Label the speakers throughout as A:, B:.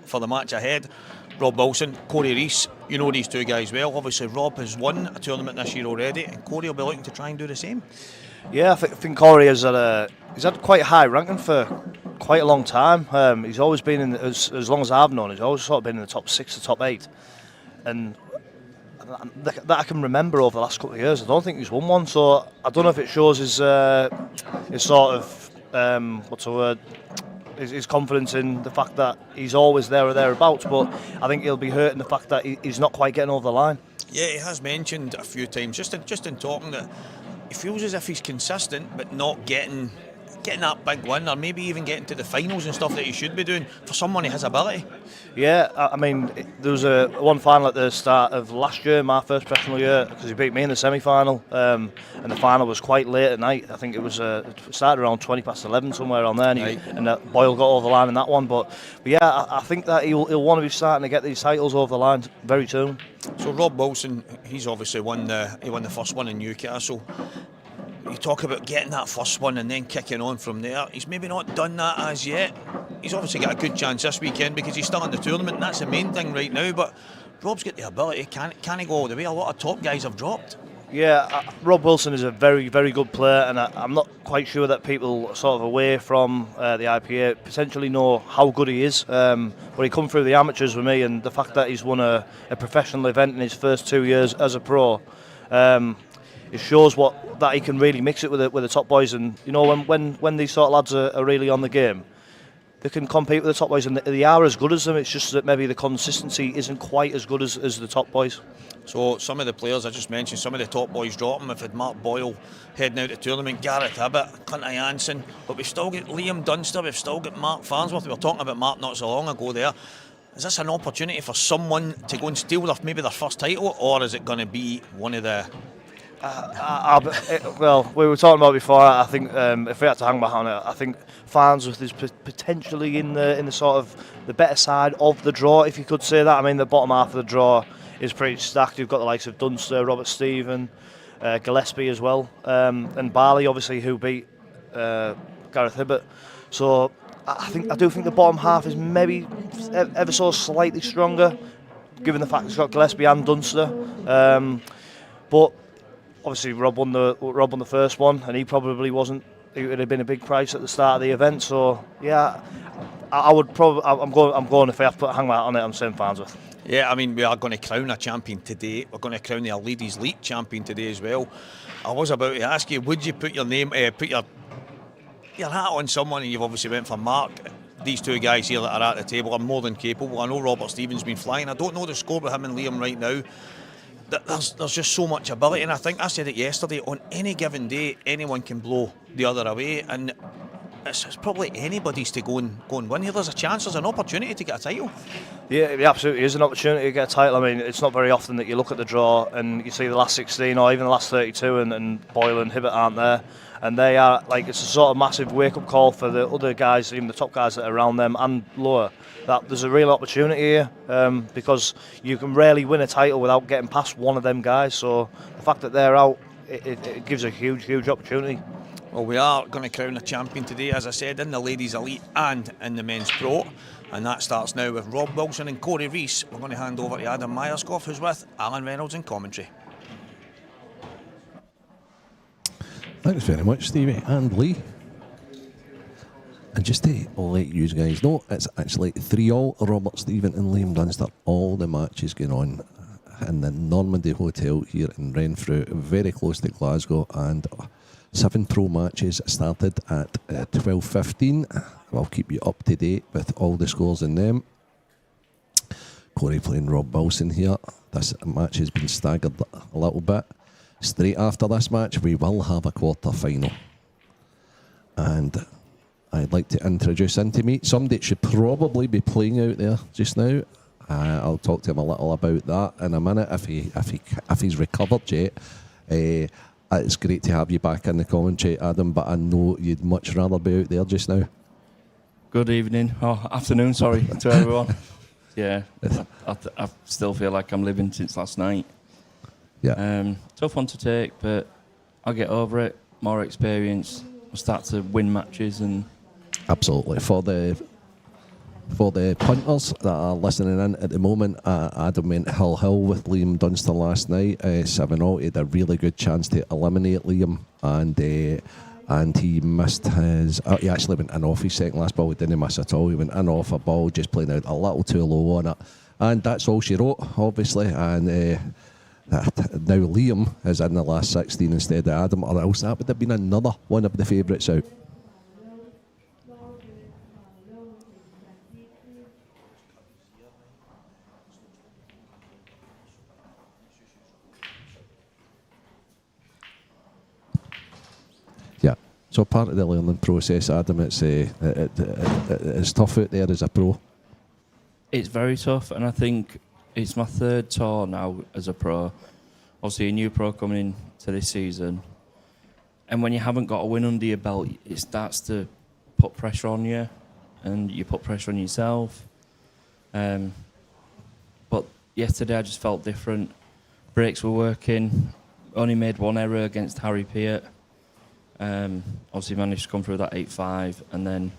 A: for the match ahead. Rob Wilson, Corey Rees, you know these two guys well. Obviously Rob has won a tournament this year already, and Corey will be looking to try and do the same.
B: Yeah, I think Corey he's had quite a high ranking for quite a long time. He's always been in, as long as I've known, he's always sort of been in the top 6 to top 8. And that I can remember over the last couple of years, I don't think he's won one. So I don't know if it shows his sort of, what's the word, his confidence in the fact that he's always there or thereabouts, but I think he'll be hurting the fact that he's not quite getting over the line.
A: Yeah, he has mentioned a few times, just in talking, that he feels as if he's consistent but not getting that big win, or maybe even getting to the finals and stuff that he should be doing for someone of his ability.
B: Yeah, I mean, there was one final at the start of last year, my first professional year, because he beat me in the semi-final, and the final was quite late at night. I think it was it started around 11:20 somewhere around there, and Boyle got over the line in that one. But yeah, I think that he'll want to be starting to get these titles over the line very soon.
A: So Rob Wilson, he's obviously won the first one in Newcastle. You talk about getting that first one and then kicking on from there. He's maybe not done that as yet. He's obviously got a good chance this weekend because he's still in the tournament, and that's the main thing right now. But Rob's got the ability. Can he go all the way? A lot of top guys have dropped.
B: Yeah, Rob Wilson is a very, very good player, and I'm not quite sure that people sort of away from the IPA potentially know how good he is. But he come through the amateurs with me, and the fact that he's won a professional event in his first 2 years as a pro, it shows that he can really mix it with the top boys. And you know, when these sort of lads are really on the game, they can compete with the top boys, and they are as good as them. It's just that maybe the consistency isn't quite as good as the top boys.
A: So some of the players I just mentioned, some of the top boys drop them. We've had Mark Boyle heading out to the tournament, Gareth Hibbett, Clinton Jansen, but we've still got Liam Dunster, we've still got Mark Farnsworth. We were talking about Mark not so long ago there. Is this an opportunity for someone to go and steal maybe their first title, or is it going to be one of the...
B: Well, we were talking about before. I think if we had to hang my hat on it, I think Farnsworth is potentially in the sort of the better side of the draw, if you could say that. I mean, the bottom half of the draw is pretty stacked. You've got the likes of Dunster, Robert Stephen, Gillespie as well, and Barley, obviously, who beat Gareth Hibbett. So I do think the bottom half is maybe ever so slightly stronger, given the fact it's got Gillespie and Dunster. But obviously, Rob won the first one, and he probably wasn't. It would have been a big price at the start of the event. So yeah, I would probably. I'm going if I have to hang my hat on it. I'm saying Farnsworth.
A: Yeah, I mean, we are going to crown a champion today. We're going to crown the ladies' elite champion today as well. I was about to ask you, would you put your name, put your hat on someone, and you've obviously went for Mark. These two guys here that are at the table are more than capable. I know Robert Stephen's been flying. I don't know the score with him and Liam right now. There's just so much ability, and I think I said it yesterday, on any given day anyone can blow the other away, and it's probably anybody's to go and win here. There's a chance, there's an opportunity to get a title.
B: Yeah, it absolutely is an opportunity to get a title. I mean, it's not very often that you look at the draw and you see the last 16 or even the last 32 and Boyle and Hibbett aren't there, and they are like, it's a sort of massive wake-up call for the other guys, even the top guys that are around them and lower, that there's a real opportunity here, because you can rarely win a title without getting past one of them guys. So the fact that they're out, it gives a huge opportunity.
A: Well, we are going to crown a champion today, as I said, in the ladies' elite and in the men's pro, and that starts now with Rob Wilson and Corey Rees. We're going to hand over to Adam Myerscough, who's with Alan Reynolds in commentary.
C: Thanks very much, Stevie and Lee. And just to let you guys know, it's actually 3-all Robert Stephen and Liam Dunster. All the matches going on in the Normandy Hotel here in Renfrew, very close to Glasgow, and 7 pro matches started at 12:15. I'll keep you up to date with all the scores in them. Corey playing Rob Wilson here. This match has been staggered a little bit. Straight after this match, we will have a quarter final. And I'd like to introduce into me somebody that should probably be playing out there just now. I'll talk to him a little about that in a minute if he's recovered yet. It's great to have you back in the commentary, Adam, but I know you'd much rather be out there just now.
D: Good evening, afternoon, sorry, to everyone. Yeah, I still feel like I'm living since last night.
C: Yeah.
D: Tough one to take, but I'll get over it. More experience. I'll start to win matches and...
C: Absolutely. For the For the punters that are listening in at the moment, Adam went hill with Liam Dunster last night, 7-0. He had a really good chance to eliminate Liam, and he missed his... he actually went in off his second last ball. He didn't miss at all. He went in off a ball, just playing out a little too low on it. And that's all she wrote, obviously. And now Liam is in the last 16 instead of Adam, or else that would have been another one of the favourites out. Yeah, so part of the learning process, Adam, it's tough out there as a pro.
D: It's very tough, and I think it's my third tour now as a pro. Obviously, a new pro coming into this season, and when you haven't got a win under your belt, it starts to put pressure on you, and you put pressure on yourself. But yesterday, I just felt different. Brakes were working. Only made one error against Harry Peart. Obviously, managed to come through that 8-5, and then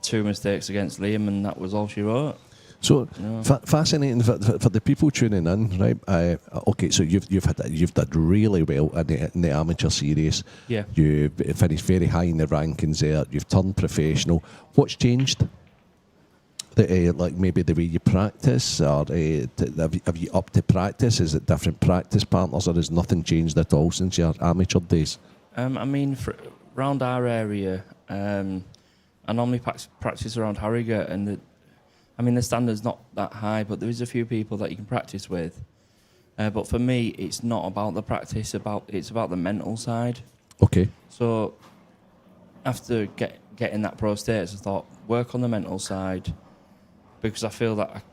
D: 2 mistakes against Liam, and that was all she wrote.
C: So fascinating for the people tuning in, right? Okay, so you've done really well in the amateur series.
D: Yeah.
C: You've finished very high in the rankings there. You've turned professional. What's changed? Like maybe the way you practice, or have you upped to practice? Is it different practice partners, or has nothing changed at all since your amateur days?
D: I mean, around our area, I normally practice around Harrogate, and the standard's not that high, but there is a few people that you can practice with. But for me, it's not about the practice; it's about the mental side.
C: Okay.
D: So after getting that pro status, I thought work on the mental side, because I feel that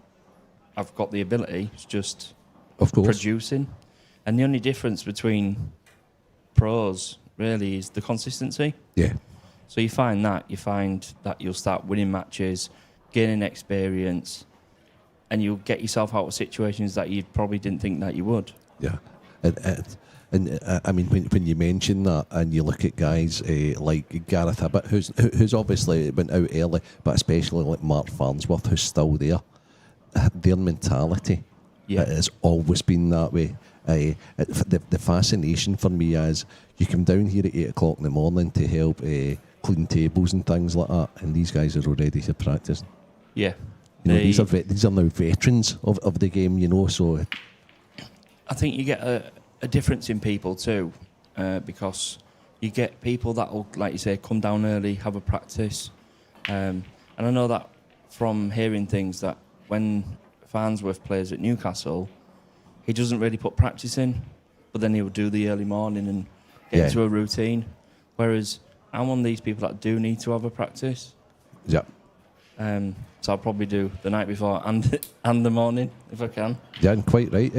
D: I've got the ability. It's just
C: of course
D: producing, and the only difference between pros really is the consistency.
C: Yeah.
D: So you find that you'll start winning matches, gaining experience, and you'll get yourself out of situations that you probably didn't think that you would.
C: Yeah. And I mean, when you mention that, and you look at guys like Gareth Hibbett, who's obviously went out early, but especially like Mark Farnsworth, who's still there, their mentality has always been that way. The fascination for me is you come down here at 8 o'clock in the morning to help clean tables and things like that, and these guys are already here practicing.
D: Yeah.
C: You know, these are now veterans of the game, you know, so...
D: I think you get a difference in people too, because you get people that will, like you say, come down early, have a practice. And I know that from hearing things that when Farnsworth plays at Newcastle, he doesn't really put practice in, but then he'll do the early morning and get into a routine. Whereas I'm one of these people that do need to have a practice.
C: Yeah.
D: So I'll probably do the night before and the morning if I can.
C: Yeah, and quite right.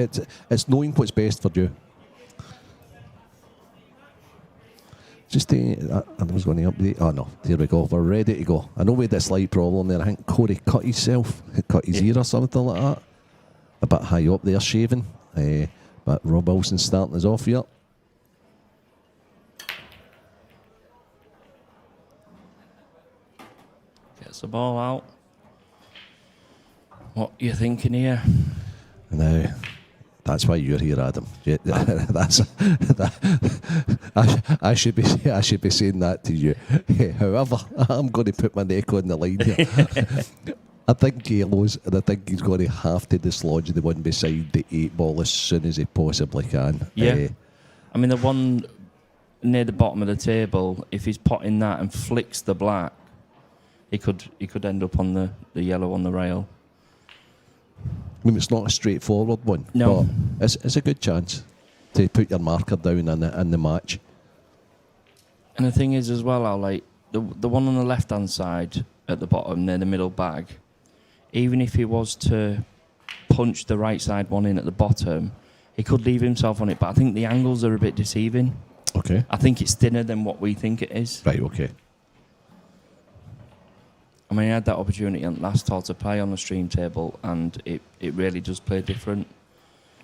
C: It's knowing what's best for you. Just I was going to update. Oh no, there we go. We're ready to go. I know we had a slight problem there. I think Corey cut his ear or something like that. A bit high up there, shaving. But Rob Wilson's starting us off here.
D: Gets the ball out. What are you thinking here?
C: Now, that's why you're here, Adam. I should be saying that to you. However, I'm going to put my neck on the line here. I think Galos, and I think he's going to have to dislodge the one beside the 8 ball as soon as he possibly can.
D: Yeah. I mean, the one near the bottom of the table, if he's potting that and flicks the black, he could end up on the yellow on the rail.
C: I mean, it's not a straightforward one.
D: No.
C: But it's a good chance to put your marker down in the match.
D: And the thing is as well, how like the one on the left-hand side at the bottom near the middle bag, even if he was to punch the right side one in at the bottom, he could leave himself on it. But I think the angles are a bit deceiving.
C: Okay.
D: I think it's thinner than what we think it is.
C: Right, okay.
D: I mean, I had that opportunity on last tour to play on the stream table, and it really does play different.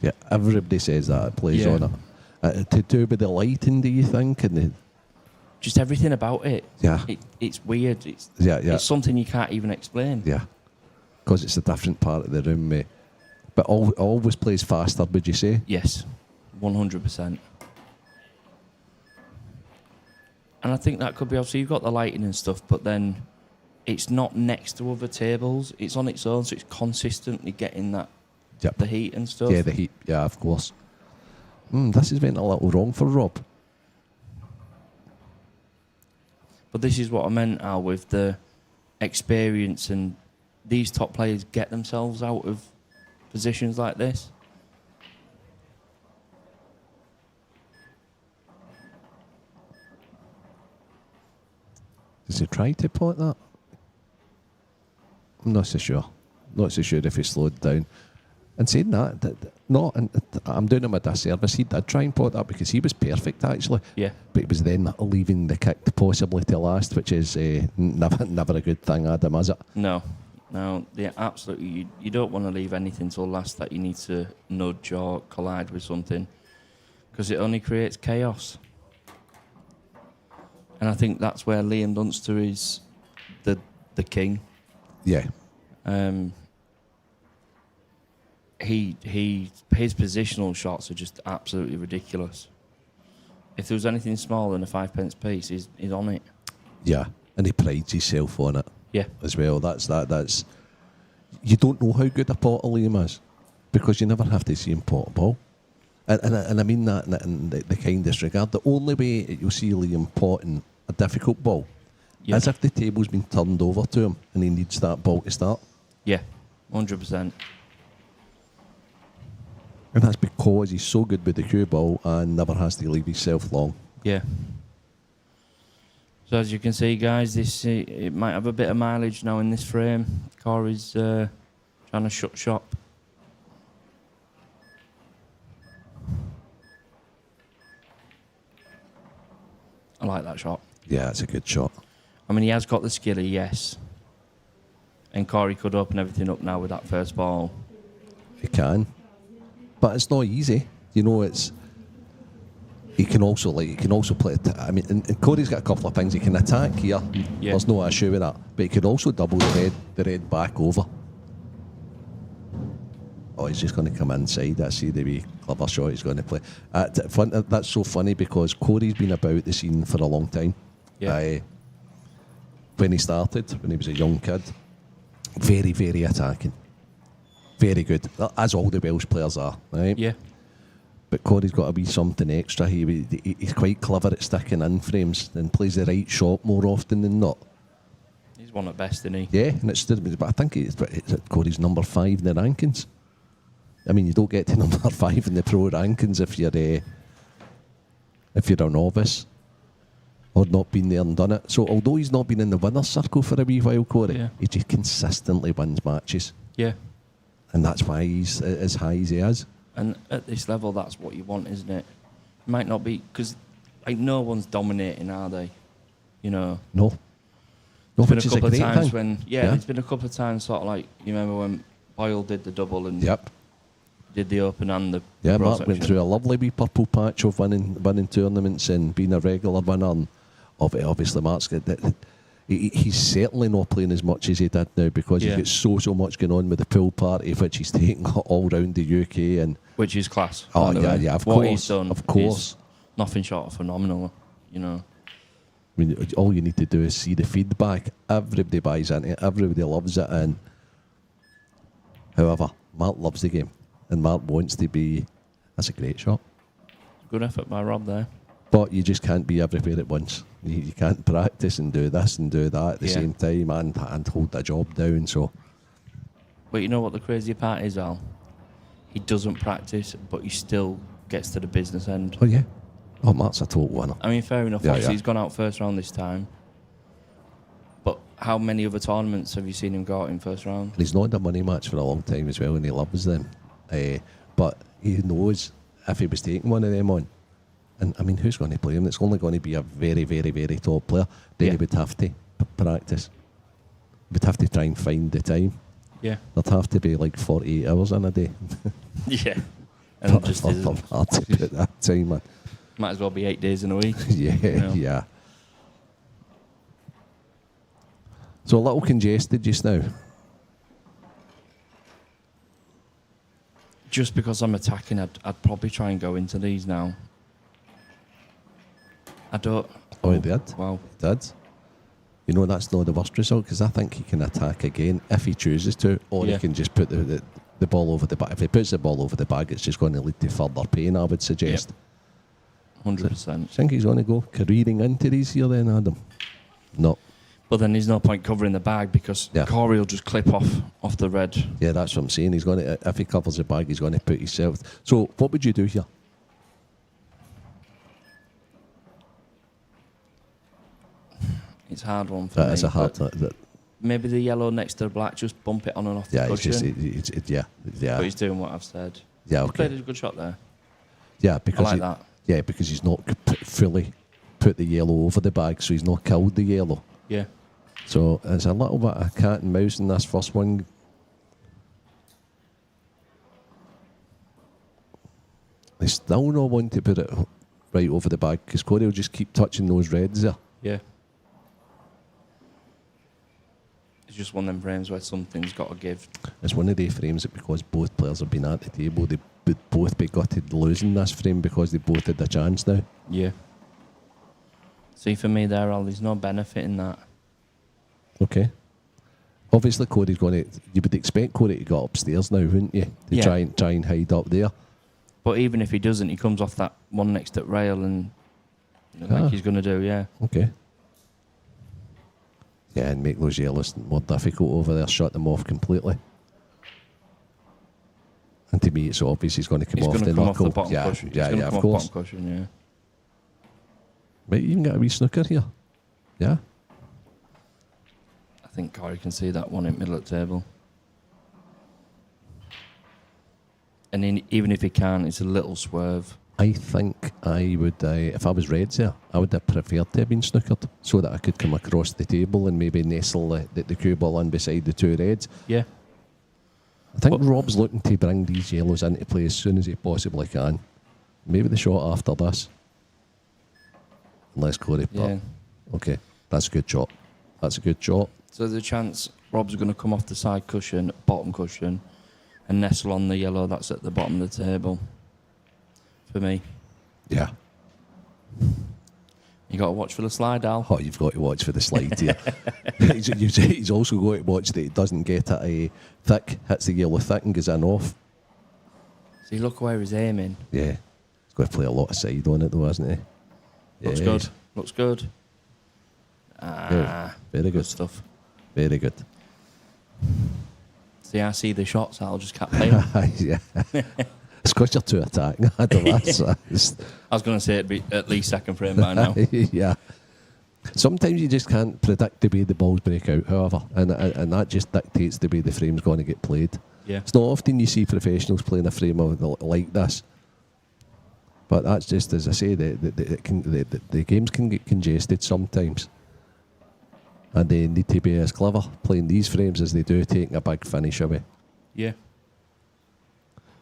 C: Yeah, everybody says that. It plays on it. To do with the lighting, do you think? And
D: just everything about it.
C: Yeah.
D: It's weird. It's
C: yeah.
D: something you can't even explain.
C: Yeah. because it's a different part of the room, mate. But always plays faster, would you say?
D: Yes, 100%. And I think that could be, obviously, you've got the lighting and stuff, but then it's not next to other tables. It's on its own, so it's consistently getting that, the heat and stuff.
C: Yeah, the heat. Yeah, of course. This has went a little wrong for Rob.
D: But this is what I meant, Al, with the experience, and these top players get themselves out of positions like this.
C: Does he try to pot that? I'm not so sure. Not so sure if he slowed down. And saying that, I'm doing him a disservice. He did try and pot that because he was perfect, actually.
D: Yeah.
C: But it was then leaving the kick possibly to last, which is never a good thing, Adam, is it?
D: No, yeah, absolutely. You don't want to leave anything till last that you need to nudge or collide with something, because it only creates chaos. And I think that's where Liam Dunster is the king.
C: Yeah.
D: His positional shots are just absolutely ridiculous. If there was anything smaller than a 5 pence piece, he's on it.
C: Yeah, and he prides himself on it.
D: Yeah.
C: As well. That's you don't know how good a potter Liam is because you never have to see him pot a ball. And I mean that in the kindest regard. The only way you'll see Liam potting a difficult ball is if the table's been turned over to him and he needs that ball to start.
D: Yeah, 100%.
C: And that's because he's so good with the cue ball and never has to leave himself long.
D: Yeah. So as you can see, guys, this it might have a bit of mileage now in this frame. Corey's trying to shut shop. I like that shot.
C: Yeah, it's a good shot.
D: I mean, he has got the skilly, yes. And Corey could open everything up now with that first ball.
C: He can. But it's not easy. You know, he can also play. I mean, and Corey's got a couple of things. He can attack here.
D: Yeah.
C: There's no issue with that. But he can also double the red back over. Oh, he's just going to come inside. I see the wee clever shot he's going to play. That's so funny because Corey's been about the scene for a long time.
D: Yeah.
C: When he started, when he was a young kid, very, very attacking. Very good, as all the Welsh players are, right?
D: Yeah.
C: But Corey's got to be something extra. He's quite clever at sticking in frames and plays the right shot more often than not.
D: He's one at best, isn't he?
C: Yeah, and it's but I think it's Corey's number 5 in the rankings. I mean, you don't get to number 5 in the pro rankings if you're a novice or not been there and done it. So although he's not been in the winner's circle for a wee while, Corey, he just consistently wins matches.
D: Yeah.
C: And that's why he's as high as he is.
D: And at this level, that's what you want, isn't it? It might not be, because no one's dominating, are they? You know?
C: No.
D: There's been a couple of times
C: thing.
D: when, there's been a couple of times sort of like, you remember when Boyle did the double and did the open and the
C: Mark
D: section.
C: went through a lovely wee purple patch of winning tournaments and being a regular winner. And obviously, Mark's he's certainly not playing as much as he did now because he's got so much going on with the pool party, which he's taking all round the UK and
D: which is class.
C: Oh yeah, of
D: what
C: course,
D: he's done,
C: of course,
D: nothing short of phenomenal. You know.
C: I mean, all you need to do is see the feedback. Everybody buys into it. Everybody loves it. And however, Mark loves the game, and Mark wants to be. That's a great shot.
D: Good effort by Rob there.
C: But you just can't be everywhere at once. You can't practice and do this and do that at the same time and hold the job down. So.
D: But you know what the crazy part is, Al? He doesn't practice, but he still gets to the business end.
C: Oh yeah. Oh, Mark's a total winner.
D: I mean, fair enough.
C: Yeah,
D: Obviously, he's gone out first round this time. But how many other tournaments have you seen him go out in first round?
C: And he's not had a money match for a long time as well, and he loves them. But he knows if he was taking one of them on, and I mean, who's going to play him? It's only going to be a very, very, very top player. Then he would have to practice. He would have to try and find the time.
D: Yeah.
C: There'd have to be like 48 hours in a day.
D: Yeah. And it just isn't.
C: Hard to put that time in.
D: Might as well be 8 days in a week.
C: Yeah. So a little congested just now.
D: just because I'm attacking, I'd probably try and go into these now. I don't.
C: Oh, he did?
D: Wow.
C: He did. You know, that's not the worst result, because I think he can attack again if he chooses to, or he can just put the ball over the bag. If he puts the ball over the bag, it's just going to lead to further pain, I would suggest.
D: 100%.
C: Think he's going to go careering into these here then, Adam? No.
D: But then there's no point covering the bag, because Corey will just clip off the red.
C: Yeah, that's what I'm saying. He's going to, if he covers the bag, he's going to put himself. So, what would you do here?
D: It's a hard one for
C: That
D: me.
C: is a hard.
D: Maybe the yellow next to the black, just bump it on and off the cushion.
C: But
D: he's doing what I've said.
C: Yeah,
D: He played a good shot there.
C: Yeah, because
D: I like that.
C: Yeah, because he's not fully put the yellow over the bag, so he's not killed the yellow.
D: Yeah.
C: So it's a little bit of cat and mouse in this first one. They still not want to put it right over the bag, because Corey will just keep touching those reds there.
D: Yeah. It's just one of them frames where something's got to give.
C: It's one of the frames that, because both players have been at the table, they would both be gutted losing this frame, because they both had a chance now.
D: Yeah. See, for me there, there's no benefit in that.
C: Okay. Obviously, Corey's going to. You would expect Corey to go upstairs now, wouldn't you? To try and hide up there.
D: But even if he doesn't, he comes off that one next to rail and like he's going to do, yeah.
C: Okay. Yeah, and make those yellows more difficult over there, shut them off completely. And to me, it's obvious he's going to come off the knuckle.
D: Off the bottom cushion.
C: Yeah, of course.
D: Bottom cushion, yeah.
C: Might even get a wee snooker here. Yeah.
D: I think Corey can see that one in the middle of the table. And even if he can, it's a little swerve.
C: I think I would, if I was Reds here, I would have preferred to have been snookered, so that I could come across the table and maybe nestle the cue ball in beside the two Reds.
D: Yeah.
C: I think Rob's looking to bring these yellows into play as soon as he possibly can. Maybe the shot after this. Unless Corey.
D: Yeah.
C: Okay, that's a good shot. That's a good shot.
D: So there's a chance Rob's going to come off the side cushion, bottom cushion, and nestle on the yellow that's at the bottom of the table. For me.
C: Yeah.
D: You got to watch for the slide, Al.
C: Oh, you've got to watch for the slide here. He's also got to watch that he doesn't get it thick, hits the yellow thick and goes in off.
D: See, look where he's aiming.
C: Yeah. He's got to play a lot of side on it though, hasn't he?
D: Looks good. Looks good.
C: Very good
D: Stuff.
C: Very good.
D: See, I see the shots, I'll just can't play them.
C: Yeah. It's because you're too attacking. I
D: was going to say it'd be at least second frame by now.
C: Yeah. Sometimes you just can't predict the way the balls break out, however, and that just dictates the way the frame's going to get played.
D: Yeah.
C: It's not often you see professionals playing a frame like this, but that's just, as I say, the games can get congested sometimes, and they need to be as clever playing these frames as they do taking a big finish away.
D: Yeah.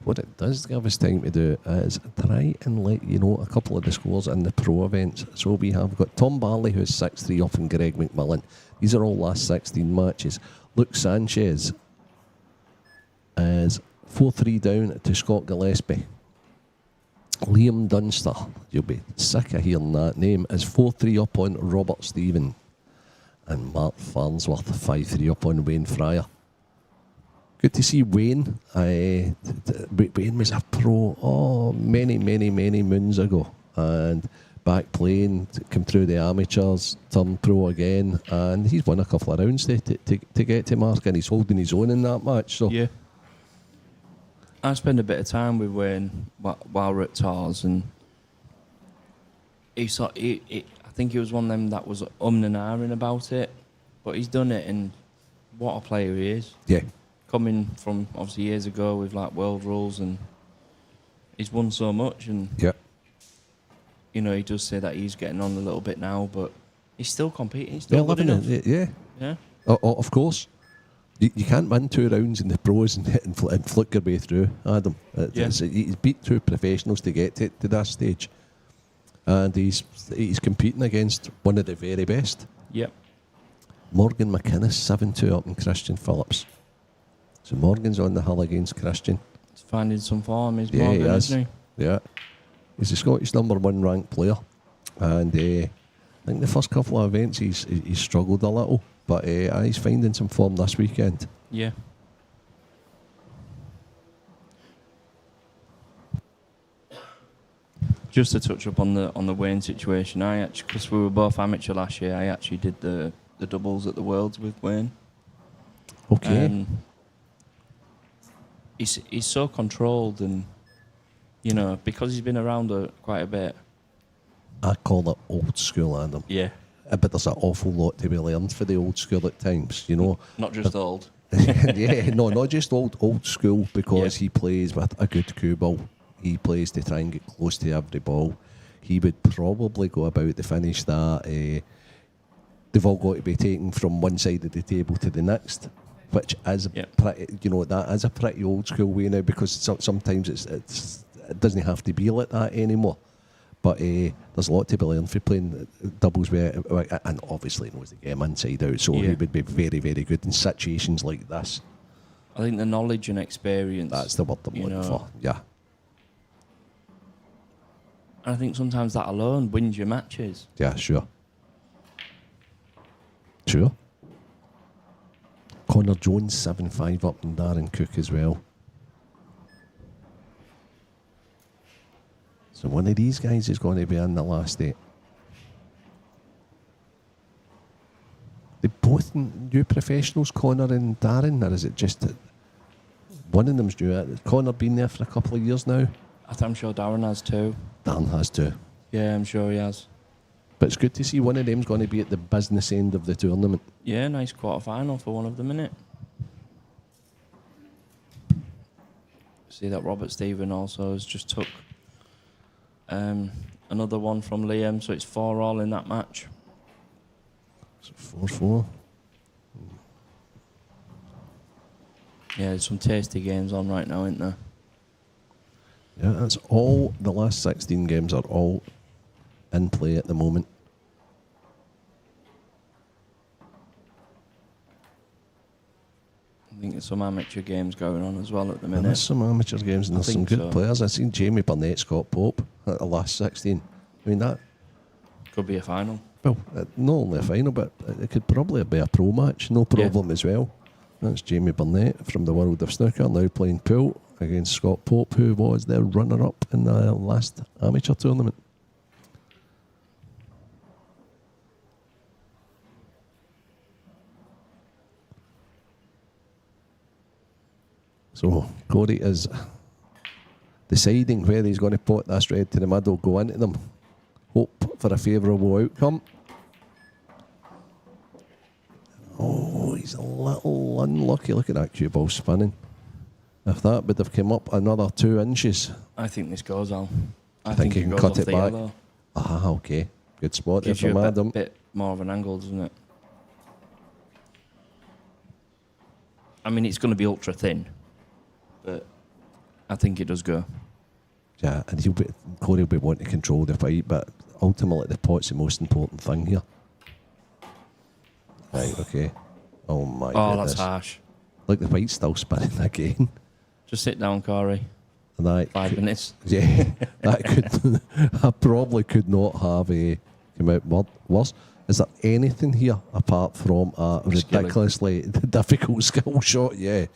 C: What it does give us time to do is try and let you know a couple of the scores in the pro events. So we have got Tom Barley, who's 6-3 up, and Greg McMillan. These are all last 16 matches. Luke Sanchez is 4-3 down to Scott Gillespie. Liam Dunster, you'll be sick of hearing that name, is 4-3 up on Robert Stephen. And Mark Farnsworth, 5-3 up on Wayne Fryer. Good to see Wayne. Wayne was a pro many moons ago, and back playing, come through the amateurs, turned pro again, and he's won a couple of rounds to get to Mark, and he's holding his own in that match. So
D: yeah, I spent a bit of time with Wayne while we're at Tars, and I think he was one of them that was and ahhing about it, but he's done it, and what a player he is.
C: Yeah.
D: Coming from obviously years ago with like world rules, and he's won so much, and you know, he does say that he's getting on a little bit now, but he's still competing. He's still good enough.
C: Yeah. Of course, you can't win 2 rounds in the pros and flick your way through, Adam. He's beat 2 professionals to get to that stage, and he's competing against one of the very best.
D: Yep.
C: Morgan McInnes 7-2 up in Christian Phillips. So Morgan's on the hull against Christian.
D: He's finding some form. He's
C: Yeah,
D: Morgan,
C: he is.
D: isn't he?
C: Yeah. He's the Scottish #1 ranked player. And I think the first couple of events he's struggled a little. But he's finding some form this weekend.
D: Yeah. Just to touch up on the Wayne situation, because we were both amateur last year, I actually did the doubles at the Worlds with Wayne.
C: Okay.
D: He's so controlled, and you know, because he's been around quite a bit.
C: I call it old school, Adam.
D: Yeah.
C: But there's an awful lot to be learned for the old school at times, you know.
D: Not just old.
C: Yeah, no, not just old school, because
D: Yeah.
C: he plays with a good cue ball. He plays to try and get close to every ball. He would probably go about the finish that they've all got to be taken from one side of the table to the next, which is pretty, you know, that is a pretty old school way now, because sometimes it doesn't have to be like that anymore. But there's a lot to be learned for playing doubles with, and obviously knows the game inside out, so he would be very, very good in situations like this.
D: I think the knowledge and experience.
C: That's the word I'm looking for. Yeah.
D: And I think sometimes that alone wins your matches.
C: Yeah, sure. Sure. Connor Jones 7-5 up and Darren Cook as well. So one of these guys is going to be in the last 8. They both new professionals, Connor and Darren, or is it just that one of them's new? Has Connor been there for a couple of years now?
D: I'm sure Darren has too.
C: Darren has too.
D: Yeah, I'm sure he has.
C: But it's good to see one of them's going to be at the business end of the tournament.
D: Yeah, nice quarter-final for one of them, innit? See that Robert Stephen also has just took another one from Liam, so it's 4-all in that match.
C: So 4-4.
D: Yeah, there's some tasty games on right now, isn't there?
C: Yeah, that's all. The last 16 games are all in play at the moment.
D: I think there's some amateur games going on as well at the minute.
C: And there's some amateur games and
D: I
C: there's some
D: think
C: good
D: so.
C: players. I've seen Jamie Burnett, Scott Pope at the last 16. I mean, that,
D: Could be a final.
C: well, not only a final, but it could probably be a pro match, no problem as well. That's Jamie Burnett from the world of snooker, now playing pool against Scott Pope, who was their runner-up in the last amateur tournament. So Corey is deciding where he's going to put this red to the middle, go into them, hope for a favourable outcome. Oh, he's a little unlucky. Look at that cue ball spinning. If that would have come up another 2 inches.
D: I think this goes on.
C: I think he can
D: goes
C: cut
D: off
C: it
D: the
C: back.
D: yellow.
C: Ah, okay. Good spot there
D: Gives you
C: from
D: a
C: Adam.
D: bit more of an angle, doesn't it? I mean, it's going to be ultra thin, but I think it does go.
C: Yeah, and Corey will be wanting to control the fight, but ultimately the pot's the most important thing here. Right, okay. Oh my goodness.
D: That's harsh.
C: Look, the fight's still spinning again.
D: Just sit down, Corey.
C: And that
D: 5 minutes.
C: Yeah, that could. I probably could not have come out worse. Is there anything here apart from a ridiculously difficult skill shot? Yeah.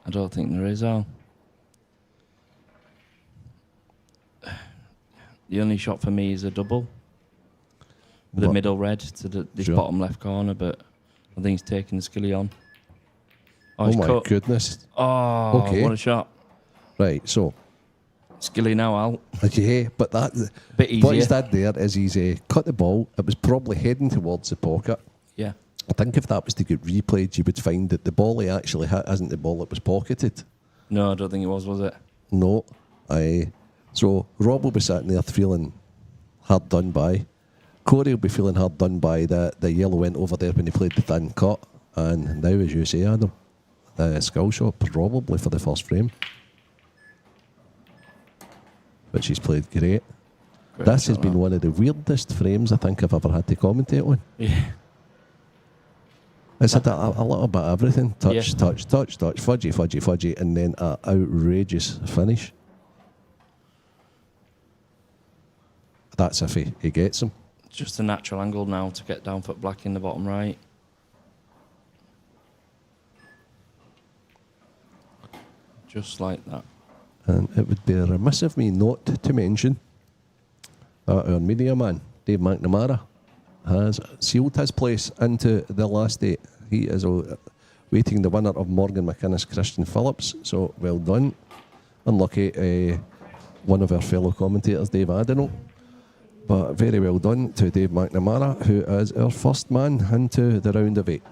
D: I don't think there is, Al. The only shot for me is a double. With the
C: What?
D: middle red to this
C: Sure.
D: bottom left corner, but I think he's taking the skilly on.
C: Oh
D: he's
C: my
D: cut.
C: goodness.
D: Oh,
C: Okay.
D: what a shot.
C: Right, so
D: Skilly now out.
C: yeah, but that
D: Bit
C: what he's
D: easier.
C: did there is he's cut the ball. It was probably heading towards the pocket.
D: Yeah.
C: I think if that was to get replayed, you would find that the ball he actually hit isn't the ball that was pocketed.
D: No, I don't think it was it?
C: No. So Rob will be sitting there feeling hard done by. Corey will be feeling hard done by the yellow went over there when he played the thin cut. And now, as you say, Adam, the skill shot probably for the first frame. Which he's played great. This has been one of the weirdest frames I think I've ever had to commentate on.
D: Yeah.
C: It's had a little bit of everything. Touch,
D: Yeah.
C: touch, touch, touch, fudgy, and then an outrageous finish. That's if he gets him.
D: Just a natural angle now to get down foot black in the bottom right. Just like that.
C: And it would be remiss of me not to mention that our media man, Dave McNamara, has sealed his place into the last 8. He is waiting the winner of Morgan McInnes, Christian Phillips. So well done. Unlucky one of our fellow commentators, Dave Adenau. But very well done to Dave McNamara, who is our first man into the round of 8.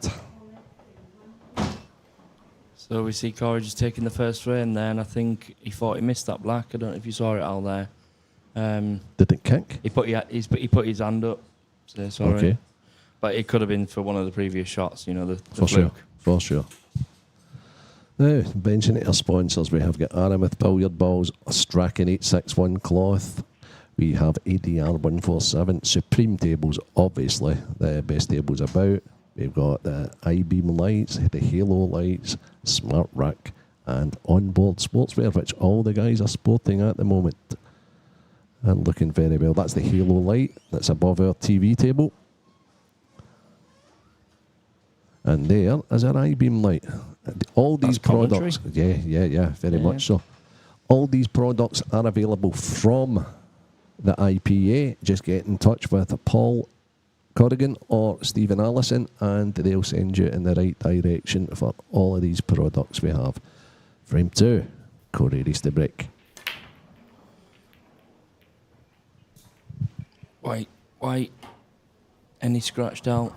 D: So we see Corey just taking the first frame there, and I think he thought he missed that black. I don't know if you saw it out there.
C: Did it kick?
D: He put his hand up. So sorry.
C: Okay.
D: But it could have been for one of the previous shots, you know, the
C: For
D: fluke.
C: sure, for sure. Now, mentioning our sponsors, we have got Aramuth Billiard Balls, Strachan 861 Cloth. We have ADR 147, Supreme Tables, obviously the best tables about. We've got the I-beam lights, the Halo lights, Smart Rack, and onboard sportswear, which all the guys are sporting at the moment. And looking very well. That's the Halo light that's above our TV table. And there is our I-beam light. All these products, very much so. All these products are available from the IPA. Just get in touch with Paul Corrigan or Stephen Allison and they'll send you in the right direction for all of these products we have. Frame 2, Corey race the break.
D: White. Any scratched out?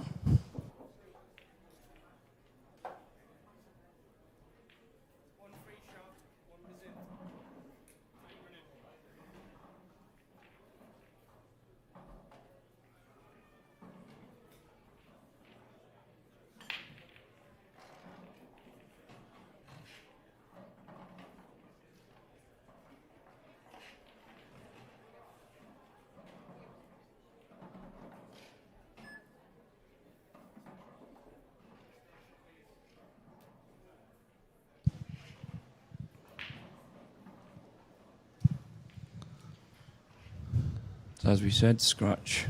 D: So as we said, scratch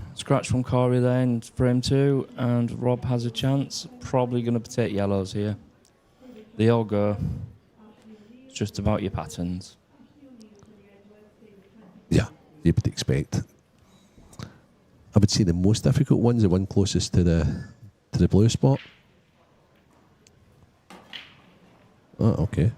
D: from Corey there in frame 2, and Rob has a chance. Probably going to take yellows here. They all go. It's just about your patterns.
C: Yeah, you would expect. I would say the most difficult one's the one closest to the blue spot. Oh, okay.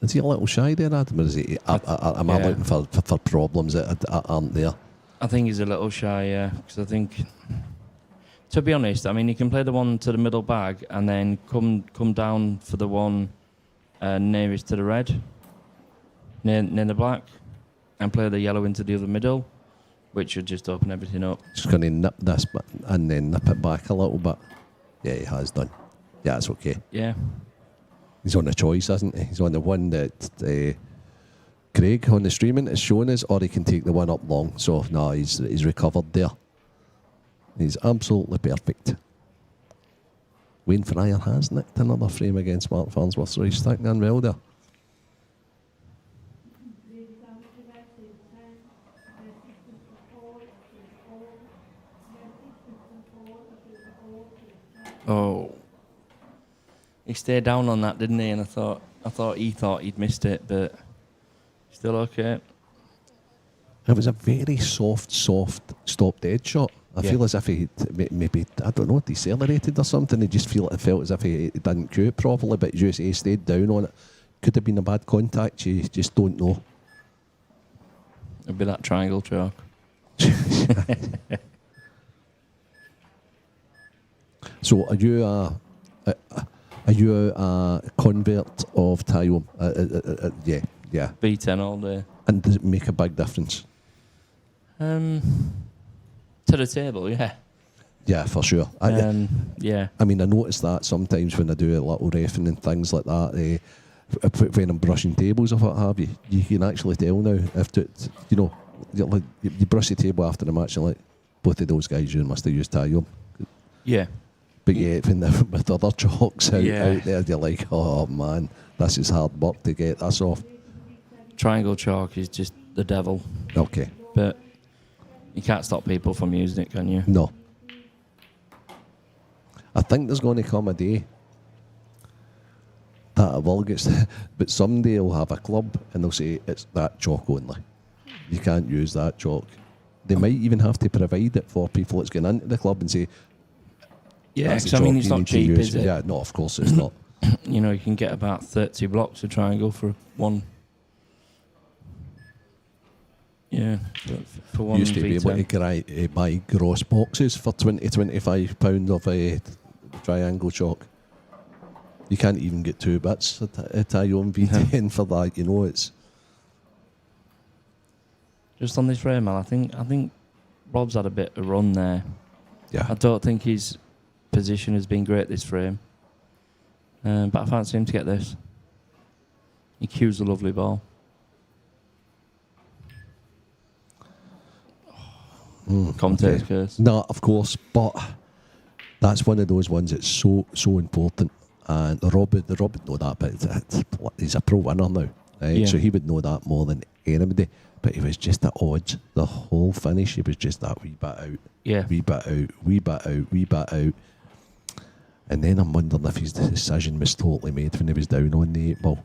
C: Is he a little shy there, Adam? Or is he, am I looking for problems that aren't there?
D: I think he's a little shy, yeah. Because I think, to be honest, I mean, he can play the one to the middle bag and then come down for the one nearest to the red, near the black, and play the yellow into the other middle, which would just open everything up.
C: Just going to nip this bit and then nip it back a little bit. Yeah, he has done. Yeah, that's okay.
D: Yeah.
C: He's on the choice, isn't he? He's on the one that Craig on the streaming is showing us, or he can take the one up long. So, no, he's recovered there. He's absolutely perfect. Wayne Fryer has nicked another frame against Mark Farnsworth, so he's sticking in well there.
D: Oh. He stayed down on that, didn't he? And I thought he thought he'd missed it, but still okay.
C: It was a very soft, stop dead shot. I feel as if he maybe, I don't know, decelerated or something. It felt as if he didn't cue it properly, but just he stayed down on it. Could have been a bad contact, you just don't know.
D: It'd be that triangle chalk.
C: So are you a convert of Taiwan? Yeah.
D: B10 all day.
C: And does it make a big difference?
D: To the table, yeah.
C: Yeah, for sure.
D: Yeah.
C: I mean, I notice that sometimes when I do a little reffing and things like that, when I'm brushing tables or what have you can actually tell now if you brush the table after the match and like, both of those guys you must have used Tayum.
D: Yeah.
C: But yeah, with other chalks out
D: Yeah.
C: there, you're like, oh man, this is hard work to get this off.
D: Triangle chalk is just the devil.
C: Okay.
D: But you can't stop people from using it, can you?
C: No. I think there's going to come a day that it will get, but someday will have a club and they'll say it's that chalk only. You can't use that chalk. They might even have to provide it for people that's going into the club and say,
D: Yeah,
C: that's the
D: 'cause I mean,
C: chalk
D: it's
C: you
D: not
C: need to
D: cheap,
C: use.
D: is it?
C: Yeah, no, of course it's not.
D: You know, you can get about 30 blocks of triangle for one. Yeah, for one
C: Used to be able
D: V10.
C: to buy gross boxes for £20-25 of a triangle chalk. You can't even get 2 bits at Tayum V10 for that. You know, it's
D: Just on this frame, Al, I think Rob's had a bit of run there.
C: yeah.
D: I don't think his position has been great this frame. But I fancy him to get this. He cues a lovely ball. Commentator's curse.
C: No, of course, but that's one of those ones that's so important. And Rob would know that, but he's a pro winner now, right?
D: Yeah.
C: So he would know that more than anybody. But he was just at odds. The whole finish, he was just that wee bit out,
D: Yeah.
C: wee bit out, wee bit out, wee bit out. And then I'm wondering if his decision was totally made when he was down on the 8 ball.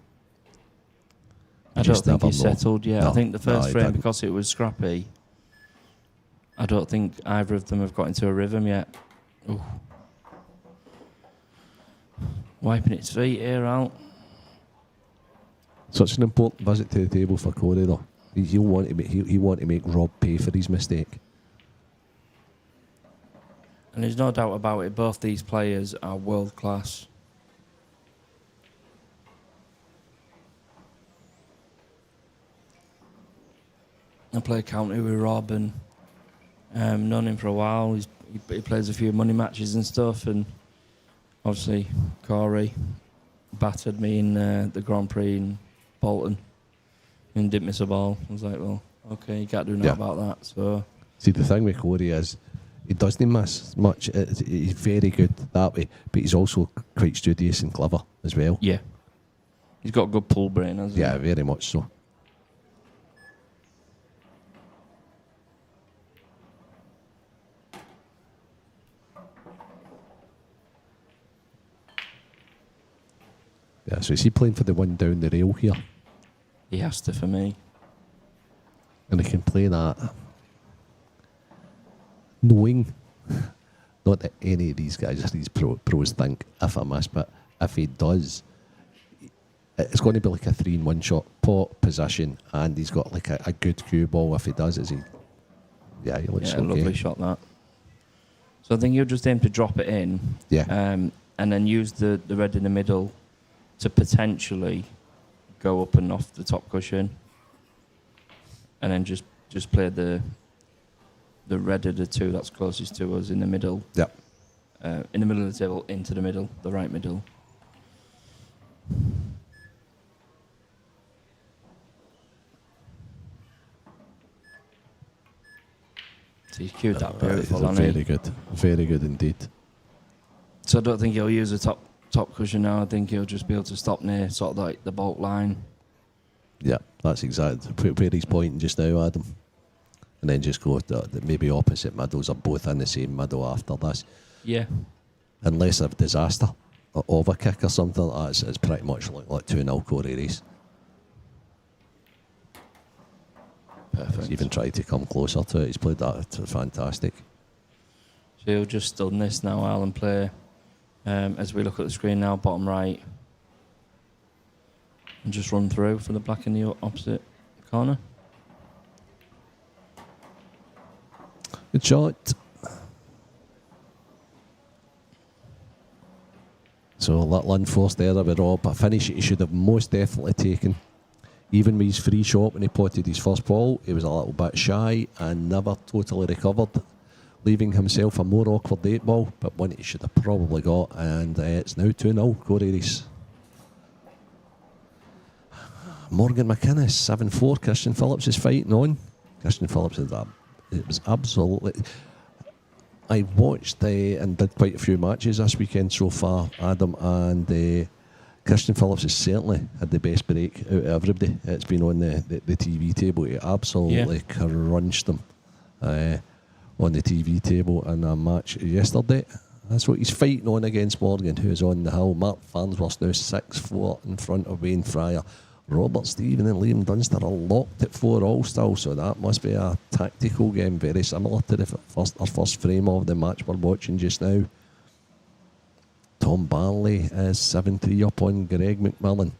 D: I don't
C: just
D: think
C: never
D: he's
C: know.
D: settled yet.
C: No,
D: I think the first
C: he
D: frame,
C: didn't.
D: because it was scrappy, I don't think either of them have got into a rhythm yet. Ooh. Wiping its feet here out.
C: Such an important visit to the table for Corey, though. He'll want to make Rob pay for his mistake.
D: And there's no doubt about it, both these players are world class. I play county with Rob and known him for a while. He plays a few money matches and stuff, and obviously Corey battered me in the Grand Prix in Bolton and didn't miss a ball. I was like, well, okay, you can't do nothing about that. So
C: See, the thing with Corey is he doesn't miss much. He's very good that way, but he's also quite studious and clever as well.
D: yeah, he's got a good pull brain, hasn't he?
C: Yeah, very much so. Yeah, so is he playing for the one down the rail here?
D: He has to for me.
C: And he can play that knowing, not that any of these guys, these pros think if I miss, but if he does, it's going to be like a 3-in-1 shot, pot, position, and he's got like a good cue ball if he does. Is he? Yeah, he looks okay.
D: Lovely shot that. So I think you'll just aim to drop it in.
C: Yeah.
D: And then use the red in the middle to potentially go up and off the top cushion. And then just play the red of the two that's closest to us in the middle.
C: Yep.
D: In the middle of the table, into the middle, the right middle. So he's cued that beautiful, hasn't he?
C: Very good. Very good indeed.
D: So I don't think he'll use the top cushion now. I think he'll just be able to stop near sort of like the baulk line.
C: Yeah, that's exactly where he's pointing just now, Adam. And then just go to maybe opposite middles are both in the same middle after this.
D: Yeah.
C: Unless a disaster, or overkick or something like that, it's pretty much like 2-0 Corey race.
D: Perfect.
C: He's even tried to come closer to it. He's played that fantastic.
D: So he'll just stun this now, Al, and play as we look at the screen now, bottom right. And just run through for the black in the opposite corner.
C: Good shot. So little unforced there with Rob. A finish he should have most definitely taken. Even with his free shot when he potted his first ball, he was a little bit shy and never totally recovered, leaving himself a more awkward 8 ball, but one he should have probably got, and it's now 2-0 Corey Rees. Morgan McInnes, 7-4. Christian Phillips is fighting on. Christian Phillips is it was absolutely. I watched and did quite a few matches this weekend so far, Adam, and Christian Phillips has certainly had the best break out of everybody. It's been on the TV table. He absolutely crunched them on the TV table in a match yesterday. That's what he's fighting on against Morgan, who's on the hill. Mark Farnsworth now 6-4 in front of Wayne Fryer. Robert Stephen and Liam Dunster are locked at 4-all still, so that must be a tactical game, very similar to our first frame of the match we're watching just now. Tom Barley is 7-3 up on Greg McMillan.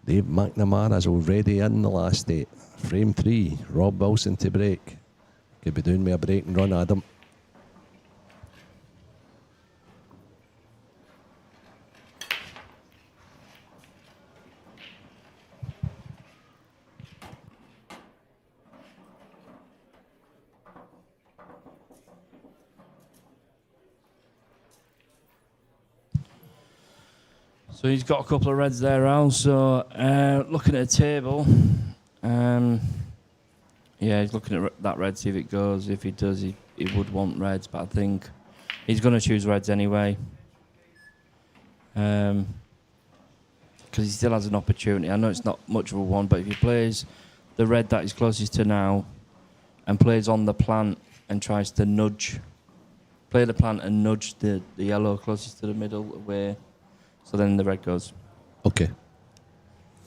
C: Dave McNamara's already in the last 8. Frame 3, Rob Wilson to break. Could be doing me a break and run, Adam.
D: So he's got a couple of reds there, Al. So looking at the table, he's looking at that red, see if it goes. If he does, he would want reds, but I think he's going to choose reds anyway. Because he still has an opportunity. I know it's not much of a one, but if he plays the red that he's closest to now and plays on the plant and tries to play the plant and nudge the yellow closest to the middle away, so then the red goes.
C: Okay.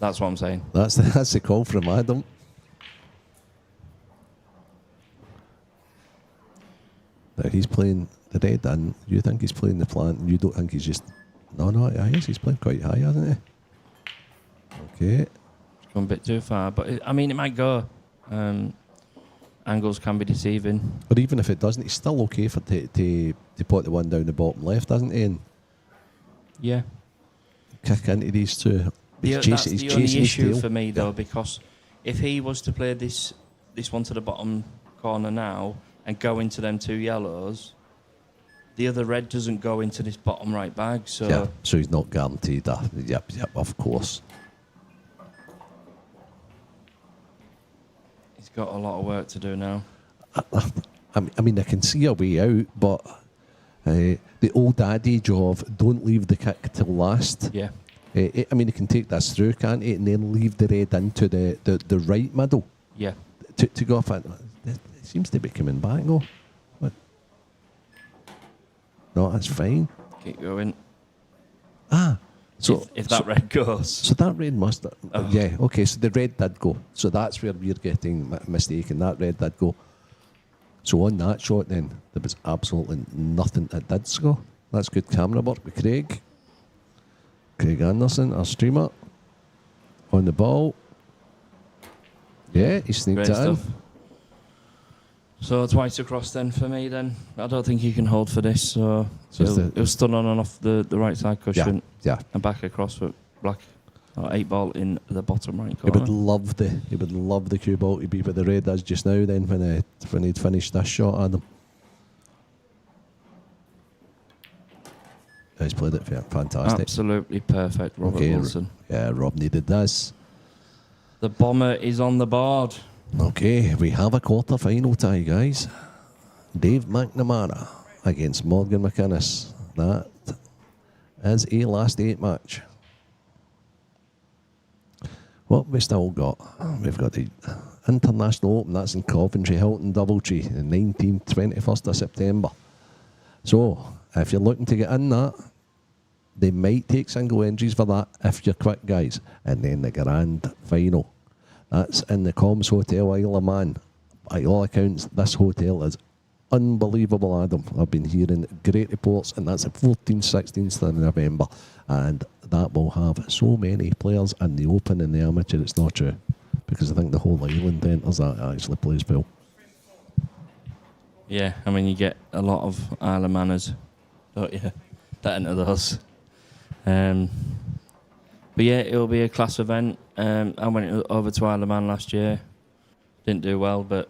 D: That's what I'm saying.
C: That's the call from Adam. Now he's playing the red and you think he's playing the plant and you don't think he's just... No, I guess he's playing quite high, hasn't he? Okay.
D: It's gone a bit too far, but it might go. Angles can be deceiving.
C: But even if it doesn't, he's still okay for to put the one down the bottom left, isn't he? And
D: yeah.
C: Kick into these two.
D: That's the only issue for me, though, because if he was to play this one to the bottom corner now and go into them 2 yellows, the other red doesn't go into this bottom right bag. So
C: so he's not guaranteed that. Yep, of course.
D: He's got a lot of work to do now.
C: I mean, I can see a way out, but the old adage of don't leave the kick till last.
D: Yeah.
C: I mean, he can take this through, can't he? And then leave the red into the right middle.
D: Yeah.
C: To go off it. It seems to be coming back, no? What? No, that's fine.
D: Keep going.
C: So
D: if that red goes.
C: So that red must... Yeah, okay, so the red did go. So that's where we're getting mistaken. That red did go. So on that shot then, there was absolutely nothing that did score. That's good camera work with Craig. Craig Anderson, our streamer. On the ball. Yeah, he sneaked
D: Great
C: it in.
D: stuff. So twice across then for me then. I don't think he can hold for this. So it was stun on and off the right side cushion.
C: Yeah.
D: And back across for black. 8 ball in the bottom right
C: He
D: corner.
C: would love the cue ball to be where the red is just now then when he'd finished this shot at him. He's played it fantastic.
D: Absolutely perfect, Robert Wilson.
C: Yeah, Rob needed this.
D: The bomber is on the board.
C: Okay, we have a quarter-final tie, guys. Dave McNamara against Morgan McInnes. That is a last 8 match. What we still got? We've got the International Open, that's in Coventry, Hilton Doubletree, the 19th, 21st of September. So, if you're looking to get in that, they might take single entries for that if you're quick, guys. And then the grand final. That's in the Coms Hotel, Isle of Man. By all accounts, this hotel is unbelievable, Adam. I've been hearing great reports, and that's the 14th, 16th of November. And that will have so many players in the Open and the Amateur, it's not true. Because I think the whole island enters that actually plays well.
D: Yeah, I mean, you get a lot of Isle of Manners, don't you? That enter those. But yeah, it'll be a class event. I went over to Isle of Man last year. Didn't do well, but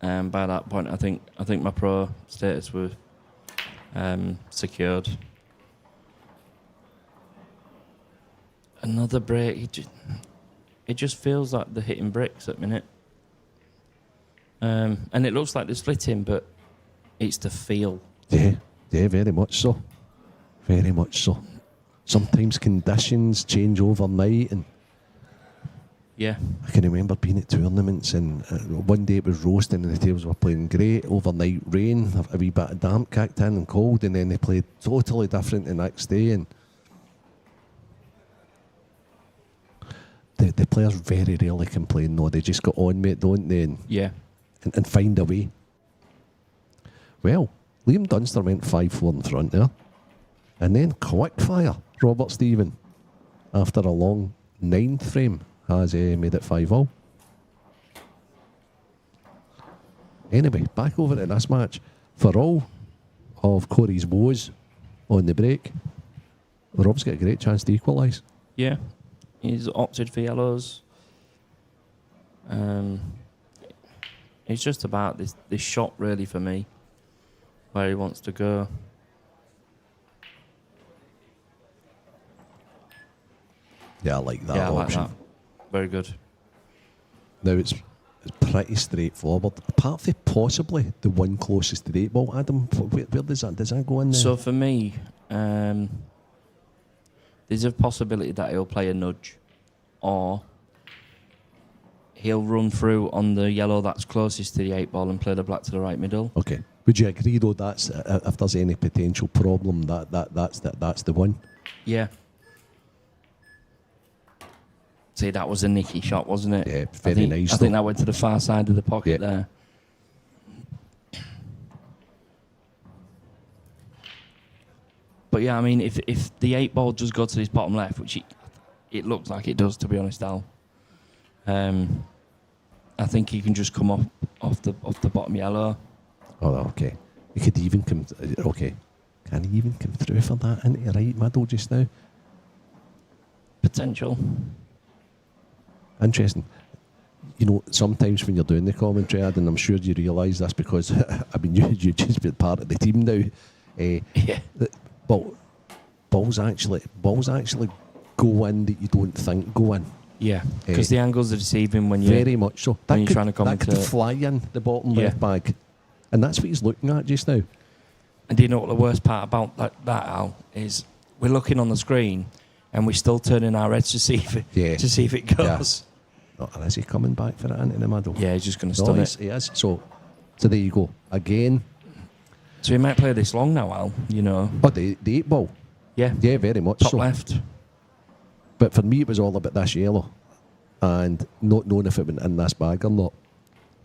D: by that point, I think my pro status was secured. Another break. It just feels like they're hitting bricks at the minute. And it looks like they're splitting, but it's the feel.
C: Yeah, very much so. Very much so. Sometimes conditions change overnight, and
D: Yeah.
C: I can remember being at tournaments, and one day it was roasting and the tables were playing great. Overnight rain, a wee bit of damp kicked in and cold, and then they played totally different the next day. And the players very rarely complain, no. They just got on with it, don't they?
D: Yeah.
C: And find a way. Well, Liam Dunster went 5-4 in front there. And then quick fire, Robert Stephen, after a long 9th frame, has made it 5-all. Anyway, back over to this match. For all of Corey's woes on the break, Rob's got a great chance to equalise.
D: Yeah. He's opted for yellows. It's just about this shot, really, for me, where he wants to go.
C: Yeah, I like that
D: Yeah, I like
C: option.
D: that. Very good.
C: Now it's pretty straightforward. Apart from possibly the one closest to the 8-ball, Adam, where does that go in there?
D: So for me, there's a possibility that he'll play a nudge, or he'll run through on the yellow that's closest to the 8-ball and play the black to the right middle.
C: Okay. Would you agree though that's if there's any potential problem that's the one?
D: Yeah. See, that was a nicky shot, wasn't it?
C: Yeah, very nice.
D: I think that went to the far side of the pocket there. But yeah, I mean, if the 8-ball does go to his bottom left, which it looks like it does, to be honest, Al, I think he can just come off the bottom yellow.
C: Oh, okay. He could even come. Okay, can he even come through for that into the right middle just now?
D: Potential.
C: Interesting. You know, sometimes when you're doing the commentary, Ad, and I'm sure you realise this because I mean you just been part of the team now.
D: Yeah.
C: Balls actually go in that you don't think go in.
D: Yeah, because the angles are deceiving when you
C: very much so.
D: When you're trying to
C: that could fly in the bottom left bag, and that's what he's looking at just now.
D: And do you know what the worst part about that Al, is? We're looking on the screen and we're still turning our heads to see if it goes.
C: Yeah. Oh, is he coming back for it into the middle?
D: Yeah, he's just going to stun it.
C: He is. So there you go again.
D: So he might play this long now, Al. You know.
C: Oh, the 8-ball.
D: Yeah.
C: Yeah, very much
D: Top
C: so.
D: left.
C: But for me, it was all about this yellow, and not knowing if it went in this bag or not.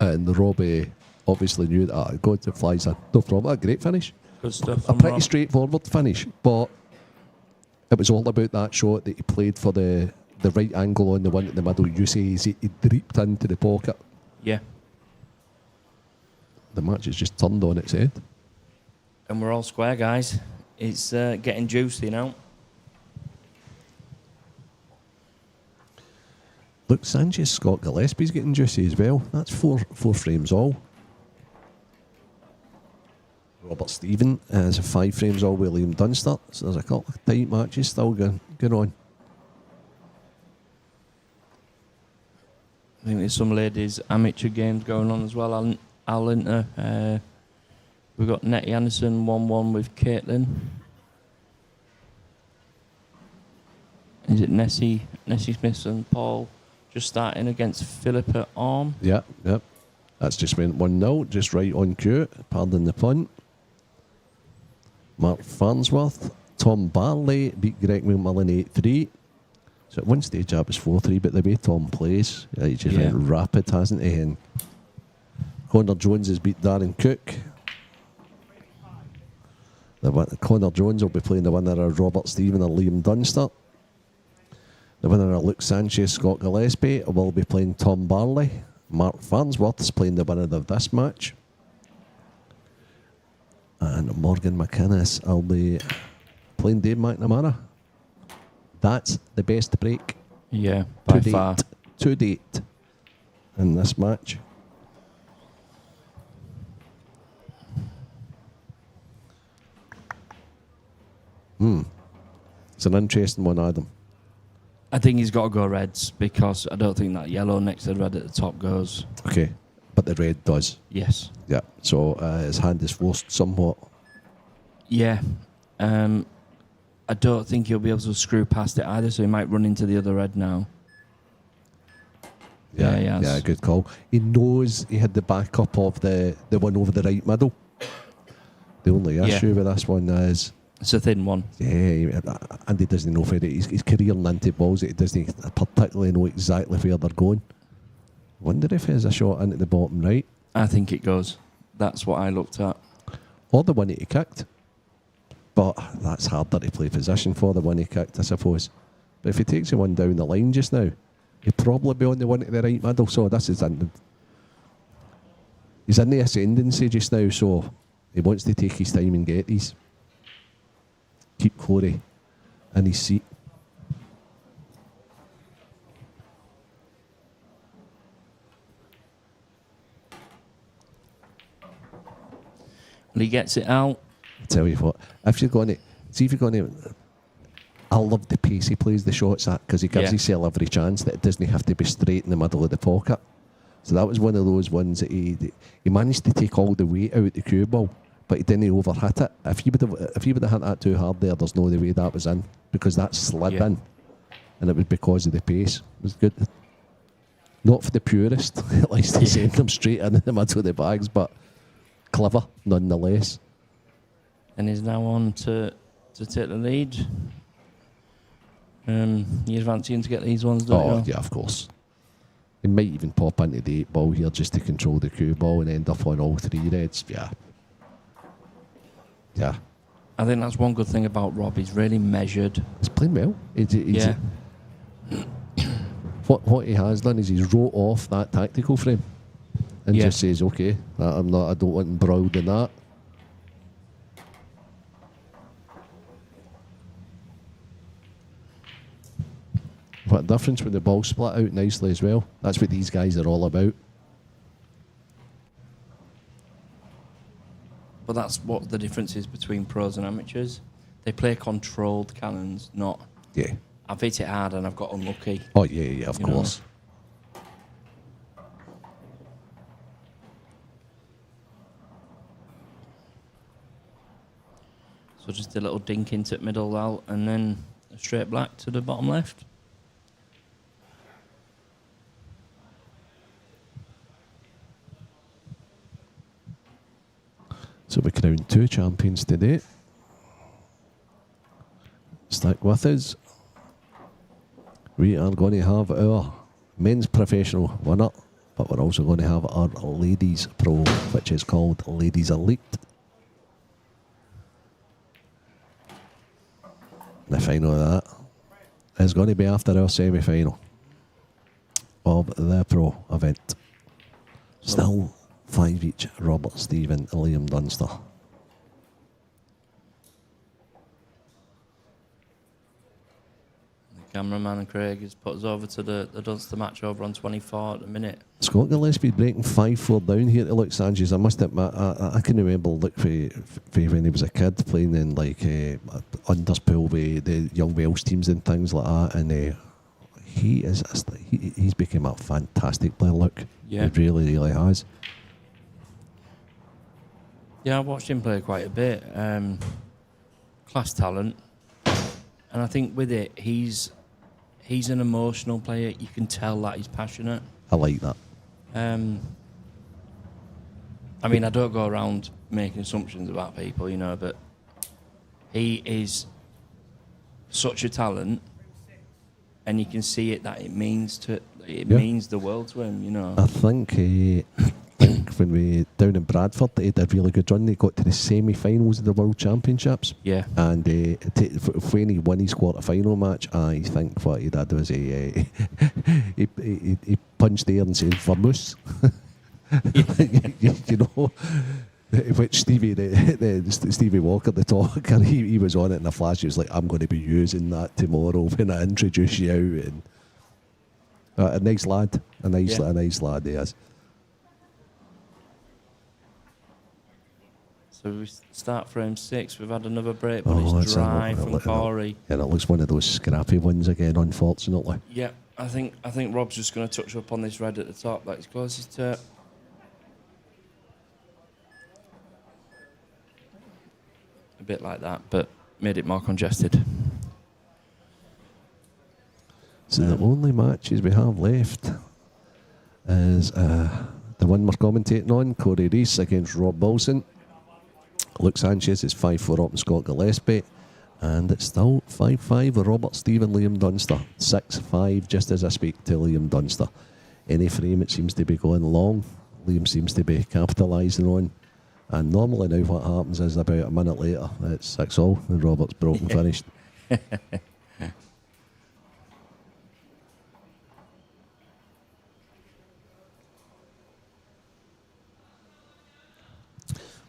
C: And Robbie obviously knew that. God, it flies in. No problem. A great finish.
D: Good stuff.
C: A pretty straightforward finish, but it was all about that shot that he played for the right angle on the one in the middle. You say he dreeped into the pocket.
D: Yeah.
C: The match has just turned on its head.
D: And we're all square, guys. It's getting juicy now.
C: Look, Sanchez, Scott Gillespie's getting juicy as well. That's four frames all. Robert Stephen has 5 frames all with Liam Dunster. So there's a couple of tight matches still going on.
D: I think there's some ladies' amateur games going on as well. Al Inter. We've got Nettie Anderson 1-1 with Caitlin. Is it Nessie Smith and Paul just starting against Philippa Arm?
C: Yep. That's just went 1-0, just right on cue. Pardon the pun. Mark Farnsworth, Tom Barley beat Greg McMillan 8-3. So at one stage that was 4-3, but the way Tom plays, he just went rapid, hasn't he? And Connor Jones has beat Darren Cook. Connor Jones will be playing the winner of Robert Stephen or Liam Dunster. The winner of Luke Sanchez, Scott Gillespie, will be playing Tom Barley. Mark Farnsworth is playing the winner of this match. And Morgan McInnes will be playing Dave McNamara. That's the best break.
D: Yeah, by far.
C: To date in this match. It's an interesting one, Adam.
D: I think he's got to go reds because I don't think that yellow next to the red at the top goes.
C: Okay. but the red does.
D: Yes.
C: Yeah, so his hand is forced somewhat.
D: Yeah. I don't think he'll be able to screw past it either, so he might run into the other red now. Yeah, he has.
C: Yeah, good call. He knows he had the backup of the one over the right middle. The only issue with this one is...
D: It's a thin one.
C: Yeah, and he doesn't know where he's careering into balls that he doesn't particularly know exactly where they're going. Wonder if there's a shot into the bottom right.
D: I think it goes. That's what I looked at.
C: Or the one that he kicked. But that's harder to play position for, the one he kicked, I suppose. But if he takes the one down the line just now, he'll probably be on the one to the right middle. So this is he's in the ascendancy just now, so he wants to take his time and get these. Keep Corey in his seat.
D: And he gets it out.
C: I tell you what, if you're going to see if you're going to, I love the pace he plays the shots at, because he gives himself every chance that it doesn't have to be straight in the middle of the pocket. So that was one of those ones that he managed to take all the weight out the cue ball, but he didn't overhit it. If he would have hit that too hard there, there's no way that was in, because that slid in, and it was because of the pace. It was good. Not for the purist, at least he sent them straight in the middle of the bags, but clever nonetheless.
D: And he's now on to take the lead. You're fancying to get these ones, don't you?
C: Yeah, of course. He might even pop into the 8 ball here just to control the cue ball and end up on all 3 reds. Yeah.
D: I think that's one good thing about Rob. He's really measured.
C: He's playing well. What he has done is he's wrote off that tactical frame and just says, okay, I don't want embroiled in that. What a difference when the ball split out nicely as well. That's what these guys are all about.
D: But that's what the difference is between pros and amateurs. They play controlled cannons, not...
C: Yeah.
D: I've hit it hard and I've got unlucky.
C: Oh, yeah, of course.
D: So just a little dink into the middle out and then a straight black to the bottom left.
C: So we crowned 2 champions today. Stick with us. We are going to have our men's professional winner, but we're also going to have our ladies pro, which is called Ladies Elite. The final of that is going to be after our semi-final of the pro event. Still 5 each, Robert, Stephen, Liam Dunster.
D: The cameraman and Craig has put us over to the Dunster match over on 24 at the minute.
C: Scott Gillespie breaking 5-4 down here to Luke Sanchez. I must admit, I can remember Luke for when he was a kid playing in Underspool with the young Welsh teams and things like that, and he's become a fantastic player, Luke.
D: Yeah.
C: He really, really has.
D: Yeah, I've watched him play quite a bit. Class talent. And I think with it, he's an emotional player. You can tell that he's passionate.
C: I like that.
D: I mean, I don't go around making assumptions about people, but he is such a talent, and you can see it that it means the world to him,
C: I think when we down in Bradford, he did a really good run. He got to the semi-finals of the World Championships.
D: Yeah.
C: And when he won his quarter-final match, I think what he did was he punched the air and said, "Vermoose." Which Stevie Walker, the talker, he was on it in a flash. He was like, "I'm going to be using that tomorrow when I introduce you out." And a nice lad, a nice lad he is.
D: So we start frame 6. We've had another break, but it's dry from Corey.
C: And it looks one of those scrappy ones again, unfortunately.
D: Yeah, I think Rob's just going to touch up on this red at the top. That's closest to it. a bit like that, but made it more congested.
C: So the only matches we have left is the one we're commentating on, Corey Reese against Rob Wilson. Luke Sanchez is 5-4 up in Scott Gillespie. And it's still 5-5 with Robert Stephen, Liam Dunster. 6-5 just as I speak to Liam Dunster. Any frame it seems to be going long, Liam seems to be capitalising on. And normally now what happens is about a minute later, it's 6-all and Robert's broken finished.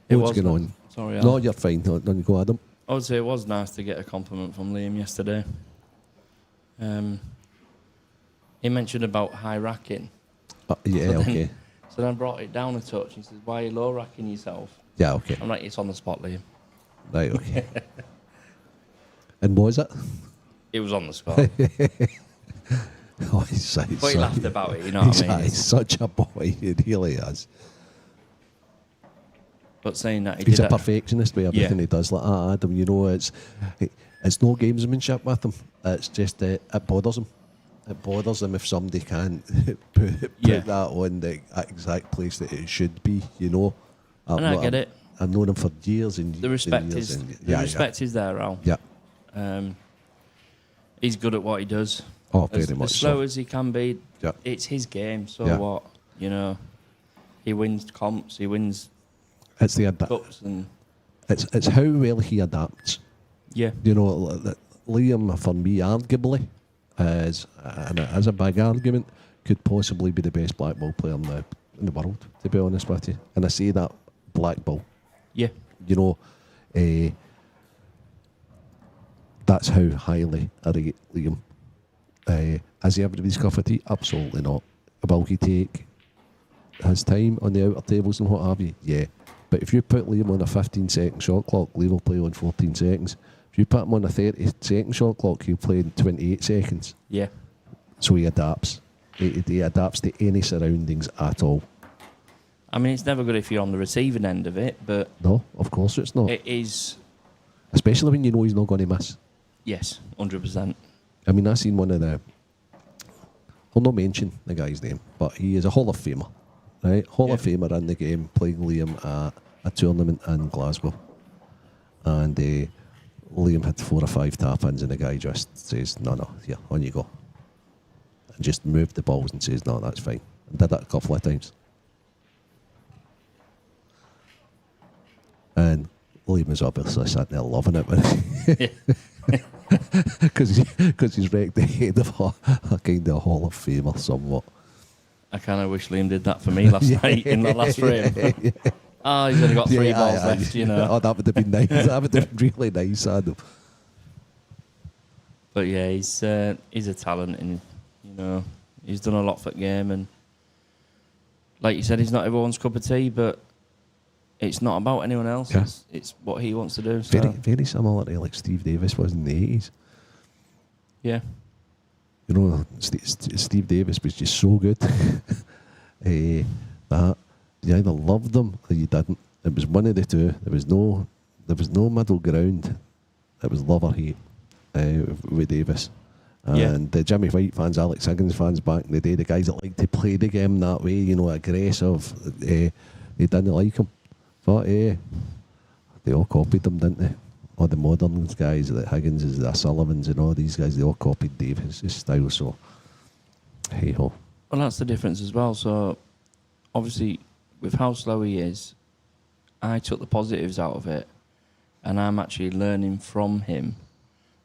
C: What's going on?
D: Sorry,
C: No, you're fine. No, go, Adam.
D: I would say it was nice to get a compliment from Liam yesterday. He mentioned about high racking.
C: Yeah, okay.
D: So then I brought it down a touch. He says, "Why are you low racking yourself?"
C: Yeah, okay.
D: I'm like, "It's on the spot, Liam."
C: Right, okay. And was it?
D: It was on the spot.
C: Oh, he's
D: But he laughed about it, you know what I mean?
C: He's such a boy, he really is.
D: But saying that,
C: He's a perfectionist with everything
D: Yeah.
C: he does like that, Adam. You know, it's no gamesmanship with him. It's just it bothers him. It bothers him if somebody can't put that on the exact place that it should be, you know.
D: And I get it.
C: I've known him for years and
D: The respect
C: and years.
D: is
C: And,
D: the respect is there, Al.
C: Yeah.
D: He's good at what he does.
C: Oh, very much
D: as slow
C: so.
D: as he can be.
C: Yeah.
D: It's his game. So
C: Yeah.
D: what? You know, he wins comps. He wins
C: It's the
D: cups, and
C: it's how well he adapts.
D: yeah.
C: You know, Liam, for me, arguably, and it is a big argument, could possibly be the best black ball player in the world, to be honest with you. And I say that black ball.
D: Yeah.
C: You know, that's how highly I rate Liam. Is he everybody's cup of tea? Absolutely not. Will he take his time on the outer tables and what have you? Yeah. But if you put Liam on a 15-second shot clock, Liam will play on 14 seconds. If you put him on a 30-second shot clock, he'll play in 28 seconds.
D: Yeah.
C: So he adapts. He adapts to any surroundings at all.
D: I mean, it's never good if you're on the receiving end of it, but
C: No, of course it's not.
D: it is.
C: Especially when you know he's not going to miss.
D: Yes, 100%.
C: I mean, I seen one of the... I'll not mention the guy's name, but he is a Hall of Famer. Right? Hall of Famer in the game, playing Liam at a tournament in Glasgow. And Liam had 4 or 5 tap-ins and the guy just says, no, here, on you go. And just moved the balls and says, no, that's fine. And did that a couple of times. And Liam was obviously sitting there loving it. Because he's wrecked the head of a kind of Hall of Famer somewhat.
D: I kind of wish Liam did that for me last night in the last frame. He's only got 3 balls left, you know.
C: Oh, that would have been nice. That would have been really nice, Adam.
D: But yeah, he's a talent, and you know, he's done a lot for the game. And like you said, he's not everyone's cup of tea, but it's not about anyone else.
C: Yeah.
D: It's what he wants to do. So.
C: Very similar to like Steve Davis was in the 80s.
D: Yeah.
C: You know, Steve Davis was just so good that you either loved him or you didn't. It was one of the two. There was no middle ground. It was love or hate with Davis. And the Jimmy White fans, Alex Higgins fans back in the day, the guys that like to play the game that way, you know, aggressive, they didn't like him. But they all copied him, didn't they? All the modern guys, the Higginses, the Sullivans and all these guys, they all copied Davis' style, so hey ho.
D: Well, that's the difference as well. So, obviously, with how slow he is, I took the positives out of it, and I'm actually learning from him.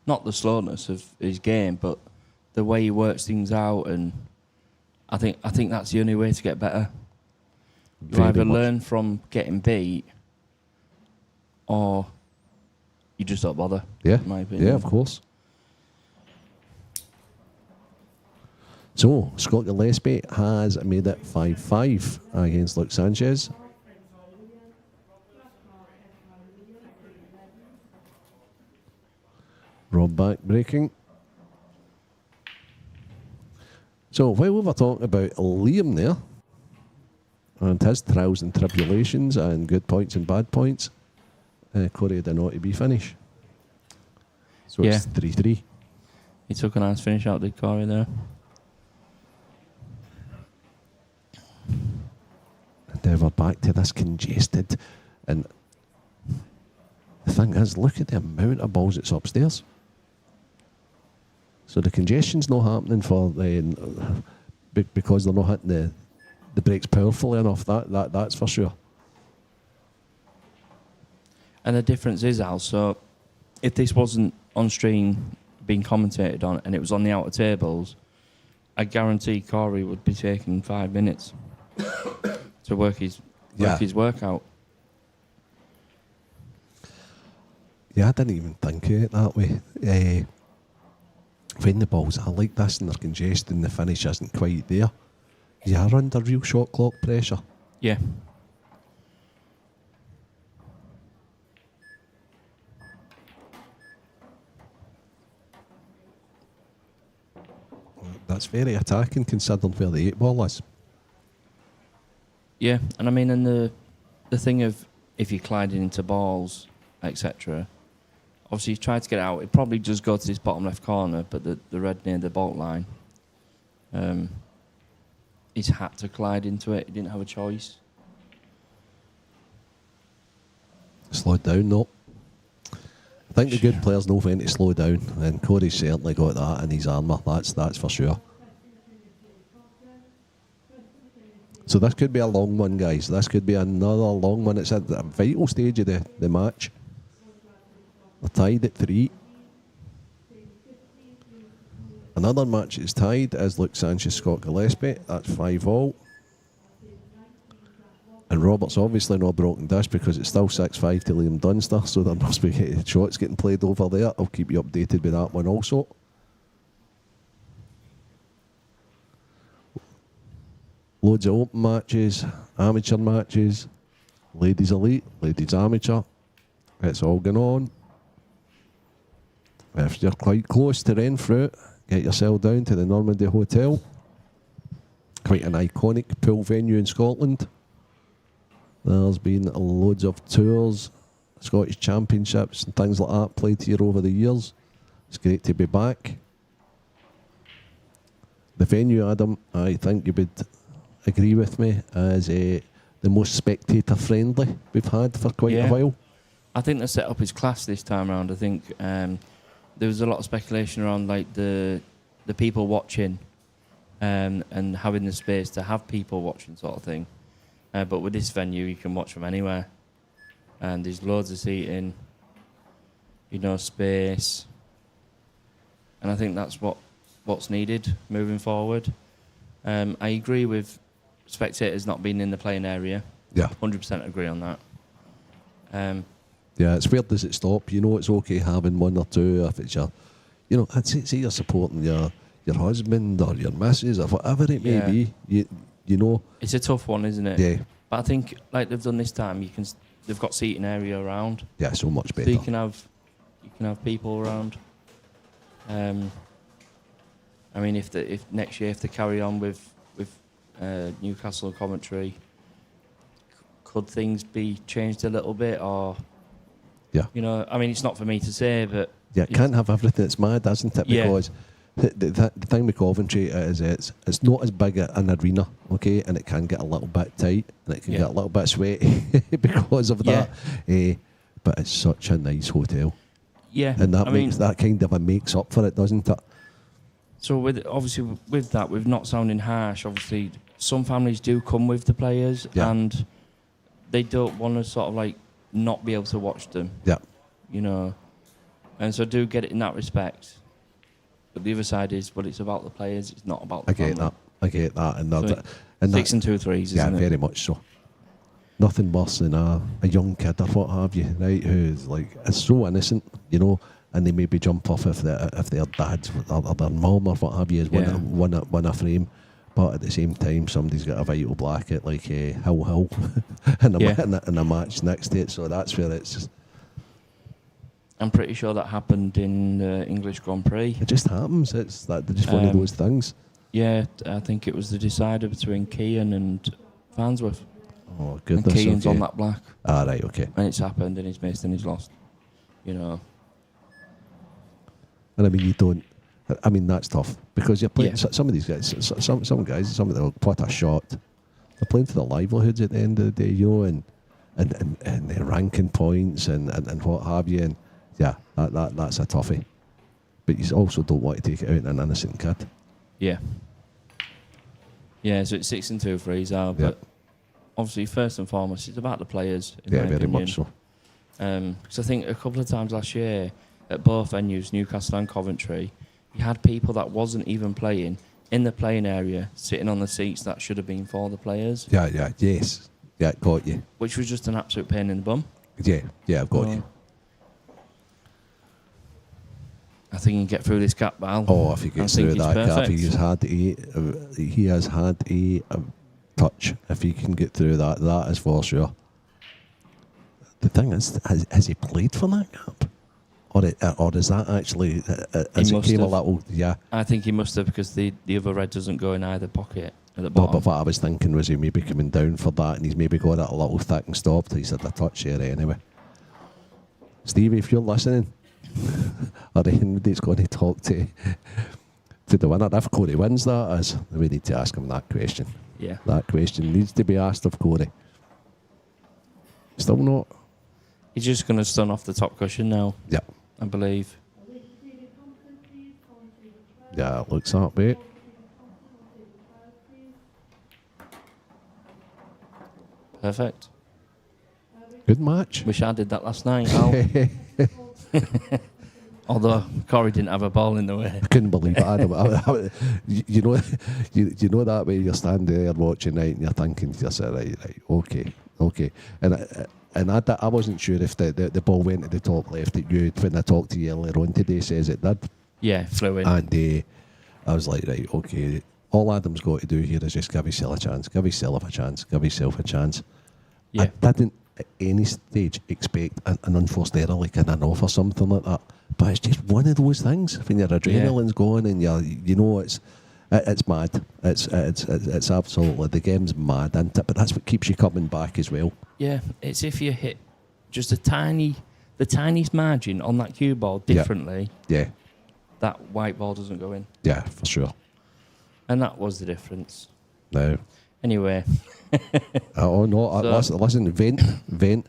D: Not the slowness of his game, but the way he works things out, and I think that's the only way to get better. You either learn from getting beat, or you just don't bother.
C: Yeah,
D: in my opinion.
C: yeah, of course. So, Scott Gillespie has made it 5-5 against Luke Sanchez. Rob back breaking. So, while we were talking about Liam there, and his trials and tribulations and good points and bad points, Corey had an OTB finish. So it's 3-3.
D: He took a nice finish out, did Corey there?
C: And now we're back to this congested. And the thing is, look at the amount of balls that's upstairs. So the congestion's not happening for because they're not hitting the brakes powerfully enough. That's for sure.
D: And the difference is, Al, so if this wasn't on stream being commentated on and it was on the outer tables, I guarantee Corey would be taking 5 minutes to work his workout.
C: Yeah, I didn't even think of it that way. When the balls are like this and they're congested and the finish isn't quite there, you are under real shot clock pressure.
D: Yeah.
C: That's very attacking considering where the 8 ball is.
D: Yeah, and I mean, and the thing of if you're colliding into balls, etc., obviously you try to get out, it probably does go to this bottom left corner, but the red near the bolt line, he's had to collide into it. He didn't have a choice.
C: Slowed down, no. I think the good players know when to slow down, and Corey's certainly got that in his armour, that's for sure. So this could be a long one, guys. This could be another long one. It's at a vital stage of the match. They're tied at 3. Another match is tied is Luke Sanchez, Scott Gillespie. That's 5-all. And Robert's obviously not broken this because it's still 6-5 to Liam Dunster, so there must be shots getting played over there. I'll keep you updated with that one also. Loads of open matches, amateur matches, ladies elite, ladies amateur. It's all going on. If you're quite close to Renfrew, get yourself down to the Normandy Hotel. Quite an iconic pool venue in Scotland. There's been loads of tours, Scottish Championships and things like that played here over the years. It's great to be back. The venue, Adam, I think you would agree with me, is the most spectator friendly we've had for quite a while.
D: I think the setup is class this time around. I think there was a lot of speculation around like the people watching and having the space to have people watching sort of thing. But with this venue, you can watch from anywhere. And there's loads of seating, space. And I think that's what's needed moving forward. I agree with spectators not being in the playing area.
C: Yeah.
D: 100% agree on that.
C: Yeah, it's where does it stop? It's okay having one or two if it's your, I'd say you're supporting your husband or your missus or whatever it may be.
D: It's a tough one, isn't it?
C: Yeah.
D: But I think like they've done this time, they've got seating area around.
C: Yeah, so much better.
D: So you can have people around. I mean, if next year if they carry on with Newcastle and Coventry, could things be changed a little bit or?
C: Yeah.
D: I mean, it's not for me to say, but
C: yeah, it can't have everything. It's mad, isn't it? Because the thing with Coventry is it's not as big an arena, okay, and it can get a little bit tight and it can get a little bit sweaty because of that. But it's such a nice hotel.
D: Yeah,
C: and that kind of makes up for it, doesn't it?
D: So with that, with not sounding harsh, obviously some families do come with the players and they don't want to sort of like not be able to watch them.
C: Yeah.
D: And so do get it in that respect. But the other side is, it's about the players. It's not about the family.
C: I get that. And,
D: and 6 and 2 3s, isn't it?
C: Yeah, very much so. Nothing worse than a young kid or what have you, right, who's like, is so innocent, and they maybe jump off if their dad or their mum or what have you is won a frame. But at the same time, somebody's got a vital black like Hill in a match next to it. So that's where it's just...
D: I'm pretty sure that happened in the English Grand Prix.
C: It just happens. It's just one of those things.
D: Yeah, I think it was the decider between Keane and Farnsworth.
C: Oh,
D: And
C: goodness.
D: Keane's
C: okay.
D: on that black.
C: Ah, right, okay.
D: And it's happened, and he's missed, and he's lost. You know.
C: And I mean, you don't. I mean, that's tough because you're playing.
D: Yeah.
C: Some of these guys, some guys, some of them put a shot. They're playing for their livelihoods at the end of the day, you know, and they're ranking points and what have you. And yeah, that's a toughie. But you also don't want to take it out on an innocent kid.
D: Yeah. Yeah, so it's 6-2 for Izar, but obviously, first and foremost, it's about the players. In my
C: Very
D: opinion.
C: much so.
D: Because I think a couple of times last year at both venues, Newcastle and Coventry, you had people that wasn't even playing in the playing area, sitting on the seats that should have been for the players.
C: Yeah, yes. Yeah, got you.
D: Which was just an absolute pain in the bum.
C: Yeah, I've got you.
D: I think you can get through this gap, Val.
C: Oh, if he gets through that gap, he has had a touch. If he can get through that, that is for sure. The thing is, has he played for that gap? Or is that actually, as it came a little,
D: I think he must have, because the other red doesn't go in either pocket at the bottom.
C: But what I was thinking was he maybe coming down for that and he's maybe got it a little thick and stopped. He's had a touch there anyway. Stevie, if you're listening, or anybody's going to talk to the winner, if Corey wins that, is we need to ask him that question.
D: Yeah.
C: That question needs to be asked of Corey. Still not.
D: He's just going to stun off the top cushion now.
C: Yeah.
D: I believe.
C: Yeah, it looks that way.
D: Perfect.
C: Good match.
D: Wish I did that last night, Al. Although Corey didn't have a ball in the way.
C: I couldn't believe it. You know that way you're standing there watching night and you're thinking to yourself, right, okay. And I wasn't sure if the ball went to the top left at you when I talked to you earlier on today, says it did.
D: Yeah, flew in.
C: And I was like, right, okay, all Adam's got to do here is just give himself a chance, give yourself a chance.
D: Yeah.
C: I didn't at any stage expect an unforced error like an off or something like that. But it's just one of those things when your adrenaline's going and you know it's mad. It's absolutely, the game's mad, isn't it? But that's what keeps you coming back as well.
D: Yeah, it's if you hit just the tiniest margin on that cue ball differently.
C: Yeah.
D: That white ball doesn't go in.
C: Yeah, for sure.
D: And that was the difference.
C: No.
D: Anyway.
C: Listen, vent.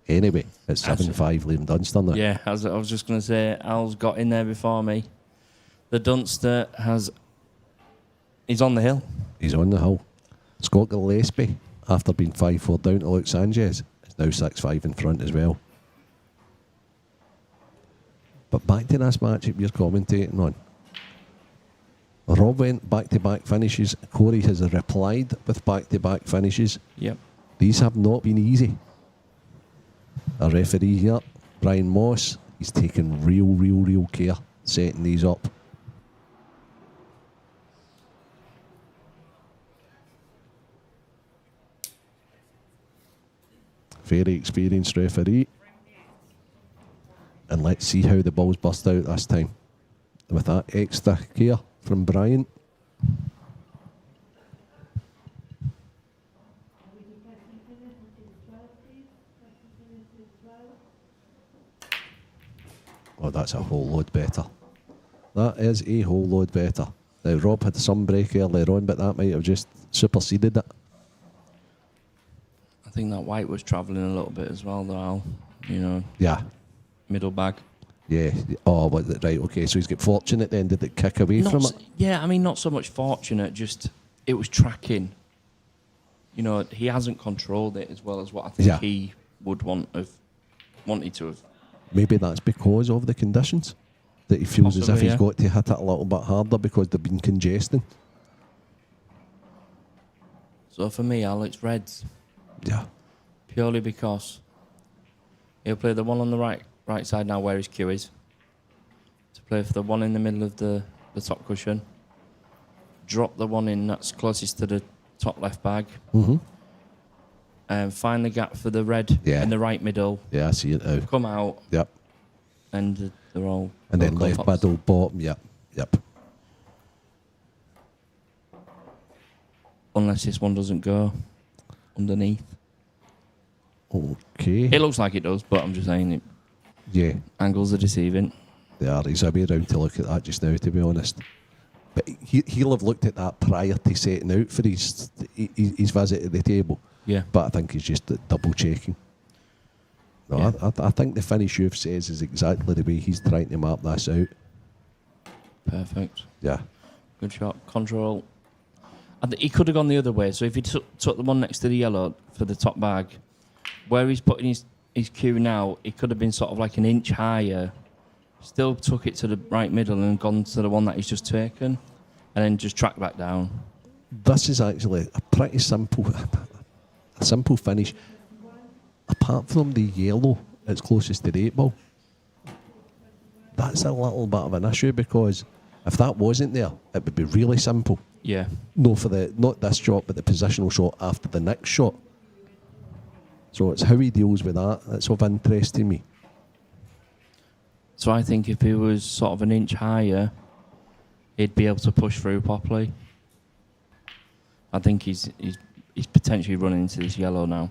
C: Anyway, it's 7-5 Liam Dunster now.
D: Yeah, I was just going to say, Al's got in there before me. The Dunster he's on the hill.
C: He's on the hill. Scott Gillespie, after being 5-4 down to Luke Sanchez, is now 6-5 in front as well. But back to this match that you're commentating on. Rob went back-to-back finishes. Corey has replied with back-to-back finishes.
D: Yep.
C: These have not been easy. Our referee here, Brian Moss, he's taken real care setting these up. Very experienced referee. And let's see how the balls burst out this time. With that extra care from Brian. Oh, that's a whole load better. That is a whole load better. Now, Rob had some break earlier on, but that might have just superseded it.
D: I think that white was travelling a little bit as well, though, Al. You know.
C: Yeah.
D: Middle bag.
C: Yeah. Oh, right, okay. So he's got fortunate then. Did it kick away from it?
D: Yeah, I mean, not so much fortunate, just it was tracking. You know, he hasn't controlled it as well as what I think he would wanted to have.
C: Maybe that's because of the conditions. That he feels as if he's got to hit it a little bit harder because they've been congesting.
D: So for me, Al, it's reds.
C: Yeah.
D: Purely because he'll play the one on the right side now where his cue is. To play for the one in the middle of the top cushion. Drop the one in that's closest to the top left bag.
C: Mm-hmm.
D: And find the gap for the red in the right middle.
C: Yeah, I see it now.
D: Come out.
C: Yep.
D: And they're all...
C: And then left middle, bottom, yep.
D: Unless this one doesn't go. underneath.
C: Okay.
D: It looks like it does, but I'm just saying
C: Yeah,
D: angles are deceiving.
C: they are. He's a way around to look at that just now, to be honest. But he'll have looked at that prior to setting out for his visit at the table.
D: Yeah.
C: But I think he's just double checking. No,
D: Yeah.
C: I think the finish you've says is exactly the way he's trying to map this out.
D: Perfect.
C: Yeah.
D: Good shot. Control. He could have gone the other way. So if he took the one next to the yellow for the top bag, where he's putting his cue now, it could have been sort of like an inch higher. Still took it to the right middle and gone to the one that he's just taken, and then just tracked back down.
C: This is actually a pretty simple finish. Apart from the yellow, it's closest to the 8 ball. That's a little bit of an issue, because if that wasn't there, it would be really simple.
D: Yeah.
C: No, for not this shot, but the positional shot after the next shot. So it's how he deals with that that's of interest to me.
D: So I think if he was sort of an inch higher, he'd be able to push through properly. I think he's potentially running into this yellow now.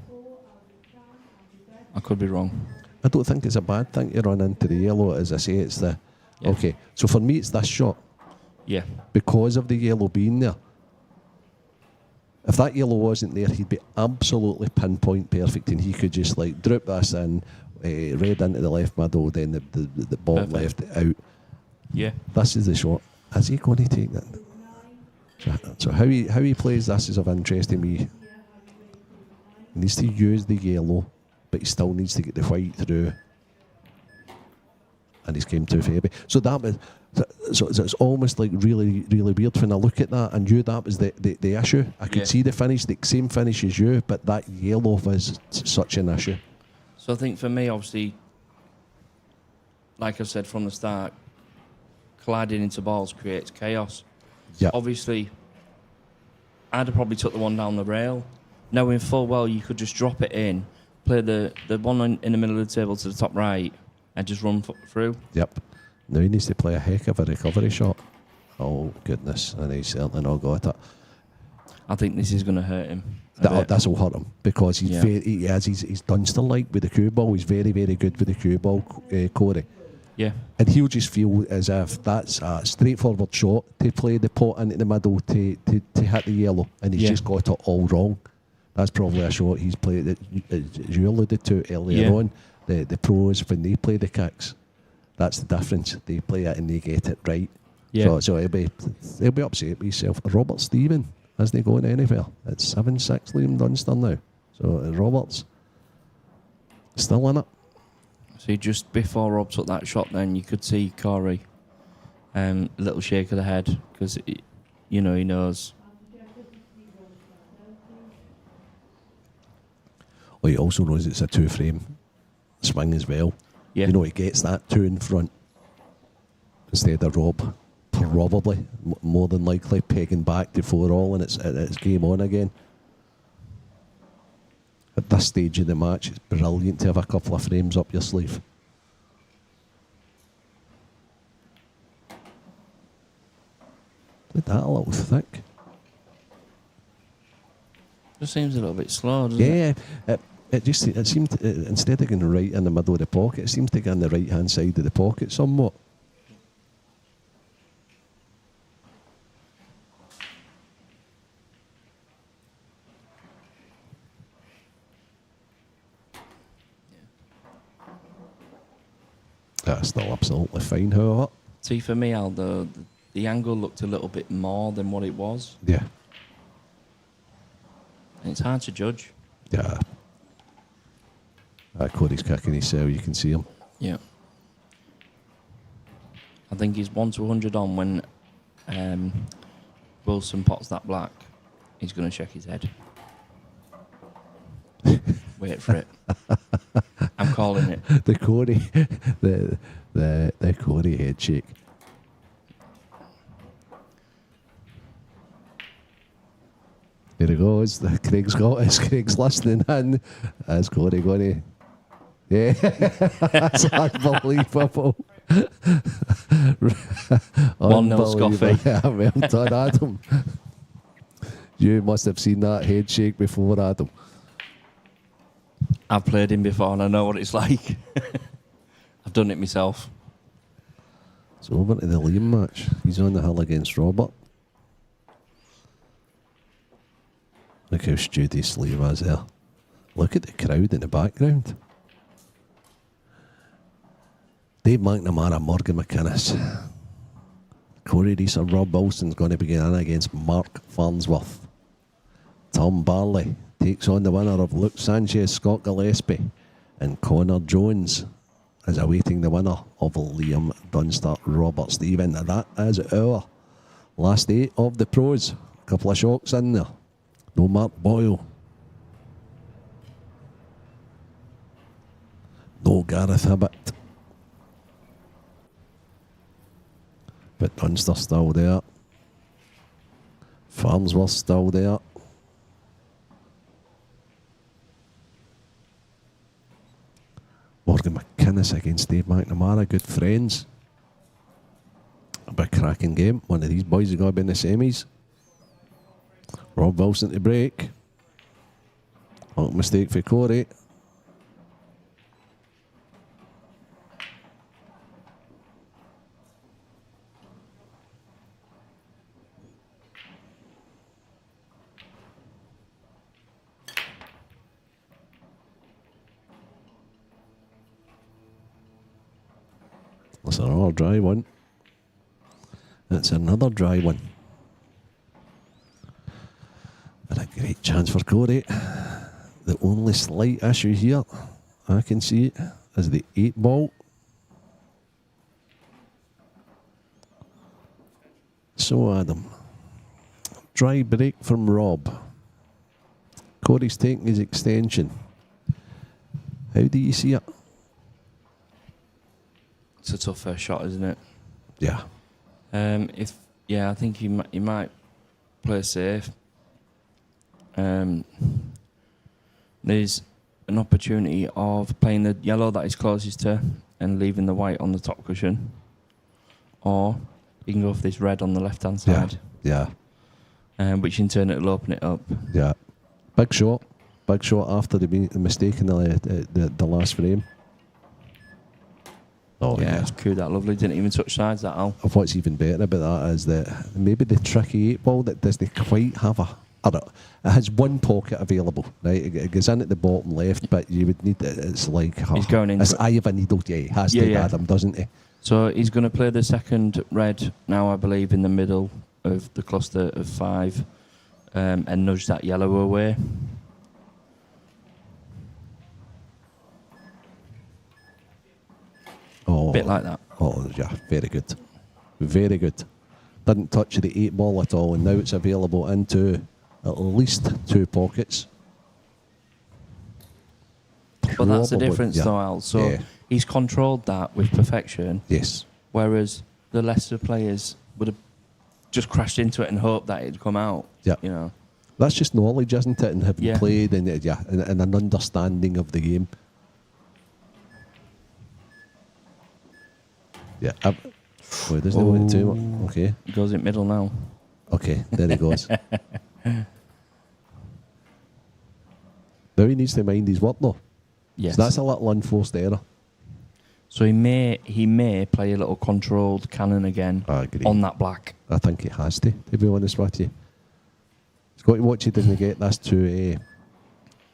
D: I could be wrong.
C: I don't think it's a bad thing to run into the yellow. As I say, it's the...
D: Yeah.
C: Okay, so for me, it's this shot.
D: Yeah.
C: Because of the yellow being there. If that yellow wasn't there, he'd be absolutely pinpoint perfect, and he could just like drop this in, red into the left middle, then the ball left out.
D: Yeah.
C: This is the shot. Is he going to take that? So how he plays this is of interest to me. He needs to use the yellow, but he still needs to get the white through. And he's came too heavy. So that was... So it's almost like really, really weird when I look at that and you, that was the issue. I could see the finish, the same finish as you, but that yellow was such an issue.
D: So I think for me, obviously, like I said from the start, colliding into balls creates chaos.
C: Yeah.
D: Obviously, I'd have probably took the one down the rail, knowing full well you could just drop it in, play the one in the middle of the table to the top right, and just run through.
C: Yep. Now he needs to play a heck of a recovery shot. Oh, goodness. And he's certainly not got it.
D: I think this is going to hurt him.
C: This will hurt him, because he's Dunster-like with the cue ball. He's very, very good with the cue ball, Corey.
D: Yeah.
C: And he'll just feel as if that's a straightforward shot to play the pot into the middle to hit the yellow, and he's just got it all wrong. That's probably a shot he's played, that as you alluded to earlier on, the pros, when they play the kicks, that's the difference. They play it and they get it right.
D: Yeah.
C: So he'll be upset with himself. Robert Stephen isn't going anywhere. It's 7-6 Liam Dunster now. So Robert's still in it.
D: See, just before Rob took that shot, then you could see Corey, a little shake of the head, because he knows.
C: Well, he also knows it's a 2-frame swing as well.
D: Yeah.
C: He gets that 2 in front instead of Rob probably more than likely pegging back to 4-all, and it's game on again. At this stage of the match, it's brilliant to have a couple of frames up your sleeve. Did that a little thick?
D: Just seems a little bit slow, doesn't it?
C: Yeah, it seemed instead of going right in the middle of the pocket, it seems to go on the right hand side of the pocket somewhat. That's still absolutely fine, however.
D: See, for me, Al, the angle looked a little bit more than what it was.
C: Yeah.
D: And it's hard to judge.
C: Yeah. Cody's kicking his cell, you can see him.
D: Yeah. I think he's 1 to 100 on when Wilson pots that black. He's going to shake his head. Wait for it. I'm calling it.
C: The Cody, the Cody head shake. There he goes. Craig's got us. Craig's listening in. Is Cody going to? Yeah, that's unbelievable.
D: 1-0 Scoffy.
C: Yeah, well done, Adam. You must have seen that head shake before, Adam.
D: I've played him before and I know what it's like. I've done it myself.
C: So over to the Liam match. He's on the hill against Robert. Look how studious Liam is there. Look at the crowd in the background. Dave McNamara, Morgan McInnes. Corey Rees or Rob Wilson's going to begin in against Mark Farnsworth. Tom Barley takes on the winner of Luke Sanchez, Scott Gillespie, and Connor Jones is awaiting the winner of Liam Dunster, Robert Stephen. That is our last 8 of the pros. A couple of shocks in there. No Mark Boyle. No Gareth Hibbett. But Dunster still there. Farnsworth still there. Morgan McInnes against Dave McNamara, good friends. A big cracking game. One of these boys is going to be in the semis. Rob Wilson to break. Little mistake for Corey. That's another dry one. That's another dry one. And a great chance for Corey. The only slight issue here, I can see it, is the 8 ball. So Adam, dry break from Rob. Corey's taking his extension. How do you see it?
D: It's a tough first shot, isn't it?
C: Yeah.
D: I think he might play safe. There's an opportunity of playing the yellow that he's closest to and leaving the white on the top cushion, or you can go for this red on the left-hand side.
C: Yeah.
D: Which in turn it'll open it up.
C: Yeah. Big shot after the mistake in the last frame. Oh,
D: yeah, it's cool, that lovely. Didn't even touch sides, that Al.
C: What's even better about that is that maybe the tricky 8 ball that doesn't quite have it has one pocket available, right? It goes in at the bottom left, but you would need it's like
D: he's going in.
C: It's eye of a needle. Yeah, he has to Adam, doesn't he?
D: So he's going to play the second red now, I believe, in the middle of the cluster of 5, and nudge that yellow away.
C: Oh,
D: bit like that.
C: Oh, yeah, very good. Very good. Didn't touch the 8 ball at all, and now it's available into at least 2 pockets.
D: But that's the
C: Probably,
D: difference,
C: yeah.
D: though, Al. So he's controlled that with perfection.
C: Yes.
D: Whereas the lesser players would have just crashed into it and hoped that it'd come out.
C: Yeah.
D: You know.
C: That's just knowledge, isn't it? And having played and and an understanding of the game. Yeah. Well, doesn't he want it too much? Okay.
D: He goes in middle now.
C: Okay, there he goes. Now he needs to mind his work though.
D: Yes.
C: So that's a little unforced error.
D: So he may play a little controlled cannon again on that black.
C: I think he has to be honest with you. He's got to watch he doesn't get this too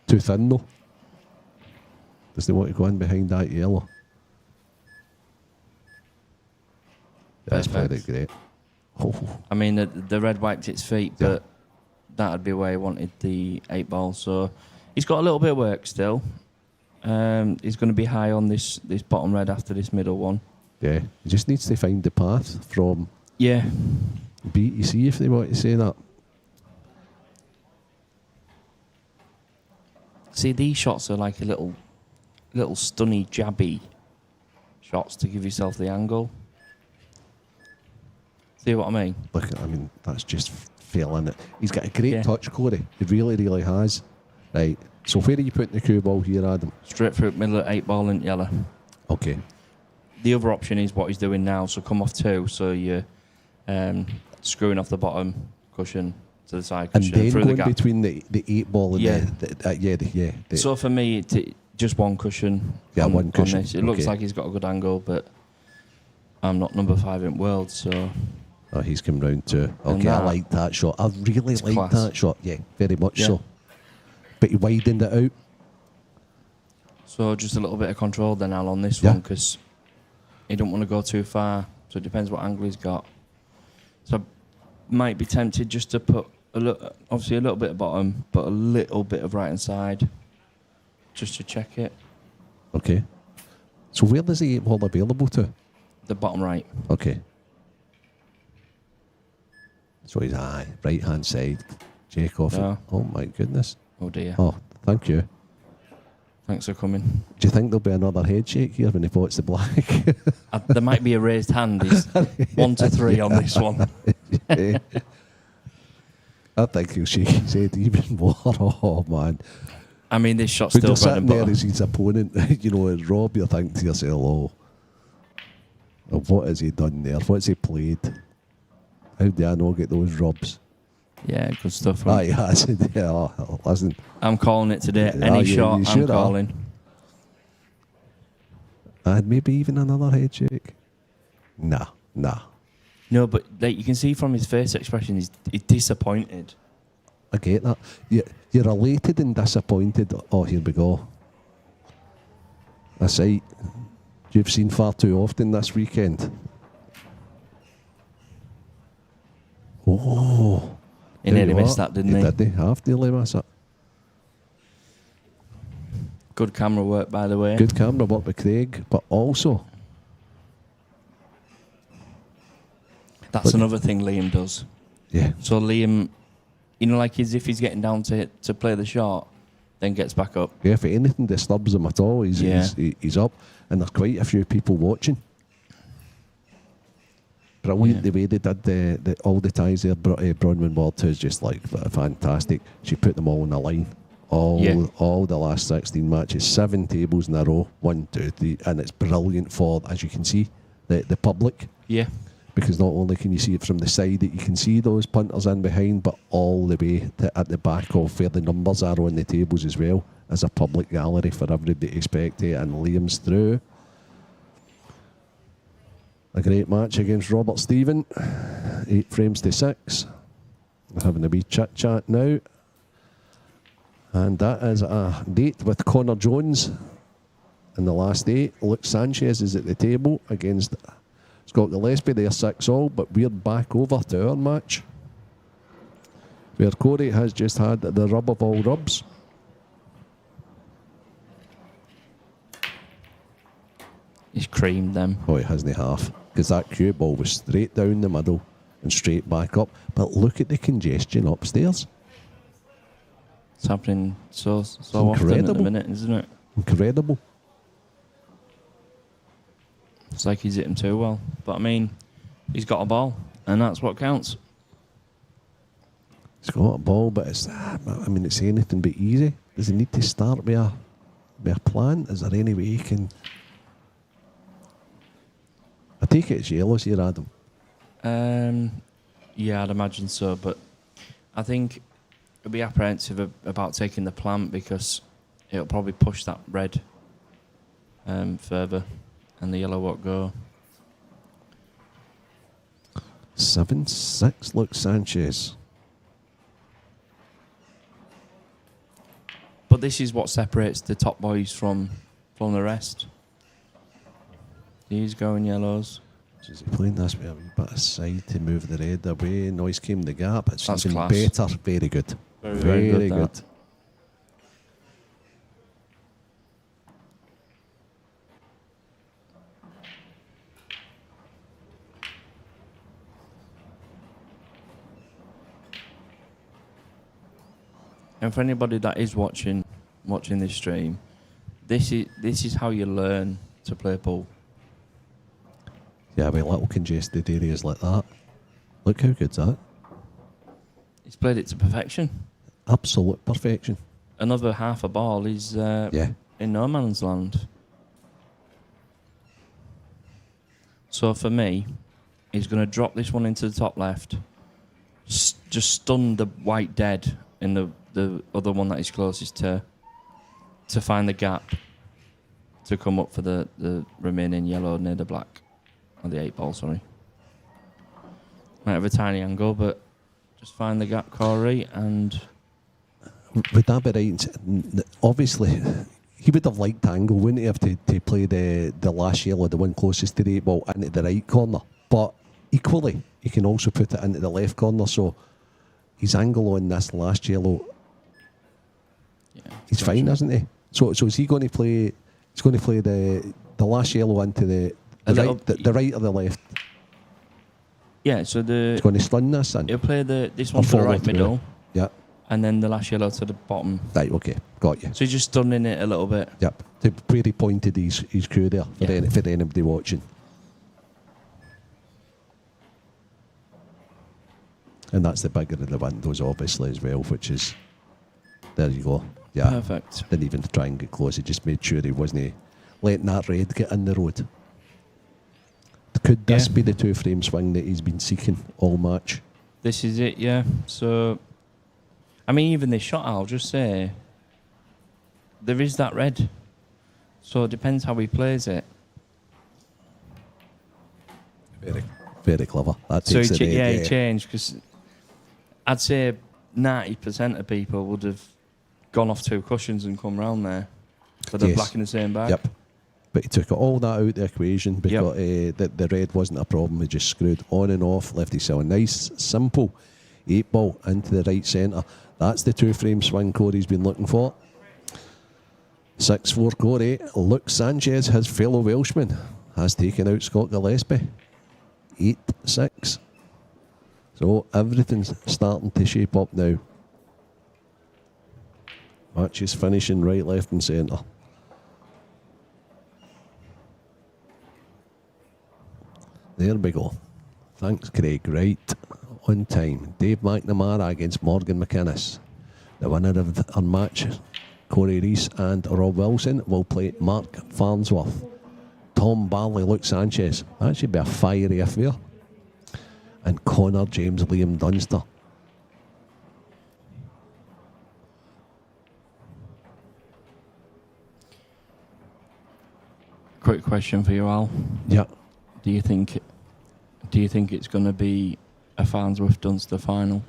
C: thin though. Does he want to go in behind that yellow? That's very great. Oh.
D: I mean, the red wiped its feet, but that'd be where he wanted the 8 ball. So he's got a little bit of work still. He's going to be high on this bottom red after this middle one.
C: Yeah, he just needs to find the path from B to C, if they want to say that.
D: See, these shots are like a little stunny, jabby shots to give yourself the angle. See what I mean?
C: Look, I mean, that's just failing it. He's got a great touch, Corey. He really, really has. Right. So where are you putting the cue ball here, Adam?
D: Straight through middle of 8 ball and yellow.
C: Okay.
D: The other option is what he's doing now. So come off 2. So you're screwing off the bottom cushion to the side cushion
C: and then
D: through
C: going
D: the gap
C: between the 8 ball and the
D: So for me, Just one cushion.
C: Yeah,
D: on,
C: one cushion.
D: On this. It looks
C: Okay.
D: like he's got a good angle, but I'm not number 5 in the world, so.
C: Oh, he's come round too.
D: And
C: Okay, I
D: that-
C: like that shot. I really
D: It's
C: like
D: class.
C: that shot. Yeah, very much
D: Yeah.
C: so. But he widened it out.
D: So just a little bit of control then, Al, on this
C: Yeah.
D: one, because he don't want to go too far. So it depends what angle he's got. So I might be tempted just to put obviously a little bit of bottom, but a little bit of right hand side, just to check it.
C: Okay. So where does he 8 ball available to?
D: The bottom right.
C: Okay. So he's right hand side. Jake off.
D: Yeah.
C: Oh my goodness.
D: Oh dear.
C: Oh, thank you.
D: Thanks for coming.
C: Do you think there'll be another head shake here when he pots the black?
D: There might be a raised hand. He's 1 to 3 on this one.
C: I think he'll shake his head even more. Oh man.
D: I mean, this shot's
C: When
D: still
C: you're
D: bread
C: sitting
D: and
C: there
D: butter.
C: as his opponent, you know, as Rob, you think to yourself, oh, what has he done there? What's he played? How do I not get those rubs?
D: Yeah, good stuff.
C: Ah, he has. Yeah, oh, listen.
D: I'm calling it today.
C: Yeah,
D: Any
C: you
D: shot,
C: should
D: I'm calling.
C: And maybe even another head shake. Nah.
D: No, but like you can see from his face expression, he's disappointed.
C: I get that. You're elated and disappointed. Oh, here we go. A sight you've seen far too often this weekend. Oh.
D: He
C: tell
D: nearly
C: you
D: missed
C: what,
D: that, didn't he?
C: Did he? Half nearly miss it.
D: Good camera work, by the way.
C: Good camera work with Craig, but also
D: That's another thing Liam does.
C: yeah,
D: So Liam, you know, like as if he's getting down to play the shot, then gets back up.
C: if anything disturbs him at all, he's up, and there's quite a few people watching. Brilliant the way they did all the ties there. Bronwyn Ward too is just like fantastic. She put them all on the line. All the last 16 matches, 7 tables in a row, 1, 2, 3, and it's brilliant for, as you can see, the public.
D: Yeah.
C: Because not only can you see it from the side that you can see those punters in behind, but all the way at the back of where the numbers are on the tables as well, as a public gallery for everybody to spectate. And Liam's through. A great match against Robert Stephen. 8 frames to 6. We're having a wee chit chat now. And that is a date with Connor Jones in the last 8. Luke Sanchez is at the table against Scott Gillespie. They're 6-all, but we're back over to our match, where Corey has just had the rub of all rubs.
D: He's creamed them.
C: Oh, he hasn't half, because that cue ball was straight down the middle and straight back up. But look at the congestion upstairs.
D: It's happening so often at the
C: incredible.
D: minute, isn't it?
C: Incredible.
D: It's like he's hit him too well. But I mean, he's got a ball, and that's what counts.
C: He's got a ball, but it's anything but easy. Does he need to start with a plan? Is there any way he can... I take it it's yellows here, Adam.
D: Yeah, I'd imagine so. But I think I'd be apprehensive about taking the plant because it'll probably push that red further, and the yellow won't go.
C: 7-6, Luke Sanchez.
D: But this is what separates the top boys from the rest. He's going yellows.
C: Is he playing this with a wee bit of side to move the red away? Noise came the gap. It's
D: That's
C: even
D: class.
C: better. Very good.
D: Very good, that. And for anybody that is watching this stream, this is how you learn to play pool.
C: Yeah, with little congested areas like that. Look how good's that.
D: He's played it to perfection.
C: Absolute perfection.
D: Another half a ball is
C: Yeah.
D: in no man's land. So for me, he's going to drop this one into the top left, just stun the white dead in the other one that he's closest to find the gap, to come up for the remaining yellow near the black, or the 8 ball, sorry. Might have a tiny angle, but just find the gap, Corey, and...
C: Would that be right? Obviously, he would have liked angle, wouldn't he, have to play the last yellow, the one closest to the 8 ball, into the right corner. But equally, he can also put it into the left corner, so his angle on this last yellow, he's fine, isn't he? So is he going to play... He's going to play the last yellow into the right or the left?
D: Yeah, so
C: he's going to stun this in.
D: He'll play this one to the right middle.
C: Yeah.
D: And then the last yellow to the bottom.
C: Right, okay, got you.
D: So he's just stunning it a little bit.
C: Yep, to where he pointed his crew there for anybody watching. And that's the bigger of the windows, obviously, as well, which is... There you go. Yeah.
D: Perfect.
C: Didn't even try and get close. He just made sure he wasn't letting that red get in the road. Could this be the 2-frame swing that he's been seeking all match?
D: This is it, yeah. So, I mean, even this shot, I'll just say, there is that red. So it depends how he plays it.
C: Very, very clever. That
D: So
C: takes
D: he changed, because I'd say 90% of people would have gone off 2 cushions and come round there for the black in the same bag.
C: Yep. But he took all that out of the equation because the red wasn't a problem. He just screwed on and off, left himself a nice, simple 8 ball into the right centre. That's the 2-frame swing Corey's been looking for. 6-4 Corey. Luke Sanchez, his fellow Welshman, has taken out Scott Gillespie. 8-6. So everything's starting to shape up now. Match is finishing right, left and centre. There we go. Thanks, Craig. Right on time. Dave McNamara against Morgan McInnes. The winner of our match, Corey Rees and Rob Wilson, will play Mark Farnsworth. Tom Barley, Luke Sanchez. That should be a fiery affair. And Connor James, Liam Dunster.
D: Quick question for you, Al.
C: Yeah.
D: Do you think it's going to be a Farnsworth Dunster final?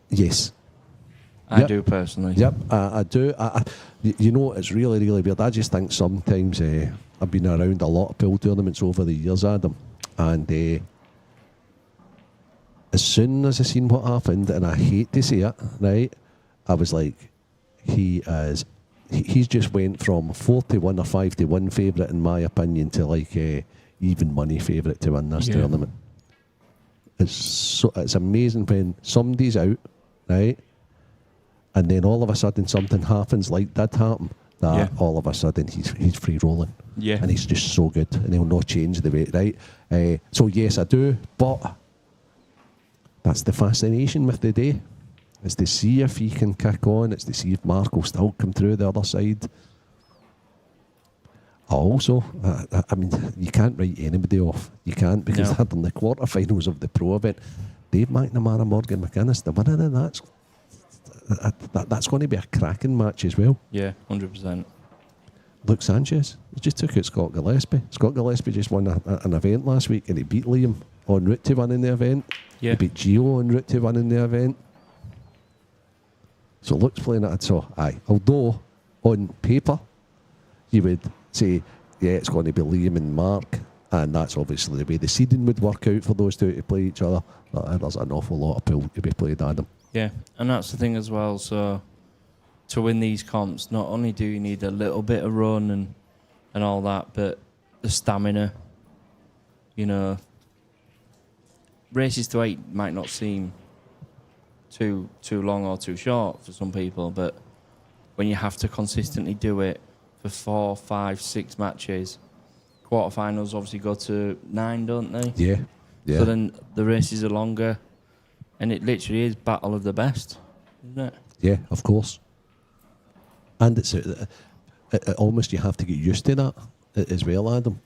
C: Yes.
D: I do personally.
C: Yep, I do. You know, it's really, really weird. I just think sometimes I've been around a lot of pool tournaments over the years, Adam, and as soon as I seen what happened, and I hate to say it, right, I was like, he's just went from 4-1 or 5-1 favourite, in my opinion, to like even money favourite to win this tournament. It's amazing when somebody's out, right, and then all of a sudden something happens like did happen. That all of a sudden he's free rolling. Yeah. And he's just so good, and he'll not change the way, right? So yes, I do, but that's the fascination with the day. It's to see if he can kick on. It's to see if Mark will still come through the other side. Also, I mean, you can't write anybody off. You can't, because they're in the quarterfinals of the pro event. Dave McNamara, Morgan McInnes, the winner of that's going to be a cracking match as well.
D: Yeah, 100%.
C: Luke Sanchez, he just took out Scott Gillespie. Scott Gillespie just won an event last week, and he beat Liam en route to winning the event. Yeah. He beat Gio en route to winning the event. So Luke's playing it. So although on paper you would say, yeah, it's going to be Liam and Mark, and that's obviously the way the seeding would work out for those two to play each other. But there's an awful lot of pool to be played, Adam.
D: Yeah, and that's the thing as well. So to win these comps, not only do you need a little bit of run and all that, but the stamina. You know, races to 8 might not seem too long or too short for some people, but when you have to consistently do it for 4, 5, 6 matches, quarterfinals obviously go to 9, don't they?
C: Yeah.
D: So then the races are longer, and it literally is battle of the best, isn't it?
C: Yeah, of course. And it's almost you have to get used to that as well, Adam.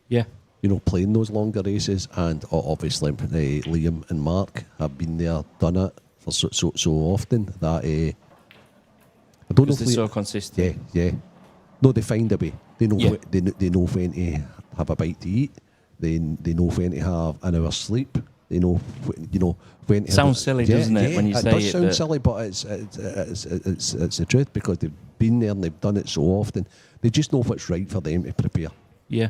D: Yeah.
C: You know, playing those longer races, and obviously Liam and Mark have been there, done it for so often that I don't know
D: Because
C: if
D: they're so consistent.
C: Yeah. No, they find a way. They know.
D: Yeah.
C: They know when to have a bite to eat. They know when to have an hour's sleep. They know when to
D: Sounds silly, doesn't it, when you say
C: does
D: it,
C: sound
D: but-
C: silly, but it's the truth because they've been there and they've done it so often. They just know what's right for them to prepare.
D: Yeah.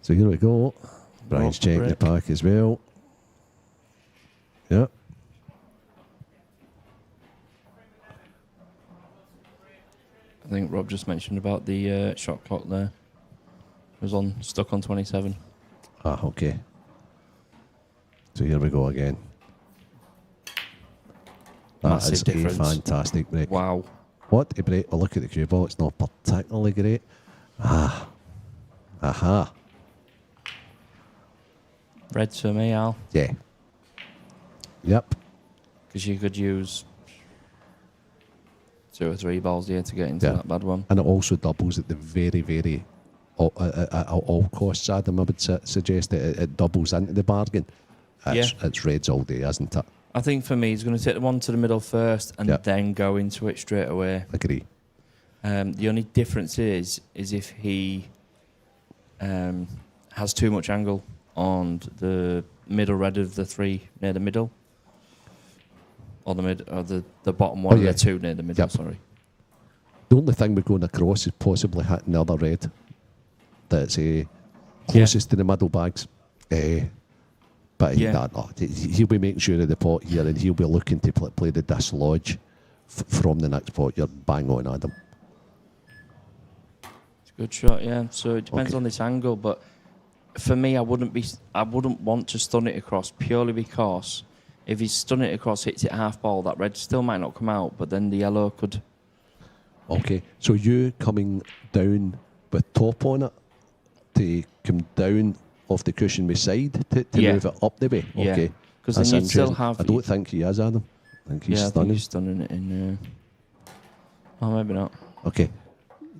C: So here we go. Brian's checking the pack as well. Yep.
D: I think Rob just mentioned about the shot clock there. It was stuck on 27.
C: Ah, okay. So here we go again. That
D: Massive
C: is
D: difference.
C: a fantastic break.
D: Wow.
C: What a break. A look at the cue ball. It's not particularly great. Ah. Aha.
D: Red to me, Al.
C: Yeah. Yep.
D: Because you could use 2 or 3 balls here to get into
C: Yeah.
D: that bad one.
C: And it also doubles at the very, very at all costs, Adam. I would suggest that it doubles into the bargain. It's reds all day, isn't it?
D: I think for me, he's going to take the one to the middle first and then go into it straight away.
C: Agree.
D: The only difference is if he has too much angle on the middle red of the 3 near the middle, or the bottom one of the 2 near the middle.
C: Yep.
D: Sorry.
C: The only thing we're going across is possibly hitting the other red that's closest to the middle bags. But he'll be making sure of the pot here, and he'll be looking to play the dislodge from the next pot. You're bang on, Adam.
D: It's a good shot, yeah. So it depends on this angle, but for me, I wouldn't want to stun it across purely because if he stun it across, hits it half ball, that red still might not come out, but then the yellow could.
C: Okay, so you coming down with top on it to come down off the cushion beside to move it up the way.
D: Yeah.
C: Okay,
D: Because then you'd still have.
C: I don't think he is, Adam. I think he's
D: I
C: stunning.
D: think he's stunning it in. Oh, maybe not.
C: Okay,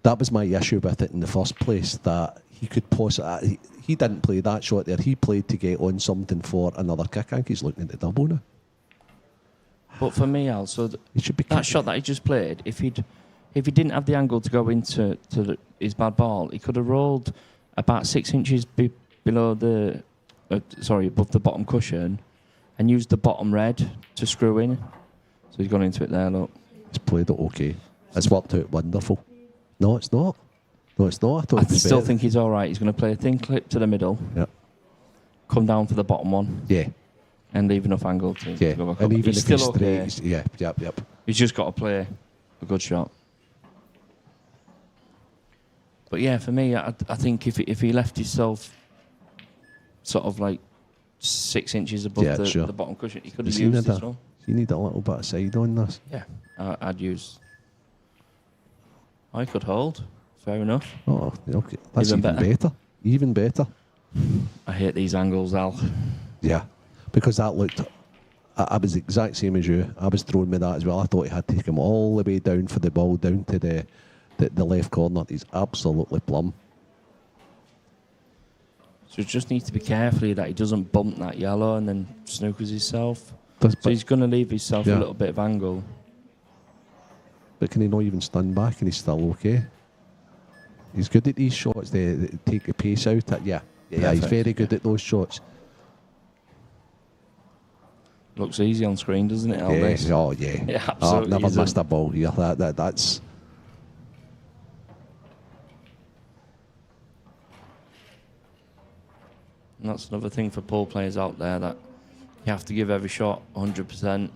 C: that was my issue with it in the first place. That he could possibly. He didn't play that shot there. He played to get on something for another kick. I think he's looking at the double now.
D: But for me, Al, so
C: He should be
D: that shot that he just played, if he didn't have the angle to go into his bad ball, he could have rolled about 6 inches below above the bottom cushion, and used the bottom red to screw in. So he's gone into it there. Look,
C: He's played it okay. It's worked out wonderful. No, it's not. No, it's not.
D: I still think he's all right. He's going to play a thin clip to the middle.
C: Yeah.
D: Come down for the bottom one.
C: Yeah.
D: And leave enough angle to go back
C: And
D: up.
C: even
D: He's
C: if
D: still
C: he's
D: okay.
C: straight, yep.
D: He's just got to play a good shot. But yeah, for me, I think if he left himself sort of like 6 inches above the bottom cushion, he could have used this one.
C: You need a little bit of side on this.
D: Yeah, I'd use. I could hold. Fair enough.
C: Oh, okay. That's
D: Even better.
C: Even better.
D: I hate these angles, Al.
C: Yeah, because that looked. I was the exact same as you. I was thrown with that as well. I thought he had to take him all the way down for the ball, down to the left corner. He's absolutely plumb.
D: So he just needs to be careful that he doesn't bump that yellow and then snookers himself.
C: So
D: he's going to leave himself a little bit of angle.
C: But can he not even stun back and he's still okay? He's good at these shots. They take the pace out. Yeah, he's very good at those shots.
D: Looks easy on screen, doesn't it, Al?
C: Yes. Oh, yeah.
D: Yeah, absolutely.
C: Never missed a ball here. That's...
D: And that's another thing for pool players out there, that you have to give every shot 100%.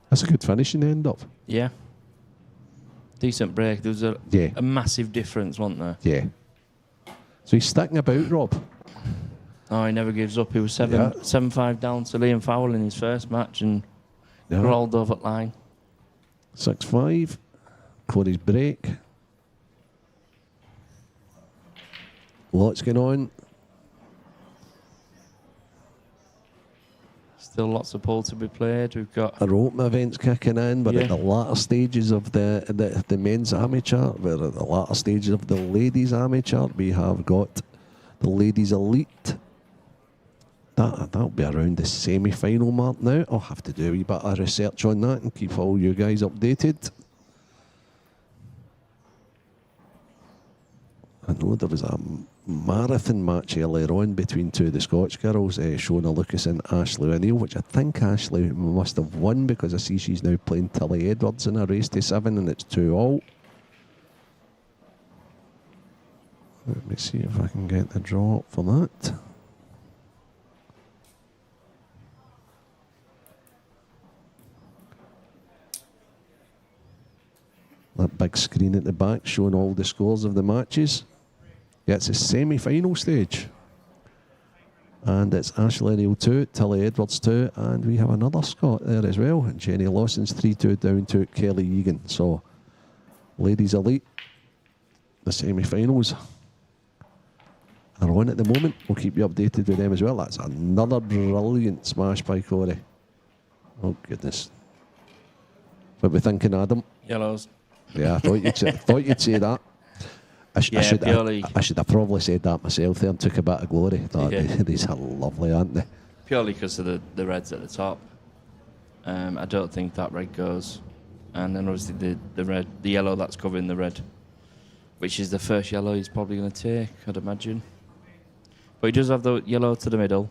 C: That's a good finish in the end up.
D: Yeah. Decent break. There was a massive difference, wasn't there?
C: Yeah. So he's sticking about, Rob.
D: Oh, he never gives up. He was 7-5 down to Liam Fowler in his first match and crawled over the line.
C: 6-5. Corey's break. Lots going on.
D: Still lots of pool to be played. We've got
C: Our open events kicking in. We're at the latter stages of the men's amateur. We're at the latter stages of the ladies amateur. We have got the ladies elite. That'll be around the semi-final mark now. I'll have to do a wee bit of research on that and keep all you guys updated. I know there was a marathon match earlier on between two of the Scotch girls, Shona Lucas and Ashley O'Neill, which I think Ashley must have won because I see she's now playing Tilly Edwards in a race to 7 and it's 2-all. Let me see if I can get the draw up for that. That big screen at the back showing all the scores of the matches. Yeah, it's a semi-final stage. And it's Ashley O'Neill 2, Tilly Edwards 2, and we have another Scot there as well. And Jenny Lawson's 3-2 down to Kelly Egan. So, ladies elite, the semi-finals are on at the moment. We'll keep you updated with them as well. That's another brilliant smash by Corey. Oh, goodness. What we thinking, Adam?
D: yellows.
C: Yeah, I thought you'd say that. I should have probably said that myself there and took a bit of glory. These are lovely, aren't they?
D: Purely because of the reds at the top. I don't think that red goes. And then obviously the yellow that's covering the red, which is the first yellow he's probably going to take, I'd imagine. But he does have the yellow to the middle.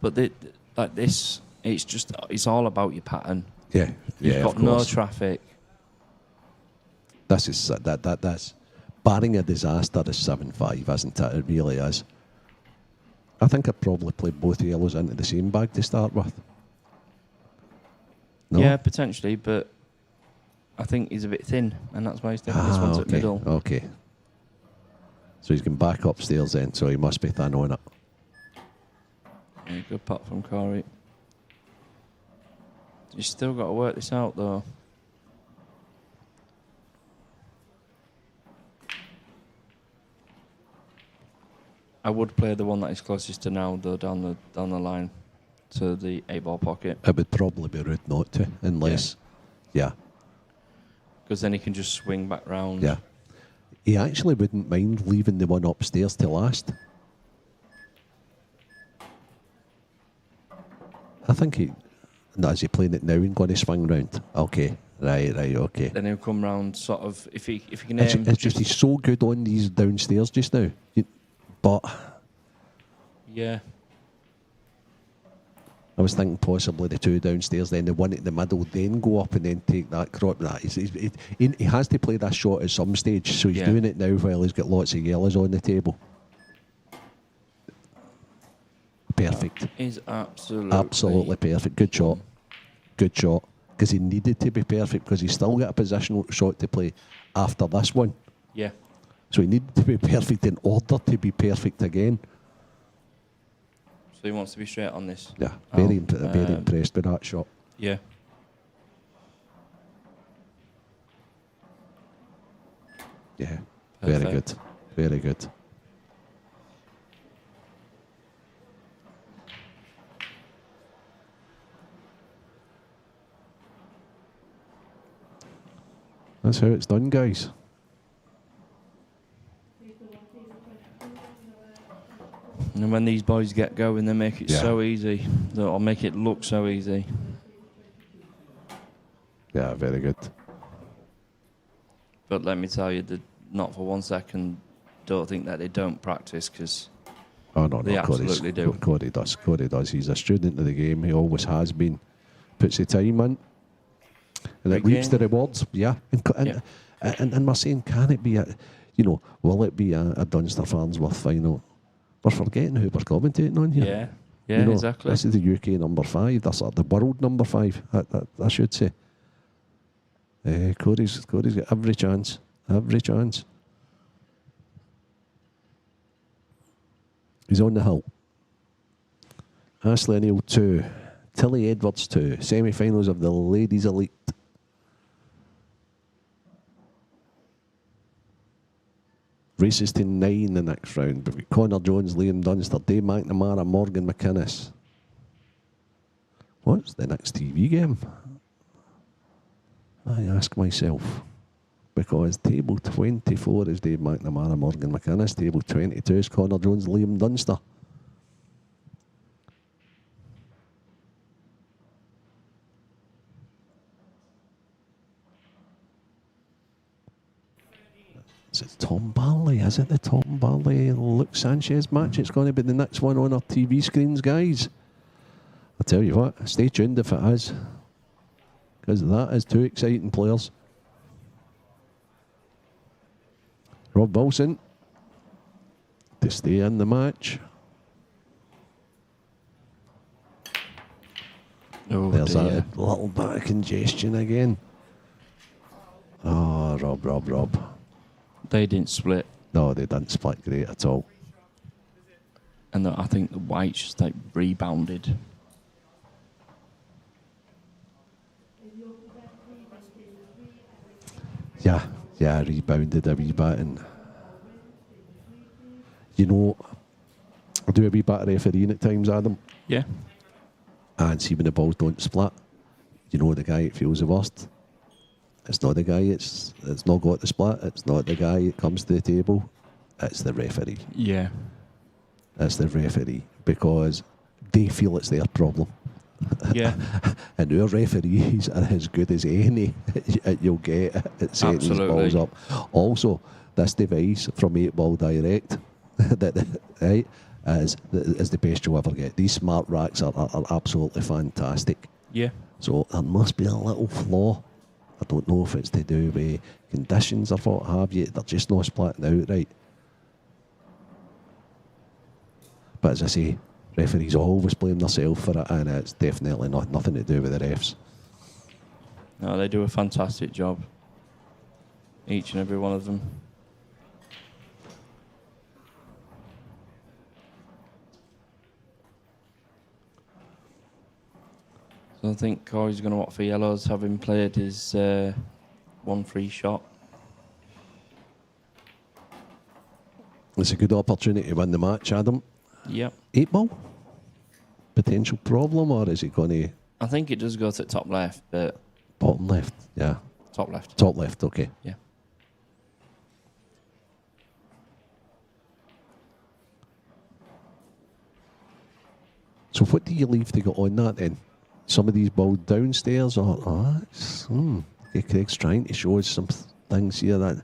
D: But like this, it's all about your pattern.
C: Yeah,
D: You've got no traffic.
C: That's barring a disaster is 7-5, isn't it? It really is. I think I'd probably play both yellows into the same bag to start with. No?
D: Yeah, potentially, but I think he's a bit thin, and that's why he's taking this one to the middle.
C: Okay. So he's going back upstairs then, so he must be thin on it.
D: Yeah, good putt from Corey. You've still got to work this out, though. I would play the one that is closest to now, though, down the line to the 8-ball pocket.
C: It would probably be rude not to, unless, yeah.
D: Because then he can just swing back round.
C: Yeah. He actually wouldn't mind leaving the one upstairs to last. I think is he playing it now and going to swing round? Okay, right, okay.
D: Then he'll come round sort of, if he can
C: It's
D: aim.
C: just he's so good on these downstairs just now. But
D: yeah.
C: I was thinking possibly the two downstairs, then the one at the middle, then go up and then take that crop. He has to play that shot at some stage, so he's doing it now while he's got lots of yellows on the table. Perfect.
D: That is
C: absolutely perfect. Good shot. Because he needed to be perfect because he's still got a positional shot to play after this one.
D: Yeah.
C: So he needed to be perfect in order to be perfect again.
D: So he wants to be straight on this.
C: Yeah, very impressed with that shot.
D: Yeah.
C: Yeah,
D: Perfect.
C: Very good. That's how it's done, guys.
D: And when these boys get going, they make it so easy. They'll make it look so easy.
C: Yeah, very good.
D: But let me tell you, not for 1 second, don't think that they don't practice, because they absolutely do.
C: Corey does. He's a student of the game. He always has been. Puts the time in. And it reaps the rewards. Yeah. And we're saying, can it be will it be a Dunster Farnsworth final? We're forgetting who we're commentating on here.
D: Yeah, exactly.
C: This is the UK number 5. That's the world number 5, I should say. Corey's got every chance. He's on the hill. Ashley O'Neill 2, Tilly Edwards 2, semi-finals of the Ladies Elite. Races to 9 the next round. We've got Connor Jones, Liam Dunster, Dave McNamara, Morgan McInnes. What's the next TV game? I ask myself. Because table 24 is Dave McNamara, Morgan McInnes. Table 22 is Connor Jones, Liam Dunster. Is it Tom Barley? Is it the Tom Barley Luke Sanchez match? It's going to be the next one on our TV screens, guys. I tell you what, stay tuned if it is. Because that is two exciting players. Rob Wilson to stay in the match.
D: Oh,
C: there's
D: dear.
C: a little bit of congestion again. Oh, Rob.
D: They didn't split.
C: No, they didn't split great at all.
D: And I think the whites just like rebounded.
C: Yeah, rebounded a wee bit. And, you know, I do a wee bit of refereeing at times, Adam.
D: Yeah.
C: And see when the balls don't split, you know the guy that feels the worst. It's not the guy it's not got the split. It's not the guy that comes to the table. It's the referee.
D: Yeah.
C: It's the referee because they feel it's their problem.
D: Yeah.
C: And our referees are as good as any you'll get at setting these balls up. Also, this device from 8 Ball Direct right, is the best you'll ever get. These smart racks are absolutely fantastic.
D: Yeah.
C: So there must be a little flaw. I don't know if it's to do with conditions or what have you. They're just not splitting out right. But as I say, referees always blame themselves for it, and it's definitely nothing to do with the refs.
D: No, they do a fantastic job. Each and every one of them. So I think Corey's going to opt for yellows, having played his 1 free shot.
C: It's a good opportunity to win the match, Adam.
D: Yep.
C: 8 Ball? Potential problem, or is it going to...
D: I think it does go to the top left, but...
C: Bottom left, yeah.
D: Top left.
C: Top left, okay.
D: Yeah.
C: So what do you leave to go on that then? Some of these balls downstairs, or... Craig's trying to show us some things here that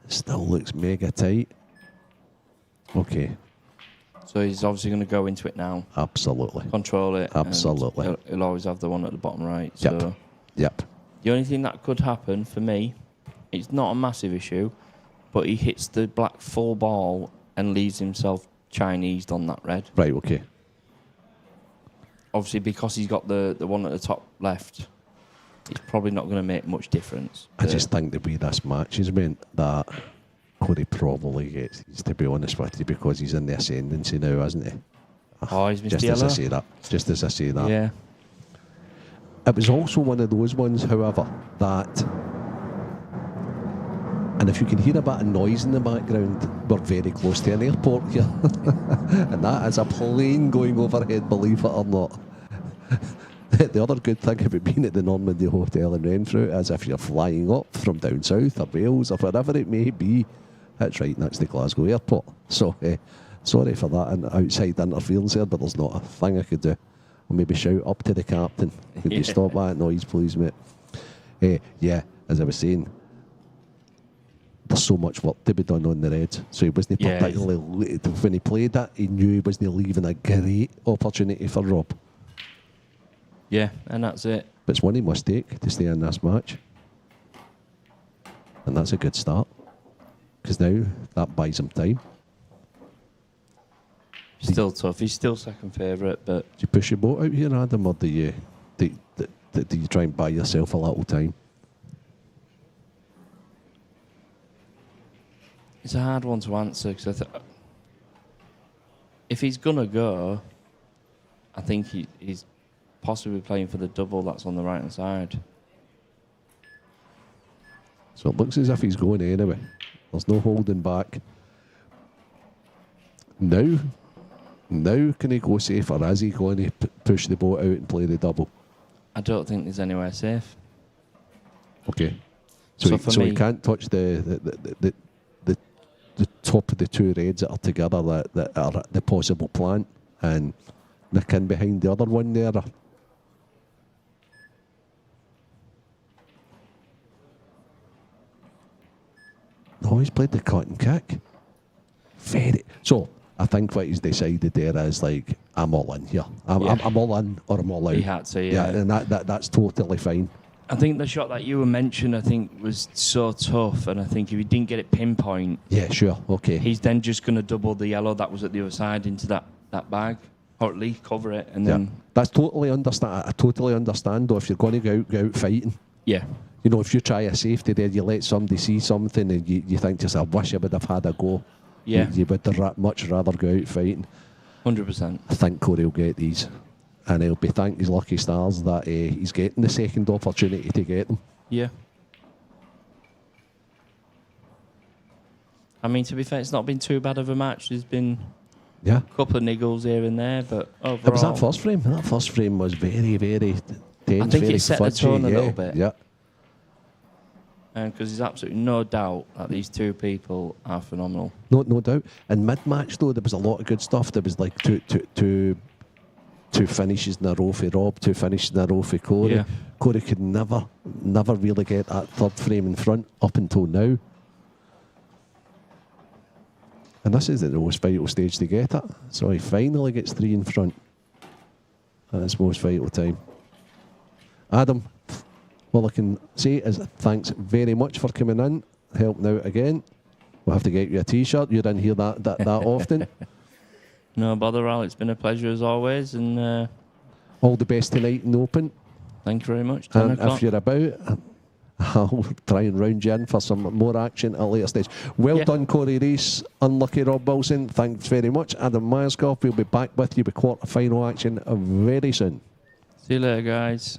C: still looks mega tight. Okay.
D: So he's obviously going to go into it now.
C: Absolutely.
D: Control it.
C: Absolutely.
D: And he'll always have the one at the bottom right. So
C: Yep.
D: the only thing that could happen for me, it's not a massive issue, but he hits the black full ball and leaves himself Chinesed on that red.
C: Right, okay.
D: Obviously, because he's got the one at the top left, it's probably not going to make much difference.
C: I just think the way this match is meant that Corey probably gets these, to be honest with you, because he's in the ascendancy now, isn't he?
D: Oh, he's missed
C: Just
D: yellow.
C: Just as I say that.
D: Yeah.
C: It was also one of those ones, however, that... And if you can hear a bit of noise in the background, we're very close to an airport here. And that is a plane going overhead, believe it or not. The other good thing about being at the Normandy Hotel in Renfrew is if you're flying up from down south or Wales or wherever it may be, it's right next to Glasgow Airport. So, sorry for that and outside interference there, but there's not a thing I could do. I'll maybe shout up to the captain. Could you stop that noise, please, mate? Yeah, as I was saying, there's so much work to be done on the Reds. So he wasn't particularly... When he played that, he knew he wasn't leaving a great opportunity for Rob.
D: Yeah, and that's it.
C: But it's one he must take to stay in this match. And that's a good start. Because now that buys him time.
D: Still tough. He's still second favourite, but...
C: Do you push your boat out here, Adam, or do you try and buy yourself a little time?
D: It's a hard one to answer, because if he's going to go, I think he's possibly playing for the double that's on the right-hand side.
C: So it looks as if he's going anyway. There's no holding back. Now can he go safe, or is he going to push the boat out and play the double?
D: I don't think there's anywhere safe.
C: Okay. So he can't touch the top of the two reds that are together that are the possible plant, and Nick in behind the other one there. No, he's played the cut and kick. So I think what he's decided there is like, I'm all in here. I'm all in or I'm all out.
D: He had to, yeah.
C: And that's totally fine.
D: I think the shot that you were mentioning, I think, was so tough, and I think if he didn't get it pinpoint,
C: yeah, sure, okay.
D: he's then just going to double the yellow that was at the other side into that bag, or at least cover it, and then.
C: That's totally understand. I totally understand though, if you're going to go out fighting.
D: Yeah.
C: You know, if you try a safety there, you let somebody see something and you think to yourself, I wish I would have had a go.
D: Yeah.
C: You would much rather go out fighting.
D: 100%.
C: I think Corey will get these. And he'll be thanking his lucky stars that he's getting the second opportunity to get them.
D: Yeah. I mean, to be fair, it's not been too bad of a match. There's been a couple of niggles here and there, but overall...
C: It was that first frame. That first frame was very, very tense,
D: I think
C: very
D: it set
C: fudgy,
D: the tone a little bit.
C: Yeah.
D: Because there's absolutely no doubt that these two people are phenomenal.
C: No doubt. And mid-match, though, there was a lot of good stuff. There was like two finishes in a row for Rob, two finishes in a row for Corey.
D: Yeah.
C: Corey could never really get that third frame in front up until now. And this is the most vital stage to get it. So he finally gets three in front at this most vital time. Adam, all I can say is thanks very much for coming in, helping out again. We'll have to get you a T-shirt. You didn't hear that often.
D: No bother, Al. It's been a pleasure as always, and
C: all the best tonight in the Open.
D: Thank you very much. 10
C: and
D: o'clock.
C: if you're about, I'll try and round you in for some more action at a later stage. Well done, Corey Rees. Unlucky Rob Wilson. Thanks very much. Adam Myerscough. We'll be back with you with quarter-final action very soon.
D: See you later, guys.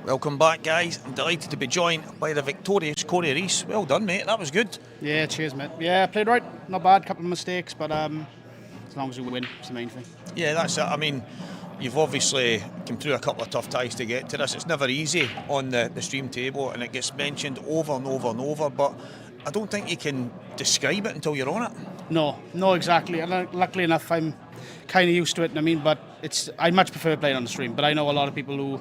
A: Welcome back, guys. I'm delighted to be joined by the victorious Corey Rees. Well done, mate. That was good.
E: Yeah, cheers, mate. Yeah, played right. Not bad. Couple of mistakes, but as long as we win, it's the main thing.
A: Yeah, that's it. I mean, you've obviously come through a couple of tough ties to get to this. It's never easy on the stream table, and it gets mentioned over and over and over, but I don't think you can describe it until you're on it.
E: No, exactly. And luckily enough, I'm kind of used to it, I mean, but I much prefer playing on the stream, but I know a lot of people who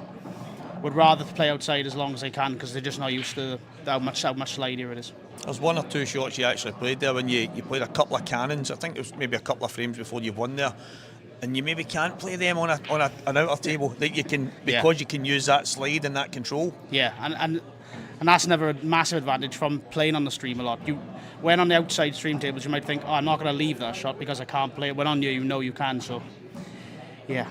E: would rather play outside as long as they can because they're just not used to how much slidier it is.
A: There's one or two shots you actually played there when you played a couple of cannons. I think it was maybe a couple of frames before you've won there, and you maybe can't play them on an outer table that you can, because you can use that slide and that control.
E: Yeah, and that's never a massive advantage from playing on the stream a lot. When on the outside stream tables, you might think, I'm not going to leave that shot because I can't play it. When on you know you can. So, yeah.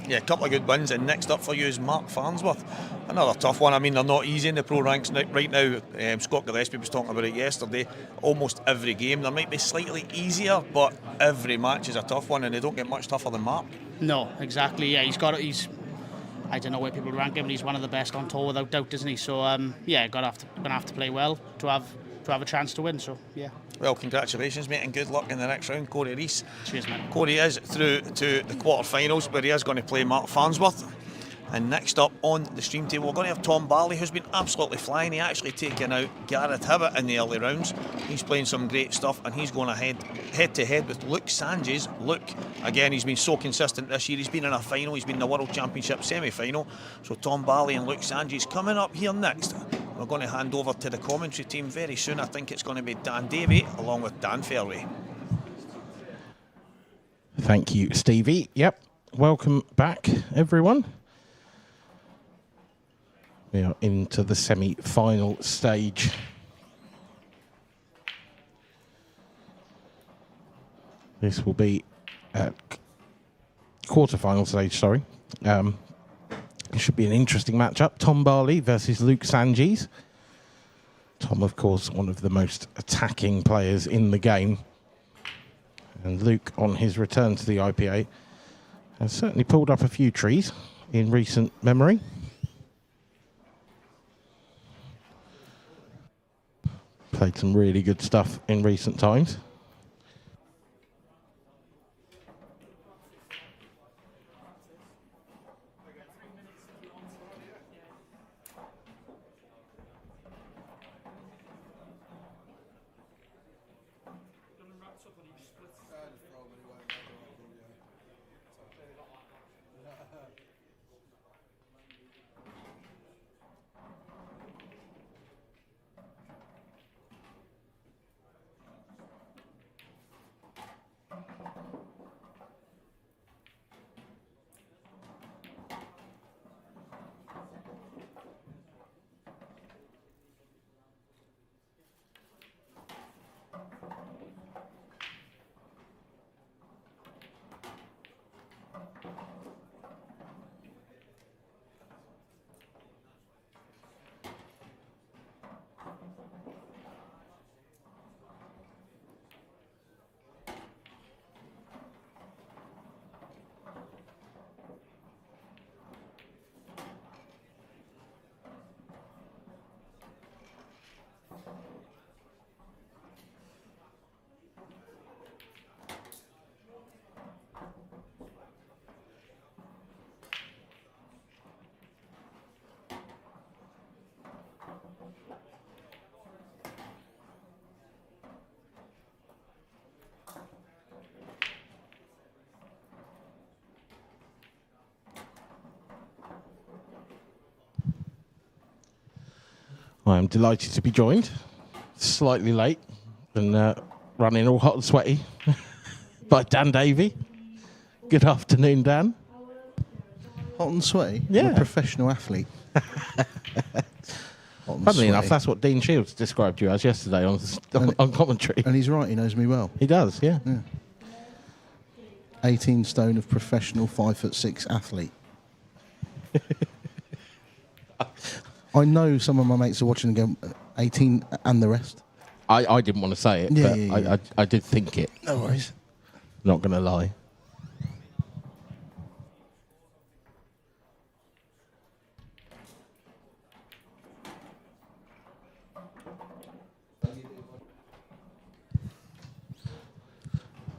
A: Yeah, a couple of good wins, and next up for you is Mark Farnsworth. Another tough one. I mean, they're not easy in the pro ranks right now. Scott Gillespie was talking about it yesterday. Almost every game, they might be slightly easier, but every match is a tough one, and they don't get much tougher than Mark.
E: No, exactly. Yeah, he's. I don't know where people rank him, but he's one of the best on tour without doubt, isn't he? So yeah, gonna have to play well to have a chance to win. So yeah.
A: Well, congratulations, mate, and good luck in the next round, Corey Rees.
E: Cheers, mate.
A: Corey is through to the quarter-finals, where he is going to play Mark Farnsworth. And next up on the stream table, we're going to have Tom Barley, who's been absolutely flying. He actually taken out Gareth Hibbett in the early rounds. He's playing some great stuff, and he's going head-to-head with Luke Sanchez. Luke, again, he's been so consistent this year. He's been in a final. He's been in the World Championship semi-final. So Tom Barley and Luke Sanchez coming up here next. We're going to hand over to the commentary team very soon. I think it's going to be Dan Davey along with Dan Fairway.
F: Thank you, Stevie. Yep. Welcome back, everyone. We are into the semi-final stage. This will be quarter-final stage, sorry. It should be an interesting matchup. Tom Barley versus Luke Sanchez. Tom, of course, one of the most attacking players in the game. And Luke, on his return to the IPA, has certainly pulled up a few trees in recent memory. Played some really good stuff in recent times. I am delighted to be joined, slightly late and running all hot and sweaty, by Dan Davey. Good afternoon, Dan.
G: Hot and sweaty?
F: Yeah.
G: I'm a professional athlete.
F: Funnily enough, that's what Dean Shields described you as yesterday on commentary.
G: And he's right, he knows me well.
F: He does, yeah.
G: 18 stone of professional 5'6" athlete. I know some of my mates are watching and go, 18 and the rest.
F: I didn't want to say it, but I did think it.
G: No worries.
F: Not going to lie.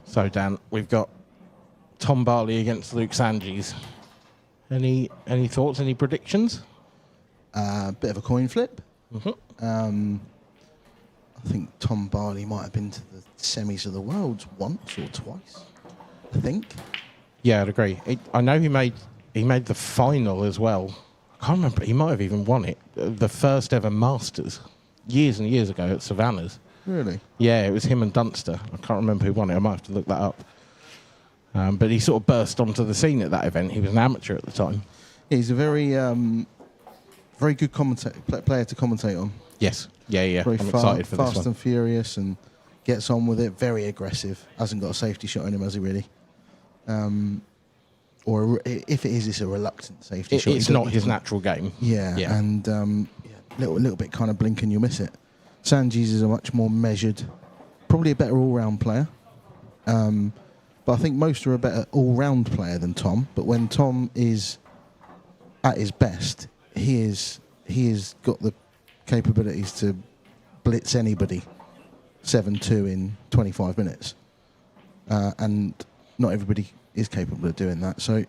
F: So, Dan, we've got Tom Barley against Luke Sanchez. Any thoughts, any predictions?
G: Bit of a coin flip.
F: Mm-hmm.
G: I think Tom Barley might have been to the semis of the Worlds once or twice, I think.
F: Yeah, I'd agree. I know he made the final as well. I can't remember. He might have even won it. The first ever Masters, years and years ago at Savannah's.
G: Really?
F: Yeah, it was him and Dunster. I can't remember who won it. I might have to look that up. But he sort of burst onto the scene at that event. He was an amateur at the time.
G: Yeah, he's a very good player to commentate on.
F: Yes. Yeah.
G: Very
F: I'm excited for this
G: fast
F: one.
G: and furious and gets on with it. Very aggressive. Hasn't got a safety shot in him, has he really? or if it is, it's a reluctant safety shot.
F: It's not his natural game.
G: Yeah,
F: Yeah.
G: and little bit kind of blink and you'll miss it. Sanjeev is a much more measured, probably a better all-round player. But I think most are a better all-round player than Tom. But when Tom is at his best, he is got the capabilities to blitz anybody 7-2 in 25 minutes. And not everybody is capable of doing that. So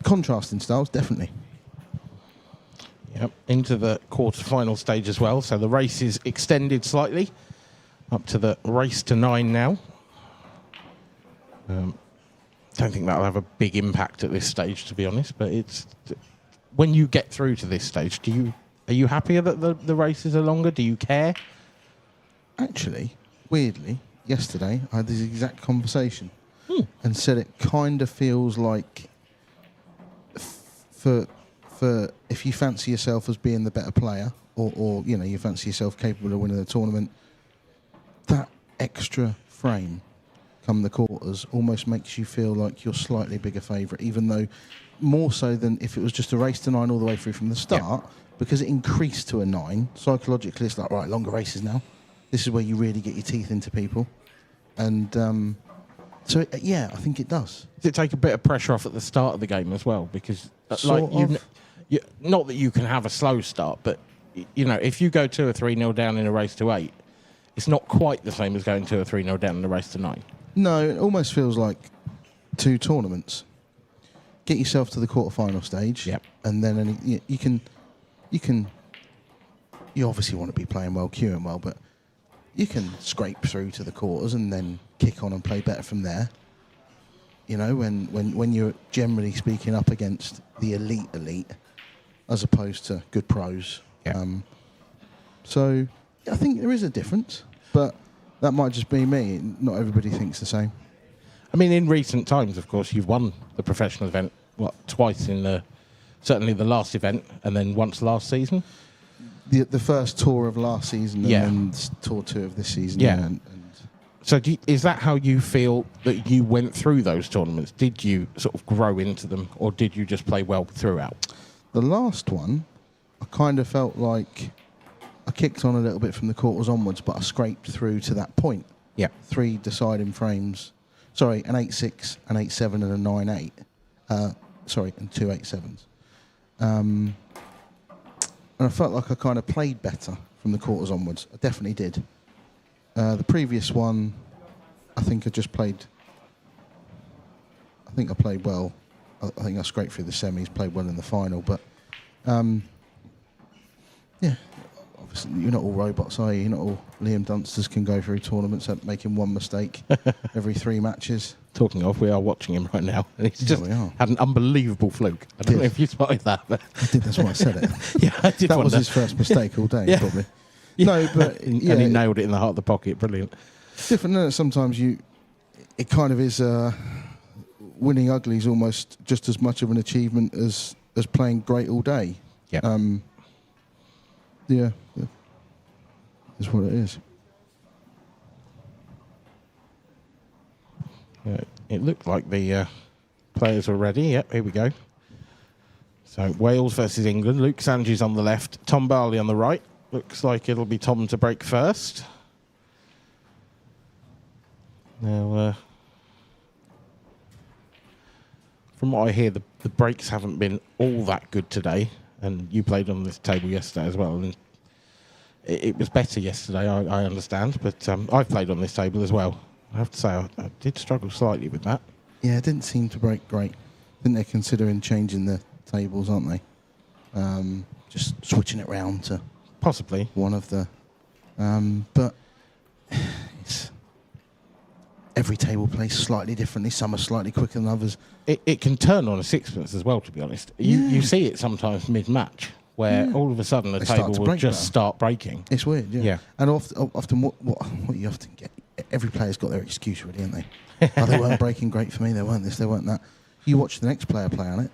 G: contrasting styles, definitely.
F: Yep, into the quarter-final stage as well. So the race is extended slightly up to the race to 9 now. Don't think that'll have a big impact at this stage, to be honest. But it's when you get through to this stage, are you happier that the races are longer? Do you care?
G: Actually, weirdly, yesterday I had this exact conversation and said it kind of feels like for if you fancy yourself as being the better player, or you fancy yourself capable of winning the tournament, that extra frame come the quarters almost makes you feel like you're slightly bigger favourite, even though more so than if it was just a race to 9 all the way through from the start, because it increased to a 9. Psychologically, it's like, right, longer races now. This is where you really get your teeth into people. And so, I think it does.
F: Does it take a bit of pressure off at the start of the game as well? Because, not that you can have a slow start, but, if you go 2 or 3-0 down in a race to 8, it's not quite the same as going 2 or 3-0 down in a race to 9.
G: No, it almost feels like 2 tournaments. Get yourself to the quarter-final stage, and then you obviously want to be playing well, queuing well, but you can scrape through to the quarters and then kick on and play better from there. When you're generally speaking up against the elite, as opposed to good pros. So I think there is a difference, but that might just be me. Not everybody thinks the same.
F: I mean, in recent times, of course, you've won the professional event, twice in certainly the last event, and then once last season.
G: The first tour of last season, and then tour 2 of this season.
F: Yeah. So is that how you feel that you went through those tournaments? Did you sort of grow into them, or did you just play well throughout?
G: The last one, I kind of felt like I kicked on a little bit from the quarters onwards, but I scraped through to that point.
F: Yeah. 3
G: deciding frames. Sorry, an 8-6, an 8-7 and a 9-8. And 2 8-7s. And I felt like I kind of played better from the quarters onwards. I definitely did. The previous one, I think I played well. I think I scraped through the semis, played well in the final. But, obviously you're not all robots, are you? You're not all Liam Dunsters can go through tournaments at making one mistake every 3 matches.
F: Talking of, we are watching him right now. And he's just had an unbelievable fluke. I don't know if you spotted that. But
G: I did, that's why I said it.
F: I did.
G: That was his first mistake all day, probably. Yeah. No, but
F: and he nailed it in the heart of the pocket. Brilliant.
G: Different, isn't it? Sometimes it kind of is. Winning ugly is almost just as much of an achievement as playing great all day.
F: Yeah.
G: Is what it is.
F: It looked like the players were ready. Yep, here we go. So Wales versus England. Luke Sanji's on the left, Tom Barley on the right. Looks like it'll be Tom to break first. Now, from what I hear, the breaks haven't been all that good today. And you played on this table yesterday as well. And it was better yesterday, I understand. But I've played on this table as well. I have to say, I did struggle slightly with that.
G: Yeah, it didn't seem to break great. I think they're considering changing the tables, aren't they? Just switching it round to
F: possibly
G: one of the... but it's, every table plays slightly differently. Some are slightly quicker than others.
F: It can turn on a sixpence as well, to be honest. You see it sometimes mid-match, where all of a sudden the table will just start breaking.
G: It's weird, yeah. And often what you often get, every player's got their excuse really, haven't they? They weren't breaking great for me, they weren't this, they weren't that. You watch the next player play on it,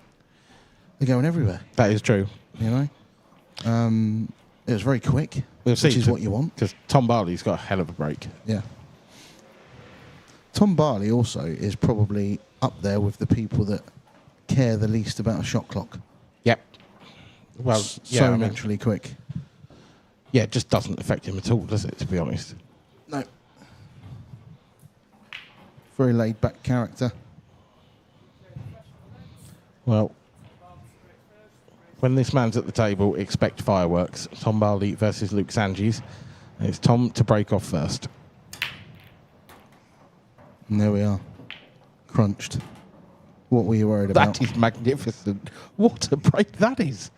G: they're going everywhere.
F: That is true.
G: You know? It was very quick, which is what you want.
F: Because Tom Barley's got a hell of a break.
G: Yeah. Tom Barley also is probably up there with the people that care the least about a shot clock.
F: Yep. Well,
G: So naturally quick.
F: Yeah, it just doesn't affect him at all, does it, to be honest?
G: No. Very laid back character.
F: Well, when this man's at the table, expect fireworks. Tom Barley versus Luke Sanges. And it's Tom to break off first.
G: And there we are. Crunched. What were you worried about?
F: That is magnificent. What a break that is.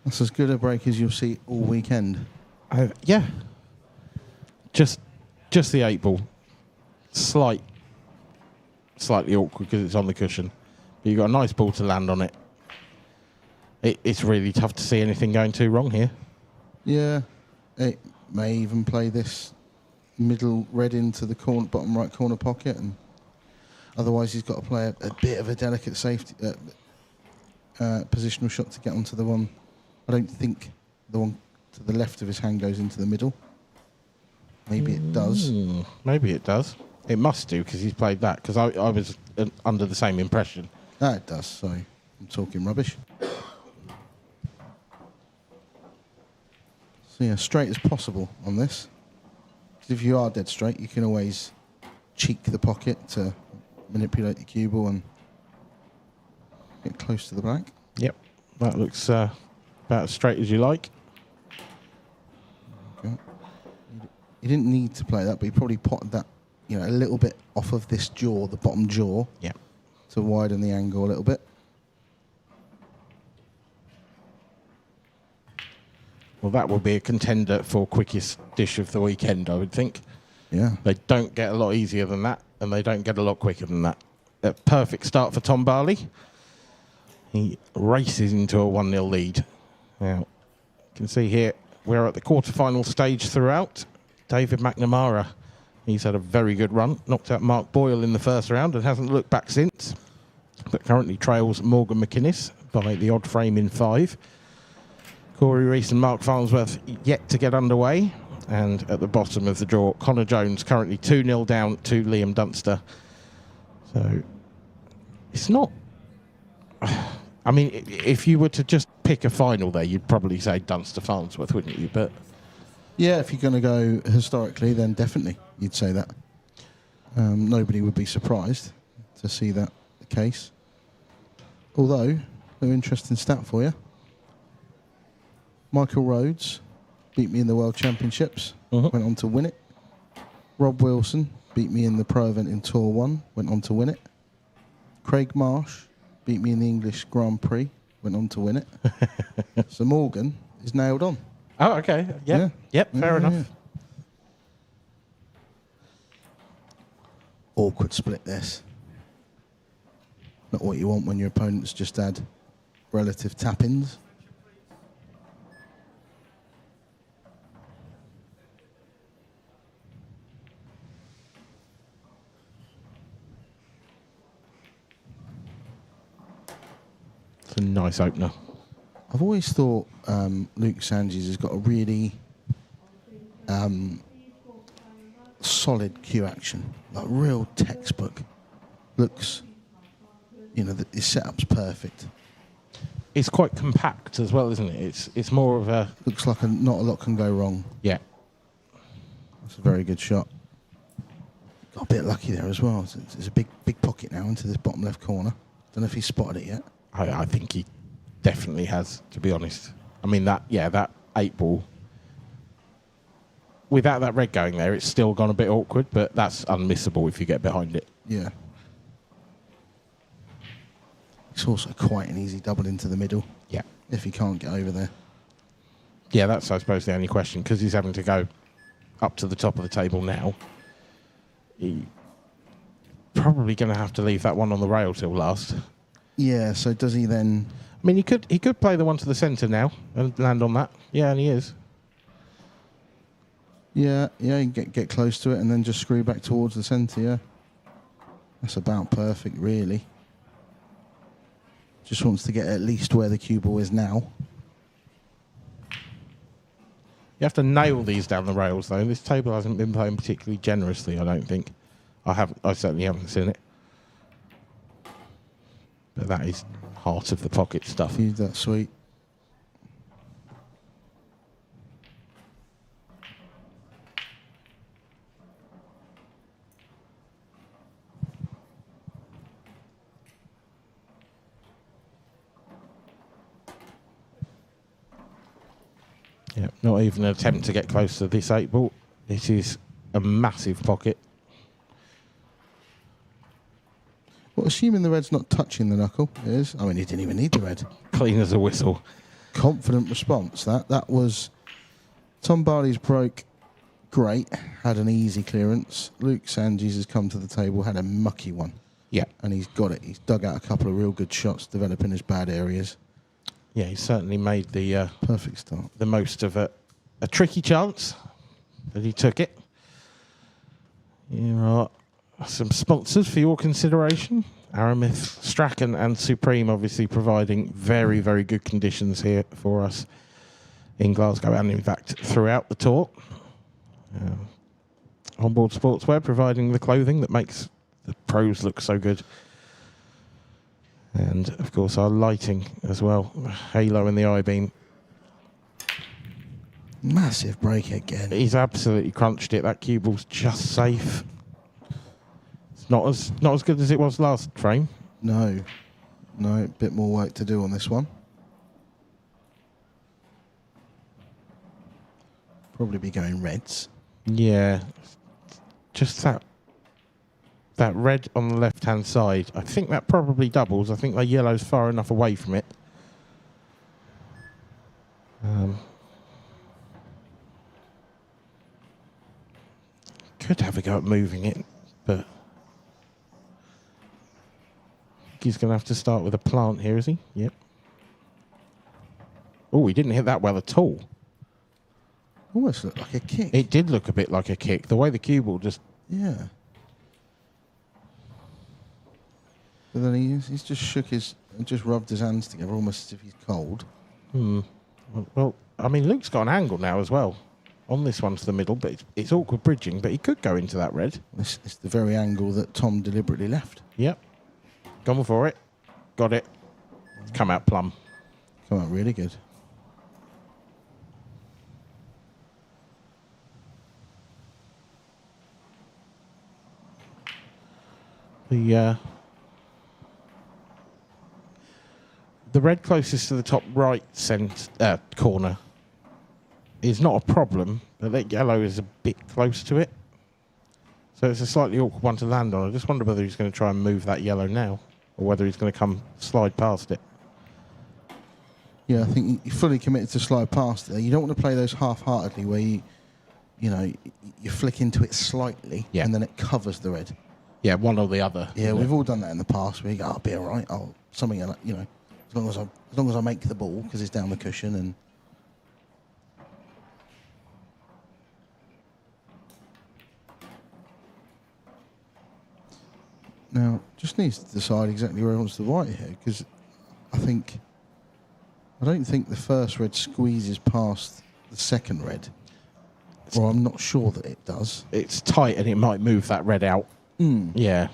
G: That's as good a break as you'll see all weekend.
F: Yeah. Just the 8 ball. Slightly awkward because it's on the cushion. But you've got a nice ball to land on it. It's really tough to see anything going too wrong here.
G: Yeah. It may even play this middle red into the corner, bottom right corner pocket, and otherwise he's got to play a bit of a delicate safety positional shot to get onto the one. I don't think the one to the left of his hand goes into the middle. Maybe it does.
F: Maybe it does. It must do because he's played that. Because I was under the same impression.
G: Ah, it does. Sorry, I'm talking rubbish. So yeah, straight as possible on this. 'Cause if you are dead straight, you can always cheek the pocket to manipulate the cue ball and get close to the black.
F: Yep. That looks about as straight as you like.
G: Okay. He didn't need to play that, but he probably potted that, a little bit off of this jaw, the bottom jaw,
F: Yep.
G: to widen the angle a little bit.
F: Well, that will be a contender for quickest dish of the weekend, I would think.
G: Yeah.
F: They don't get a lot easier than that, and they don't get a lot quicker than that. A perfect start for Tom Barley. He races into a 1-0 lead. Now, you can see here, we're at the quarter-final stage throughout. David McNamara, he's had a very good run. Knocked out Mark Boyle in the first round and hasn't looked back since. But currently trails Morgan McInnes by the odd frame in 5. Corey Reese and Mark Farnsworth yet to get underway. And at the bottom of the draw, Connor Jones currently 2-0 down to Liam Dunster. So it's not... I mean, if you were to just pick a final there, you'd probably say Dunster Farnsworth, wouldn't you? But
G: Yeah, if you're going to go historically, then definitely you'd say that. Nobody would be surprised to see that the case. Although, an interesting stat for you. Michael Rhodes beat me in the World Championships, went on to win it. Rob Wilson beat me in the Pro event in Tour 1, went on to win it. Craig Marsh beat me in the English Grand Prix, went on to win it. So Morgan is nailed on.
F: oh, okay,
G: Yeah.
F: yep, fair enough.
G: Yeah. Awkward split this. Not what you want when your opponent's just had relative tap-ins.
F: It's a nice opener.
G: I've always thought Luke Sanges has got a really solid cue action, like real textbook. Looks, his setup's perfect.
F: It's quite compact as well, isn't it? It's more of a...
G: Looks like not a lot can go wrong.
F: Yeah.
G: That's a very good shot. Got a bit lucky there as well. There's a big pocket now into this bottom left corner. Don't know if he's spotted it yet.
F: I think he definitely has, to be honest. I mean, that 8 ball, without that red going there, it's still gone a bit awkward, but that's unmissable if you get behind it.
G: Yeah. It's also quite an easy double into the middle.
F: Yeah.
G: If he can't get over there.
F: Yeah, that's, I suppose, the only question, because he's having to go up to the top of the table now. He probably going to have to leave that one on the rail till last.
G: Yeah, so does he then...
F: I mean, he could play the one to the centre now and land on that. Yeah, and he is.
G: Yeah, he can get close to it and then just screw back towards the centre, yeah. That's about perfect, really. Just wants to get at least where the cue ball is now.
F: You have to nail these down the rails, though. This table hasn't been playing particularly generously, I don't think. I certainly haven't seen it. But that is heart of the pocket stuff.
G: Use that sweet.
F: Yeah, not even an attempt to get close to this 8-ball. This is a massive pocket.
G: Well, assuming the red's not touching the knuckle, it is. I mean, he didn't even need the red.
F: Clean as a whistle.
G: Confident response. That was Tom Barley's broke. Great. Had an easy clearance. Luke Sanges has come to the table, had a mucky one.
F: Yeah.
G: And he's got it. He's dug out a couple of real good shots, developing his bad areas.
F: Yeah, he certainly made the
G: Perfect start.
F: the most of a tricky chance, but he took it. Here are some sponsors for your consideration. Aramith, Strachan and Supreme obviously providing very, very good conditions here for us in Glasgow and in fact throughout the tour. Onboard Sportswear providing the clothing that makes the pros look so good. And of course our lighting as well, halo and the I-beam.
G: Massive break again.
F: He's absolutely crunched it. That cue ball's just safe. It's not as good as it was last frame.
G: No, a bit more work to do on this one. Probably be going reds.
F: Yeah, just that red on the left-hand side. I think that probably doubles. I think the yellow's far enough away from it. Could have a go at moving it, but he's going to have to start with a plant here, is he? Yep. Oh, he didn't hit that well at all.
G: Almost looked like a kick.
F: It did look a bit like a kick. The way the cue ball just...
G: Yeah. But then he's just shook and just rubbed his hands together almost as if he's cold.
F: Well, I mean, Luke's got an angle now as well on this one to the middle, but it's awkward bridging, but he could go into that red.
G: It's the very angle that Tom deliberately left.
F: Yep. Gone for it. Got it. Come out plumb.
G: Come out really good.
F: The red closest to the top right corner is not a problem, but that yellow is a bit close to it. So it's a slightly awkward one to land on. I just wonder whether he's going to try and move that yellow now, or whether he's going to slide past it.
G: Yeah, I think you're fully committed to slide past it. You don't want to play those half-heartedly where you flick into it slightly and then it covers the red.
F: Yeah, one or the other.
G: Yeah, we've all done that in the past. We go, I'll be all right. Something like, as long as I make the ball because it's down the cushion and. Now, just needs to decide exactly where he wants to right here because I don't think the first red squeezes past the second red. Or I'm not sure that it does.
F: It's tight and it might move that red out. Yeah.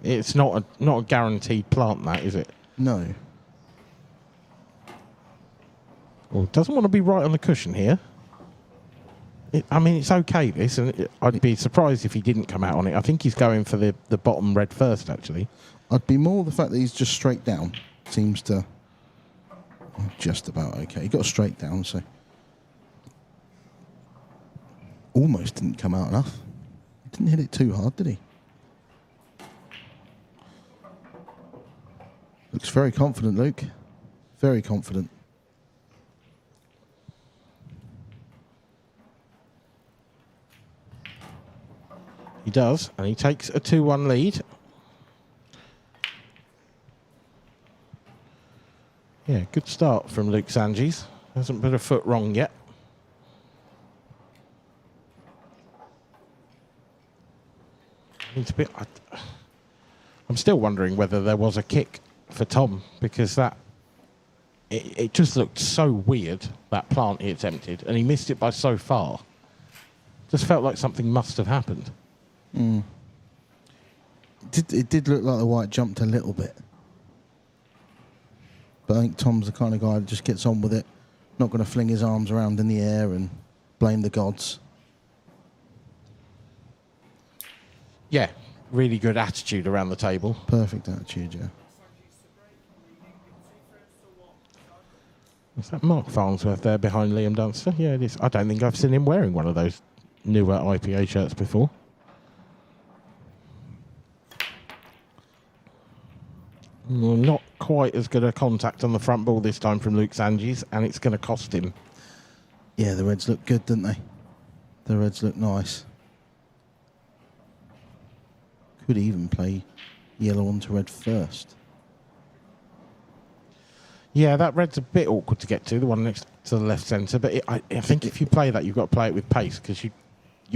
F: It's not a guaranteed plant, that, is it?
G: No.
F: Well, doesn't want to be right on the cushion here. It's okay, this, and I'd be surprised if he didn't come out on it. I think he's going for the bottom red first, actually.
G: I'd be more the fact that he's just straight down. Seems to... just about okay. He got straight down, so... almost didn't come out enough. Didn't hit it too hard, did he? Looks very confident, Luke. Very confident.
F: He does, and he takes a 2-1 lead. Yeah, good start from Luke Sanges. Hasn't put a foot wrong yet. I'm still wondering whether there was a kick for Tom, because it just looked so weird, that plant he attempted, and he missed it by so far. Just felt like something must have happened.
G: It did look like the white jumped a little bit. But I think Tom's the kind of guy that just gets on with it, not going to fling his arms around in the air and blame the gods.
F: Yeah, really good attitude around the table.
G: Perfect attitude, yeah.
F: Is that Mark Farnsworth there behind Liam Dunster? Yeah, it is. I don't think I've seen him wearing one of those newer IPA shirts before. Not quite as good a contact on the front ball this time from Luke Sanges, and it's going to cost him.
G: Yeah, the Reds look good, didn't they? The Reds look nice. Could even play yellow onto red first.
F: Yeah, that red's a bit awkward to get to, the one next to the left centre. But I think if you play that, you've got to play it with pace because you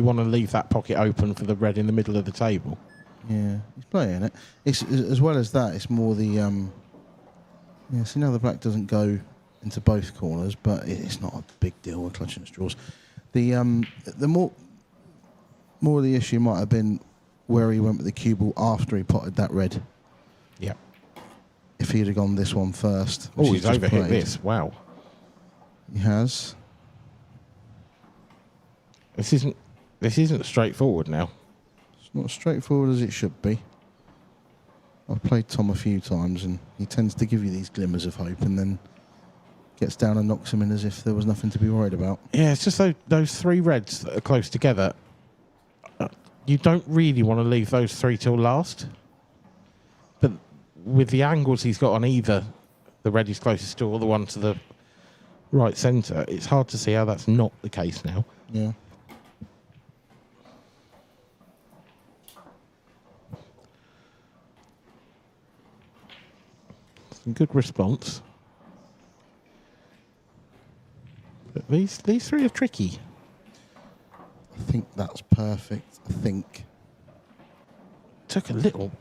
F: want to leave that pocket open for the red in the middle of the table.
G: Yeah, he's playing it. It's as well as that. It's more the yeah. See, now the black doesn't go into both corners, but it's not a big deal. We're clutching at straws. The more of the issue might have been where he went with the cue ball after he potted that red.
F: Yeah.
G: If he'd have gone this one first.
F: Oh, he's overhit this. Wow.
G: He has.
F: This isn't straightforward now.
G: It's not as straightforward as it should be. I've played Tom a few times and he tends to give you these glimmers of hope and then gets down and knocks him in as if there was nothing to be worried about.
F: Yeah, it's just those three reds that are close together. You don't really want to leave those three till last. But with the angles he's got on either the red he's closest to or the one to the right centre, it's hard to see how that's not the case now.
G: Yeah.
F: Some good response. But these three are tricky.
G: I think that's perfect. I think.
F: Took a little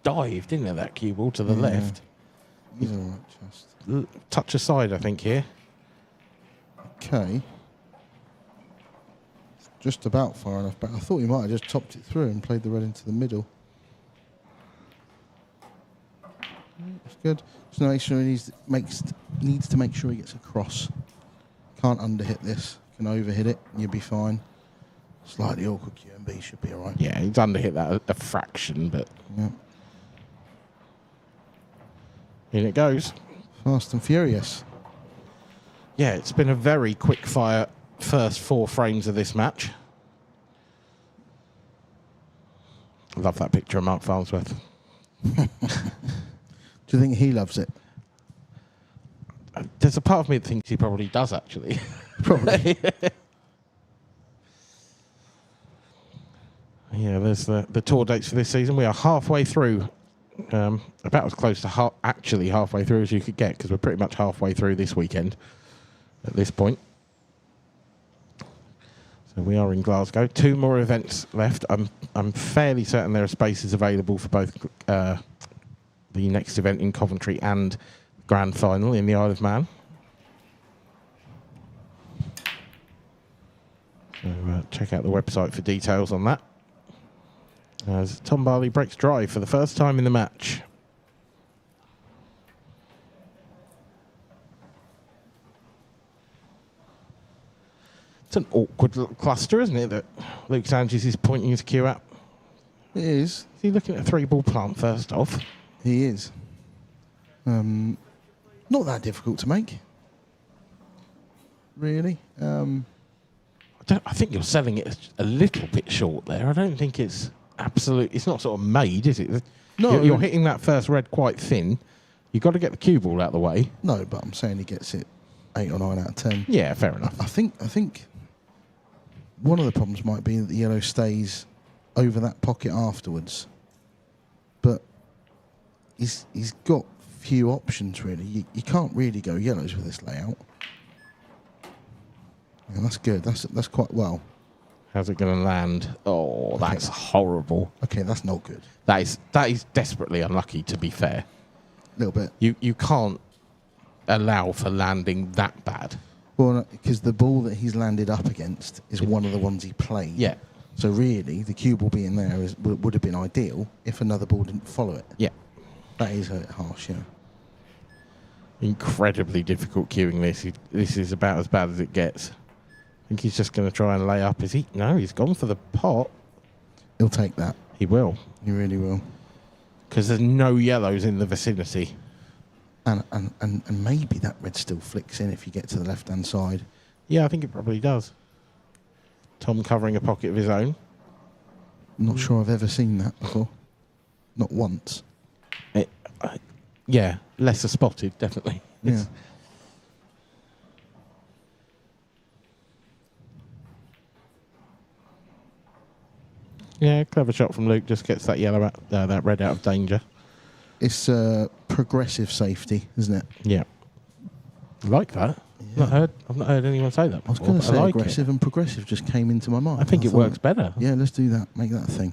F: dive, didn't it, that cue ball to the left.
G: He's all right, just.
F: Touch aside, I think, here.
G: Okay. Just about far enough back. I thought he might have just topped it through and played the red into the middle. That's good. Just make sure he needs to make sure he gets across. Can't underhit this. Can overhit it, and you'll be fine. Slightly awkward QMB should be all right.
F: Yeah, he's underhit that a fraction, but
G: Yeah.
F: in it goes.
G: Fast and furious.
F: Yeah, it's been a very quick fire first 4 frames of this match. Love that picture of Mark Farnsworth.
G: Do you think he loves it?
F: There's a part of me that thinks he probably does, actually.
G: Probably.
F: Yeah, there's the tour dates for this season. We are halfway through, about as close to actually halfway through as you could get, because we're pretty much halfway through this weekend at this point. So we are in Glasgow. 2 more events left. I'm fairly certain there are spaces available for both the next event in Coventry and grand final in the Isle of Man. So check out the website for details on that. As Tom Barley breaks dry for the first time in the match. It's an awkward little cluster, isn't it, that Luke Sanges is pointing his cue at?
G: It is.
F: Is he looking at a 3-ball plant first off?
G: He is. Not that difficult to make. Really.
F: I think you're selling it a little bit short there. I don't think it's absolute. It's not sort of made, is it?
G: No.
F: You're hitting that first red quite thin. You've got to get the cue ball out of the way.
G: No, but I'm saying he gets it 8 or 9 out of 10.
F: Yeah, fair enough.
G: I think one of the problems might be that the yellow stays over that pocket afterwards. But he's got few options, really. You can't really go yellows with this layout. And that's good. That's quite well.
F: How's it going to land? Oh, that's horrible.
G: Okay, that's not good.
F: That is desperately unlucky, to be fair.
G: A little bit.
F: You can't allow for landing that bad.
G: Well, because the ball that he's landed up against is one of the ones he played.
F: Yeah.
G: So really, the cue ball being there would have been ideal if another ball didn't follow it.
F: Yeah.
G: That is harsh, yeah.
F: Incredibly difficult queuing this. This is about as bad as it gets. I think he's just going to try and lay up. Is he? No, he's gone for the pot.
G: He'll take that.
F: He will.
G: He really will.
F: Because there's no yellows in the vicinity.
G: And maybe that red still flicks in if you get to the left-hand side.
F: Yeah, I think it probably does. Tom covering a pocket of his own.
G: Not sure I've ever seen that before. Not once.
F: Yeah, lesser spotted, definitely.
G: Yeah.
F: Yeah, clever shot from Luke. Just gets that yellow out, that red out of danger.
G: It's progressive safety, isn't it?
F: Yeah. I like that.
G: Yeah.
F: I've not heard anyone say that before.
G: I was going to say
F: like
G: aggressive and progressive just came into my mind.
F: I think it
G: thought,
F: works better.
G: Yeah, let's do that. Make that a thing.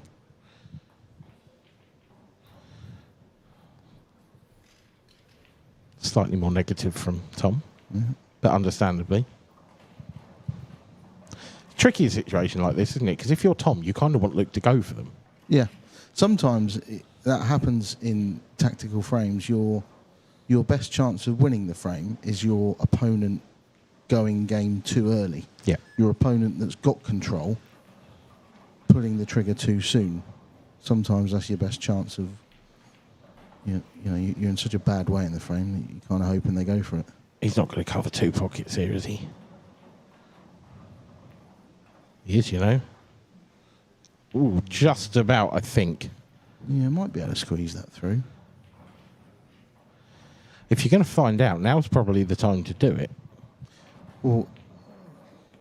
F: Slightly more negative from Tom,
G: Yeah.
F: but understandably. Tricky situation like this, isn't it? Because if you're Tom, you kind of want Luke to go for them.
G: Yeah. Sometimes that happens in tactical frames. Your best chance of winning the frame is your opponent going game too early.
F: Yeah.
G: Your opponent that's got control pulling the trigger too soon. Sometimes that's your best chance of, you're in such a bad way in the frame that you're kind of hoping they go for it.
F: He's not going to cover two pockets here, is he? He is, you know. Ooh, just about, I think.
G: Yeah, might be able to squeeze that through.
F: If you're going to find out, now's probably the time to do it.
G: Well,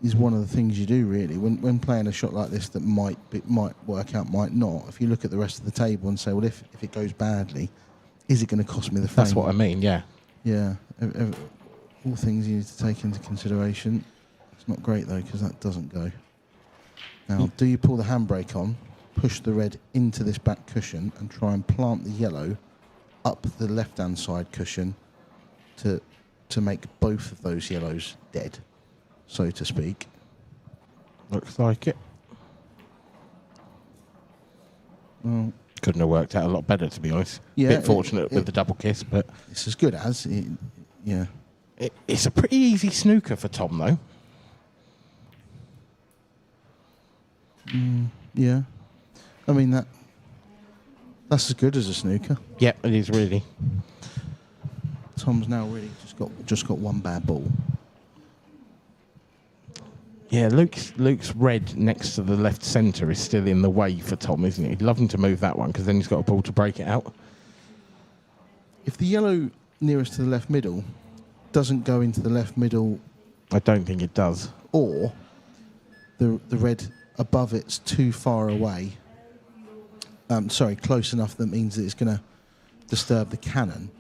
G: is one of the things you do really when playing a shot like this that might work out, might not. If you look at the rest of the table and say, well, if it goes badly, is it going to cost me the frame?
F: That's what I mean, yeah.
G: Yeah, all things you need to take into consideration. It's not great though because that doesn't go. Now, do you pull the handbrake on, push the red into this back cushion, and try and plant the yellow up the left-hand side cushion to make both of those yellows dead, so to speak?
F: Looks like it.
G: Well,
F: couldn't have worked out a lot better, to be honest.
G: Yeah,
F: Bit fortunate with the double kiss, but
G: it's as good as it, yeah.
F: It's a pretty easy snooker for Tom, though.
G: Yeah, I mean that's as good as a snooker.
F: Yeah, it is really.
G: Tom's now really just got one bad ball.
F: Yeah, Luke's red next to the left centre is still in the way for Tom, isn't it? He'd love him to move that one because then he's got a ball to break it out.
G: If the yellow nearest to the left middle doesn't go into the left middle,
F: I don't think it does.
G: Or the red above it's too far away. Close enough that means that it's going to disturb the cannon.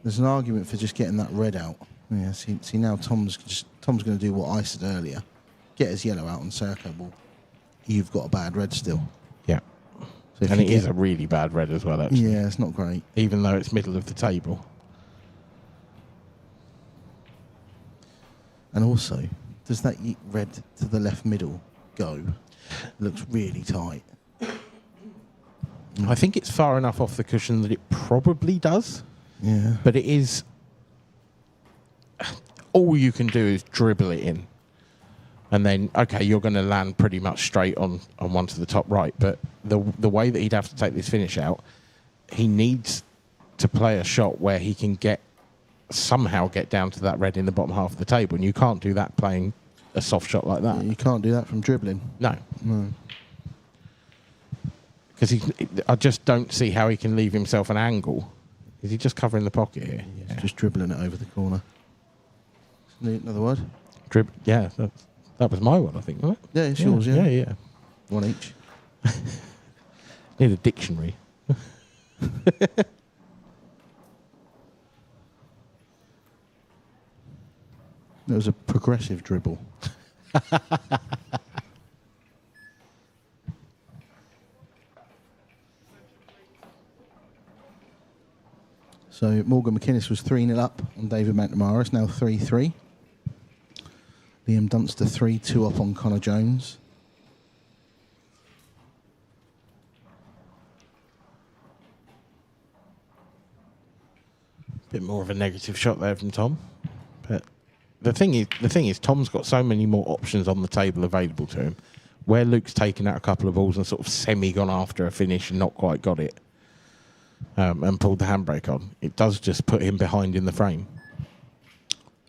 G: There's an argument for just getting that red out. Yeah, see now Tom's going to do what I said earlier. Get his yellow out and say, okay, well, you've got a bad red still.
F: Yeah.
G: So
F: and it is a really bad red as well, actually.
G: Yeah, it's not great.
F: Even though it's middle of the table.
G: And also, does that red to the left middle go? Looks really tight.
F: I think it's far enough off the cushion that it probably does.
G: Yeah.
F: But it is... all you can do is dribble it in. And then, okay, you're going to land pretty much straight on one to the top right. But the way that he'd have to take this finish out, he needs to play a shot where he can somehow get down to that red in the bottom half of the table. And you can't do that playing a soft shot like that.
G: Yeah, you can't do that from dribbling.
F: No.
G: No.
F: Because I just don't see how he can leave himself an angle. Is he just covering the pocket here?
G: Yeah. Just dribbling it over the corner. Another word?
F: Yeah, that was my one, I think, wasn't it?
G: Yeah, it's yours, yeah.
F: Yeah.
G: One each.
F: Need a dictionary.
G: It was a progressive dribble. So Morgan McInnes was 3-0 up on David McNamara. It's now 3-3. Liam Dunster 3-2 up on Connor Jones.
F: Bit more of a negative shot there from Tom. But the thing is, Tom's got so many more options on the table available to him. Where Luke's taken out a couple of balls and sort of semi-gone after a finish and not quite got it, and pulled the handbrake on, it does just put him behind in the frame.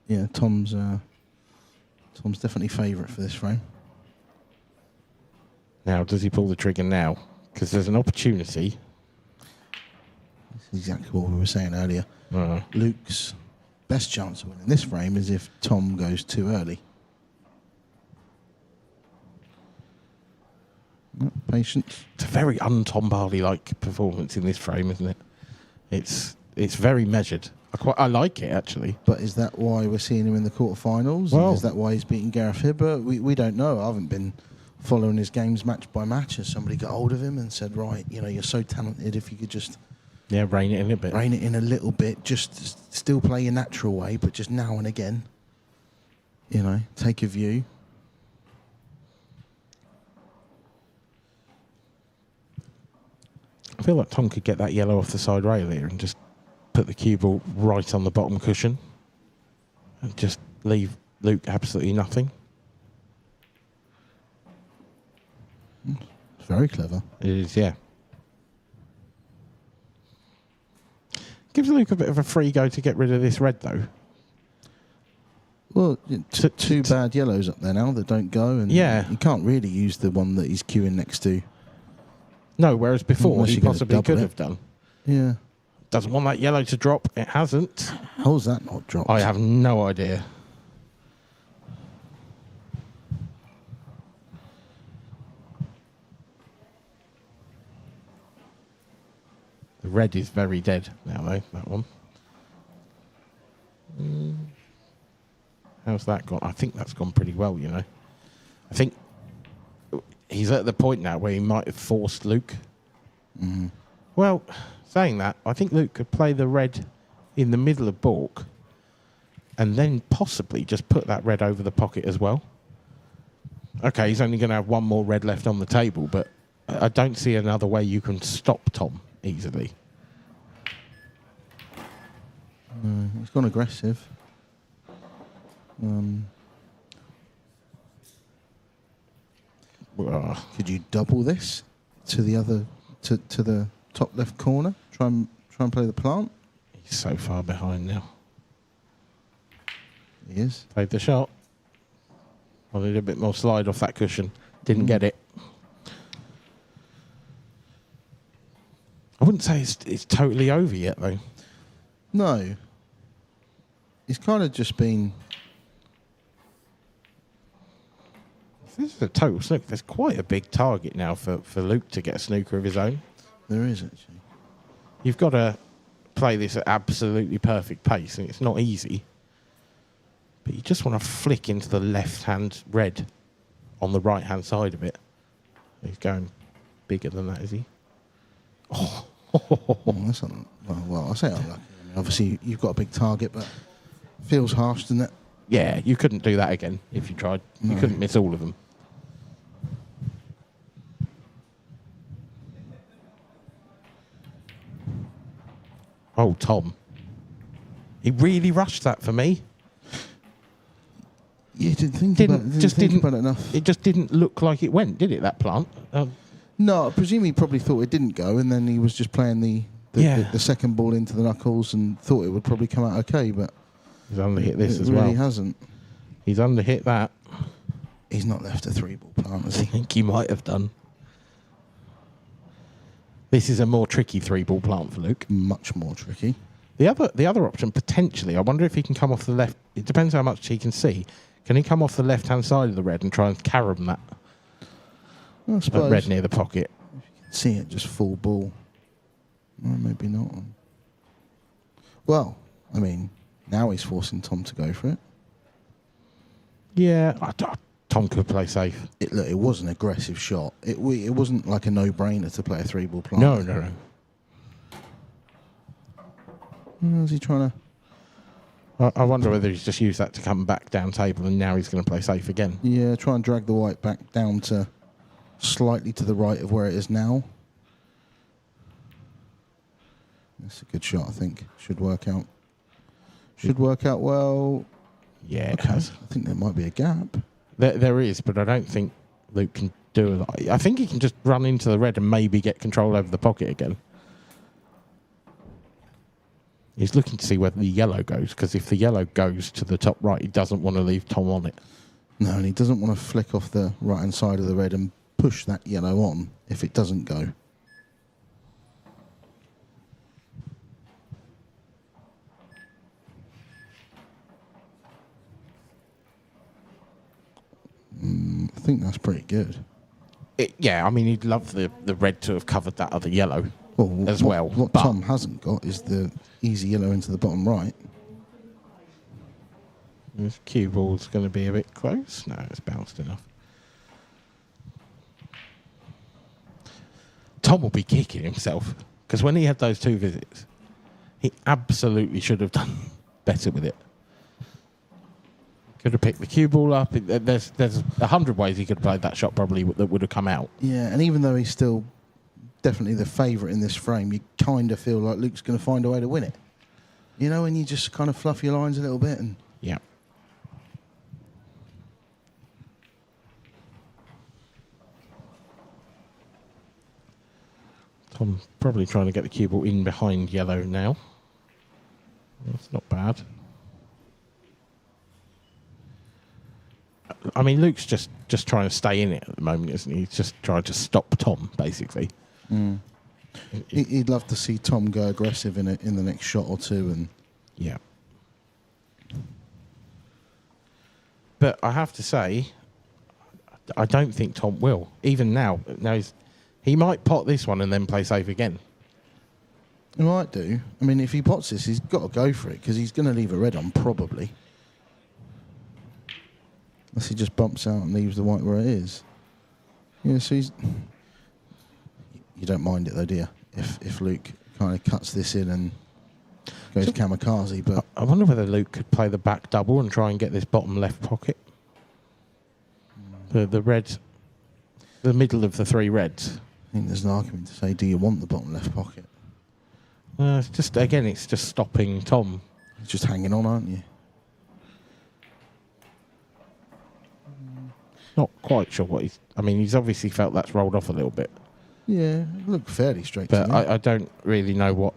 G: Yeah, Tom's definitely favourite for this frame.
F: Now, does he pull the trigger now? Because there's an opportunity.
G: This is exactly what we were saying earlier. Luke's best chance of winning this frame is if Tom goes too early. Patience.
F: It's a very un-Tom Barley-like performance in this frame, isn't it? It's very measured. I like it, actually.
G: But is that why we're seeing him in the quarterfinals?
F: Well,
G: Is that why he's beating Gareth Hibbert? We don't know. I haven't been following his games match by match. Has somebody got hold of him and said, right, you're so talented, if you could just
F: rein it in a bit.
G: Rein it in a little bit. Just still play your natural way, but just now and again, take a view.
F: I feel like Tom could get that yellow off the side rail here and just put the cue ball right on the bottom cushion and just leave Luke absolutely nothing.
G: It's very clever.
F: It is, yeah. Gives Luke a bit of a free go to get rid of this red, though.
G: Well, two bad yellows up there now that don't go, and you can't really use the one that he's queuing next to.
F: No, whereas before
G: Unless
F: he
G: you're gonna
F: possibly
G: double
F: could
G: it.
F: have done.
G: Yeah.
F: Doesn't want that yellow to drop. It hasn't.
G: How's that not dropped?
F: I have no idea. The red is very dead now, though, that one. How's that gone? I think that's gone pretty well, I think he's at the point now where he might have forced Luke.
G: Mm-hmm.
F: Well, saying that, I think Luke could play the red in the middle of balk and then possibly just put that red over the pocket as well. Okay, he's only going to have one more red left on the table, but I don't see another way you can stop Tom easily.
G: He's gone aggressive. Could you double this to the other to the top left corner? Try and play the plant.
F: He's so far behind now.
G: He is.
F: Played the shot. Wanted a bit more slide off that cushion. Didn't get it. I wouldn't say it's totally over yet, though.
G: No. He's kind of just been.
F: This is a total snooker. There's quite a big target now for Luke to get a snooker of his own.
G: There is, actually.
F: You've got to play this at absolutely perfect pace, and it's not easy. But you just want to flick into the left-hand red on the right-hand side of it. He's going bigger than that, is he? Oh.
G: That's well, I say unlucky. I mean, obviously, you've got a big target, but feels harsh, doesn't it?
F: Yeah, you couldn't do that again if you tried. No. You couldn't miss all of them. Oh, Tom. He really rushed that for me.
G: You didn't think about it enough.
F: It just didn't look like it went, did it, that plant?
G: No, I presume he probably thought it didn't go, and then he was just playing the second ball into the knuckles and thought it would probably come out okay, but
F: he's underhit this as well.
G: It really hasn't.
F: He's underhit that.
G: He's not left a 3-ball plant, has he?
F: I think he might have done. This is a more tricky 3-ball plant for Luke.
G: Much more tricky.
F: The other option, potentially, I wonder if he can come off the left. It depends how much he can see. Can he come off the left-hand side of the red and try and carom that?
G: I suppose.
F: Red near the pocket.
G: If you can see it, just full ball. Well, maybe not. Well, I mean, now he's forcing Tom to go for it.
F: Yeah, Tom could play safe.
G: It was an aggressive shot. It wasn't like a no-brainer to play a 3-ball plant.
F: No.
G: How's he trying to...
F: I wonder whether he's just used that to come back down table and now he's going to play safe again.
G: Yeah, try and drag the white back down to slightly to the right of where it is now. That's a good shot, I think. Should work out. Should work out well.
F: Yeah, it
G: Okay.
F: has.
G: I think there might be a gap.
F: There is, but I don't think Luke can do a lot. I think he can just run into the red and maybe get control over the pocket again. He's looking to see whether the yellow goes, because if the yellow goes to the top right, he doesn't want to leave Tom on it.
G: No, and he doesn't want to flick off the right-hand side of the red and push that yellow on if it doesn't go. I think that's pretty good.
F: Yeah, I mean, he'd love the red to have covered that other yellow as well.
G: What
F: but
G: Tom hasn't got is the easy yellow into the bottom right.
F: this cue ball's going to be a bit close. No, it's bounced enough. Tom will be kicking himself, because when he had those 2 visits, he absolutely should have done better with it. Could have picked the cue ball up. There's 100 ways he could have played that shot probably that would have come out.
G: Yeah, and even though he's still definitely the favourite in this frame, you kind of feel like Luke's going to find a way to win it. You know, when you just kind of fluff your lines a little bit and...
F: Yeah. Tom probably trying to get the cue ball in behind yellow now. That's not bad. I mean, Luke's just trying to stay in it at the moment, isn't he? He's just trying to stop Tom, basically.
G: He'd love to see Tom go aggressive in the next shot or two. And
F: Yeah. But I have to say, I don't think Tom will. Even now he might pot this one and then play safe again.
G: he might do. I mean, if he pots this, he's got to go for it because he's going to leave a red on, probably. Unless he just bumps out and leaves the white where it is. Yeah, so he's... You don't mind it, though, do you? If Luke kind of cuts this in and goes kamikaze, but...
F: I wonder whether Luke could play the back double and try and get this bottom left pocket. The red... The middle of the 3 reds.
G: I think there's an argument to say, do you want the bottom left pocket?
F: It's just stopping Tom.
G: You're just hanging on, aren't you?
F: Not quite sure what he's... I mean, he's obviously felt that's rolled off a little bit.
G: Yeah, it looked fairly straight
F: But
G: to me.
F: I don't really know what...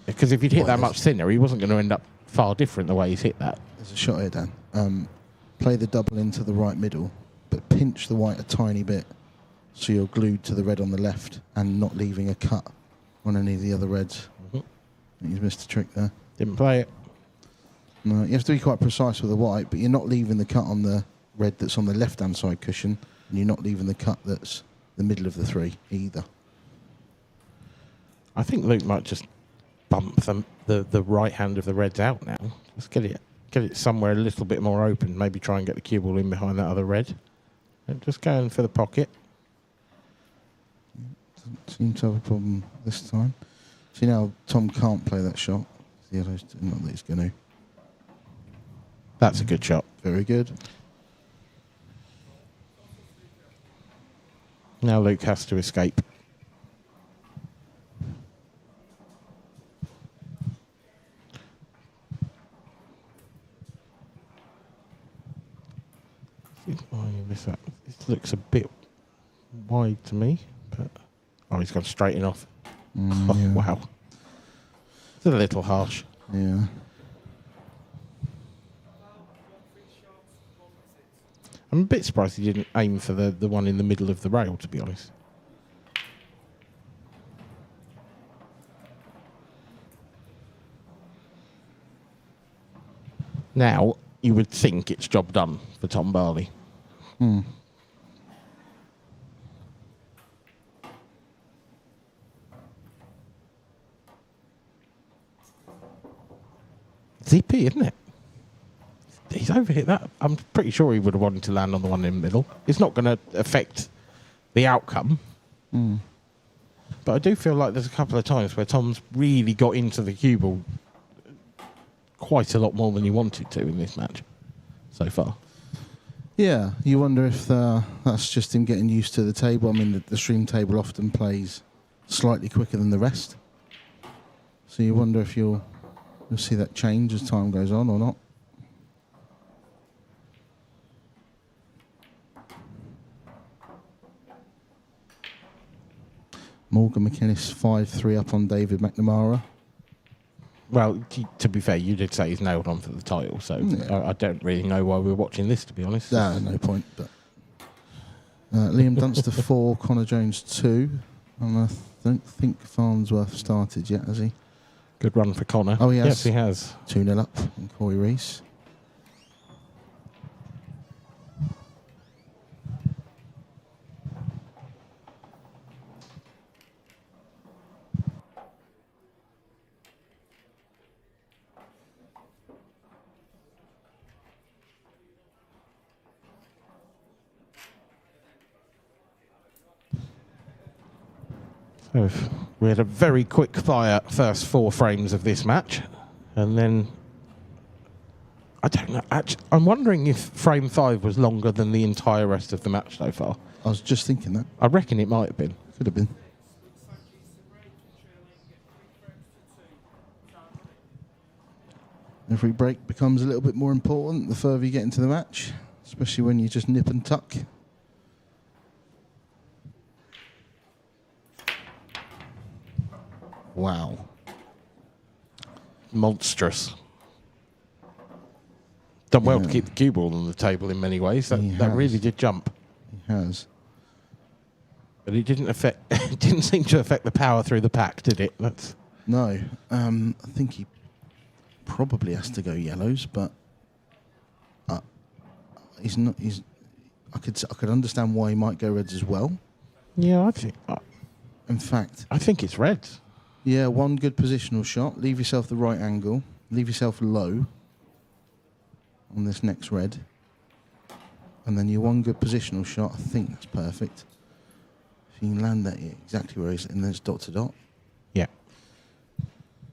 F: Because if he'd hit that much thinner, he wasn't going to end up far different the way he's hit that.
G: There's a shot here, Dan. Play the double into the right middle, but pinch the white a tiny bit so you're glued to the red on the left and not leaving a cut on any of the other reds. He's missed a trick there.
F: Didn't play it.
G: No, you have to be quite precise with the white, but you're not leaving the cut on the red that's on the left-hand side cushion, and you're not leaving the cut that's the middle of the 3 either.
F: I think Luke might just bump the right hand of the reds out now. Just get it somewhere a little bit more open. Maybe try and get the cue ball in behind that other red. And just going for the pocket.
G: Doesn't seem to have a problem this time. See, now Tom can't play that shot. The yellow's not that he's going to.
F: That's a good shot.
G: Very good.
F: Now Luke has to escape. This looks a bit wide to me, but he's gone straight in off.
G: Yeah.
F: Wow, it's a little harsh.
G: Yeah.
F: I'm a bit surprised he didn't aim for the one in the middle of the rail, to be honest. Now, you would think it's job done for Tom Barley. Zippy, isn't it? He's overhit that. I'm pretty sure he would have wanted to land on the one in the middle. It's not going to affect the outcome. But I do feel like there's a couple of times where Tom's really got into the cue ball quite a lot more than he wanted to in this match so far.
G: Yeah, you wonder if that's just him getting used to the table. I mean, the stream table often plays slightly quicker than the rest. So you wonder if you're You'll see that change as time goes on or not. Morgan McInnes 5-3 up on David McNamara.
F: Well, to be fair, you did say he's nailed on for the title, so I don't really know why we're watching this, to be honest.
G: No point. But Liam Dunster 4, Connor Jones 2. And I don't think Farnsworth started yet, has he?
F: Good run for Connor.
G: Oh, he has.
F: Yes, he has.
G: 2-0 up on Corey Rees.
F: So we had a very quick fire first 4 frames of this match, and then I don't know. Actually, I'm wondering if frame 5 was longer than the entire rest of the match so far.
G: I was just thinking that.
F: I reckon it might have been.
G: Could have been. Every break becomes a little bit more important the further you get into the match, especially when you just nip and tuck. Wow.
F: Monstrous. Done well to keep the cue ball on the table in many ways. That really did jump.
G: He has.
F: But it didn't affect. It didn't seem to affect the power through the pack, did it?
G: No. I think he probably has to go yellows, but he's not. I could understand why he might go reds as well.
F: Yeah, I think.
G: In fact,
F: I think it's reds.
G: Yeah, one good positional shot. Leave yourself the right angle. Leave yourself low on this next red. And then your one good positional shot. I think that's perfect. If you can land that exactly where he's in, there's dot to dot.
F: Yeah.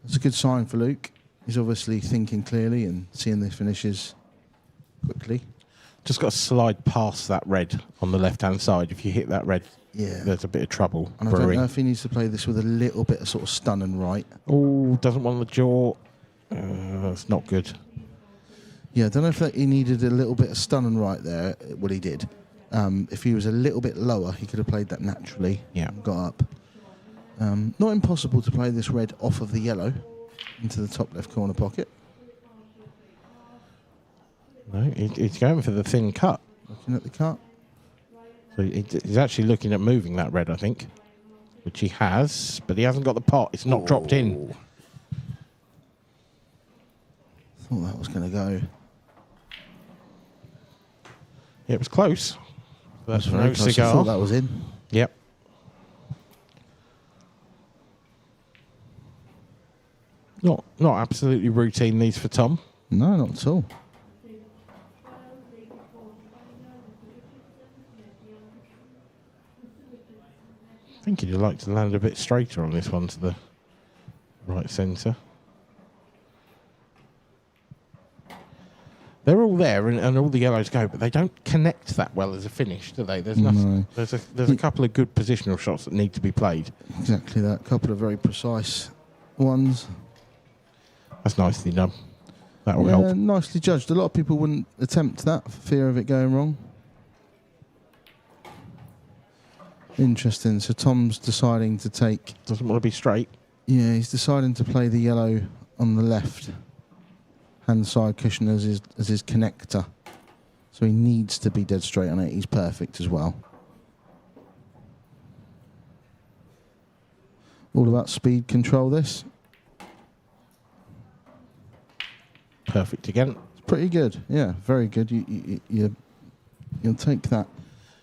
G: That's a good sign for Luke. He's obviously thinking clearly and seeing the finishes quickly.
F: Just got to slide past that red on the left-hand side. If you hit that red,
G: yeah,
F: there's a bit of trouble.
G: And I don't know if he needs to play this with a little bit of sort of stun and right.
F: Oh, doesn't want the jaw. That's not good.
G: Yeah, I don't know if he needed a little bit of stun and right there. What he did. If he was a little bit lower, he could have played that naturally.
F: Yeah.
G: And got up. Not impossible to play this red off of the yellow into the top left corner pocket.
F: No, he's going for the thin cut.
G: Looking at the cut.
F: So he's actually looking at moving that red, I think, which he has, but he hasn't got the pot. It's not dropped in.
G: Thought that was going to go.
F: Yeah, it was close. That's
G: very
F: no
G: close.
F: cigar.
G: I thought that was in.
F: Yep. Not absolutely routine these for Tom.
G: No, not at all.
F: I think he'd like to land a bit straighter on this one to the right centre. They're all there and all the yellows go, but they don't connect that well as a finish, do they? There's nothing.
G: No.
F: There's a couple of good positional shots that need to be played.
G: Exactly that. A couple of very precise ones.
F: That's nicely done. That will help.
G: Nicely judged. A lot of people wouldn't attempt that for fear of it going wrong. Interesting. So Tom's deciding to take...
F: Doesn't want to be straight.
G: Yeah, he's deciding to play the yellow on the left hand side cushion as his connector. So he needs to be dead straight on it. He's perfect as well. All about speed control, this.
F: Perfect again.
G: It's pretty good. Yeah, very good. You'll take that.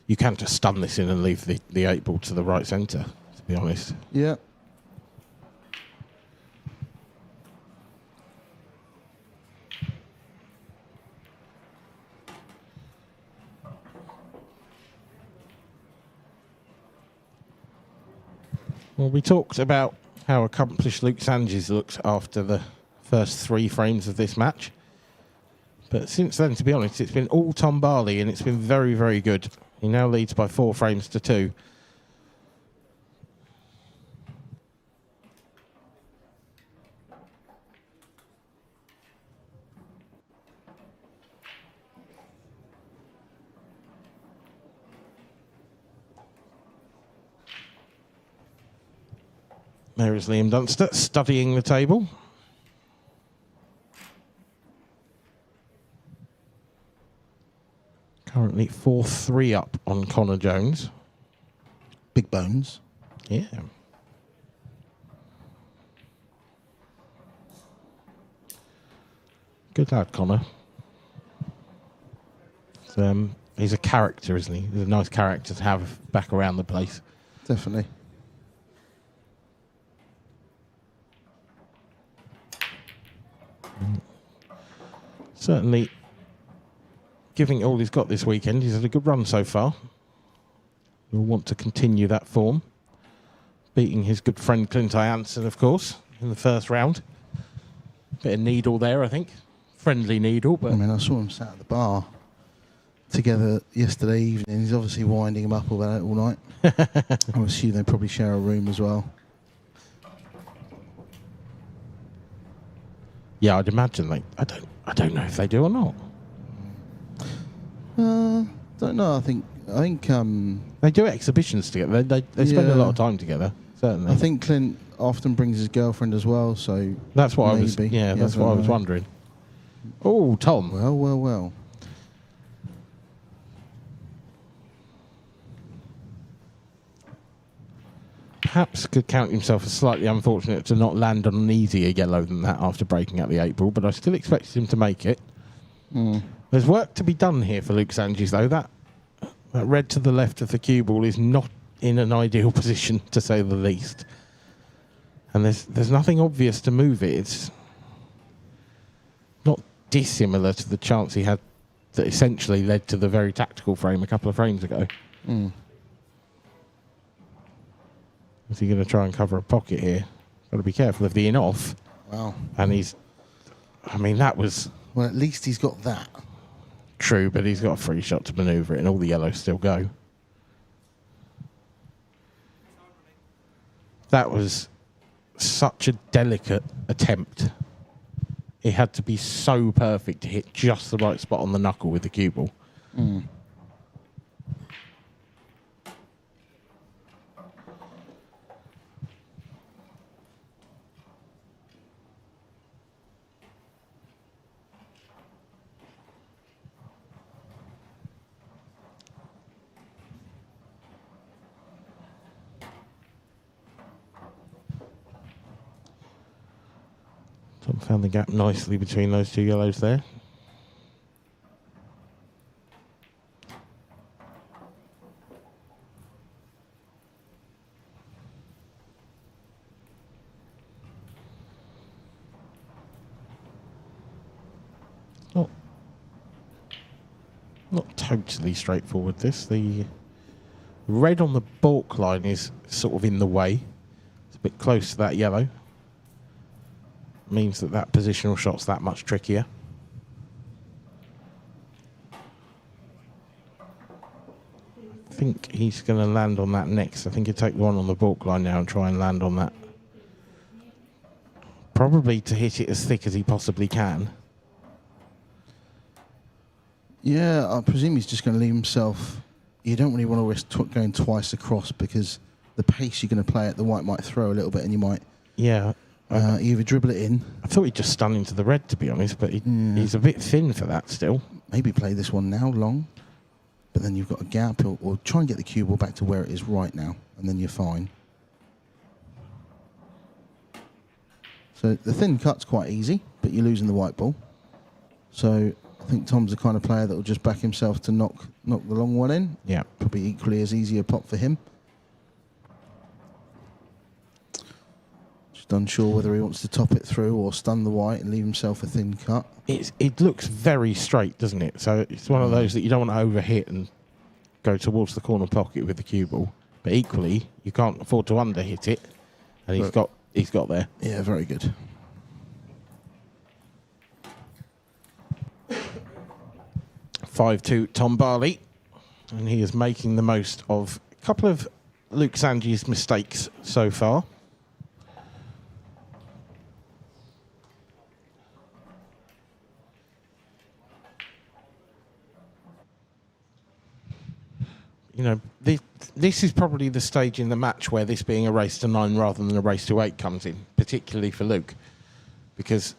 F: You can't just stun this in and leave the 8 ball to the right centre, to be honest.
G: Yeah.
F: Well, we talked about how accomplished Luke Sanges looked after the first 3 frames of this match. But since then, to be honest, it's been all Tom Barley, and it's been very, very good. He now leads by 4 frames to 2. There is Liam Dunster studying the table. Currently 4-3 up on Connor Jones.
G: Big bones.
F: Yeah. Good lad, Connor. He's a character, isn't he? He's a nice character to have back around the place.
G: Definitely.
F: Certainly, giving it all he's got this weekend. He's had a good run so far. He'll want to continue that form. Beating his good friend Clint Jansen, of course, in the first round. Bit of needle there, I think. Friendly needle, but...
G: I mean, I saw him sat at the bar together yesterday evening. He's obviously winding him up about it all night. I assume they probably share a room as well.
F: Yeah, I'd imagine they... I don't know if they do or not.
G: Don't know. I think
F: they do exhibitions together. They spend a lot of time together. Certainly.
G: I think Clint often brings his girlfriend as well. So
F: that's what
G: maybe.
F: I was. Yeah, that's what I was wondering. Oh, Tom.
G: Well.
F: Perhaps could count himself as slightly unfortunate to not land on an easier yellow than that after breaking up the 8 ball, but I still expected him to make it. There's work to be done here for Luke Sanges, though. That red to the left of the cue ball is not in an ideal position, to say the least. And there's nothing obvious to move it. It's not dissimilar to the chance he had that essentially led to the very tactical frame a couple of frames ago. Is he going to try and cover a pocket here? Got to be careful of the in-off.
G: Wow.
F: And I mean, that was...
G: Well, at least he's got that.
F: True, but he's got a free shot to manoeuvre it, and all the yellows still go. That was such a delicate attempt. It had to be so perfect to hit just the right spot on the knuckle with the cue ball. Tom found the gap nicely between those two yellows there. Not totally straightforward, this. The red on the balk line is sort of in the way. It's a bit close to that yellow. Means that positional shot's that much trickier. I think he's going to land on that next. I think he'll take the one on the balk line now and try and land on that. Probably to hit it as thick as he possibly can.
G: Yeah, I presume he's just going to leave himself... You don't really want to risk going twice across because the pace you're going to play at the white might throw a little bit and you might...
F: Yeah.
G: Either dribble it in.
F: I thought he'd just stun into the red, to be honest, but he's a bit thin for that still.
G: Maybe play this one now long, but then you've got a gap, or try and get the cue ball back to where it is right now, and then you're fine. So the thin cut's quite easy, but you're losing the white ball. So I think Tom's the kind of player that will just back himself to knock the long one in.
F: Yeah.
G: Probably equally as easy a pop for him. Unsure whether he wants to top it through or stun the white and leave himself a thin cut.
F: It looks very straight, doesn't it? So it's one of those that you don't want to overhit and go towards the corner pocket with the cue ball. But equally, you can't afford to underhit it. And he's got there.
G: Yeah, very good.
F: (5-2) Tom Barley. And he is making the most of a couple of Luke Sanges' mistakes so far. you know, this is probably the stage in the match where this being a race to 9 rather than a race to 8 comes in, particularly for Luke, because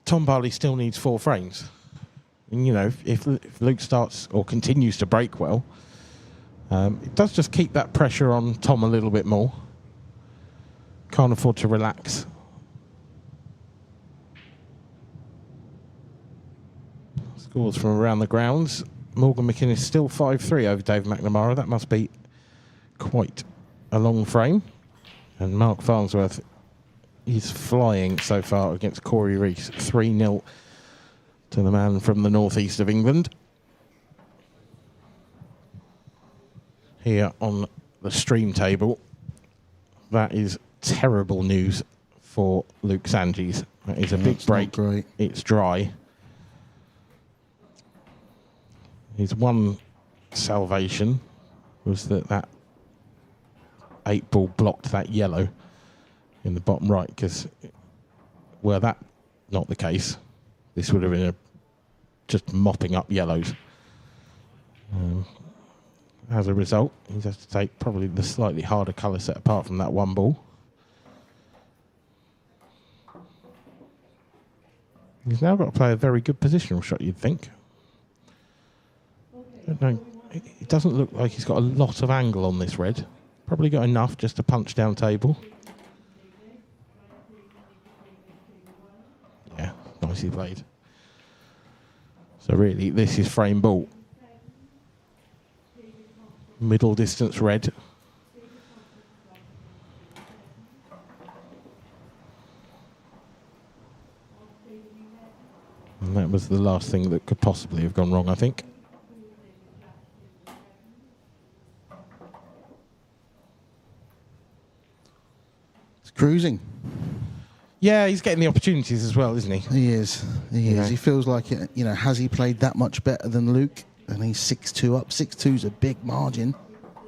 F: Tom Barley still needs 4 frames. And, you know, if Luke starts or continues to break well, it does just keep that pressure on Tom a little bit more. Can't afford to relax. Scores from around the grounds. Morgan McInnes still 5-3 over Dave McNamara. That must be quite a long frame. And Mark Farnsworth is flying so far against Corey Rees. 3-0 to the man from the northeast of England. Here on the stream table, that is terrible news for Luke Sanges. That is a big break.
G: Great.
F: It's dry. His one salvation was that 8 ball blocked that yellow in the bottom right, because were that not the case, this would have been just mopping up yellows. As a result, he has to take probably the slightly harder colour set apart from that 1 ball. He's now got to play a very good positional shot, you'd think. No, it doesn't look like he's got a lot of angle on this red. Probably got enough just to punch down table. Yeah, nicely played. So really, this is frame ball. Middle distance red. And that was the last thing that could possibly have gone wrong, I think.
G: Cruising.
F: Yeah, he's getting the opportunities as well, isn't he?
G: He is. He is. He feels like it. You know, has he played that much better than Luke? And he's 6-2 up. 6-2's a big margin.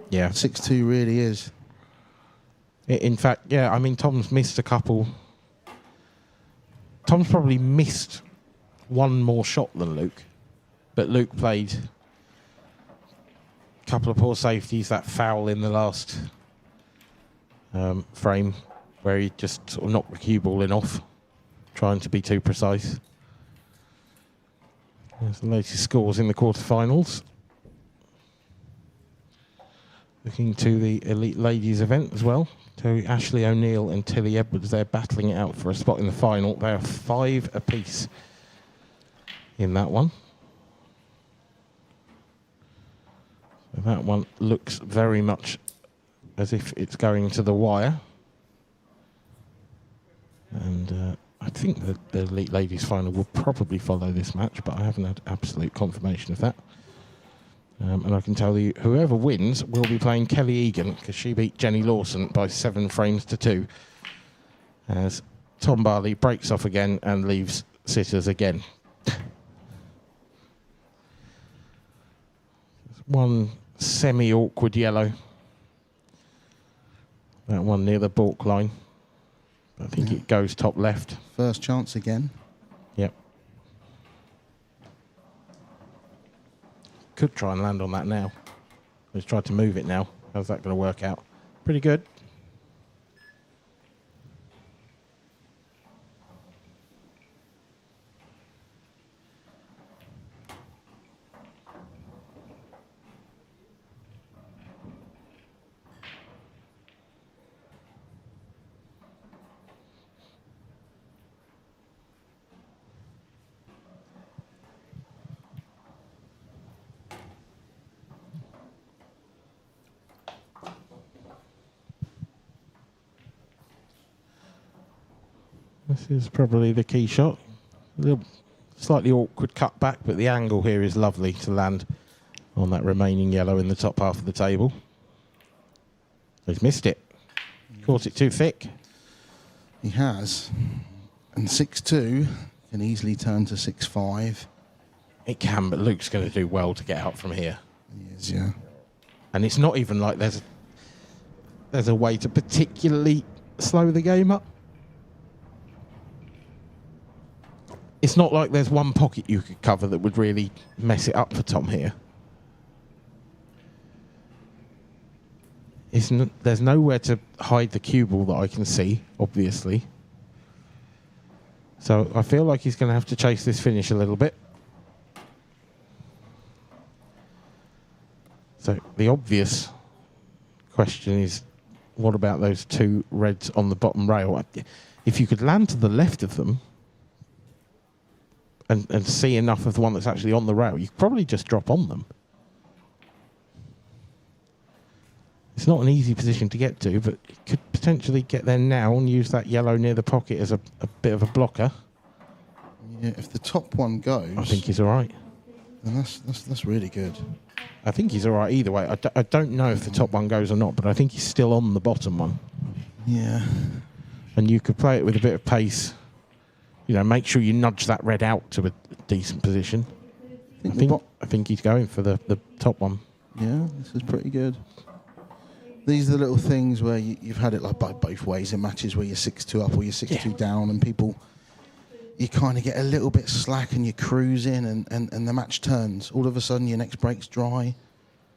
F: Yeah.
G: 6-2 really is.
F: In fact, yeah, I mean, Tom's missed a couple. Tom's probably missed one more shot than Luke. But Luke played a couple of poor safeties, that foul in the last frame, where he just sort of knocked the cue ball in off, trying to be too precise. There's the latest scores in the quarterfinals. Looking to the Elite Ladies event as well. So Ashley O'Neill and Tilly Edwards, they're battling it out for a spot in the final. They are 5 apiece in that one. So that one looks very much as if it's going to the wire. And I think that the Elite Ladies final will probably follow this match, but I haven't had absolute confirmation of that. And I can tell you, whoever wins will be playing Kelly Egan, because she beat Jenny Lawson by 7 frames to 2. As Tom Barley breaks off again and leaves sitters again. One semi-awkward yellow. That one near the balk line. I think it goes top left.
G: First chance again.
F: Yep. Could try and land on that now. Let's try to move it now. How's that going to work out? Pretty good. This is probably the key shot. A little slightly awkward cut back, but the angle here is lovely to land on that remaining yellow in the top half of the table. He's missed it. Caught it too thick.
G: He has. And 6-2 can easily turn to 6-5.
F: It can, but Luke's going to do well to get out from here.
G: He is, yeah.
F: And it's not even like there's a way to particularly slow the game up. It's not like there's one pocket you could cover that would really mess it up for Tom here. there's nowhere to hide the cue ball that I can see, obviously. So I feel like he's going to have to chase this finish a little bit. So the obvious question is, what about those two reds on the bottom rail? If you could land to the left of them and see enough of the one that's actually on the rail, you could probably just drop on them. It's not an easy position to get to, but you could potentially get there now and use that yellow near the pocket as a bit of a blocker.
G: Yeah, if the top one goes,
F: I think he's all right.
G: then that's really good.
F: I think he's all right either way. I don't know if the top one goes or not, but I think he's still on the bottom one.
G: Yeah.
F: And you could play it with a bit of pace. You know, make sure you nudge that red out to a decent position. I think he's going for the top one.
G: Yeah, this is pretty good. These are the little things where you've had it like both ways in matches where you're 6-2 up or you're 6-2 down, and people, you kind of get a little bit slack and you cruise in and the match turns. All of a sudden your next break's dry.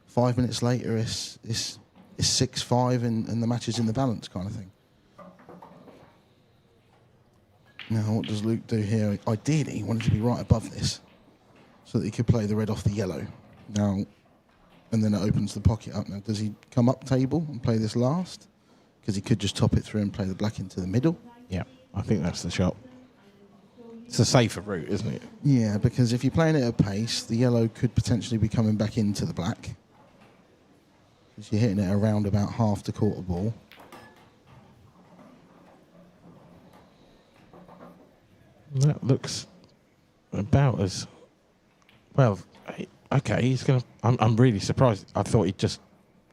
G: 5 minutes later it's 6-5 and the match is in the balance kind of thing. Now what does Luke do here? Ideally he wanted to be right above this so that he could play the red off the yellow. Now, and then it opens the pocket up. Now, does he come up table and play this last? Because he could just top it through and play the black into the middle.
F: Yeah, I think that's the shot. It's a safer route, isn't it?
G: Yeah, because if you're playing it at pace, the yellow could potentially be coming back into the black. Because you're hitting it around about half the quarter ball.
F: That looks about as well. Okay, he's gonna. I'm really surprised. I thought he'd just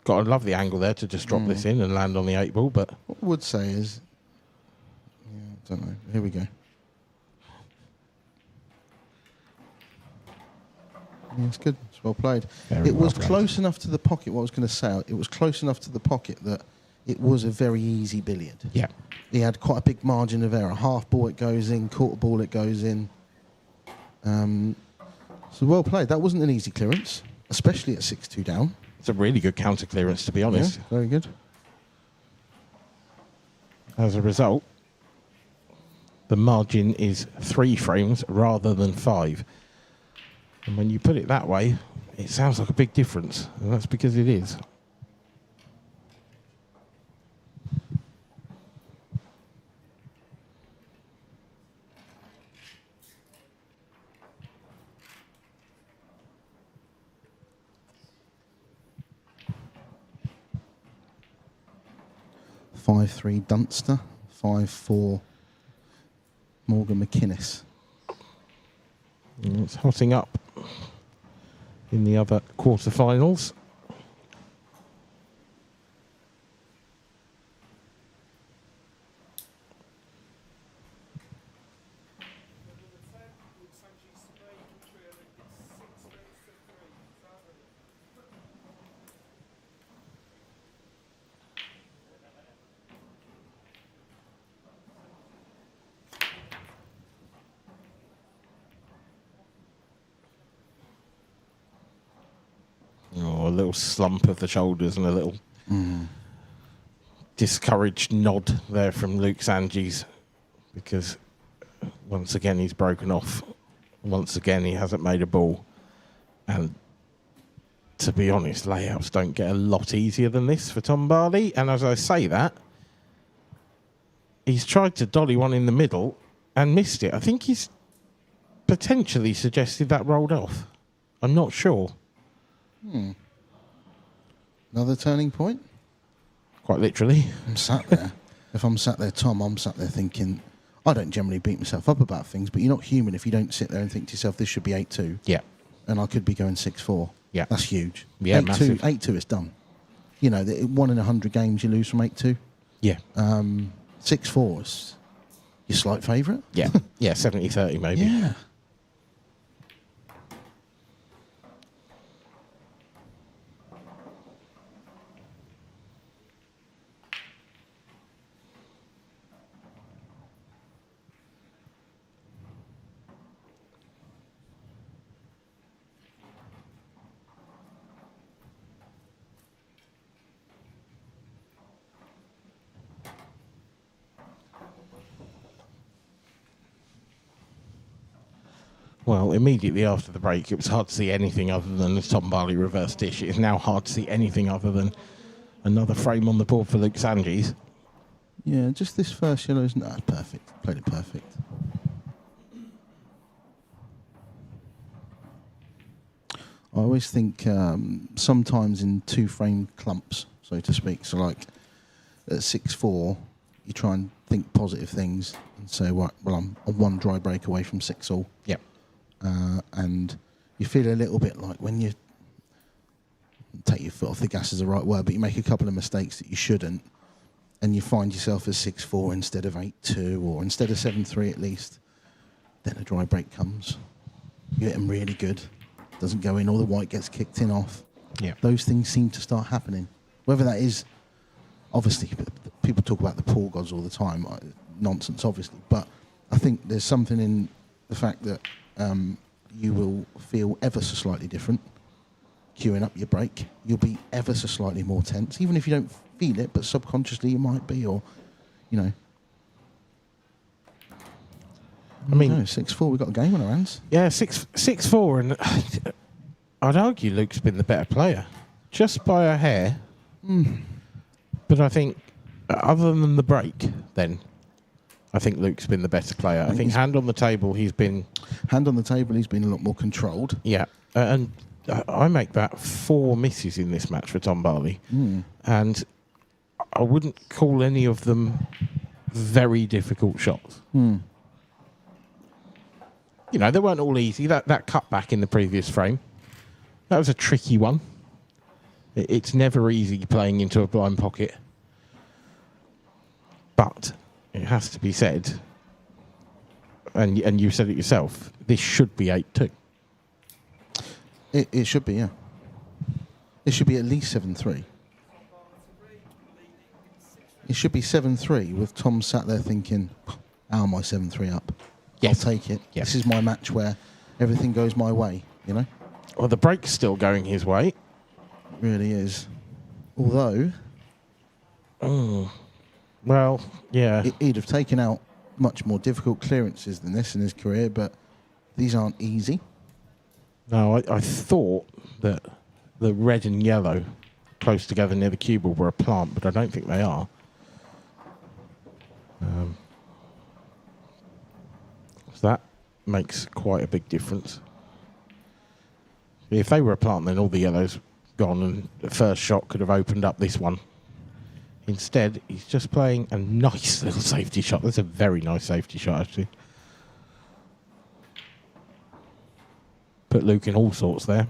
F: got a lovely angle there to just drop this in and land on the 8 ball. But
G: what I would say is, yeah, I don't know. Here we go. Yeah, it's good. It's well played.
F: Very
G: It was
F: well played.
G: close enough to the pocket. What I was going to say, it was close enough to the pocket that it was a very easy billiard.
F: yeah,
G: He had quite a big margin of error. Half ball it goes in, quarter ball it goes in. So well played. That wasn't an easy clearance, especially at 6-2 down.
F: it's a really good counter clearance, to be honest.
G: Yeah, very good.
F: As a result, the margin is 3 frames rather than 5. And when you put it that way, it sounds like a big difference, and that's because it is.
G: (5-3) Dunster, 5-4 Morgan McInnes.
F: And it's hotting up in the other quarterfinals. Oh, a little slump of the shoulders and a little discouraged nod there from Luke Sanges, because once again he's broken off. Once again he hasn't made a ball. And to be honest, layouts don't get a lot easier than this for Tom Barley. And as I say that, he's tried to dolly one in the middle and missed it. I think he's potentially suggested that rolled off. I'm not sure.
G: Another turning point?
F: Quite literally.
G: I'm sat there. If I'm sat there, Tom, I'm sat there thinking, I don't generally beat myself up about things, but you're not human if you don't sit there and think to yourself, this should be 8-2.
F: Yeah.
G: And I could be going 6-4.
F: Yeah.
G: That's huge.
F: Yeah,
G: 8-2,
F: massive.
G: 8-2 is done. You know, 1 in 100 games you lose from 8-2.
F: Yeah.
G: 6-4 is your slight favourite.
F: Yeah. Yeah, 70-30 maybe.
G: Yeah.
F: Well, immediately after the break, it was hard to see anything other than the Tom Barley reverse dish. It is now hard to see anything other than another frame on the board for Luke Sanjis.
G: Yeah, just this first yellow isn't that perfect. Played it perfect. I always think sometimes in two-frame clumps, so to speak. So like at 6-4, you try and think positive things and say, right, well, I'm one dry break away from 6-all.
F: Yep.
G: And you feel a little bit like when you take your foot off the gas is the right word, but you make a couple of mistakes that you shouldn't, and you find yourself as 6-4 instead of 8-2 or instead of 7-3 at least, then a dry break comes. You hit them really good. Doesn't go in, all the white gets kicked in off.
F: Yeah.
G: Those things seem to start happening. Whether that is, obviously, people talk about the pool gods all the time. Nonsense, obviously. But I think there's something in the fact that you will feel ever so slightly different queuing up your break. You'll be ever so slightly more tense, even if you don't feel it, but subconsciously you might be, or, you know.
F: I mean,
G: 6-4, we've got a game on our hands.
F: Yeah, 6-4, and I'd argue Luke's been the better player, just by a hair. But I think, other than the break, then, I think Luke's been the better player. I think hand on the table, he's been...
G: Hand on the table, he's been a lot more controlled.
F: Yeah, and I make that 4 misses in this match for Tom Barley. And I wouldn't call any of them very difficult shots. You know, they weren't all easy. That cutback in the previous frame, that was a tricky one. It's never easy playing into a blind pocket. But it has to be said, and you said it yourself, this should be 8-2.
G: It should be, yeah. It should be at least 7-3. It should be 7-3 with Tom sat there thinking, how am I 7-3 up?
F: Yes.
G: I'll take it.
F: Yes.
G: This is my match where everything goes my way, you know?
F: Well, the break's still going his way.
G: It really is. Although...
F: Well, yeah.
G: He'd have taken out much more difficult clearances than this in his career, but these aren't easy.
F: No, I thought that the red and yellow close together near the cue ball were a plant, but I don't think they are. So that makes quite a big difference. If they were a plant, then all the yellows gone, and the first shot could have opened up this one. Instead, he's just playing a nice little safety shot. That's a very nice safety shot, actually. Put Luke in all sorts there.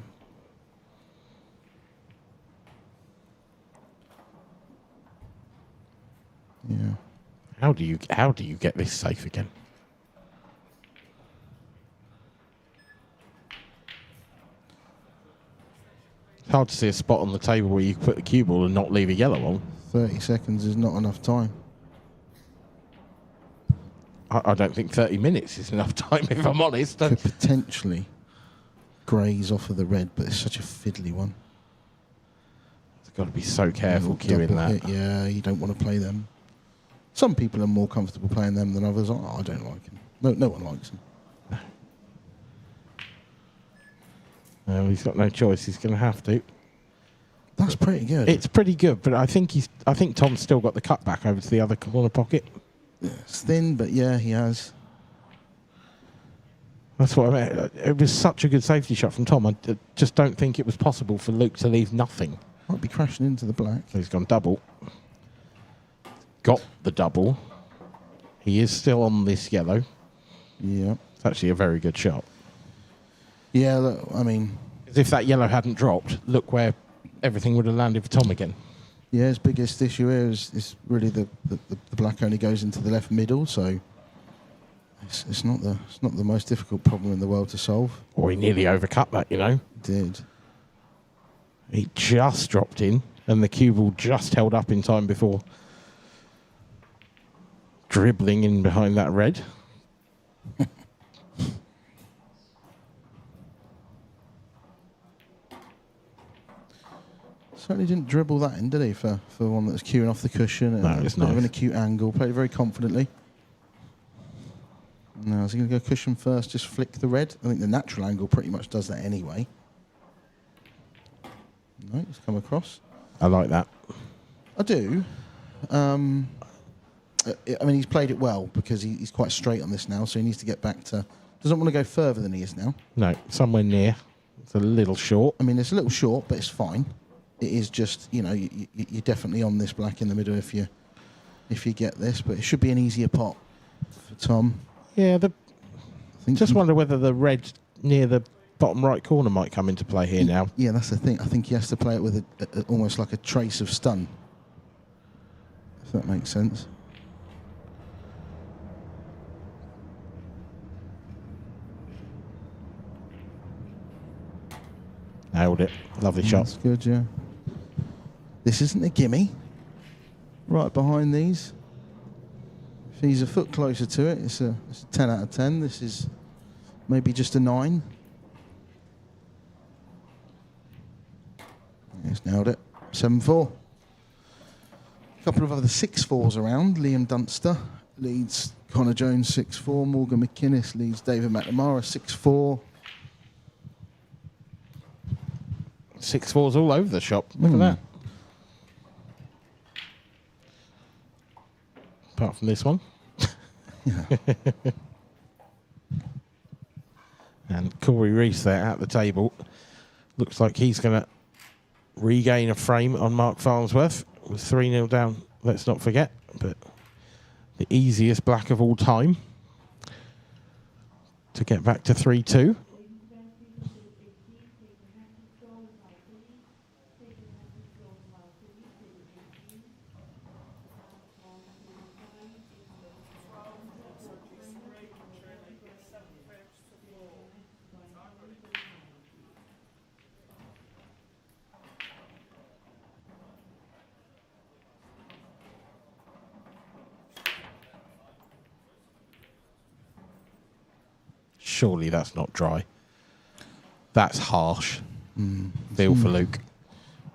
G: Yeah.
F: How do you get this safe again? It's hard to see a spot on the table where you can put the cue ball and not leave a yellow on.
G: 30 seconds is not enough time.
F: I don't think 30 minutes is enough time, if I'm honest.
G: Could potentially graze off of the red, but it's such a fiddly one.
F: It's got to be so careful queuing
G: Double
F: that.
G: hit, yeah, you don't want to play them. Some people are more comfortable playing them than others. Oh, I don't like them. No one likes them.
F: No, he's got no choice. He's going to have to.
G: That's pretty good.
F: It's pretty good, but I think Tom's still got the cutback over to the other corner pocket.
G: It's thin, but yeah, he has.
F: That's what I meant. It was such a good safety shot from Tom. I just don't think it was possible for Luke to leave nothing.
G: Might be crashing into the black.
F: So he's gone double. Got the double. He is still on this yellow.
G: Yeah.
F: It's actually a very good shot.
G: Yeah, look, I mean...
F: As if that yellow hadn't dropped, look where everything would have landed for Tom again.
G: Yeah, his biggest issue here is really the black only goes into the left middle, so it's not the most difficult problem in the world to solve.
F: Or he nearly overcut that, you know.
G: Did.
F: He just dropped in, and the cue ball just held up in time before dribbling in behind that red.
G: Certainly didn't dribble that in, did he, for one that was queuing off the cushion?
F: No, it's
G: a bit of an
F: nice.
G: acute angle. Played it very confidently. No, is he going to go cushion first, just flick the red? I think the natural angle pretty much does that anyway. No, it's come across.
F: I like that.
G: I do. I mean, he's played it well because he's quite straight on this now, so he needs to get back to... Doesn't want to go further than he is now.
F: No, somewhere near. It's a little short.
G: I mean, it's a little short, but it's fine. It is just, you know, you're definitely on this black in the middle if you get this, but it should be an easier pot for Tom.
F: Yeah,
G: I think
F: just wonder whether the red near the bottom right corner might come into play here now.
G: Yeah, that's the thing. I think he has to play it with almost like a trace of stun, if that makes sense.
F: Nailed it. Lovely shot.
G: That's good, yeah. This isn't a gimme. Right behind these. If he's a foot closer to it, it's a 10 out of 10. This is maybe just a 9. He's nailed it. 7-4. A couple of other 6-4s around. Liam Dunster leads Connor Jones 6-4. Morgan McInnes leads David McNamara 6-4.
F: 6-4s all over the shop. Look at that. Apart from this one.
G: Yeah.
F: And Corey Reese there at the table. Looks like he's going to regain a frame on Mark Farnsworth. With 3-0 down, let's not forget. But the easiest black of all time to get back to 3-2. Surely that's not dry. That's harsh. Feel for Luke.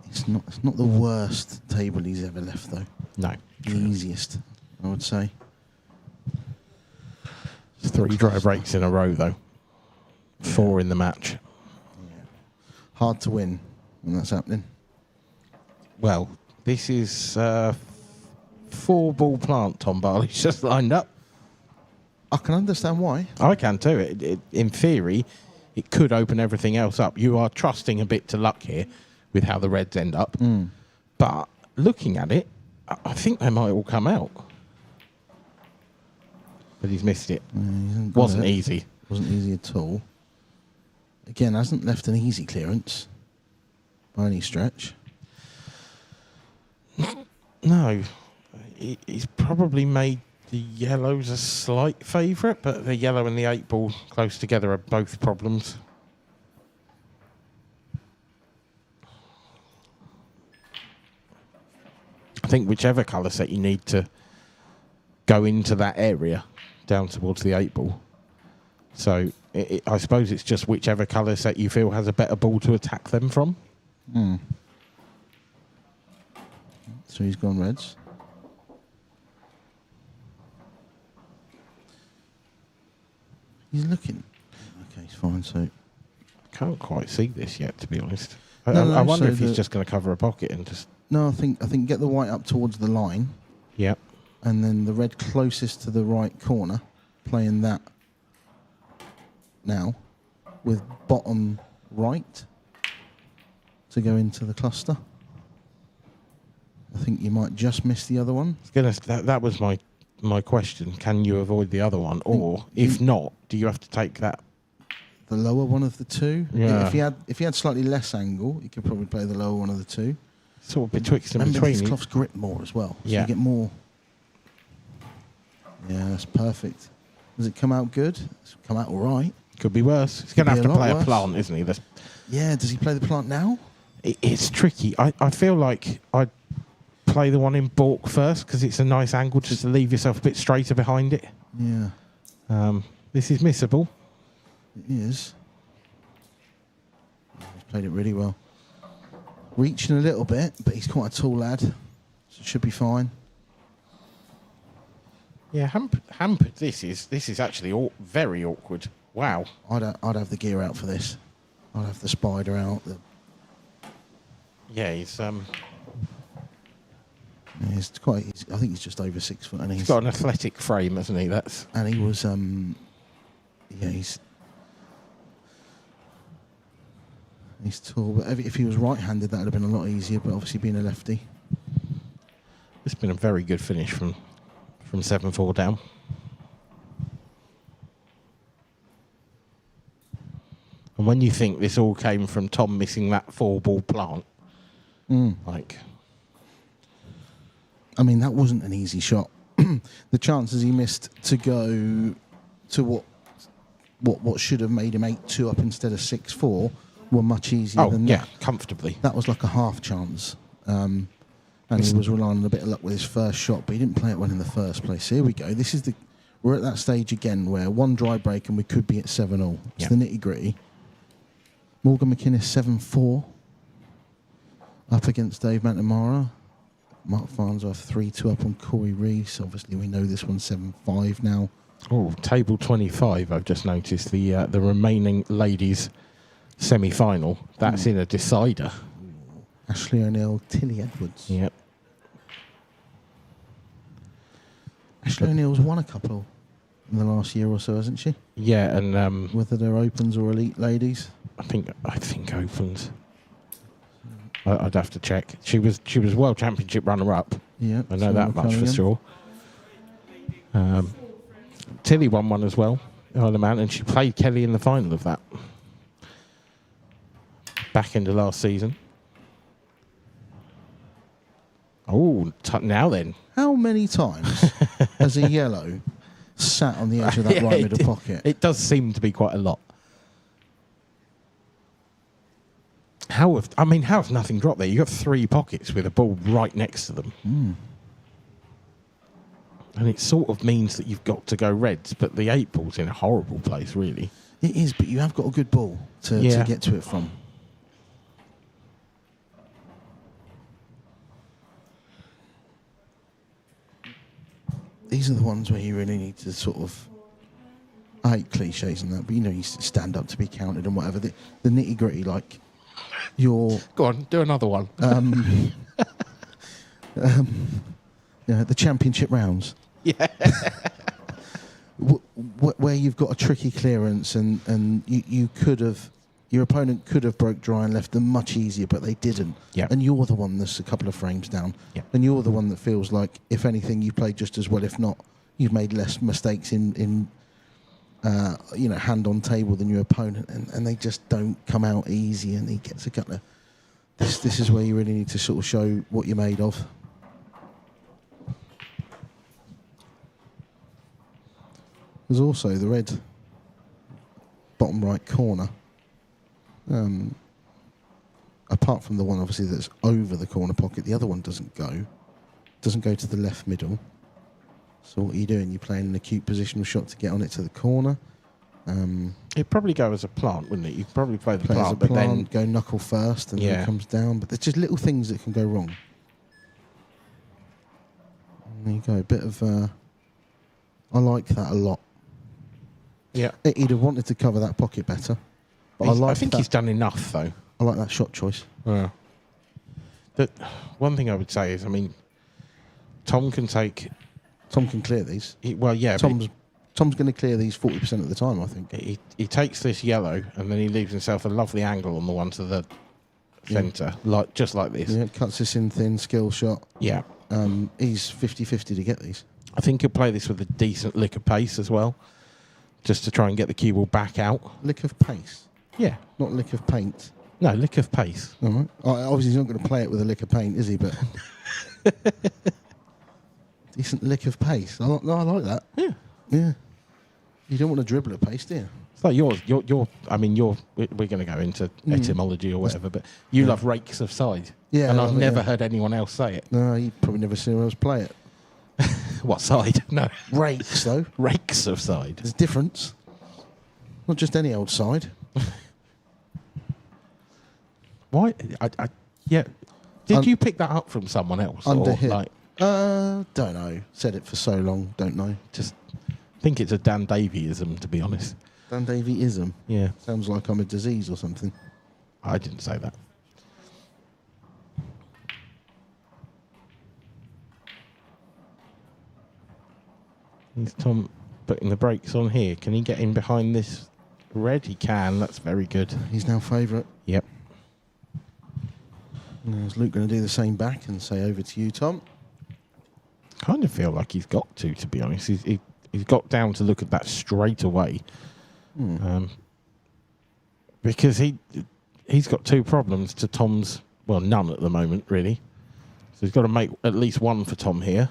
G: It's not the worst table he's ever left, though.
F: No.
G: The easiest, I would say.
F: It's 3 dry breaks in a row, though. 4 in the match.
G: Yeah. Hard to win when that's happening.
F: Well, this is 4-ball plant Tom Barley's just lined up.
G: I can understand why.
F: I can too. In theory, it could open everything else up. You are trusting a bit to luck here with how the reds end up. But looking at it, I think they might all come out. But he's missed it. Wasn't easy.
G: Wasn't easy at all. Again, hasn't left an easy clearance by any stretch.
F: No. He's probably made the yellows a slight favourite, but the yellow and the 8-ball close together are both problems. I think whichever colour set you need to go into that area down towards the 8-ball. So I suppose it's just whichever colour set you feel has a better ball to attack them from.
G: So he's gone reds. He's looking. Okay, he's fine. So
F: Can't quite see this yet, to be honest.
G: No,
F: I wonder
G: so
F: if he's just going to cover a pocket and just...
G: no, I think get the white up towards the line,
F: Yep.
G: and then the red closest to the right corner, playing that now, with bottom right to go into the cluster. I think you might just miss the other one.
F: That was my question. Can you avoid the other one? Or, if not, do you have to take that?
G: The lower one of the two.
F: Yeah.
G: If he had slightly less angle, he could probably play the lower one of the two.
F: Sort of betwixt and
G: Remember,
F: between.
G: these cloths grip more as well, so
F: Yeah.
G: you get more. Yeah, that's perfect. Does it come out good? It's come out all right.
F: Could be worse. He's going to have
G: be
F: to
G: a lot
F: play a
G: worse.
F: plant, isn't he?
G: Yeah, does he play the plant now?
F: It's tricky. I feel like I'd play the one in balk first because it's a nice angle just to leave yourself a bit straighter behind it.
G: Yeah,
F: This is missable.
G: it is. He's played it really well. Reaching a little bit, but he's quite a tall lad, so it should be fine.
F: Yeah, hampered. This is actually very awkward. Wow.
G: I'd have the gear out for this. I'd have the spider out.
F: Yeah, he's
G: I think he's just over 6 foot, and
F: he's got an athletic frame, hasn't he?
G: And he was he's tall. But if he was right-handed, that would have been a lot easier. But obviously, being a lefty,
F: it's been a very good finish from 7-4 down. And when you think this all came from Tom missing that 4-ball plant,
G: I mean, that wasn't an easy shot. The chances he missed to go to what should have made him 8-2 up instead of 6-4 were much easier than that.
F: Comfortably.
G: That was like a half chance. And he was relying on a bit of luck with his first shot, but he didn't play it well in the first place. Here we go. We're at that stage again where one dry break and we could be at 7-all. It's the nitty-gritty. Morgan McInnes 7-4 up against Dave McNamara. Mark Farnsworth 3-2 up on Corey Rees. Obviously, we know this one's 7-5 now.
F: Oh, table 25. I've just noticed the remaining ladies semi-final. That's in a decider.
G: Ashley O'Neill, Tilly Edwards.
F: Yep.
G: Ashley O'Neill's won a couple in the last year or so, hasn't she?
F: Yeah, and
G: whether they're opens or elite ladies.
F: I think opens. I'd have to check. She was World Championship runner-up.
G: Yeah,
F: I know that much for sure. Tilly won one as well, Isle of Man, and she played Kelly in the final of that. Back into last season. Oh, now then.
G: How many times has a yellow sat on the edge of that right middle pocket?
F: It does seem to be quite a lot. How have nothing dropped there? You got 3 pockets with a ball right next to them. And it sort of means that you've got to go reds, but the 8 ball's in a horrible place, really.
G: It is, but you have got a good ball to get to it from. These are the ones where you really need to sort of... I hate cliches and that, but you stand up to be counted and whatever. The nitty-gritty, like... Go
F: on, do another one.
G: The championship rounds.
F: Yeah.
G: Where you've got a tricky clearance and you could have... Your opponent could have broke dry and left them much easier, but they didn't.
F: Yeah.
G: And you're the one that's a couple of frames down.
F: Yeah.
G: And you're the one that feels like, if anything, you played just as well. If not, you've made less mistakes in hand on table than your opponent, and they just don't come out easy, and he gets a couple of... This is where you really need to sort of show what you're made of. There's also the red bottom right corner. Apart from the one, obviously, that's over the corner pocket, the other one doesn't go to the left middle. So what are you doing? You're playing an acute positional shot to get on it to the corner.
F: It'd probably go as a plant, wouldn't it? You'd probably play the
G: Play
F: plant,
G: as a
F: but
G: plant,
F: then...
G: go knuckle first, and then it comes down. But there's just little things that can go wrong. There you go, a bit of... I like that a lot.
F: Yeah.
G: He'd have wanted to cover that pocket better. But
F: I think he's done enough, though.
G: I like that shot choice.
F: Yeah. One thing I would say is, Tom can
G: clear these.
F: Tom's
G: going to clear these 40% of the time, I think.
F: He takes this yellow and then he leaves himself a lovely angle on the one to the centre, just like this.
G: Yeah, cuts this in thin, skill shot.
F: Yeah.
G: He's 50-50 to get these.
F: I think he'll play this with a decent lick of pace as well, just to try and get the cue ball back out.
G: Lick of pace?
F: Yeah.
G: Not lick of paint?
F: No, lick of pace.
G: All right. Obviously, he's not going to play it with a lick of paint, is he? But decent lick of pace. I like that.
F: Yeah.
G: Yeah. You don't want to dribble at pace, do you?
F: It's like yours. We're going to go into etymology or whatever, but you love rakes of side.
G: Yeah.
F: And I've never heard anyone else say it.
G: No, you've probably never seen anyone else play it.
F: What side? No.
G: Rakes, though.
F: Rakes of side.
G: There's a difference. Not just any old side.
F: Why? Yeah. Did you pick that up from someone else?
G: Under
F: or
G: hit. Don't know. Said it for so long. Don't know.
F: Just think it's a Dan Daviesism, to be honest.
G: Dan Daviesism.
F: Yeah.
G: Sounds like I'm a disease or something.
F: I didn't say that. Is Tom putting the brakes on here? Can he get in behind this red? He can. That's very good.
G: He's now favourite.
F: Yep.
G: Now, is Luke going to do the same back and say over to you, Tom?
F: Kind of feel like he's got to be honest. He's got down to look at that straight away. Because he's got two problems to Tom's, well, none at the moment, really. So he's got to make at least one for Tom here.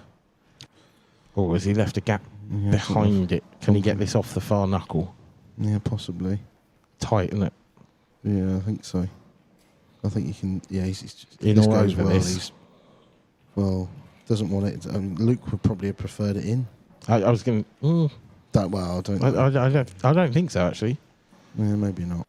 F: Or has he left a gap behind it? Can he get this off the far knuckle?
G: Yeah, possibly.
F: Tight, isn't it?
G: Yeah, I think so. I think you can. Yeah, he's
F: In
G: this
F: all
G: goes
F: over
G: well.
F: this.
G: Doesn't want it. Luke would probably have preferred it in.
F: I was going to...
G: Don't. Well, I don't. Know.
F: I don't think so, actually.
G: Yeah, maybe not.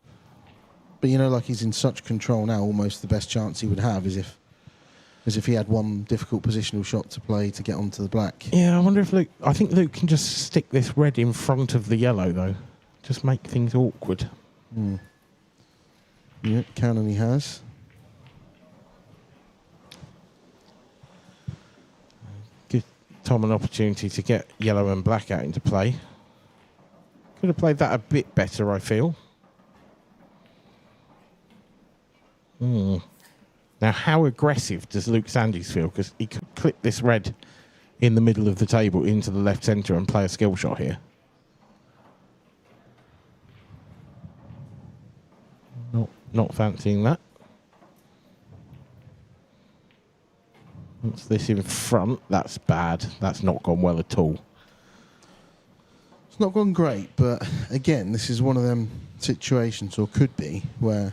G: But you know, like he's in such control now. Almost the best chance he would have is if he had one difficult positional shot to play to get onto the black.
F: Yeah, I wonder if Luke... I think Luke can just stick this red in front of the yellow, though. Just make things awkward.
G: Yeah, can, and he has.
F: Give Tom an opportunity to get yellow and black out into play. Could have played that a bit better, I feel. Now, how aggressive does Luke Sandys feel? Because he could clip this red in the middle of the table into the left centre and play a skill shot here. Not fancying that. What's this in front? That's bad. That's not gone well at all.
G: It's not gone great, but again, this is one of them situations, or could be, where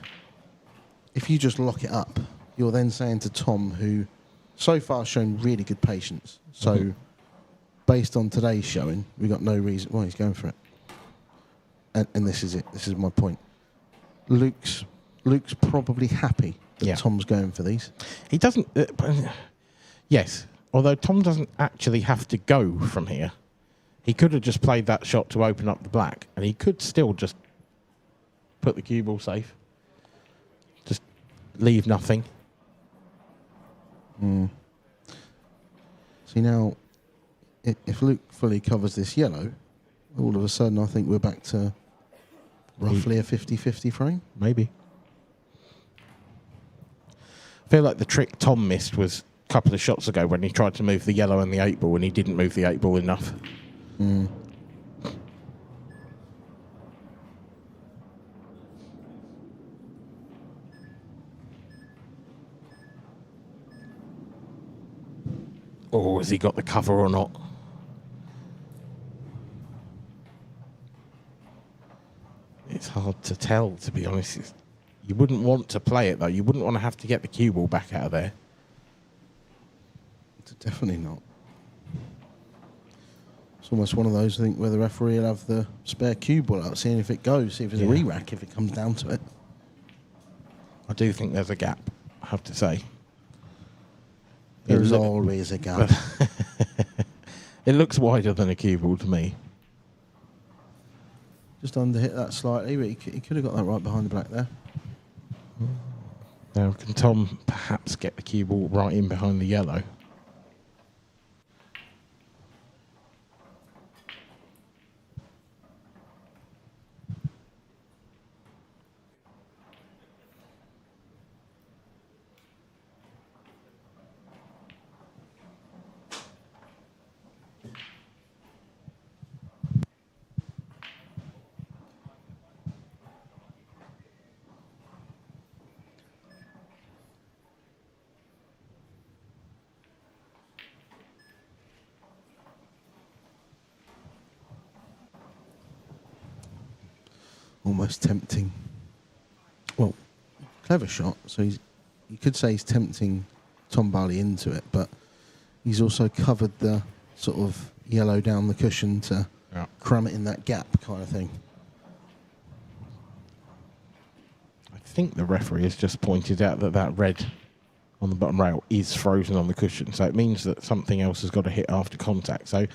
G: if you just lock it up, you're then saying to Tom, who so far has shown really good patience. So, based on today's showing, we've got no reason why he's going for it. And this is it. This is my point. Luke's probably happy that Tom's going for these.
F: He doesn't... yes, although Tom doesn't actually have to go from here. He could have just played that shot to open up the black, and he could still just put the cue ball safe. Just leave nothing.
G: See, now, if Luke fully covers this yellow, all of a sudden I think we're back to roughly a 50-50 frame.
F: Maybe. I feel like the trick Tom missed was a couple of shots ago when he tried to move the yellow and the 8-ball and he didn't move the 8-ball enough. Oh, has he got the cover or not? It's hard to tell, to be honest. You wouldn't want to play it, though. You wouldn't want to have to get the cue ball back out of there.
G: Definitely not. It's almost one of those, I think, where the referee will have the spare cue ball out, seeing if it goes, see if there's a re-rack, if it comes down to it.
F: I do think there's a gap, I have to say.
G: There's always a gap.
F: It looks wider than a cue ball to me.
G: Just under hit that slightly, but he could have got that right behind the black there.
F: Now, can Tom perhaps get the cue ball right in behind the yellow?
G: Almost tempting. Well, clever shot. So you could say he's tempting Tom Barley into it, but he's also covered the sort of yellow down the cushion to cram it in that gap kind of thing.
F: I think the referee has just pointed out that red on the bottom rail is frozen on the cushion. So it means that something else has got to hit after contact. So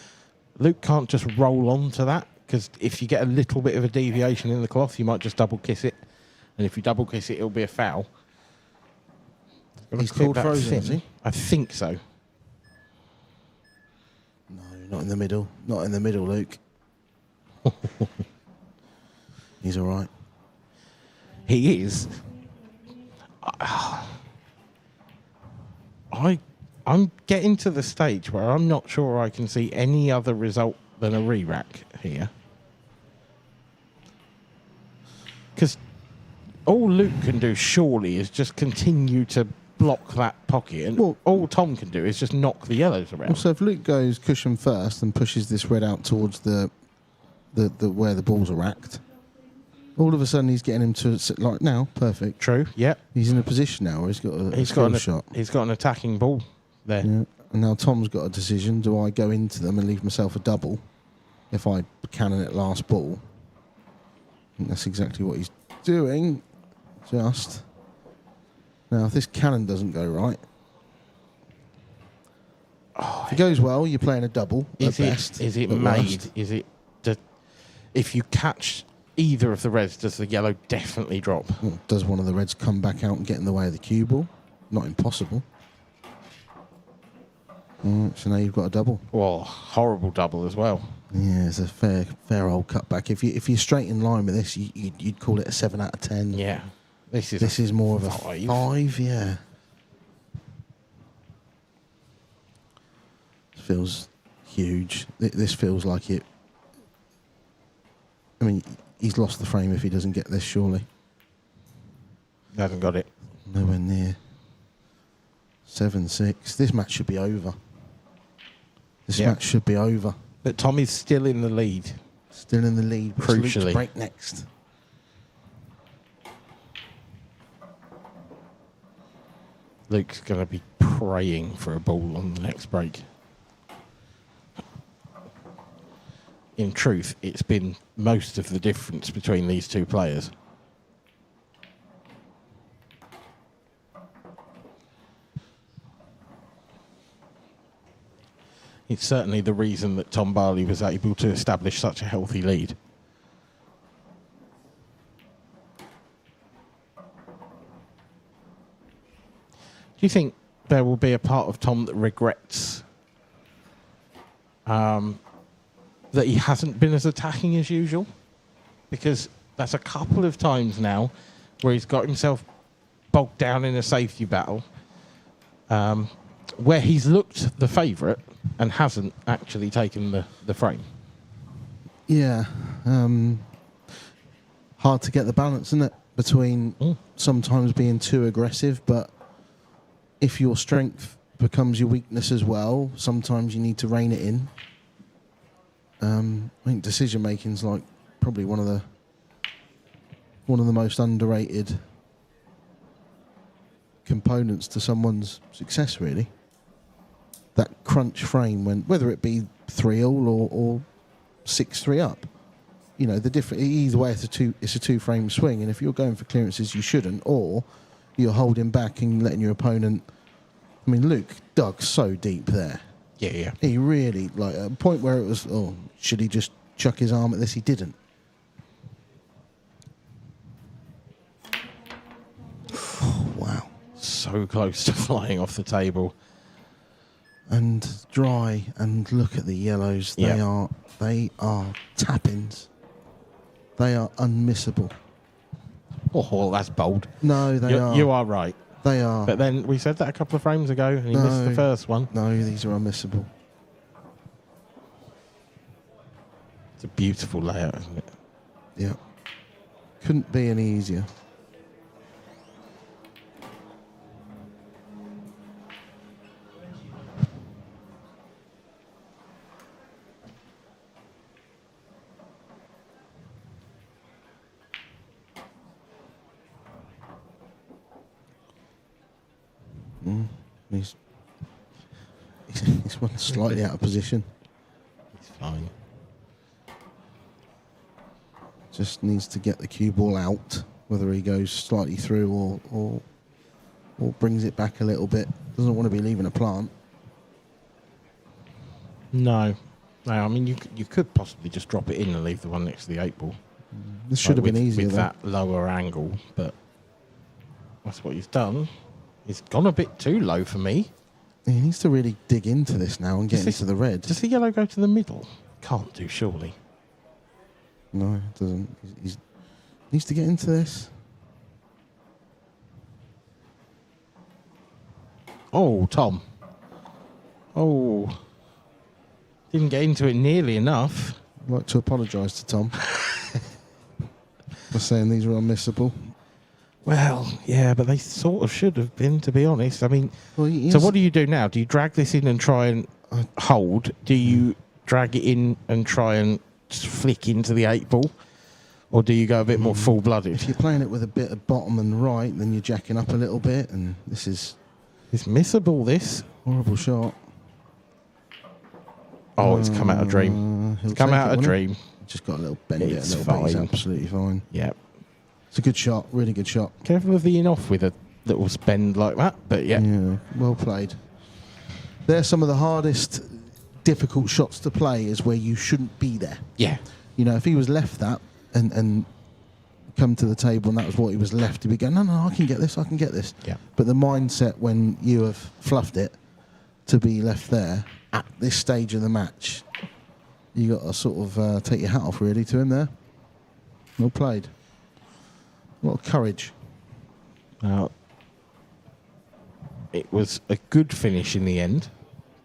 F: Luke can't just roll on to that, because if you get a little bit of a deviation in the cloth, you might just double kiss it. And if you double kiss it, it'll be a foul.
G: He's called frozen, is he?
F: I think so.
G: No, not in the middle. Not in the middle, Luke. He's all right.
F: He is. I'm getting to the stage where I'm not sure I can see any other result than a re-rack here. Because all Luke can do, surely, is just continue to block that pocket. And all Tom can do is just knock the yellows around.
G: Also, if Luke goes cushion first and pushes this red out towards the where the balls are racked, all of a sudden he's getting him to sit like now. Perfect.
F: True. Yep.
G: He's in a position now where he's got a shot.
F: He's got an attacking ball there.
G: Yeah. And now Tom's got a decision. Do I go into them and leave myself a double if I cannon it last ball? And that's exactly what he's doing. Just now, if this cannon doesn't go right, if it goes well, you're playing a double.
F: Is it made? Is it? If you catch either of the reds, does the yellow definitely drop?
G: Well, does one of the reds come back out and get in the way of the cue ball? Not impossible. So now you've got a double.
F: Well, horrible double as well.
G: Yeah, it's a fair old cutback. If you're straight in line with this, you'd call it a 7 out of 10.
F: Yeah, this is
G: more of a 5. Yeah, it feels huge. This feels like it. I mean, he's lost the frame if he doesn't get this. Surely,
F: he hasn't got it.
G: Nowhere near. 7-6. This match should be over. This match should be over.
F: But Tommy's still in the lead.
G: Still in the lead.
F: Crucially.
G: Luke's break next.
F: Luke's going to be praying for a ball on the next break. In truth, it's been most of the difference between these two players. It's certainly the reason that Tom Barley was able to establish such a healthy lead. Do you think there will be a part of Tom that regrets that he hasn't been as attacking as usual? Because that's a couple of times now where he's got himself bogged down in a safety battle, where he's looked the favourite and hasn't actually taken the frame.
G: Yeah. Hard to get the balance, isn't it? Between sometimes being too aggressive, but if your strength becomes your weakness as well, sometimes you need to rein it in. I think decision making's like probably one of the most underrated components to someone's success, really. That crunch frame, when whether it be 3-all or 6-3 up, you know, the different either way it's a two frame swing, and if you're going for clearances you shouldn't, or you're holding back and letting your opponent. I mean, Luke dug so deep there.
F: Yeah.
G: He really, like, at a point where it was, should he just chuck his arm at this? He didn't. Wow.
F: So close to flying off the table.
G: And dry, and look at the yellows. They are tap-ins. They are unmissable.
F: Oh, that's bold.
G: No, they are.
F: You are right.
G: They are.
F: But then we said that a couple of frames ago, and he missed the first one.
G: No, these are unmissable.
F: It's a beautiful layout, isn't it?
G: Yeah. Couldn't be any easier. He's one slightly out of position.
F: He's fine.
G: Just needs to get the cue ball out, whether he goes slightly through or or brings it back a little bit. Doesn't want to be leaving a plant.
F: No. No, I mean, you could possibly just drop it in and leave the one next to the 8 ball.
G: This should have been easier,
F: with
G: though.
F: that lower angle, but that's what he's done. He's gone a bit too low for me.
G: He needs to really dig into this now and get into the red.
F: Does the yellow go to the middle? Can't do, surely.
G: No, it doesn't. He needs to get into this.
F: Oh, Tom. Oh. Didn't get into it nearly enough.
G: I'd like to apologise to Tom for saying these were unmissable.
F: Well, yeah, but they sort of should have been, to be honest. I mean,
G: Well, he
F: so
G: is-
F: what do you do now? Do you drag this in and try and hold? Do you drag it in and try and flick into the 8 ball? Or do you go a bit more full-blooded?
G: If you're playing it with a bit of bottom and right, then you're jacking up a little bit, and this is
F: It's missable, this.
G: a horrible shot.
F: Oh, it's come out of dream.
G: He'll
F: It's come
G: take
F: out
G: it,
F: of
G: won't he?
F: dream.
G: Just got a little bend it a
F: It's
G: little bit. He's
F: fine.
G: absolutely fine.
F: Yeah.
G: It's a good shot, really good shot.
F: Careful of the in off with a little bend like that, but yeah.
G: Yeah, well played. They're some of the hardest, difficult shots to play, is where you shouldn't be there.
F: Yeah.
G: You know, if he was left that and come to the table and that was what he was left, he'd be going, no, I can get this, I can get this.
F: Yeah.
G: But the mindset when you have fluffed it to be left there at this stage of the match, you got to sort of take your hat off really to him there. Well played. A lot of courage.
F: Now, it was a good finish in the end,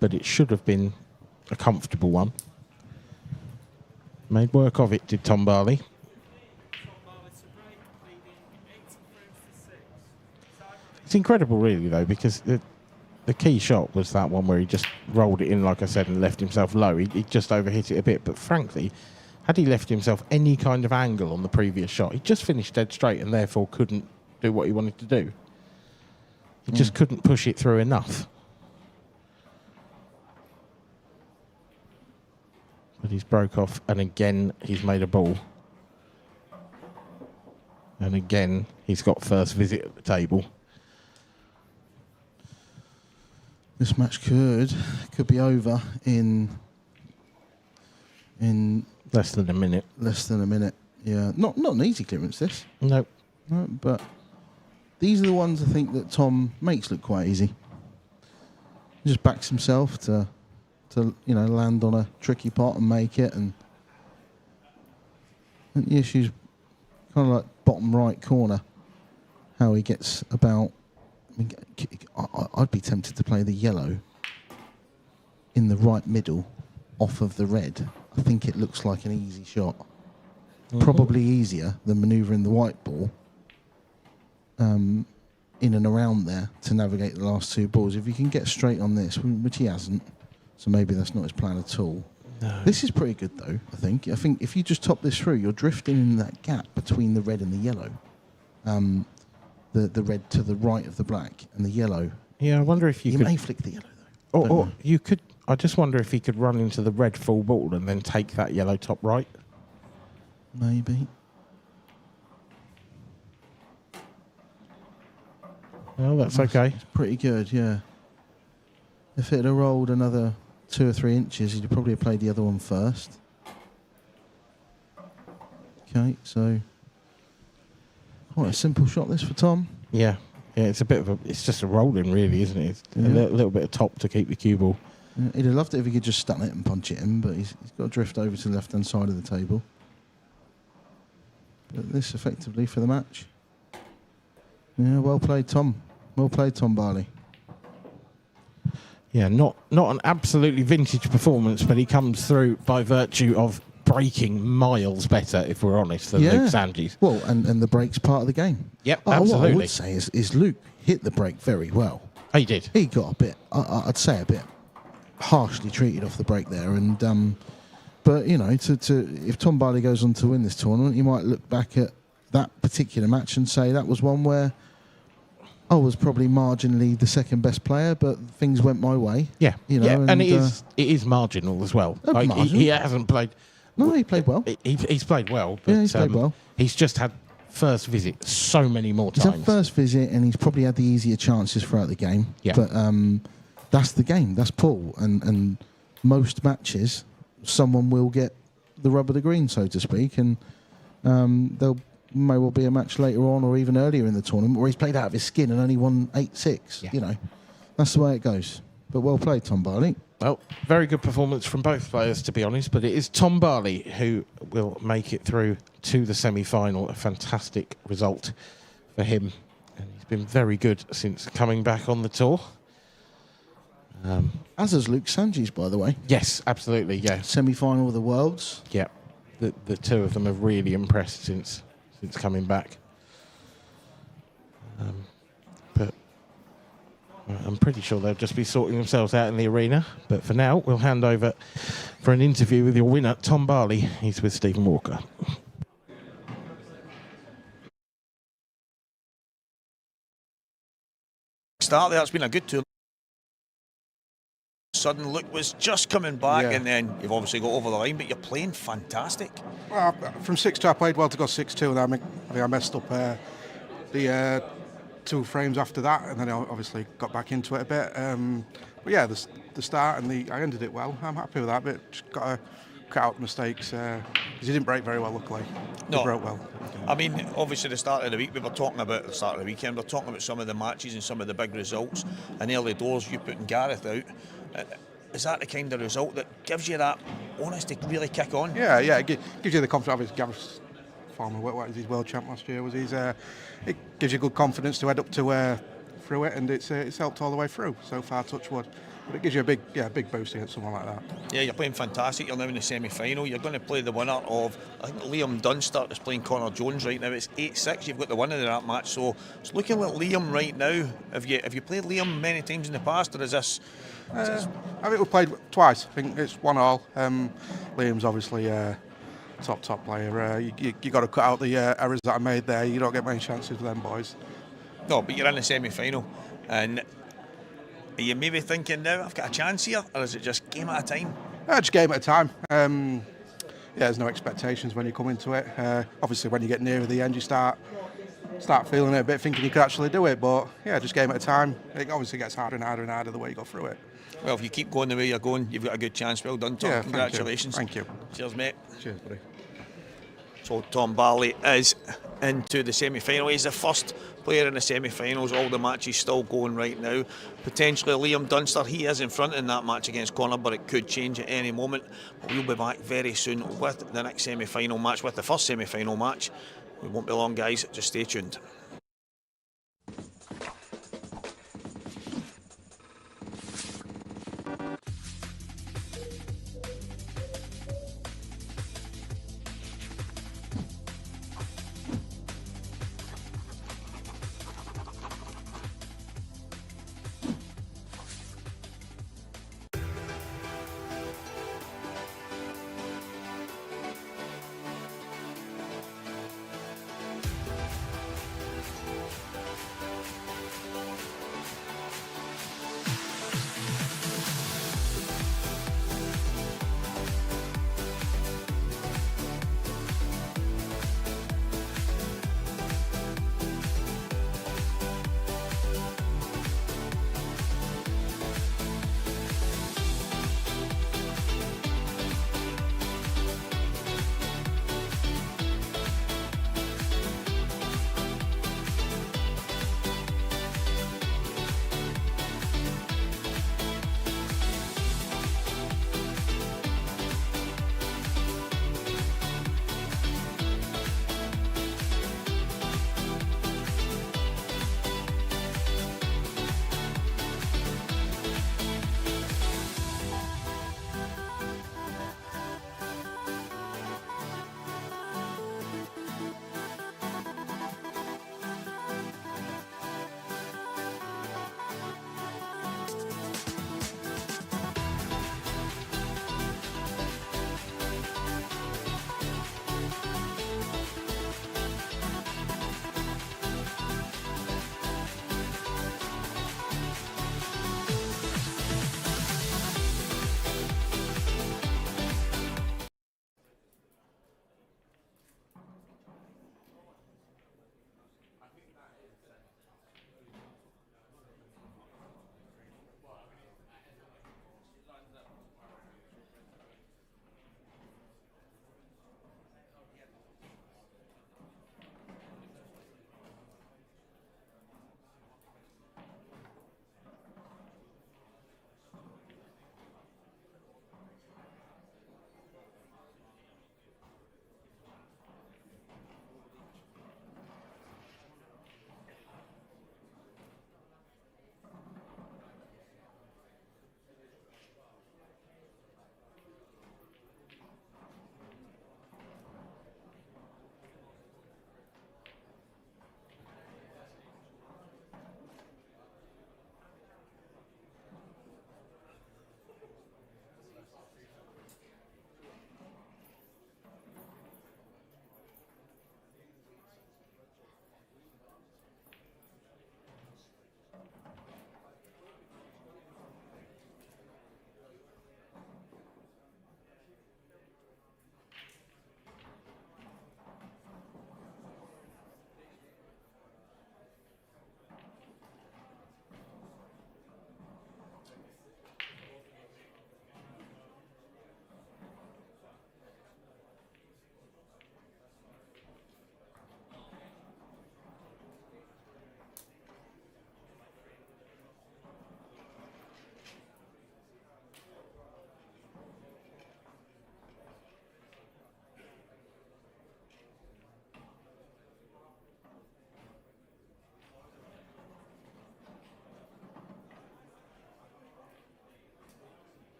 F: but it should have been a comfortable one. Made work of it, did Tom Barley. It's incredible, really, though, because the key shot was that one where he just rolled it in, like I said, and left himself low. He just overhit it a bit, but frankly, had he left himself any kind of angle on the previous shot, he just finished dead straight and therefore couldn't do what he wanted to do. He just couldn't push it through enough. But he's broke off, and again he's made a ball. And again he's got first visit at the table.
G: This match could be over in
F: Less than a minute.
G: less than a minute. Yeah, not an easy clearance this,
F: Nope.
G: no, but these are the ones I think that Tom makes look quite easy. He just backs himself to land on a tricky pot and make it, and the issue's kind of like bottom right corner, how he gets about. I mean, I'd be tempted to play the yellow in the right middle off of the red. I think it looks like an easy shot. Probably easier than manoeuvring the white ball in and around there to navigate the last 2 balls. If you can get straight on this, which he hasn't, so maybe that's not his plan at all.
F: No.
G: This is pretty good, though, I think. I think if you just top this through, you're drifting in that gap between the red and the yellow. The red to the right of the black and the yellow.
F: Yeah, I wonder if you could.
G: may flick the yellow, though.
F: Or you could. I just wonder if he could run into the red full ball and then take that yellow top right.
G: Maybe.
F: Well, that's okay.
G: It's pretty good, yeah. If it had rolled another 2 or 3 inches, he'd probably have played the other one first. Okay, so quite a simple shot this for Tom.
F: Yeah. Yeah, it's a bit of a. It's just a rolling, really, isn't it? It's
G: Yeah.
F: a little bit of top to keep the cue ball.
G: He'd have loved it if he could just stun it and punch it in, but he's got to drift over to the left-hand side of the table. But this effectively for the match. Yeah, well played, Tom. Well played, Tom Barley.
F: Yeah, not an absolutely vintage performance, but he comes through by virtue of breaking miles better, if we're honest, than Luke Sanges.
G: Well, and the break's part of the game.
F: Yep,
G: What I
F: absolutely.
G: would say is Luke hit the break very well.
F: Oh, he did.
G: He got a bit, I'd say a bit harshly treated off the break there. And but, you know, if Tom Barley goes on to win this tournament, he might look back at that particular match and say that was one where I was probably marginally the second best player, but things went my way.
F: Yeah,
G: You know,
F: yeah, and it
G: and,
F: is marginal as well. Like,
G: marginal.
F: he hasn't played.
G: No, he played well.
F: He's played well, but
G: Yeah, he's played well.
F: He's just had first visit so many more
G: It's
F: times.
G: a first visit, and he's probably had the easier chances throughout the game.
F: Yeah.
G: But that's the game. That's Paul. And most matches, someone will get the rub of the green, so to speak, and there may well be a match later on or even earlier in the tournament where he's played out of his skin and only won 8-6.
F: Yeah.
G: You know, that's the way it goes. But well played, Tom Barley.
F: Well, very good performance from both players, to be honest, but it is Tom Barley who will make it through to the semi-final. A fantastic result for him, and he's been very good since coming back on the tour.
G: As has Luke Sanges, by the way.
F: Yes, absolutely, yeah.
G: Semi-final of the Worlds.
F: Yeah, the two of them have really impressed since coming back. But I'm pretty sure they'll just be sorting themselves out in the arena. But for now, we'll hand over for an interview with your winner, Tom Barley. He's with Stephen Walker.
A: Start there, it's been a good tour. Sudden Luke was just coming back, and then you've obviously got over the line, but you're playing fantastic.
H: Well, from 6-2 I played well to go 6-2, and I think I messed up the 2 frames after that, and then I obviously got back into it a bit. But yeah, the start and I ended it well. I'm happy with that, but just got to cut out mistakes because he didn't break very well, luckily.
A: No.
H: He broke well.
A: I mean, obviously the start of the week, we were talking about the start of the weekend, we're talking about some of the matches and some of the big results, and early doors you putting Gareth out. Is that the kind of result that gives you that honest to really kick on?
H: Yeah, it gives you the confidence. Obviously, Gareth's former, what was his world champ last year? It gives you good confidence to head up to through it, and it's helped all the way through so far. Touch wood, but it gives you a big boost against someone like that.
A: Yeah, you're playing fantastic. You're now in the semi-final. You're going to play the winner of, I think, Liam Dunster is playing Connor Jones right now. It's 8-6. You've got the winner of that match. So it's looking like Liam right now. Have you played Liam many times in the past, or is this?
H: I think we've played twice. I think it's 1-1. Liam's obviously top player. You got to cut out the errors that I made there. You don't get many chances with them boys.
A: No, but you're in the semi-final, and are you maybe thinking now I've got a chance here, or is it just game at a time?
H: Just game at a time. There's no expectations when you come into it. Obviously, when you get nearer the end, you start feeling it a bit, thinking you could actually do it. But yeah, just game at a time. It obviously gets harder and harder and harder the way you go through it.
A: Well, if you keep going the way you're going, you've got a good chance. Well done, Tom.
H: Yeah,
A: congratulations.
H: Thank you.
A: Cheers, mate.
H: Cheers, buddy.
A: So Tom Barley is into the semi-final. He's the first player in the semi-finals. All the matches still going right now. Potentially Liam Dunster, he is in front in that match against Connor, but it could change at any moment. But we'll be back very soon with the next semi-final match, with the first semi-final match. We won't be long, guys. Just stay tuned.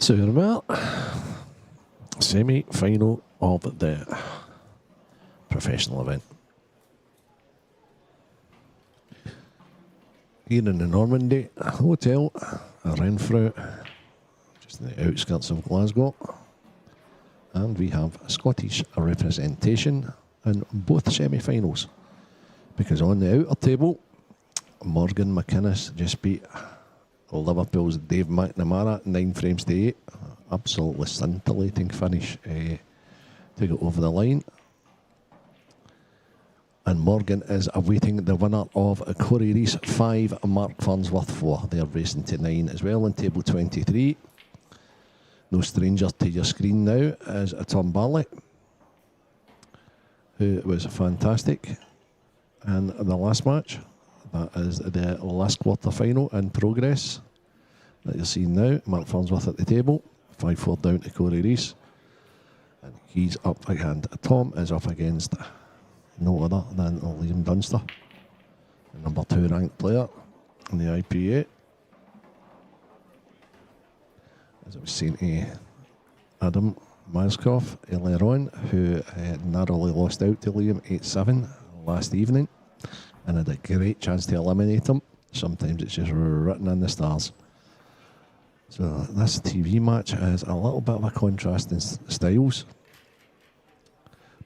C: So we're semi-final of the professional event. Here in the Normandy Hotel, Renfrew, just in the outskirts of Glasgow. And we have Scottish representation in both semi-finals. Because on the outer table, Morgan McInnes just beat Liverpool's Dave McNamara 9 frames to 8. Absolutely scintillating finish to get over the line. And Morgan is awaiting the winner of Corey Rees 5, Mark Farnsworth 4. They're racing to 9 as well in table 23. No stranger to your screen now is Tom Barley, who was fantastic in the last match. That is the last quarter final in progress that you're seeing now. Mark Farnsworth at the table, 5-4 down to Corey Rees. And he's up against, Tom is up against no other than Liam Dunster, the number 2 ranked player in the IPA. As I was saying to Adam Maskov earlier on, who narrowly lost out to Liam 8-7 last evening and had a great chance to eliminate him. Sometimes it's just written in the stars. So this TV match is a little bit of a contrast in styles,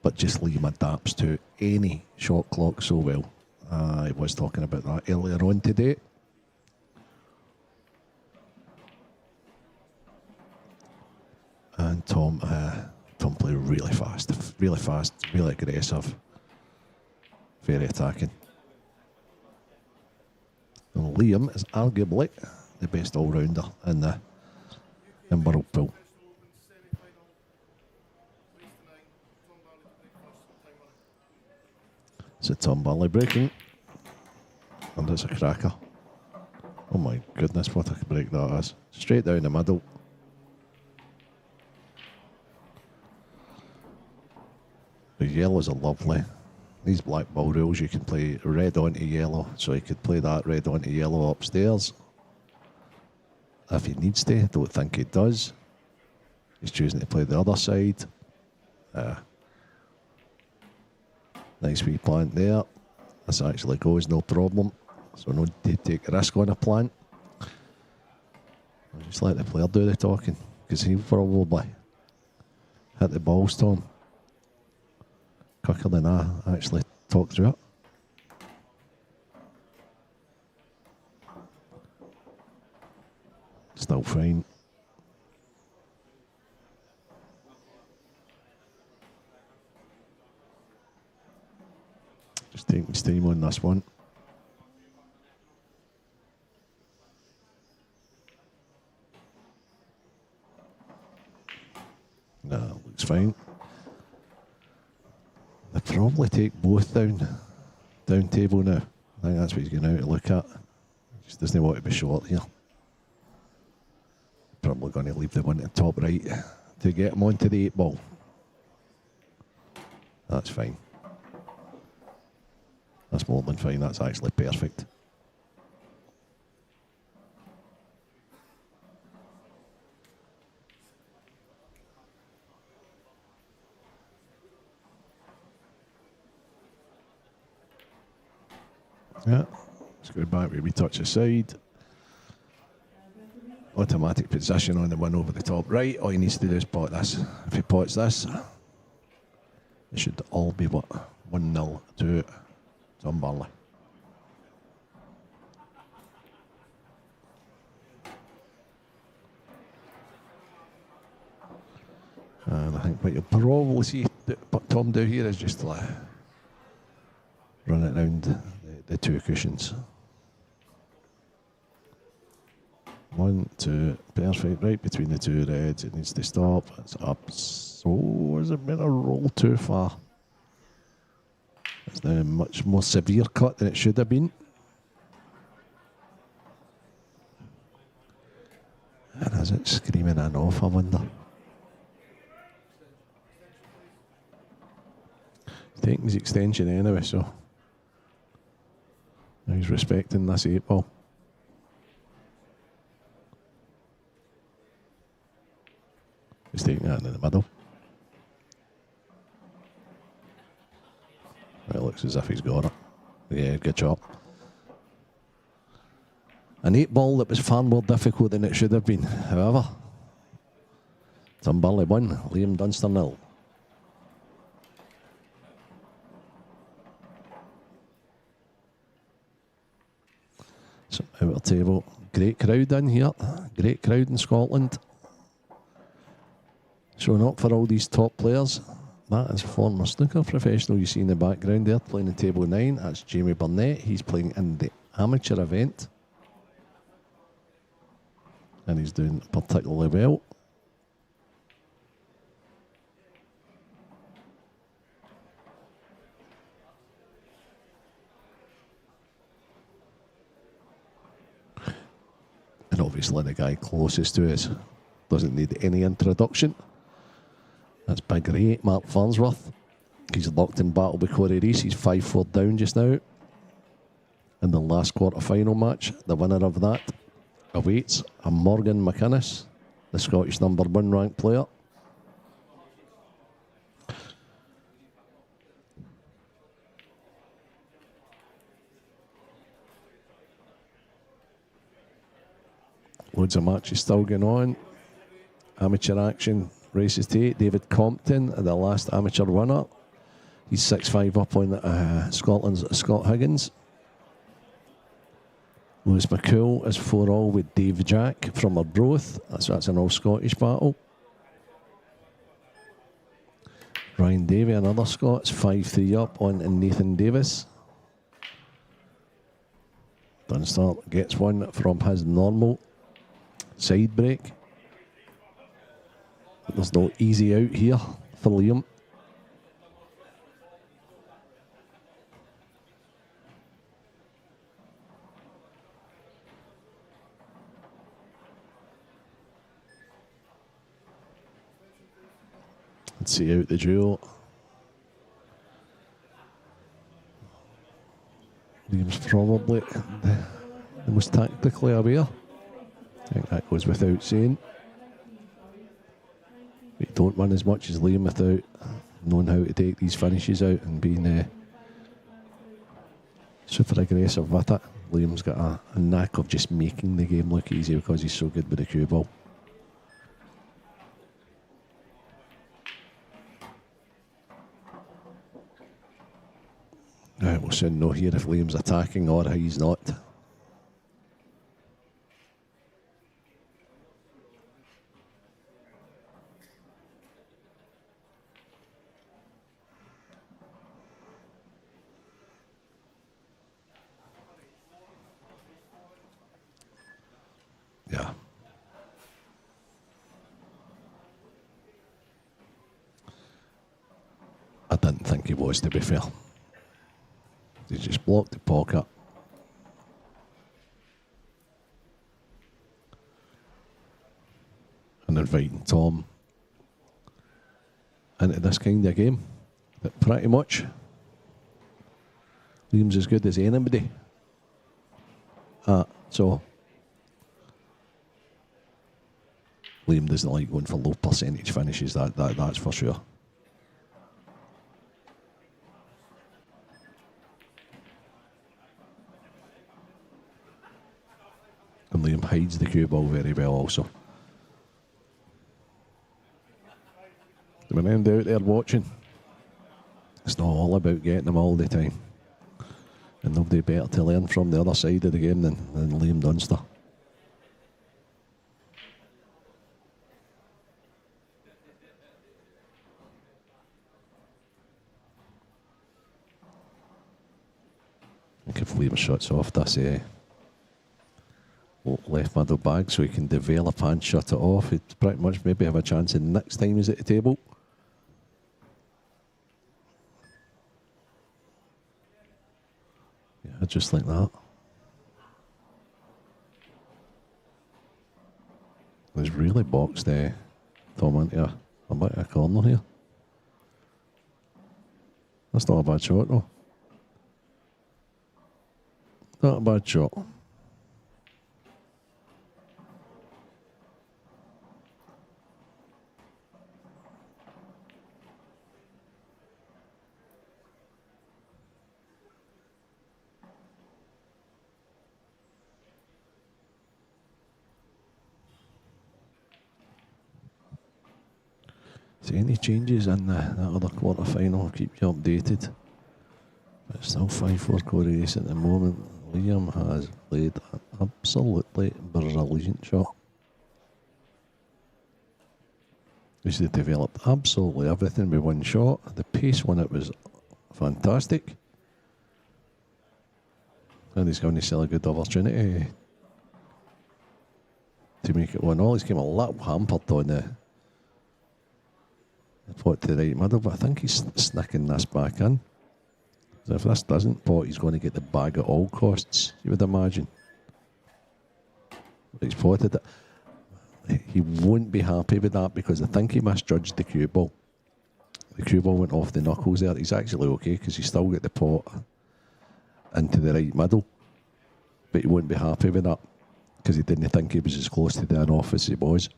C: but just Liam adapts to any shot clock so well. I was talking about that earlier on today. And Tom played really fast, really aggressive, very attacking. And Liam is arguably the best all-rounder in Burrell Pool. So Tom Barley breaking, and it's a cracker. Oh my goodness, what a break that is. Straight down the middle. The yellows are lovely. These black ball rules, you can play red onto yellow, so he could play that red onto yellow upstairs if he needs to. Don't think he does. He's choosing to play the other side. Nice wee plant there. This actually goes, no problem. So no need to take a risk on a plant. I'll just let the player do the talking, because he'll probably hit the balls, Tom, quicker than I actually talk through it. Still fine. Just taking his time on this one. No, looks fine. They probably take both down table now. I think that's what he's going out to look at. He just doesn't want to be short here. Probably going to leave the one at the top right to get him onto the 8 ball. That's fine. That's more than fine. That's actually perfect. Yeah, let's go back where we touch the side. Automatic position on the one over the top right. All he needs to do is pot this. If he pots this, it should all be what? 1-0 to Tom Barley. And I think what you'll probably see Tom do here is just run it round the 2 cushions. 1, 2, perfect, right between the 2 reds. It needs to stop. It's up. So has it been a roll too far? It's now a much more severe cut than it should have been. And is it screaming an off, I wonder? He's taking his extension anyway, so he's respecting this 8 ball. He's taking that in the middle. It looks as if he's got it. Yeah, good job. An 8 ball that was far more difficult than it should have been. However, Dunbarley 1, Liam Dunster 0. So out of table. Great crowd in here. Great crowd in Scotland. Showing up for all these top players. That is a former snooker professional you see in the background there, playing in table 9. That's Jamie Burnett. He's playing in the amateur event. And he's doing particularly well. And obviously the guy closest to us doesn't need any introduction. That's Big Ray, Mark Farnsworth. He's locked in battle with Corey Reese. He's 5-4 down just now. In the last quarter-final match, the winner of that awaits a Morgan McInnes, the Scottish #1 ranked player. Loads of matches still going on. Amateur action, races to 8. David Compton, the last amateur winner. He's 6-5 up on Scotland's Scott Higgins. Lewis McCool is 4-all with Dave Jack from Arbroath. That's an all-Scottish battle. Ryan Davey, another Scot, is 5-3 up on Nathan Davis. Dunster gets one from his normal side break. There's no easy out here for Liam. Let's see out the duel. Liam's probably the most tactically aware. I think that goes without saying. But you don't win as much as Liam without knowing how to take these finishes out and being super aggressive with it. Liam's got a knack of just making the game look easy because he's so good with the cue ball. Right, we'll soon know here if Liam's attacking or he's not. Yeah. I didn't think he was, to be fair. He just blocked the pocket. And inviting Tom into this kind of game. But pretty much, Liam's as good as anybody. So Liam doesn't like going for low percentage finishes, that's for sure. And Liam hides the cue ball very well also. Remember out there watching, it's not all about getting them all the time. And nobody better to learn from the other side of the game than Liam Dunster. I think if Liam shuts off this left middle bag so he can develop and shut it off, he'd pretty much maybe have a chance in next time he's at the table. Yeah, just like that. He's really boxed Tom into a bit of a corner here. That's not a bad shot though. Not a bad shot. any changes in that other quarter final, I'll keep you updated. But it's still 5-4 Corey Race at the moment. Liam has played an absolutely brilliant shot. He's developed absolutely everything with one shot. The pace on it was fantastic. And he's going to sell a good opportunity to make it 1-all. He's came a little hampered on the pot to the right middle, but I think he's snicking this back in. So if this doesn't pot, he's going to get the bag at all costs, you would imagine. But he's potted it. He won't be happy with that because I think he misjudged the cue ball. The cue ball went off the knuckles there. He's actually okay because he still got the pot into the right middle. But he won't be happy with that because he didn't think he was as close to the off as he was.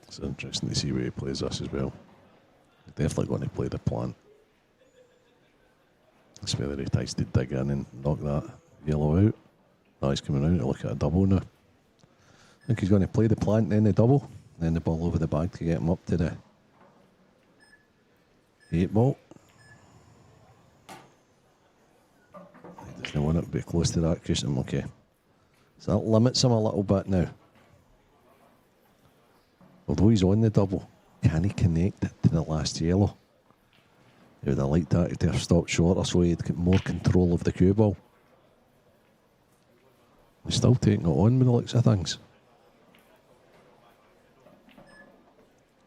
C: It's interesting to see where he plays us as well. He's definitely going to play the plant. That's whether he tries to dig in and knock that yellow out. No, he's coming out to look at a double now. I think he's going to play the plant, then the double, then the ball over the bag to get him up to the 8-ball. He doesn't want it to be close to that cushion, okay. So that limits him a little bit now. Although he's on the double, can he connect it to the last yellow? He would have liked that to have stopped shorter so he'd get more control of the cue ball. He's still taking it on with the looks of things.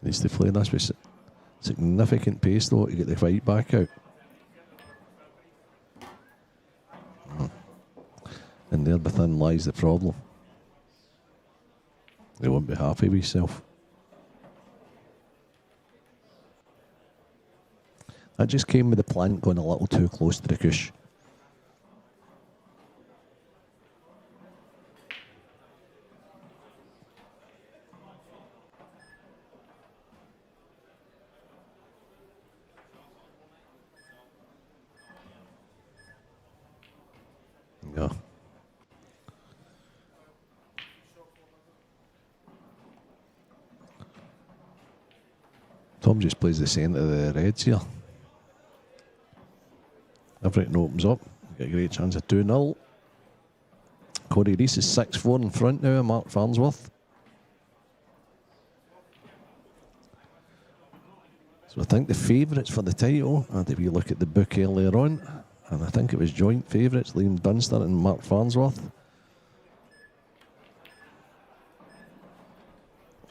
C: Needs to play this with significant pace though to get the fight back out. And there within lies the problem. He won't be happy with himself. That just came with the plant going a little too close to the cush. Yeah. Tom just plays the centre of the reds here. Everything opens up. Get a great chance of 2-0. Corey Reese is 6-4 in front now of Mark Farnsworth. So I think the favourites for the title, I had a wee look at the book earlier on, and I think it was joint favourites, Liam Dunster and Mark Farnsworth.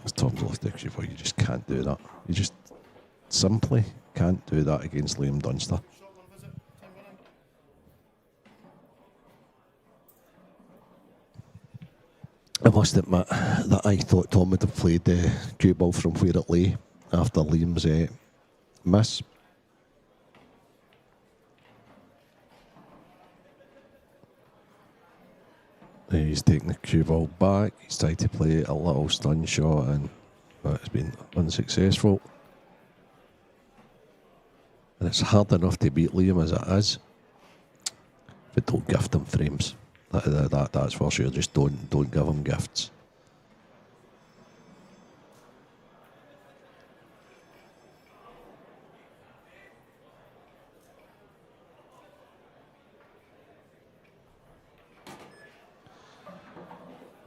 C: It's top lost extra, you just can't do that. You just simply can't do that against Liam Dunster. I must admit that I thought Tom would have played the cue ball from where it lay after Liam's miss. He's taking the cue ball back. He's tried to play a little stun shot and it's been unsuccessful. And it's hard enough to beat Liam as it is. But don't gift him frames. That's for sure. Just don't give him gifts.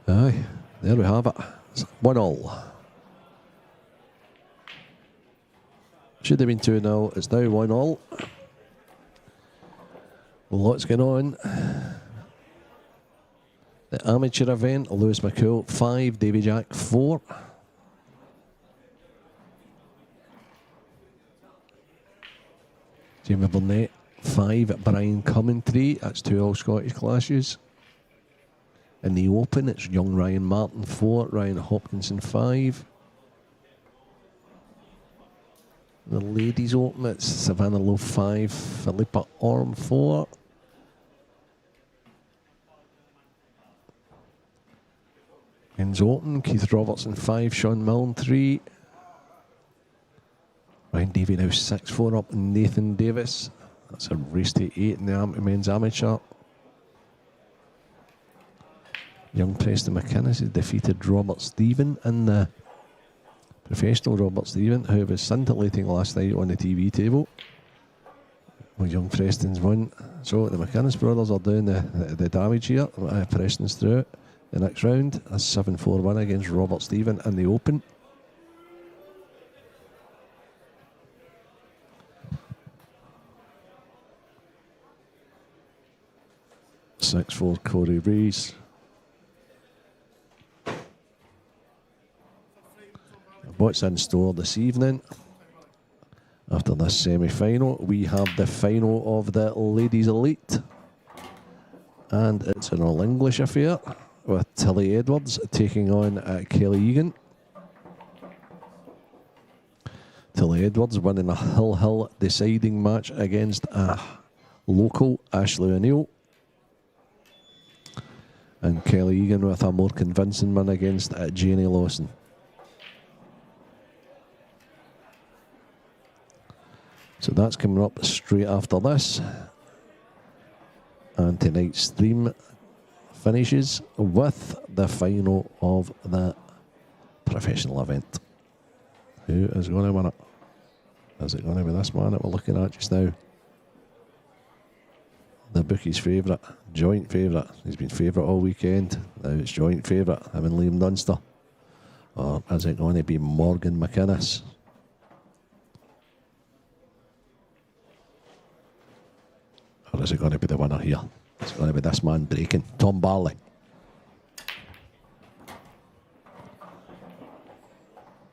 C: Aye, there we have it. It's 1-1. Should have been 2-0. It's now 1-1. Lots going on. The amateur event, Lewis McCool 5, Davy Jack 4. Jamie Burnett 5, Brian Cumming 3. That's 2 all Scottish clashes. In the Open, it's young Ryan Martin 4, Ryan Hopkinson 5. The ladies open, it's Savannah Lowe 5, Philippa Orm 4. Men's open, Keith Robertson 5, Sean Milne 3. Ryan Davey now 6-4 up Nathan Davis. That's a race to 8 in the men's amateur. Young Preston McInnes has defeated Robert Stephen in the professional Robert Stephen, who was scintillating last night on the TV table. Well, young Preston's won. So the McInnes brothers are doing the damage here. Preston's through the next round. A 7-4 win against Robert Stephen in the Open. (6-4) Corey Rees. What's in store this evening? After this semi-final, we have the final of the Ladies Elite. And it's an all-English affair with Tilly Edwards taking on Kelly Egan. Tilly Edwards winning a Hill deciding match against a local, Ashley O'Neill. And Kelly Egan with a more convincing win against Janie Lawson. So that's coming up straight after this. And tonight's stream finishes with the final of the professional event. Who is going to win it? Is it going to be this man that we're looking at just now? The bookie's favourite, joint favourite. He's been favourite all weekend. Now it's joint favourite, him and Liam Dunster. Or is it going to be Morgan McInnes? Or is it going to be the winner here? It's going to be this man breaking, Tom Barley.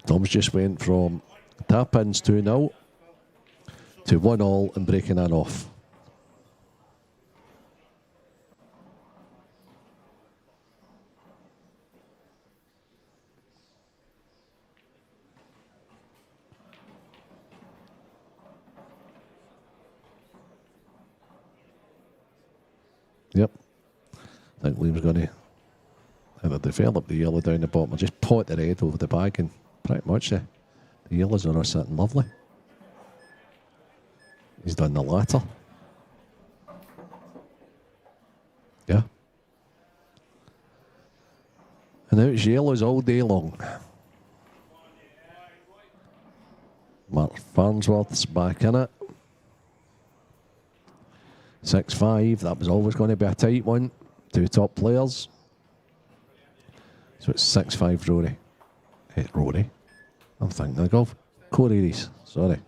C: Tom's just went from tap-ins 2-0 to 1-1 and breaking that off. Yep. I think Liam's going to either develop the yellow down the bottom or just pot the red over the bag, and pretty much the yellows are sitting lovely. He's done the latter. Yeah. And now it's yellows all day long. Mark Farnsworth's back in it. 6-5, that was always going to be a tight one. Two top players. So it's 6-5 Rory. Hey, Rory. I'm thinking of golf. Corey Rees, sorry.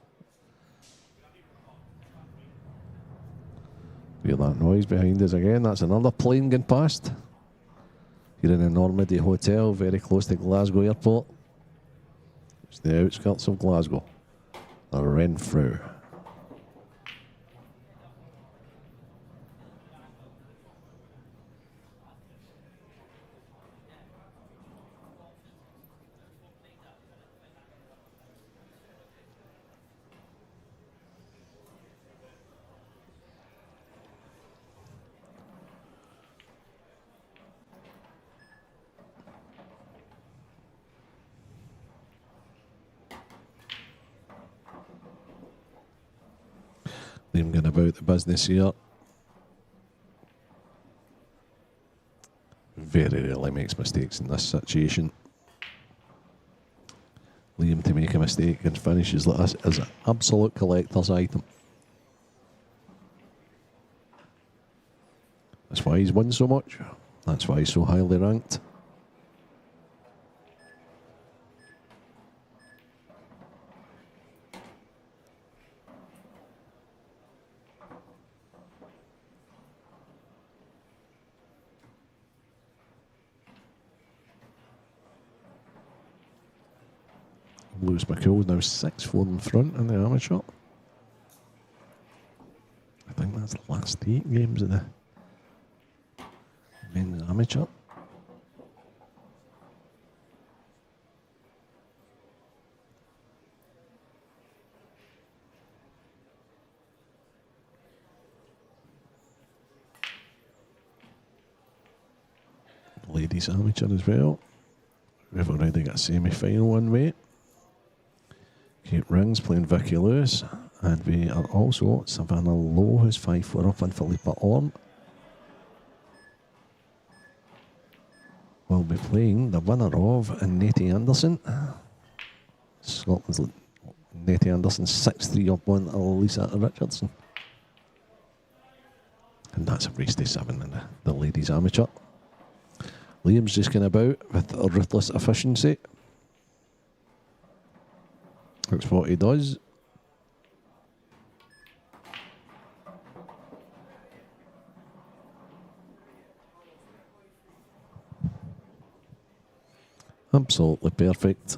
C: Hear that noise behind us again. That's another plane going past. Here in the Normandy Hotel, very close to Glasgow Airport. It's the outskirts of Glasgow. The Renfrew. Liam going about the business here. Very rarely makes mistakes in this situation. Liam to make a mistake and finishes like this is an absolute collector's item. That's why he's won so much. That's why he's so highly ranked. Lewis McColl's now 6-4 in front in the amateur. I think that's the last 8 games of the men's amateur. ladies amateur as well. We've already got a semi-final on way. Kate Rings playing Vicky Lewis, and we are also Savannah Lowe, who's 5-4 up on Philippa Orn. We'll be playing the winner of Nettie Anderson. Scotland's Nettie Anderson 6-3 up on Lisa Richardson. And that's a race to 7 in the ladies amateur. Liam's just going about with a ruthless efficiency. That's what he does. Absolutely perfect.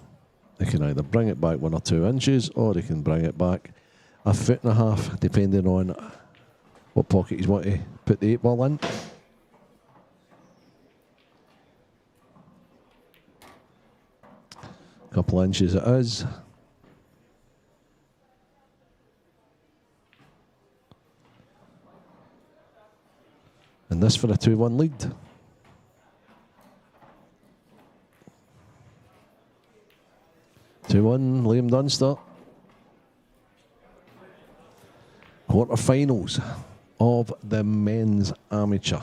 C: He can either bring it back 1 or 2 inches, or he can bring it back a 1.5 foot, depending on what pocket he's want to put the 8 ball in. Couple of inches it is. And this for a 2-1 lead. Liam Dunster. Quarterfinals of the men's amateur.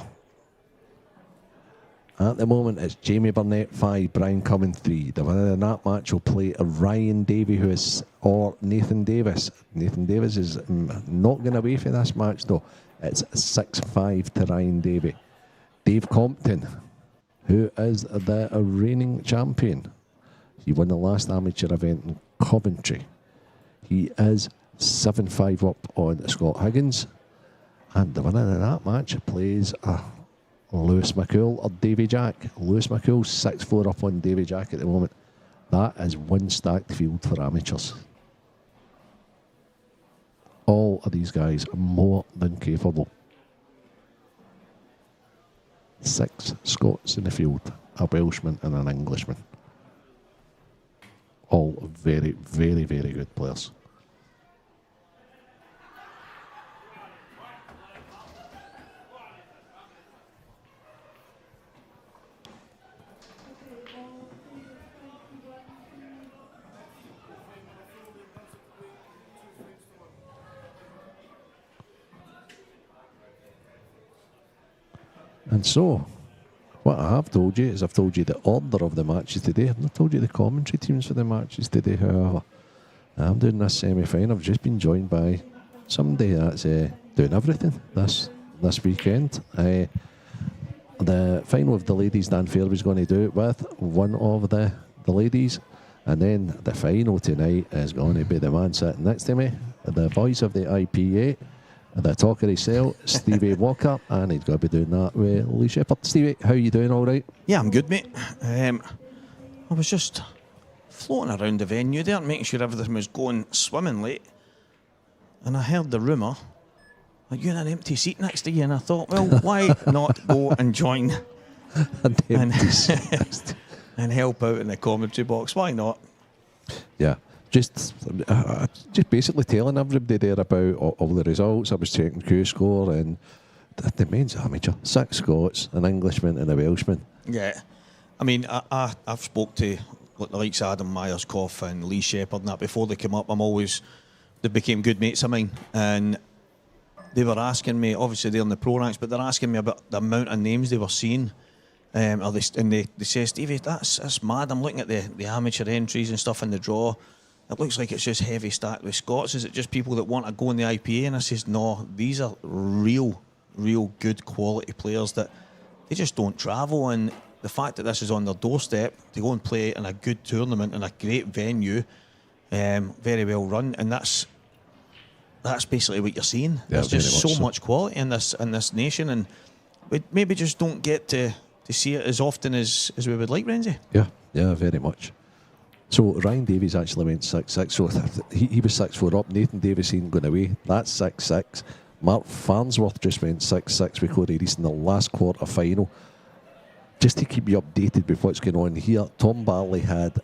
C: At the moment, it's Jamie Burnett 5, Brian Cumming 3. The winner in that match will play Ryan Davey, or Nathan Davis. Nathan Davis is not going away for this match, though. It's 6-5 to Ryan Davey. Dave Compton, who is the reigning champion. He won the last amateur event in Coventry. He is 7-5 up on Scott Higgins. And the winner in that match plays Lewis McCool or Davy Jack. Lewis McCool 6-4 up on Davy Jack at the moment. That is one stacked field for amateurs. All of these guys are more than capable. 6 Scots in the field, a Welshman and an Englishman. All very, very, very good players. And so, what I have told you is I've told you the order of the matches today. I've not told you the commentary teams for the matches today, however. I'm doing this semi-final. I've just been joined by somebody that's doing everything this weekend. The final of the ladies, Dan Fairby's going to do it with one of the ladies. And then the final tonight is going to be the man sitting next to me, the voice of the IPA, the talk of his cell, Stevie Walker, and he's going to be doing that with Lee Shepherd. Stevie, how you doing? All right?
A: Yeah, I'm good, mate. I was just floating around the venue there, making sure everything was going swimmingly, and I heard the rumour that you had an empty seat next to you, and I thought, well, why not go and join and help out in the commentary box? Why not?
C: Yeah. Just basically telling everybody there about all the results. I was checking Q-score, and the men's amateur, 6 Scots, an Englishman and a Welshman.
A: Yeah. I mean, I've spoke to the likes of Adam Myers-Koff and Lee Shepherd and that before they came up. They became good mates of mine, and they were asking me, obviously they're in the pro ranks, but they're asking me about the amount of names they were seeing. And they say, Stevie, that's mad. I'm looking at the amateur entries and stuff in the draw. It looks like it's just heavy stacked with Scots. Is it just people that want to go in the IPA? And I says, no, these are real good quality players that they just don't travel. And the fact that this is on their doorstep to go and play in a good tournament in a great venue, very well run, and that's basically what you're seeing.
C: Yeah,
A: there's just so much quality in this nation, and we maybe just don't get to see it as often as we would like, Renzi.
C: Yeah, very much. So Ryan Davies actually went 6-6. So he was 6-4 up. Nathan Davis ain't going away. That's 6-6. Mark Farnsworth just went 6-6 with Corey Reese in the last quarter final. Just to keep you updated with what's going on here, Tom Barley had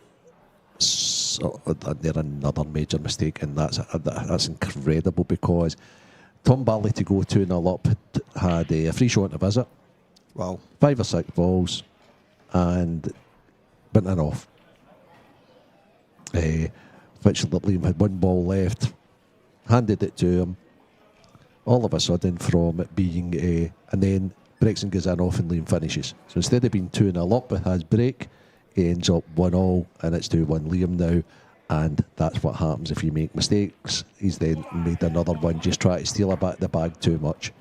C: another major mistake, and that's incredible, because Tom Barley to go 2-0 up had a free shot to visit.
A: Wow.
C: 5 or 6 balls. and binting off. Which Liam had one ball left, handed it to him. All of a sudden, from it being and then Brexton goes in off and Liam finishes. So instead of being 2-0 up with his break, he ends up 1-1 and it's 2-1 Liam now. And that's what happens if you make mistakes. He's then made another one, just try to steal a bit of the bag too much.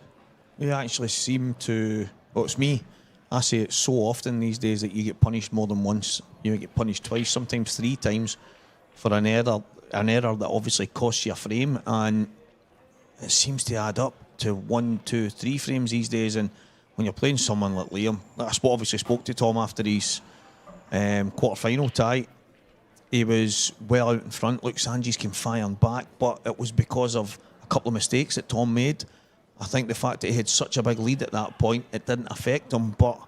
A: We actually seem to, well, it's me, I say it so often these days that you get punished more than once. You get punished twice, sometimes 3 times for an error that obviously costs you a frame, and it seems to add up to 1, 2, 3 frames these days. And when you're playing someone like Liam, I obviously spoke to Tom after his quarter-final tie. He was well out in front. Luke Sanjis came firing back, but it was because of a couple of mistakes that Tom made. I think the fact that he had such a big lead at that point, it didn't affect him, but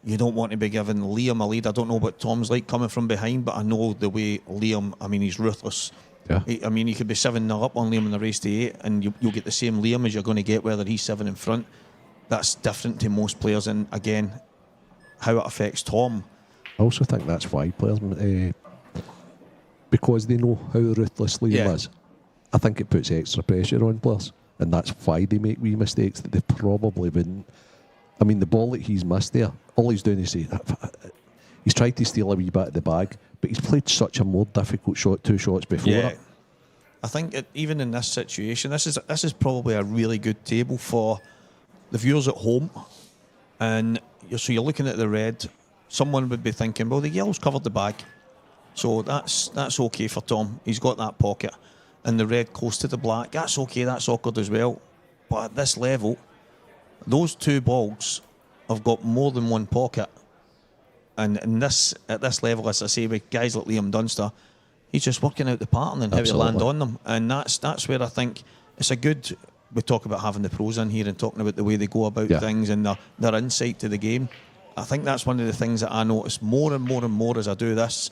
A: you don't want to be giving Liam a lead. I don't know what Tom's like coming from behind, but I know the way Liam, I mean, he's ruthless.
C: Yeah.
A: I mean, you could be 7-0 up on Liam in the race to 8, and you'll get the same Liam as you're going to get whether he's 7 in front. That's different to most players, and again, how it affects Tom.
C: I also think that's why players, because they know how ruthless Liam is, I think it puts extra pressure on players, and that's why they make wee mistakes that they probably wouldn't. I mean, the ball that he's missed there, all he's doing is he's tried to steal a wee bit of the bag, but he's played such a more difficult shot, 2 shots before it.
A: I think even in this situation, this is probably a really good table for the viewers at home. And so you're looking at the red. Someone would be thinking, well, the yellow's covered the bag, so that's okay for Tom. He's got that pocket, and the red close to the black. That's okay. That's awkward as well. But at this level, those 2 balls have got more than one pocket. And at this level, as I say, with guys like Liam Dunster, he's just working out the pattern and how to land on them. And that's where I think it's a good. We talk about having the pros in here and talking about the way they go about things and their insight to the game. I think that's one of the things that I notice more and more and more as I do this,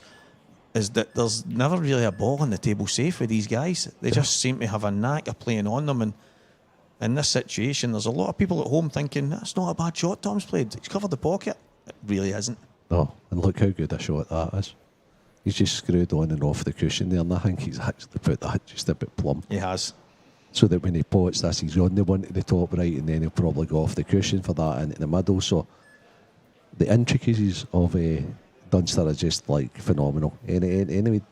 A: is that there's never really a ball on the table safe with these guys. They just seem to have a knack of playing on them. And in this situation, there's a lot of people at home thinking, that's not a bad shot Tom's played. He's covered the pocket. It really isn't.
C: No, and look how good a shot that is. He's just screwed on and off the cushion there, and I think he's actually put that just a bit plumb.
A: He has.
C: So that when he pots this, he's on the one to the top right, and then he'll probably go off the cushion for that into the middle. So the intricacies of Dunster are just like phenomenal. Anybody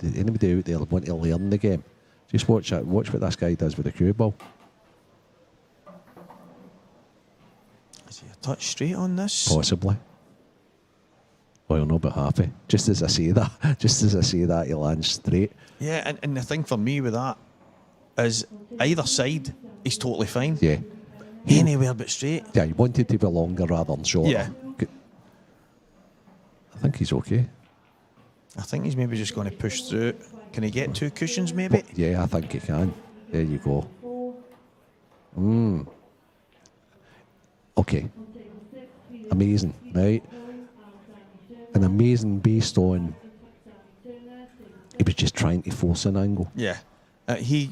C: out there want to learn the game, just watch what this guy does with the cue ball.
A: Is he a touch straight on this?
C: Possibly. Well, you'll not be happy. Just as I say that, he lands straight.
A: Yeah, and the thing for me with that is either side, he's totally fine.
C: Yeah.
A: Anywhere but straight.
C: Yeah, he wanted to be longer rather than shorter.
A: Yeah.
C: I think he's okay.
A: I think he's maybe just going to push through. Can he get 2 cushions maybe?
C: Yeah, I think he can. There you go. Okay. Amazing, right? And amazing based on he was just trying to force an angle.
A: Yeah. He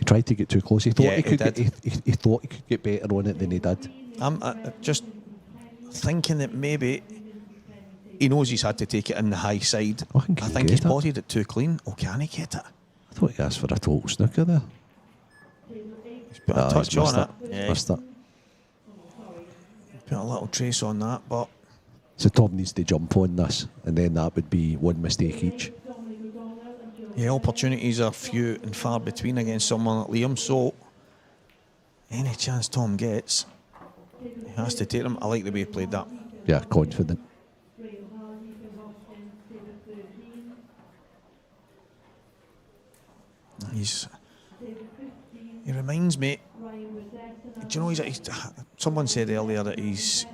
C: tried to get too close. He thought
A: Yeah,
C: he could.
A: he
C: He thought he could get better on it than he did.
A: I'm just thinking that maybe he knows he's had to take it in the high side.
C: I think
A: he's potted it too clean. Oh, can he get it?
C: I thought he asked for a total snooker there.
A: He's put a touch on it. Yeah,
C: Missed it.
A: put a little trace on that, but
C: So Tom needs to jump on this, and then that would be 1 mistake each.
A: yeah, opportunities are few and far between against someone like Liam. So any chance Tom gets, he has to take them. I like the way he played that.
C: Yeah, confident.
A: He reminds me. Do you know someone said earlier that he's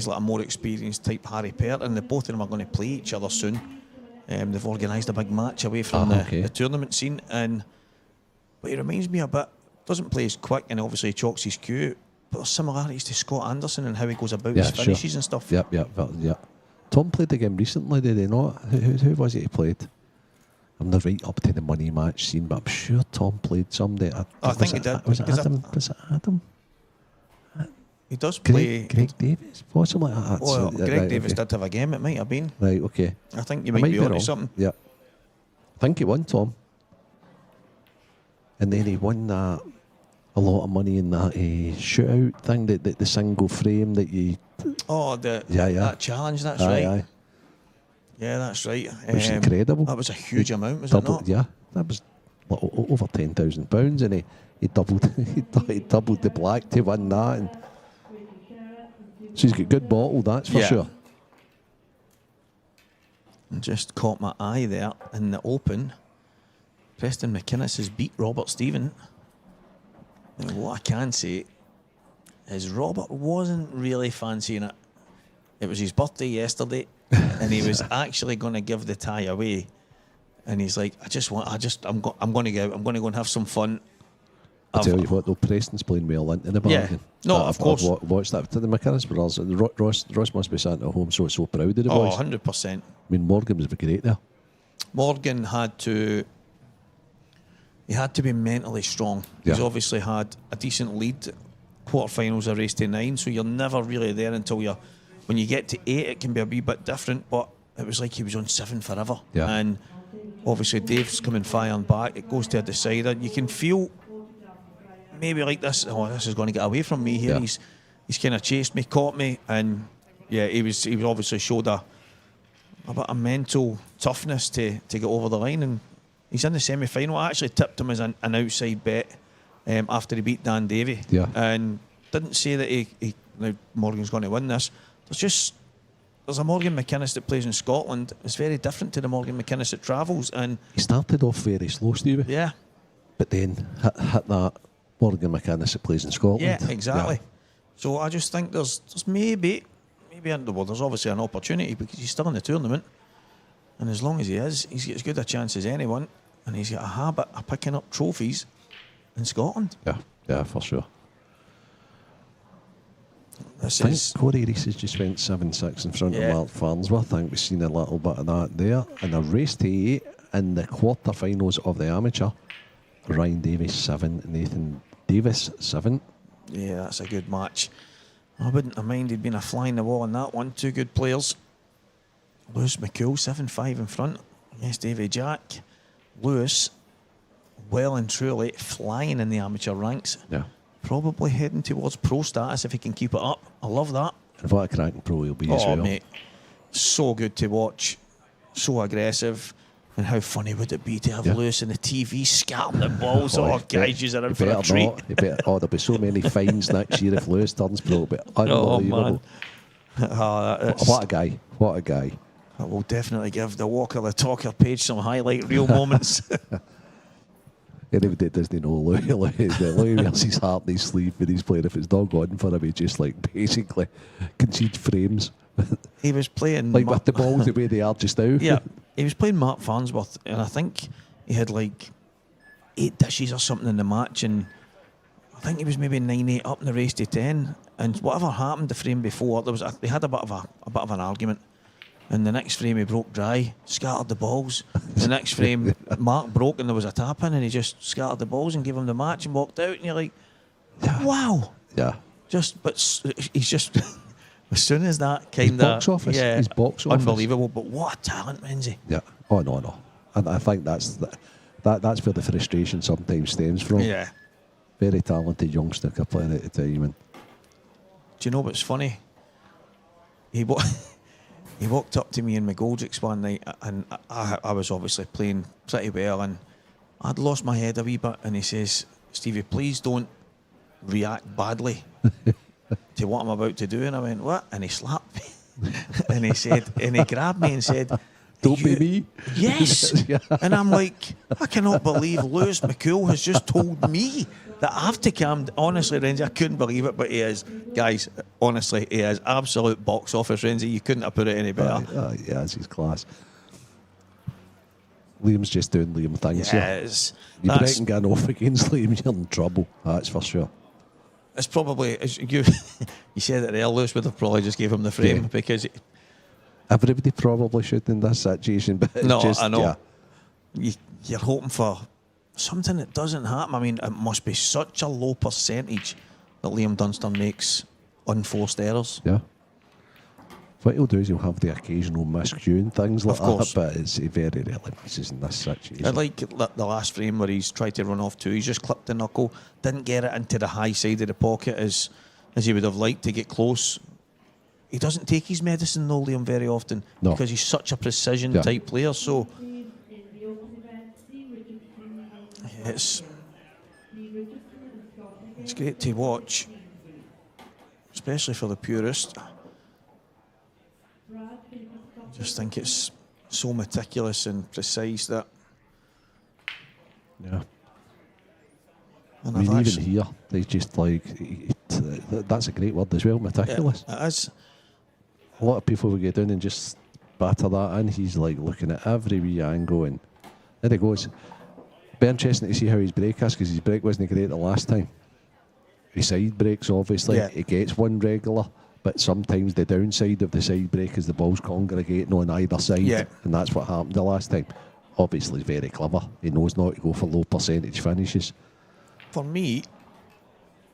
A: like a more experienced type Harry Pert, and the both of them are going to play each other soon. They've organised a big match away from the tournament scene, but he reminds me a bit. Doesn't play as quick, and obviously he chalks his cue. But there's similarities to Scott Anderson and how he goes about his finishes and stuff.
C: Yep. Tom played the game recently, did he not? Who was it he played? I'm not right up to the money match scene, but I'm sure Tom played somebody.
A: I think he did.
C: Was it Adam?
A: He does play.
C: Greg Davis, possibly.
A: Well, Greg
C: right,
A: Davis
C: okay.
A: did have a game. It might have been.
C: Right, okay.
A: I think you
C: I
A: might be onto
C: wrong.
A: something.
C: Yeah. I think he won, Tom. And then he won that a lot of money in that shootout thing, the single frame that you.
A: Oh, that challenge. That's
C: Aye,
A: right.
C: aye.
A: Yeah, that's right.
C: It was incredible.
A: That was a huge amount, was
C: Double,
A: it not?
C: yeah, that was over £10,000, and he doubled he doubled the black to win that. And so he's got good bottle, that's for sure.
A: And just caught my eye there in the Open. Preston McInnes has beat Robert Stephen. And what I can say is Robert wasn't really fancying it. It was his birthday yesterday, and he was actually going to give the tie away. And he's like, I'm going to go out. I'm going to go and have some fun.
C: I tell you what, though, Preston's playing well into the bargain.
A: No, of course.
C: I've watched that to the McInnes brothers. Ross must be sat at home so proud of the boys.
A: 100%.
C: I mean, Morgan was great there.
A: Morgan had to be mentally strong.
C: Yeah.
A: He's obviously had a decent lead. Quarterfinals are race to 9, so you're never really there until when you get to 8, it can be a wee bit different, but it was like he was on 7 forever.
C: Yeah.
A: And obviously Dave's coming firing back. It goes to a decider. You can feel maybe like this is going to get away from me here.
C: Yeah.
A: He's kind of chased me, caught me, and yeah, he was obviously showed a bit of mental toughness to get over the line, and he's in the semi-final. I actually tipped him as an outside bet after he beat Dan Davey, and didn't say that he now Morgan's going to win this. There's a Morgan McInnes that plays in Scotland. It's very different to the Morgan McInnes that travels, and
C: he started off very slow, Stevie.
A: Yeah,
C: but then hit that Morgan McInnes that plays in Scotland.
A: Yeah, exactly. Yeah. So I just think there's maybe there's obviously an opportunity because he's still in the tournament, and as long as he is, he's got as good a chance as anyone, and he's got a habit of picking up trophies in Scotland.
C: Yeah, for sure.
A: I think
C: Corey Reese has just went 7-6 in front of Mark Farnsworth. I think we've seen a little bit of that there. And a race to 8 in the quarterfinals of the amateur. Ryan Davies 7, Nathan Davis 7.
A: Yeah, that's a good match. I wouldn't have minded being a fly in the wall on that one. Two good players. Lewis McCool 7-5 in front against Davy Jack. Lewis, well and truly flying in the amateur ranks.
C: Yeah.
A: Probably heading towards pro status if he can keep it up. I love that.
C: And what a cracking pro he'll be as well.
A: Mate, so good to watch. So aggressive. And how funny would it be to have Lewis in the TV scattering the balls? Guys, you're in for a treat.
C: There'll be so many fines next year if Lewis turns pro. But unbelievable. What a guy. What a guy.
A: I will definitely give the Walker the Talker page some highlight reel moments.
C: Anybody that doesn't know Louis wears his heart in his sleeve when he's playing. If it's not gone for him, he just basically concede frames.
A: He was playing
C: with the balls the way they are just now.
A: Yeah, he was playing Mark Farnsworth, and I think he had 8 dishes or something in the match, and I think he was maybe 9-8 up in the race to 10. And whatever happened the frame before, they had a bit of an argument. And the next frame he broke dry, scattered the balls. The next frame Mark broke and there was a tap in, and he just scattered the balls and gave him the match and walked out. And you're like, wow.
C: Yeah.
A: But he's just as soon as that kind
C: of box office.
A: Yeah,
C: his box office.
A: Unbelievable. But what a talent, Menzies.
C: Yeah. Oh no. And I think that's where the frustration sometimes stems from.
A: Yeah.
C: Very talented young snooker player at the time. And
A: do you know what's funny? He walked up to me in McGoldrick's one night, and I was obviously playing pretty well, and I'd lost my head a wee bit, and he says, Stevie, please don't react badly to what I'm about to do. And I went, what? And he slapped me. And he said, and he grabbed me and said,
C: don't be me.
A: Yes. Yeah. And I'm like, I cannot believe Lewis McCool has just told me that I have to calm. Honestly, Renzi, I couldn't believe it, but he is. Guys, honestly, he is absolute box office, Renzi. You couldn't have put it any better.
C: Yeah, it's his class. Liam's just doing Liam things.
A: Yes.
C: You breaking going off against Liam, you're in trouble. That's for sure.
A: It's probably, as you said it there, Lewis would have probably just gave him the frame because...
C: Everybody probably should in this situation, but it's just,
A: I know. Yeah. You're hoping for something that doesn't happen. I mean, it must be such a low percentage that Liam Dunster makes unforced errors.
C: Yeah. What he'll do is he'll have the occasional miscue and things like
A: Of course.
C: that, but he very rarely misses in this situation.
A: I like the last frame where he's tried to run off two. He's just clipped the knuckle, didn't get it into the high side of the pocket as he would have liked to get close. He doesn't take his medicine, though, Liam, very often because he's such a precision type player. So it's great to watch, especially for the purist. I just think it's so meticulous and precise that.
C: Yeah.
A: And
C: I mean,
A: I've
C: even
A: actually,
C: here, they just like that's a great word as well, meticulous.
A: it is.
C: A lot of people will get down and just batter that in. He's like looking at every wee angle, and there he goes. Be interesting to see how his break is, because his break wasn't great the last time. His side breaks, obviously, he gets one regular, but sometimes the downside of the side break is the ball's congregating on either side, and that's what happened the last time. Obviously, very clever. He knows not to go for low percentage finishes.
A: For me,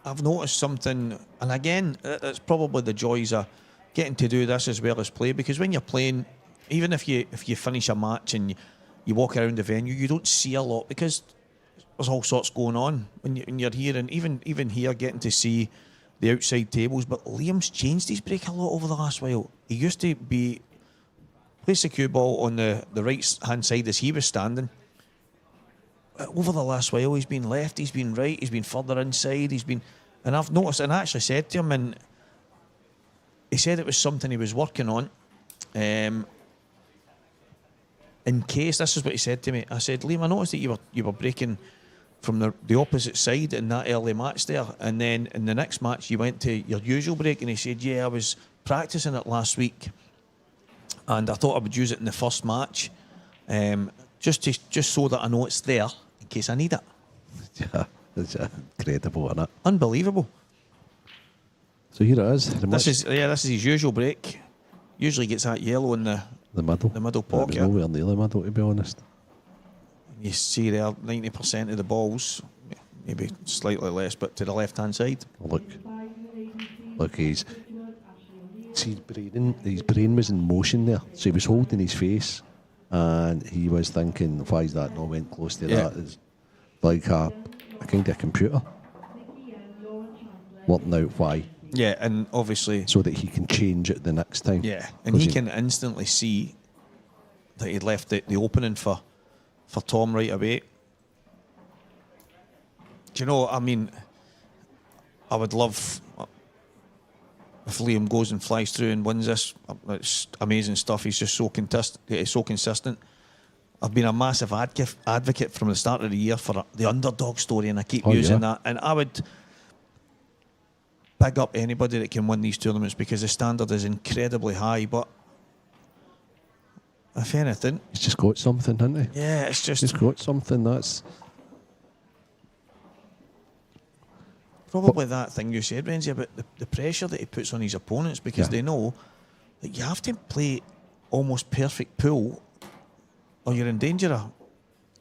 A: I've noticed something, and again, it's probably the joys of getting to do this as well as play, because when you're playing, even if you finish a match and you walk around the venue, you don't see a lot because there's all sorts going on when you're here, and even here getting to see the outside tables. But Liam's changed his break a lot over the last while. He used to place the cue ball on the right hand side as he was standing. Over the last while, he's been left, he's been right, he's been further inside, and I've noticed, and I actually said to him, and he said it was something he was working on. In case, this is what he said to me. I said, Liam, I noticed that you were breaking from the opposite side in that early match there, and then in the next match you went to your usual break. And he said, yeah, I was practicing it last week, and I thought I would use it in the first match, just so that I know it's there in case I need it.
C: Yeah, it's incredible, isn't it?
A: Unbelievable.
C: So here it is.
A: This is his usual break. Usually gets that yellow in the middle pocket.
C: Nowhere near the middle, to be honest.
A: You see there, 90% of the balls, maybe slightly less, but to the left-hand side.
C: Look, his brain was in motion there. So he was holding his face, and he was thinking, why is that not went close to that? It's like a kind of computer. Working out why.
A: Yeah, and obviously...
C: So that he can change it the next time.
A: Yeah, and he can instantly see that he'd left the opening for Tom right away. Do you know, I mean, I would love if Liam goes and flies through and wins this. It's amazing stuff. He's just so consistent. I've been a massive advocate from the start of the year for the underdog story, and I keep using that. And I would big up anybody that can win these tournaments because the standard is incredibly high. But if anything,
C: he's just got something, hasn't he?
A: Yeah, it's just...
C: He's got something that's...
A: Probably that thing you said, Renzi, about the pressure that he puts on his opponents, because they know that you have to play almost perfect pool or you're in danger.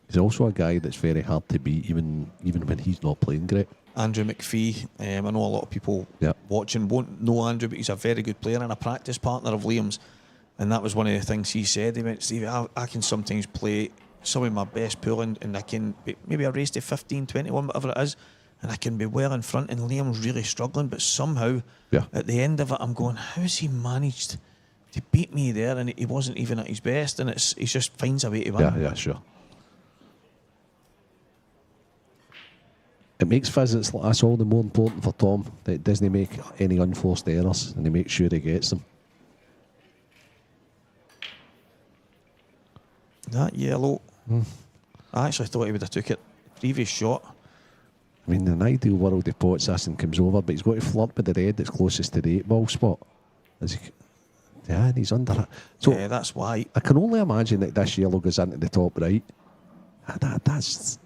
C: He's also a guy that's very hard to beat, even when he's not playing great.
A: Andrew McPhee, I know a lot of people watching won't know Andrew, but he's a very good player and a practice partner of Liam's. And that was one of the things he said. He went, Steve, I can sometimes play some of my best pool and I can maybe a race to 15, 21, whatever it is, and I can be well in front, and Liam's really struggling, but somehow at the end of it I'm going, how has he managed to beat me there? And he wasn't even at his best, and he just finds a way to win.
C: Yeah, sure. It makes visits like that's all the more important for Tom, that he doesn't make any unforced errors and he makes sure he gets them.
A: That yellow, I actually thought he would have took it previous shot.
C: I mean, in an ideal world, he pots this and comes over, but he's got to flirt with the red that's closest to the 8-ball spot. And he's under it. So
A: yeah, that's why.
C: I can only imagine that this yellow goes into the top right. That's...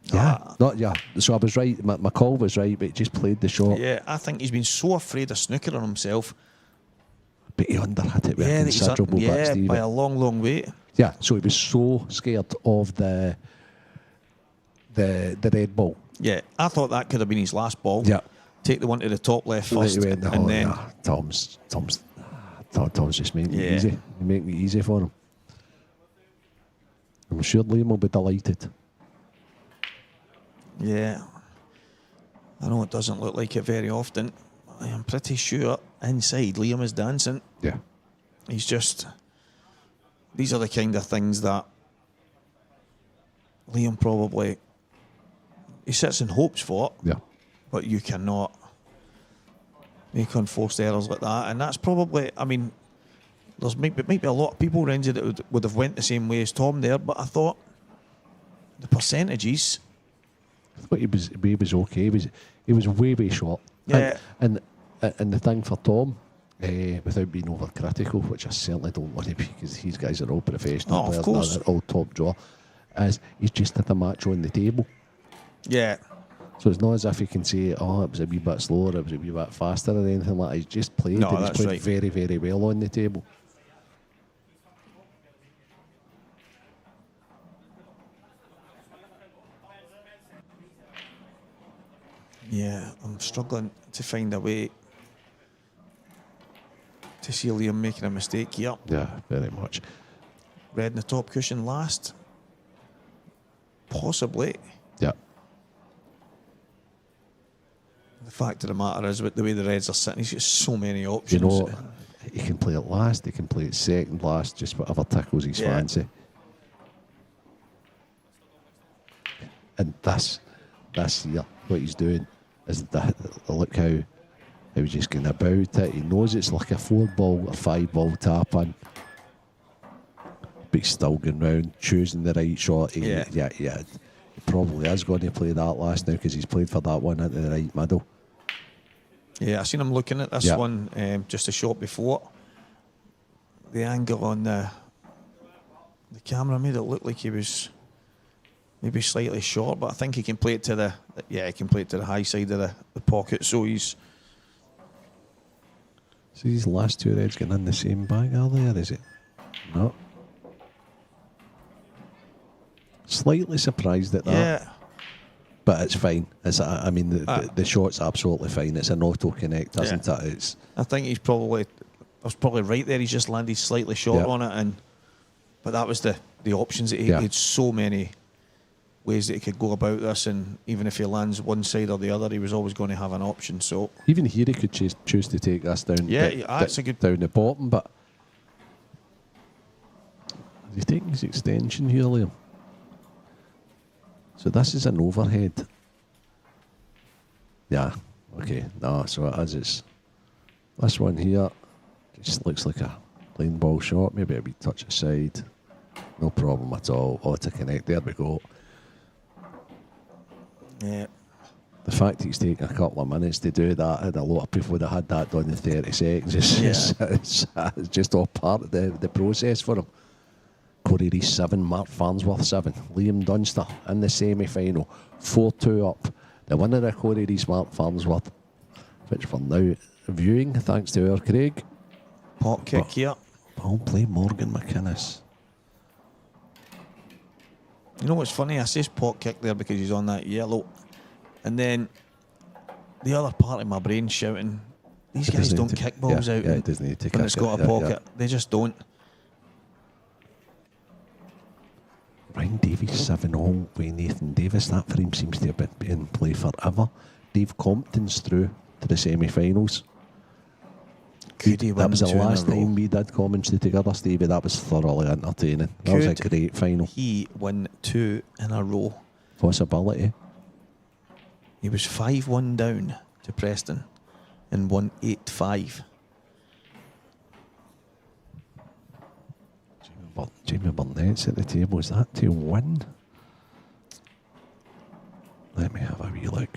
C: So I was right. My call was right, but he just played the shot.
A: Yeah, I think he's been so afraid of snookering himself.
C: But he underhit it with a considerable bit, Steve.
A: By a long, long way.
C: Yeah, so he was so scared of the red ball.
A: Yeah, I thought that could have been his last ball.
C: Yeah.
A: take the one to the top left
C: Right
A: first,
C: away in the
A: and
C: hole,
A: then
C: yeah. Tom's just making
A: Yeah.
C: it easy. He's making it easy for him. I'm sure Liam will be delighted.
A: yeah. I know it doesn't look like it very often. I am pretty sure inside Liam is dancing.
C: Yeah.
A: He's just. These are the kind of things that Liam probably. He sits and hopes for,
C: Yeah.
A: but you cannot make unforced errors like that. And that's probably, I mean, there's might be a lot of people around you that would have went the same way as Tom there, but I thought the percentages.
C: I thought he was okay. He was way short.
A: Yeah.
C: And the thing for Tom, without being overcritical, which I certainly don't want to be, because these guys are all professional
A: Oh, of
C: players,
A: course.
C: they're all top draw, is he's just had the match on the table.
A: Yeah.
C: So it's not as if he can say, oh, it was a wee bit slower, it was a wee bit faster, or anything like that. He's just played,
A: No,
C: and he's
A: that's
C: played
A: right.
C: very, very well on the table.
A: Yeah, I'm struggling to find a way to see Liam making a mistake here.
C: Yeah, very much.
A: Red in the top cushion last. Possibly.
C: Yeah.
A: The fact of the matter is, with the way the Reds are sitting, he's got so many
C: You
A: options.
C: know, he can play it last, he can play it second last, just whatever tickles his
A: Yeah.
C: fancy. And this here, what he's doing is look how he's just going about it. He knows it's like a 4-ball or 5-ball tap in, but he's still going round, choosing the right shot.
A: Yeah.
C: He probably is going to play that last now, because he's played for that one into the right middle.
A: Yeah, I seen him looking at this
C: Yeah.
A: one just a shot before. The angle on the camera made it look like he was maybe slightly short, but I think he can play it to the high side of the pocket. So he's
C: So these last two Reds getting in the same bag, are they, or is it? No. Slightly surprised at that.
A: yeah.
C: But it's fine. The shot's absolutely fine. It's an auto connect, isn't it? It's
A: I think I was probably right there. He's just landed slightly short
C: Yeah.
A: on it, but that was the options that he
C: Yeah.
A: had. So many ways that he could go about this, and even if he lands one side or the other, he was always going to have an option. So
C: even here he could choose to take this down.
A: that's a good.
C: Down the bottom, but he's taking his extension here, Liam. So this is an overhead. Yeah. Okay. No. So it is. It's this one here. Just looks like a plain ball shot. Maybe a wee touch aside. No problem at all. Auto connect. There we go.
A: Yeah.
C: The fact that he's taking a couple of minutes to do that, and a lot of people would have had that done in 30 seconds. It's just all part of the process for him. Corey Rees 7, Mark Farnsworth 7. Liam Dunster in the semi-final, 4-2 up. The winner of Corey Rees, Mark Farnsworth, which we're now viewing thanks to our Craig.
A: Pot kick here.
C: Ball play Morgan McInnes.
A: You know what's funny? I says pot kick there because he's on that yellow, and then the other part of my brain shouting, these
C: It
A: guys
C: doesn't
A: don't
C: need to-
A: kick balls
C: yeah,
A: out
C: yeah, it doesn't need to
A: when
C: kick
A: it's
C: it,
A: got a
C: yeah,
A: pocket. They just don't.
C: Ryan Davies 7-all with Nathan Davis. That frame seems to have been in play forever. Dave Compton's through to the semi-finals.
A: Could he
C: That
A: win
C: was the
A: 2 in a
C: last
A: row?
C: time we did commentary together, Stevie. That was thoroughly entertaining. That was a
A: Could
C: great final.
A: He won 2 in a row.
C: Possibility.
A: He was 5-1 down to Preston and won 8-5.
C: Jamie Burnett's at the table. Is that to win? Let me have a wee look.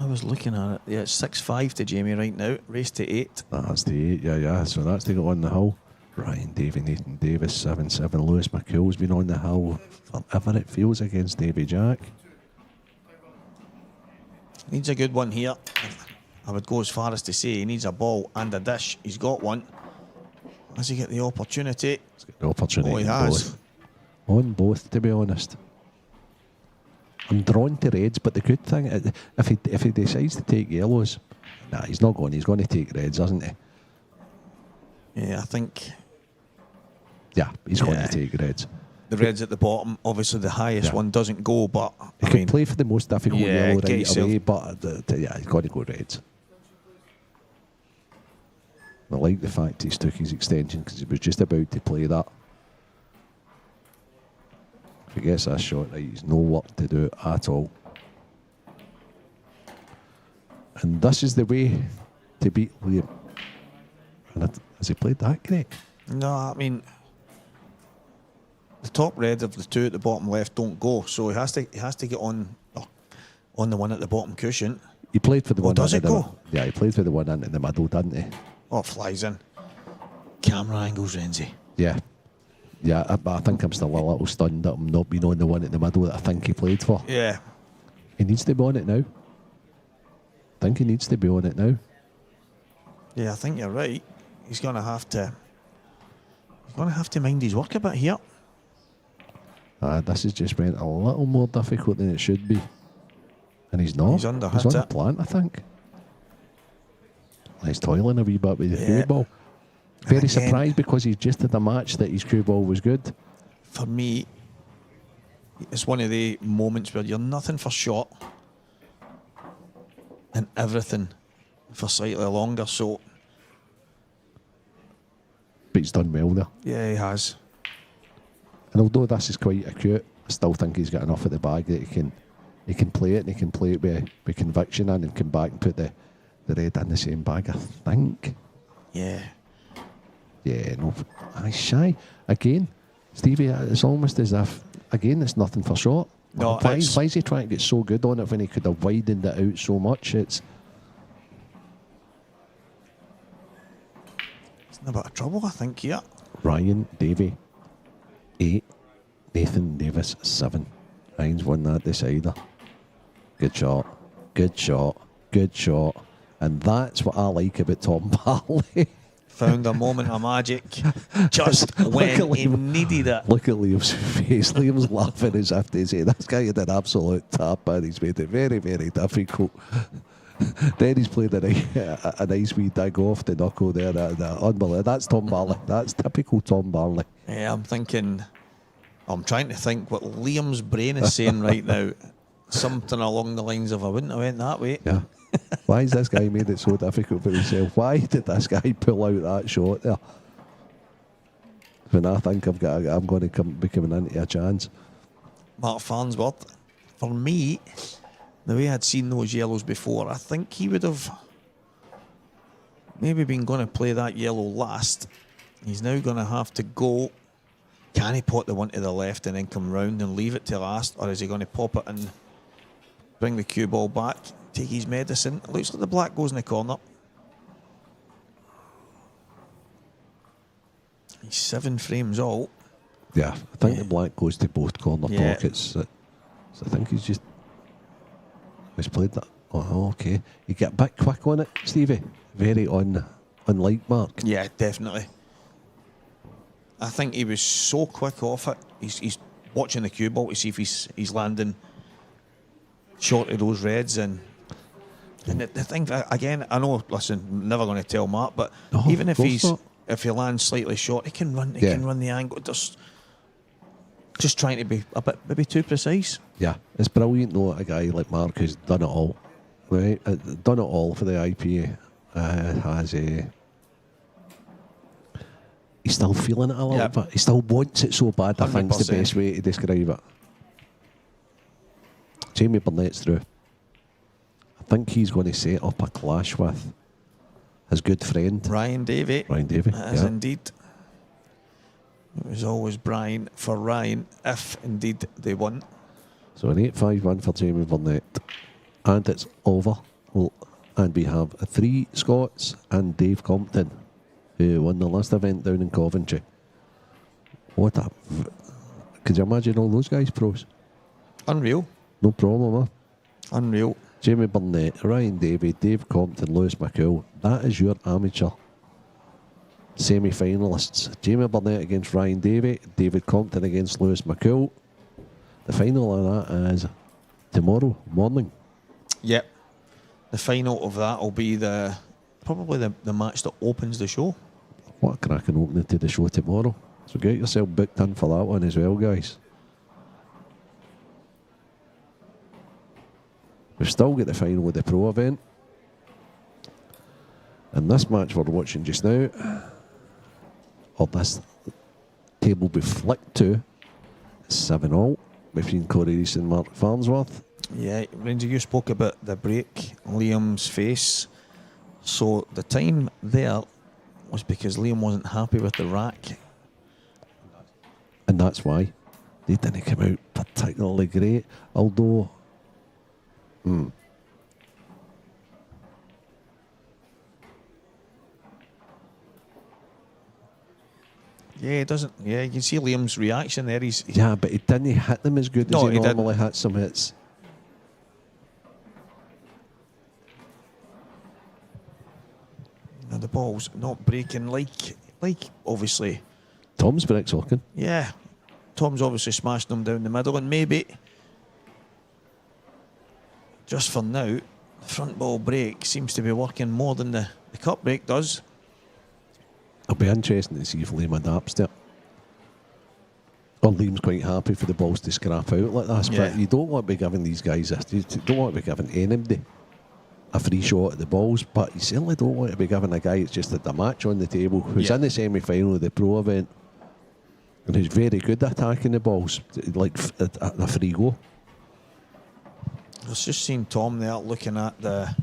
A: I was looking at it. Yeah, it's 6-5 to Jamie right now. Race to 8.
C: That's the 8, yeah. So that's to go on the hill. Ryan Davey, Nathan Davis, 7-7. Lewis McCool's been on the hill forever, it feels, against Davy Jack.
A: Needs a good one here. I would go as far as to say he needs a ball and a dish. He's got one. Has he get the opportunity?
C: He's got the opportunity
A: Oh, he
C: on
A: has.
C: both. On both, to be honest. I'm drawn to reds, but the good thing, if he decides to take yellows, nah, he's not going. He's going to take reds, isn't he?
A: Yeah, I think
C: Yeah, he's going to take reds.
A: the reds at the bottom, obviously the highest one doesn't go, but
C: He
A: I
C: can
A: mean,
C: play for the most difficult yellow
A: get
C: right
A: yourself-
C: away, but yeah, he's got to go reds. I like the fact he's took his extension because he was just about to play that. If he gets that shot right, he's no work to do at all. And this is the way to beat Liam. And has he played that great?
A: no, I mean, the top red of the two at the bottom left don't go, so he has to get on the one at the bottom cushion.
C: He played for the one.
A: Does
C: into
A: it
C: the,
A: go?
C: Yeah, he played for the one into the middle, didn't he?
A: Oh, it flies in. Camera angles, Renzi.
C: Yeah. Yeah, but I think I'm still a little stunned that I'm not being on the one at the middle that I think he played for.
A: Yeah.
C: He needs to be on it now. I think he needs to be on it now.
A: Yeah, I think you're right. He's gonna have to mind his work a bit here.
C: This has just been a little more difficult than it should be. And he's not.
A: He's under
C: He's
A: hit
C: on
A: it.
C: the plant, I think. He's toiling a wee bit with the
A: Yeah.
C: cue ball. Very
A: again-
C: surprised because he's just had a match that his cue ball was good.
A: For me, it's one of the moments where you're nothing for shot and everything for slightly longer. So
C: But he's done well there.
A: yeah, he has.
C: And although this is quite acute, I still think he's got enough at the bag that he can play it, and he can play it with conviction in and come back and put the red in the same bag, I think.
A: Yeah.
C: Yeah, no. Aye, shy. Again, Stevie, it's almost as if, again, it's nothing for shot.
A: No,
C: why
A: it's-
C: is he trying to get so good on it when he could have widened it out so much? It's
A: in a bit of trouble, I think, here.
C: Ryan Davey, 8. Nathan Davis, 7. Ryan's won that decider. Good shot. Good shot. Good shot. And that's what I like about Tom Barley.
A: Found a moment of magic just when he needed it.
C: Look at Liam's face. Liam's laughing as if to say, this guy had an absolute tap and he's made it very, very difficult. Then he's played a nice wee dig off the knuckle there. Unbelievable. That's Tom Barley. That's typical Tom Barley.
A: Yeah, I'm trying to think what Liam's brain is saying right now. Something along the lines of, I wouldn't have went that way.
C: Yeah. Why has this guy made it so difficult for himself? Why did this guy pull out that shot there? When I think I'm going to be coming into a chance.
A: Mark Farnsworth, for me, the way I'd seen those yellows before, I think he would have maybe been going to play that yellow last. He's now going to have to go. Can he pot the one to the left and then come round and leave it to last? Or is he going to pop it and bring the cue ball back, take his medicine? It looks like the black goes in the corner. He's 7 frames out.
C: Yeah, I think the black goes to both corner
A: Yeah.
C: pockets. So I think he's played that. Oh, okay. You get a bit quick on it, Stevie. Very unlike Mark.
A: Yeah, definitely. I think he was so quick off it. He's watching the cue ball to see if he's landing short of those reds. And the thing, again, I know, listen, never going to tell Mark, but
C: No,
A: even
C: of course not.
A: if he lands slightly short, he can run the angle. Just trying to be a bit maybe too precise.
C: Yeah, it's brilliant though, a guy like Mark who's done it all. Right? Done it all for the IPA. He's still feeling it a little
A: Yep.
C: bit. He still wants it so bad, I think's the
A: 100%.
C: best way to describe it. Jamie Burnett's through. I think he's going to set up a clash with his good friend,
A: Ryan Davey.
C: Ryan Davey.
A: That is
C: Yeah.
A: indeed. It was always Brian for Ryan, if indeed they won.
C: So an 8-5 win for Jamie Burnett. And it's over. Well, and we have 3 Scots and Dave Compton, who won the last event down in Coventry. What a... Could you imagine all those guys pros?
A: Unreal.
C: No problem, huh?
A: Unreal.
C: Jamie Burnett, Ryan Davey, Dave Compton, Lewis McCool. That is your amateur semi-finalists. Jamie Burnett against Ryan Davey, David Compton against Lewis McCool. The final of that is tomorrow morning.
A: Yep. The final of that will be probably the match that opens the show.
C: What a cracking opening to the show tomorrow. So get yourself booked in for that one as well, guys. We've still got the final of the pro event. And this match we're watching just now, or this table be flicked to, 7-all between Corey Reese and Mark Farnsworth.
A: Yeah, Ranger, you spoke about the break, Liam's face. So the time there was because Liam wasn't happy with the rack.
C: And that's why they didn't come out particularly great, although
A: Yeah, it doesn't. Yeah, you can see Liam's reaction there.
C: yeah, but he didn't hit them as good
A: No,
C: as
A: he
C: he
A: didn't.
C: normally hits some hits.
A: Now the ball's not breaking like obviously.
C: Tom's breaks hawking.
A: Yeah, Tom's obviously smashed them down the middle, and maybe just for now, the front ball break seems to be working more than the cup break does.
C: It'll be interesting to see if Liam adapts to it. Or Liam's quite happy for the balls to scrap out like this, but
A: Yeah.
C: you don't want to be giving these guys you don't want to be giving anybody a free shot at the balls, but you certainly don't want to be giving a guy that's just had the match on the table, who's
A: Yeah.
C: in the semi-final of the pro event and who's very good at attacking the balls, like a free go.
A: I was just seeing Tom there looking at the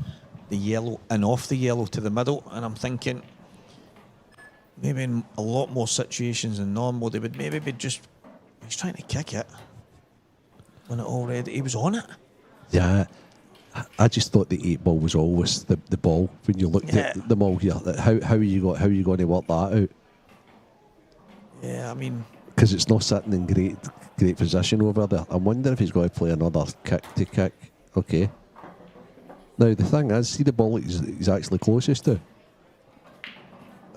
A: yellow and off the yellow to the middle, and I'm thinking maybe in a lot more situations than normal they would maybe be just he's trying to kick it when it already he was on it.
C: Yeah, I just thought the 8 ball was always the ball when you looked
A: Yeah.
C: at them all here. How are you going to work that out?
A: Yeah, I mean,
C: Because it's not sitting in great position over there. I wonder if he's going to play another kick to kick. Okay. Now the thing is, see the ball he's actually closest to.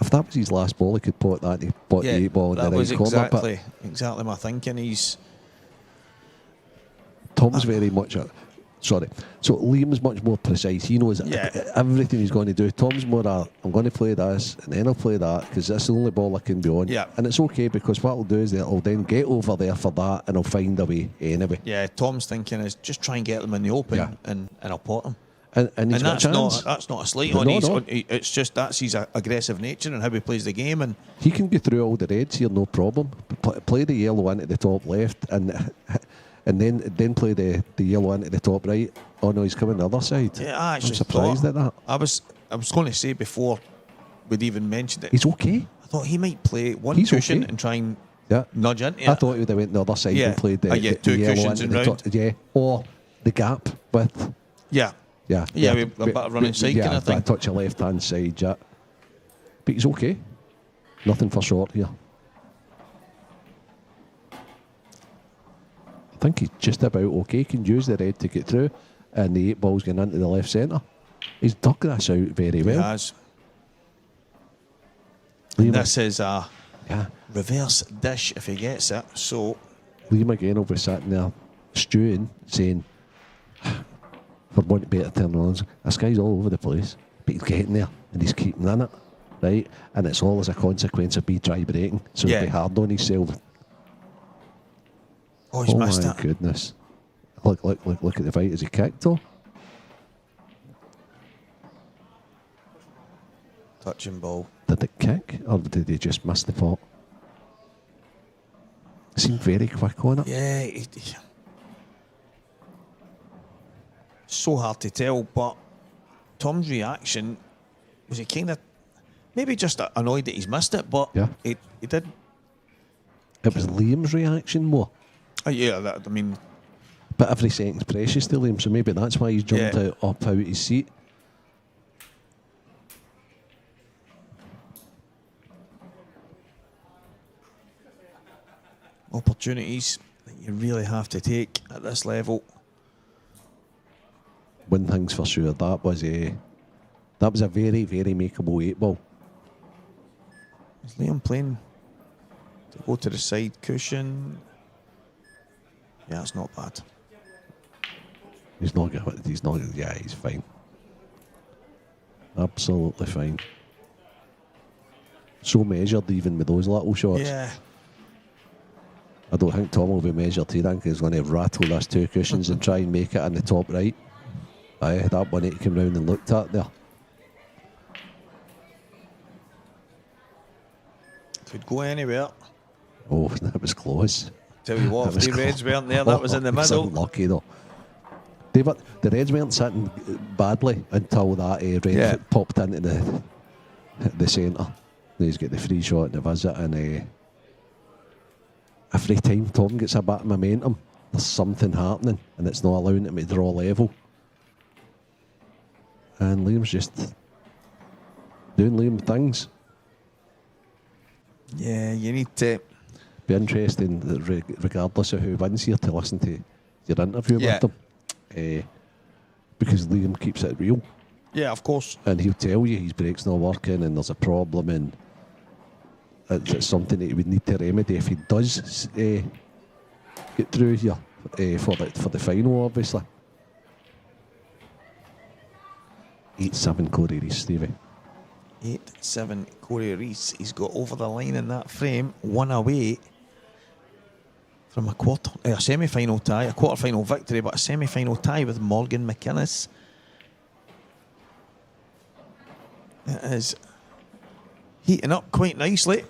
C: If that was his last ball, he could pot that. He pot
A: yeah,
C: the 8 ball in
A: that
C: the
A: was
C: right corner. But
A: exactly my thinking. He's
C: Tom's very much sorry. So Liam's much more precise. He knows
A: Yeah.
C: everything he's going to do. Tom's more I'm going to play this and then I'll play that because that's the only ball I can be on.
A: Yeah.
C: And it's okay because what I'll do is that I'll then get over there for that and I'll find a way anyway.
A: yeah. Tom's thinking is just try and get them in the open
C: Yeah.
A: and I'll pot them.
C: And he's
A: And
C: got a chance.
A: that's not a slight
C: No,
A: on
C: no,
A: his.
C: no.
A: It's just that's his aggressive nature and how he plays the game. And
C: He can go through all the reds here, no problem. Play the yellow into the top left and then play the yellow into the top right. Oh no, he's coming the other side.
A: yeah, I actually
C: I'm surprised at that.
A: I was going to say before we'd even mentioned it.
C: He's okay.
A: I thought he might play one
C: He's
A: cushion
C: okay.
A: and try and
C: Yeah.
A: nudge into
C: I
A: it.
C: thought he would have went the other side
A: Yeah.
C: and played the,
A: Yeah,
C: the
A: two
C: yellow
A: cushions
C: into
A: and
C: the
A: round.
C: top. Yeah. Or the gap with
A: Yeah.
C: Yeah,
A: Yeah, with a bit of running side
C: yeah,
A: kind of thing.
C: a touch of left hand side, yeah. But he's okay. Nothing for short here. I think he's just about okay. He can use the red to get through, and the 8 ball's going into the left centre. He's dug this out very
A: He
C: well.
A: has.
C: Liam,
A: And this is a
C: yeah,
A: reverse dish if he gets it. So
C: Liam again will be sitting there stewing, saying, for want of better terminology, this guy's all over the place, but he's getting there and he's keeping in it, right? And it's all as a consequence of me try breaking, so
A: Yeah.
C: he'll be hard on himself.
A: oh, he's
C: Oh
A: missed
C: my
A: it.
C: goodness. Look at the fight as he kicked though.
A: Touching ball.
C: Did it kick or did he just miss the pot? Seemed very quick on it.
A: Yeah. So hard to tell, but Tom's reaction was he kind of maybe just annoyed that he's missed it, but
C: Yeah.
A: he did.
C: It was Liam's reaction more.
A: Yeah, that, I mean,
C: But every second's precious to Liam, so maybe that's why he's jumped
A: Yeah.
C: up out his seat.
A: opportunities that you really have to take at this level.
C: One thing's for sure, that was a very, very makeable 8 ball.
A: Is Liam playing to go to the side cushion? Yeah, it's not bad.
C: He's not. Yeah, he's fine. Absolutely fine. So measured, even with those little shots.
A: Yeah.
C: I don't think Tom will be measured here. I think he's going to rattle those 2 cushions and try and make it in the top right. Aye, that one he came round and looked at there.
A: Could go anywhere.
C: Oh, that was close.
A: Tell you what,
C: That
A: if
C: was
A: the Reds
C: close.
A: weren't there, that was in the
C: It was
A: middle.
C: unlucky though. David, the Reds weren't sitting badly until that red popped into the centre. He's got the free shot and the visit, and every time Tom gets a bit of momentum, there's something happening, and it's not allowing him to draw level. And Liam's just doing Liam things.
A: Yeah, you need to.
C: Be interesting, regardless of who wins here, to listen to your interview with them. Because Liam keeps it real.
A: Yeah, of course.
C: And he'll tell you his brake's not working and there's a problem, and it's something that he would need to remedy if he does get through here for the final, obviously. 8-7 Corey Reese, Stevie.
A: 8-7 Corey Reese. He's got over the line in that frame, one away from a semi-final tie, a quarter-final victory, but a semi-final tie with Morgan McInnes. It is heating up quite nicely.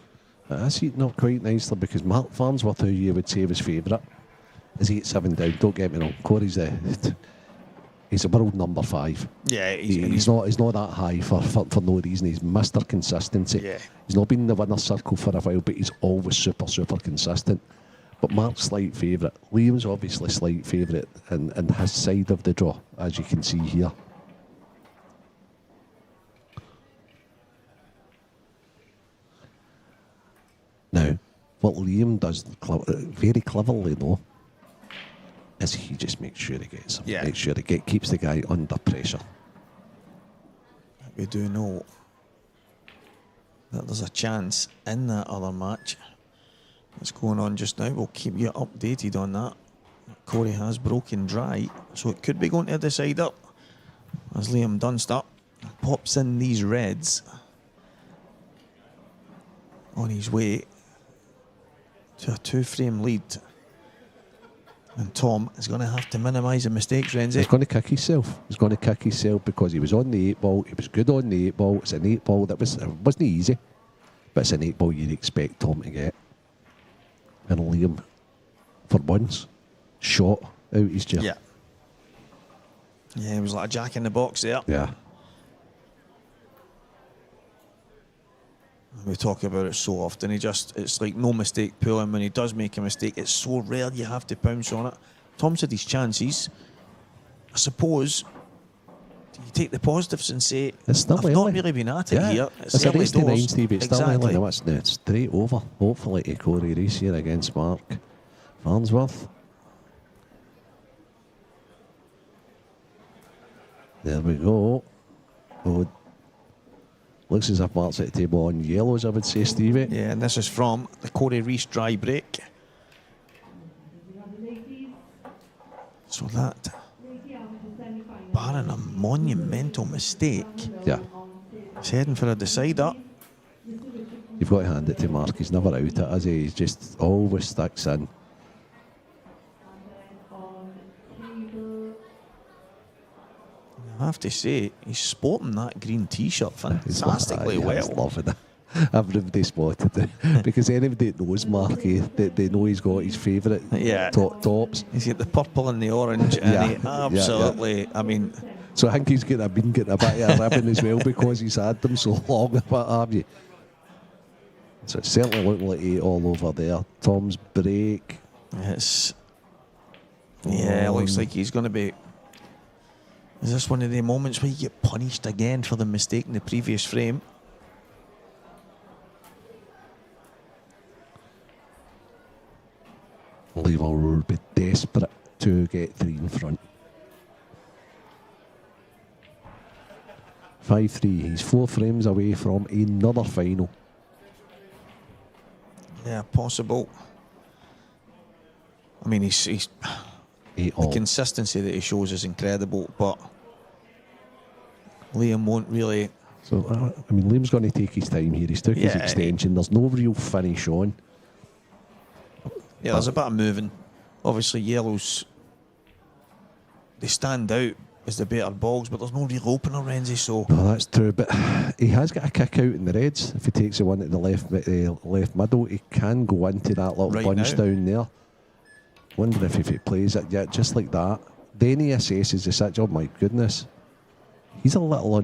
C: It is heating up quite nicely because Mark Farnsworth, who you would say was favourite, is 8-7 down. Don't get me wrong, Corey's he's a world number 5.
A: Yeah,
C: he's not that high for no reason. He's Mr. Consistency.
A: Yeah.
C: He's not been in the winner's circle for a while, but he's always super consistent. But Mark's slight favourite. Liam's obviously slight favourite in his side of the draw, as you can see here. Now, what Liam does very cleverly, though, is he just makes sure he gets him.
A: Yeah.
C: Makes sure he keeps the guy under pressure.
A: We do know that there's a chance in that other match that's going on just now. We'll keep you updated on that. Corey has broken dry, so it could be going to a decider as Liam Dunster pops in these reds on his way to a 2-frame lead. And Tom is going to have to minimise the mistakes, Renzi.
C: He's going to kick himself. He's going to kick himself because he was on the 8 ball. He was good on the 8 ball. It's an 8 ball that wasn't easy, but it's an 8 ball you'd expect Tom to get. And Liam, for once, shot out his chair.
A: Yeah. Yeah, it was like a jack in the box there.
C: Yeah.
A: We talk about it so often. It's like no mistake pulling. When he does make a mistake, it's so rare you have to pounce on it. Tom's had his chances. I suppose you take the positives and say,
C: It's still
A: I've
C: early.
A: not really been at it here.
C: It's a race to 9, Stevie. It's still early.
A: Exactly.
C: Now it's straight over, hopefully, to Corey Reese here against Mark Farnsworth. There we go. Oh, looks as if Mark's at the table on yellows, I would say, Stevie.
A: Yeah, and this is from the Corey Reese dry break. So that, barring a monumental mistake,
C: Yeah.
A: he's heading for a decider.
C: You've got to hand it to Mark. He's never out it, has he? He's just always sticks in.
A: I have to say, he's sporting that green T-shirt fantastically
C: He's
A: well.
C: loving it. Everybody spotted it. Because anybody that knows Mark, they know he's got his favourite tops.
A: He's got the purple and the orange, and he absolutely, I mean...
C: So I think he's been getting a bit of a ribbon as well because he's had them so long, what have you. So it's certainly looking like 8 all over there. Tom's break.
A: It looks like he's going to be... Is this one of the moments where you get punished again for the mistake in the previous frame?
C: Lever would be desperate to get 3 in front. 5-3. He's 4 frames away from another final.
A: Yeah, possible. I mean, he's
C: 8
A: The
C: all.
A: consistency that he shows is incredible, but Liam won't really.
C: So, I mean, Liam's going to take his time here. He's took his
A: Yeah.
C: extension. There's no real finish on.
A: Yeah, there's a bit of moving. Obviously, yellows, they stand out as the better balls, but there's no real opener, Renzi, so.
C: No, that's true, but he has got a kick out in the reds. If he takes the one at the left middle, he can go into that little
A: Right
C: bunch
A: now.
C: down there. Wonder if he plays it yet, just like that. Then he assesses the pitch. Oh my goodness, he's a little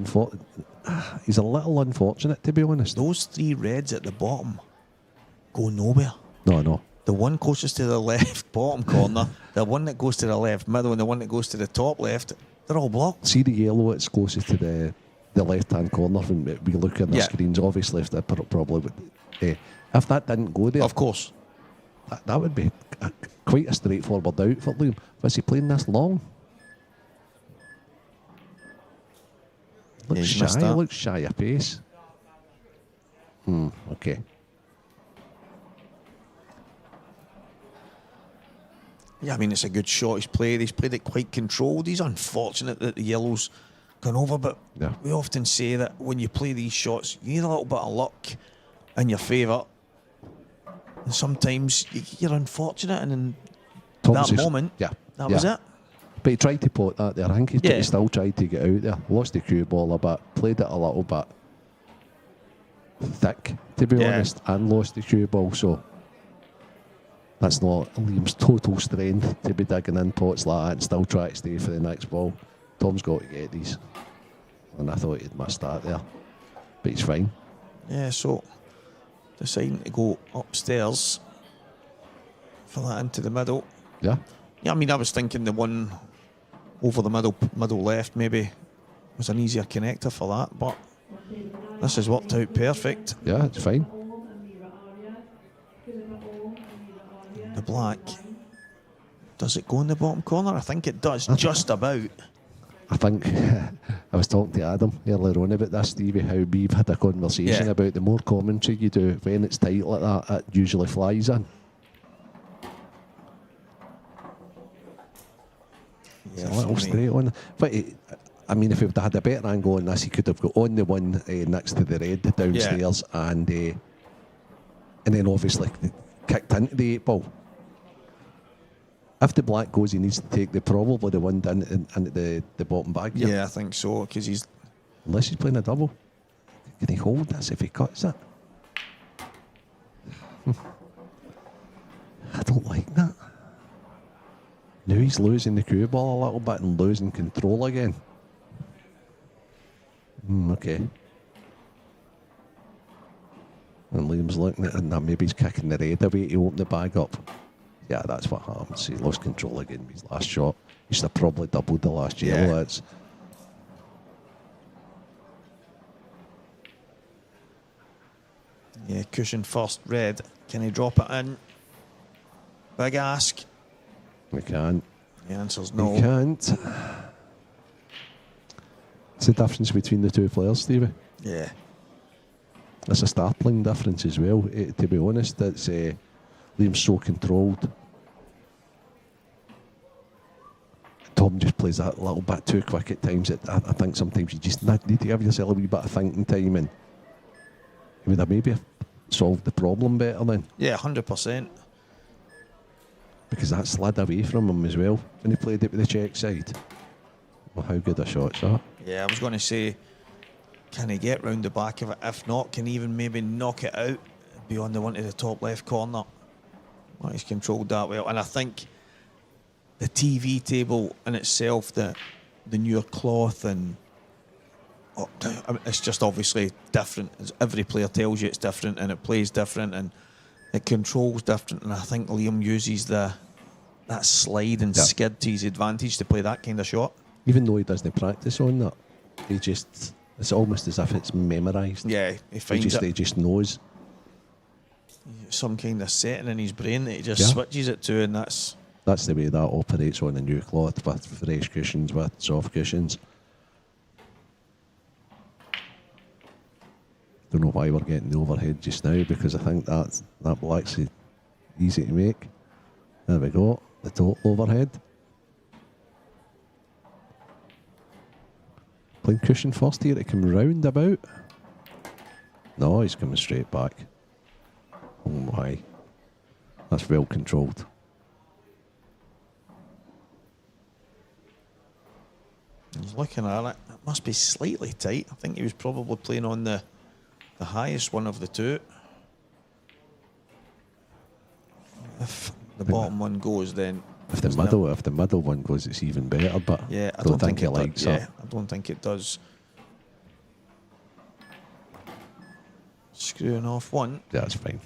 C: unfortunate, to be honest.
A: Those 3 reds at the bottom go nowhere.
C: No.
A: The one closest to the left bottom corner, the one that goes to the left middle, and the one that goes to the top left, they're all blocked.
C: See the yellow that's closest to the left-hand corner when we look at the screens. Obviously, if that probably would, if that didn't go there,
A: Of course.
C: that would be quite a straightforward out for Liam. Was he playing this long? Looks
A: he's missed
C: shy.
A: that.
C: Looks shy of pace. Okay.
A: Yeah, I mean, it's a good shot he's played. He's played it quite controlled. He's unfortunate that the yellow's gone over, but
C: Yeah.
A: we often say that when you play these shots, you need a little bit of luck in your favour. And sometimes you're unfortunate, and in
C: Thomas
A: that
C: is-
A: moment,
C: yeah,
A: that was it.
C: But he tried to pot that there. I think
A: Yeah.
C: he still tried to get out there. Lost the cue ball a bit. Played it a little bit thick, to be
A: Yeah.
C: honest, and lost the cue ball. So that's not Liam's total strength to be digging in pots like that and still try to stay for the next ball. Tom's got to get these. And I thought he'd missed that there. But he's fine.
A: Yeah, so deciding to go upstairs for that into the middle.
C: Yeah.
A: Yeah, I mean, I was thinking the one over the middle left maybe was an easier connector for that, but this has worked out perfect.
C: Yeah, it's fine.
A: The black, does it go in the bottom corner? I think it does, just about.
C: I think I was talking to Adam earlier on about this, Stevie, how we've had a conversation
A: Yeah.
C: about the more commentary you do when it's tight like that, it usually flies in.
A: Yeah,
C: It's a little
A: for me.
C: straight on. But I mean, if he would have had a better angle on this, he could have got on the one next to the red downstairs and then obviously kicked into the 8 ball. If the black goes, he needs to take probably the one down into the bottom bag. here.
A: Yeah, I think so, because he's.
C: Unless he's playing a double. Can he hold this if he cuts it? I don't like that. Now he's losing the cue ball a little bit and losing control again. Okay. And Liam's looking at it, and maybe he's kicking the red away to open the bag up. Yeah, that's what happens. He lost control again with his last shot. He should have probably doubled the last yellow.
A: Yeah.
C: It's
A: Yeah, cushion first, red. Can he drop it in? Big ask.
C: we can't.
A: The answer's
C: We
A: no.
C: can't. It's the difference between the two players, Stevie.
A: Yeah.
C: It's a startling difference as well. To be honest, it's Liam's so controlled. Tom just plays that a little bit too quick at times. I think sometimes you just need to give yourself a wee bit of thinking time, and he would have maybe solved the problem better then,
A: Yeah, 100%.
C: because that slid away from him as well when he played it with the check side. Well, how good a shot's that?
A: Yeah, I was going to say, can he get round the back of it? If not, can he even maybe knock it out beyond the one to the top left corner? Well, he's controlled that well. And I think the TV table in itself, the newer cloth, and I mean, it's just obviously different. As every player tells you it's different, and it plays different, and it controls different. And I think Liam uses that slide and
C: Yeah.
A: skid to his advantage to play that kind of shot.
C: Even though he doesn't practice on that, it's almost as if it's memorised.
A: Yeah, he finds
C: He just knows.
A: some kind of setting in his brain that he just
C: Yeah.
A: switches it to, and that's
C: That's the way that operates on a new cloth, with fresh cushions, with soft cushions. Don't know why we're getting the overhead just now, because I think that black's easy to make. There we go, the total overhead. Playing cushion first here to come round about. No, he's coming straight back. Oh my. That's well controlled.
A: He's looking at it. It must be slightly tight. I think he was probably playing on the highest one of the two. If the bottom one goes, then
C: if the middle one goes, it's even better. But
A: yeah, I don't think
C: he
A: it
C: likes
A: does.
C: it.
A: Yeah, I don't think it does. Screwing off one.
C: Yeah, that's fine.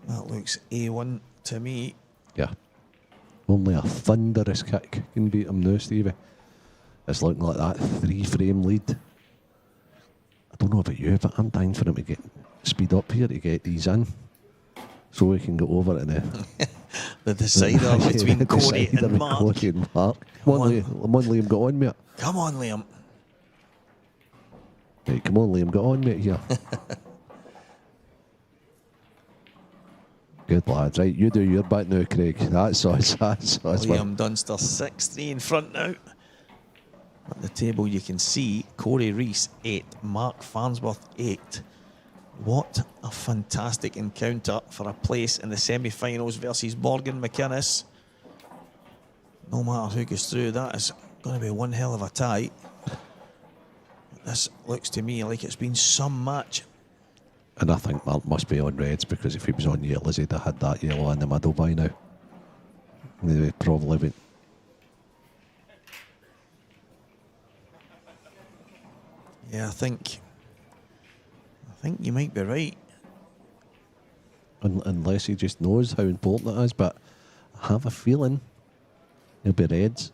A: That looks A1 to me.
C: Yeah. Only a thunderous kick can beat him now, Stevie. It's looking like that 3-frame lead. I don't know about you, but I'm dying for him to get speed up here to get these in, so we can go over to
A: the decider between Corey and Mark.
C: Come on, Liam, get on, mate.
A: Come on, Liam.
C: Right, come on, Liam, get on, mate, here. Good lads, right, you do your bit now, Craig. That's us.
A: Liam Dunster 6-3 in front now. At the table you can see Corey Rees 8, Mark Farnsworth 8. What a fantastic encounter for a place in the semi-finals versus Morgan McInnes. No matter who goes through, that is going to be one hell of a tie. This looks to me like it's been some match.
C: And I think Mark must be on reds, because if he was on yellows, he'd have had that yellow in the middle by now. They probably been.
A: Yeah, I think you might be right.
C: Unless he just knows how important it is, but I have a feeling he'll be reds.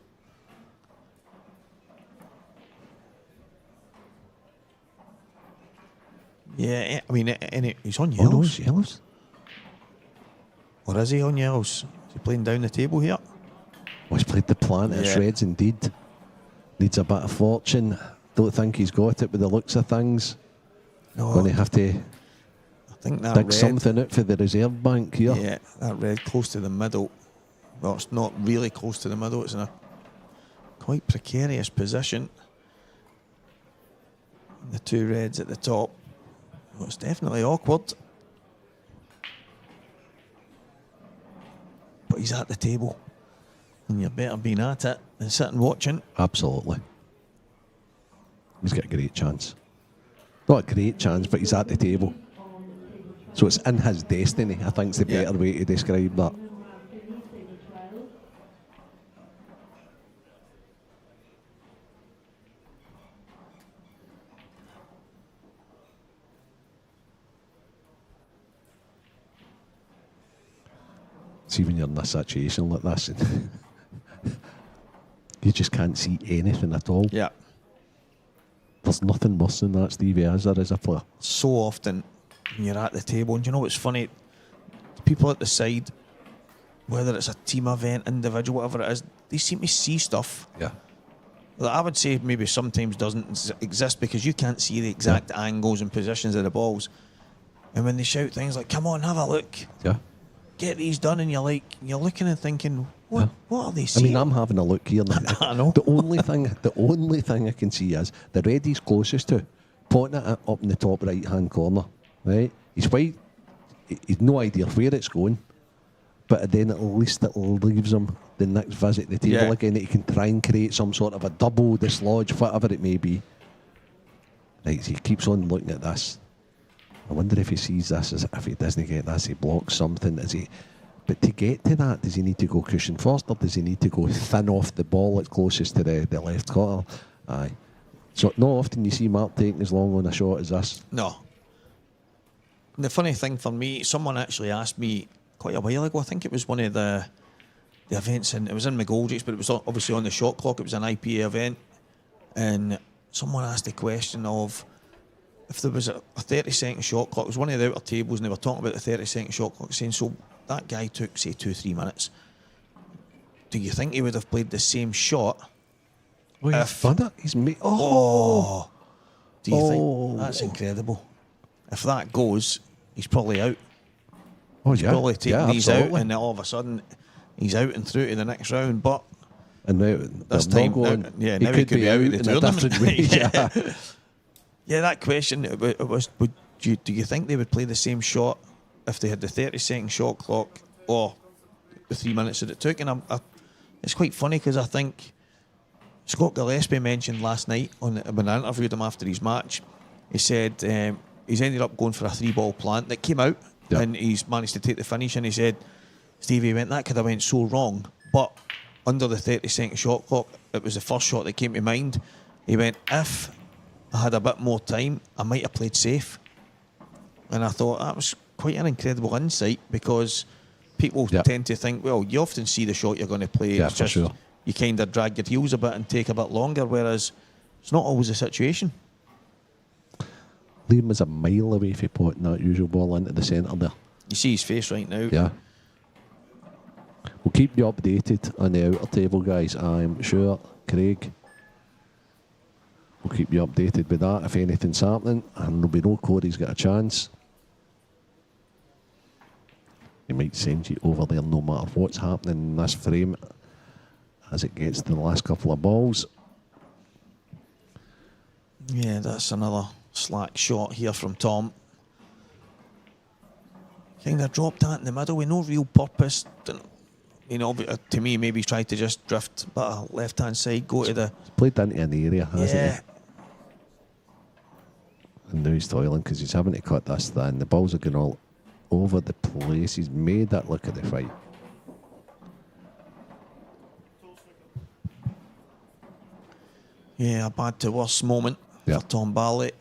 A: Yeah, I mean, he's on
C: Oh
A: yellows.
C: no, it's yellows.
A: Or is he on yellows? Is he playing down the table here?
C: Oh, he's played the plant. It's
A: Yeah.
C: reds indeed. Needs a bit of fortune. Don't think he's got it with the looks of things.
A: No,
C: Going to have to
A: I think that
C: dig
A: red,
C: something out for the reserve bank here.
A: Yeah, that red close to the middle. Well, it's not really close to the middle. It's in a quite precarious position. The two reds at the top. Well, it's definitely awkward. But he's at the table. And you're better being at it than sitting watching.
C: Absolutely. He's got a great chance. Not a great chance, but he's at the table. So it's in his destiny, I think is the better way to describe that. See, when you're in a situation like this, and you just can't see anything at all.
A: Yeah.
C: There's nothing worse than that, Stevie, as there is a player.
A: So often when you're at the table, and you know what's funny? The people at the side, whether it's a team event, individual, whatever it is, they seem to see stuff
C: Yeah.
A: that I would say maybe sometimes doesn't exist, because you can't see the exact angles and positions of the balls. And when they shout things like, "Come on, have a look,
C: Yeah.
A: get these done," and you're looking and thinking, what are they
C: I
A: seeing?
C: mean, I'm having a look here.
A: I know.
C: The only thing I can see is the red he's closest to, pointing it up in the top right-hand corner. Right? He's no idea where it's going, but then at least it leaves him the next visit the table again, that he can try and create some sort of a double dislodge, whatever it may be. Right, so he keeps on looking at this. I wonder if he sees this, as if he doesn't get this, he blocks something. But to get to that, does he need to go cushion first, or does he need to go thin off the ball that's closest to the left corner? Aye. So not often you see Mark taking as long on a shot as this.
A: No. The funny thing for me, someone actually asked me quite a while ago, I think it was one of the events, and it was in McGoldrick's, but it was obviously on the shot clock. It was an IPA event, and someone asked the question of if there was a 30-second shot clock. It was one of the outer tables, and they were talking about the 30-second shot clock, saying, so that guy took, say, 2-3 minutes. Do you think he would have played the same shot?
C: Oh, he's done it. He's made.
A: Oh! Do you think? That's incredible. If that goes, he's probably out.
C: Oh,
A: He's
C: yeah.
A: probably taking these
C: absolutely.
A: out, and then all of a sudden he's out and through to the next round. But
C: And now
A: This
C: they're
A: time,
C: not going.
A: now
C: he could be out
A: of the
C: in a
A: tournament.
C: different way.
A: Yeah. Yeah, that question, it was do you think they would play the same shot if they had the 30-second shot clock or the 3 minutes that it took? And it's quite funny because I think Scott Gillespie mentioned last night when I interviewed him after his match, he said he's ended up going for a 3-ball plant that came out and he's managed to take the finish, and he said, Stevie went, that could have went so wrong, but under the 30-second shot clock, it was the first shot that came to mind. He went, if I had a bit more time, I might have played safe. And I thought that was quite an incredible insight, because people tend to think, well, you often see the shot you're going to play.
C: Yeah,
A: it's
C: for
A: just
C: sure.
A: you kind of drag your heels a bit and take a bit longer, whereas it's not always the situation.
C: Liam was a mile away from putting that usual ball into the centre there.
A: You see his face right now.
C: Yeah. We'll keep you updated on the outer table, guys. I'm sure, Craig. We'll keep you updated with that if anything's happening, and there'll be no Corey's got a chance. He might send you over there no matter what's happening in this frame as it gets to the last couple of balls.
A: Yeah, that's another slack shot here from Tom. Kind of dropped that in the middle with no real purpose. You know, to me, maybe he's tried to just drift but left-hand side, go to the...
C: He's played into an area, hasn't
A: Yeah.
C: he? And now he's toiling because he's having to cut this thing. The balls are going all over the place. He's made that look at the fight.
A: Yeah, a bad to worse moment
C: Yeah.
A: for Tom Barley.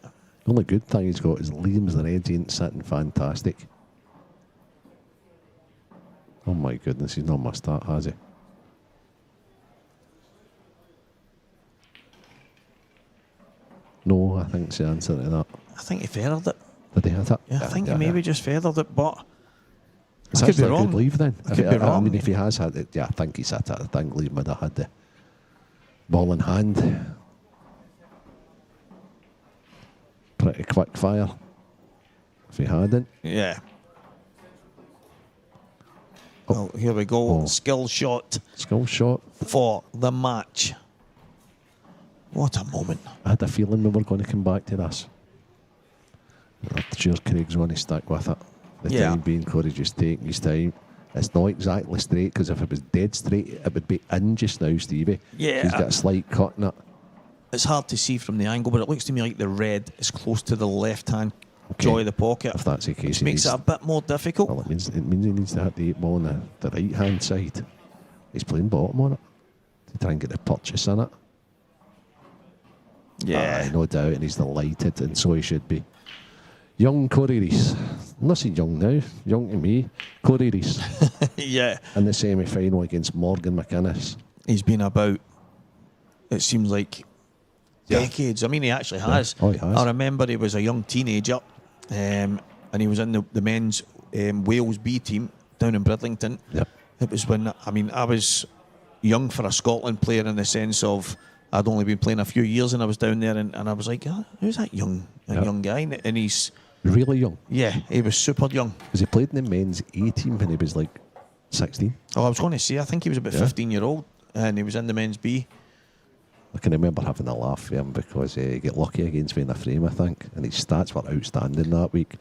C: The only good thing he's got is Liam's red ain't sitting fantastic. Oh my goodness, he's not missed that, has he? No, I think it's the answer to that.
A: I think he feathered it.
C: Did he hit it?
A: Yeah, I think he maybe just feathered it, but
C: It's
A: I could be
C: actually a
A: wrong.
C: good leave then.
A: I could be
C: I
A: wrong.
C: mean, if he has had it, yeah, I think he's hit it. I think Liam would have had the ball in hand. Pretty quick fire. If he hadn't.
A: yeah. Well, here we go.
C: Oh.
A: Skill shot
C: Skill shot.
A: for the match. What a moment.
C: I had a feeling we were going to come back to this. I'm sure Craig's going to stick with it. The
A: Yeah.
C: time being, Corey just taking his time. It's not exactly straight, because if it was dead straight, it would be in just now, Stevie.
A: Yeah.
C: He's got a slight cut in it.
A: It's hard to see from the angle, but it looks to me like the red is close to the left-hand jaw of the pocket.
C: If that's the case,
A: which
C: he
A: makes
C: needs-
A: it a bit more difficult.
C: Well, it means he needs to hit the 8 ball on the right-hand side. He's playing bottom on it to try and get the purchase in it. Aye, no doubt, and he's delighted, and so he should be. Young Corey Rees. Not so young now, young to me. Corey Rees
A: Yeah.
C: in the semi-final against Morgan McInnes.
A: He's been about, it seems like, decades. I mean, he actually has.
C: Oh, he has.
A: I remember he was a young teenager, and he was in the men's Wales B team down in Bridlington.
C: Yep.
A: It was when, I mean, I was young for a Scotland player in the sense of I'd only been playing a few years, and I was down there, and I was like, who's that young guy? And he's,
C: Really young,
A: yeah, he was super young.
C: because he played in the men's A team when he was like 16.
A: Oh, I was going to say, I think he was about 15-year-old, and he was in the men's B.
C: I can remember having a laugh with him because he got lucky against me in the frame, I think, and his stats were outstanding that week.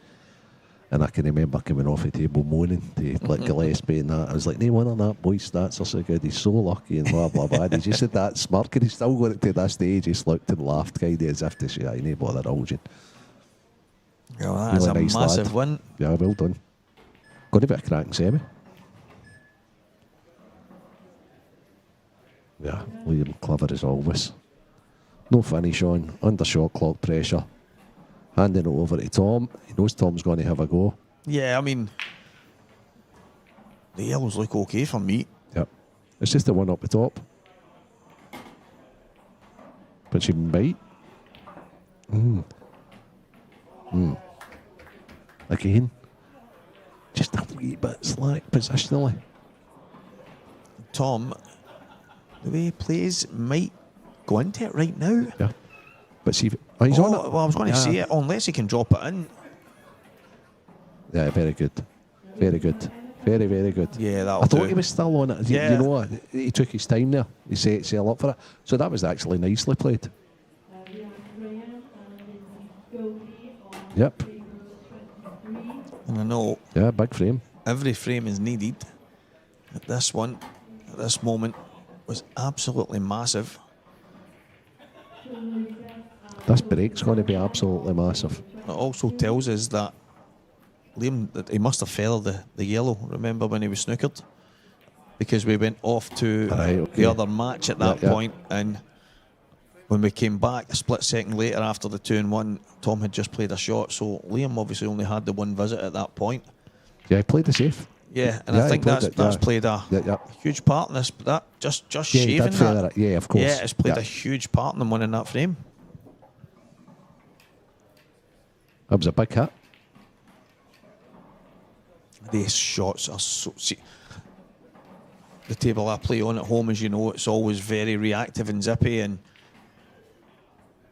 C: And I can remember coming off the table moaning to like Gillespie and that. I was like, no wonder that boy's stats are so good. He's so lucky and blah, blah, blah. And he just had that smirk, and he's still got it to this stage. He just looked and laughed kind of as if to say, I ain't bother indulging.
A: Well, that's
C: Really
A: a
C: nice
A: massive
C: lad.
A: win.
C: Yeah, well done. Got a bit of cracking semi. Yeah, Liam clever as always. No finish on, under shot clock pressure. Handing it over to Tom. He knows Tom's going to have a go.
A: Yeah, I mean, the yellows look okay for me.
C: Yep. It's just the one up the top. But she might. Again. Just a wee bit slack positionally.
A: Tom, the way he plays might go into it right now.
C: Yeah. But see, he's on it.
A: Well, I was going to say it, unless he can drop it in.
C: Yeah, very good. Very good. Very, very good.
A: Yeah, that'll
C: I thought
A: do.
C: he was still on it.
A: Yeah.
C: You know what? He took his time there. He set up for it. So that was actually nicely played. Yep.
A: And I know
C: Yeah, big frame.
A: every frame is needed. But this one, at this moment, was absolutely massive.
C: This break's going to be absolutely massive.
A: It also tells us that Liam, that he must have feathered the yellow, remember, when he was snookered? Because we went off to
C: Right, okay.
A: the other match at that
C: Yeah, yeah.
A: point, and when we came back a split second later after the 2-1, Tom had just played a shot, so Liam obviously only had the one visit at that point.
C: Yeah, he played the safe.
A: Yeah, and
C: Yeah,
A: I
C: he
A: think
C: played
A: that's
C: it, yeah.
A: played a
C: Yeah.
A: huge part in this. That just
C: Yeah, he
A: shaving
C: did feather
A: that.
C: it. Yeah, of course.
A: Yeah, it's played
C: Yeah.
A: a huge part in them winning that frame.
C: That was a big hit.
A: These shots are so. See, the table I play on at home, as you know, it's always very reactive and zippy, and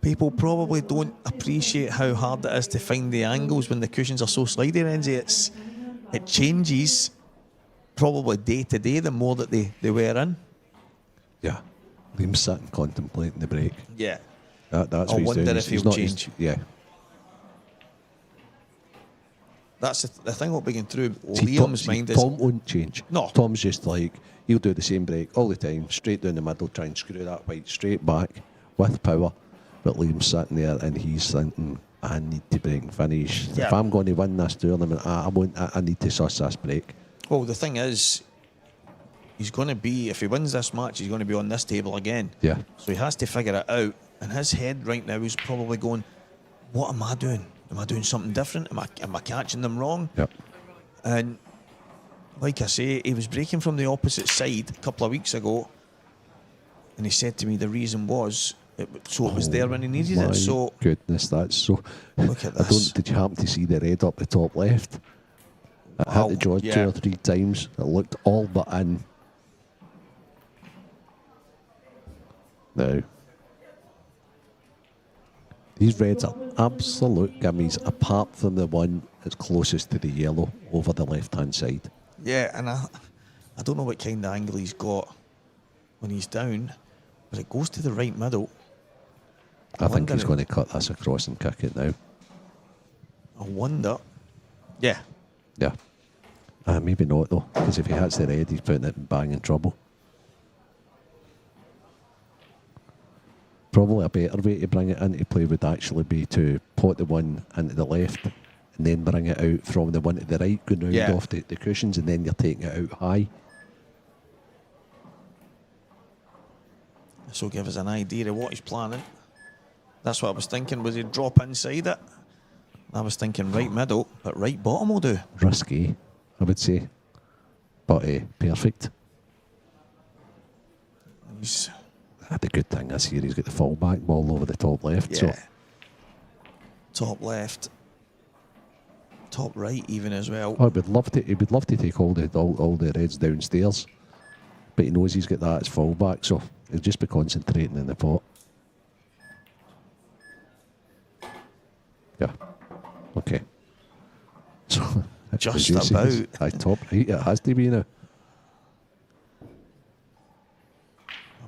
A: people probably don't appreciate how hard it is to find the angles when the cushions are so slidey, Renzi. It changes probably day to day the more that they wear in.
C: Yeah. Liam's sitting contemplating the break.
A: Yeah.
C: That's
A: I
C: what he's
A: wonder
C: doing.
A: if
C: He's
A: he'll
C: not-
A: change.
C: Yeah.
A: That's the thing what we can through
C: See,
A: Liam's mind is.
C: Tom won't change.
A: No.
C: Tom's just like, he'll do the same break all the time, straight down the middle, try and screw that white straight back with power. But Liam's sitting there and he's thinking, I need to break and finish.
A: Yeah.
C: If I'm going to win this tournament, I need to suss this break.
A: Well, the thing is, he's going to be, if he wins this match, he's going to be on this table again.
C: Yeah.
A: So he has to figure it out. And his head right now is probably going, what am I doing? Am I doing something different? Am I catching them wrong?
C: Yep.
A: And like I say, he was breaking from the opposite side a couple of weeks ago. And he said to me the reason was, it was there when he needed
C: My
A: it. So
C: goodness, that's so.
A: look at
C: I
A: this.
C: don't. Did you happen to see the red up the top left? It
A: Wow,
C: hit the jaw
A: yeah.
C: 2 or 3 times. It looked all but in. Now, these reds are absolute gimmies, apart from the one that's closest to the yellow over the left-hand side.
A: Yeah, and I don't know what kind of angle he's got when he's down, but it goes to the right middle.
C: I think
A: wonder
C: he's
A: if-
C: going to cut this across and kick it now.
A: I wonder. Yeah.
C: Yeah. Maybe not though, because if he hits the red, he's putting it in banging trouble. Probably a better way to bring it into play would actually be to pot the one into the left and then bring it out from the one to the right, going round
A: Yeah.
C: off the cushions, and then you're taking it out high.
A: This will give us an idea of what he's planning. That's what I was thinking. Was he drop inside it? I was thinking right middle, but right bottom will do.
C: Risky, I would say, but perfect.
A: He's,
C: The good thing is here he's got the full-back ball over the top left.
A: yeah.
C: So
A: Top left. Top right even as well.
C: I would love to. He would love to take all the reds downstairs, but he knows he's got that as full-back, so he'll just be concentrating in the pot. Yeah. Okay. So
A: Just
C: as you say,
A: about.
C: top right. It has to be now.
A: I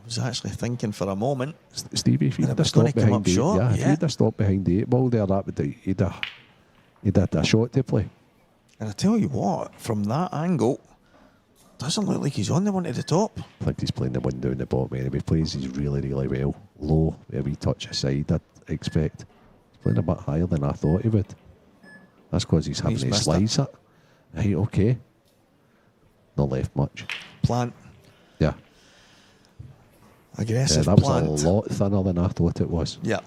A: was actually thinking for a moment.
C: Stevie, if
A: And
C: he'd
A: it
C: have
A: was gonna
C: stopped
A: come
C: behind
A: up
C: the
A: short,
C: if
A: yeah.
C: he'd have stopped behind the 8 ball there, that would he'd had a shot to play.
A: And I tell you what, from that angle, doesn't look like he's on the one at the top.
C: I think he's playing the one down the bottom anyway. Plays he's really well. Low, a wee touch aside, I'd expect. He's playing a bit higher than I thought he would. That's because he's having
A: He's
C: to
A: missed
C: slice it. Right, okay. Not left much.
A: Plant.
C: Yeah.
A: Aggressive
C: That was
A: plant.
C: a lot thinner than I thought it was.
A: Yeah.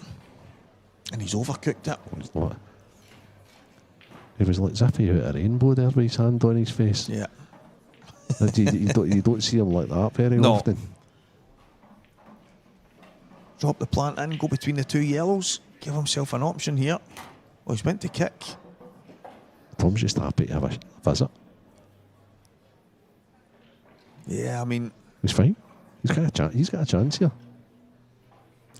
A: And he's overcooked it.
C: It's not. He was like zippy out a rainbow there with his hand on his face.
A: Yeah.
C: You don't see him like that very
A: No.
C: often.
A: Drop the plant in, go between the two yellows, give himself an option here. Well, he's meant to kick.
C: Tom's just happy to have a visit.
A: Yeah, I mean,
C: He's fine. He's got a chance. He's got a chance here.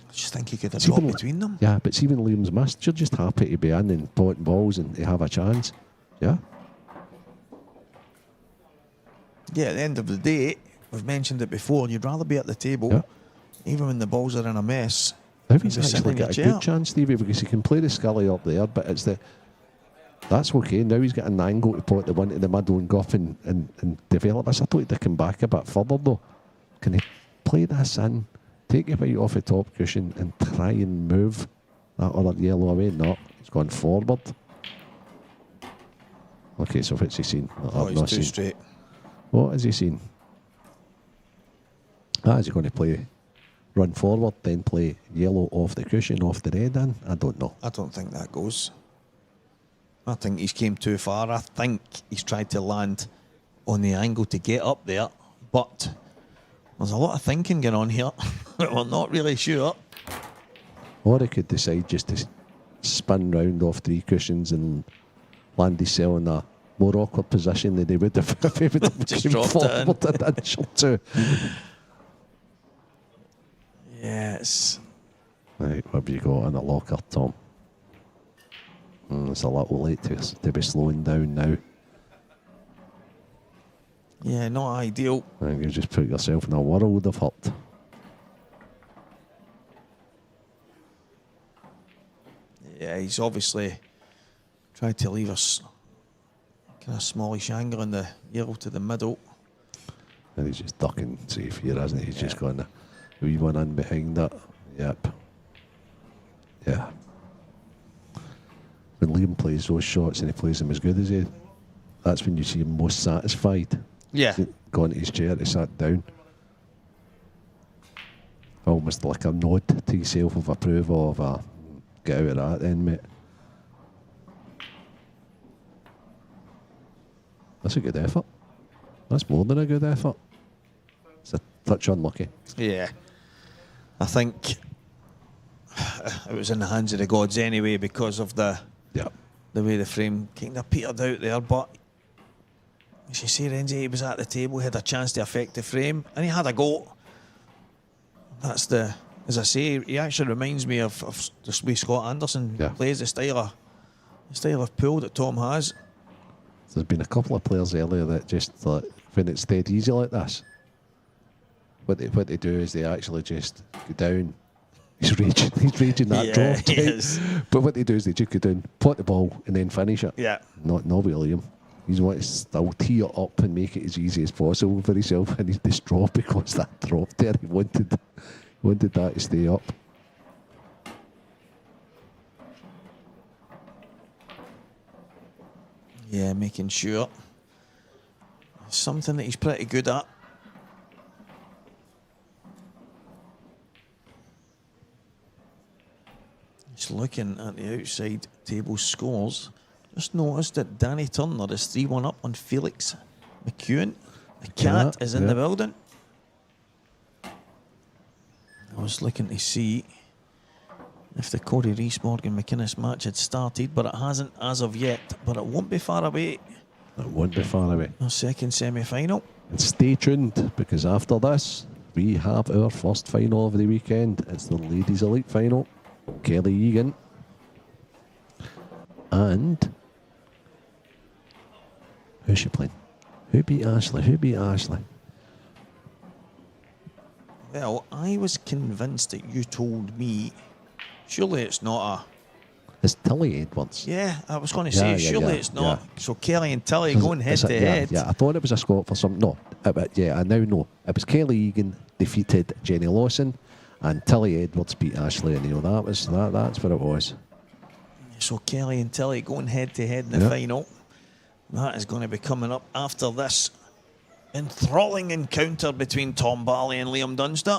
A: I just think he could have
C: See,
A: dropped
C: when-
A: between them.
C: Yeah, but see when Liam's missed, you're just happy to be in and potting balls and to have a chance. Yeah.
A: Yeah, at the end of the day, we've mentioned it before, you'd rather be at the table,
C: Yeah.
A: even when the balls are in a mess.
C: Now
A: than
C: he's
A: be sitting
C: actually
A: in your
C: got a
A: chair.
C: good chance, Stevie, because he can play the Scully up there, but that's okay. Now he's got an angle to put the one to the middle and go up and develop this. I thought he'd come back a bit further though. Can he play this in, take your weight off the top cushion and try and move that other yellow away? No, he's gone forward. Okay, so what's he seen?
A: Oh,
C: I've
A: he's
C: not
A: too
C: seen.
A: straight.
C: What has he seen? Is he going to play run forward, then play yellow off the cushion, off the red in? I don't know.
A: I don't think that goes. I think he's came too far. I think he's tried to land on the angle to get up there, but there's a lot of thinking going on here. We're not really sure.
C: Or he could decide just to spin round off 3 cushions and land himself in a more awkward position than he would if he would have
A: Just
C: came
A: dropped it in.
C: forward an inch or two.
A: Yes.
C: Right, what have you got in the locker, Tom? It's a little late to be slowing down now.
A: Yeah, not ideal.
C: I think you just put yourself in a world of hurt.
A: Yeah, he's obviously tried to leave us kind of smallish angle in the yellow to the middle.
C: And he's just ducking safe here, hasn't he? He's just going a wee one in behind that. Yep. Yeah. When Liam plays those shots and he plays them as good as he, that's when you see him most satisfied.
A: Yeah.
C: Gone to his chair, he sat down. Almost like a nod to yourself of approval of a get out of that then, mate. That's a good effort. That's more than a good effort. It's a touch unlucky.
A: Yeah. I think it was in the hands of the gods anyway because of the way the frame kind of petered out there. But as you say, Renzi, he was at the table, he had a chance to affect the frame, and he had a go. That's the, as I say, he actually reminds me of the way Scott Anderson plays, the style of pool that Tom has.
C: There's been a couple of players earlier that just like, when it's dead easy like this, what they do is they actually just go down. He's raging that draw.
A: He is.
C: But what they do is they just go down, pot the ball, and then finish it.
A: Yeah.
C: Not William. He's wanting to still tee it up and make it as easy as possible for himself, and he's distraught because that dropped there. He wanted that to stay up.
A: Yeah, making sure. Something that he's pretty good at. Just looking at the outside table scores, just noticed that Danny Turner is 3-1 up on Felix McEwen. The cat is in the building. I was looking to see if the Corey Rees Morgan McInnes match had started, but it hasn't as of yet. But it won't be far away.
C: It won't be far away.
A: Our second semi-final.
C: And stay tuned, because after this, we have our first final of the weekend. It's the Ladies Elite Final. Kelly Egan. And who's she playing? Who beat Ashley?
A: Well, I was convinced that you told me, surely it's not a...
C: It's Tilly Edwards.
A: Yeah, I was going to say, surely it's not.
C: Yeah.
A: So Kelly and Tilly going head to head.
C: Yeah, I thought it was a Scot for some. No, I now know. It was Kelly Egan defeated Jenny Lawson, and Tilly Edwards beat Ashley O'Neill. That's what it was.
A: So Kelly and Tilly going head to head in the final. That is going to be coming up after this enthralling encounter between Tom Barley and Liam Dunster.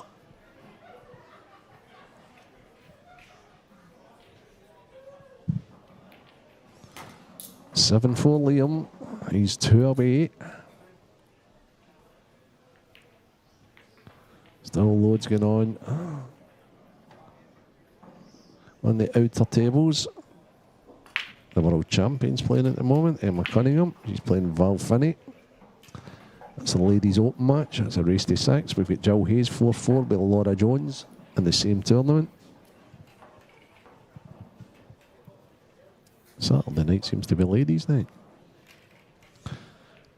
C: Seven for Liam. He's 2 away. Still loads going on. On the outer tables, the world champions playing at the moment. Emma Cunningham. She's playing Val Finney. That's a ladies' open match. That's a race to 6. We've got Jill Hayes 4-4 with Laura Jones in the same tournament. Saturday night seems to be ladies' night.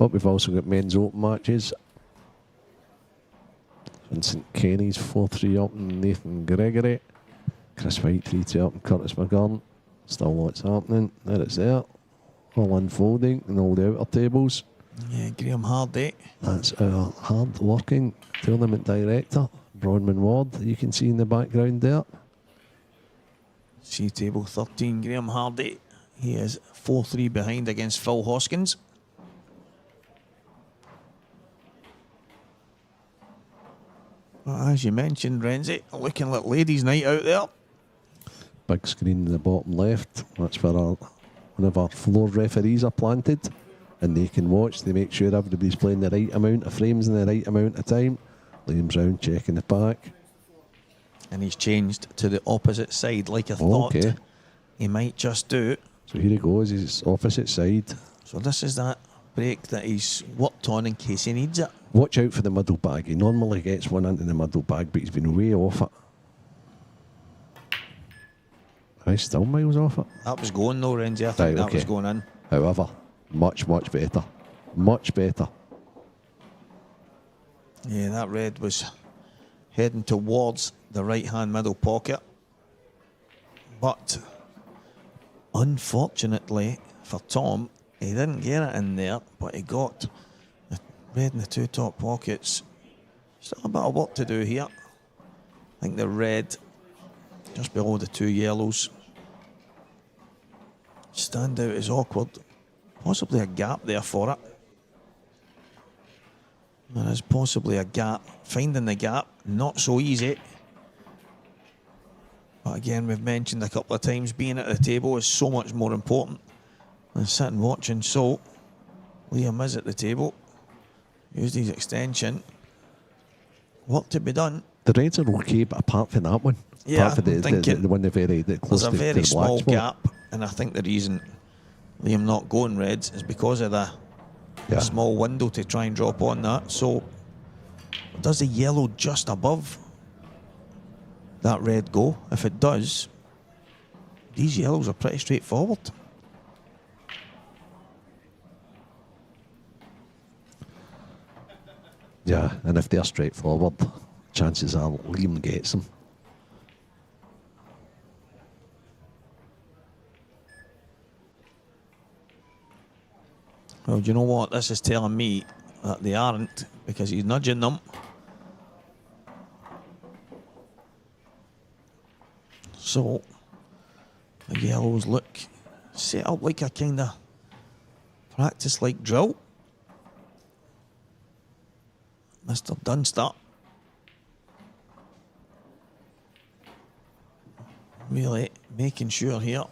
C: But we've also got men's open matches. Vincent Kenny's 4-3 up and Nathan Gregory. Chris White 3-2 up and Curtis McGurn. Still lots happening. There it's there. All unfolding in all the outer tables.
A: Yeah, Graham Hardy.
C: That's our hard-working tournament director, Bronwyn Ward, that you can see in the background there.
A: See table 13, Graham Hardy. He is 4-3 behind against Phil Hoskins. Well, as you mentioned, Renzi, looking like ladies' night out there.
C: Big screen in the bottom left. That's where one of our floor referees are planted. And they can watch. They make sure everybody's playing the right amount of frames in the right amount of time. Liam's round checking the pack.
A: And he's changed to the opposite side, like I thought he might just do.
C: So here he goes, he's opposite side.
A: So this is that break that he's worked on in case he needs it.
C: Watch out for the middle bag. He normally gets one into the middle bag, but he's been way off it. He's still miles off it.
A: That was going though, Renzi. I think that was going in.
C: However, much better. Much better.
A: Yeah, that red was heading towards the right-hand middle pocket. But unfortunately for Tom, he didn't get it in there, but he got the red in the two top pockets. Still a bit of work to do here. I think the red just below the two yellows. Stand out is awkward. Possibly a gap there for it. There is possibly a gap. Finding the gap, not so easy. But again, we've mentioned a couple of times, being at the table is so much more important than sitting watching. So, Liam is at the table. Used his extension. Work to be done.
C: The reds are okay, but apart from that one,
A: Yeah,
C: apart from the one the close
A: there's a
C: to
A: very
C: the
A: small
C: black spot.
A: gap, and I think the reason Liam not going reds is because of the small window to try and drop on that. So does the yellow just above that red go? If it does, these yellows are pretty straightforward.
C: Yeah, and if they're straightforward, chances are Liam gets them.
A: Well, do you know what? This is telling me that they aren't, because he's nudging them. So the yellows look set up like a kind of practice-like drill. Mr. Dunster really making sure here.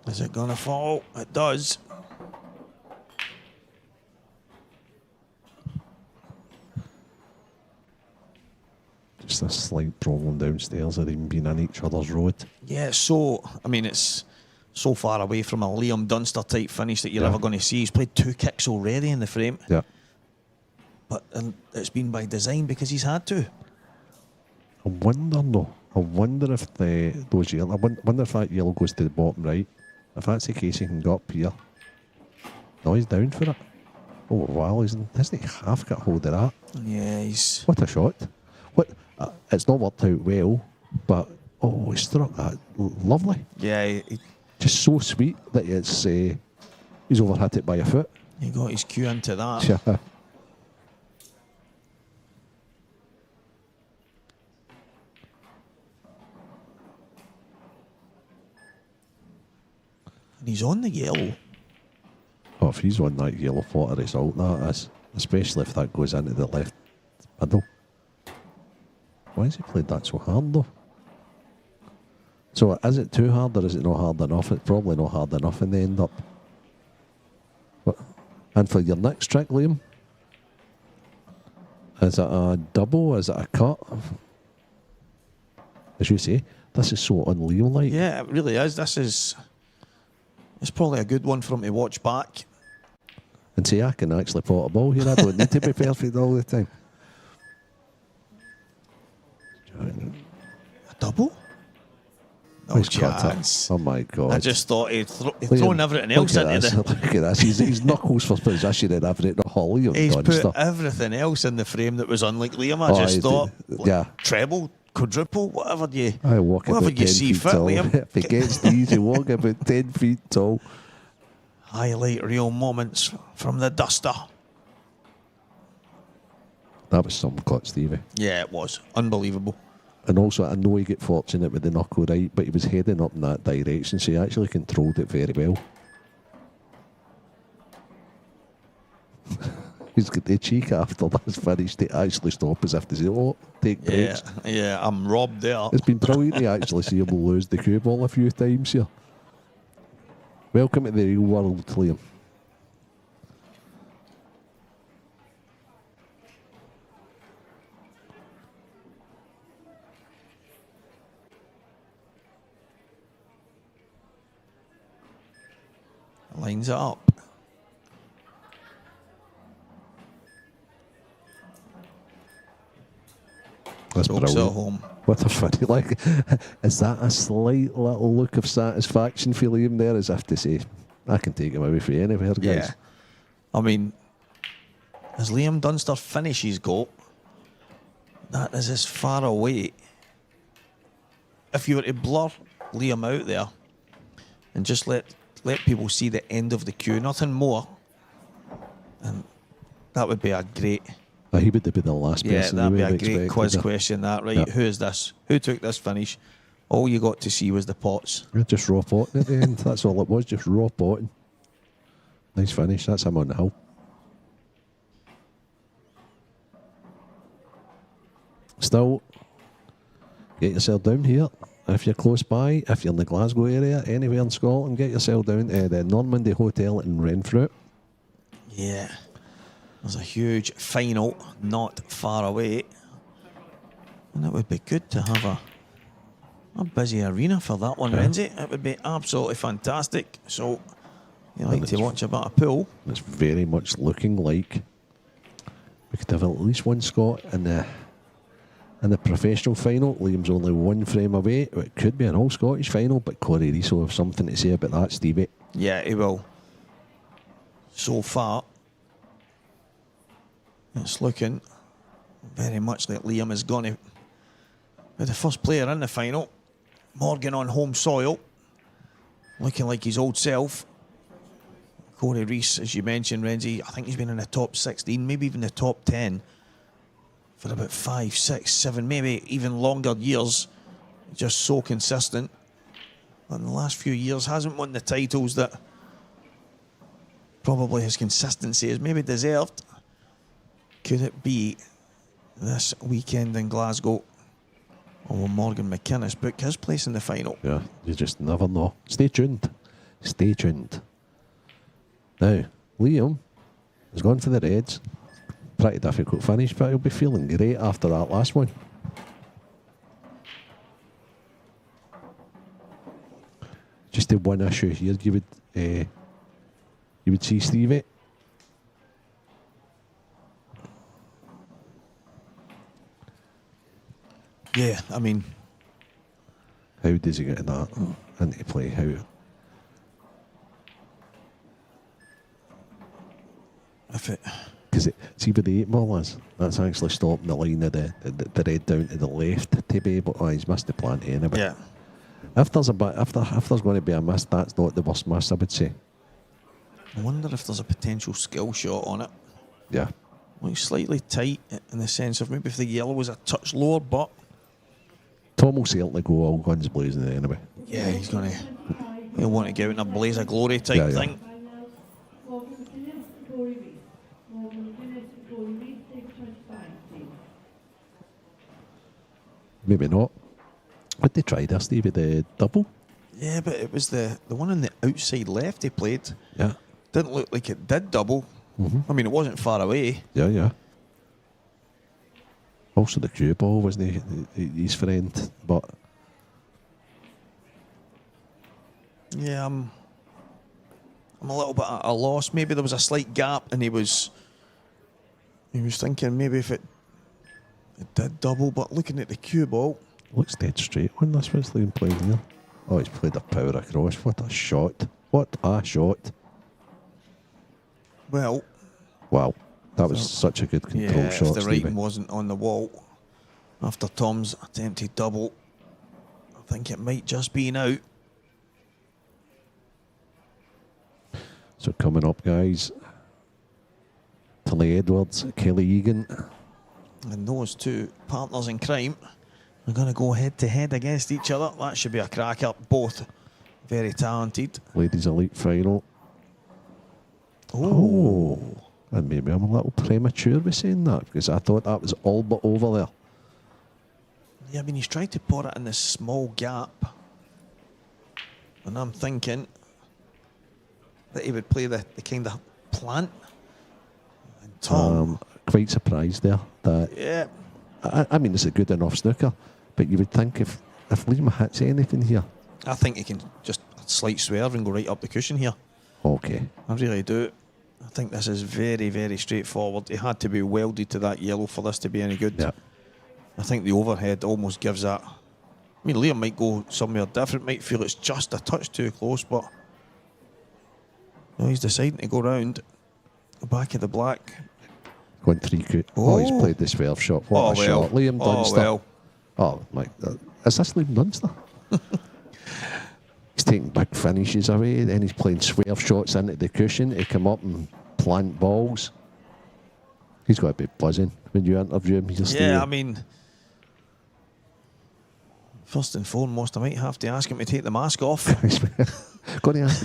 A: Is it gonna fall? It does.
C: Just a slight problem downstairs of them being in each other's road.
A: Yeah, so, I mean, it's so far away from a Liam Dunster type finish that you're ever going to see. He's played 2 kicks already in the frame.
C: Yeah.
A: But it's been by design because he's had to.
C: I wonder though. I wonder if those yellow. I wonder if that yellow goes to the bottom right. If that's the case, he can go up here. No, he's down for it. Oh wow, hasn't he half got hold of that?
A: Yeah, he's.
C: What a shot! What? It's not worked out well, but he struck that lovely.
A: Yeah, he
C: Just so sweet that it's he's overhit it by a foot.
A: he got his cue into that.
C: Yeah.
A: And he's on the yellow.
C: Oh, if he's on that yellow, what a result that is. Especially if that goes into the left middle. Why has he played that so hard though? So is it too hard or is it not hard enough? It's probably not hard enough in the end up. But, and for your next trick, Liam, is it a double? Is it a cut? As you say, this is so un-Liam-like.
A: Yeah, it really is. It's probably a good one for him to watch back.
C: And say, I can actually pot a ball here. I don't need to be perfect all the time.
A: No
C: He's cut
A: chance.
C: it. Oh my God.
A: I just thought he'd
C: Liam,
A: thrown everything else
C: look at
A: into
C: this.
A: the...
C: Look at this. He's knuckles for position and everything. Holly of
A: He's
C: Dunster.
A: put everything else in the frame that was unlike Liam. I
C: Oh,
A: just
C: I
A: thought,
C: did. Yeah.
A: treble, quadruple, whatever you
C: About 10
A: see
C: feet
A: fit,
C: tall.
A: Liam.
C: If he gets these, he walk about 10 feet tall.
A: Highlight real moments from the Duster.
C: That was some cut, Stevie.
A: Yeah, it was unbelievable.
C: And also, I know he got fortunate with the knuckle right, but he was heading up in that direction, so he actually controlled it very well. He's got the cheek after that's finished to actually stop as if to say, oh, take breaks.
A: Yeah, I'm robbed there.
C: It's been brilliant to actually see him lose the cue ball a few times here. Welcome to the real world, Liam.
A: Lines it up.
C: That's
A: Folks at
C: brilliant.
A: home.
C: What a funny, like, is that a slight little look of satisfaction for Liam there, as if to say, I can take him away from anywhere, guys.
A: Yeah. I mean, as Liam Dunster finishes goal, that is as far away. If you were to blur Liam out there and just let people see the end of the queue, nothing more, and that would be a great...
C: He would be the last
A: Yeah,
C: person.
A: that'd be
C: we
A: a
C: would
A: great
C: expect,
A: quiz
C: wouldn't it?
A: question, that, right?
C: Yeah.
A: Who is this? Who took this finish? All you got to see was the pots.
C: Yeah, just raw potting at the end. That's all it was, just raw potting. Nice finish. That's him on the hill. Still, get yourself down here. If you're close by, if you're in the Glasgow area, anywhere in Scotland, get yourself down to the Normandy Hotel in Renfrew.
A: Yeah. There's a huge final not far away. And it would be good to have a busy arena for that one, Renzi. It would be absolutely fantastic. So, you like to watch a bit of pool?
C: It's very much looking like we could have at least one Scot in the professional final. Liam's only one frame away. It could be an all-Scottish final, but Corey Rees will have something to say about that, Stevie.
A: Yeah, he will. So far, it's looking very much like Liam is going to be the first player in the final. Morgan on home soil, looking like his old self. Corey Rees, as you mentioned, Renzi, I think he's been in the top 16, maybe even the top 10 for about 5, 6, 7, maybe even longer years. Just so consistent. In the last few years, hasn't won the titles that probably his consistency is maybe deserved. Could it be this weekend in Glasgow? Or will Morgan McInnes book his place in the final?
C: Yeah, you just never know. Stay tuned. Stay tuned. Now, Liam has gone for the Reds. Pretty difficult finish, but he'll be feeling great after that last one. Just the one issue here, you would see Stevie.
A: Yeah, I mean,
C: How does he get that into play? How?
A: if it...
C: Because see where the 8 ball is, that's actually stopping the line of the red down to the left to be able. Oh, he's missed the plant anyway.
A: Yeah.
C: If there's if there's going to be a miss, that's not the worst miss, I would say.
A: I wonder if there's a potential skill shot on it.
C: Yeah.
A: Like slightly tight in the sense of maybe if the yellow was a touch lower, but
C: Tom will certainly go all guns blazing anyway.
A: yeah, he'll want to get out in a blaze of glory type thing.
C: Maybe not. What they tried there, Stevie? The double?
A: Yeah, but it was the one on the outside left he played.
C: Yeah.
A: Didn't look like it did double. I mean, it wasn't far away.
C: Yeah, yeah. Also the cue ball wasn't his friend, but
A: Yeah, I'm a little bit at a loss. Maybe there was a slight gap, and he was thinking maybe if it did double, but looking at the cue ball,
C: looks dead straight on this was Liam playing here. Oh, he's played a power across. What a shot. What a shot.
A: Well,
C: Wow. That was such a good control
A: yeah,
C: shot,
A: if the
C: Stevie.
A: writing wasn't on the wall after Tom's attempted double, I think it might just be now.
C: So coming up, guys, Tilly Edwards, Kelly Egan.
A: And those two partners in crime are going to go head to head against each other. That should be a cracker. Both very talented.
C: Ladies Elite Final.
A: Oh.
C: And maybe I'm a little premature with saying that, because I thought that was all but over there.
A: Yeah, I mean, he's tried to put it in this small gap. And I'm thinking that he would play the kind of plant. And Tom.
C: Quite surprised there. That
A: Yeah.
C: I mean, it's a good enough snooker, but you would think if Liam hits anything here.
A: I think he can just a slight swerve and go right up the cushion here.
C: Okay.
A: I really do. I think this is very, very straightforward. He had to be welded to that yellow for this to be any good.
C: Yeah.
A: I think the overhead almost gives that. I mean, Liam might go somewhere different, might feel it's just a touch too close, but no, he's deciding to go round the back of the black.
C: Going 3 cut. Oh, he's played the swerve shot. What a shot. Liam Dunster.
A: Oh, well.
C: Oh, my God. Is this Liam Dunster? He's taking big finishes away, then he's playing swerve shots into the cushion to come up and plant balls. He's got to be buzzing when you interview him.
A: Yeah, I mean, first and foremost, I might have to ask him to take the mask off.
C: Got to ask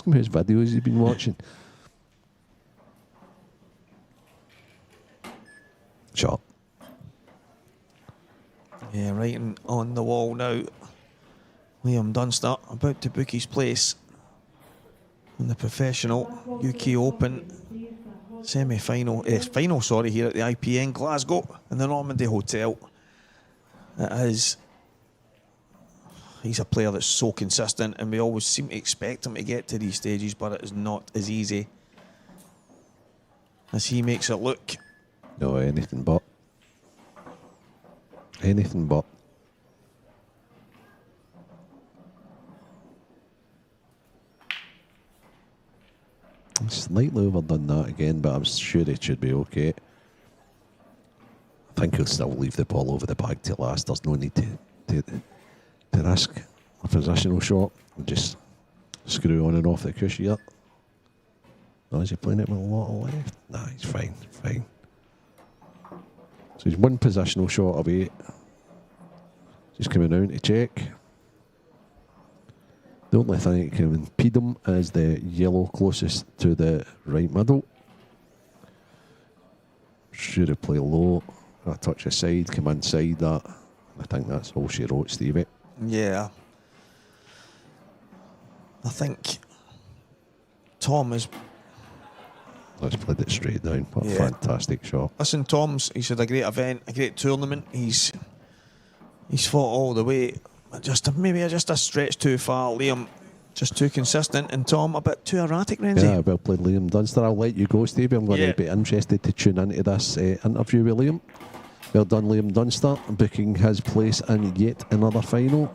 C: him whose videos he's been watching. Shot.
A: Yeah, writing on the wall now. Liam Dunster about to book his place in the professional UK Open semi-final, final, sorry, here at the IPA in Glasgow in the Normandy Hotel. It is. He's a player that's so consistent, and we always seem to expect him to get to these stages, but it is not as easy as he makes it look.
C: No, anything but. Anything but. Slightly overdone that again, but I'm sure it should be okay. I think he'll still leave the ball over the bag to last. There's no need to risk a positional shot. We'll just screw on and off the cushion here. Oh, is he playing it with a lot of left? Nah, he's fine, fine. So he's one positional shot away. Just coming down to check. The only thing that can impede him is the yellow closest to the right middle. Should have played low, a touch aside, come inside that. I think that's all she wrote, Stevie.
A: Yeah. I think Tom is.
C: Let's play it straight down. What a
A: Yeah.
C: fantastic shot.
A: Listen, he's had a great event, a great tournament. He's fought all the way. Maybe just a stretch too far. Liam just too consistent, and Tom a bit too erratic, Renzi.
C: Yeah, well played, Liam Dunster. I'll let you go, Stevie. I'm going to be interested to tune into this interview with Liam. Well done, Liam Dunster, booking his place in yet another final.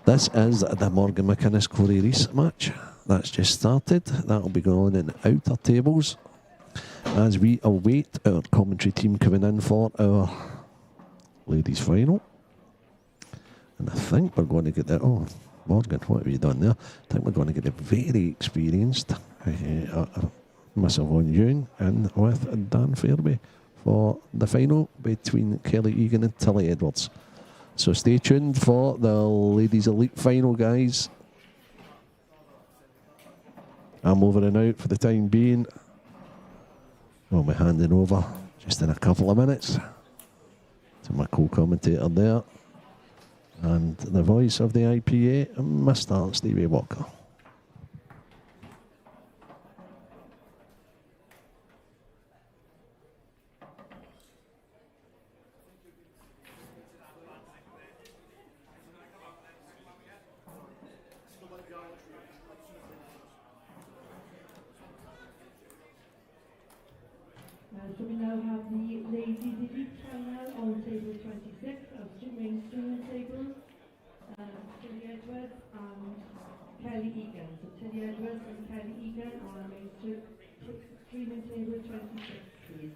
C: This is the Morgan McInnes Corey Rees match. That's just started. That'll be going on in outer tables as we await our commentary team coming in for our ladies' final. And I think we're going to get the... Oh, Morgan, what have you done there? I think we're going to get a very experienced Miss Yvonne Ewing in with Dan Fairby for the final between Kelly Egan and Tilly Edwards. So stay tuned for the Ladies Elite final, guys. I'm over and out for the time being. I'll be handing over just in a couple of minutes to my co-commentator there. And the voice of the IPA, Mr. Stevie Walker.
I: So we now have the ladies elite final on table 26 of two main student tables. Juliet Thomas and Kelly Egan on streaming table 26, please.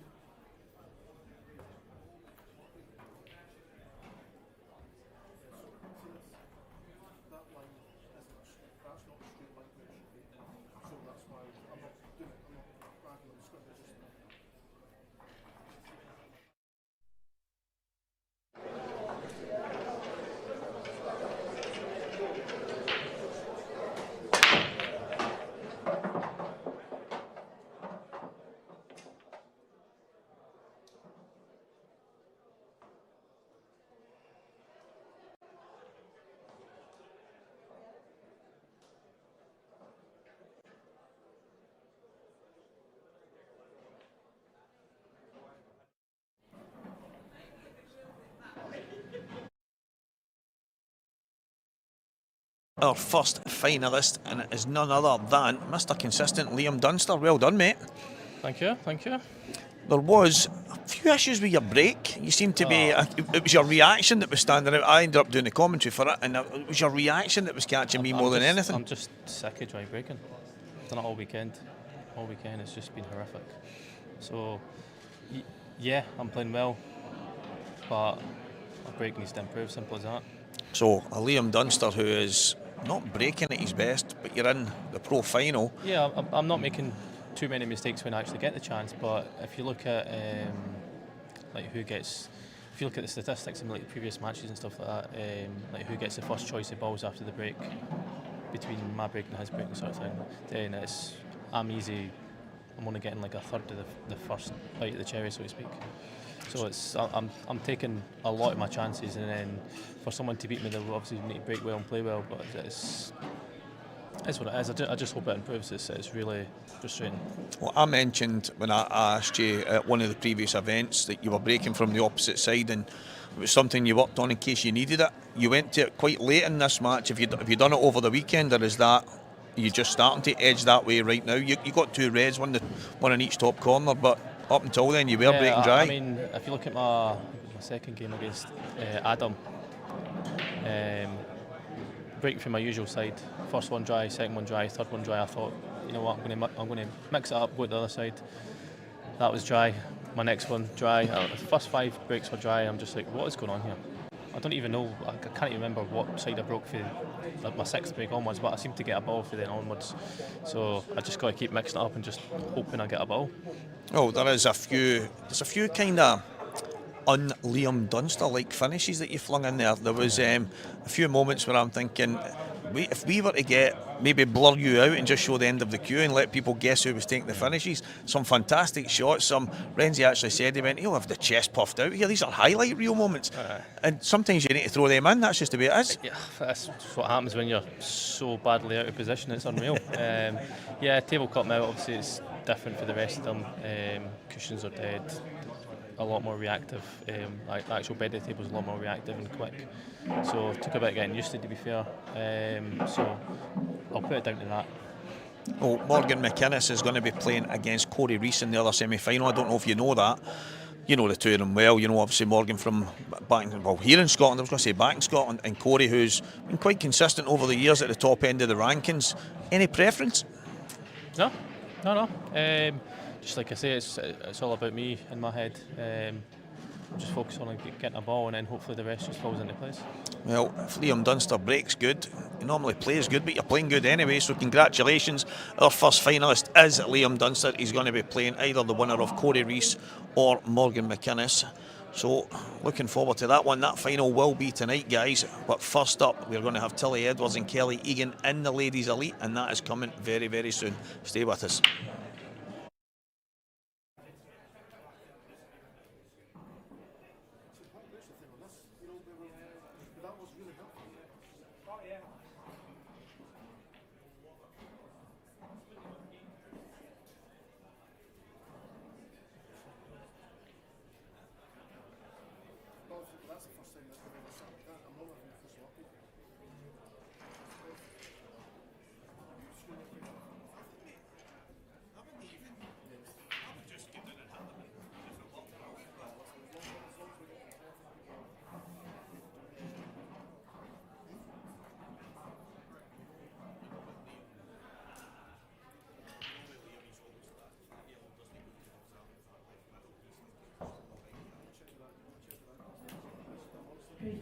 A: Our first finalist, and it is none other than Mr. Consistent Liam Dunster. Well done, mate.
J: Thank you, thank you.
A: There was a few issues with your break. You seemed to be. It was your reaction that was standing out. I ended up doing the commentary for it, and it was your reaction that was catching me more than anything.
J: I'm just sick of dry breaking. I've done it all weekend. All weekend, it's just been horrific. So, yeah, I'm playing well, but my break needs to improve. Simple as that.
A: So, a Liam Dunster who is not breaking at his best, but you're in the pro final.
J: Yeah, I'm not making too many mistakes when I actually get the chance, but if you look at like who gets, if you look at the statistics in like previous matches and stuff like that, like who gets the first choice of balls after the break, between my break and his break and sort of thing, then I'm easy. I'm only getting like a third of the first bite of the cherry, so to speak. So I'm taking a lot of my chances, and then for someone to beat me, they will obviously need to break well and play well. But it's what it is. I just hope it improves. It's really frustrating.
A: Well, I mentioned when I asked you at one of the previous events that you were breaking from the opposite side, and it was something you worked on in case you needed it. You went to it quite late in this match. Have you done it over the weekend, or is that you just starting to edge that way right now? You got 2 reds, one in each top corner, but up until then you were breaking dry.
J: I mean, if you look at my second game against Adam, breaking from my usual side, first one dry, second one dry, third one dry. I thought, you know what, I'm going to mix it up, go to the other side. That was dry. My next one dry. The first 5 breaks were dry. I'm just like, what is going on here? I don't even know. I can't even remember what side I broke for like my 6th break onwards, but I seem to get a ball for then onwards. So I just got to keep mixing it up and just hoping I get a ball.
A: Oh, there's a few kind of un-Liam Dunster-like finishes that you flung in there. There was a few moments where I'm thinking, if we were to maybe blur you out and just show the end of the queue and let people guess who was taking the finishes, some fantastic shots. Renzi actually said, he'll have the chest puffed out here. These are highlight reel moments. And sometimes you need to throw them in. That's just the way it is.
J: Yeah, that's what happens when you're so badly out of position. It's unreal. Table cut them out. Obviously, it's different for the rest of them. Cushions are dead. A lot more reactive. Like the actual bed of the table is a lot more reactive and quick. So it took a bit getting used to be fair. So I'll put it down to that.
A: Oh, Morgan McInnes is going to be playing against Corey Rees in the other semi-final. I don't know if you know that. You know the two of them well. You know, obviously Morgan from here in Scotland. I was going to say back in Scotland, and Corey, who's been quite consistent over the years at the top end of the rankings. Any preference?
J: No. Just like I say, it's all about me in my head. Just focus on getting a ball, and then hopefully the rest just falls into place.
A: Well, if Liam Dunster breaks good, he normally plays good, but you're playing good anyway, so congratulations. Our first finalist is Liam Dunster. He's going to be playing either the winner of Corey Rees or Morgan McInnes. So, looking forward to that one. That final will be tonight, guys. But first up, we're going to have Tilly Edwards and Kelly Egan in the Ladies Elite, and that is coming very, very soon. Stay with us.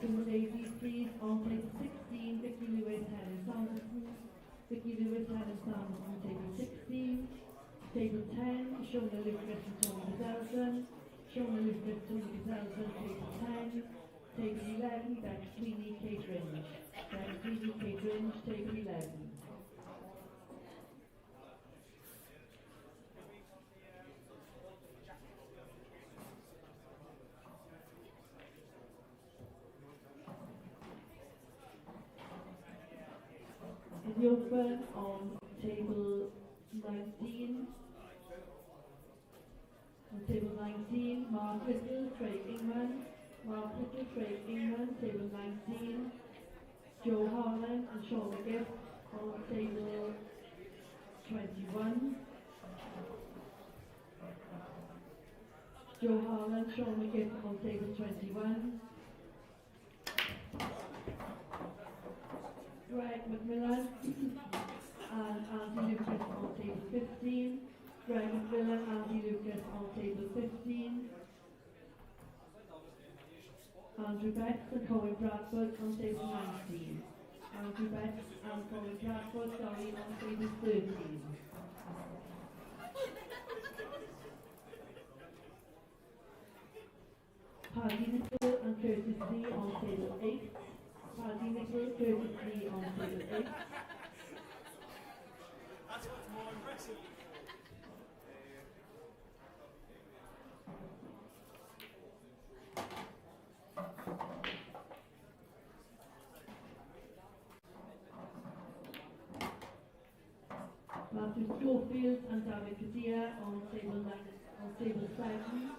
I: two ladies, please. On table 16, Vicky Lewis, Helen Sanderson. Vicky Lewis, Helen Sanderson, table 16. Table 10, Shona Lucas and Tony Gazelson. Shona Lucas, Tony Gazelson, table 10. Table 11, Beck Sweeney, Kate Ringe. Beck Sweeney, Kate Ringe, table 11. In the open on table 19. On table 19, Mark Little, Craig Ingman. Mark Little, Craig Ingman, table 19. Joe Harlan and Sean McGiff on table 21. Joe Harlan, Sean McGiff on table 21. Greg McMillan and Andy Lucas on table 15. Greg McMillan, Andy Lucas on table 15. Andrew Betts and Colin Bradford on table 19. Andrew Betts and Colin Bradford, sorry, on table 13. Paddy Nicol and Curtis Lee on table 8. Paddy Nicol, Curtis Lee on table 8.
A: That's what's more impressive.
I: Matthew Schofield and David Kadia on table 7.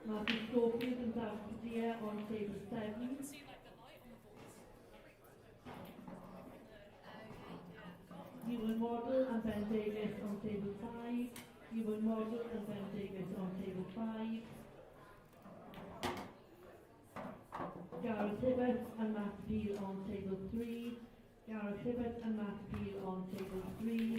I: Matthew Schofield and David Kadia on table 7. Ewan Wardle and Ben Davis on table 5. Ewan Wardle and Ben Davis on table 5. Gareth Hibbert and Matt Peel on table 3. Gareth Hibbert and Matt Peel on table 3.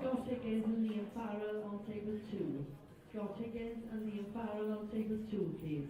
I: Scott Higgins and Liam Farrell on table 2. Scott Higgins and Liam Farrell on table 2, please.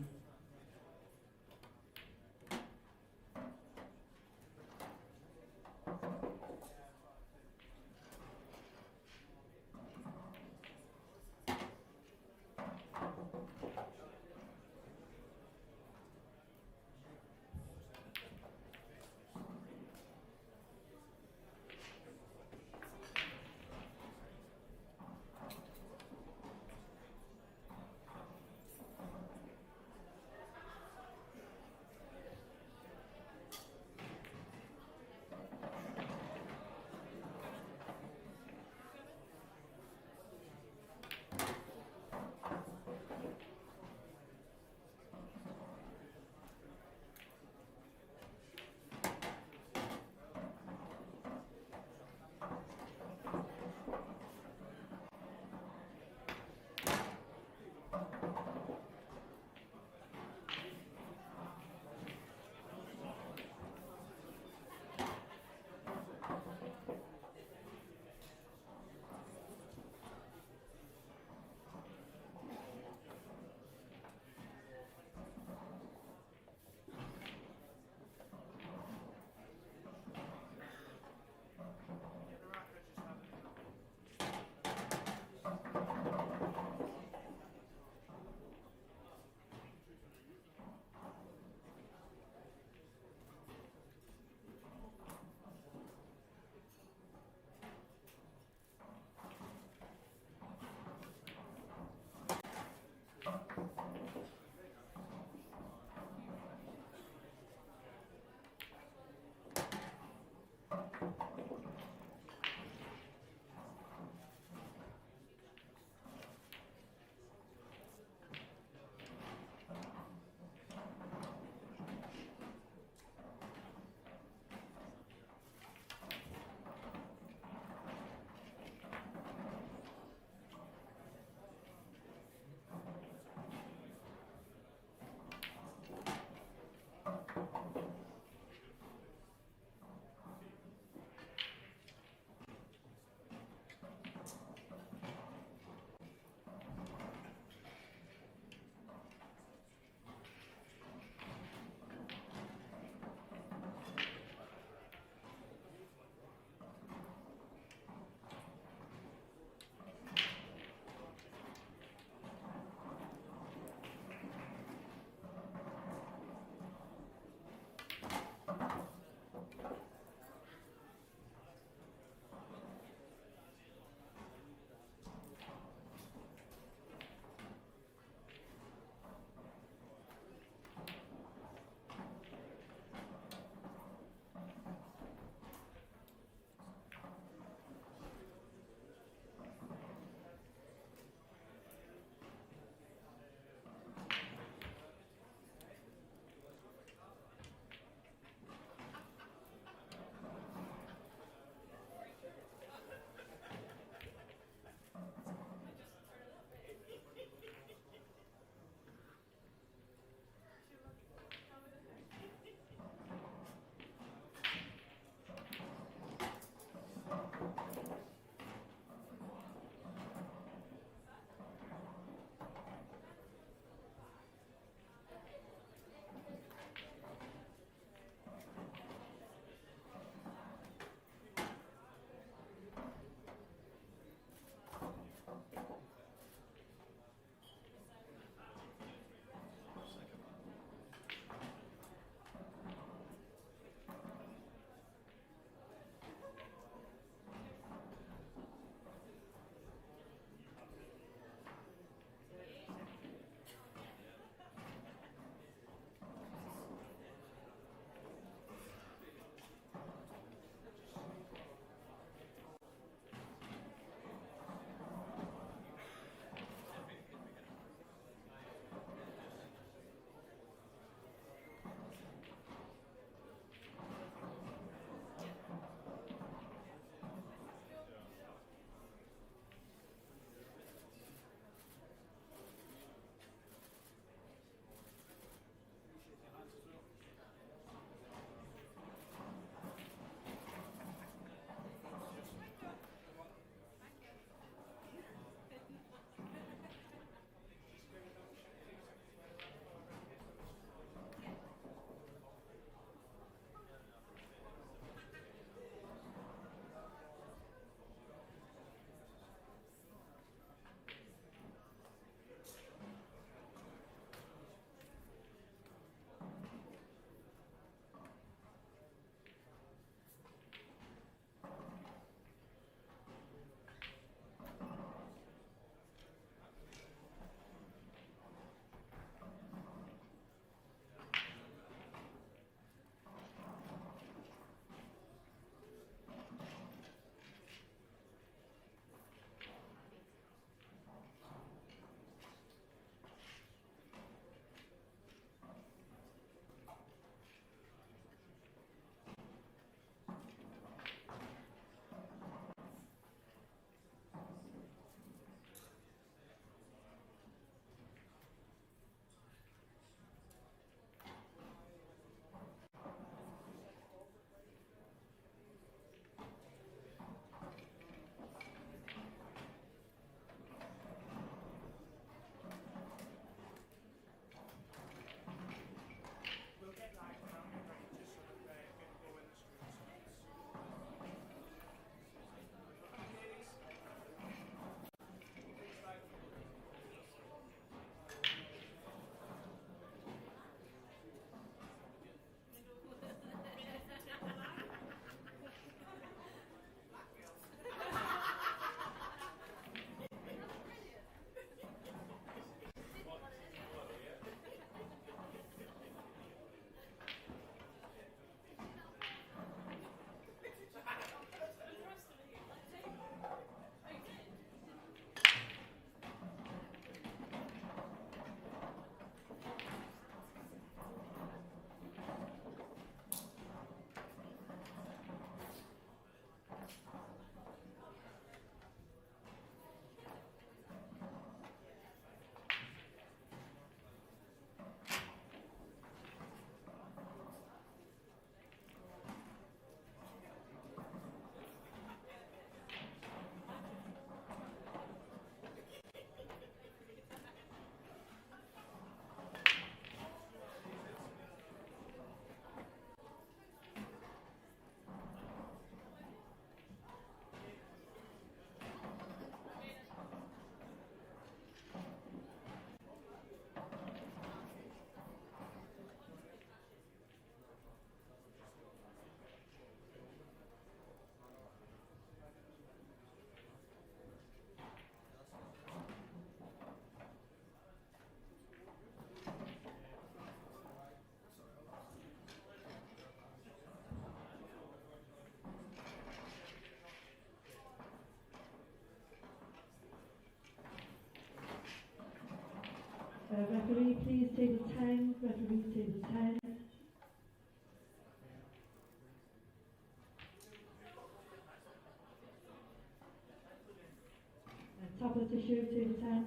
I: issue, table 10.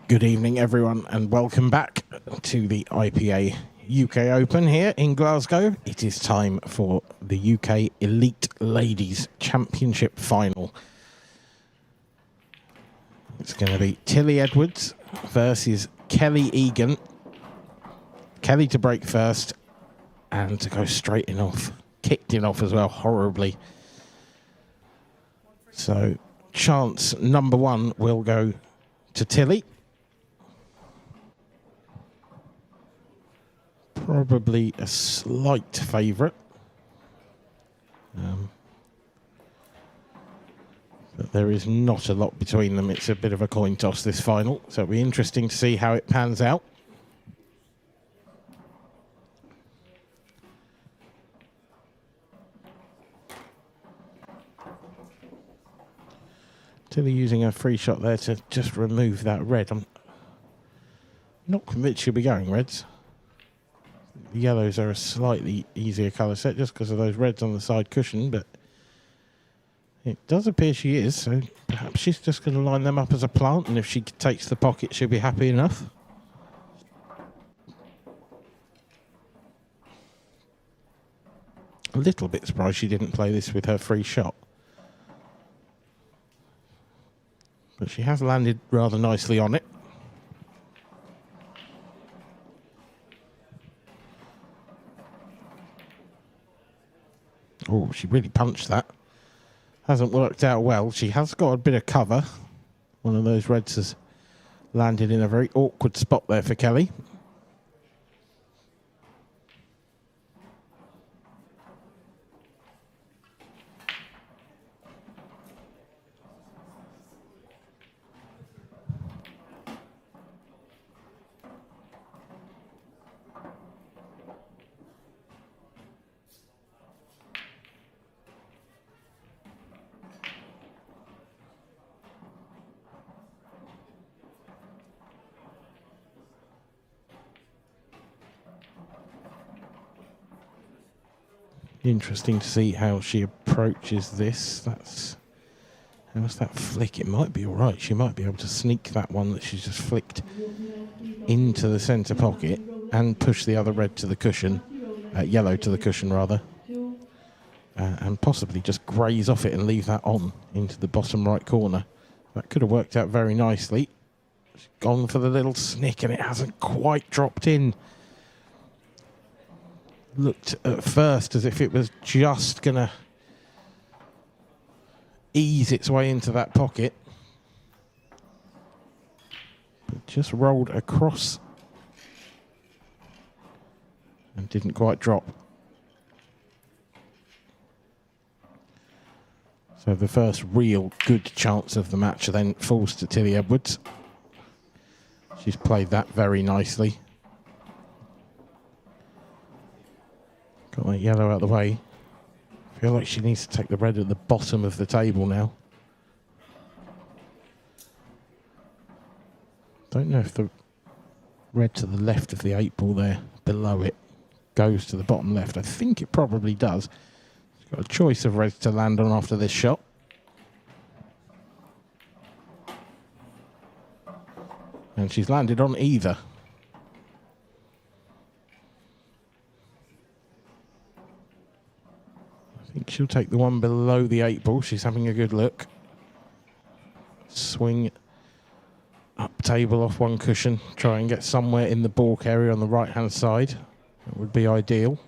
F: Good evening, everyone, and welcome back to the IPA UK Open here in Glasgow. It is time for the UK Elite Ladies Championship Final. It's going to be Tilly Edwards versus Kelly Egan. Kelly to break first and to go straight in off. Kicked in off as well, horribly. So, chance number one will go to Tilly. Probably a slight favourite. But there is not a lot between them. It's a bit of a coin toss, this final. So it'll be interesting to see how it pans out. Tilly using a free shot there to just remove that red. I'm not convinced she'll be going reds. The yellows are a slightly easier colour set just because of those reds on the side cushion, but it does appear she is, so perhaps she's just going to line them up as a plant, and if she takes the pocket, she'll be happy enough. A little bit surprised she didn't play this with her free shot. But she has landed rather nicely on it. Oh, she really punched that. Hasn't worked out well. She has got a bit of cover. One of those reds has landed in a very awkward spot there for Kelly. Interesting to see how she approaches this. How's that flick? It might be all right. She might be able to sneak that one that she's just flicked into the centre pocket and push the other red to the cushion, yellow to the cushion rather, and possibly just graze off it and leave that on into the bottom right corner. That could have worked out very nicely. She's gone for the little snick and it hasn't quite dropped in. Looked at first as if it was just going to ease its way into that pocket. But just rolled across and didn't quite drop. So the first real good chance of the match then falls to Tilly Edwards. She's played that very nicely. Got that yellow out of the way. Feel like she needs to take the red at the bottom of the table now. Don't know if the red to the left of the 8 ball there, below it, goes to the bottom left. I think it probably does. She's got a choice of reds to land on after this shot. And she's landed on either. I think she'll take the one below the 8 ball. She's having a good look. Swing up table off one cushion. Try and get somewhere in the balk area on the right-hand side. That would be ideal.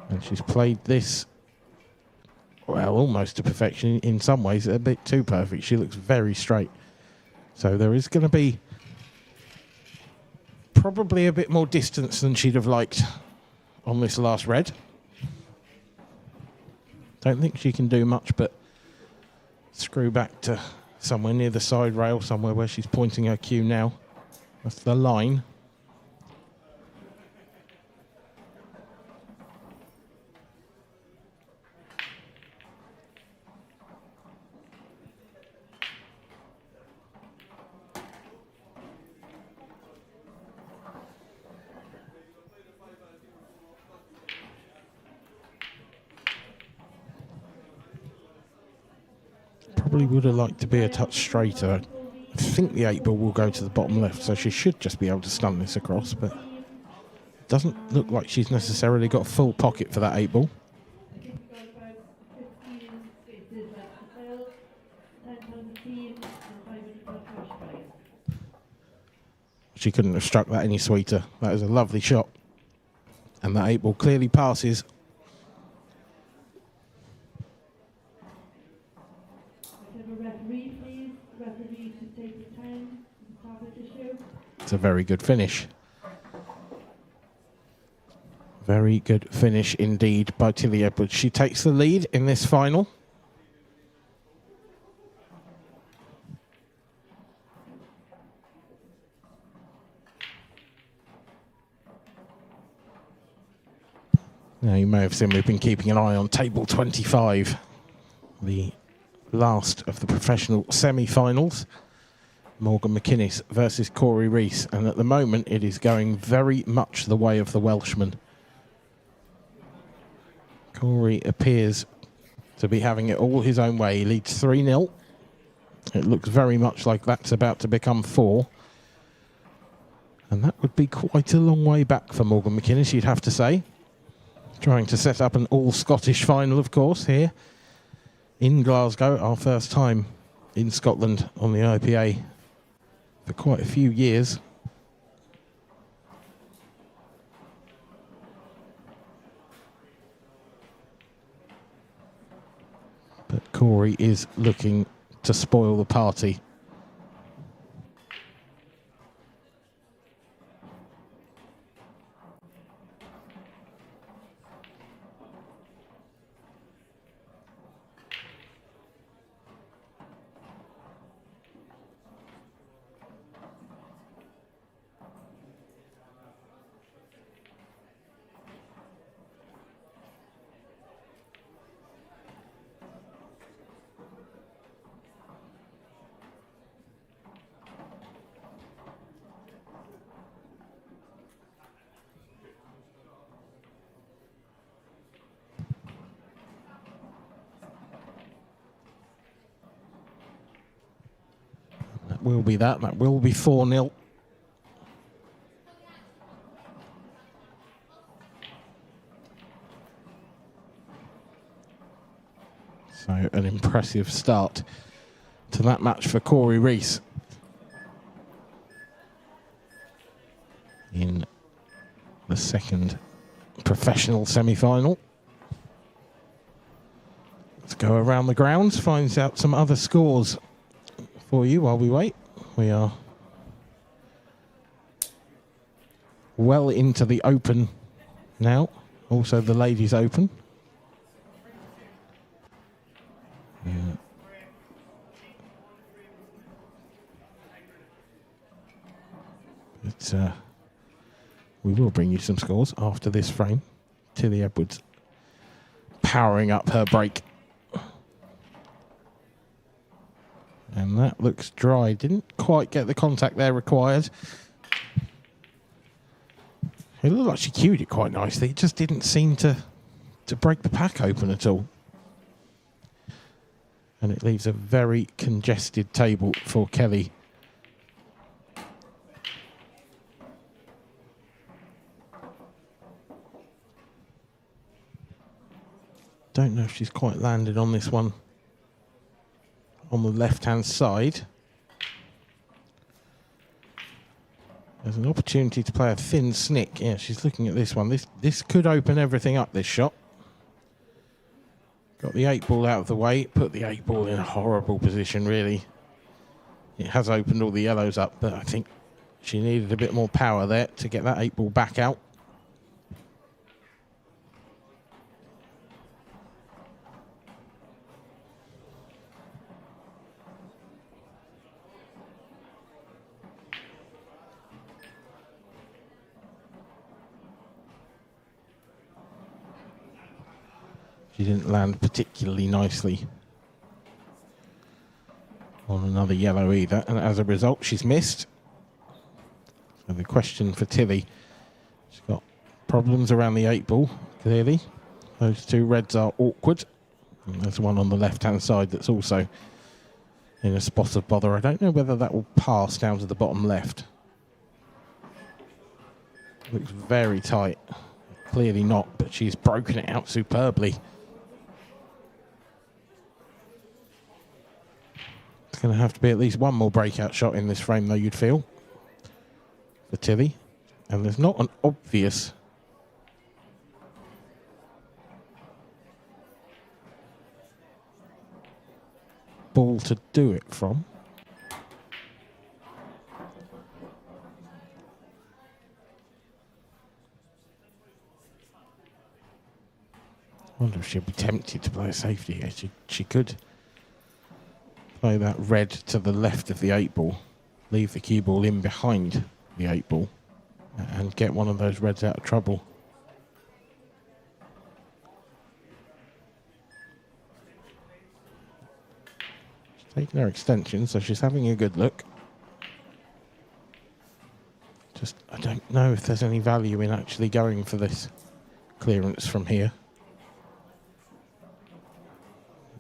F: And she's played this, well, almost to perfection. In some ways, a bit too perfect. She looks very straight. So there is going to be probably a bit more distance than she'd have liked on this last red. Don't think she can do much but screw back to somewhere near the side rail, somewhere where she's pointing her cue now. That's the line. probably would have liked to be a touch straighter. I think the 8 ball will go to the bottom left, so she should just be able to stun this across, but it doesn't look like she's necessarily got a full pocket for that 8 ball. She couldn't have struck that any sweeter. That is a lovely shot. And that 8 ball clearly passes. It's a very good finish. Very good finish indeed by Tilly Edwards. She takes the lead in this final. Now, you may have seen we've been keeping an eye on table 25, the last of the professional semi-finals. Morgan McInnes versus Corey Rees, and at the moment it is going very much the way of the Welshman. Corey appears to be having it all his own way. He leads 3-0. It looks very much like that's about to become 4. And that would be quite a long way back for Morgan McInnes, you'd have to say. Trying to set up an all-Scottish final, of course, here in Glasgow. Our first time in Scotland on the IPA for quite a few years. But Corey is looking to spoil the party. Will be that will be 4-0. So an impressive start to that match for Corey Rees in the second professional semi-final. Let's go around the grounds, find out some other scores for you while we wait. We are well into the Open now, also the Ladies Open. Yeah. But we will bring you some scores after this frame. Tilly Edwards powering up her break. And that looks dry. Didn't quite get the contact there required. It looked like she cued it quite nicely. It just didn't seem to break the pack open at all. And it leaves a very congested table for Kelly. Don't know if she's quite landed on this one. On the left-hand side. There's an opportunity to play a thin snick. Yeah, she's looking at this one. This could open everything up, this shot. Got the 8 ball out of the way. Put the 8 ball in a horrible position, really. It has opened all the yellows up, but I think she needed a bit more power there to get that 8 ball back out. She didn't land particularly nicely on another yellow either, and as a result, she's missed. So the question for Tilly, she's got problems around the 8 ball, clearly. Those 2 reds are awkward. And there's one on the left-hand side that's also in a spot of bother. I don't know whether that will pass down to the bottom left. Looks very tight. Clearly not, but she's broken it out superbly. It's going to have to be at least one more breakout shot in this frame, though, you'd feel, for Tilly. And there's not an obvious ball to do it from. I wonder if she'll be tempted to play a safety here. She could play that red to the left of the 8-ball, leave the cue ball in behind the 8-ball, and get one of those reds out of trouble. She's taking her extension, so she's having a good look. Just, I don't know if there's any value in actually going for this clearance from here.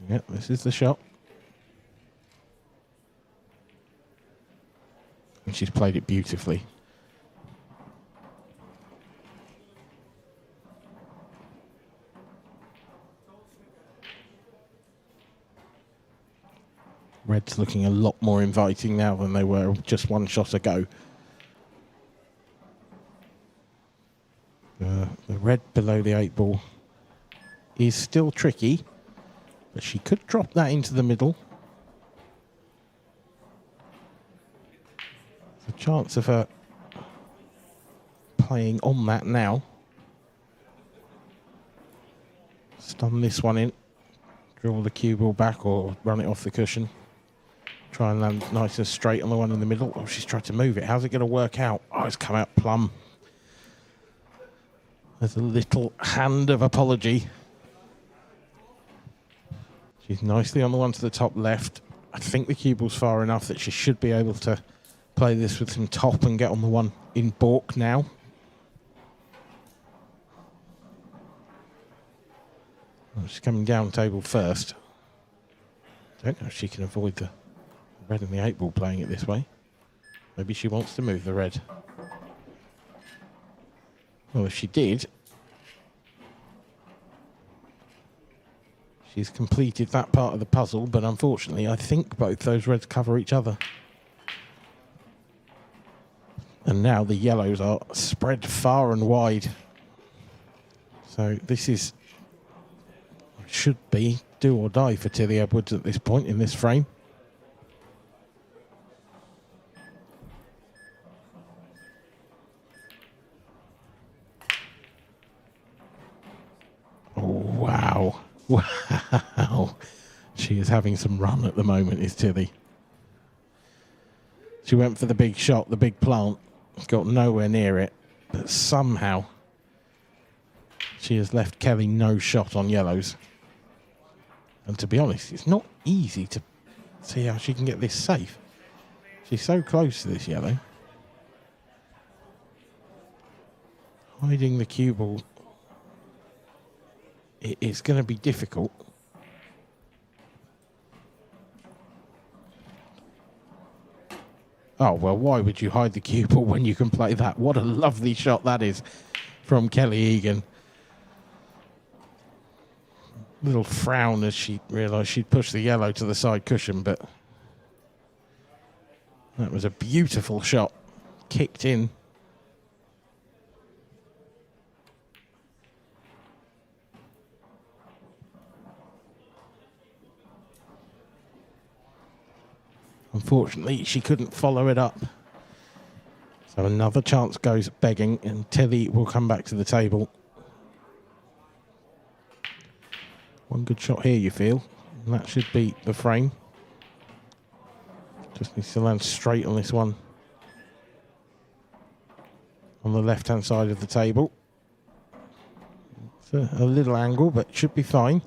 F: Yep, this is the shot. And she's played it beautifully. Red's looking a lot more inviting now than they were just one shot ago. The red below the 8-ball is still tricky, but she could drop that into the middle. There's a chance of her playing on that now. Stun this one in, draw the cue ball back or run it off the cushion. Try and land nice and straight on the one in the middle. Oh, she's tried to move it. How's it going to work out? Oh, it's come out plumb. There's a little hand of apology. She's nicely on the one to the top left. I think the cue ball's far enough that she should be able to play this with some top and get on the one in balk now. Oh, she's coming down table first. Don't know if she can avoid the red and the 8-ball playing it this way. Maybe she wants to move the red. Well, if she did, she's completed that part of the puzzle, but unfortunately I think both those reds cover each other. And now the yellows are spread far and wide. So this is, should be do or die for Tilly Edwards at this point in this frame. Wow. Wow. She is having some run at the moment, is Tilly. She went for the big shot, the big plant. Got nowhere near it. But somehow she has left Kelly no shot on yellows. And to be honest, it's not easy to see how she can get this safe. She's so close to this yellow. Hiding the cue ball, it's going to be difficult. Oh, well, why would you hide the cue ball when you can play that? What a lovely shot that is from Kelly Egan. Little frown as she realised she'd pushed the yellow to the side cushion, but that was a beautiful shot. Kicked in. Unfortunately, she couldn't follow it up. So another chance goes begging, and Tilly will come back to the table. One good shot here, you feel, and that should beat the frame. Just needs to land straight on this one. On the left-hand side of the table. It's a little angle, but should be fine.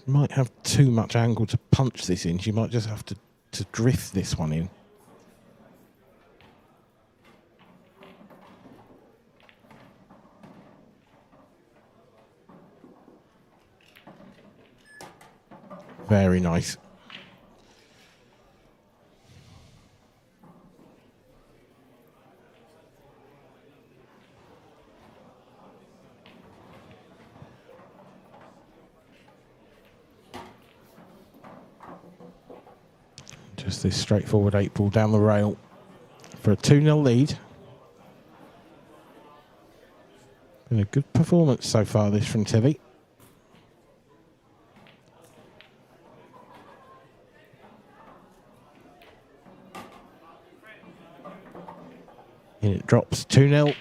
F: Might have too much angle to punch this in. She might just have to drift this one in. Very nice. Just this straightforward 8-ball down the rail for a 2-0 lead. Been a good performance so far, this from Tilly. And it drops 2-0.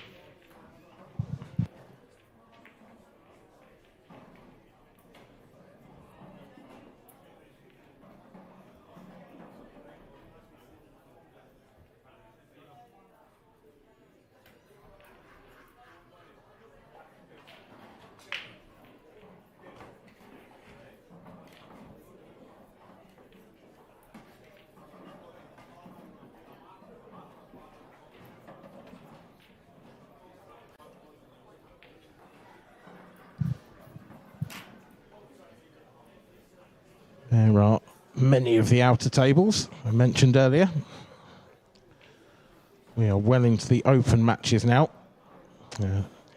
F: There are many of the outer tables I mentioned earlier. We are well into the open matches now.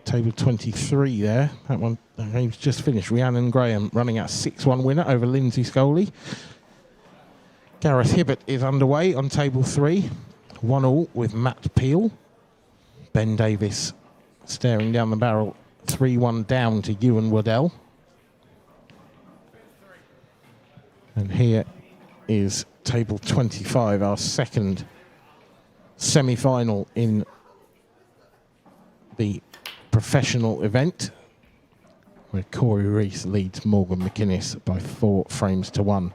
F: Table 23 there. That one, the game's just finished. Rhiannon Graham running out 6-1 winner over Lindsay Scoley. Gareth Hibbert is underway on table 3. 1-1 with Matt Peel. Ben Davis staring down the barrel. 3-1 down to Ewan Waddell. And here is table 25, our second semi-final in the professional event, where Corey Rees leads Morgan McInnes by 4 frames to 1.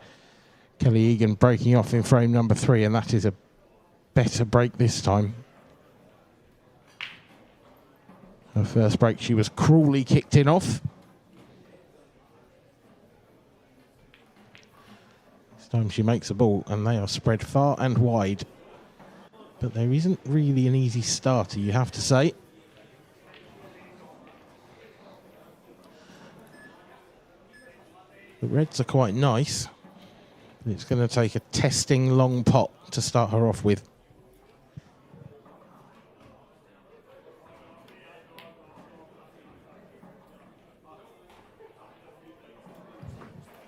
F: Kelly Egan breaking off in frame number 3, and that is a better break this time. Her first break, she was cruelly kicked in off. Time she makes a ball, and they are spread far and wide. But there isn't really an easy starter, you have to say. The reds are quite nice, but it's going to take a testing long pot to start her off with.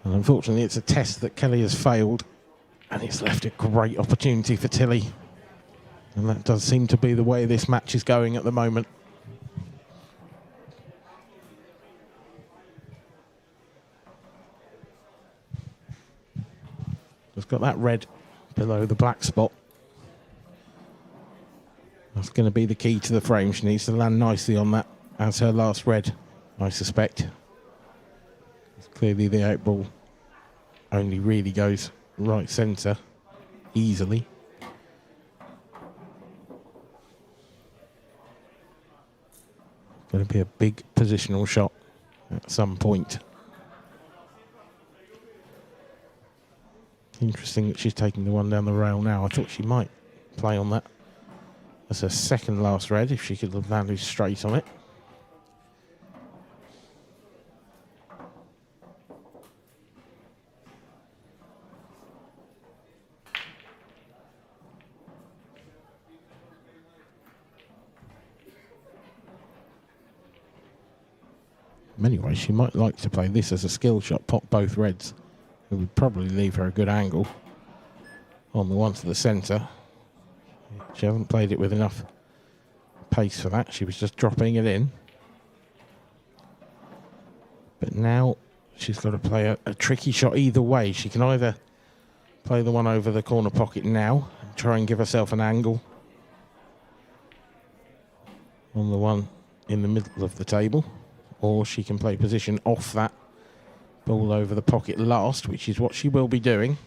F: And unfortunately, it's a test that Kelly has failed, and it's left a great opportunity for Tilly. And that does seem to be the way this match is going at the moment. Just got that red below the black spot. That's going to be the key to the frame. She needs to land nicely on that as her last red, I suspect. Clearly the 8-ball only really goes right centre easily. Going to be a big positional shot at some point. Interesting that she's taking the one down the rail now. I thought she might play on that as her second last red if she could have landed straight on it. Anyway, she might like to play this as a skill shot, pop both reds. It would probably leave her a good angle on the one to the centre. She hasn't played it with enough pace for that. She was just dropping it in. But now she's got to play a tricky shot either way. She can either play the one over the corner pocket now and try and give herself an angle on the one in the middle of the table, or she can play position off that ball over the pocket last, which is what she will be doing.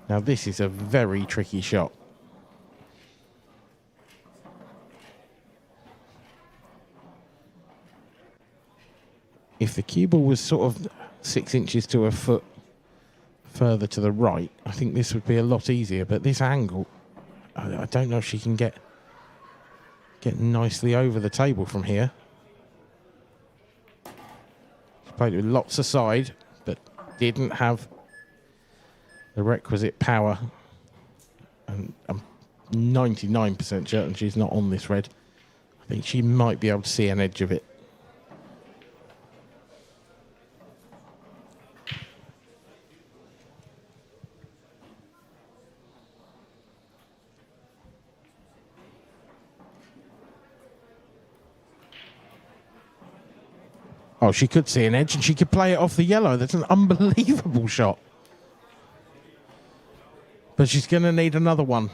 F: Now this is a very tricky shot. If the cue ball was sort of 6 inches to a foot further to the right, I think this would be a lot easier. But this angle, I don't know if she can get nicely over the table from here. She played it with lots of side, but didn't have the requisite power. And I'm 99% certain she's not on this red. I think she might be able to see an edge of it. Oh, she could see an edge and she could play it off the yellow. That's an unbelievable shot. But she's going to need another one.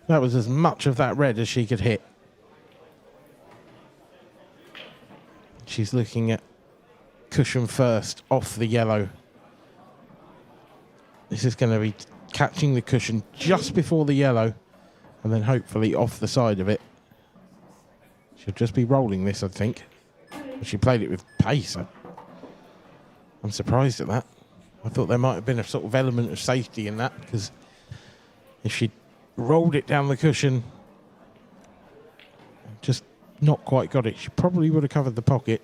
F: That was as much of that red as she could hit. She's looking at cushion first, off the yellow. This is going to be catching the cushion just before the yellow and then hopefully off the side of it. She'll just be rolling this, I think. She played it with pace. I'm surprised at that. I thought there might have been a sort of element of safety in that, because if she rolled it down the cushion, just not quite got it, she probably would have covered the pocket.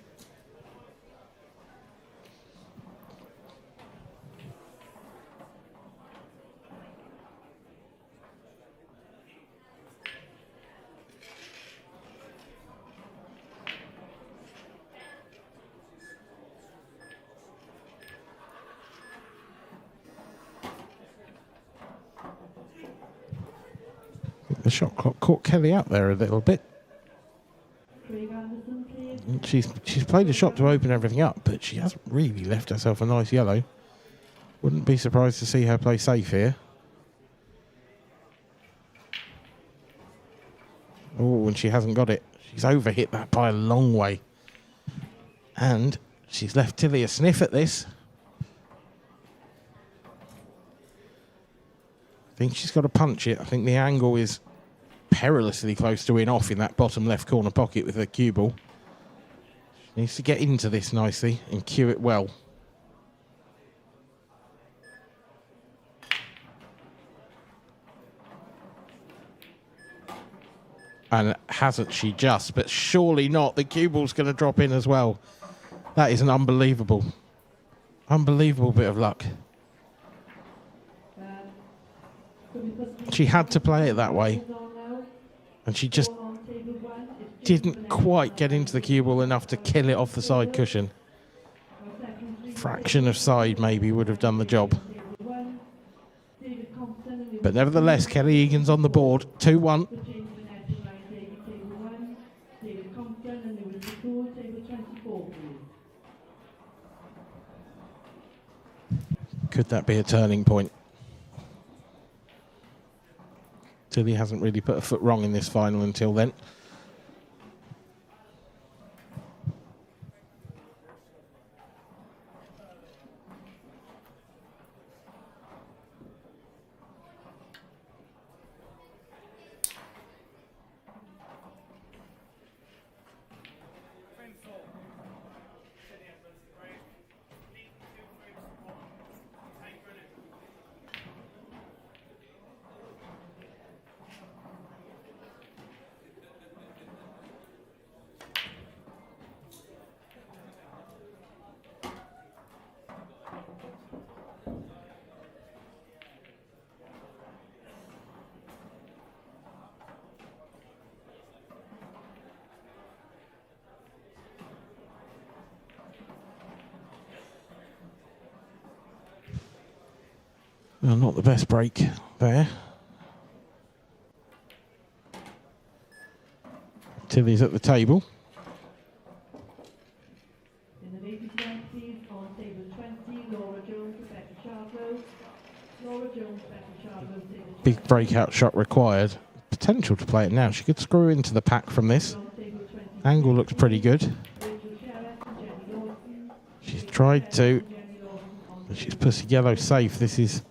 F: The shot clock caught Kelly out there a little bit. She's played a shot to open everything up, but she hasn't really left herself a nice yellow. Wouldn't be surprised to see her play safe here. Oh, and she hasn't got it. She's overhit that by a long way. And she's left Tilly a sniff at this. I think she's got to punch it. I think the angle is perilously close to in off in that bottom left corner pocket with her cue ball. She needs to get into this nicely and cue it well. And hasn't she just, but surely not. The cue ball's going to drop in as well. That is an unbelievable bit of luck. She had to play it that way. And she just didn't quite get into the cue ball enough to kill it off the side cushion. Fraction of side maybe would have done the job. But nevertheless, Kelly Egan's on the board, 2-1. Could that be a turning point? Tilly hasn't really put a foot wrong in this final until then. Well, not the best break there. Tilly's at the table.
I: In the ladies' rankings on table 20, Laura Jones, Rebecca Charlo. Laura Jones, Rebecca Charlo.
F: Big breakout shot required. Potential to play it now. She could screw into the pack from this. Angle looks pretty good. She's tried to, but she's put a yellow safe. This is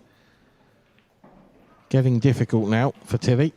F: getting difficult now for Tilly.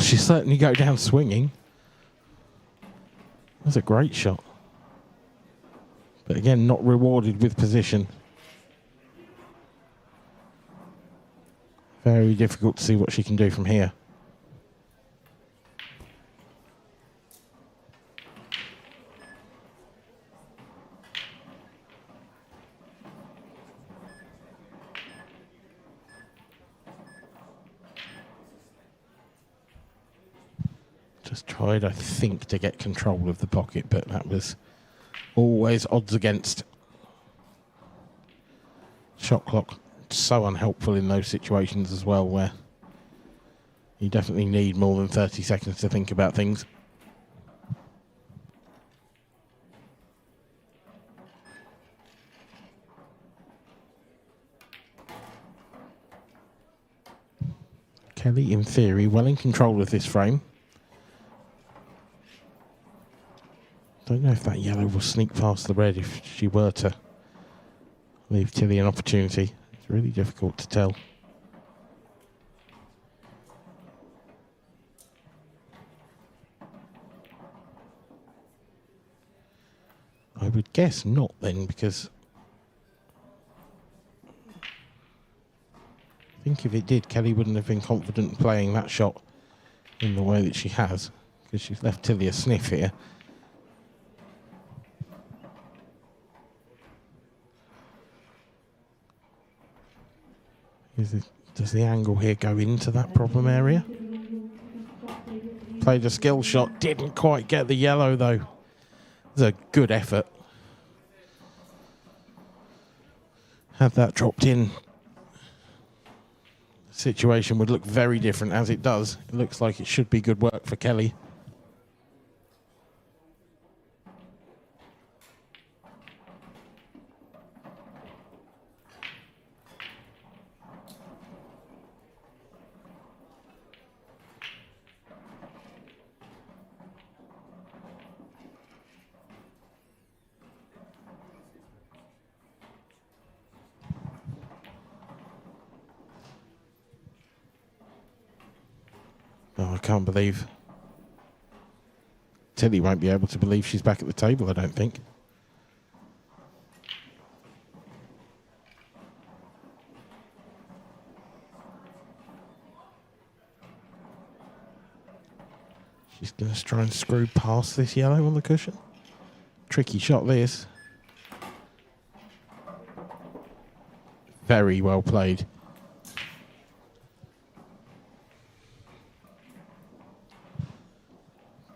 F: Well, she certainly go down swinging. That's a great shot. But again, not rewarded with position. Very difficult to see what she can do from here. Just tried, I think, to get control of the pocket, but that was always odds against. Shot clock, so unhelpful in those situations as well, where you definitely need more than 30 seconds to think about things. Kelly, in theory, well in control of this frame. Don't know if that yellow will sneak past the red if she were to leave Tilly an opportunity. It's really difficult to tell. I would guess not then, because I think if it did, Kelly wouldn't have been confident playing that shot in the way that she has, because she's left Tilly a sniff here. Does the angle here go into that problem area? Played a skill shot, didn't quite get the yellow though. It was a good effort. Had that dropped in, the situation would look very different. As it does, it looks like it should be good work for Kelly. Oh, I can't believe. Tilly won't be able to believe she's back at the table, I don't think. She's going to try and screw past this yellow on the cushion. Tricky shot this. Very well played.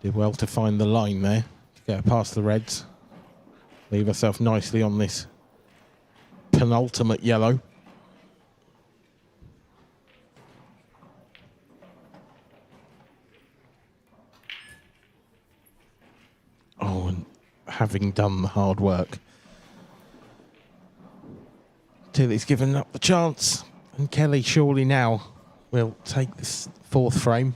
F: Did well to find the line there to get past the reds. Leave herself nicely on this penultimate yellow. Oh, and having done the hard work, Tilly's given up the chance, and Kelly surely now will take this fourth frame.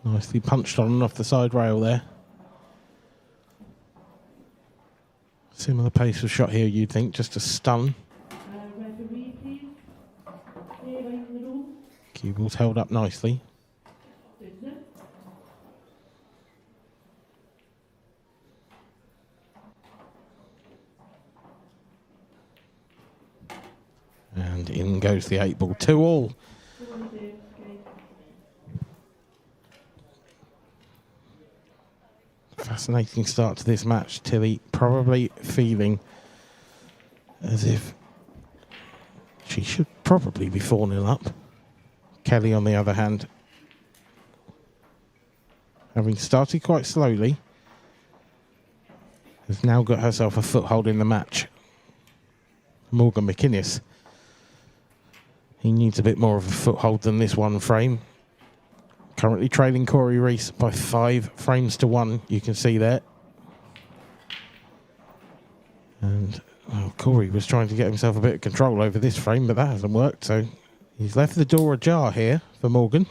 F: Nicely punched on and off the side rail there. Similar pace of shot here, you'd think, just a stun.
I: Referee, please. Stay right in the room.
F: Cue ball's held up nicely.
I: Business.
F: And in goes the 8 ball. 2-all. fascinating start to this match. Tilly probably feeling as if she should probably be 4-0 up. Kelly, on the other hand, having started quite slowly, has now got herself a foothold in the match. Morgan McInnes, he needs a bit more of a foothold than this one frame. Currently trailing Corey Reese by 5 frames to 1, you can see there. And Corey was trying to get himself a bit of control over this frame, but that hasn't worked, so he's left the door ajar here for Morgan.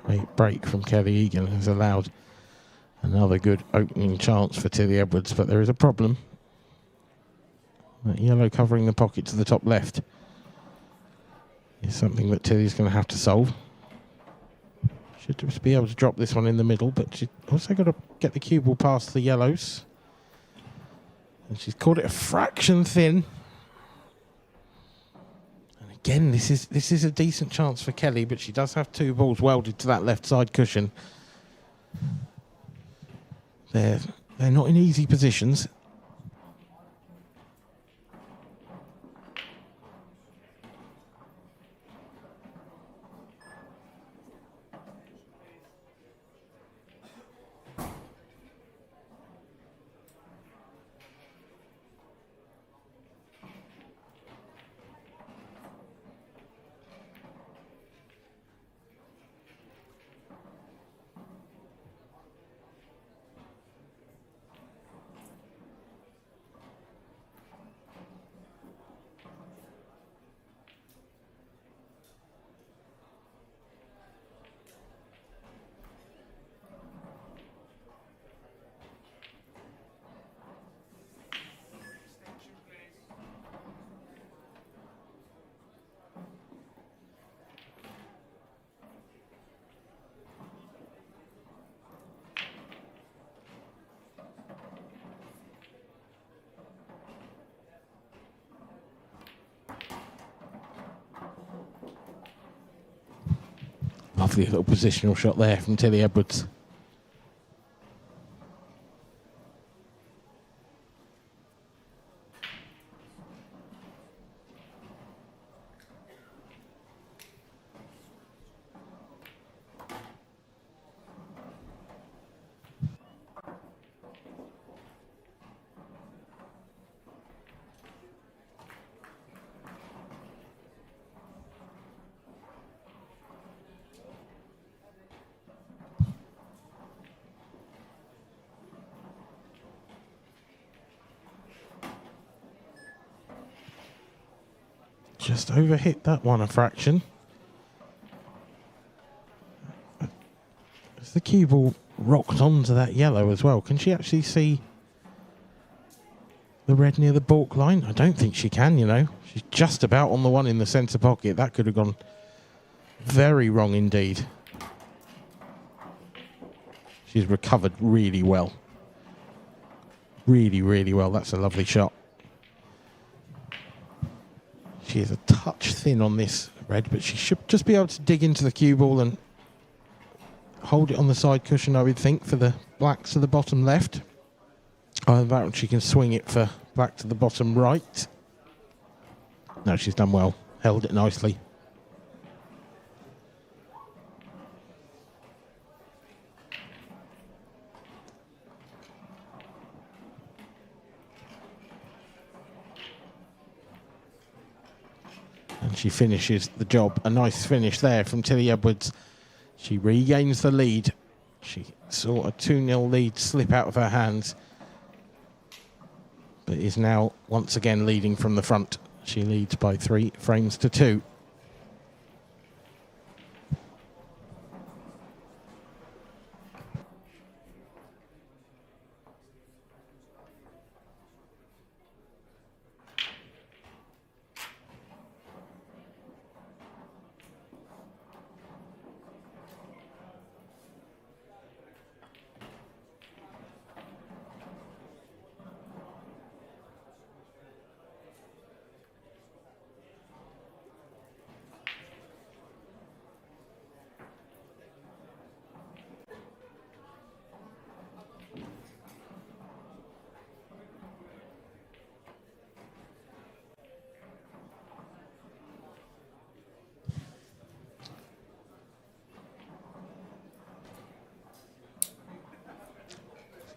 F: Great break from Kelly Egan has allowed another good opening chance for Tilly Edwards, but there is a problem. That yellow covering the pocket to the top left is something that Tilly's going to have to solve. Should just be able to drop this one in the middle, but she's also got to get the cue ball past the yellows. And she's caught it a fraction thin. Again, this is a decent chance for Kelly, but she does have 2 balls welded to that left side cushion. They're not in easy positions. Lovely little positional shot there from Tilly Edwards. Just overhit that one a fraction. As the cue ball rocked onto that yellow as well, can she actually see the red near the balk line? I don't think she can, you know. She's just about on the one in the centre pocket. That could have gone very wrong indeed. She's recovered really well. Really, really well. That's a lovely shot. She is a touch thin on this red, but she should just be able to dig into the cue ball and hold it on the side cushion, I would think, for the blacks to the bottom left. Either that or she can swing it for black to the bottom right. No, she's done well. Held it nicely. And she finishes the job. A nice finish there from Tilly Edwards. She regains the lead. She saw a 2-0 lead slip out of her hands, but is now once again leading from the front. She leads by 3 frames to 2.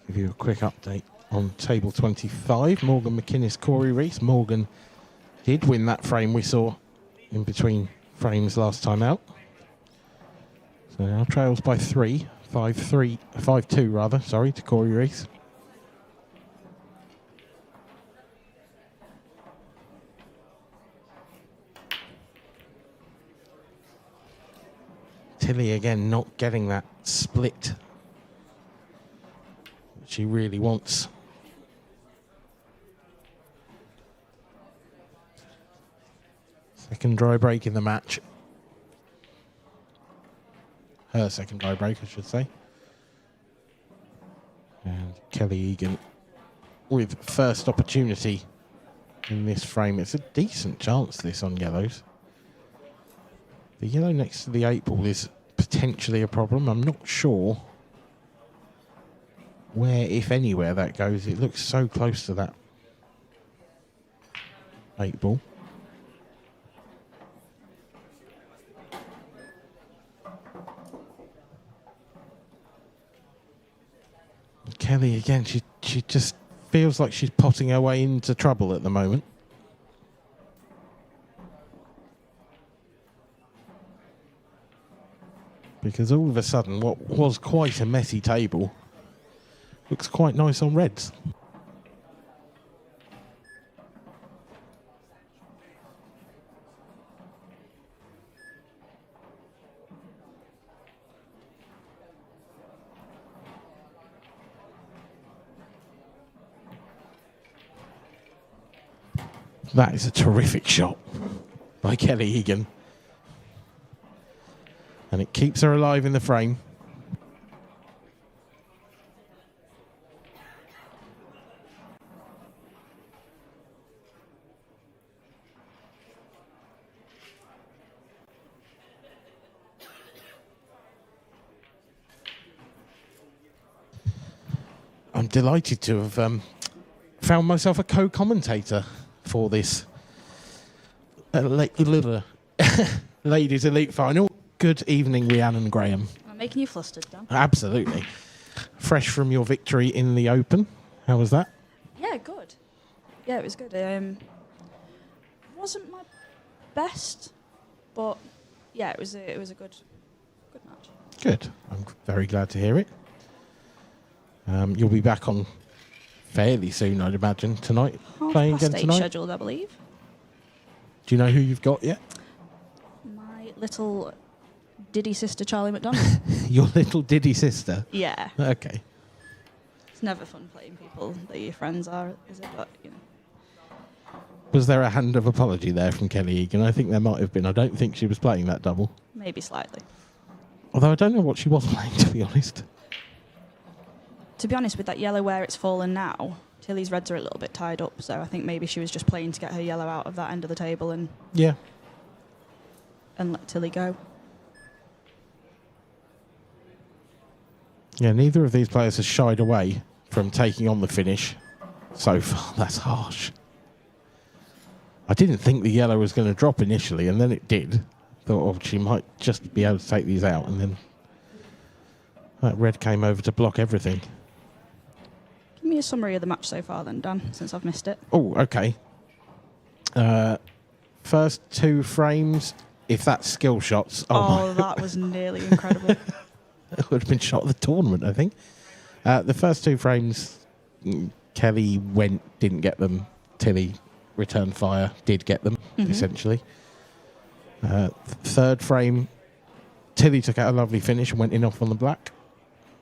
F: Give you a quick update on table 25. Morgan McInnes, Corey Rees. Morgan did win that frame we saw in between frames last time out. So now trails by 3, 5-3, 5-2 rather, sorry, to Corey Rees. Tilly again not getting that split she really wants. Second dry break in the match. Her second dry break, I should say. And Kelly Egan with first opportunity in this frame. It's a decent chance, this, on yellows. The yellow next to the 8 ball is potentially a problem. I'm not sure where, if anywhere, that goes. It looks so close to that 8 ball. Kelly again, she just feels like she's potting her way into trouble at the moment. Because all of a sudden, what was quite a messy table looks quite nice on reds. That is a terrific shot by Kelly Egan. And it keeps her alive in the frame. I'm delighted to have found myself a co-commentator for this Ladies Elite Final. Good evening, Rhiannon Graham.
K: I'm making you flustered, Dan.
F: Absolutely. Fresh from your victory in the Open. How was that?
K: Yeah, good. Yeah, it was good. Wasn't my best, but yeah, it was a good match.
F: Good. I'm very glad to hear it. You'll be back on fairly soon, I'd imagine, tonight. Playing again
K: 8
F: tonight.
K: scheduled, I believe.
F: Do you know who you've got yet?
K: My little Diddy sister, Charlie McDonald.
F: Your little Diddy sister?
K: Yeah.
F: Okay.
K: It's never fun playing people that your friends are, is it? But, you know.
F: Was there a hand of apology there from Kelly Egan? I think there might have been. I don't think she was playing that double.
K: Maybe slightly.
F: Although I don't know what she was playing, to be honest.
K: To be honest, with that yellow where it's fallen now, Tilly's reds are a little bit tied up, so I think maybe she was just playing to get her yellow out of that end of the table and let Tilly go.
F: Yeah, neither of these players has shied away from taking on the finish so far. That's harsh. I didn't think the yellow was going to drop initially, and then it did. Thought, she might just be able to take these out, and then that red came over to block everything.
K: Give me a summary of the match so far then, Dan, since I've missed it.
F: Oh, okay. first 2 frames, if that's skill shots,
K: Oh, that was nearly incredible.
F: it would have been shot of the tournament, I think. The first 2 frames, Kelly didn't get them. Tilly returned fire, did get them, essentially. Third frame, Tilly took out a lovely finish and went in off on the black.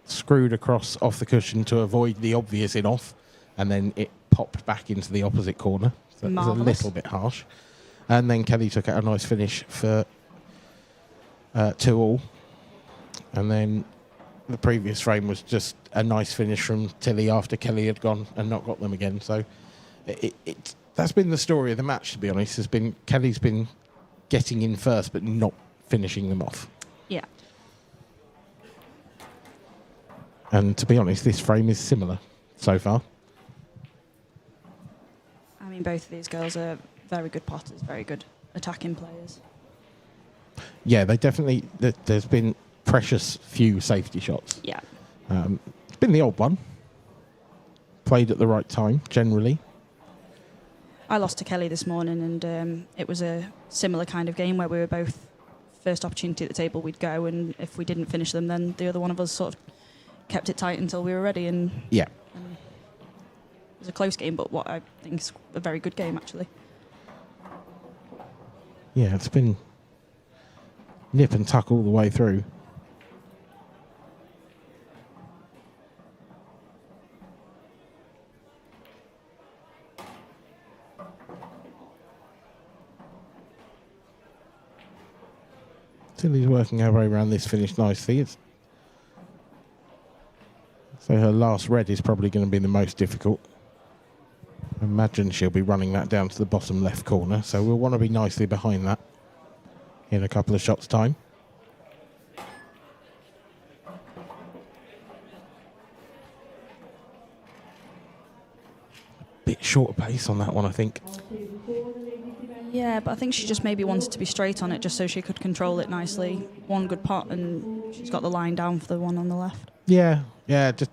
F: Screwed across off the cushion to avoid the obvious in off, and then it popped back into the opposite corner. So it was a little bit harsh. And then Kelly took out a nice finish for 2-all. And then the previous frame was just a nice finish from Tilly after Kelly had gone and not got them again. So that's been the story of the match, to be honest. Kelly's been getting in first but not finishing them off.
K: Yeah.
F: And to be honest, this frame is similar so far.
K: I mean, both of these girls are very good potters, very good attacking players.
F: Yeah, they definitely... There's been precious few safety shots.
K: Yeah.
F: It's been the odd one. Played at the right time, generally.
K: I lost to Kelly this morning, and it was a similar kind of game where we were both first opportunity at the table, we'd go, and if we didn't finish them, then the other one of us sort of kept it tight until we were ready. And
F: yeah,
K: it was a close game, but what I think is a very good game, actually.
F: Yeah, it's been nip and tuck all the way through. Tilly's working her way around this finish nicely. So her last red is probably going to be the most difficult. I imagine she'll be running that down to the bottom left corner, so we'll want to be nicely behind that in a couple of shots' time. Bit short pace on that one, I think.
K: Yeah, but I think she just maybe wanted to be straight on it just so she could control it nicely. One good pot, and she's got the line down for the one on the left.
F: Yeah, just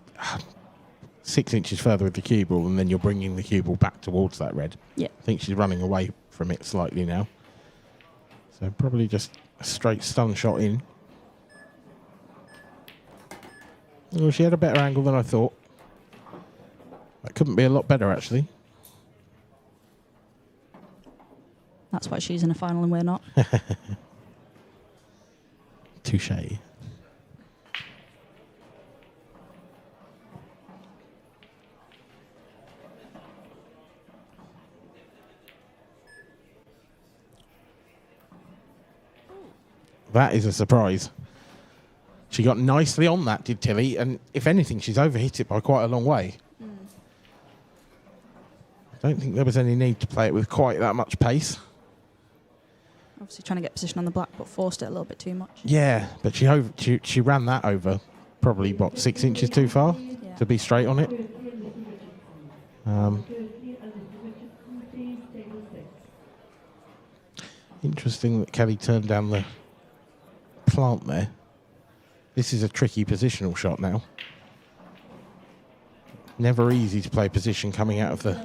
F: 6 inches further with the cue ball, and then you're bringing the cue ball back towards that red.
K: Yeah.
F: I think she's running away from it slightly now. So probably just a straight stun shot in. Well, she had a better angle than I thought. That couldn't be a lot better, actually.
K: That's why she's in a final and we're not.
F: Touché. That is a surprise. She got nicely on that, did Tilly, and if anything, she's overhit it by quite a long way. I don't think there was any need to play it with quite that much pace.
K: Obviously trying to get position on the black, but forced it a little bit too much.
F: Yeah, but she ran that over probably, 6 inches too far to be straight on it. Interesting that Kelly turned down the plant there. This is a tricky positional shot now. Never easy to play position coming out of the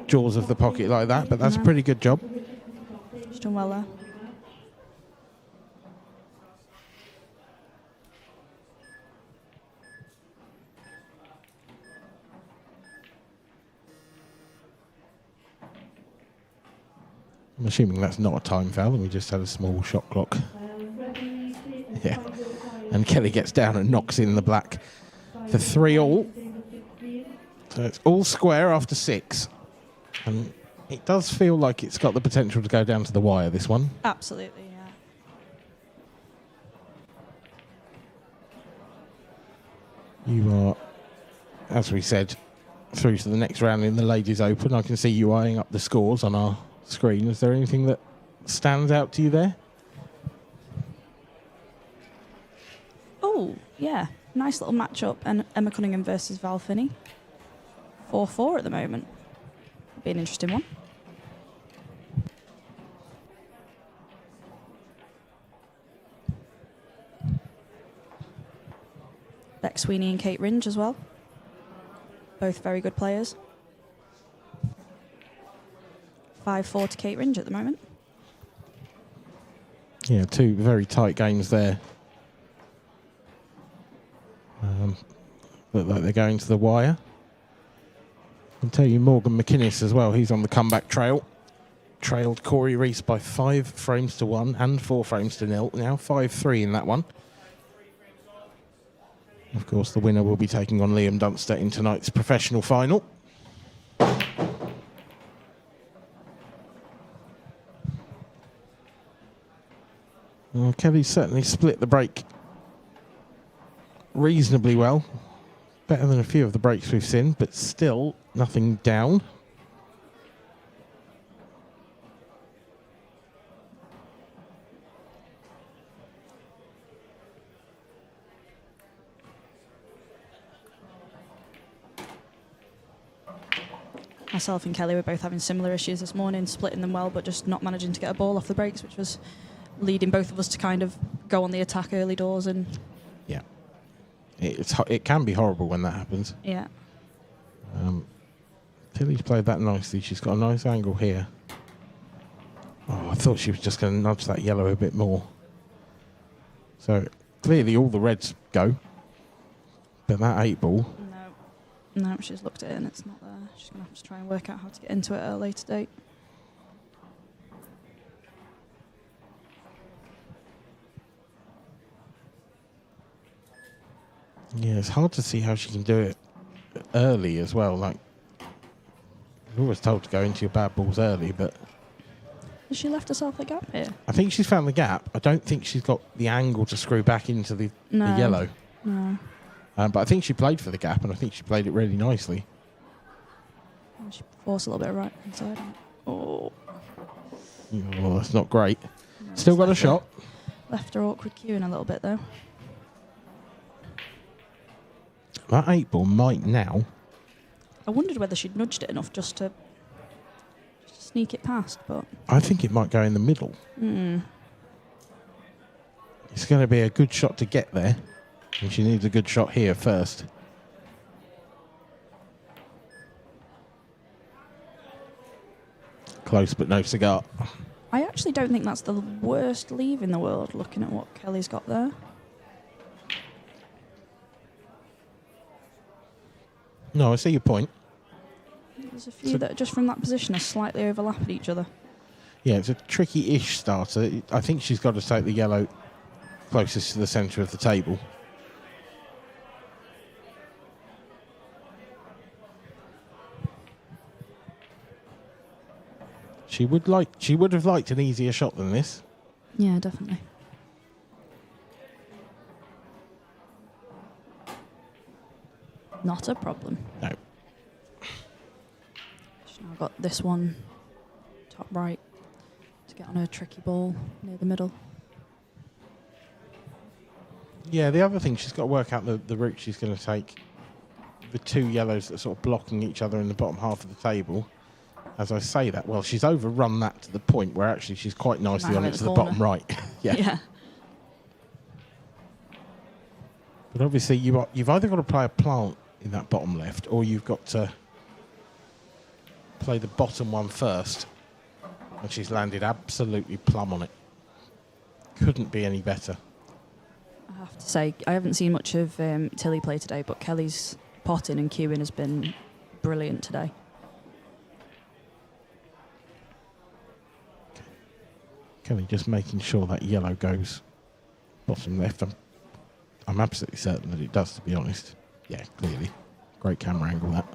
F: jaws of the pocket like that, but that's a pretty good job.
K: She's done well there.
F: I'm assuming that's not a time foul and we just had a small shot clock. Yeah. And Kelly gets down and knocks in the black for 3-all. So it's all square after 6. And it does feel like it's got the potential to go down to the wire, this one.
K: Absolutely, yeah.
F: You are, as we said, through to the next round in the Ladies Open. I can see you eyeing up the scores on our screen. Is there anything that stands out to you there?
K: Oh, yeah. Nice little match-up. And Emma Cunningham versus Val Finney. 4-4 at the moment. Be an interesting one. Beck Sweeney and Kate Ringe as well. Both very good players. 5-4 to Kate Ringe at the moment.
F: Yeah, two very tight games there. Look like they're going to the wire. I'll tell you, Morgan McInnes as well. He's on the comeback trail. Trailed Corey Reese by 5 frames to 1 and 4 frames to 0. Now 5-3 in that one. Of course, the winner will be taking on Liam Dunster in tonight's professional final. Well, Kelly's certainly split the break reasonably well. Better than a few of the breaks we've seen, but still nothing down.
K: Myself and Kelly were both having similar issues this morning, splitting them well, but just not managing to get a ball off the breaks, which was leading both of us to kind of go on the attack early doors. And
F: yeah, it can be horrible when that happens.
K: Yeah.
F: Tilly's played that nicely. She's got a nice angle here. Oh, I thought she was just going to nudge that yellow a bit more. So clearly all the reds go, but that 8-ball.
K: No, she's looked at it and it's not there. She's going to have to try and work out how to get into it at a later date.
F: Yeah, it's hard to see how she can do it early as well. Like, you're always told to go into your bad balls early, but...
K: Has she left herself a gap here?
F: I think she's found the gap. I don't think she's got the angle to screw back into the yellow.
K: No.
F: But I think she played for the gap, and I think she played it really nicely.
K: And she forced a little bit right inside. Oh.
F: Well, that's not great.
K: No,
F: Still got a shot.
K: Left her awkward queuing a little bit, though.
F: That 8-ball might now.
K: I wondered whether she'd nudged it enough just to sneak it past, but...
F: I think it might go in the middle. It's going to be a good shot to get there. And she needs a good shot here first. Close, but no cigar.
K: I actually don't think that's the worst leave in the world, looking at what Kelly's got there.
F: No, I see your point.
K: There's a few that just from that position are slightly overlapping each other.
F: Yeah, it's a tricky-ish starter. I think she's got to take the yellow closest to the centre of the table. She would have liked an easier shot than this.
K: Yeah, definitely. Not a problem.
F: No.
K: She's now got this one top right to get on a tricky ball near the middle.
F: Yeah, the other thing, she's got to work out the route she's going to take. The two yellows that are sort of blocking each other in the bottom half of the table. As I say that, well, she's overrun that to the point where actually she's quite nicely on it to the bottom right. Yeah. But obviously you've either got to play a plant in that bottom left, or you've got to play the bottom one first. And she's landed absolutely plumb on it. Couldn't be any better.
K: I have to say, I haven't seen much of Tilly play today, but Kelly's potting and cueing has been brilliant today.
F: Kelly just making sure that yellow goes bottom left. I'm absolutely certain that it does, to be honest. Yeah, clearly. Great camera angle, that.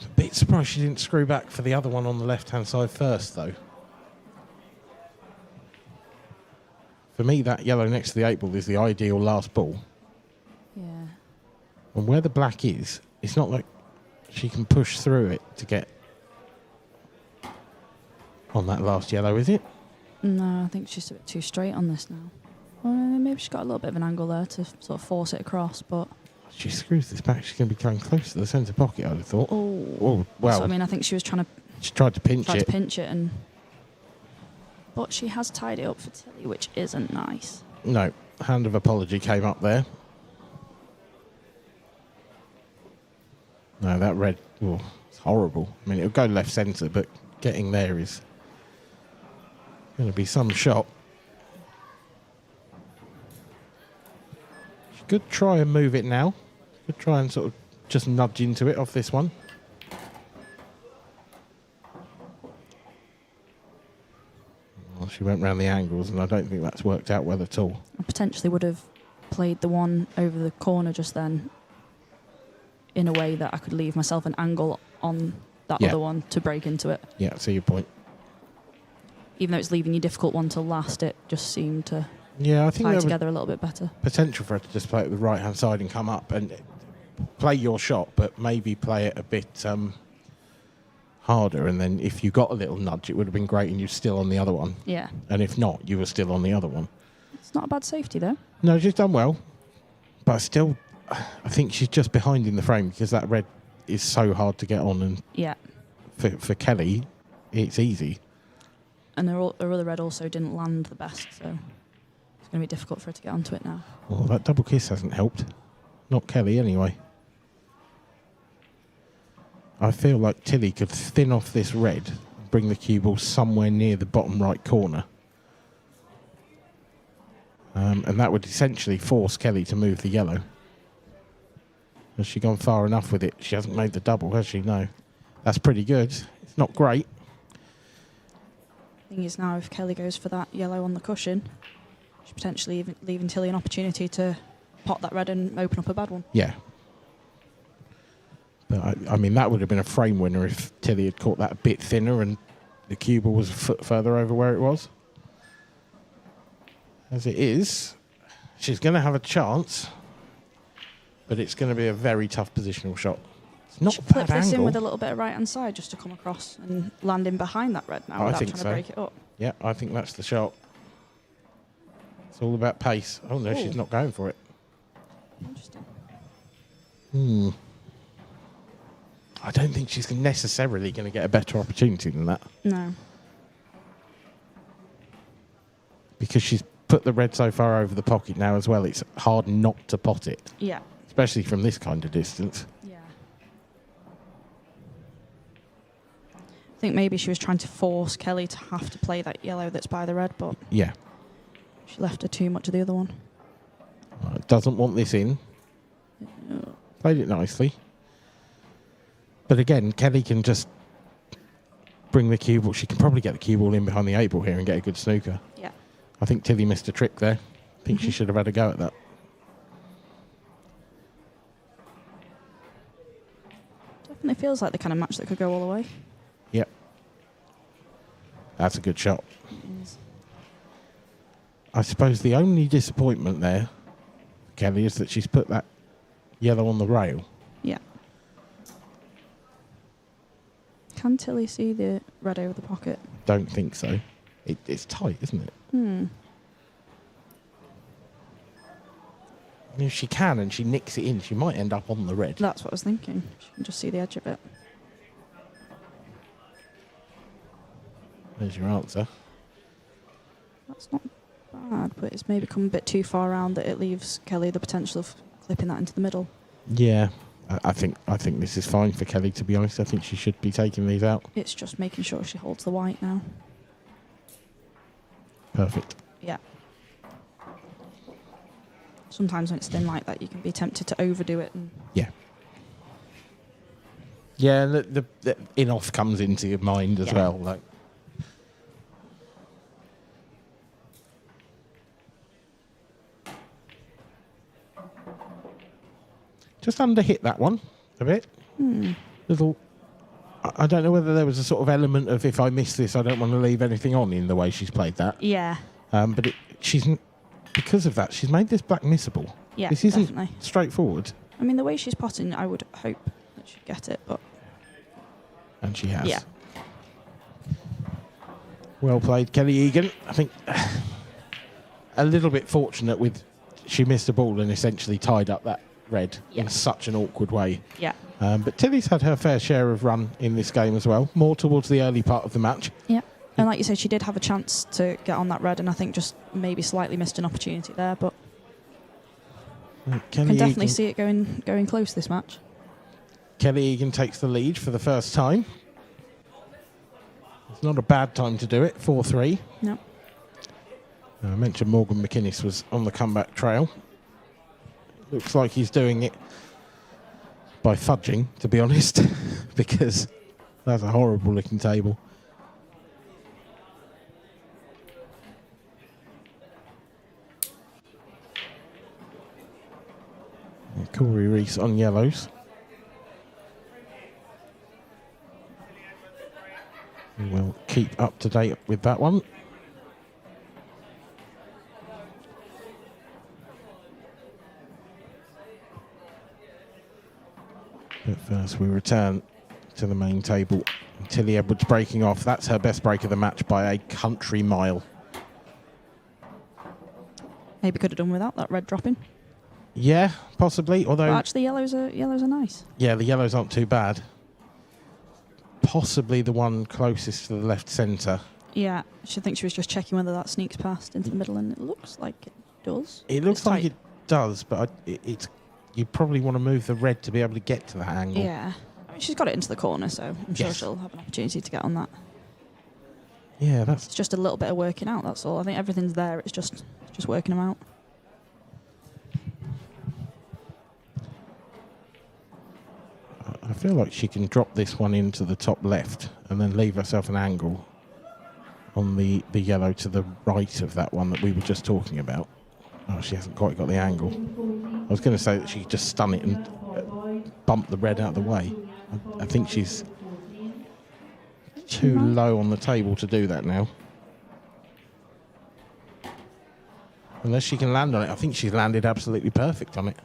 F: A bit surprised she didn't screw back for the other one on the left-hand side first, though. For me, that yellow next to the 8-ball is the ideal last ball.
K: Yeah.
F: And where the black is, it's not like she can push through it to get on that last yellow, is it?
K: No, I think she's a bit too straight on this now. Well, maybe she's got a little bit of an angle there to sort of force it across, but...
F: She screws this back, she's going to be going close to the centre pocket, I'd have thought.
K: Oh,
F: well.
K: So, I mean, I think she was trying to...
F: She tried to pinch
K: it. And... But she has tied it up for Tilly, which isn't nice.
F: No, hand of apology came up there. No, that red, it's horrible. I mean, it'll go left centre, but getting there is going to be some shot. She could try and move it now. Could try and sort of just nudge into it off this one. Well, she went round the angles, and I don't think that's worked out well at all.
K: I potentially would have played the one over the corner just then in a way that I could leave myself an angle on that other one to break into it.
F: Yeah, I see your point.
K: Even though it's leaving you difficult one till last, it just seemed to
F: I think
K: tie together a little bit better.
F: Potential for her to just play it the right-hand side and come up and play your shot, but maybe play it a bit harder. And then if you got a little nudge, it would have been great, and you're still on the other one.
K: Yeah.
F: And if not, you were still on the other one.
K: It's not a bad safety, though.
F: No, she's done well. But still, I think she's just behind in the frame because that red is so hard to get on. And for Kelly, it's easy.
K: And her other red also didn't land the best, so it's going to be difficult for her to get onto it now.
F: Well, that double kiss hasn't helped. Not Kelly, anyway. I feel like Tilly could thin off this red and bring the cue ball somewhere near the bottom right corner. And that would essentially force Kelly to move the yellow. Has she gone far enough with it? She hasn't made the double, has she? No. That's pretty good. It's not great.
K: Thing is now, if Kelly goes for that yellow on the cushion, she's potentially even leaving Tilly an opportunity to pot that red and open up a bad one.
F: Yeah. But I mean, that would have been a frame winner if Tilly had caught that a bit thinner and the cue ball was a foot further over where it was. As it is, she's going to have a chance, but it's going to be a very tough positional shot. It's not a bad
K: flip this in
F: angle.
K: with a little bit of right-hand side just to come across and land in behind that red now without trying to break it up.
F: Yeah, I think that's the shot. It's all about pace. Oh, no, she's not going for it.
K: Interesting.
F: I don't think she's necessarily going to get a better opportunity than that.
K: No.
F: Because she's put the red so far over the pocket now as well, it's hard not to pot it.
K: Yeah.
F: Especially from this kind of distance.
K: Yeah. I think maybe she was trying to force Kelly to have to play that yellow that's by the red, but
F: Yeah.
K: she left her too much of the other one.
F: Doesn't want this in. Played it nicely. But again, Kelly can just bring the cue ball. She can probably get the cue ball in behind the 8 ball here and get a good snooker.
K: Yeah.
F: I think Tilly missed a trick there. I think she should have had a go at that.
K: Definitely feels like the kind of match that could go all the way.
F: Yep. That's a good shot. I suppose the only disappointment there, Kelly, is that she's put that yellow on the rail.
K: Yeah. Can Tilly see the red over the pocket?
F: Don't think so. It's tight, isn't it? If she can and she nicks it in, she might end up on the red.
K: That's what I was thinking. She can just see the edge of it.
F: There's your answer.
K: That's not bad, but it's maybe come a bit too far around that it leaves Kelly the potential of clipping that into the middle.
F: Yeah, I think this is fine for Kelly, to be honest. I think she should be taking these out.
K: It's just making sure she holds the white now.
F: Perfect.
K: Yeah. Sometimes when it's thin like that, you can be tempted to overdo it. And
F: Yeah. Yeah, the in-off comes into your mind as well. Like, just under-hit that one a bit. Little. I don't know whether there was a sort of element of, if I miss this, I don't want to leave anything on in the way she's played that.
K: Yeah.
F: But because of that, she's made this black missable.
K: Yeah,
F: this isn't
K: definitely
F: straightforward.
K: I mean, the way she's potting, I would hope that she'd get it, but...
F: And she has.
K: Yeah.
F: Well played, Kelly Egan. I think a little bit fortunate with she missed a ball and essentially tied up that red in such an awkward way.
K: Yeah.
F: But Tilly's had her fair share of run in this game as well, more towards the early part of the match.
K: Yeah. And like you said, she did have a chance to get on that red, and I think just maybe slightly missed an opportunity there, but
F: Kelly
K: can definitely
F: Egan,
K: see it going close this match.
F: Kelly Egan takes the lead for the first time. It's not a bad time to do it, 4-3.
K: No.
F: I mentioned Morgan McInnes was on the comeback trail. Looks like he's doing it by fudging, to be honest, because that's a horrible looking table. And Corey Reese on yellows. We'll keep up to date with that one. But first we return to the main table. Tilly Edwards breaking off. That's her best break of the match by a country mile.
K: Maybe could have done without that red dropping.
F: Yeah, possibly. Although
K: But actually, yellows are nice.
F: yeah, the yellows aren't too bad. Possibly the one closest to the left centre.
K: Yeah, I think she was just checking whether that sneaks past into the middle, and it looks like it does.
F: It looks
K: It's
F: like
K: tight.
F: it does, but it's you probably want to move the red to be able to get to that angle.
K: Yeah. I mean, she's got it into the corner, so I'm sure
F: Yes.
K: she'll have an opportunity to get on that.
F: Yeah, that's
K: It's just a little bit of working out, that's all. I think everything's there, it's just working them out.
F: I feel like she can drop this one into the top left and then leave herself an angle on the yellow to the right of that one that we were just talking about. Oh, she hasn't quite got the angle. I was going to say that she could just stun it and bump the red out of the way. I think she's too low on the table to do that now. Unless she can land on it. I think she's landed absolutely perfect on it.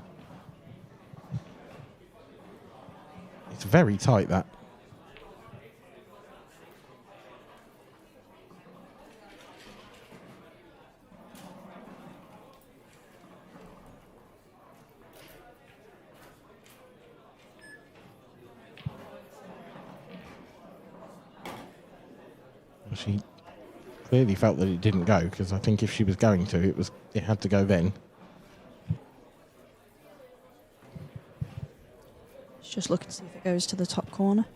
F: It's very tight, that. She clearly felt that it didn't go, because I think if she was going to, it had to go then.
K: Just looking to see if it goes to the top corner.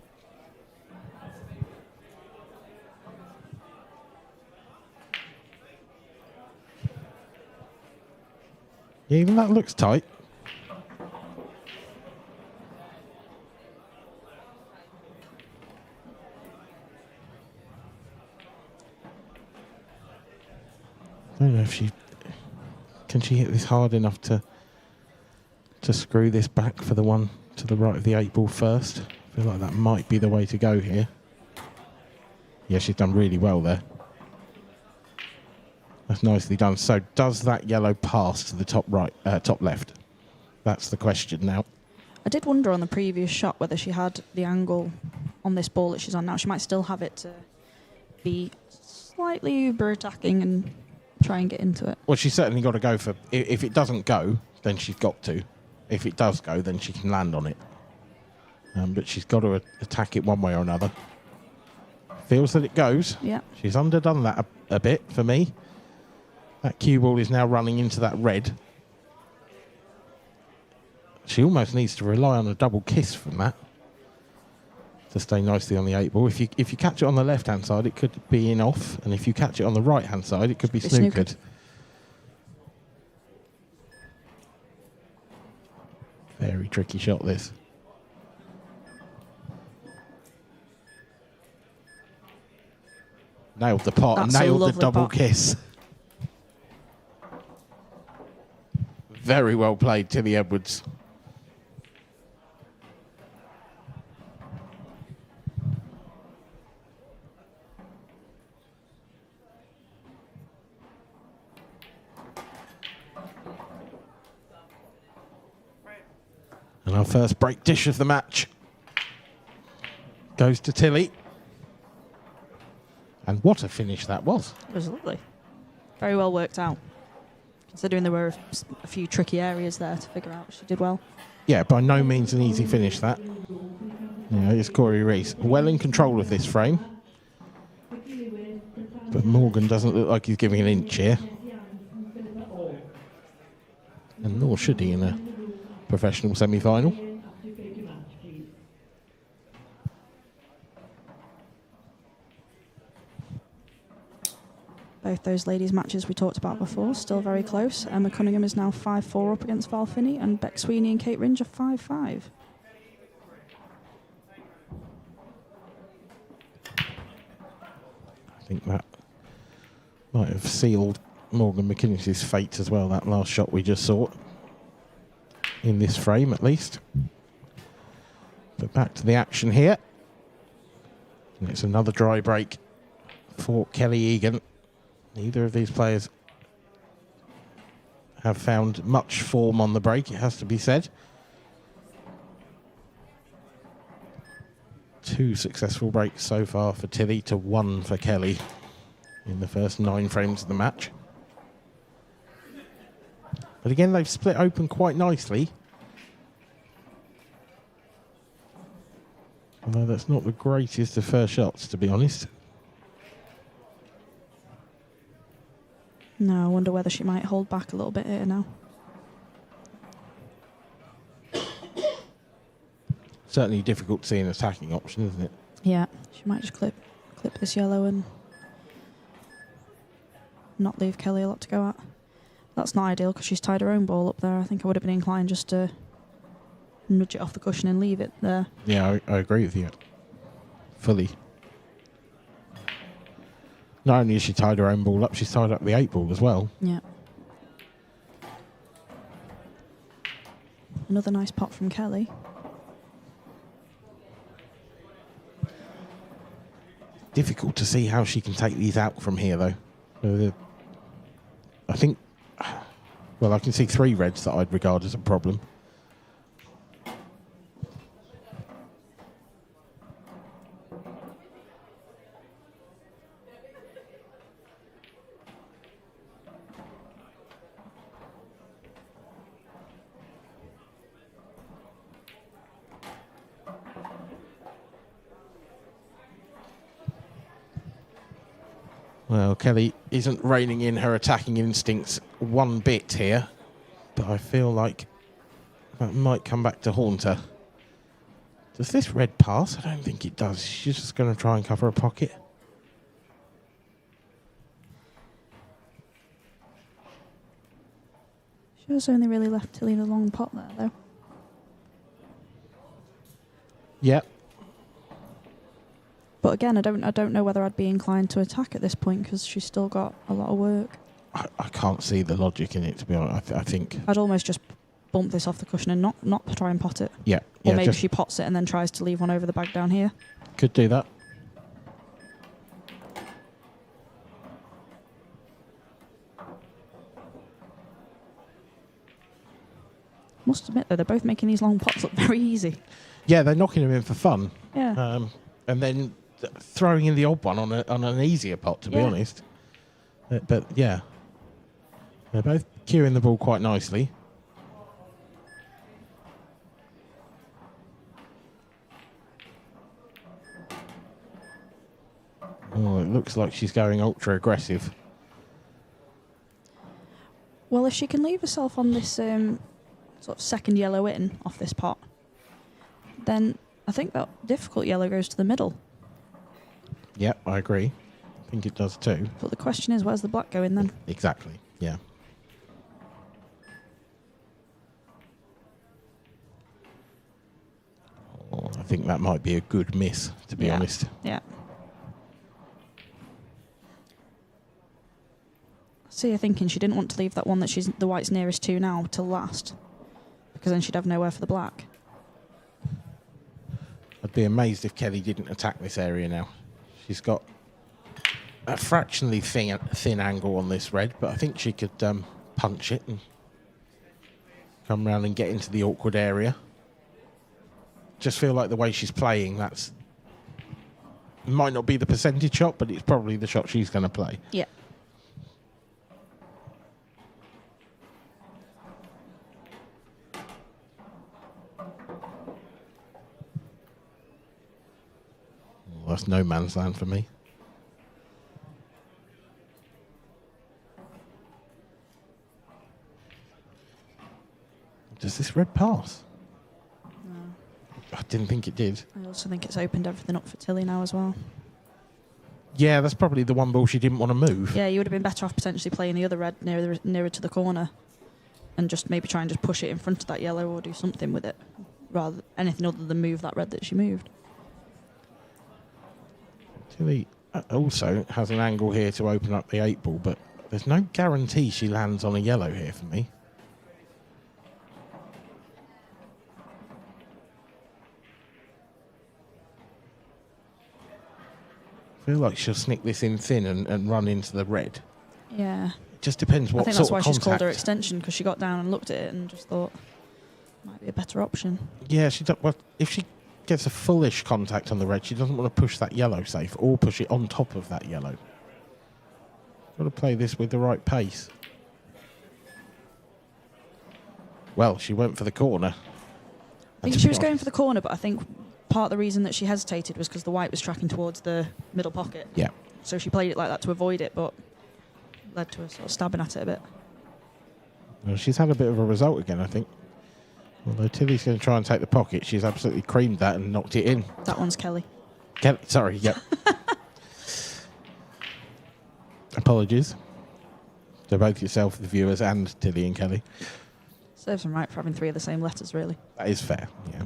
F: Yeah, even that looks tight. I don't know if can she hit this hard enough to screw this back for the one to the right of the 8 ball first. I feel like that might be the way to go here. Yeah, she's done really well there. That's nicely done. So does that yellow pass to the top right, top left? That's the question now.
K: I did wonder on the previous shot whether she had the angle on this ball that she's on now. She might still have it to be slightly uber attacking and try and get into it.
F: Well, she's certainly got to go for... If it doesn't go, then she's got to. If it does go, then she can land on it. But she's got to attack it one way or another. Feels that it goes.
K: Yeah.
F: She's underdone that a bit for me. That cue ball is now running into that red. She almost needs to rely on a double kiss from that to stay nicely on the 8 ball. If you catch it on the left-hand side, it could be in off. And if you catch it on the right-hand side, it could be snookered. Very tricky shot, this. Nailed the pot and nailed the double kiss. Very well played, Tilly Edwards. And our first break dish of the match goes to Tilly. And what a finish that was.
K: It was lovely. Very well worked out. Considering there were a few tricky areas there to figure out, she did well.
F: Yeah, by no means an easy finish, that. Yeah, it's Corey Reese. Well in control of this frame. But Morgan doesn't look like he's giving an inch here. And nor should he in a professional semi-final.
K: Both those ladies' matches we talked about before, still very close. Emma Cunningham is now 5-4 up against Val Finney, and Beck Sweeney and Kate Ringe are 5-5.
F: I think that might have sealed Morgan McInnes's fate as well, that last shot we just saw. In this frame, at least. But back to the action here. And it's another dry break for Kelly Egan. Neither of these players have found much form on the break, it has to be said. 2 successful breaks so far for Tilly to 1 for Kelly in the first 9 frames of the match. But again, they've split open quite nicely. Although that's not the greatest of first shots, to be honest.
K: No, I wonder whether she might hold back a little bit here now.
F: Certainly difficult to see an attacking option, isn't it?
K: Yeah, she might just clip this yellow and not leave Kelly a lot to go at. That's not ideal because she's tied her own ball up there. I think I would have been inclined just to nudge it off the cushion and leave it there.
F: Yeah, I agree with you. Fully. Not only has she tied her own ball up, she's tied up the 8 ball as well.
K: Yeah. Another nice pot from Kelly.
F: Difficult to see how she can take these out from here, though. I think, well, I can see 3 reds that I'd regard as a problem. Well, Kelly isn't reining in her attacking instincts one bit here, but I feel like that might come back to haunt her. Does this red pass? I don't think it does. She's just going to try and cover a pocket.
K: She was only really left to leave a long pot there, though.
F: Yep.
K: But again, I don't know whether I'd be inclined to attack at this point because she's still got a lot of work.
F: I can't see the logic in it, to be honest. I think
K: I'd almost just bump this off the cushion and not try and pot it.
F: Yeah.
K: Or maybe she pots it and then tries to leave one over the bag down here.
F: Could do that.
K: Must admit, though, they're both making these long pots look very easy.
F: Yeah, they're knocking them in for fun.
K: Yeah.
F: And then throwing in the odd one on an easier pot, to be honest. But yeah, they're both cueing the ball quite nicely. Oh, it looks like she's going ultra aggressive.
K: Well, if she can leave herself on this sort of second yellow in off this pot, then I think that difficult yellow goes to the middle.
F: Yep, I agree. I think it does too.
K: But the question is, where's the black going then?
F: Exactly, yeah. Oh, I think that might be a good miss, to be honest.
K: Yeah. See, you're thinking she didn't want to leave that one that the white's nearest to now till last, because then she'd have nowhere for the black.
F: I'd be amazed if Kelly didn't attack this area now. She's got a fractionally thin angle on this red, but I think she could punch it and come round and get into the awkward area. Just feel like the way she's playing, that's might not be the percentage shot, but it's probably the shot she's going to play.
K: Yeah.
F: Well, that's no man's land for me. Does this red pass?
K: No.
F: I didn't think it did.
K: I also think it's opened everything up for Tilly now as well.
F: Yeah, that's probably the one ball she didn't want to move.
K: Yeah, you would have been better off potentially playing the other red nearer to the corner, and just maybe try and just push it in front of that yellow or do something with it, rather anything other than move that red that she moved.
F: Tilly also has an angle here to open up the 8 ball, but there's no guarantee she lands on a yellow here for me. I feel like she'll snick this in thin and run into the red.
K: Yeah.
F: It just depends what
K: I think
F: sort
K: that's why
F: of
K: she's called her
F: contact.
K: extension, because she got down and looked at it and just thought might be a better option.
F: Yeah, well, if she gets a fullish contact on the red, she doesn't want to push that yellow safe or push it on top of that yellow. Got to play this with the right pace. Well, she went for the corner.
K: I think she was going for the corner, but I think part of the reason that she hesitated was because the white was tracking towards the middle pocket.
F: Yeah.
K: So she played it like that to avoid it, but led to her sort of stabbing at it a bit.
F: Well, she's had a bit of a result again, I think. Although Tilly's going to try and take the pocket, she's absolutely creamed that and knocked it in.
K: That one's Kelly.
F: Sorry, yep. Apologies to both yourself, the viewers, and Tilly and Kelly.
K: Serves them right for having 3 of the same letters, really.
F: That is fair, yeah.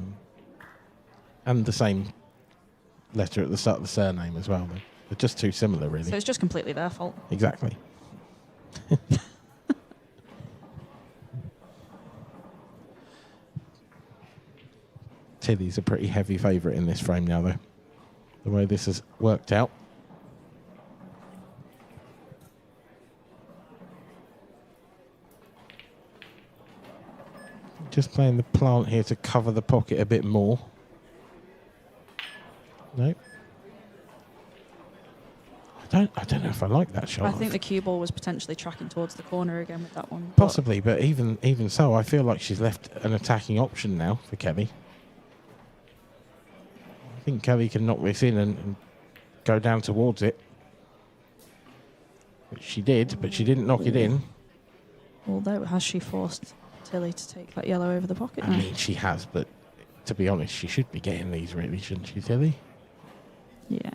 F: And the same letter at the start of the surname as well. They're just too similar, really.
K: So it's just completely their fault.
F: Exactly. Tilly's a pretty heavy favourite in this frame now, though. The way this has worked out. Just playing the plant here to cover the pocket a bit more. No. I don't know if I like that shot.
K: I think the cue ball was potentially tracking towards the corner again with that one.
F: Possibly, but even so, I feel like she's left an attacking option now for Kelly. I think Kelly can knock this in and go down towards it. Which she did, but she didn't knock it in.
K: Although, has she forced Tilly to take that yellow over the pocket?
F: I mean, she has, but to be honest, she should be getting these really, shouldn't she, Tilly?
K: Yeah.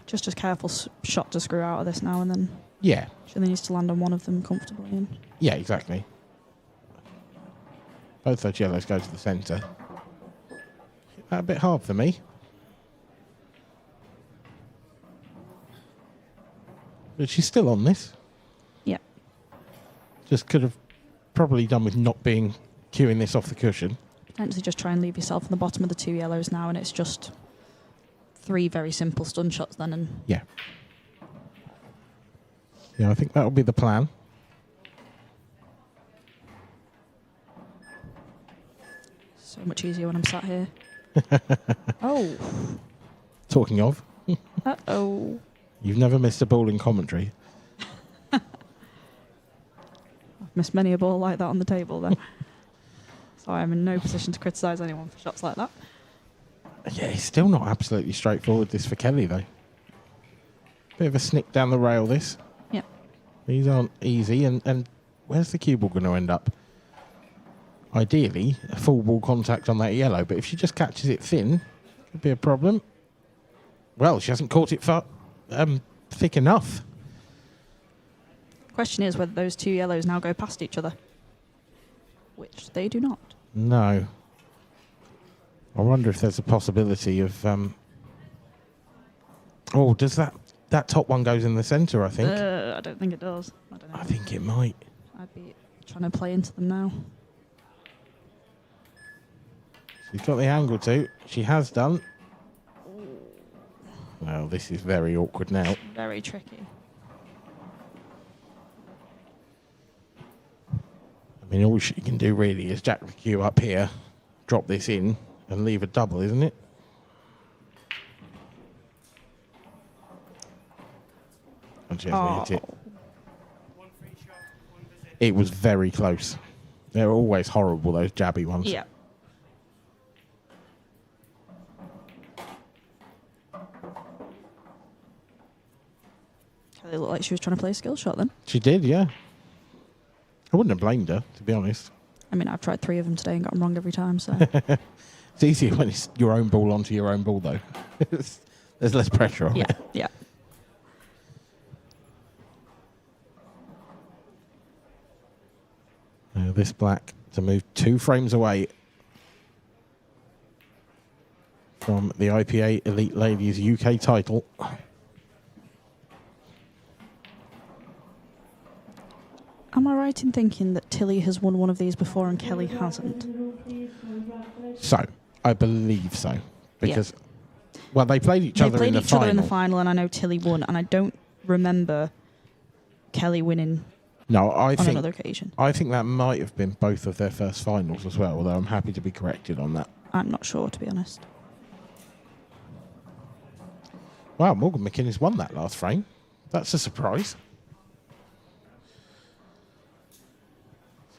K: Just a careful shot to screw out of this now and then.
F: Yeah.
K: She only needs to land on one of them comfortably. And
F: Yeah, exactly. Both those yellows go to the centre. That a bit hard for me. But she's still on this.
K: Yeah.
F: Just could have probably done with not being cueing this off the cushion.
K: potentially just try and leave yourself in the bottom of the 2 yellows now, and it's just 3 very simple stun shots then. And
F: yeah, I think that'll be the plan.
K: So much easier when I'm sat here. Oh.
F: Talking of,
K: Uh-oh.
F: you've never missed a ball in commentary.
K: I've missed many a ball like that on the table then. So I'm in no position to criticise anyone for shots like that.
F: Yeah, it's still not absolutely straightforward, this for Kelly, though. Bit of a snick down the rail, this.
K: Yeah.
F: These aren't easy, and where's the cue ball going to end up? Ideally, a full ball contact on that yellow, but if she just catches it thin, could be a problem. Well, she hasn't caught it thick enough.
K: Question is whether those 2 yellows now go past each other, which they do not.
F: No. I wonder if there's a possibility of... Oh, does that top one goes in the centre, I think?
K: I don't think it does. I don't know.
F: I think it might.
K: I'd be trying to play into them now.
F: She's got the angle to. She has done. Well, this is very awkward now.
K: Very tricky.
F: I mean, all she can do really is jack the cue up here, drop this in, and leave a double, isn't it? And she hasn't hit it. It was very close. They're always horrible, those jabby ones.
K: Yeah. Kelly looked like she was trying to play a skill shot then.
F: She did, yeah. I wouldn't have blamed her, to be honest.
K: I mean, I've tried 3 of them today and got them wrong every time, so.
F: It's easier when it's your own ball onto your own ball, though. There's less pressure on it.
K: Yeah.
F: Now this black to move 2 frames away from the IPA Elite Ladies UK title.
K: Am I right in thinking that Tilly has won one of these before and Kelly hasn't?
F: So, I believe so. Because, well, they played each other in the final.
K: They played each other in the final, and I know Tilly won, and I don't remember Kelly winning on another occasion.
F: I think that might have been both of their first finals as well, although I'm happy to be corrected on that.
K: I'm not sure, to be honest.
F: Wow, Morgan McInnes won that last frame. That's a surprise.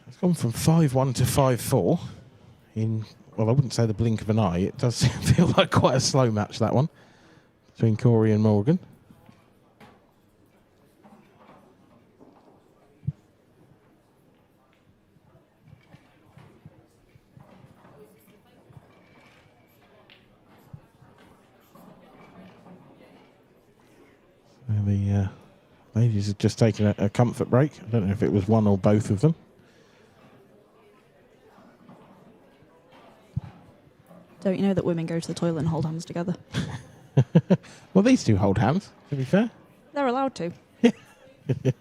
F: It's gone from 5-1 to 5-4 in, well, I wouldn't say the blink of an eye. It does feel like quite a slow match, that one, between Corey and Morgan. The ladies have just taken a comfort break. I don't know if it was one or both of them.
K: Don't you know that women go to the toilet and hold hands together?
F: Well, these two hold hands, to be fair.
K: They're allowed to.
F: It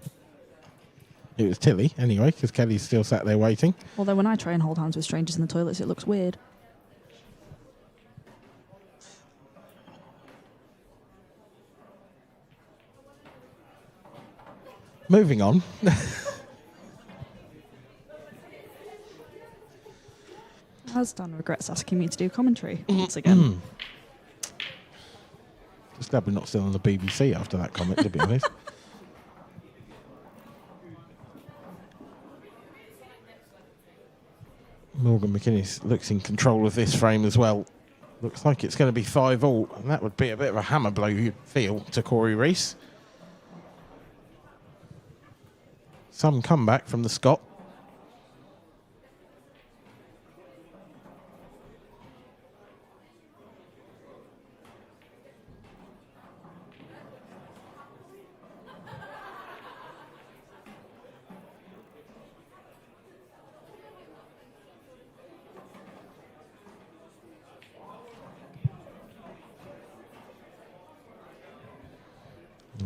F: was Tilly, anyway, because Kelly's still sat there waiting.
K: Although when I try and hold hands with strangers in the toilets, it looks weird.
F: Moving on.
K: Asdan regrets asking me to do commentary once again.
F: Just glad we're not still on the BBC after that comment, to be honest. Morgan McInnes looks in control of this frame as well. Looks like it's going to be 5-all, and that would be a bit of a hammer blow, you'd feel, to Corey Rees. Some comeback from the Scot.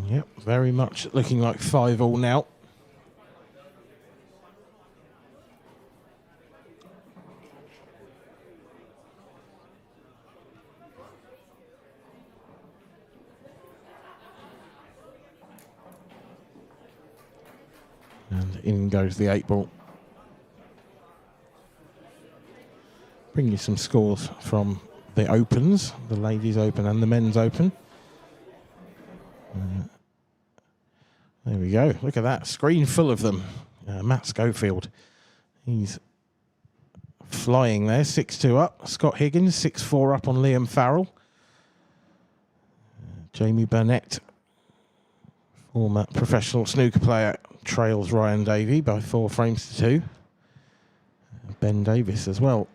F: Yep, very much looking like 5-all now. And in goes the 8-ball. Bring you some scores from the Opens, the Ladies Open and the Men's Open. There we go. Look at that. Screen full of them. Matt Schofield. He's flying there. 6-2 up. Scott Higgins, 6-4 up on Liam Farrell. Jamie Burnett, former professional snooker player, trails Ryan Davey by 4 frames to 2. Ben Davis as well.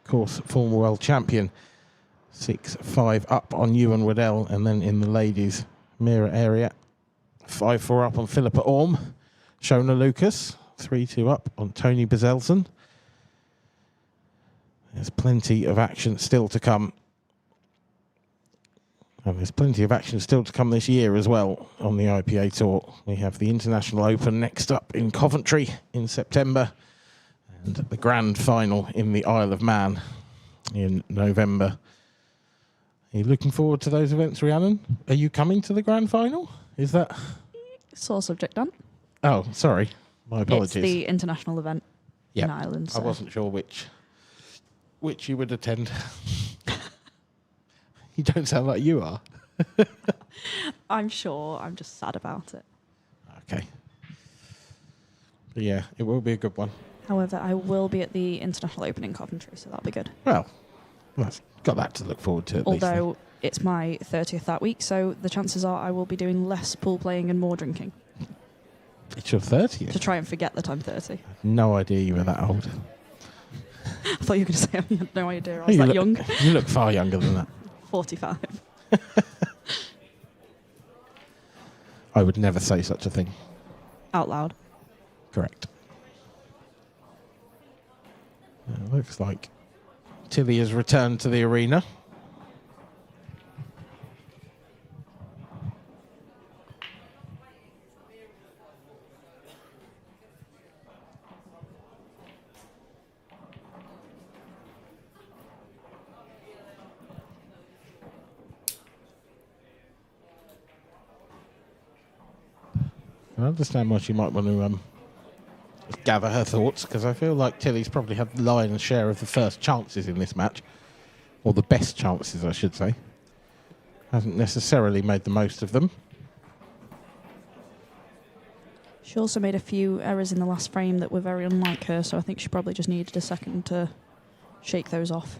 F: Of course, former world champion. 6-5 up on Ewan Waddell. And then in the ladies' mirror area, 5-4 up on Philippa Orme. Shona Lucas, 3-2 up on Tony Bezelson. There's plenty of action still to come. And there's plenty of action still to come this year as well on the IPA Tour. We have the International Open next up in Coventry in September, and the Grand Final in the Isle of Man in November. Are you looking forward to those events, Rhiannon? Are you coming to the Grand Final? Is that...
K: Sore subject, Dan.
F: Oh, sorry. My apologies.
K: It's the international event in Ireland. So.
F: I wasn't sure which you would attend. You don't sound like you are.
K: I'm sure. I'm just sad about it.
F: Okay. But yeah, it will be a good one.
K: However, I will be at the International Open in Coventry, so that'll be good.
F: Well, that's got that to look forward to at least.
K: Although it's my 30th that week, so the chances are I will be doing less pool playing and more drinking.
F: It's your 30th.
K: To try and forget that I'm 30.
F: No idea you were that old.
K: I thought you were going to say I had no idea I was
F: You
K: that
F: look-
K: young.
F: You look far younger than that.
K: 45.
F: I would never say such a thing.
K: Out loud.
F: Correct. Looks like Tilly has returned to the arena. I understand why she might want to gather her thoughts, because I feel like Tilly's probably had the lion's share of the first chances in this match, or the best chances, I should say. Hasn't necessarily made the most of them.
K: She also made a few errors in the last frame that were very unlike her, so I think she probably just needed a second to shake those off.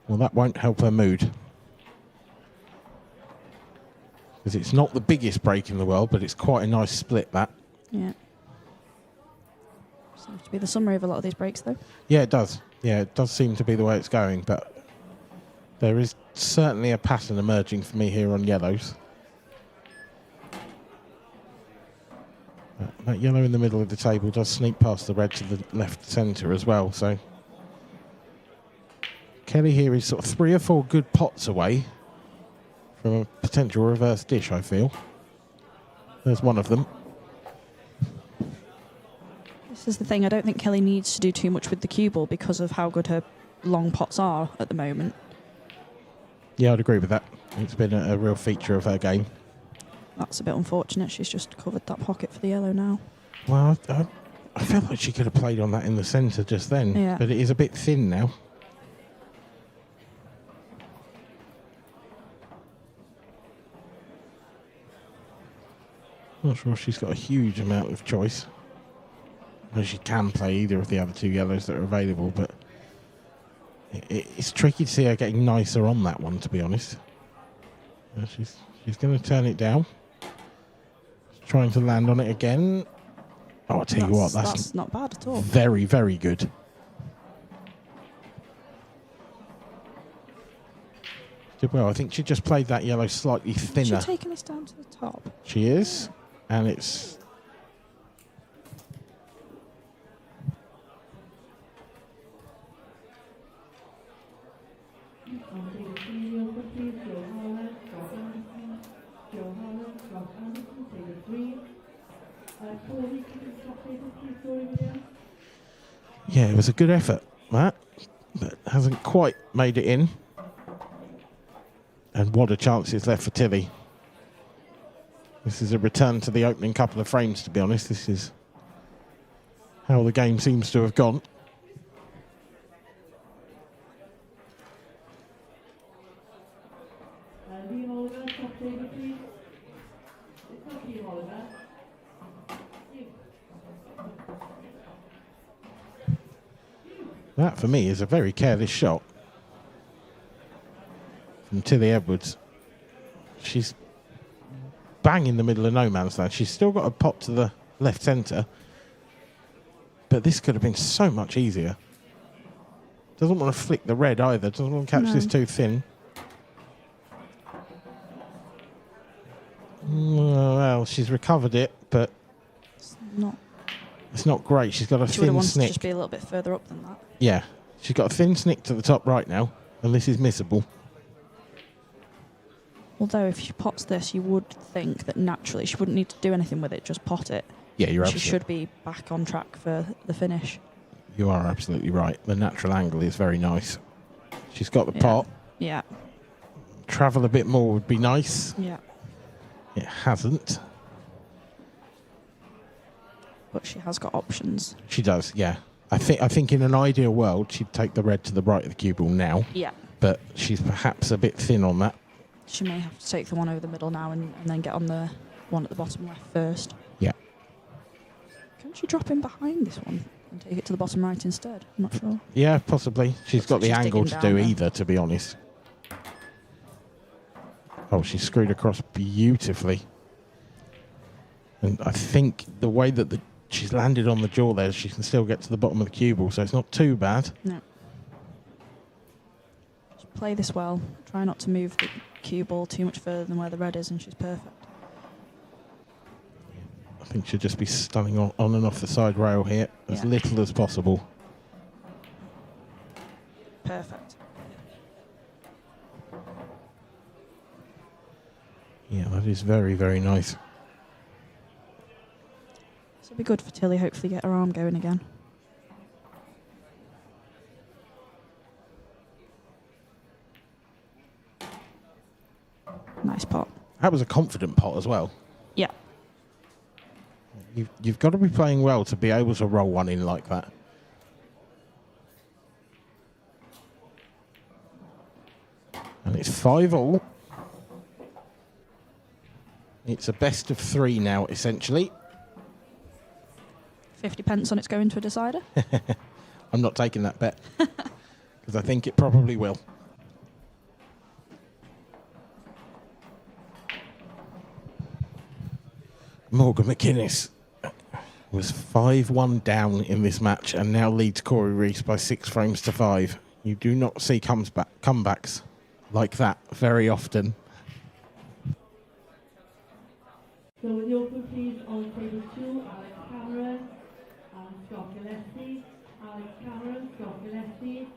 F: Well, that won't help her mood. Because it's not the biggest break in the world, but it's quite a nice split, that.
K: Yeah. Seems to be the summary of a lot of these breaks, though.
F: Yeah, it does. Yeah, it does seem to be the way it's going, but there is certainly a pattern emerging for me here on yellows. That yellow in the middle of the table does sneak past the red to the left centre as well, so Kelly here is sort of 3 or 4 good pots away from a potential reverse dish, I feel. There's one of them.
K: This is the thing, I don't think Kelly needs to do too much with the cue ball because of how good her long pots are at the moment.
F: Yeah, I'd agree with that. It's been a real feature of her game.
K: That's a bit unfortunate. She's just covered that pocket for the yellow now.
F: Well, I feel like she could have played on that in the centre just then,
K: Yeah.
F: but it is a bit thin now. Not sure she's got a huge amount of choice. No, she can play either of the other 2 yellows that are available, but it's tricky to see her getting nicer on that one, to be honest. She's going to turn it down. Trying to land on it again. Oh, I'll tell you what,
K: that's not bad at all.
F: Very, very good. Did well. I think she just played that yellow slightly thinner.
K: Is she taking us down to the top?
F: She is, and it's... Yeah, it was a good effort, that, but hasn't quite made it in. And what a chance is left for Tilly. This is a return to the opening couple of frames, to be honest. This is how the game seems to have gone. That, for me, is a very careless shot from Tilly Edwards. She's bang in the middle of no man's land. She's still got a pot to the left centre, but this could have been so much easier. Doesn't want to flick the red either. Doesn't want to catch this too thin. Well, she's recovered it, but it's not great. She's got a
K: She would have
F: thin
K: wanted to
F: snick.
K: just be a little bit further up than that.
F: Yeah, she's got a thin snick to the top right now, and this is missable.
K: Although if she pots this, you would think that naturally she wouldn't need to do anything with it, just pot it.
F: Yeah, you're
K: She
F: absolutely.
K: should be back on track for the finish.
F: You are absolutely right. The natural angle is very nice. She's got the pot.
K: Yeah.
F: Travel a bit more would be nice.
K: Yeah.
F: It hasn't.
K: But she has got options.
F: She does, yeah. I think in an ideal world she'd take the red to the right of the cue ball now.
K: Yeah.
F: But she's perhaps a bit thin on that.
K: She may have to take the one over the middle now and then get on the one at the bottom left first.
F: Yeah.
K: Can she drop in behind this one and take it to the bottom right instead? I'm not sure.
F: Yeah, possibly. She's got the
K: she's
F: angle
K: digging
F: to do
K: down there.
F: either, to be honest. Oh, she screwed across beautifully. And I think the way that she's landed on the jaw there, she can still get to the bottom of the cue ball, so it's not too bad.
K: No. Just play this well. Try not to move the cue ball too much further than where the red is, and she's perfect.
F: I think she'll just be stunning on and off the side rail here as little as possible.
K: Perfect.
F: Yeah, that is very, very nice.
K: This will be good for Tilly, hopefully get her arm going again. Nice pot.
F: That was a confident pot as well.
K: Yeah.
F: You've got to be playing well to be able to roll one in like that. And it's 5-all. It's a best of 3 now, essentially.
K: 50 pence on it's going to a decider.
F: I'm not taking that bet because I think it probably will. Morgan McInnes was 5-1 down in this match and now leads Corey Reese by 6 frames to 5. You do not see comebacks like that very often.
I: So with your please on table 2, Alex Cameron and Scott Gillespie. Alex Cameron, Scott Gillespie.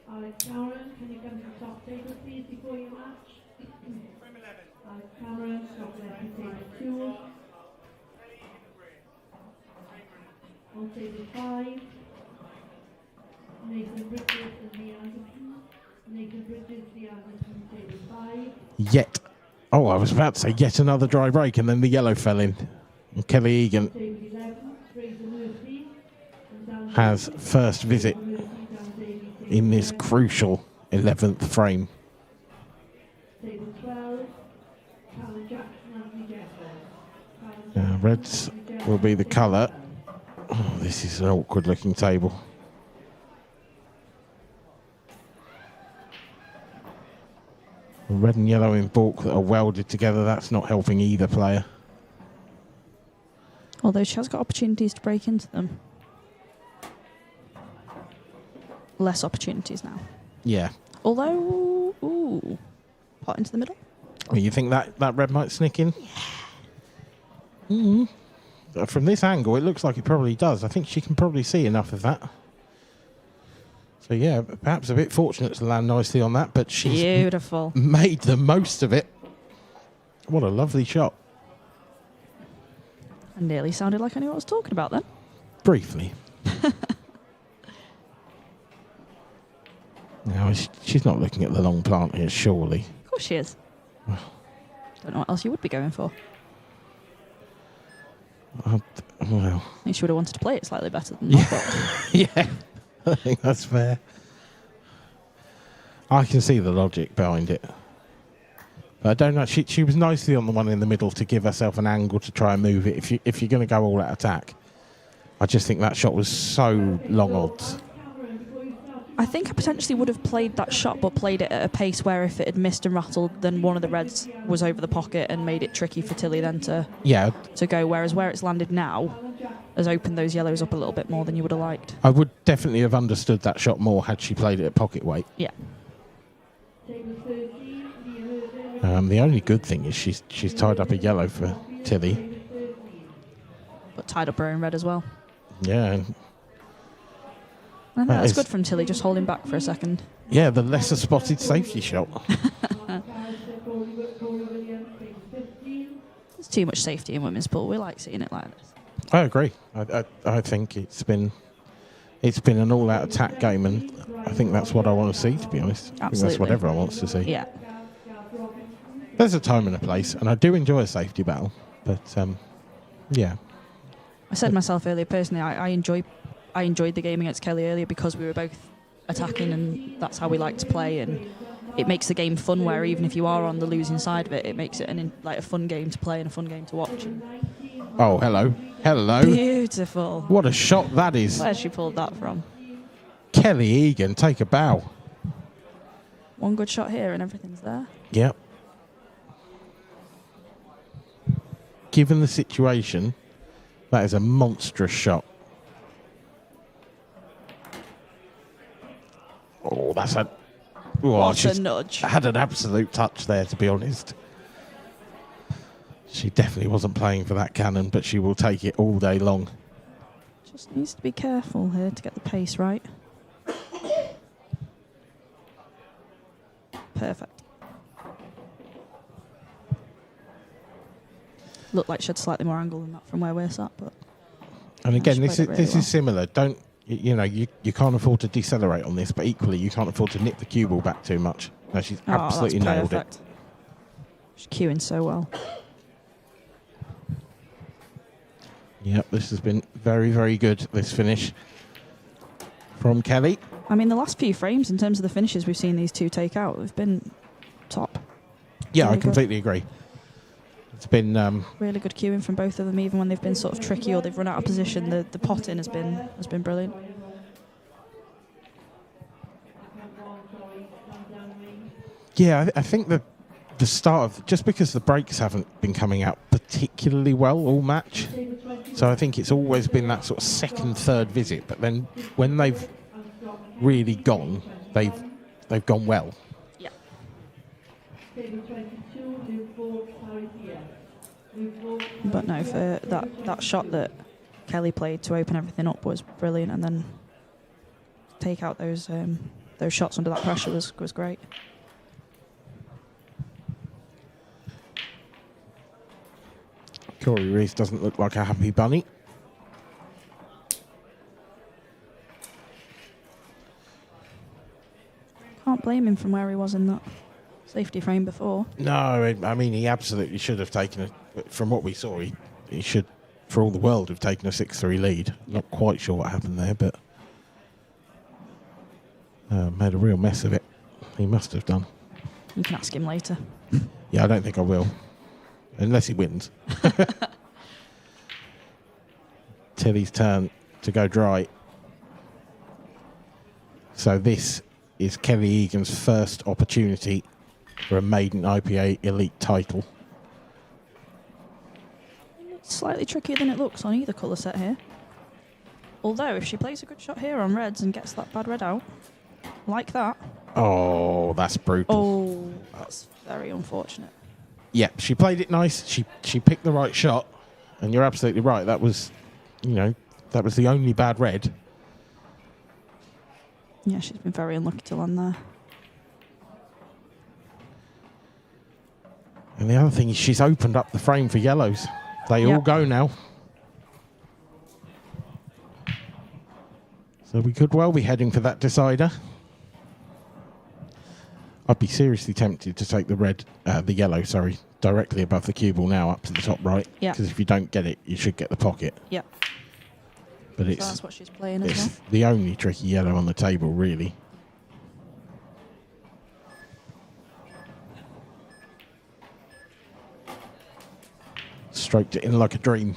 I: Alex Cameron, can you come to the top table please before your match? Alex Cameron, Scott Gillespie, table 2. On table 5, Nathan Bridges and Lee Anderson. Nathan Bridges, Lee Anderson, table 5.
F: Oh, I was about to say yet another dry break, and then the yellow fell in. And Kelly Egan has first visit in this crucial 11th frame. Reds will be the colour. Oh, this is an awkward looking table. Red and yellow in baulk that are welded together, that's not helping either player.
K: Although she has got opportunities to break into them. Less opportunities now.
F: Yeah.
K: Although, ooh, pot into the middle.
F: Well, you think that red might sneak in? From this angle, it looks like it probably does. I think she can probably see enough of that. So yeah, perhaps a bit fortunate to land nicely on that, but she's
K: beautiful.
F: Made the most of it. What a lovely shot.
K: I nearly sounded like I knew what I was talking about then.
F: Briefly. No, she's not looking at the long plant here, surely.
K: Of course she is. Don't know what else you would be going for.
F: Well,
K: I think she would have wanted to play it slightly better than that.
F: Yeah, I think that's fair. I can see the logic behind it. But I don't know. She was nicely on the one in the middle to give herself an angle to try and move it. If you're going to go all out attack, I just think that shot was so long odds.
K: I think I potentially would have played that shot, but played it at a pace where if it had missed and rattled, then one of the reds was over the pocket and made it tricky for Tilly then to go. Whereas where it's landed now has opened those yellows up a little bit more than you would have liked.
F: I would definitely have understood that shot more had she played it at pocket weight.
K: Yeah.
F: The only good thing is she's tied up a yellow for Tilly.
K: But tied up her own red as well.
F: Yeah.
K: I know, that's good from Tilly, just holding back for a second.
F: Yeah, the lesser spotted safety shot.
K: There's too much safety in women's pool. We like seeing it like this.
F: I agree. I think it's been an all-out attack game, and I think that's what I want to see, to be honest.
K: Absolutely.
F: I think that's what everyone wants to see.
K: Yeah.
F: There's a time and a place, and I do enjoy a safety battle, but yeah.
K: I said myself earlier, personally, I enjoyed the game against Kelly earlier because we were both attacking, and that's how we like to play, and it makes the game fun where even if you are on the losing side of it, it makes it a fun game to play and a fun game to watch.
F: Oh, hello.
K: Beautiful.
F: What a shot that is.
K: Where's she pulled that from?
F: Kelly Egan, take a bow.
K: One good shot here and everything's there.
F: Yep. given the situation, that is a monstrous shot. Oh, that's a... Oh,
K: What a
F: she's
K: nudge.
F: had an absolute touch there, to be honest. She definitely wasn't playing for that cannon, but she will take it all day long.
K: Just needs to be careful here to get the pace right. Perfect. Looked like she had slightly more angle than that from where we're sat, but...
F: And again,
K: she
F: this
K: played
F: is
K: it really well.
F: similar. Don't you can't afford to decelerate on this, but equally you can't afford to nip the cue ball back too much. No, she's absolutely
K: that's
F: nailed
K: perfect.
F: it.
K: She's cueing so well.
F: Yep, this has been very, very good, this finish from Kelly.
K: I mean, the last few frames, in terms of the finishes we've seen these two take out, have been top.
F: Yeah,
K: Really
F: I completely agree. It's been...
K: Really good cueing from both of them, even when they've been sort of tricky or they've run out of position. The potting has been brilliant.
F: Yeah, I think the start of... Just because the breaks haven't been coming out particularly well all match, so I think it's always been that sort of second, third visit, but then when they've really gone, they've gone well.
K: Yeah. But no, for that shot that Kelly played to open everything up was brilliant, and then take out those shots under that pressure was great.
F: Corey Reese doesn't look like a happy bunny.
K: Can't blame him from where he was in that safety frame before.
F: No, I mean, he absolutely should have taken from what we saw, he should, for all the world, have taken a 6-3 lead. Not quite sure what happened there, but made a real mess of it. He must have done.
K: You can ask him later.
F: Yeah, I don't think I will. Unless he wins. Tilly's turn to go dry. So this is Kelly Egan's first opportunity for a maiden IPA elite title.
K: It's slightly trickier than it looks on either colour set here. Although, if she plays a good shot here on reds and gets that bad red out, like that...
F: Oh, that's brutal.
K: Oh, that's very unfortunate.
F: Yeah, she played it nice. She picked the right shot, and you're absolutely right. That was, that was the only bad red.
K: Yeah, she's been very unlucky to land there.
F: And the other thing is she's opened up the frame for yellows. They all go now. So we could well be heading for that decider. I'd be seriously tempted to take the yellow, directly above the cue ball now up to the top right.
K: Yeah.
F: Because if you don't get it, you should get the pocket.
K: Yeah.
F: But
K: So
F: it's
K: that's what she's playing as well.
F: the only tricky yellow on the table, really. Stroked it in like a dream.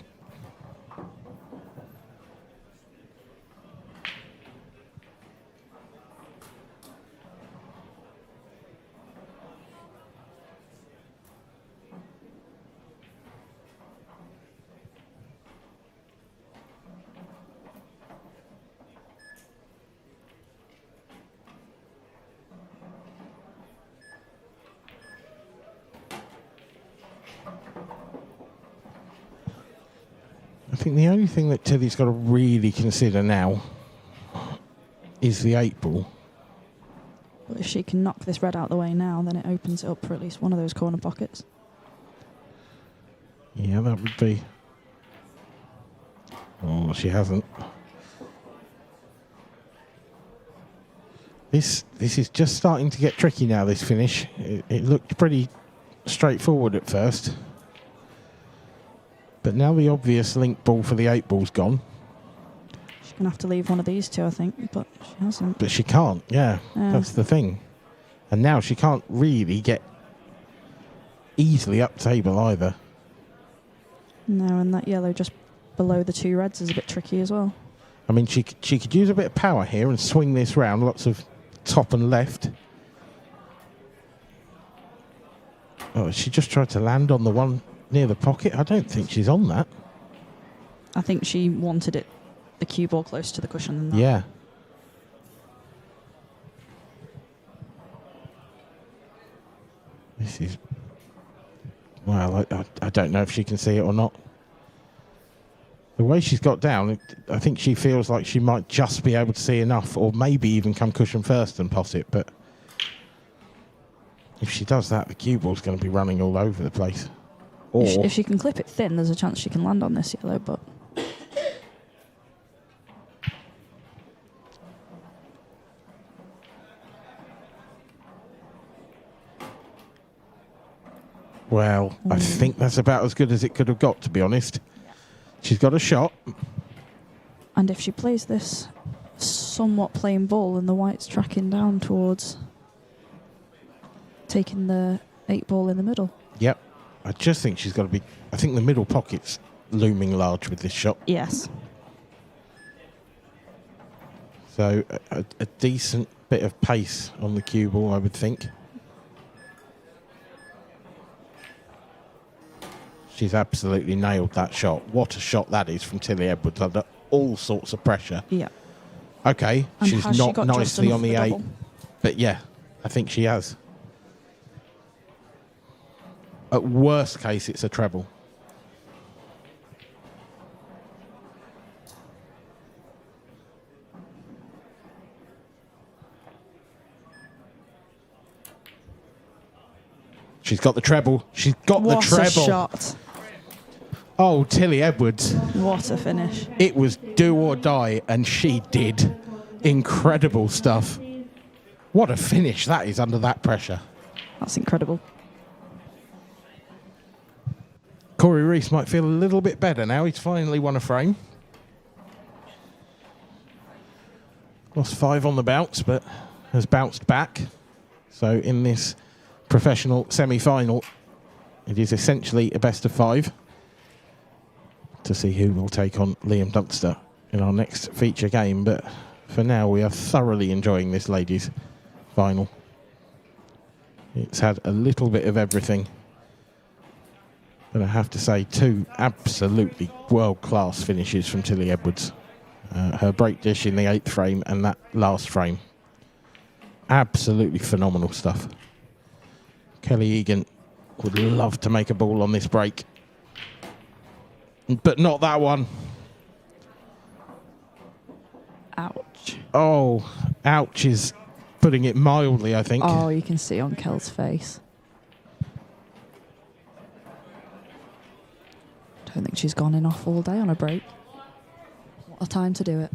F: I think the only thing that Tilly's got to really consider now is the 8 ball.
K: But if she can knock this red out the way now, then it opens it up for at least one of those corner pockets.
F: Yeah, that would be... Oh, she hasn't. This is just starting to get tricky now, this finish. It looked pretty straightforward at first. But now the obvious link ball for the 8 ball's gone.
K: She's going to have to leave one of these two, I think, but she hasn't.
F: But she can't, yeah. That's the thing. And now she can't really get easily up table either.
K: No, and that yellow just below the 2 reds is a bit tricky as well.
F: I mean, she could use a bit of power here and swing this round, lots of top and left. Oh, she just tried to land on the one near the pocket. I don't think she's on that.
K: I think she wanted it, the cue ball close to the cushion than that.
F: Yeah. This is... Well, I don't know if she can see it or not. The way she's got down, I think she feels like she might just be able to see enough, or maybe even come cushion first and pot it, but if she does that, the cue ball's going to be running all over the place. Or
K: If she can clip it thin, there's a chance she can land on this yellow, but...
F: Well, I think that's about as good as it could have got, to be honest. She's got a shot.
K: And if she plays this somewhat plain ball, and the white's tracking down towards taking the 8 ball in the middle.
F: Yep. I just think she's got to be... I think the middle pocket's looming large with this shot.
K: Yes.
F: So a decent bit of pace on the cue ball, I would think. She's absolutely nailed that shot. What a shot that is from Tilly Edwards under all sorts of pressure.
K: Yeah.
F: Okay,
K: And
F: she's
K: has she
F: not
K: got just
F: nicely
K: enough
F: on the
K: for
F: 8.
K: double?
F: But yeah, I think she has. At worst case, it's a treble. She's got the treble. She's got the treble.
K: What a shot.
F: Oh, Tilly Edwards.
K: What a finish.
F: It was do or die, and she did. Incredible stuff. What a finish that is under that pressure.
K: That's incredible.
F: Corey Reese might feel a little bit better now. He's finally won a frame. Lost 5 on the bounce, but has bounced back. So in this professional semi-final, it is essentially a best of 5 to see who will take on Liam Dunster in our next feature game. But for now, we are thoroughly enjoying this ladies' final. It's had a little bit of everything. But I have to say, 2 absolutely world-class finishes from Tilly Edwards. Her break dish in the 8th frame and that last frame. Absolutely phenomenal stuff. Kelly Egan would love to make a ball on this break. But not that one.
K: Ouch.
F: Oh, ouch is putting it mildly, I think.
K: Oh, you can see on Kel's face. Don't think she's gone in off all day on a break. What a time to do it.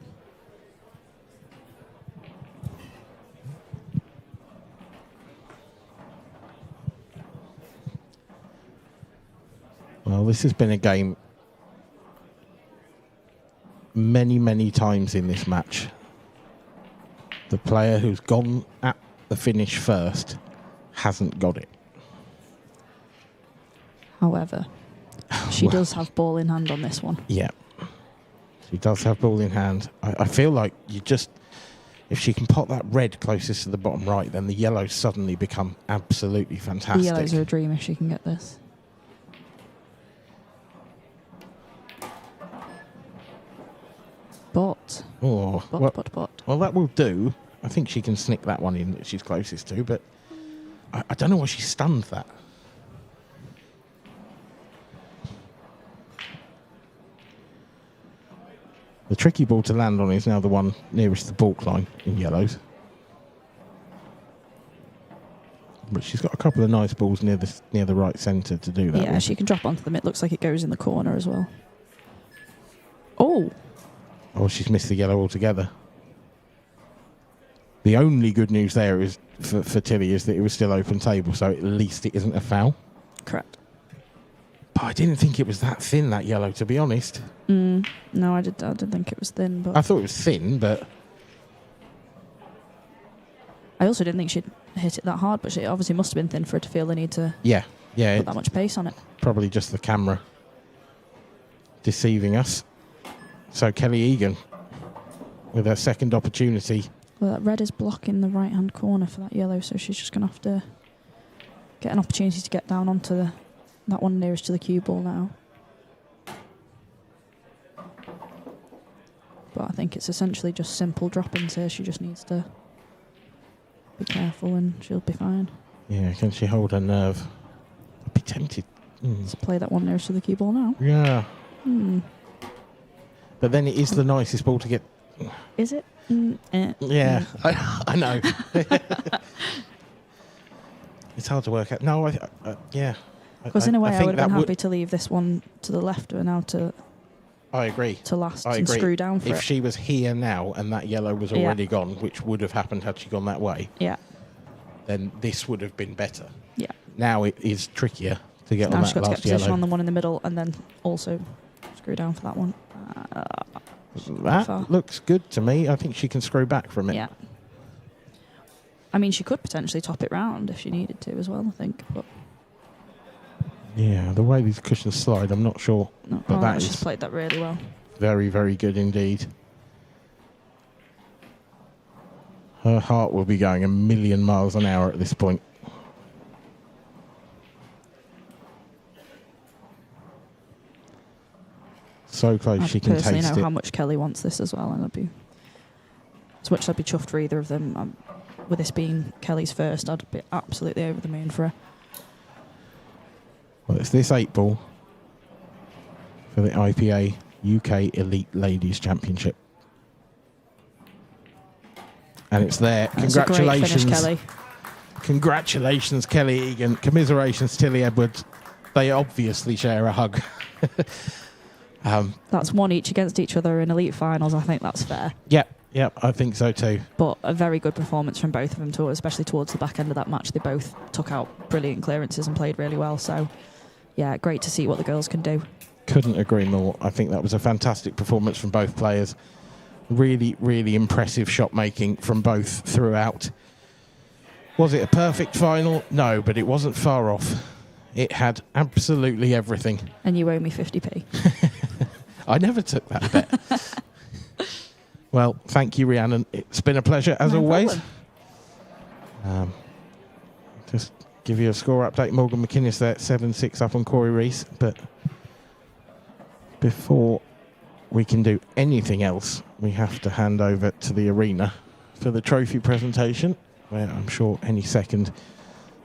F: Well, this has been a game many, many times in this match. The player who's gone at the finish first hasn't got it.
K: However, she does have ball in hand on this one.
F: Yeah. She does have ball in hand. I feel like you just... If she can pot that red closest to the bottom right, then the yellows suddenly become absolutely fantastic.
K: The yellows are a dream if she can get this. But.
F: Oh,
K: But.
F: Well, that will do. I think she can snick that one in that she's closest to, but I don't know why she stunned that. The tricky ball to land on is now the one nearest the baulk line in yellows. But she's got a couple of nice balls near the right centre to do that.
K: Yeah, she can drop onto them. It looks like it goes in the corner as well. Oh.
F: Oh, she's missed the yellow altogether. The only good news there is for Tilly is that it was still open table, so at least it isn't a foul.
K: Correct.
F: But I didn't think it was that thin, that yellow, to be honest.
K: No, I did think it was thin, but
F: I thought it was thin, but
K: I also didn't think she'd hit it that hard, but she obviously must have been thin for her to feel the need to
F: yeah,
K: put that much pace on it.
F: Probably just the camera deceiving us. So Kelly Egan with her second opportunity.
K: Well, that red is blocking the right-hand corner for that yellow, so she's just going to have to get an opportunity to get down onto that one nearest to the cue ball now. But I think it's essentially just simple drop-ins here. She just needs to be careful and she'll be fine.
F: Yeah, can she hold her nerve? I'd be tempted.
K: Let's play that one nearest to the cue ball now.
F: Yeah.
K: Hmm.
F: But then it is the nicest ball to get.
K: Is it?
F: Yeah, I know. It's hard to work out. No, yeah.
K: Because in a way, I
F: think
K: would have
F: that
K: been happy to leave this one to the left and now to
F: I agree.
K: to last
F: I
K: and
F: agree.
K: screw down for
F: If
K: it.
F: she was here now and that yellow was
K: Yeah.
F: already gone, which would have happened had she gone that way,
K: Yeah.
F: then this would have been better.
K: Yeah.
F: Now it is trickier to get
K: Now
F: on
K: she's
F: that
K: got to get
F: last
K: position
F: yellow.
K: on the one in the middle and then also screw down for that one.
F: That
K: far.
F: looks good to me. I think she can screw back from it.
K: Yeah. I mean, she could potentially top it round if she needed to as well, I think. But
F: Yeah, the way these cushions slide, I'm not sure.
K: no,
F: But that
K: she's
F: is
K: played that really well.
F: very, very good indeed. Her heart will be going a million miles an hour at this point. So close,
K: I
F: she can
K: personally
F: taste
K: know
F: it.
K: how much Kelly wants this as well, and I'd be as much as I'd be chuffed for either of them. With this being Kelly's first, I'd be absolutely over the moon for her.
F: Well, it's this 8 ball for the IPA UK Elite Ladies Championship. And it's there.
K: That's a great
F: Congratulations.
K: finish, Kelly.
F: Congratulations, Kelly Egan. Commiserations, Tilly Edwards. They obviously share a hug.
K: That's one each against each other in elite finals. I think that's fair.
F: Yep, I think so too.
K: But a very good performance from both of them, too, especially towards the back end of that match. They both took out brilliant clearances and played really well. So, yeah, great to see what the girls can do.
F: Couldn't agree more. I think that was a fantastic performance from both players. Really, really impressive shot making from both throughout. Was it a perfect final? No, but it wasn't far off. It had absolutely everything.
K: And you owe me 50p.
F: I never took that bet. Well, thank you, Rhiannon. It's been a pleasure, as
K: No
F: always.
K: problem.
F: Just give you a score update. Morgan McInnes there, 7-6 up on Corey Rees. But before we can do anything else, we have to hand over to the arena for the trophy presentation, where I'm sure any second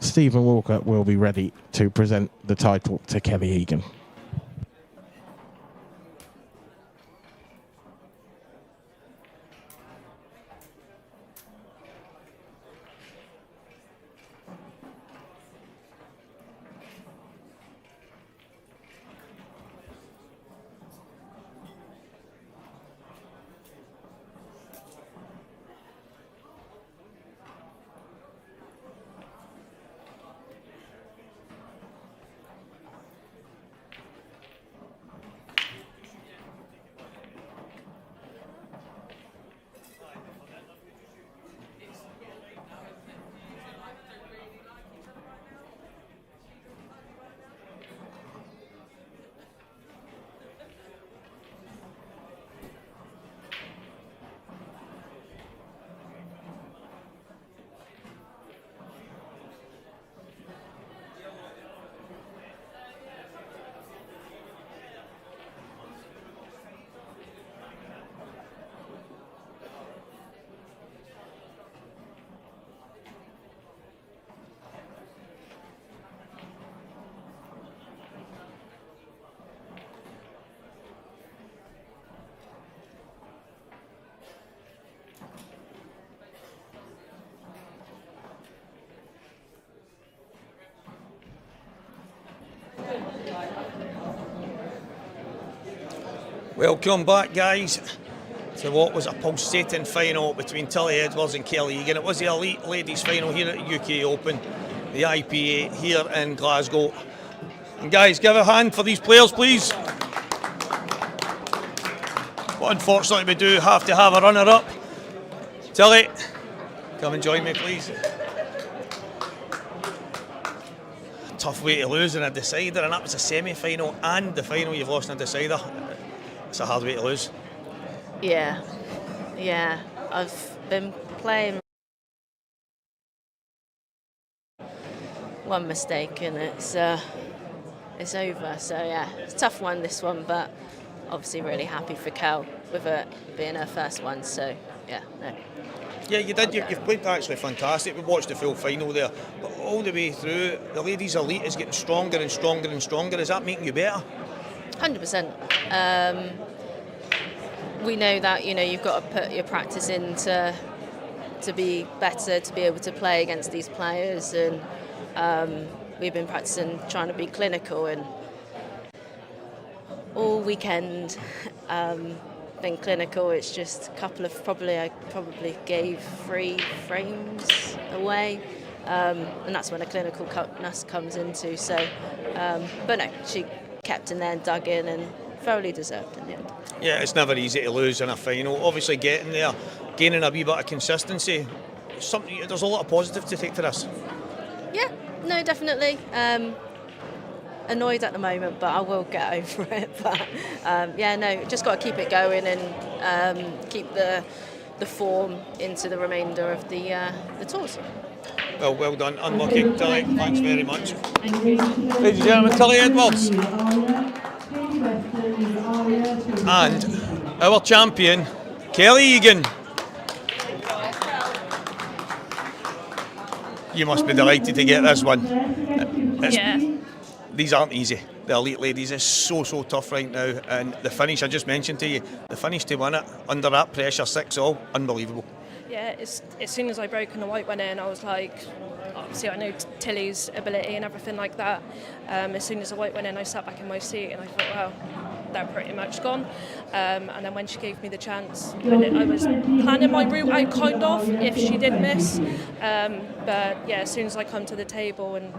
F: Stephen Walker will be ready to present the title to Kelly Egan.
A: Welcome back, guys, to what was a pulsating final between Tilly Edwards and Kelly Egan. It was the Elite Ladies final here at the UK Open, the IPA here in Glasgow. And guys, give a hand for these players, please. But unfortunately, we do have to have a runner-up. Tilly, come and join me, please. Tough way to lose in a decider, and that was a semi-final and the final. You've lost in a decider. It's a hard way to lose.
L: Yeah. I've been playing one mistake and it's it's over. So yeah, it's a tough one, this one, but obviously really happy for Kel with it being her first one. So yeah, no.
A: Yeah, you did. You've played actually fantastic. We watched the full final there, but all the way through, the ladies' elite is getting stronger and stronger and stronger. Is that making you better?
L: 100%. We know that you've got to put your practice in to be better, to be able to play against these players, and we've been practicing trying to be clinical, and all weekend been clinical. It's just a couple of I probably gave 3 frames away, and that's when a clinicalness comes into. So, but no, she kept in there and dug in, and thoroughly deserved in the end.
A: Yeah, it's never easy to lose in a final. Obviously, getting there, gaining a wee bit of consistency. There's a lot of positive to take for this.
L: Yeah, no, definitely. Annoyed at the moment, but I will get over it. But yeah, no, just got to keep it going and keep the form into the remainder of the tours.
A: Well done. Unlucky, Tilly. Thanks very much. Ladies and gentlemen, Tilly Edwards. And our champion, Kelly Egan. You must be delighted to get this one. These aren't easy. The elite ladies is so tough right now, and the finish I just mentioned to you, the finish to win it under that pressure, 6-all, unbelievable.
M: Yeah, as soon as I broke and the white went in, I was like, obviously I know Tilly's ability and everything like that. As soon as the white went in, I sat back in my seat and I thought, well, they're pretty much gone. And then when she gave me the chance, I was planning my route out kind of if she did miss. But yeah, as soon as I come to the table and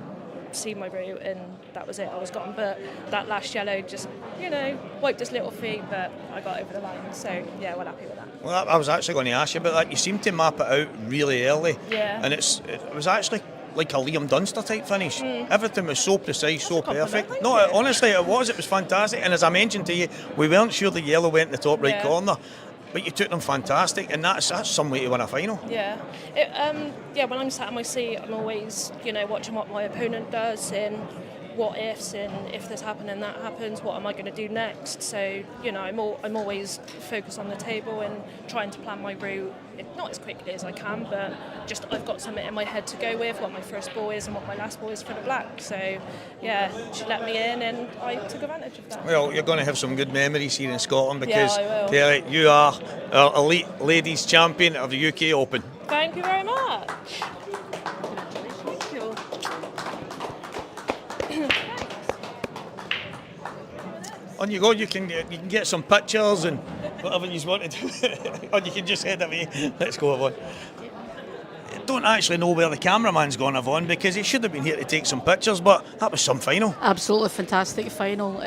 M: see my route, and that was it, I was gone. But that last yellow just, wiped his little feet, but I got over the line. So yeah, we're happy with that.
A: Well, I was actually going to ask you about that. You seem to map it out really early.
M: Yeah.
A: And it was actually like a Liam Dunster type finish. Everything was so precise, so perfect. No, honestly, it was fantastic. And as I mentioned to you, we weren't sure the yellow went in the top right corner, but you took them fantastic, and that's some way to win a final.
M: Yeah. When I'm sat in my seat, I'm always, watching what my opponent does and what ifs, and if this happens and that happens, what am I going to do next? So, I'm always focused on the table and trying to plan my route, not as quickly as I can, but just I've got something in my head to go with, what my first ball is and what my last ball is for the black. So, yeah, she let me in and I took advantage of that.
A: Well, you're going to have some good memories here in Scotland because
M: Kelly,
A: you are our elite ladies champion of the UK Open.
M: Thank you very much.
A: On you go, you can get some pictures and whatever you wanted, or you can just head away. Let's go, Yvonne. Don't actually know where the cameraman's gone, Yvonne, because he should have been here to take some pictures, but that was some final.
N: Absolutely fantastic final.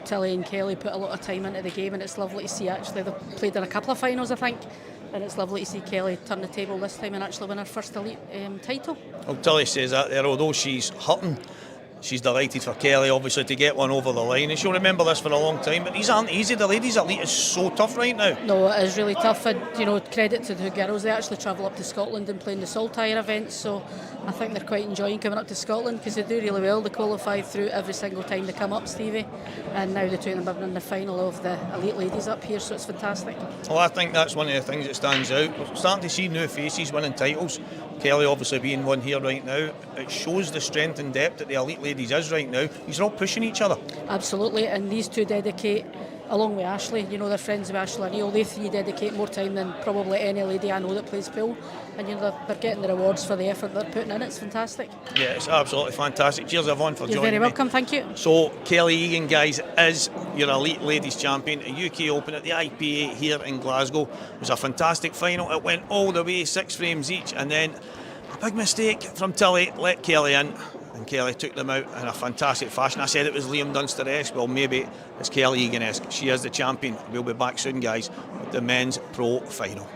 N: Tilly and Kelly put a lot of time into the game, and it's lovely to see. Actually, they've played in a couple of finals, I think, and it's lovely to see Kelly turn the table this time and actually win her first elite title.
A: Well, Tilly says that there, although she's hurting, she's delighted for Kelly, obviously, to get one over the line, and she'll remember this for a long time. But these aren't easy. The ladies' elite is so tough right now.
N: No, it is really tough, and credit to the girls. They actually travel up to Scotland and play in the Saltire events, so I think they're quite enjoying coming up to Scotland because they do really well. They qualify through every single time they come up, Stevie, and now the two of them are in the final of the elite ladies up here, so it's fantastic.
A: Well, I think that's one of the things that stands out. We're starting to see new faces winning titles. Kelly obviously being one here right now. It shows the strength and depth that the elite ladies is right now. These are all pushing each other.
N: Absolutely, and these two dedicate, along with Ashley, they're friends with Ashley and Neil, they three dedicate more time than probably any lady I know that plays pool, and they're getting the rewards for the effort they're putting in. It's fantastic.
A: Yeah, it's absolutely fantastic. Cheers, Yvonne, for
N: You're
A: joining me.
N: very welcome, thank you.
A: So, Kelly Egan, guys, is your elite ladies champion. A UK Open at the IPA here in Glasgow. It was a fantastic final. It went all the way, 6 frames each, and then a big mistake from Tilly, let Kelly in, and Kelly took them out in a fantastic fashion. I said it was Liam Dunster-esque. Well, maybe it's Kelly Egan-esque. She is the champion. We'll be back soon, guys, with the men's pro final.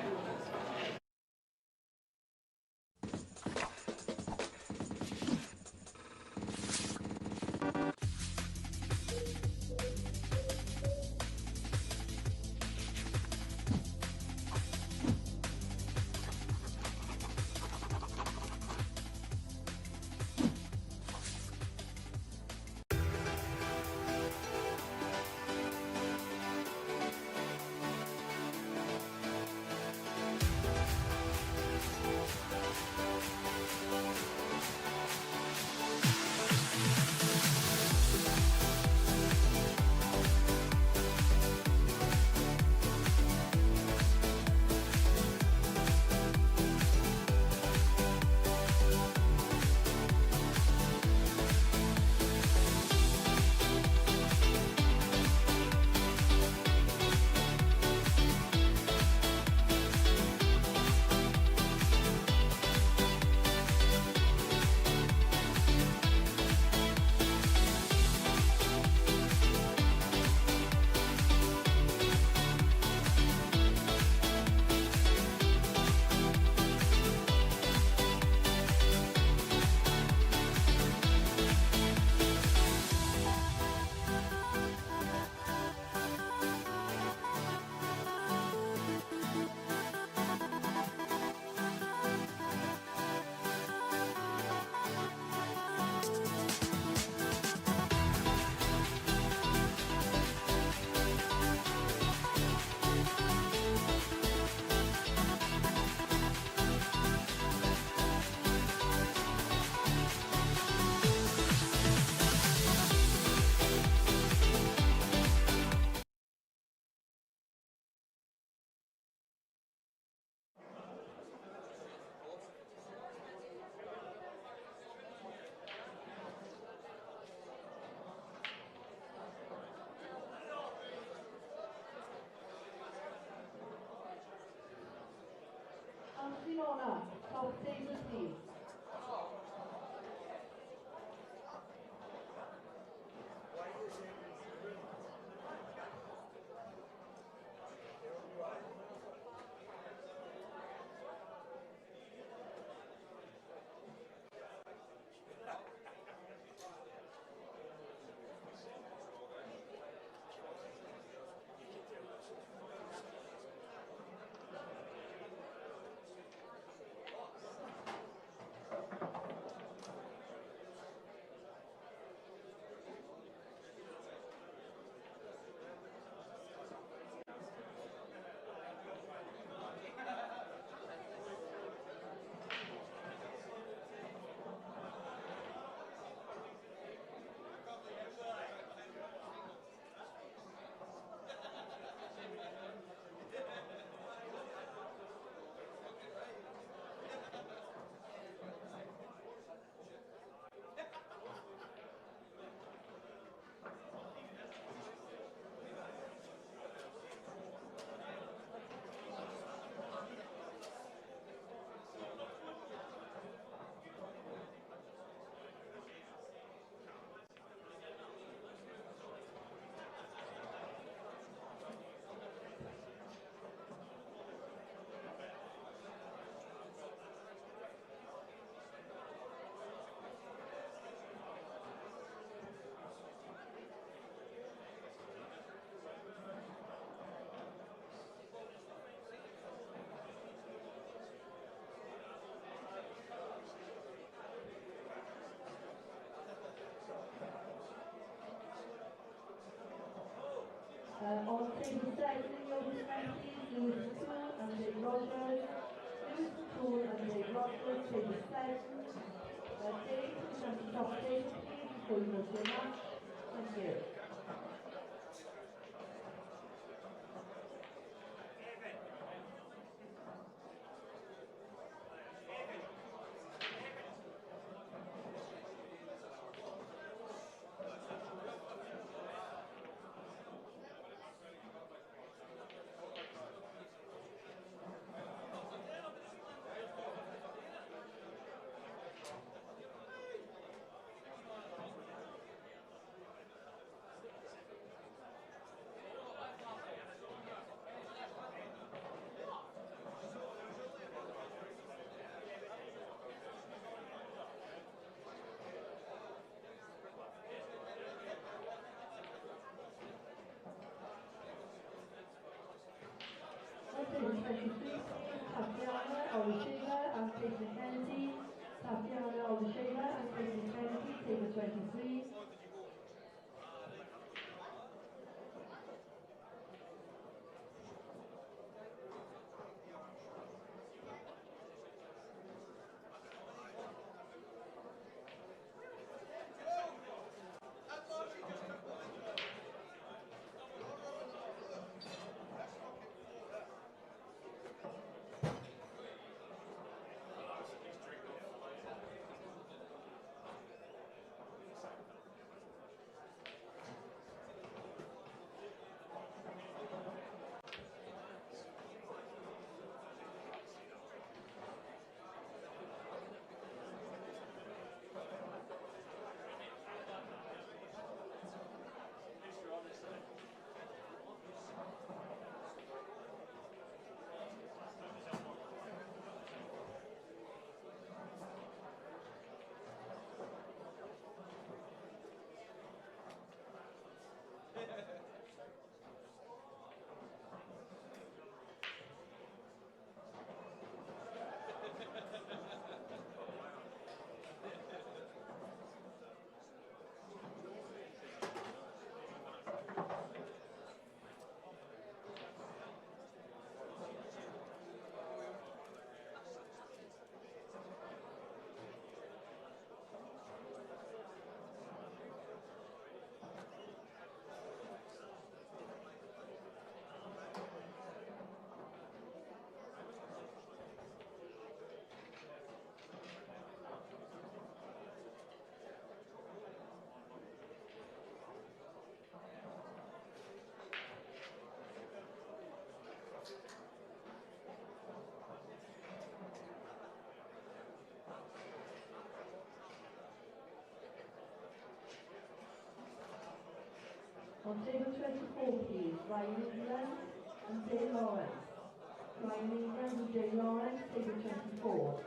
I: Barcelona, top table please. On table 7 in your dispensaries, Lewis Tool and Dave Rogers. Lewis Tool and Dave Rogers, table 7. Dave, please come to the top table please before you go to your match. Thank you. Table 23, Tatiana Olisheva and Caitlin Kennedy. Tatiana Olisheva and Caitlin Kennedy, table 23. On table 24, please, Ryan England and Jay Lawrence. Ryan England and Jay Lawrence, table 24.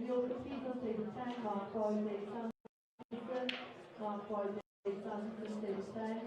I: Your please on table 10, Mark Boyd, Dave Sanderson. Mark Boyd, Dave Sanderson, table 10.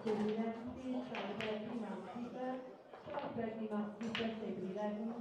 I: Table 11, please. Start Becky, Mount Keeper. Start Becky, Mount Keeper, table 11.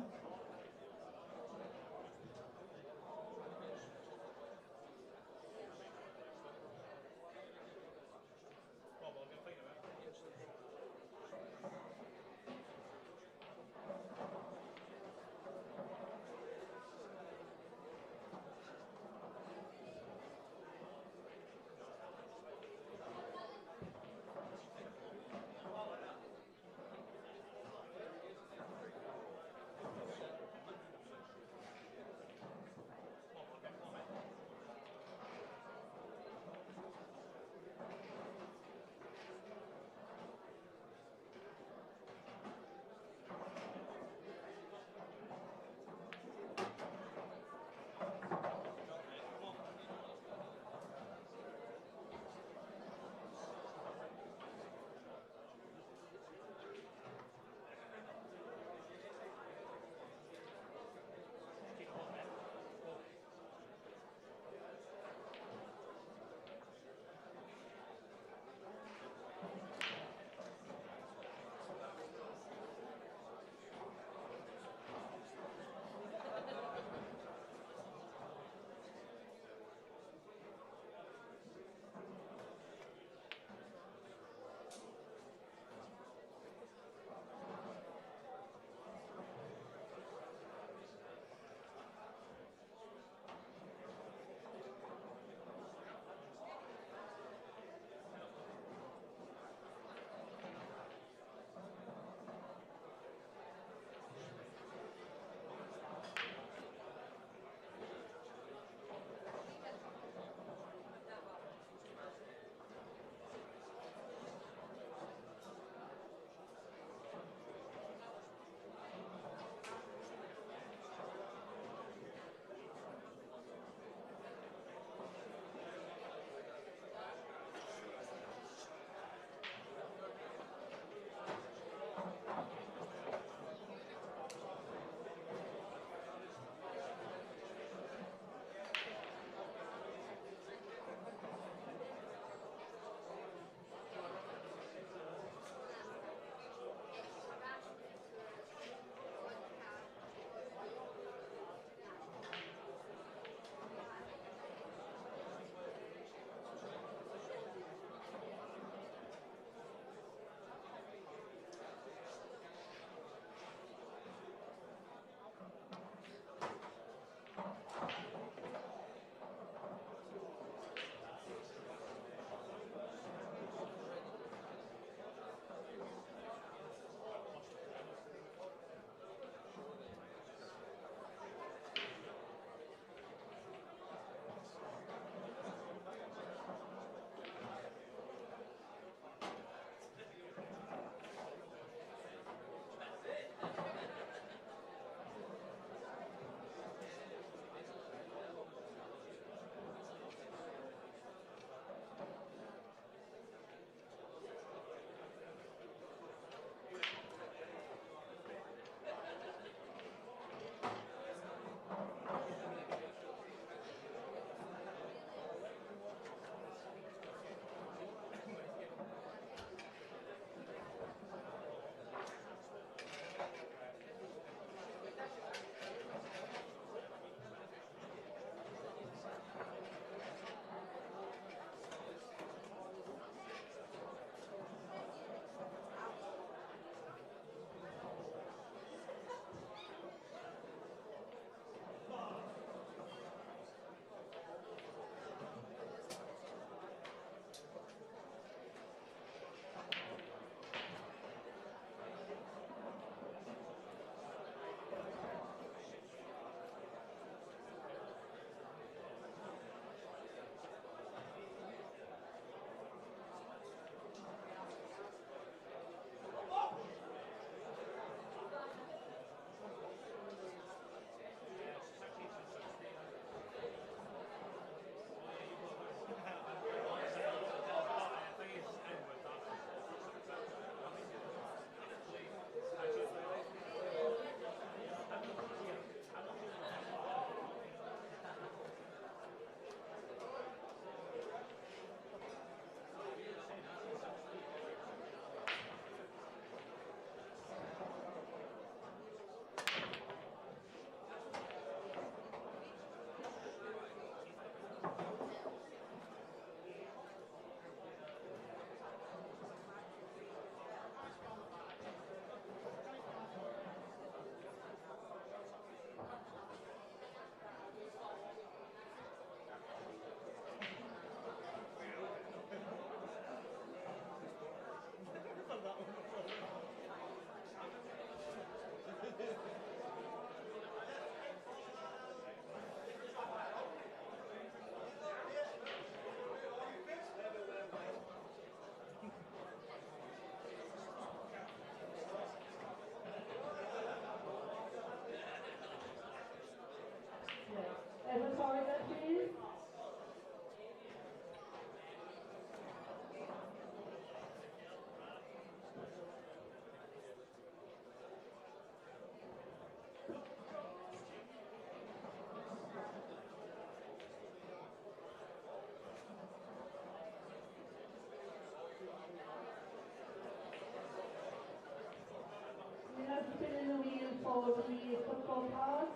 I: all the football cards.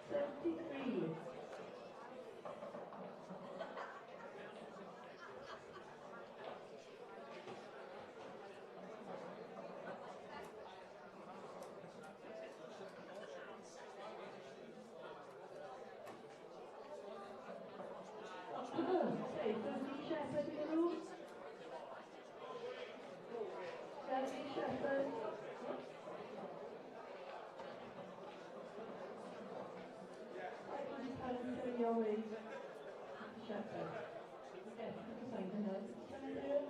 I: 73. Okay, Sophie Shepherd in the room. Sophie Shepherd. £500 your way. Shepherd. Yes, that's a sign to help. Can I do it?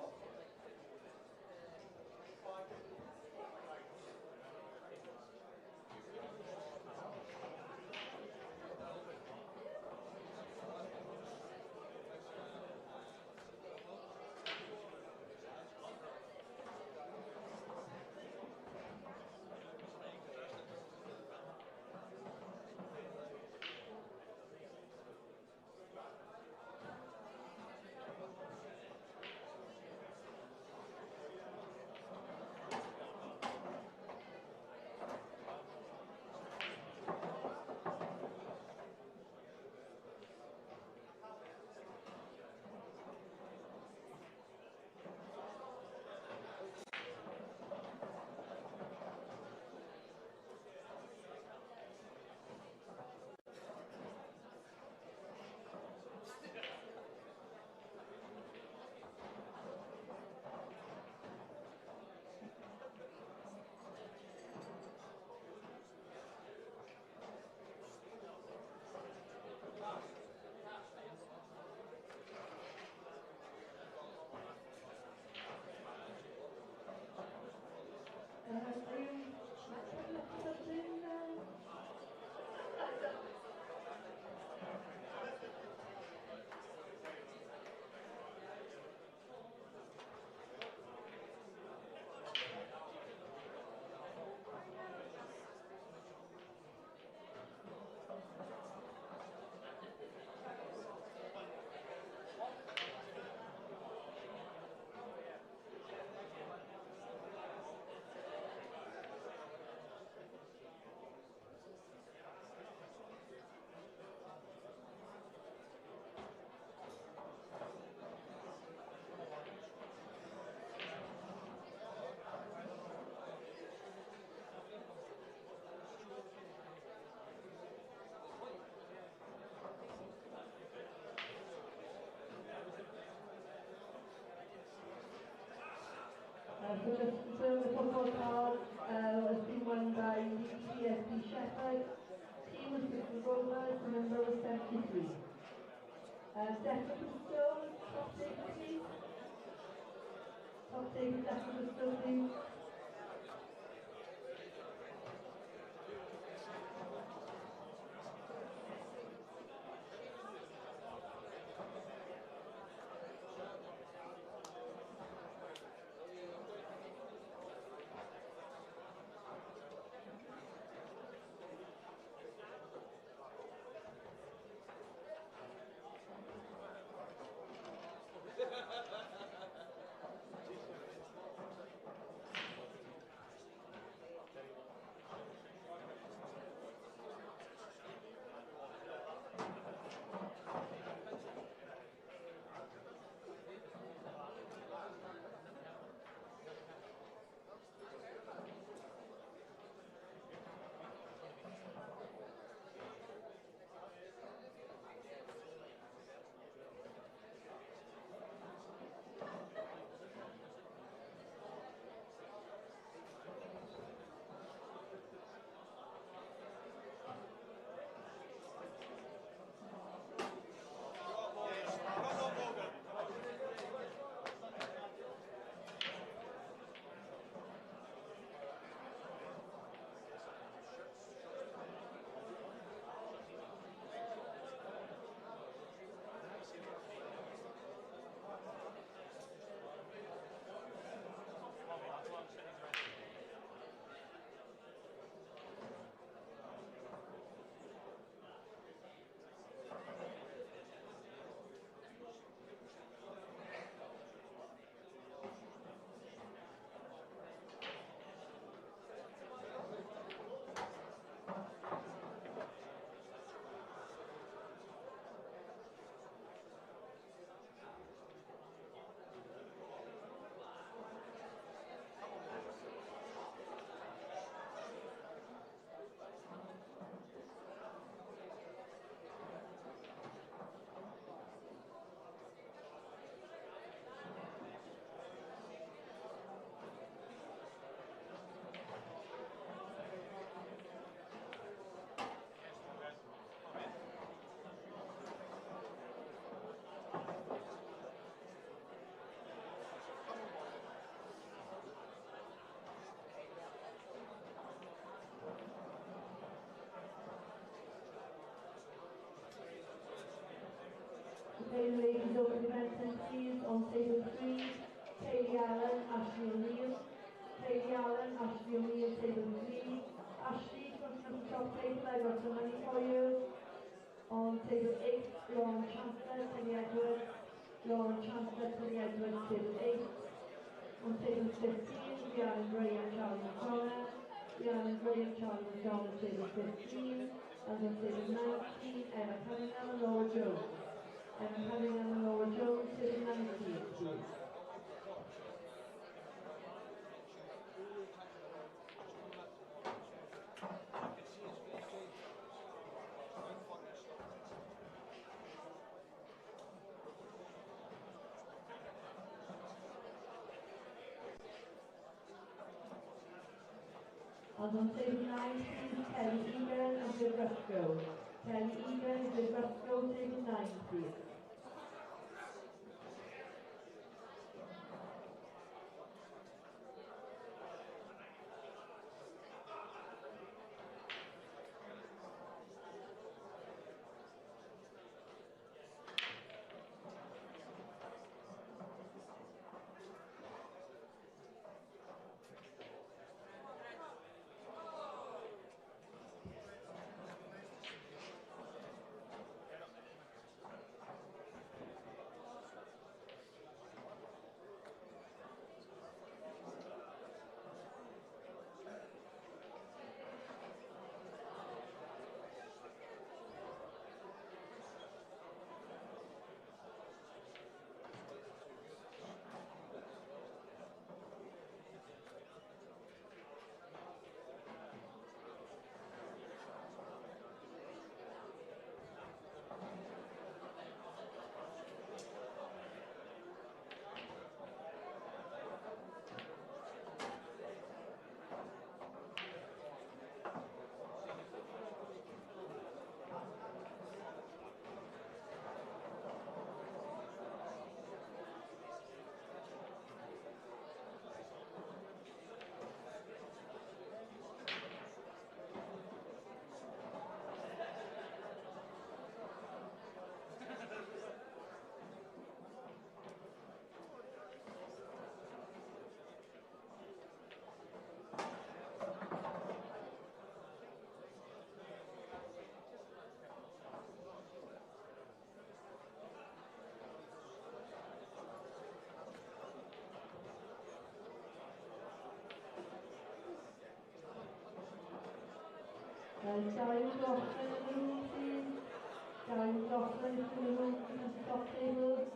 I: So just to confirm, the football card has been won by CSP Shepherd. Team was Bristol Rovers, the number was 73. Declan Stone, top taker please. Top taker Declan Stone please. Allen, Ashley O'Neill, table 3. Ashley, from the top table, I got some money for you. On table 8, Lauren Chancellor, Penny Edwards. Lauren Chancellor, Penny Edwards, table 8. On table 15, Rhiannon Gray and Charlie McDonough. Rhiannon Gray and Charlie McDonough, table 15. And on table 19, Emma Cunningham and Laura Jones. Emma Cunningham and Laura Jones, table 19, please. And on table 9, please, Kelly Egan and Bill Rusco. Kelly Egan and Bill Rusco, table 9, please. Gary McLaughlin in the room, please. Gary McLaughlin is in the room from the top table.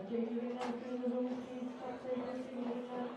I: Jamie Ringham in the room, please. Top table, Jamie Ringham.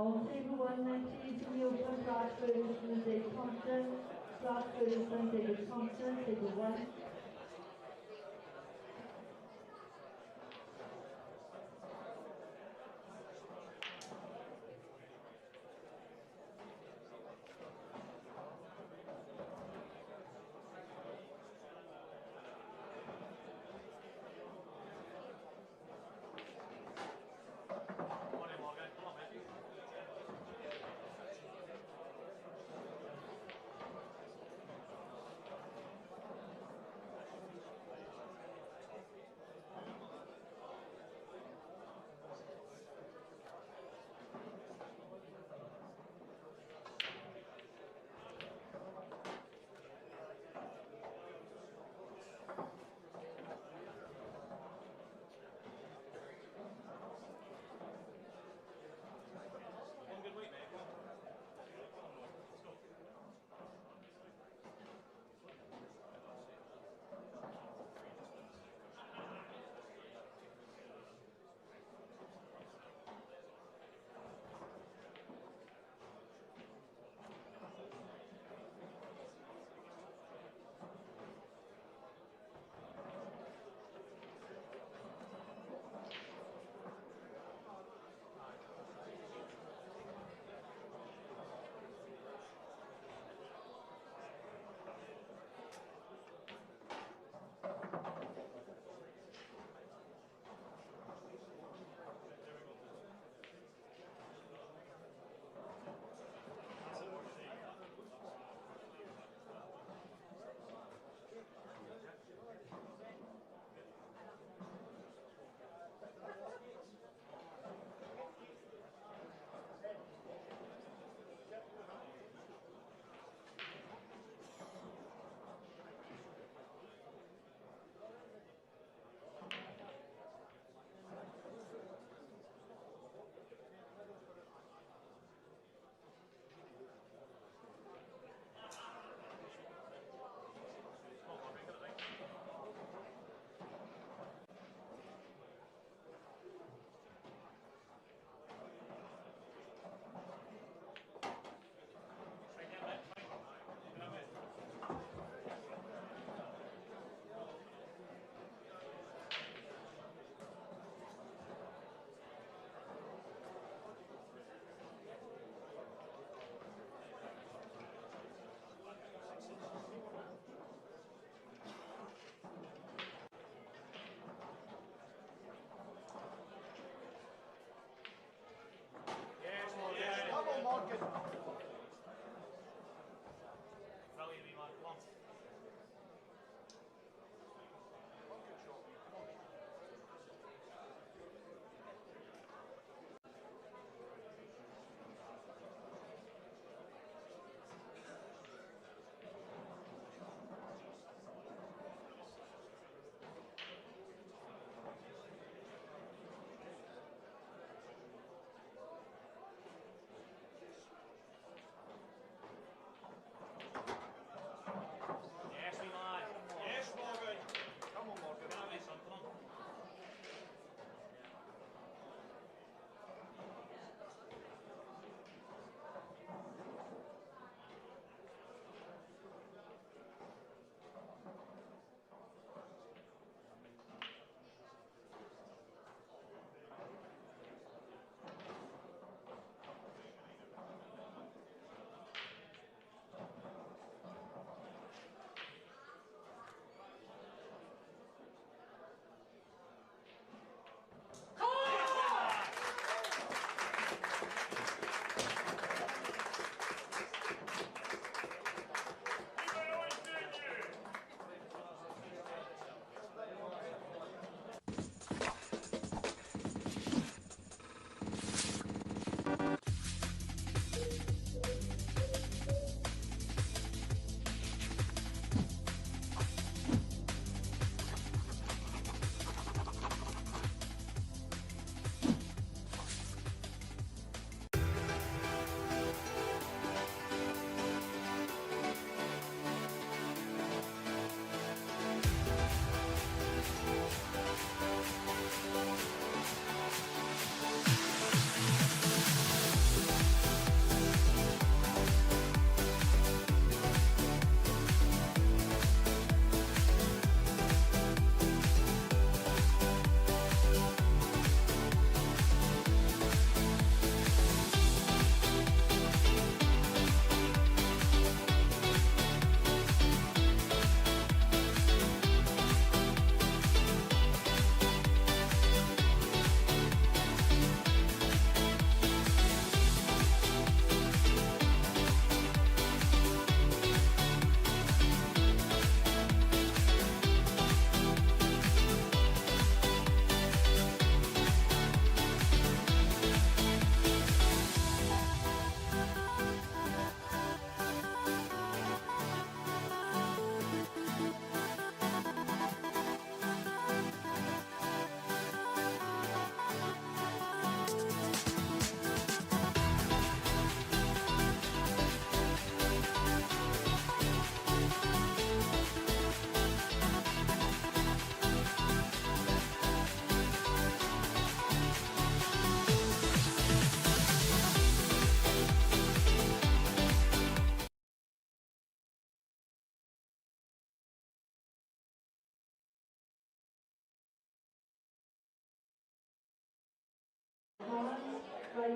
I: On table 190, to the open, Brad Ferguson and David Thompson. Brad Ferguson, David Thompson, table 1.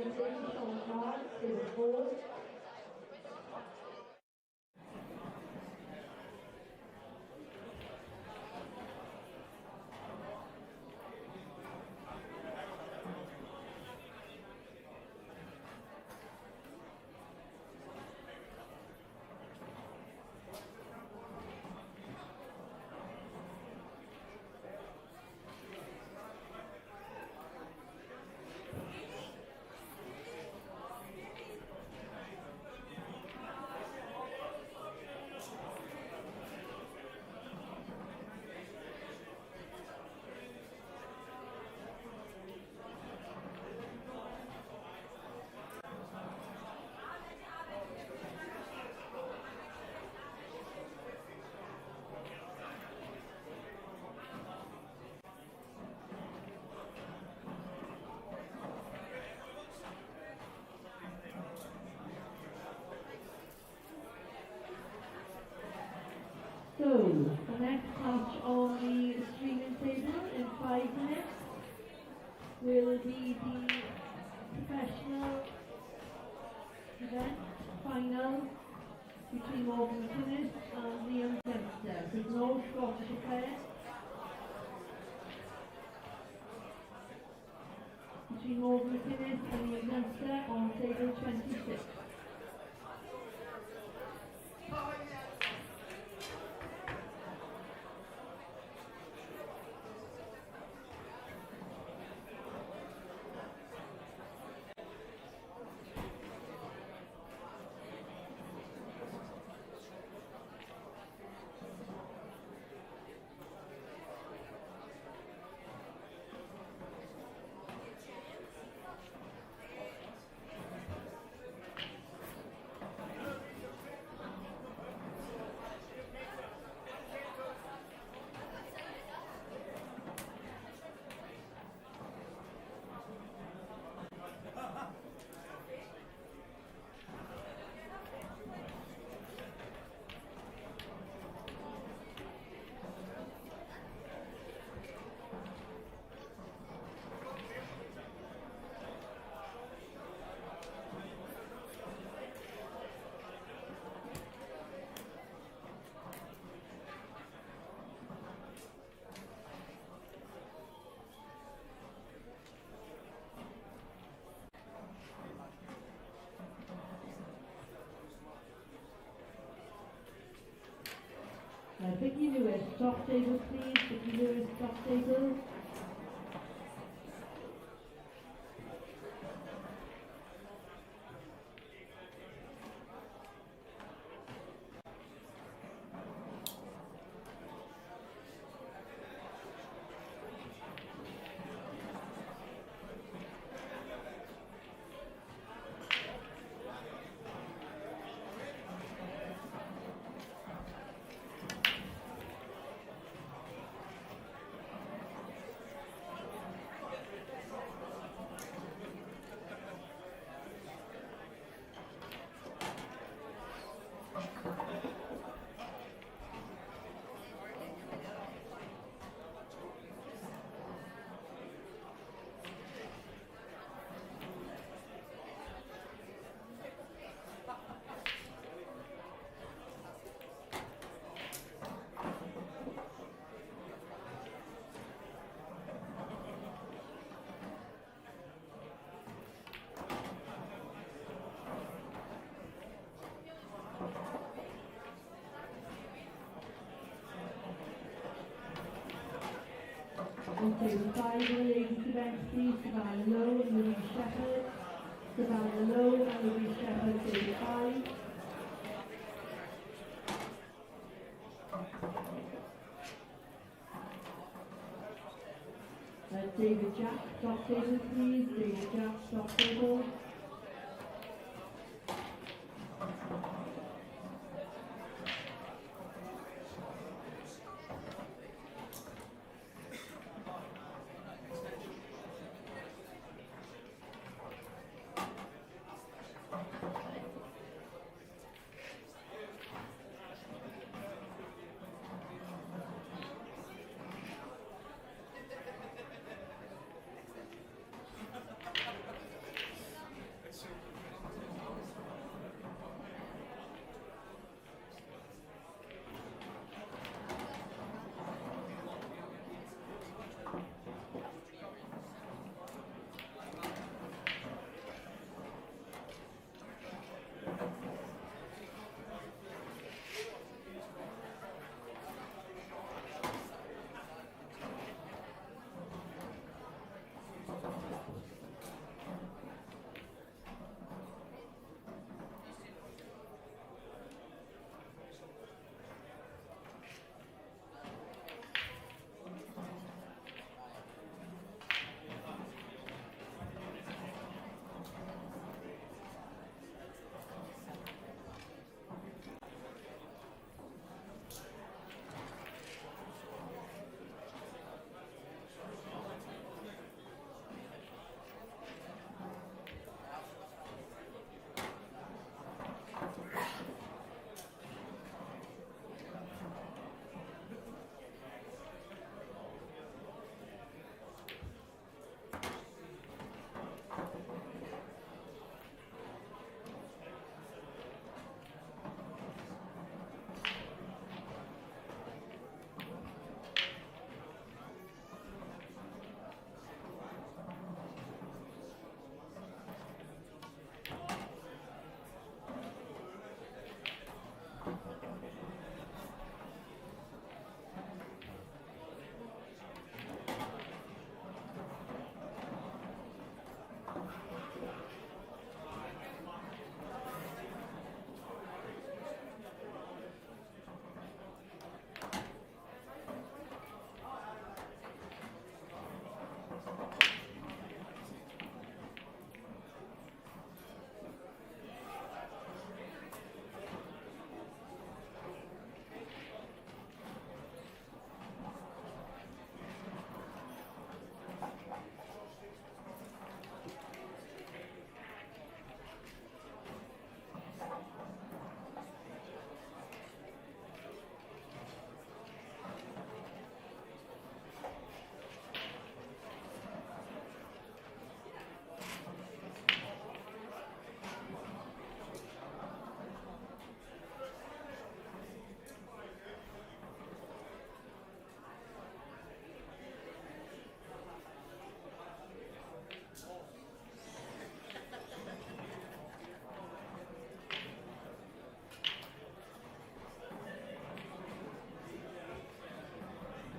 I: 6, Sean Clark, table 4. So, the next match on the streaming table in 5 minutes will be the professional event final between Morgan McInnes and Liam Dunster. There's no Scottish affair between Morgan McInnes and Liam Dunster on table 26. Vicky Lewis, top table please. Vicky Lewis, top table. Okay, the 5 ladies events please. Savannah Lowe and Louise Shepherd. Savannah Lowe and Louise Shepherd, table 5. David Jack, top table please. David Jack, top table.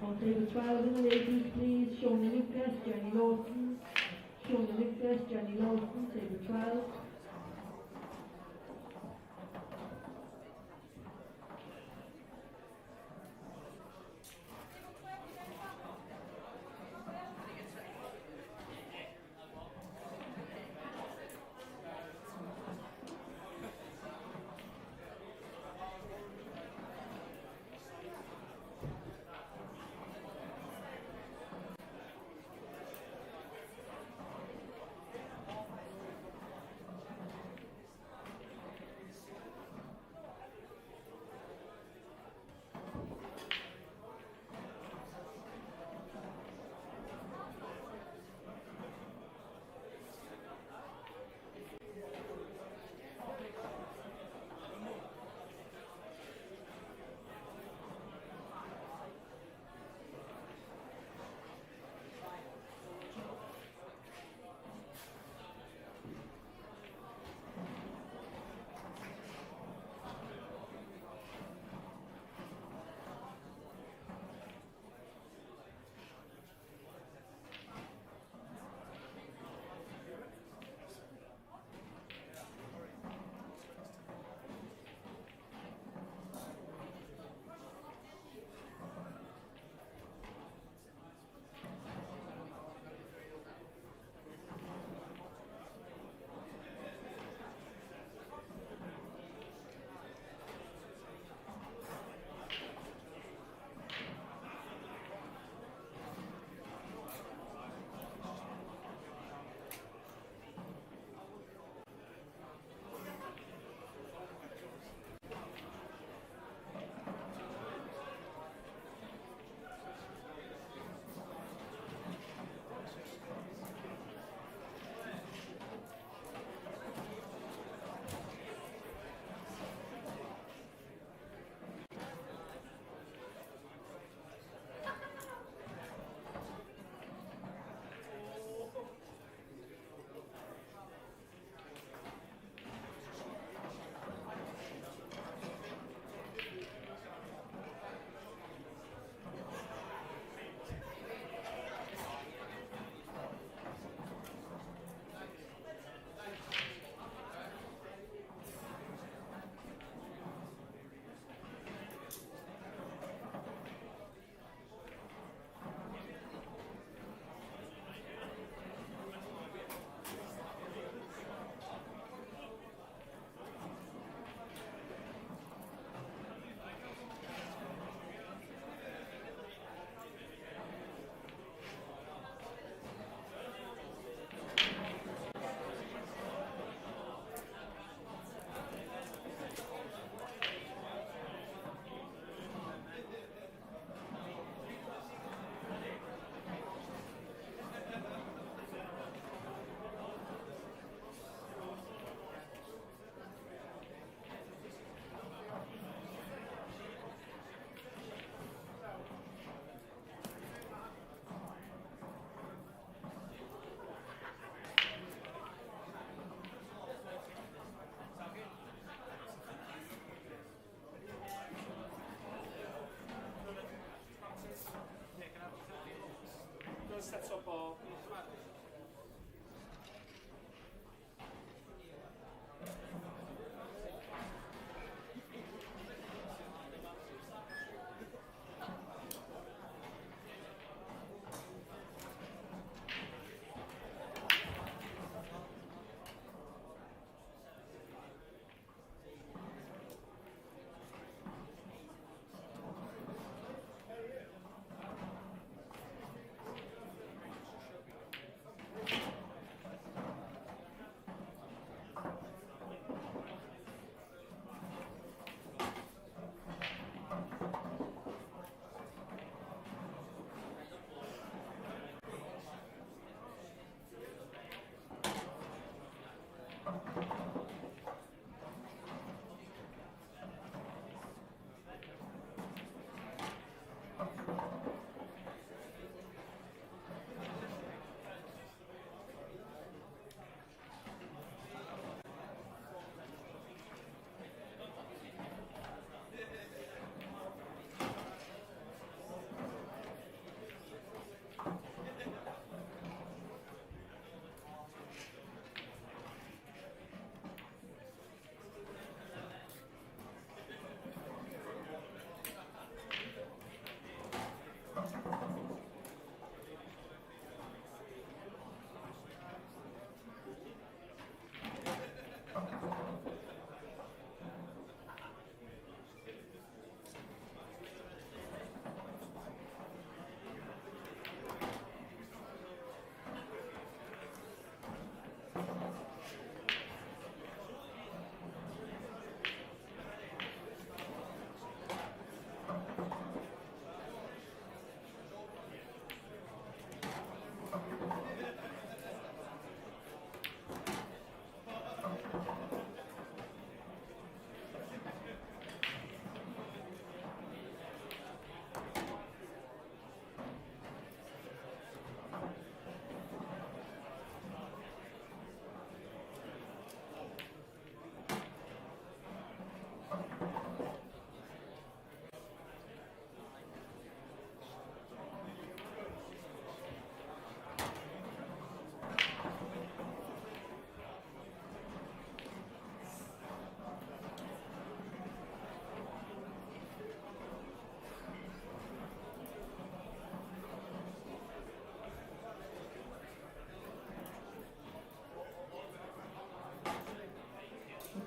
I: On table 12 in the ladies, please. Shona Lucas, Jenny Lawson. Shona Lucas, Jenny Lawson, table 12.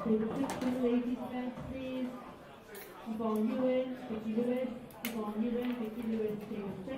I: Table 16, ladies first, please. Yvonne Ewan, Vicky Lewis. Yvonne Ewan, Vicky Lewis, table 6.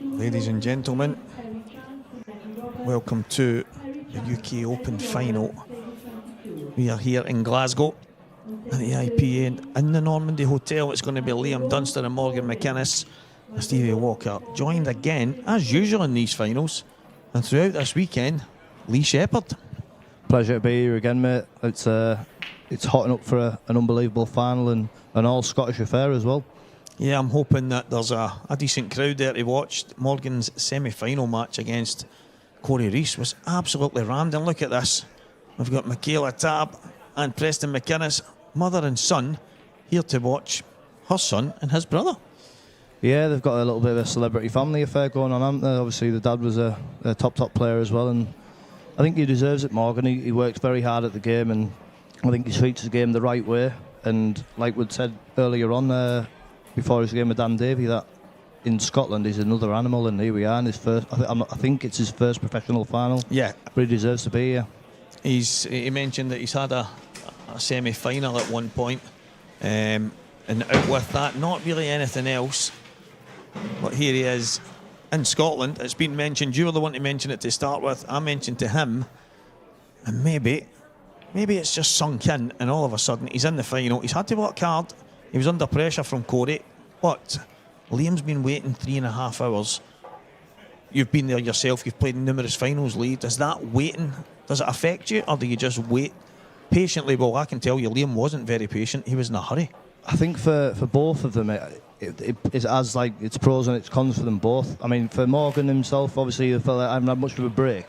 A: Ladies and gentlemen, welcome to the UK Open final. We are here in Glasgow at the IPA in the Normandy Hotel. It's going to be Liam Dunster and Morgan McInnes. Stevie Walker joined again, as usual in these finals, and throughout this weekend, Lee Shepherd.
B: Pleasure to be here again, mate. It's hotting up for an unbelievable final and an all-Scottish affair as well.
A: Yeah, I'm hoping that there's a decent crowd there to watch. Morgan's semi-final match against Corey Rees was absolutely rammed. And look at this. We've got Michaela Tabb and Preston McInnes, mother and son, here to watch her son and his brother.
B: Yeah, they've got a little bit of a celebrity family affair going on, haven't they? Obviously, the dad was a top player as well, and I think he deserves it, Morgan. He works very hard at the game, and I think he treats the game the right way. And like we'd said earlier on, before his game with Dan Davey, that in Scotland he's another animal, and here we are in his first. I think it's his first professional final.
A: Yeah,
B: but he deserves to be here.
A: He mentioned that he's had a semi-final at one point, and out with that, not really anything else. But here he is in Scotland. It's been mentioned. You were the one to mention it to start with. I mentioned to him, and maybe it's just sunk in, and all of a sudden he's in the final. He's had to work hard. He was under pressure from Corey, but Liam's been waiting 3.5 hours. You've been there yourself. You've played numerous finals, Lee. Does that waiting, does it affect you, or do you just wait patiently? Well, I can tell you, Liam wasn't very patient. He was in a hurry.
B: I think for both of them, it has like its pros and its cons for them both. I mean, for Morgan himself, obviously, he felt like I haven't had much of a break,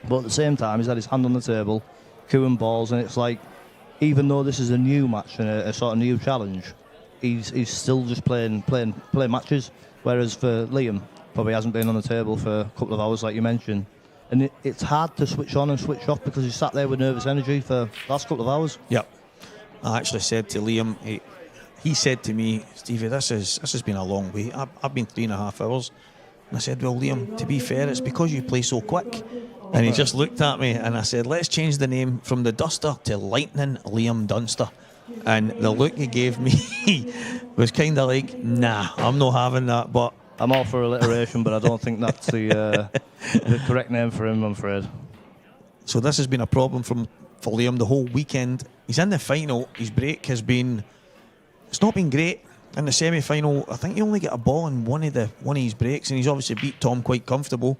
B: but at the same time, he's had his hand on the table, cooing balls, and it's like, even though this is a new match and a sort of new challenge, he's still just playing matches. Whereas for Liam, probably hasn't been on the table for a couple of hours, like you mentioned, and it's hard to switch on and switch off because he's sat there with nervous energy for the last couple of hours.
A: Yep. I actually said to Liam, he said to me, Stevie, this has been a long way. I've been 3.5 hours. And I said, well, Liam, to be fair, it's because you play so quick. And he just looked at me and I said, let's change the name from the Duster to Lightning Liam Dunster. And the look he gave me was kind of like, nah, I'm not having that. But
B: I'm all for alliteration, but I don't think that's the correct name for him, I'm afraid.
A: So this has been a problem for Liam the whole weekend. He's in the final. His break has been... It's not been great. In the semi-final, I think he only got a ball in one of his breaks, and he's obviously beat Tom quite comfortable.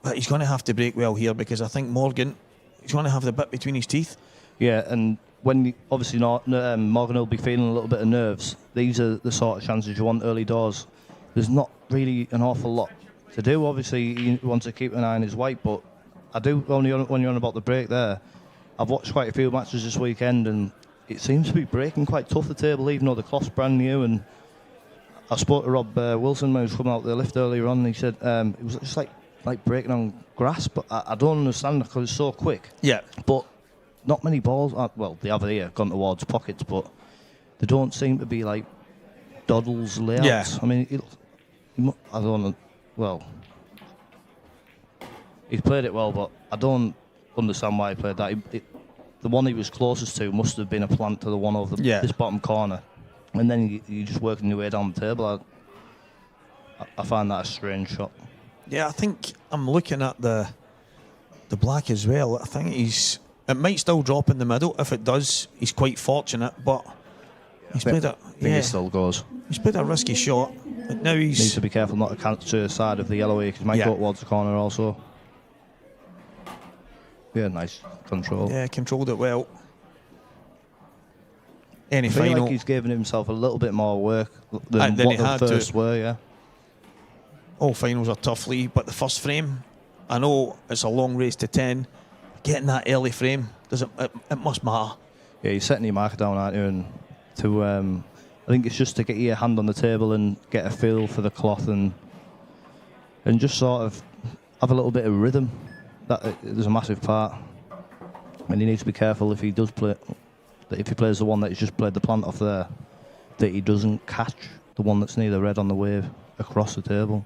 A: But he's going to have to break well here because I think Morgan, he's going to have the bit between his teeth.
B: Yeah, and when obviously Morgan will be feeling a little bit of nerves, these are the sort of chances you want early doors. There's not really an awful lot to do. Obviously, he wants to keep an eye on his weight, but I do, when you're on about the break there, I've watched quite a few matches this weekend, and it seems to be breaking quite tough, the table, even though the cloth's brand new. And I spoke to Rob Wilson when he was coming out the lift earlier on, and he said it was just like breaking on grass, but I don't understand because it's so quick.
A: Yeah.
B: But not many balls, well, they have here gone towards pockets, but they don't seem to be like Doddle's layouts.
A: Yeah.
B: I mean, I don't know, well, he's played it well, but I don't understand why he played that. The one he was closest to must have been a plant to the one over this bottom corner. And then you just working your way down the table. I find that a strange shot.
A: Yeah, I think I'm looking at the black as well. I think it might still drop in the middle. If it does, he's quite fortunate, but he's played a...
B: I think it still goes.
A: He's played a risky shot, but now he
B: needs to be careful not to catch the side of the yellow here because he might go towards the corner also. Yeah, nice control.
A: Yeah, controlled it well. any
B: I feel
A: final.
B: like he's given himself a little bit more work than
A: Than
B: what
A: he
B: the
A: had
B: first
A: to.
B: were, yeah.
A: All finals are tough, Lee, but the first frame, I know it's a long race to 10. Getting that early frame, it must matter.
B: Yeah, you're setting your marker down, aren't you? And to, I think it's just to get your hand on the table and get a feel for the cloth and just sort of have a little bit of rhythm. There's a massive part. And he needs to be careful if he does play, that if he plays the one that he's just played the plant off there, that he doesn't catch the one that's near the red on the wave across the table.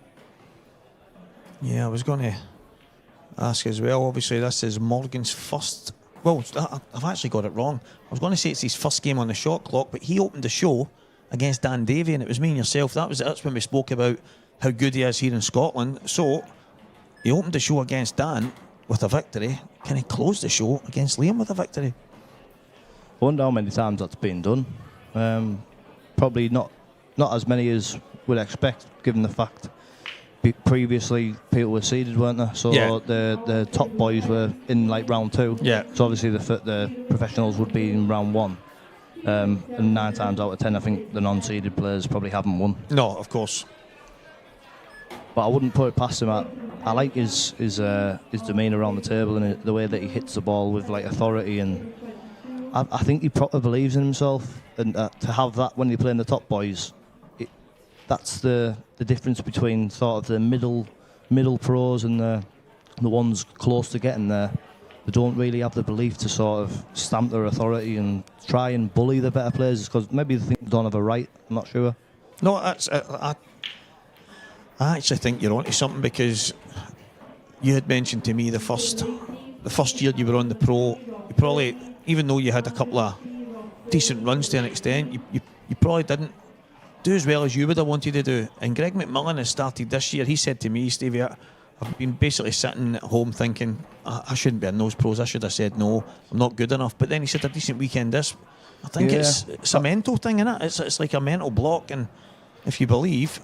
A: Yeah, I was going to ask as well. Obviously, this is Morgan's first. Well, I've actually got it wrong. I was going to say it's his first game on the shot clock, but he opened the show against Dan Davey, and it was me and yourself. That's when we spoke about how good he is here in Scotland. So he opened the show against Dan with a victory. Can he close the show against Liam with a victory?
B: I wonder how many times that's been done. Probably not as many as we'd expect, given the fact previously people were seeded, weren't they? So
A: Yeah.
B: the top boys were in like round 2.
A: Yeah.
B: So obviously the professionals would be in round 1. And 9 times out of 10, I think the non-seeded players probably haven't won.
A: No, of course.
B: But I wouldn't put it past him. I like his demeanour around the table and the way that he hits the ball with like authority, and I think he properly believes in himself. And to have that when you're playing the top boys, that's the difference between sort of the middle pros and the ones close to getting there. They don't really have the belief to sort of stamp their authority and try and bully the better players, because maybe they think they don't have a right. I'm not sure.
A: No, I actually think you're onto something, because you had mentioned to me the first year you were on the pro, you probably, even though you had a couple of decent runs to an extent, you probably didn't do as well as you would have wanted to do. And Greg McMillan has started this year. He said to me, Stevie, I've been basically sitting at home thinking, I shouldn't be in those pros. I should have said no, I'm not good enough. But then he said a decent weekend this. I think it's a mental thing, innit? It's like a mental block, and if you believe.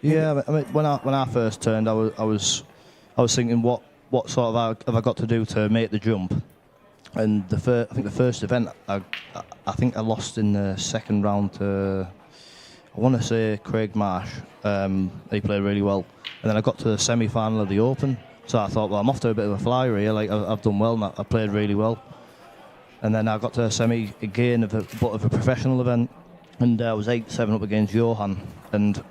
B: Yeah, I mean, when I first turned, I was thinking, what sort of have I got to do to make the jump? And I think the first event, I think I lost in the second round to, I want to say, Craig Marsh. He played really well, and then I got to the semi-final of the Open. So I thought, well, I'm off to a bit of a flyer here. Like I've done well, and I played really well. And then I got to a semi again of a professional event, and I was 8-7 up against Johan, and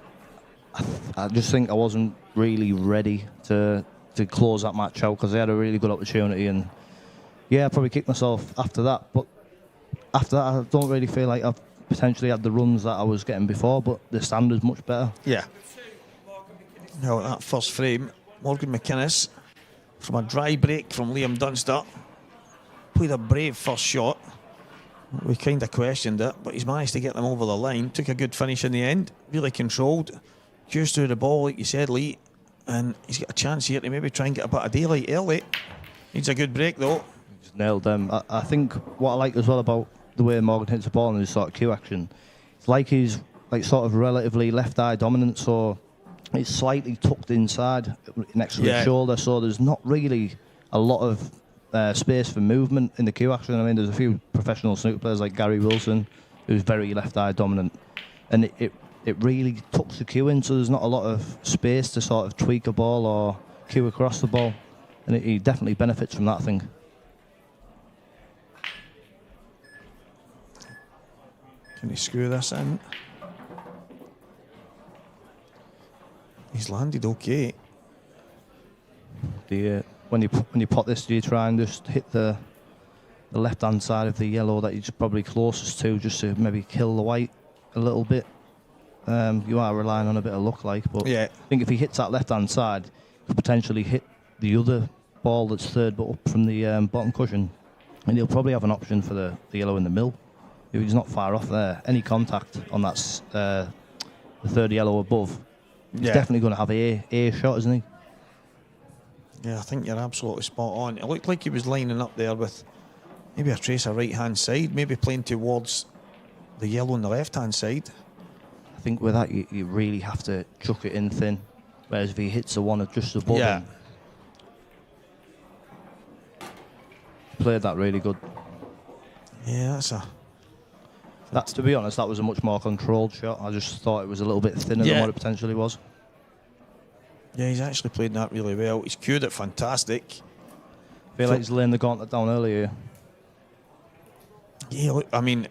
B: I just think I wasn't really ready to close that match out, because I had a really good opportunity, and yeah, I probably kicked myself after that. But after that, I don't really feel like I've potentially had the runs that I was getting before, but the standard's much better.
A: Yeah. Now that first frame, Morgan McInnes, from a dry break from Liam Dunster, played a brave first shot. We kind of questioned it, but he's managed to get them over the line. Took a good finish in the end, really controlled. Just through the ball, like you said, Lee, and he's got a chance here to maybe try and get a bit of daylight early. Needs a good break though.
B: Just nailed them. I think what I like as well about the way Morgan hits the ball and his sort of cue action, it's like he's like sort of relatively left eye dominant, so it's slightly tucked inside next to his shoulder, so there's not really a lot of space for movement in the cue action. I mean, there's a few professional snooker players like Gary Wilson, who's very left eye dominant, and it really tucks the cue in, so there's not a lot of space to sort of tweak a ball or cue across the ball, and he definitely benefits from that thing.
A: Can he screw this in? He's landed okay.
B: When you pot this, do you try and just hit the left hand side of the yellow that you're probably closest to, just to maybe kill the white a little bit? You are relying on a bit of luck, but I think if he hits that left hand side, he'll potentially hit the other ball that's third but up from the bottom cushion, and he'll probably have an option for the yellow in the middle. If he's not far off there, any contact on that the third yellow above, he's definitely going to have a shot, isn't he?
A: Yeah, I think you're absolutely spot on. It looked like he was lining up there with maybe a trace of right-hand side, maybe playing towards the yellow on the left-hand side.
B: I think with that, you really have to chuck it in thin, whereas if he hits the one just above him, played that really good.
A: Yeah, that's a
B: That, to be honest, that was a much more controlled shot. I just thought it was a little bit thinner than what it potentially was.
A: Yeah, he's actually played that really well. He's cued it fantastic.
B: I feel like he's laying the gauntlet down earlier.
A: Yeah, look, I mean,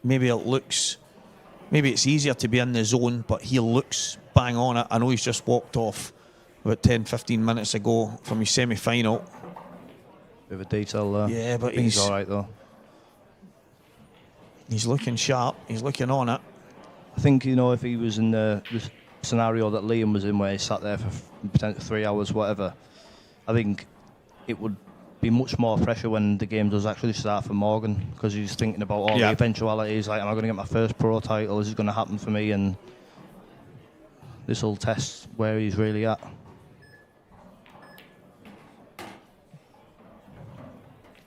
A: maybe it's easier to be in the zone, but he looks bang on it. I know he's just walked off about 10-15 minutes ago from his semi-final.
B: Bit of a detail there.
A: Yeah, but
B: he's all right though.
A: He's looking sharp. He's looking on it.
B: I think, you know, if he was in the scenario that Liam was in, where he sat there for potentially 3 hours, whatever, I think it would be much more pressure when the game does actually start for Morgan, because he's thinking about all the eventualities, like, am I going to get my first pro title? Is it going to happen for me? And this will test where he's really at.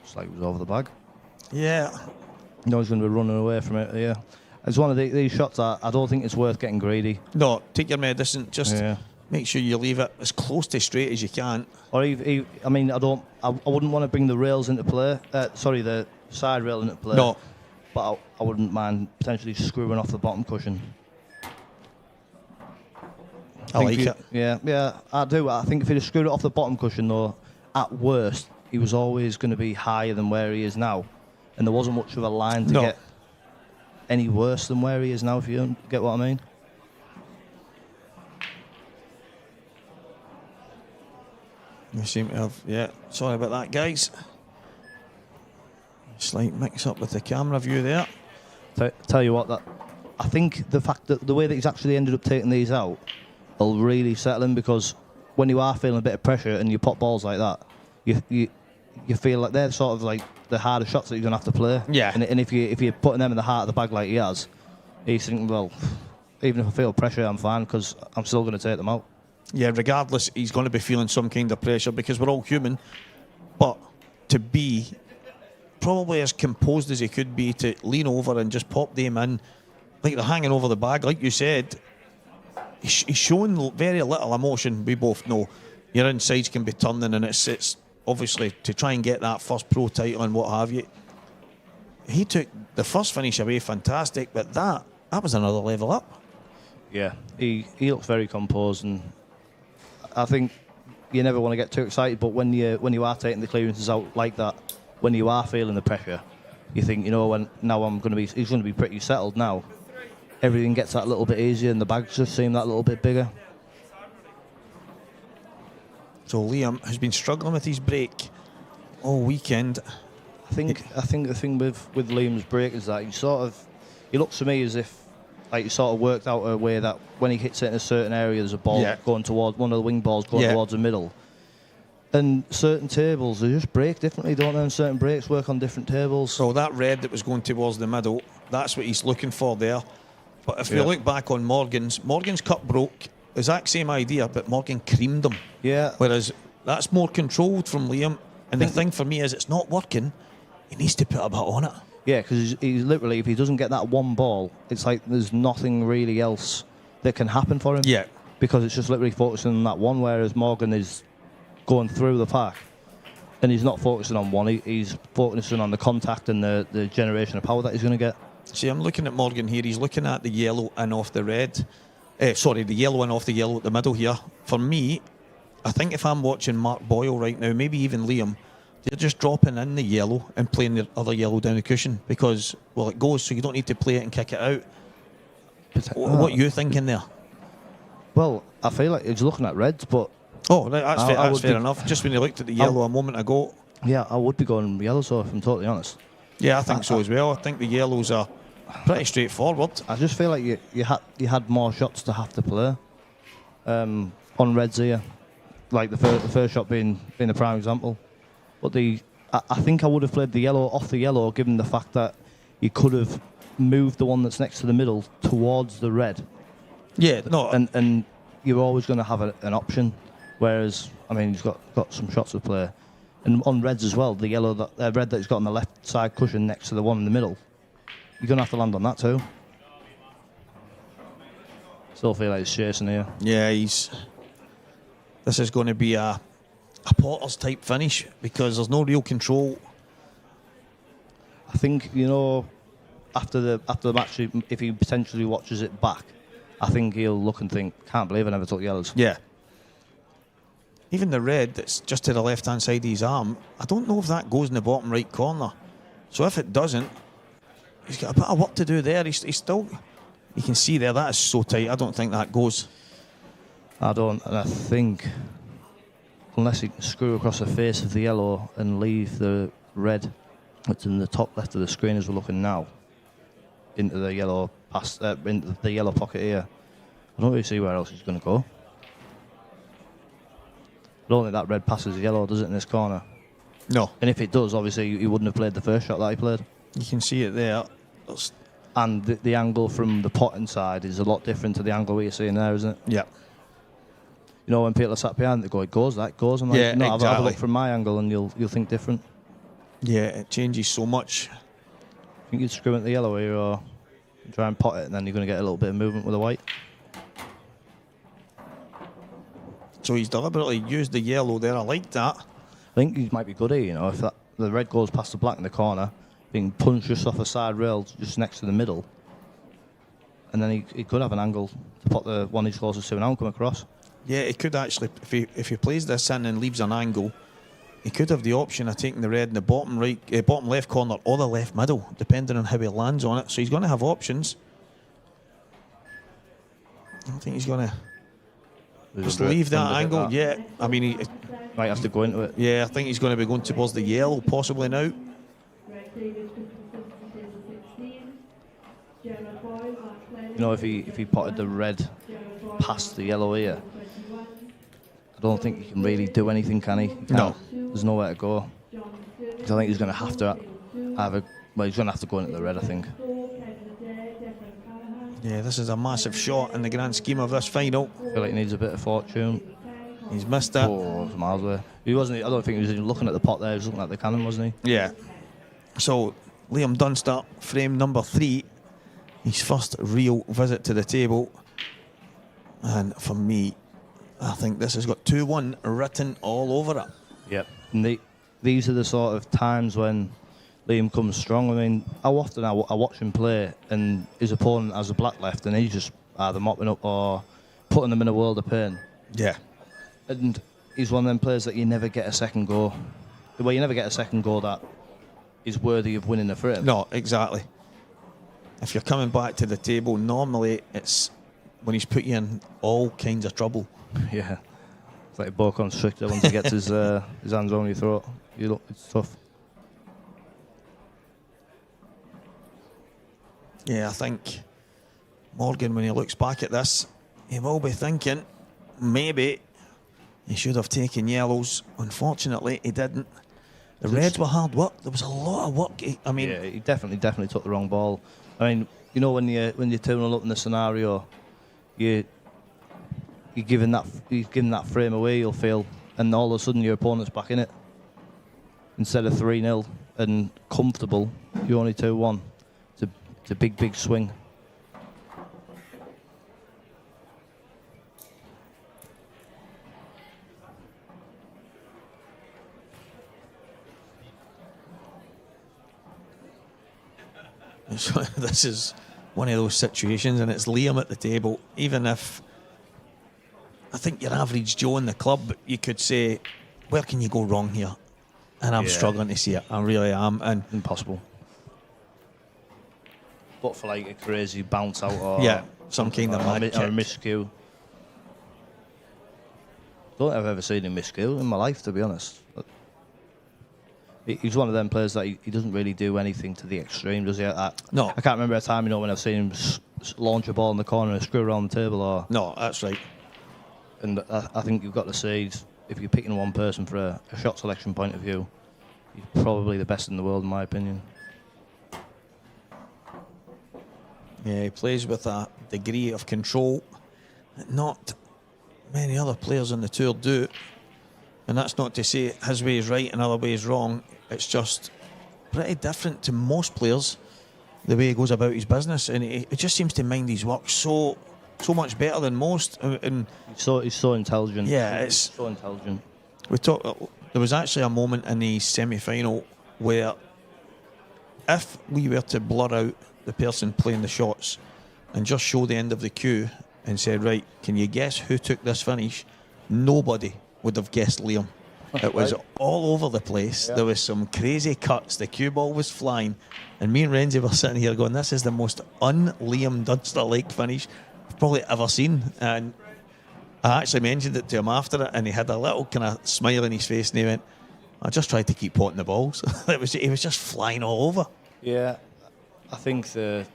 B: It's like it was over the bag.
A: Yeah.
B: No, he's going to be running away from it. Yeah, it's one of these shots that I don't think it's worth getting greedy.
A: No, take your medicine. Just make sure you leave it as close to straight as you can.
B: Or I mean, I wouldn't want to bring the rails into play. The side rail into play.
A: No,
B: but I wouldn't mind potentially screwing off the bottom cushion.
A: I like it.
B: Yeah, I do. I think if he'd have screwed it off the bottom cushion, though, at worst, he was always going to be higher than where he is now. And there wasn't much of a line to get any worse than where he is now, if you get what I mean.
A: We seem to have, sorry about that, guys. Slight mix up with the camera view there.
B: Tell you what, I think the fact that the way that he's actually ended up taking these out will really settle him, because when you are feeling a bit of pressure and you pop balls like that, you feel like they're sort of like the harder shots that you're going to have to play.
A: Yeah.
B: And if you're putting them in the heart of the bag like he has, he's thinking, well, even if I feel pressure, I'm fine, because I'm still going to take them out.
A: Yeah, regardless, he's going to be feeling some kind of pressure, because we're all human. But to be probably as composed as he could be, to lean over and just pop them in, like they're hanging over the bag, like you said, he's showing very little emotion. We both know your insides can be turning, and it's obviously to try and get that first pro title and what have you. He took the first finish away fantastic, but that was another level up.
B: Yeah, he looks very composed, and I think you never want to get too excited, but when you are taking the clearances out like that, when you are feeling the pressure, you think, you know, he's going to be pretty settled now. Everything gets that little bit easier, and the bags just seem that little bit bigger.
A: So Liam has been struggling with his break all weekend.
B: I think the thing with Liam's break is that he looks to me as if like he sort of worked out a way that when he hits it in a certain area, there's a ball going towards one of the wing balls going towards the middle. And certain tables, they just break differently, don't they? And certain breaks work on different tables.
A: So that red that was going towards the middle, that's what he's looking for there. But if you look back on Morgan's cut broke, exact same idea, but Morgan creamed him.
B: Yeah.
A: Whereas that's more controlled from Liam. And the thing for me is, it's not working. He needs to put a bit on it.
B: Yeah, because he's literally, if he doesn't get that one ball, it's like there's nothing really else that can happen for him.
A: Yeah.
B: Because it's just literally focusing on that one, whereas Morgan is going through the pack. And he's not focusing on one, he's focusing on the contact and the generation of power that he's going to get.
A: See, I'm looking at Morgan here. He's looking at the yellow in off the red. The yellow in off the yellow at the middle here. For me, I think if I'm watching Mark Boyle right now, maybe even Liam, they're just dropping in the yellow and playing the other yellow down the cushion, because, well, it goes, so you don't need to play it and kick it out. What are you thinking there?
B: Well, I feel like he's looking at reds, but...
A: Oh, that's fair enough. Just when you looked at the yellow a moment ago.
B: Yeah, I would be going yellow, so if I'm totally honest.
A: Yeah, I think so as well. I think the yellows are pretty straightforward.
B: I just feel like you had more shots to have to play on reds here, like the first shot being the prime example. But I think I would have played the yellow off the yellow, given the fact that you could have moved the one that's next to the middle towards the red.
A: Yeah, no.
B: And you're always going to have an option. Whereas, I mean, he's got some shots to play. And on reds as well, the yellow, red that he's got on the left side cushion next to the one in the middle, you're going to have to land on that too. Still feel like he's chasing here.
A: Yeah, this is going to be a Potter's type finish, because there's no real control.
B: I think, you know, after the match, if he potentially watches it back, I think he'll look and think, can't believe I never took yellows.
A: Yeah. Even the red that's just to the left-hand side of his arm, I don't know if that goes in the bottom right corner. So if it doesn't, he's got a bit of work to do there. He's still... You can see there, that is so tight. I don't think that goes.
B: I don't, and I think unless he can screw across the face of the yellow and leave the red that's in the top left of the screen as we're looking now into the yellow into the yellow pocket here, I don't really see where else he's going to go. I don't think that red passes the yellow, does it, in this corner?
A: No.
B: And if it does, obviously he wouldn't have played the first shot that he played.
A: You can see it there.
B: And the angle from the pot inside is a lot different to the angle we're seeing there, isn't it?
A: Yeah.
B: You know, when people are sat behind, they go, it goes, that goes. I'm like,
A: yeah,
B: no,
A: exactly.
B: have a look from my angle and you'll think different.
A: Yeah, it changes so much.
B: I think you'd screw into the yellow here or try and pot it, and then you're going to get a little bit of movement with the white.
A: So he's deliberately used the yellow there. I like that.
B: I think he might be good here, you know, if the red goes past the black in the corner, he can punch just off the side rail just next to the middle, and then he could have an angle to pot the one he's closest to now and come across.
A: Yeah, he could actually, if he plays this in and leaves an angle, he could have the option of taking the red in the bottom bottom left corner or the left middle, depending on how he lands on it. So he's going to have options. I don't think he's going to just leave that angle. Yeah, I mean, he
B: might have to go into it.
A: Yeah, I think he's going to be going towards the yellow, possibly now.
B: You know, if he potted the red past the yellow here, I don't think he can really do anything, can he?
A: No.
B: There's nowhere to go. I think he's going to have to he's going to have to go into the red, I think.
A: Yeah, this is a massive shot in the grand scheme of this final.
B: I feel like he needs a bit of fortune.
A: He's missed it.
B: Oh, it was miles away. He wasn't. I don't think he was even looking at the pot there. He was looking at the cannon, wasn't he?
A: Yeah. So, Liam Dunster, frame number 3. His first real visit to the table. And for me, I think this has got 2-1 written all over it.
B: Yep. And these are the sort of times when Liam comes strong. I mean, how often I watch him play and his opponent has a black left and he's just either mopping up or putting them in a world of pain.
A: Yeah.
B: And he's one of them players that you never get a second go. Well, you never get a second go that is worthy of winning a frame.
A: No, exactly. If you're coming back to the table, normally it's when he's put you in all kinds of trouble.
B: Yeah. It's like a boa constrictor once he gets his hands on your throat. It's tough.
A: Yeah, I think Morgan, when he looks back at this, he will be thinking maybe he should have taken yellows. Unfortunately, he didn't. The reds were hard work. There was a lot of work. I mean,
B: yeah, he definitely took the wrong ball. I mean, you know, when you're 2-0 up in the scenario, you're giving that frame away, you'll feel, and all of a sudden your opponent's back in it. Instead of 3-0 and comfortable, you're only 2-1. It's a big swing.
A: This is one of those situations, and it's Liam at the table. Even if I think your average Joe in the club, you could say, where can you go wrong here? And I'm struggling to see it. I really am. And
B: impossible. But for like a crazy bounce out or
A: some kind of mad
B: or a
A: kick.
B: miscue. Don't think I've ever seen him miscue in my life, to be honest. But he's one of them players that he doesn't really do anything to the extreme, does he?
A: No.
B: I can't remember a time, when I've seen him launch a ball in the corner and screw around the table. Or
A: no, that's right.
B: And I think you've got to see, if you're picking one person for a shot selection point of view, he's probably the best in the world, in my opinion.
A: Yeah, he plays with a degree of control that not many other players on the tour do. And that's not to say his way is right and other way is wrong. It's just pretty different to most players, the way he goes about his business. And he just seems to mind his work so much better than most. And
B: he's so intelligent.
A: Yeah,
B: he's so intelligent.
A: There was actually a moment in the semi-final where if we were to blur out the person playing the shots and just show the end of the queue and said, right, can you guess who took this finish? Nobody would have guessed Liam. It was all over the place. There was some crazy cuts. The cue ball was flying. And me and Renzi were sitting here going, this is the most un-Liam Dunster-like finish I've probably ever seen. And I actually mentioned it to him after it, and he had a little kind of smile on his face, and he went, I just tried to keep potting the balls. He was just flying all over.
B: Yeah, I think the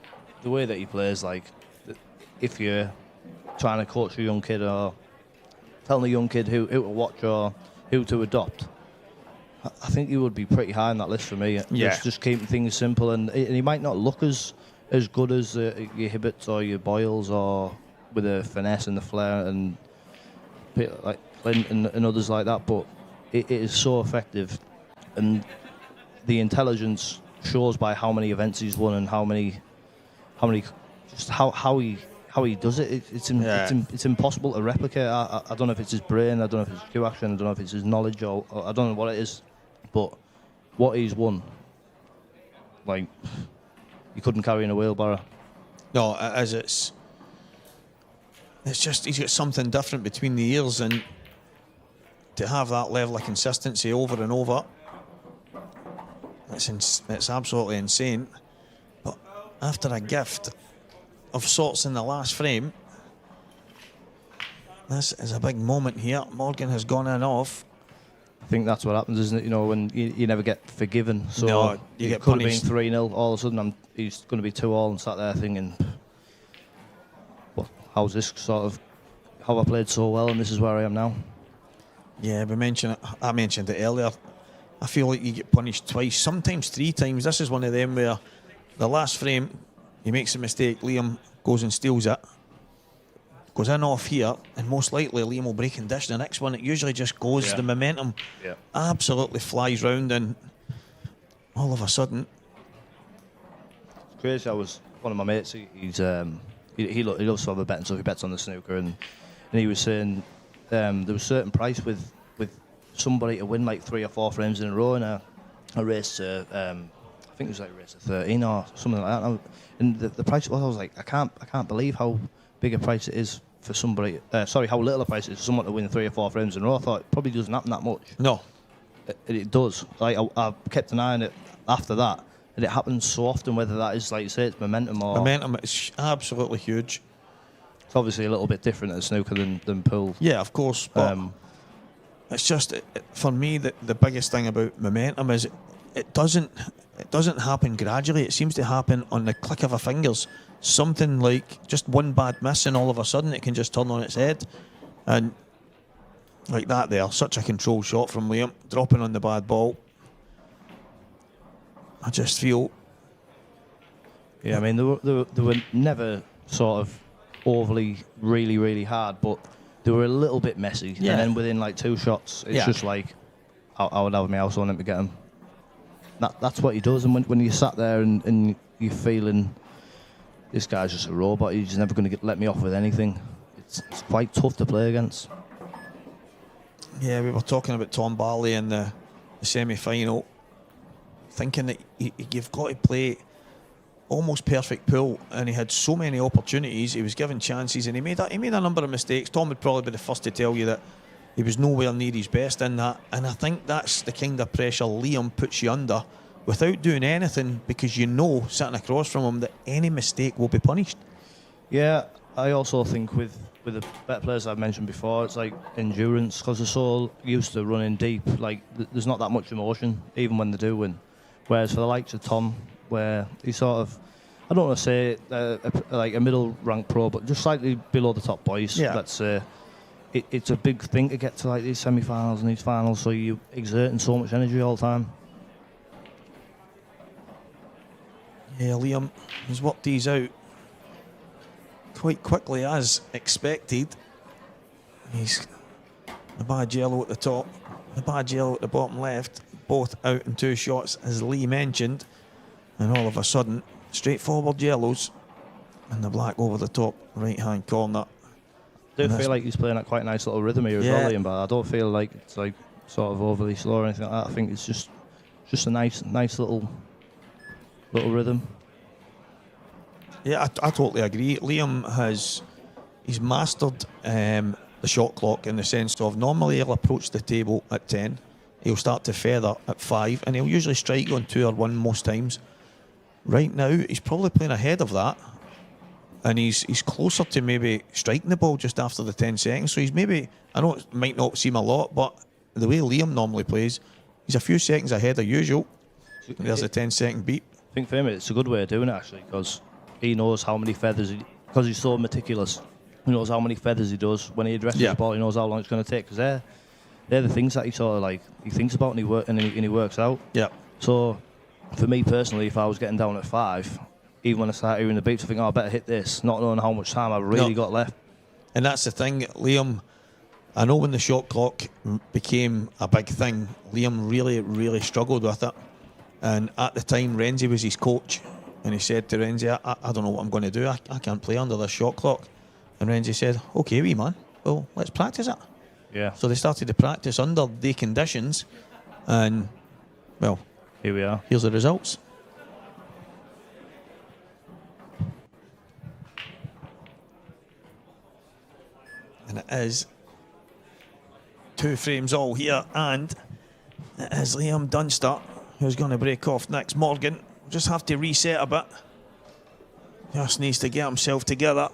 B: way that he plays, like, if you're trying to coach a young kid or telling a young kid who to watch or who to adopt, I think he would be pretty high on that list for me.
A: Yeah.
B: Just keeping things simple, and he might not look as good as your Hibberts or your Boyles or with the finesse and the flair and like Clint and others like that, but it is so effective, and the intelligence shows by how many events he's won and how he does it. It's impossible to replicate. I don't know if it's his brain, I don't know if it's his cue action, I don't know if it's his knowledge, or I don't know what it is, but what he's won, like, you couldn't carry in a wheelbarrow.
A: No, as it's just he's got something different between the ears, and to have that level of consistency over and over, it's absolutely insane. But after a gift of sorts in the last frame, this is a big moment here. Morgan has gone in off.
B: I think that's what happens, isn't it? You know, when you never get forgiven. So
A: no, you get
B: could
A: punished.
B: have been 3-0. All of a sudden, he's going to be 2-2 and sat there thinking, well, how's this sort of, how I played so well and this is where I am now?
A: Yeah, I mentioned it earlier. I feel like you get punished twice, sometimes 3 times. This is one of them where the last frame, he makes a mistake, Liam goes and steals it, goes in off here, and most likely Liam will break and dish the next one. It usually just goes, the momentum absolutely flies round, and all of a sudden...
B: It's crazy. I was, one of my mates, he loves to have a bet, and so he bets on the snooker, and he was saying there was a certain price with somebody to win like 3 or 4 frames in a row in a race to, I think it was like a race to 13 or something like that. And the price was, I was like, I can't believe how big a price it is for somebody. How little a price it is for someone to win 3 or 4 frames in a row. I thought it probably doesn't happen that much.
A: No,
B: it does. Like I kept an eye on it after that, and it happens so often. Whether that is, like you say, it's momentum or
A: momentum is absolutely huge.
B: It's obviously a little bit different at snooker than pool.
A: Yeah, of course. But it's just for me the biggest thing about momentum is it doesn't happen gradually. It seems to happen on the click of a fingers. Something like just one bad miss, and all of a sudden it can just turn on its head. And like that there, such a controlled shot from Liam, dropping on the bad ball. I just feel...
B: Yeah, I mean, they were never sort of overly, really, really hard, but they were a little bit messy.
A: Yeah.
B: And then within like 2 shots, it's just like, I would have my house on him to get him. That's what he does, and when you sat there and you're feeling, this guy's just a robot, he's never going to let me off with anything. It's quite tough to play against.
A: Yeah, we were talking about Tom Barley in the semi-final, thinking that you've got to play almost perfect pool, and he had so many opportunities, he was given chances, and he made a number of mistakes. Tom would probably be the first to tell you that he was nowhere near his best in that, and I think that's the kind of pressure Liam puts you under without doing anything, because you know, sitting across from him, that any mistake will be punished.
B: Yeah, I also think with the better players I've mentioned before, it's like endurance, because they're so used to running deep, like there's not that much emotion, even when they do win. Whereas for the likes of Tom, where he sort of, I don't want to say like a middle rank pro, but just slightly below the top boys, let's say, it's a big thing to get to like these semi-finals and these finals, so you're exerting so much energy all the time.
A: Yeah, Liam has worked these out quite quickly as expected. He's a bad yellow at the top, a bad yellow at the bottom left, both out in 2 shots, as Lee mentioned, and all of a sudden, straightforward yellows and the black over the top right-hand corner.
B: I do feel like he's playing at quite a nice little rhythm here as well, Liam, but I don't feel like it's like sort of overly slow or anything like that. I think it's just a nice little rhythm.
A: Yeah, I totally agree. Liam he's mastered the shot clock in the sense of normally he'll approach the table at 10, he'll start to feather at 5, and he'll usually strike on 2 or 1 most times. Right now, he's probably playing ahead of that, and he's closer to maybe striking the ball just after the 10 seconds. So he's maybe, I know it might not seem a lot, but the way Liam normally plays, he's a few seconds ahead of usual. There's a 10-second beat.
B: I think for him it's a good way of doing it actually, because he knows how many feathers, because he's so meticulous, he knows how many feathers he does when he addresses the ball. He knows how long it's going to take, because they're the things that he sort of like he thinks about and he works out.
A: Yeah.
B: So for me personally, if I was getting down at 5, even when I start hearing the beats, I think, I better hit this, not knowing how much time I've really got left.
A: And that's the thing, Liam. I know when the shot clock became a big thing, Liam really struggled with it. And at the time, Renzi was his coach, and he said to Renzi, I don't know what I'm going to do. I can't play under this shot clock. And Renzi said, okay, wee man, well, let's practice it.
B: Yeah.
A: So they started to practice under the conditions, and, well,
B: here we are.
A: Here's the results. And it is 2 frames all here, and it is Liam Dunster who's going to break off next. Morgan just have to reset a bit. Just needs to get himself together.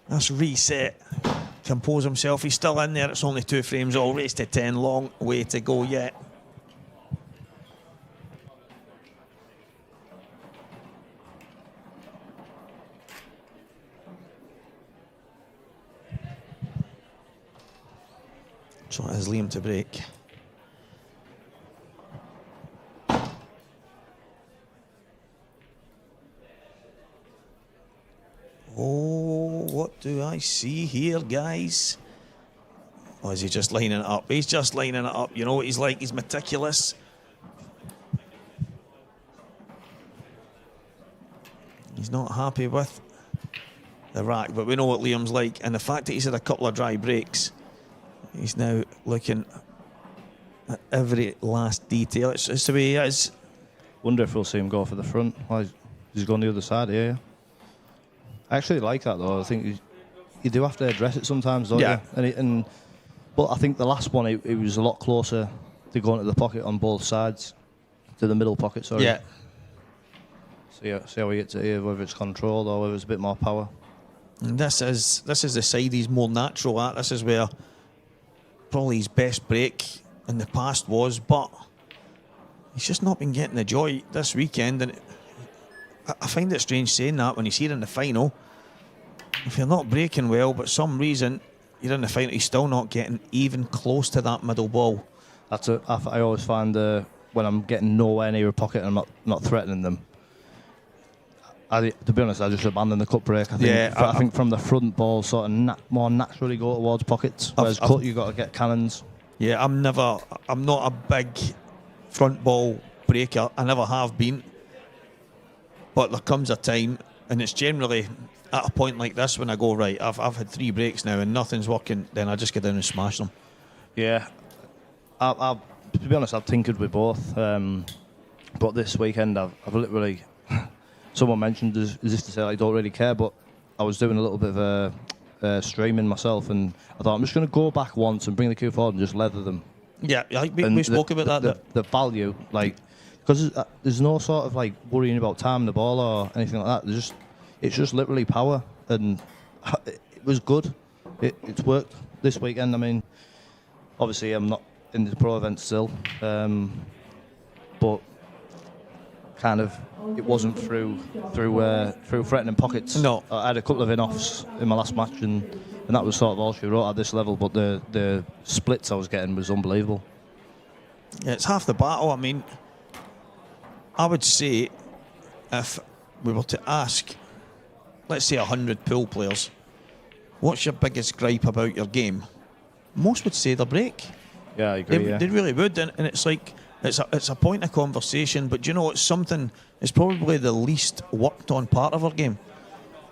A: Let's reset. Compose himself. He's still in there. It's only 2 frames all. Race to 10. Long way to go yet. So it is Liam to break. Oh, what do I see here, guys? Or is he just lining it up? He's just lining it up. You know what he's like? He's meticulous. He's not happy with the rack, but we know what Liam's like. And the fact that he's had a couple of dry breaks, he's now looking at every last detail. It's the way he is.
B: Wonder if we'll see him go for the front. Well, he's gone the other side here. I actually like that though. I think you do have to address it sometimes, don't you? But I think the last one, it was a lot closer to going to the pocket on both sides, to the middle pocket. Sorry.
A: Yeah.
B: See how he gets it here, whether it's controlled or whether it's a bit more power.
A: And this is the side he's more natural at. This is where probably his best break in the past was, but he's just not been getting the joy this weekend. And I find it strange saying that when he's here in the final. If you're not breaking well, but some reason you're in the final, he's still not getting even close to that middle ball.
B: I always find when I'm getting nowhere near a pocket and I'm not threatening them, to be honest, I just abandon the cut break. I think from the front ball sort of more naturally go towards pockets, whereas cut you've got to get cannons.
A: Yeah, I'm not a big front ball breaker. I never have been. But there comes a time, and it's generally at a point like this when I go, right, I've had 3 breaks now and nothing's working, then I just get down and smash them.
B: Yeah. To be honest, I've tinkered with both. But this weekend, I've literally... Someone mentioned, is this to say I don't really care, but I was doing a little bit of streaming myself, and I thought I'm just going to go back once and bring the cue forward and just leather them.
A: Yeah, we spoke about that.
B: The value, because there's no sort of worrying about timing the ball or anything like that. It's just literally power, and it was good. It's worked this weekend. I mean, obviously I'm not in the pro event still, but kind of it wasn't through threatening pockets.
A: No,
B: I had a couple of in-offs in my last match, and that was sort of all she wrote at this level. But the splits I was getting was unbelievable.
A: Yeah, it's half the battle. I mean, I would say if we were to ask, let's say 100 pool players, what's your biggest gripe about your game? Most would say the break.
B: Yeah, I agree.
A: They really would, and it's like it's a point of conversation. But you know, it's something. It's probably the least worked on part of our game.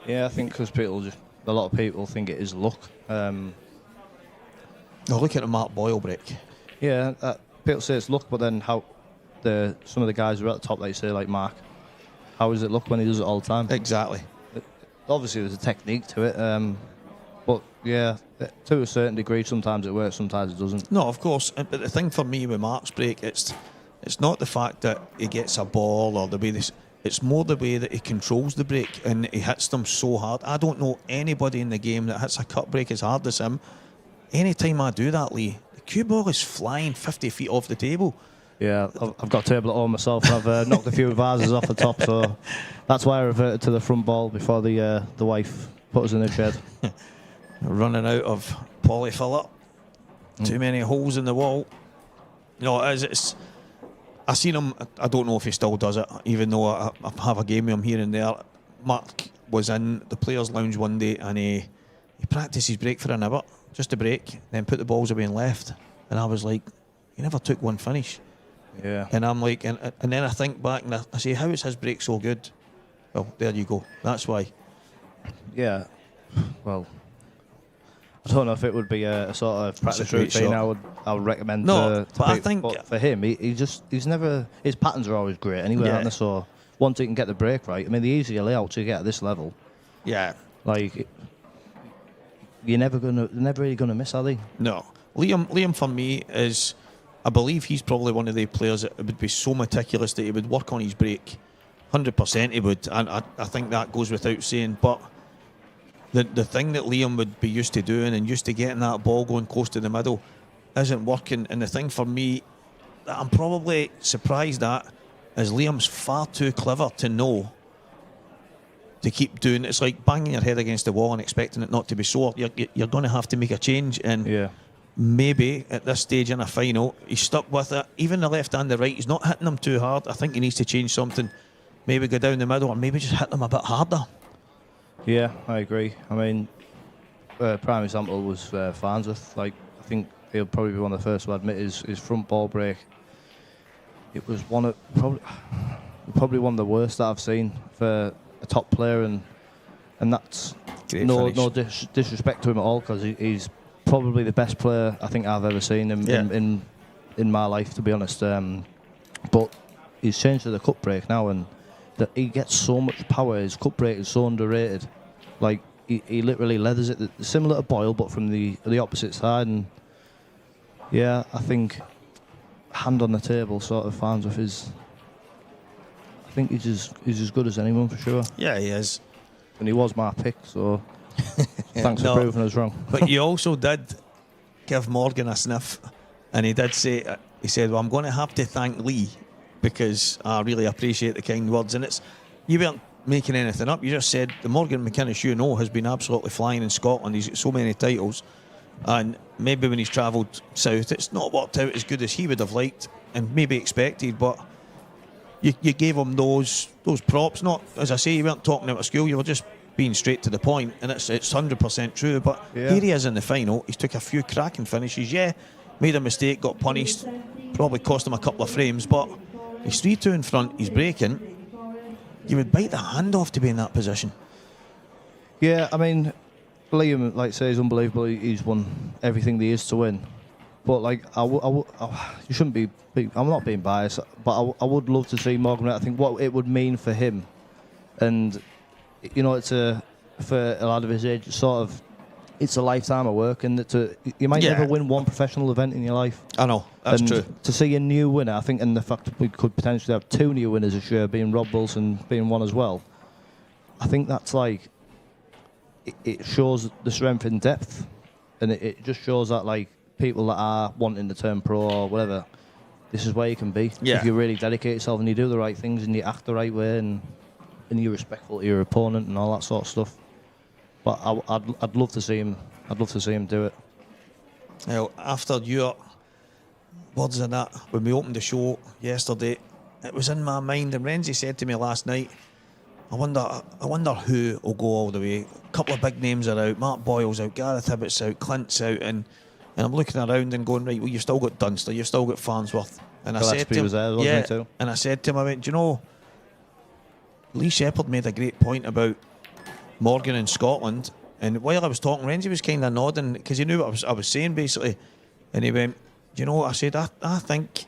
B: Yeah, I think because a lot of people think it is luck.
A: Look at the Mark Boyle break.
B: Yeah, people say it's luck, but then some of the guys who are at the top, like you say, like Mark. How does it look when he does it all the time?
A: Exactly.
B: Obviously, there's a technique to it, but yeah, to a certain degree, sometimes it works, sometimes it doesn't.
A: No, of course. But the thing for me with Mark's break, it's not the fact that he gets a ball or the way this. It's more the way that he controls the break and he hits them so hard. I don't know anybody in the game that hits a cut break as hard as him. Anytime I do that, Lee, the cue ball is flying 50 feet off the table.
B: Yeah, I've got a table at home myself, and I've knocked a few vases off the top, so that's why I reverted to the front ball before the wife put us in the shed.
A: Running out of polyfiller. Too many holes in the wall. No, it's I seen him. I don't know if he still does it, even though I have a game with him here and there. Mark was in the players' lounge one day and he practiced his break for an hour, just a break, then put the balls away and left. And I was like, he never took one finish.
B: Yeah.
A: And I'm like, and then I think back and I say, how is his break so good? Well, there you go. That's why.
B: Yeah. Well, I don't know if it would be a sort of practice
A: great
B: routine
A: shot.
B: I would recommend
A: No,
B: to
A: but I
B: people,
A: think-
B: but for him, he's never, his patterns are always great anyway, aren't they? So once he can get the break right, I mean, the easier layouts you get at this level,
A: Yeah.
B: like, they're never really gonna miss, are they?
A: No. Liam for me is, I believe he's probably one of the players that would be so meticulous that he would work on his break. 100% he would. And I think that goes without saying. But the thing that Liam would be used to doing and used to getting that ball going close to the middle isn't working. And the thing for me that I'm probably surprised at is Liam's far too clever to know to keep doing. It's like banging your head against the wall and expecting it not to be sore. You're going to have to make a change. And maybe at this stage in a final, he's stuck with it. Even the left and the right, he's not hitting them too hard. I think he needs to change something. Maybe go down the middle or maybe just hit them a bit harder.
B: Yeah, I agree. I mean, prime example was Farnsworth. Like, I think he'll probably be one of the first to admit his front ball break. It was probably one of the worst that I've seen for a top player, and that's
A: Great
B: no
A: finish.
B: disrespect to him at all, because he's probably the best player I think I've ever seen in my life, to be honest. But he's changed to the cut break now, and that he gets so much power. His cut break is so underrated. Like, he literally leathers it, similar to Boyle, but from the opposite side. And yeah, I think hand on the table sort of Farnsworth is. I think he's as good as anyone for sure.
A: Yeah, he is.
B: And he was my pick, so thanks for proving us wrong.
A: But you also did give Morgan a sniff, and he did say, he said, well, I'm going to have to thank Lee because I really appreciate the kind words. And it's, you weren't making anything up. You just said the Morgan McInnes you know has been absolutely flying in Scotland. He's got so many titles, and maybe when he's travelled south, it's not worked out as good as he would have liked and maybe expected. But you gave him those props. Not, as I say, you weren't talking out of school. You were just being straight to the point, and it's 100% true. But here he is in the final. He's took a few cracking finishes. Yeah, made a mistake, got punished, probably cost him a couple of frames, but he's 3-2 in front. He's breaking. You would bite the hand off to be in that position.
B: Yeah, I mean, Liam, like I say, is unbelievable. He's won everything there is to win. But like, you shouldn't be. I'm not being biased, but I would love to see Morgan. I think what it would mean for him, and you know, for a lad of his age, it's a lifetime of work, and you might never win one professional event in your life.
A: I know, that's
B: and
A: true.
B: To see a new winner, I think, and the fact that we could potentially have 2 new winners this year, being Rob Wilson being one as well, I think that's like, it shows the strength in depth, and it just shows that like people that are wanting to turn pro or whatever, this is where you can be.
A: Yeah.
B: If you really dedicate yourself and you do the right things and you act the right way and you're respectful to your opponent and all that sort of stuff. But I'd love to see him. I'd love to see him do it.
A: Now, after your words on that, when we opened the show yesterday, it was in my mind. And Renzi said to me last night, I wonder who will go all the way. A couple of big names are out. Mark Boyle's out. Gareth Hibbett's out. Clint's out. And I'm looking around and going, right, well, you've still got Dunster. You've still got Farnsworth. And I said to him,
B: was there, wasn't he, too?
A: And I said to him, I went, do you know, Lee Shepherd made a great point about Morgan in Scotland, and while I was talking, Renzi was kind of nodding because he knew what I was saying basically, and he went, you know, I said, I think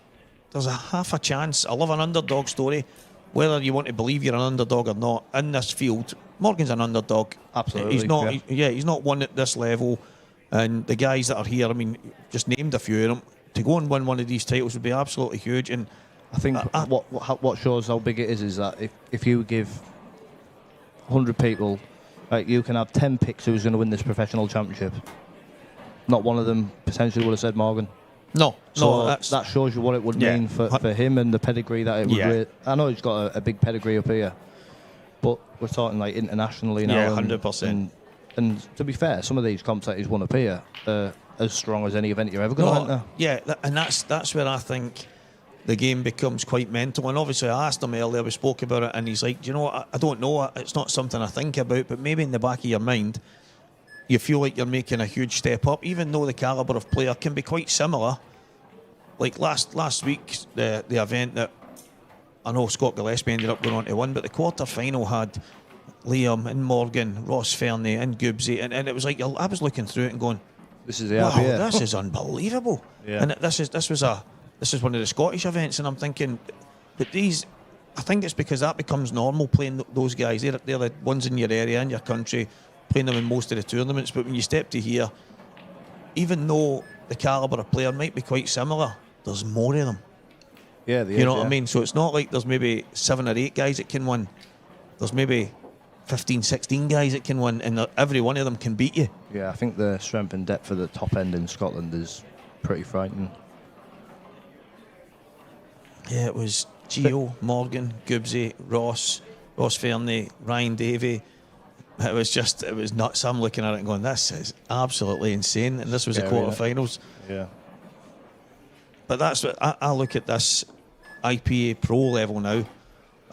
A: there's a half a chance. I love an underdog story, whether you want to believe you're an underdog or not. In this field, Morgan's an underdog.
B: Absolutely,
A: he's not.
B: yeah.
A: He's not one at this level. And the guys that are here, I mean, just named a few of them. To go and win one of these titles would be absolutely huge. And
B: I think what shows how big it is that if you give 100 people, like, you can have 10 picks who's going to win this professional championship. Not one of them potentially would have said Morgan.
A: No,
B: that shows you what it would mean for him and the pedigree that it would.
A: Yeah.
B: I know he's got a big pedigree up here, but we're talking like internationally now.
A: Yeah, 100%.
B: And to be fair, some of these comps that he's won up here are as strong as any event you're ever going to enter.
A: Yeah, and that's where I think the game becomes quite mental. And obviously, I asked him earlier, we spoke about it, and he's like, do you know what, I don't know, it's not something I think about, but maybe in the back of your mind, you feel like you're making a huge step up, even though the calibre of player can be quite similar. Like last week, the event that I know Scott Gillespie ended up going on to win, but the quarter-final had Liam and Morgan, Ross Fernie and Goobsy, and it was like, I was looking through it and going,
B: this is the
A: wow,
B: IPA.
A: this is unbelievable.
B: Yeah.
A: And this is one of the Scottish events, and I'm thinking, but these, I think it's because that becomes normal, playing those guys. They're the ones in your area, in your country, playing them in most of the tournaments. But when you step to here, even though the calibre of player might be quite similar, there's more of them.
B: Yeah,
A: you know what I mean? So it's not like there's maybe 7 or 8 guys that can win. There's maybe 15, 16 guys that can win, and every one of them can beat you.
B: Yeah, I think the strength and depth of the top end in Scotland is pretty frightening.
A: Yeah, it was Gio, Morgan, Goobsy, Ross Fernie, Ryan Davey. It was nuts. I'm looking at it and going, this is absolutely insane. And this was the quarterfinals.
B: Yeah.
A: But that's what I look at this IPA pro level now,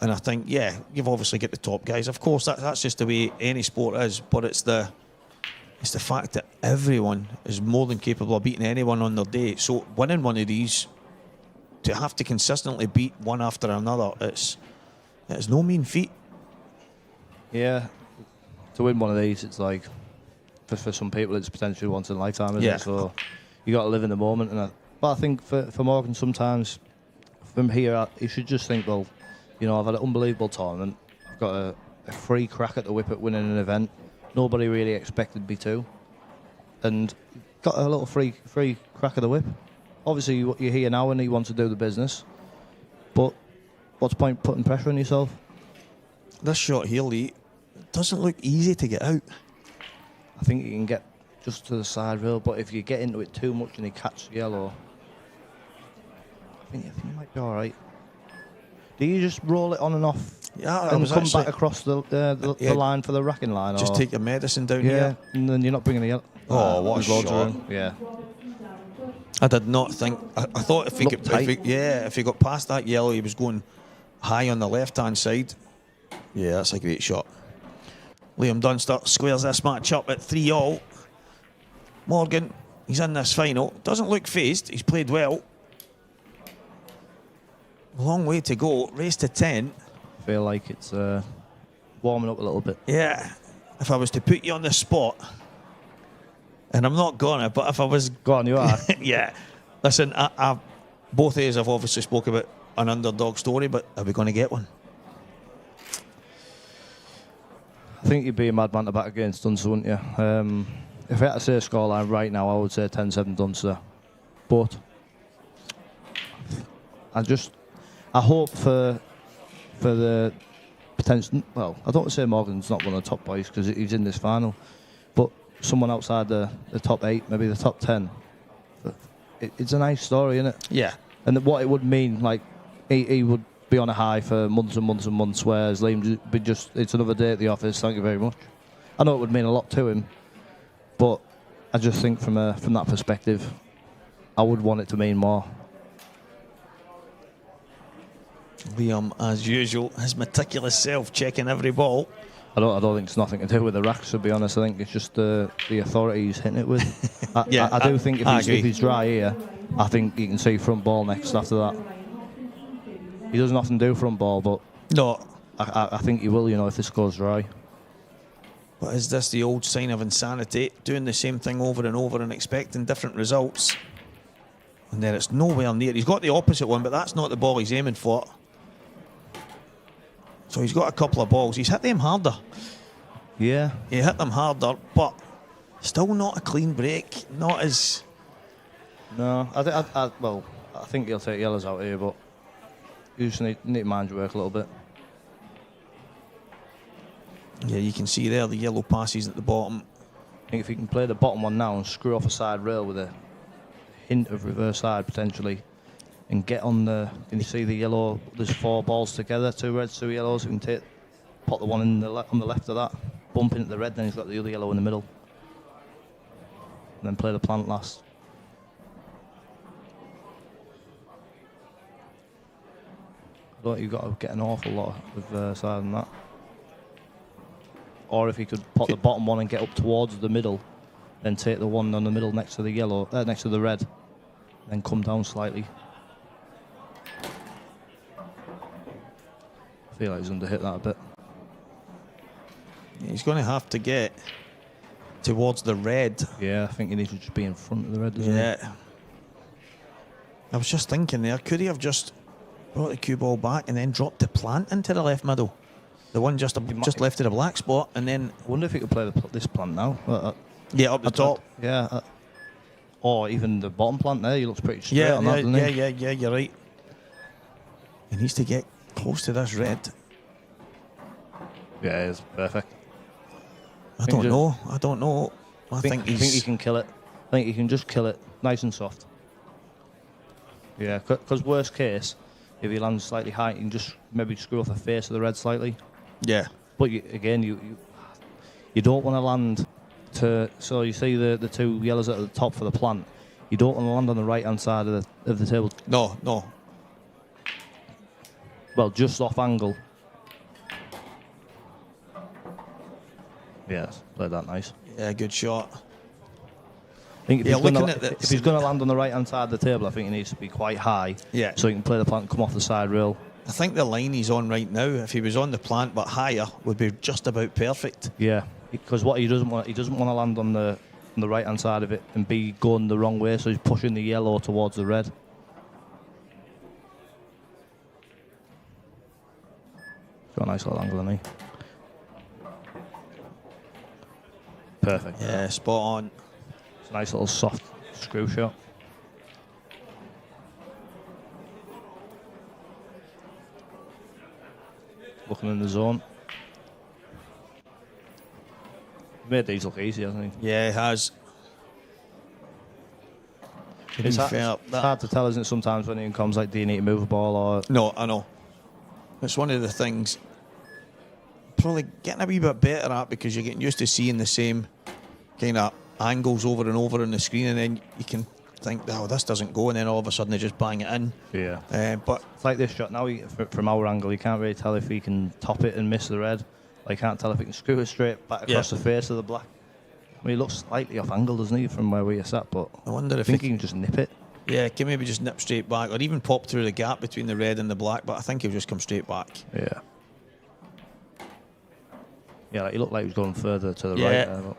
A: and I think, yeah, you've obviously got the top guys. Of course, that's just the way any sport is. But it's the fact that everyone is more than capable of beating anyone on their day. So winning one of these, to have to consistently beat one after another, it's no mean feat.
B: Yeah, to win one of these, it's like, for some people, it's potentially once in a lifetime, isn't it? So you got to live in the moment. But I think for Morgan, sometimes from here, he should just think, well, you know, I've had an unbelievable tournament. I've got a free crack at the whip at winning an event. Nobody really expected me to, and got a little free crack at the whip. Obviously, you're here now and you want to do the business, but what's the point putting pressure on yourself?
A: This shot here, Lee, doesn't look easy to get out.
B: I think you can get just to the side rail, but if you get into it too much and you catch the yellow, I think you might be all right. Do you just roll it on and off?
A: Yeah,
B: and come back across the line for the racking line?
A: Just take your medicine down here.
B: Yeah, and then you're not bringing the yellow.
A: Oh, what a shot.
B: Yeah.
A: I did not think. I thought if he got past that yellow, he was going high on the left-hand side. Yeah, that's a great shot. Liam Dunster squares this match up at 3-all. Morgan, he's in this final. Doesn't look phased. He's played well. Long way to go. Race to 10.
B: Feel like it's warming up a little bit.
A: Yeah. If I was to put you on the spot, and I'm not gonna, but if I was...
B: Go on, you are.
A: Yeah. Listen, I both of us have obviously spoke about an underdog story, but are we going to get one?
B: I think you'd be a madman to back against Dunster, wouldn't you? If I had to say a scoreline right now, I would say 10-7 Dunster. But I hope for the potential. Well, I don't want to say Morgan's not one of the top boys because he's in this final, but someone outside the top 8, maybe the top 10. It's a nice story, isn't it?
A: Yeah.
B: And what it would mean, like he would be on a high for months and months and months, whereas Liam would be just, it's another day at the office, thank you very much. I know it would mean a lot to him, but I just think from that perspective, I would want it to mean more.
A: Liam, as usual, his meticulous self checking every ball.
B: I don't think it's nothing to do with the racks, to be honest. I think it's just the authority he's hitting it with. I do think if he's dry here, I think you can see front ball next after that. He doesn't often do front ball, but
A: no,
B: I think he will, you know, if this goes dry.
A: But is this the old sign of insanity? Doing the same thing over and over and expecting different results? And then it's nowhere near. He's got the opposite one, but that's not the ball he's aiming for. So he's got a couple of balls. He's hit them harder.
B: Yeah.
A: He hit them harder, but still not a clean break. Not as...
B: No, I think he'll take yellows out here, but you just need to mind your work a little bit.
A: Yeah, you can see there the yellow passes at the bottom.
B: I think if he can play the bottom one now and screw off a side rail with a hint of reverse side potentially, and get on the... Can you see the yellow? There's 4 balls together, 2 reds, 2 yellows. You can put the one on the left of that, bump into the red, then he's got the other yellow in the middle. And then play the plant last. I thought you've got to get an awful lot of side on that. Or if he could put the bottom one and get up towards the middle, then take the one on the middle next to the yellow, next to the red, then come down slightly. I feel like he's under hit that a bit.
A: He's going to have to get towards the red.
B: Yeah, I think he needs to just be in front of the red, doesn't he?
A: Yeah. I was just thinking there, could he have just brought the cue ball back and then dropped the plant into the left middle? The one just left of the black spot, and then...
B: I wonder if he could play this plant now.
A: Yeah, up the top.
B: Yeah. Or even the bottom plant there, he looks pretty straight on that, doesn't he?
A: Yeah, you're right. He needs to get close to this red.
B: Yeah, it's perfect.
A: I don't know. I think
B: he can kill it. I think he can just kill it nice and soft. Yeah, because worst case, if he lands slightly high, you can just maybe screw off the face of the red slightly.
A: Yeah.
B: But you don't want to land to... So you see the 2 yellows at the top for the plant. You don't want to land on the right-hand side of the table.
A: No.
B: Well, just off angle. Yes, played that nice.
A: Yeah, good shot.
B: I think if he's going to land on the right-hand side of the table, I think he needs to be quite high.
A: Yeah.
B: So he can play the plant and come off the side rail.
A: I think the line he's on right now, if he was on the plant but higher, would be just about perfect.
B: Yeah, because what he doesn't want to land on the right-hand side of it and be going the wrong way, so he's pushing the yellow towards the red. Got a nice little angle, hasn't he? Perfect.
A: Yeah, spot on.
B: It's a nice little soft screw shot. Looking in the zone. Made these look easy, hasn't he?
A: Yeah, it has.
B: It's hard to tell, isn't it, sometimes when he comes, like, do you need to move the ball or...
A: No, I know. It's one of the things probably getting a wee bit better at, because you're getting used to seeing the same kind of angles over and over on the screen, and then you can think, oh, this doesn't go, and then all of a sudden they just bang it in.
B: Yeah.
A: But
B: it's like this shot now, from our angle, you can't really tell if he can top it and miss the red. Like, you can't tell if he can screw it straight back across the face of the black. I mean, he looks slightly off angle, doesn't he, from where we are sat, but
A: I wonder if
B: he can just nip it.
A: Yeah, can maybe just nip straight back, or even pop through the gap between the red and the black, but I think he'll just come straight back.
B: Yeah. Yeah, like, he looked like he was going further to the right there, but...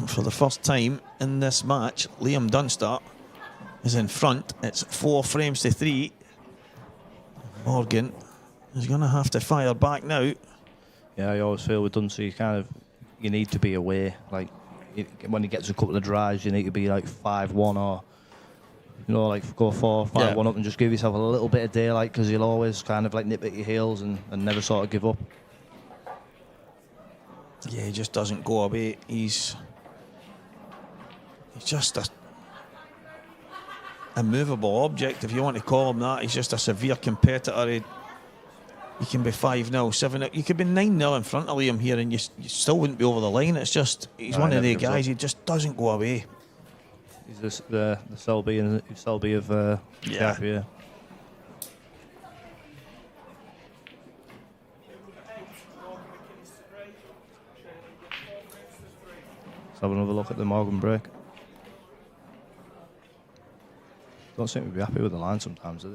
A: For the first time in this match, Liam Dunster is in front. It's 4 frames to 3. Morgan is going to have to fire back now.
B: Yeah, I always feel with Dunster, you need to be aware. Like, when he gets a couple of drives, you need to be like 5-1 or, like go 4-5-1 up and just give yourself a little bit of daylight, because you'll always kind of like nip at your heels and never sort of give up.
A: Yeah, he just doesn't go away. He's just a movable object, if you want to call him that. He's just a severe competitor. He can be 5-0, 7-0. You could be 9-0 in front of Liam here, and you still wouldn't be over the line. It's just, he's one of the guys, he just doesn't go away.
B: He's just the Selby of IPA. Let's have another look at the Morgan break. Don't seem to be happy with the line sometimes, do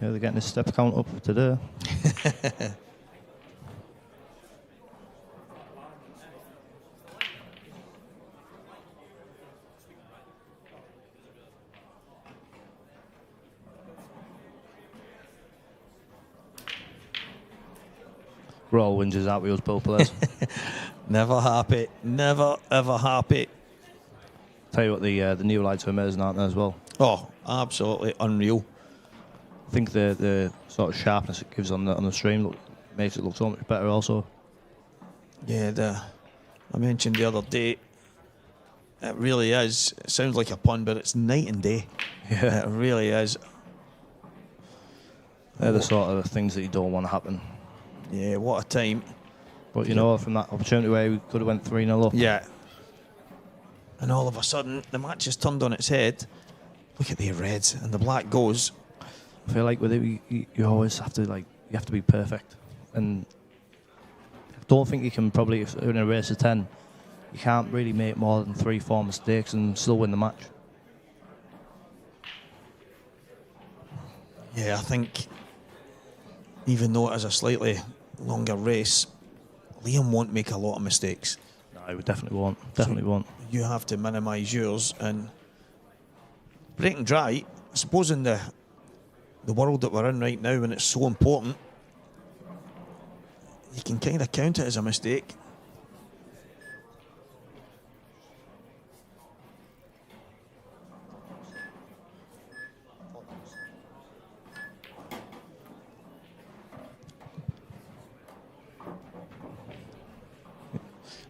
B: they? Yeah, they're getting his step count up today. We're all whingers, aren't we, us Bill players?
A: Never happy. Never, ever happy.
B: Tell you what, the new lights are amazing, aren't they, as well?
A: Oh, absolutely unreal.
B: I think the sort of sharpness it gives on the stream makes it look so much better also.
A: Yeah, I mentioned the other day, it really is. It sounds like a pun, but it's night and day.
B: Yeah.
A: It really is.
B: They're the sort of things that you don't want to happen.
A: Yeah, what a time.
B: But you know, from that opportunity where we could have went 3-0 up.
A: Yeah. And all of a sudden, the match has turned on its head. Look at the reds and the black goes.
B: I feel like with it, you always have to you have to be perfect. And I don't think you can probably, if in a race of 10, you can't really make more than 3-4 mistakes and still win the match.
A: Yeah, I think even though it is a slightly longer race, Liam won't make a lot of mistakes.
B: No, he definitely won't. Definitely won't.
A: You have to minimise yours, and breaking dry, I suppose in the world that we're in right now, and it's so important, you can kind of count it as a mistake.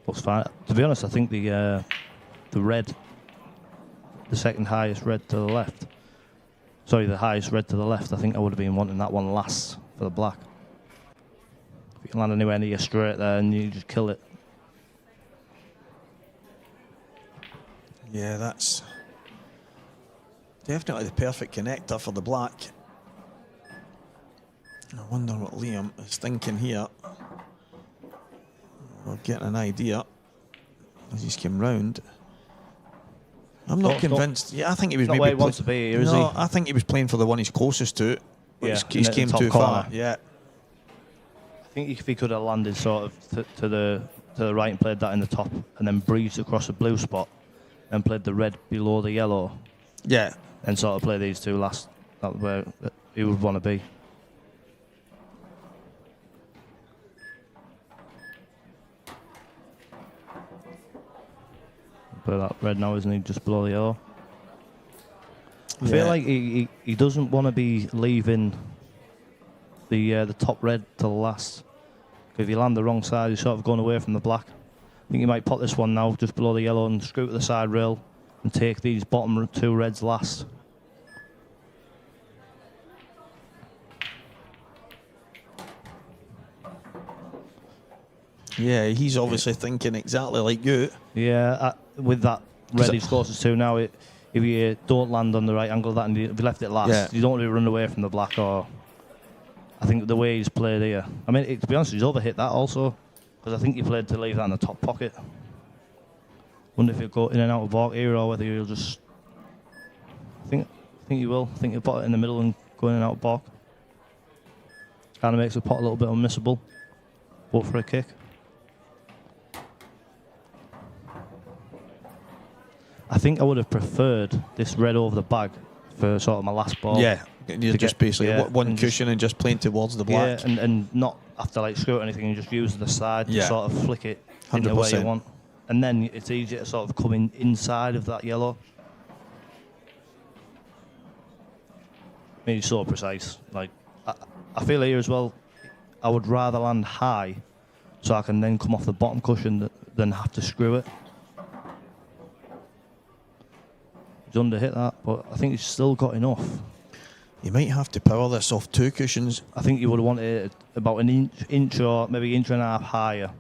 B: Looks fine. To be honest, I think the red, the second highest red to the left, sorry, the highest red to the left, I think I would have been wanting that one last for the black. If you can land anywhere near straight there and you just kill it.
A: Yeah, that's definitely the perfect connector for the black. I wonder what Liam is thinking here. We're getting an idea as he's come round. I'm not convinced. Yeah, I think he was
B: not
A: maybe
B: where he wants to be here, is he?
A: No, I think he was playing for the one he's closest to. But
B: Yeah,
A: he's
B: in
A: came
B: the top
A: too
B: corner.
A: far. Yeah.
B: I think if he could have landed sort of to the right and played that in the top and then breezed across the blue spot and played the red below the yellow.
A: Yeah.
B: And sort of play these two last, that's where he would want to be. Play that red now, isn't he? Just below the yellow. I feel like he doesn't want to be leaving the top red to the last. If you land the wrong side, you're sort of going away from the black. I think you might pot this one now, just below the yellow, and screw to the side rail and take these bottom two reds last.
A: Yeah, he's obviously thinking exactly like you.
B: Yeah, with that red he's closest to now, if you don't land on the right angle of that and if you left it last, you don't want to run away from the black. Or I think the way he's played here, I mean, to be honest, he's overhit that also, because I think he played to leave that in the top pocket. Wonder if he'll go in and out of balk here or whether he'll just. I think he will. I think he'll put it in the middle and go in and out of balk. Kind of makes the pot a little bit unmissable. Vote for a kick. I think I would have preferred this red over the bag for sort of my last ball.
A: Yeah, you're just basically one cushion and just playing towards the black.
B: Yeah, and not after like screw or anything, and just use the side to sort of flick it
A: 100%.
B: in the way you want. And then it's easier to sort of come inside of that yellow. I mean, he's so precise. Like, I feel here as well, I would rather land high so I can then come off the bottom cushion than have to screw it. He's underhit that, but I think he's still got enough.
A: You might have to power this off two cushions.
B: I think you would have wanted it about an inch or maybe inch and a half higher.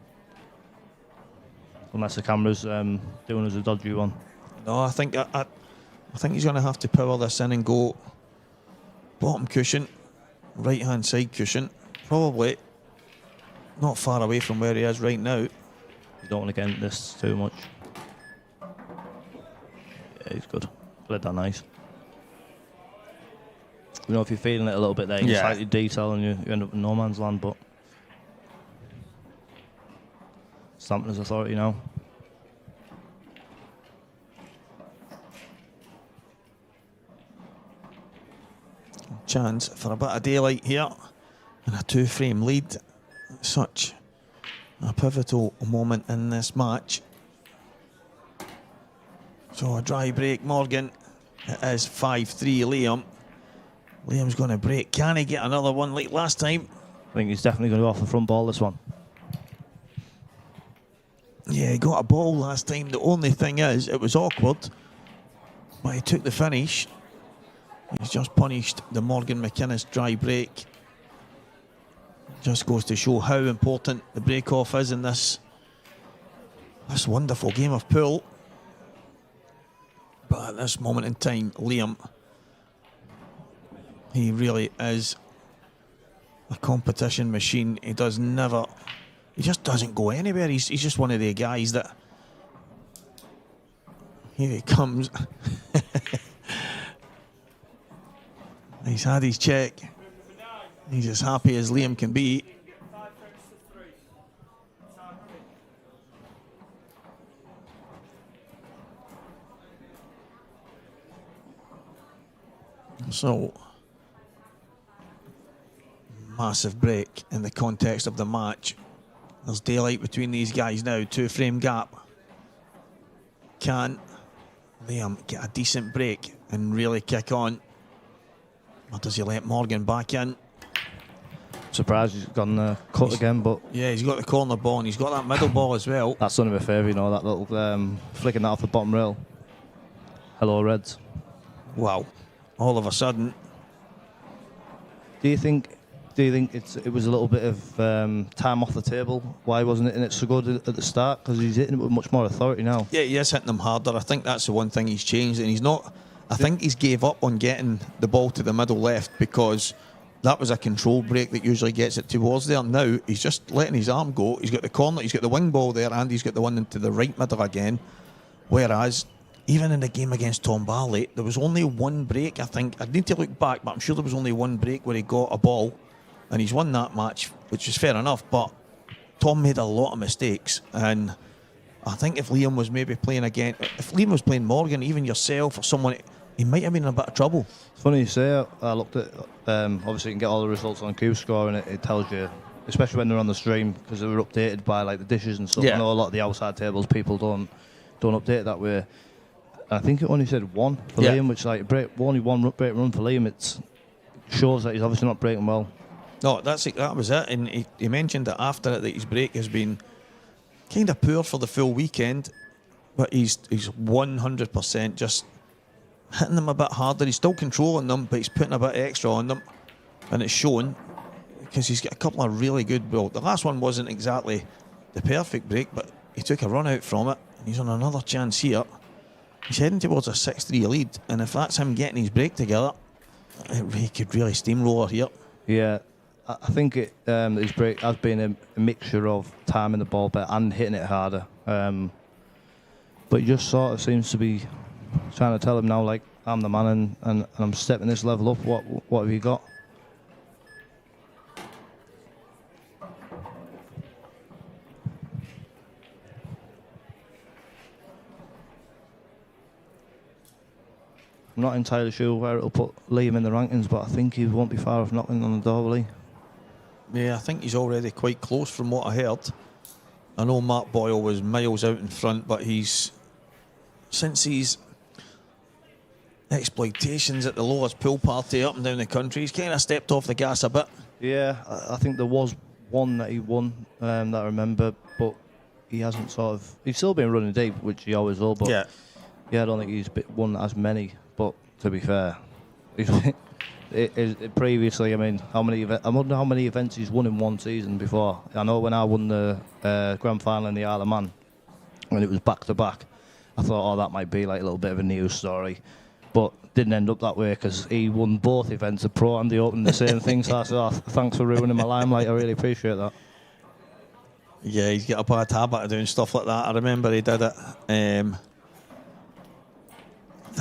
B: Unless the camera's doing us a dodgy one.
A: No, I think he's going to have to power this in and go bottom cushion, right hand side cushion. Probably not far away from where he is right now.
B: You don't want to get into this too much. Yeah, he's good. Played that nice. You know, if you're feeling it a little bit there, you slightly detail and you end up in no man's land, but Stampton's authority now.
A: Chance for a bit of daylight here and a 2-frame lead. Such a pivotal moment in this match. So a dry break, Morgan. It is 5-3 Liam. Liam's going to break. Can he get another one like last time?
B: I think he's definitely going to go off the front ball this one.
A: Yeah, he got a ball last time. The only thing is, it was awkward, but he took the finish. He's just punished the Morgan McInnes dry break. Just goes to show how important the break-off is in this wonderful game of pool. But at this moment in time, Liam, he really is a competition machine. He just doesn't go anywhere. He's just one of the guys that, here he comes. He's had his check. He's as happy as Liam can be. So, massive break in the context of the match. There's daylight between these guys now, 2-frame gap. Can Liam get a decent break and really kick on? Or does he let Morgan back in?
B: Surprised he's gone cut again, but
A: yeah, he's got the corner ball and he's got that middle ball as well.
B: That's done him a favour, you know, that little flicking that off the bottom rail. Hello, Reds.
A: Wow. All of a sudden.
B: Do you think it was a little bit of time off the table? Why wasn't it in it so good at the start? Because he's hitting it with much more authority now.
A: Yeah, he is hitting them harder. I think that's the one thing he's changed, and he's not. I think he's gave up on getting the ball to the middle left because that was a control break that usually gets it towards there. Now he's just letting his arm go. He's got the corner, he's got the wing ball there, and he's got the one into the right middle again. Whereas even in the game against Tom Barley, there was only one break, I think. I need to look back, but I'm sure there was only one break where he got a ball, and he's won that match, which is fair enough, but Tom made a lot of mistakes, and I think if Liam was maybe playing again, if Liam was playing Morgan, even yourself or someone, he might have been in a bit of trouble.
B: It's funny you say. I looked at, obviously you can get all the results on Cuesports, and it tells you, especially when they're on the stream, because they were updated by like the dishes and stuff.
A: Yeah.
B: I know a lot of the outside tables people don't update it that way. I think it only said one for Liam, which like only one break run for Liam. It shows that he's obviously not breaking well.
A: No, that was it. And he mentioned that after it, that his break has been kind of poor for the full weekend, but he's 100% just hitting them a bit harder. He's still controlling them, but he's putting a bit extra on them, and it's shown because he's got a couple of really good. Well, the last one wasn't exactly the perfect break, but he took a run out from it, and he's on another chance here. He's heading towards a 6-3 lead, and if that's him getting his break together, he could really steamroller here.
B: Yeah, I think his break has been a mixture of timing the ball better and hitting it harder. But he just sort of seems to be trying to tell him now, like, I'm the man and I'm stepping this level up. What have you got? I'm not entirely sure where it'll put Liam in the rankings, but I think he won't be far off knocking on the door, will he?
A: Yeah, I think he's already quite close from what I heard. I know Mark Boyle was miles out in front, but since his exploitations at the lowest pool party up and down the country, he's kind of stepped off the gas a bit.
B: Yeah, I think there was one that he won that I remember, but he hasn't he's still been running deep, which he always will, but yeah, I don't think he's won as many. But to be fair, previously, I mean, I wonder how many events he's won in one season before. I know when I won the grand final in the Isle of Man, when it was back to back, I thought, that might be like a little bit of a news story, but didn't end up that way because he won both events, the Pro and the Open, the same thing. So I said, thanks for ruining my limelight. I really appreciate that.
A: Yeah, he's got a bad habit of doing stuff like that. I remember he did it. I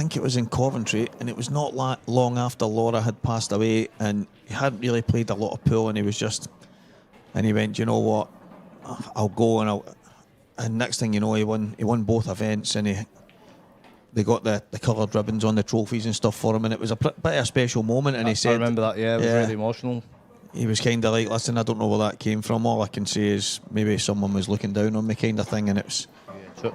A: think it was in Coventry, and it was not long after Laura had passed away, and he hadn't really played a lot of pool, and he went, you know what, I'll go, and next thing you know, he won both events, and they got the coloured ribbons on the trophies and stuff for him, and it was a bit of a special moment. And he said,
B: I remember that. Yeah, it was really emotional.
A: He was kind of like, listen, I don't know where that came from. All I can say is maybe someone was looking down on me, kind of thing, and it was.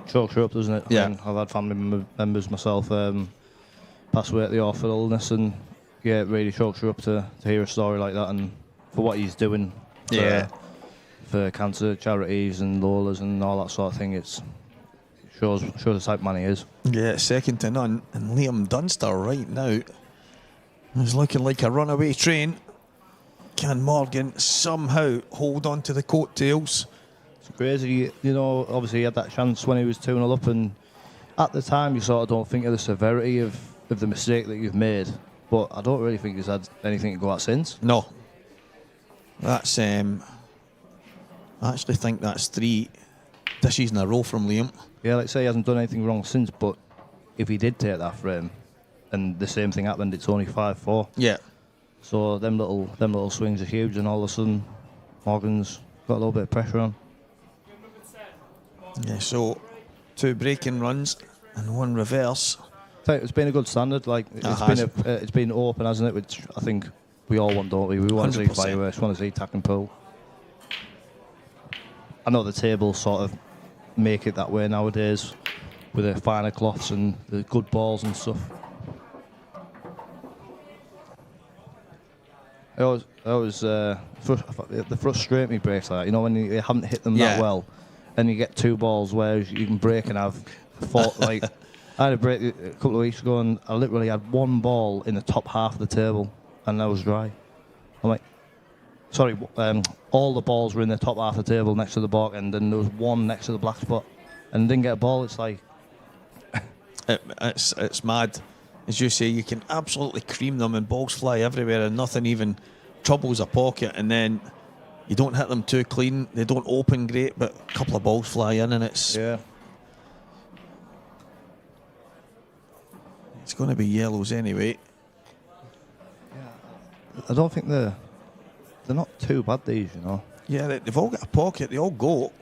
B: Chokes you up, doesn't it?
A: Yeah.
B: I mean, I've had family members myself pass away at the awful illness, and yeah, it really chokes you up to hear a story like that, and for what he's doing for cancer charities and Lola's and all that sort of thing. It shows the type of man he is.
A: Yeah, second to none. And Liam Dunster right now is looking like a runaway train. Can Morgan somehow hold on to the coattails?
B: It's crazy, you know. Obviously, he had that chance when he was 2-0 up, and at the time, you sort of don't think of the severity of the mistake that you've made. But I don't really think he's had anything to go at since.
A: No. That's I actually think that's 3 dishes in a row from Liam.
B: Yeah, like I say, he hasn't done anything wrong since. But if he did take that frame, and the same thing happened, it's only 5-4.
A: Yeah.
B: So them little swings are huge, and all of a sudden, Morgan's got a little bit of pressure on.
A: Yeah, so 2 breaking runs and 1 reverse.
B: It's been a good standard. Like it's been open, hasn't it? Which I think we all want, don't we? We want to see fireworks, want to see tack and pull. I know the tables sort of make it that way nowadays, with the finer cloths and the good balls and stuff. They frustrate me breaks like that. You know, when you haven't hit them that well, and you get 2 balls where you can break and have 4. Like I had a break a couple of weeks ago, and I literally had 1 ball in the top half of the table, and I was dry. I'm like, sorry, all the balls were in the top half of the table next to the baulk end, and there was 1 next to the black spot, and didn't get a ball. It's like
A: it's mad. As you say, you can absolutely cream them, and balls fly everywhere, and nothing even troubles a pocket, and then you don't hit them too clean. They don't open great, but a couple of balls fly in, and it's going to be yellows anyway.
B: I don't think they're not too bad, these, you know.
A: Yeah, they've all got a pocket. They all go.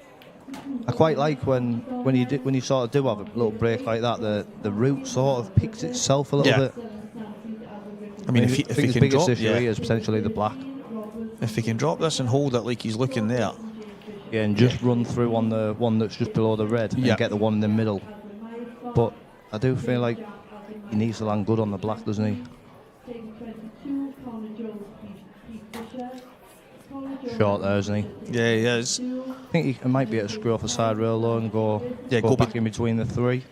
B: I quite like when you sort of do have a little break like that. The root sort of picks itself a little bit.
A: I mean, if he
B: the
A: can
B: biggest
A: drop,
B: issue here is potentially the black.
A: If he can drop this and hold it like he's looking there.
B: Yeah, and just run through on the one that's just below the red and get the one in the middle. But I do feel like he needs to land good on the black, doesn't he? Short there, isn't he?
A: Yeah, he is.
B: I think he might be able to screw off a side rail though and go back in between the 3.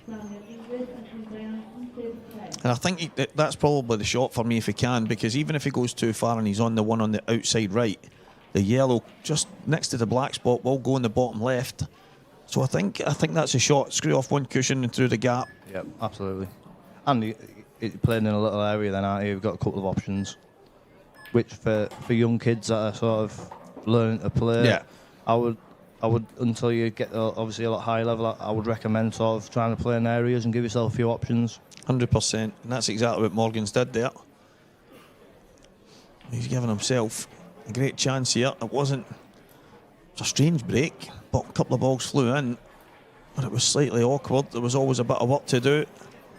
A: And I think that's probably the shot for me if he can, because even if he goes too far and he's on the one on the outside right, the yellow just next to the black spot will go in the bottom left. So I think that's a shot. Screw off 1 cushion and through the gap.
B: Yep, absolutely. And you're playing in a little area then, aren't you? You've got a couple of options, which for young kids that are sort of learning to play, I would until you get obviously a lot higher level, I would recommend sort of trying to play in areas and give yourself a few options.
A: 100%, and that's exactly what Morgan's did there. He's given himself a great chance here. It was a strange break, but a couple of balls flew in, but it was slightly awkward. There was always a bit of work to do.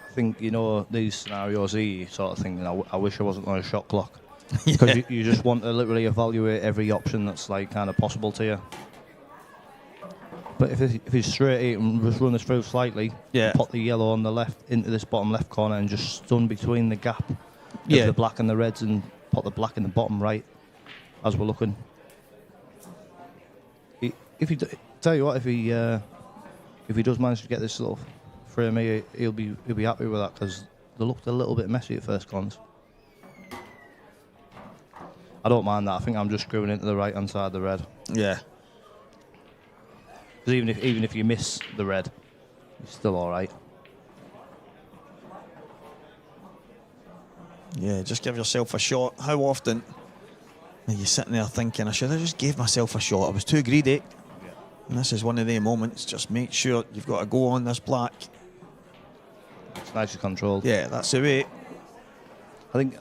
B: I think, you know, these scenarios, you sort of think, I wish I wasn't on a shot clock. Because you just want to literally evaluate every option that's like kind of possible to you. But if he's straight 8 and just run this through slightly, put the yellow on the left into this bottom left corner and just stun between the gap of the black and the reds and put the black in the bottom right as we're looking. Tell you what, if he does manage to get this little frame here, he'll be happy with that, because they looked a little bit messy at first glance. I don't mind that. I think I'm just screwing into the right hand side of the red.
A: Yeah.
B: Because even if you miss the red, you're still all right.
A: Yeah, just give yourself a shot. How often are you sitting there thinking, I should have just gave myself a shot, I was too greedy? Yeah. And this is one of the moments. Just make sure you've got to go on this black.
B: nicely controlled.
A: Yeah, that's the way.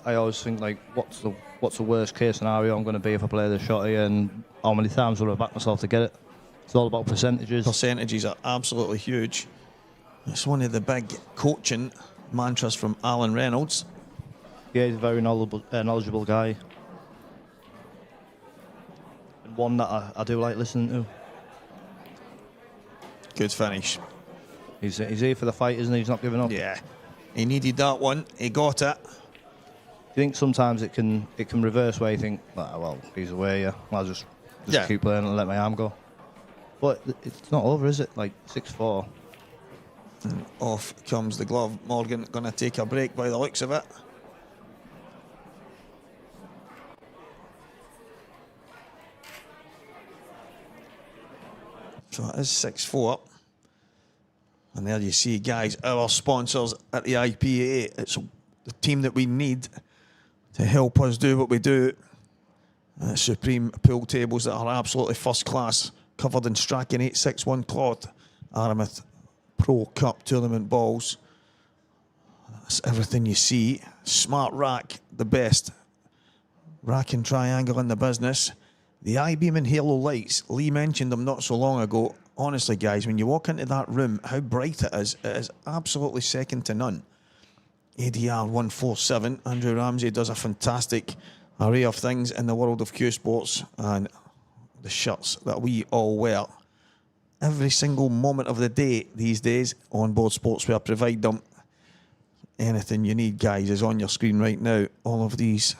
B: I always think like, what's the worst case scenario I'm going to be if I play the shot here, and how many times will I back myself to get it? It's all about percentages.
A: Percentages are absolutely huge. It's one of the big coaching mantras from Alan Reynolds.
B: Yeah, he's a very knowledgeable guy. And one that I do like listening to.
A: Good finish.
B: He's here for the fight, isn't he? He's not giving up.
A: Yeah. He needed that one. He got it.
B: Do you think sometimes it can reverse where you think, well, he's away, yeah, I'll just keep playing and let my arm go. But it's not over, is it? Like 6-4.
A: And off comes the glove. Morgan going to take a break by the looks of it. So it is 6-4. And there you see, guys, our sponsors at the IPA. It's the team that we need to help us do what we do. Supreme pool tables that are absolutely first class, covered in Strachan 861 cloth. Aramis Pro Cup tournament balls. That's everything you see. Smart rack, the best rack and triangle in the business. The I-beam and halo lights, Lee mentioned them not so long ago. Honestly, guys, when you walk into that room, how bright it is absolutely second to none. ADR 147, Andrew Ramsey does a fantastic array of things in the world of Cuesports, and the shirts that we all wear every single moment of the day these days. On board Sportswear provide them. Anything you need, guys, is on your screen right now. All of these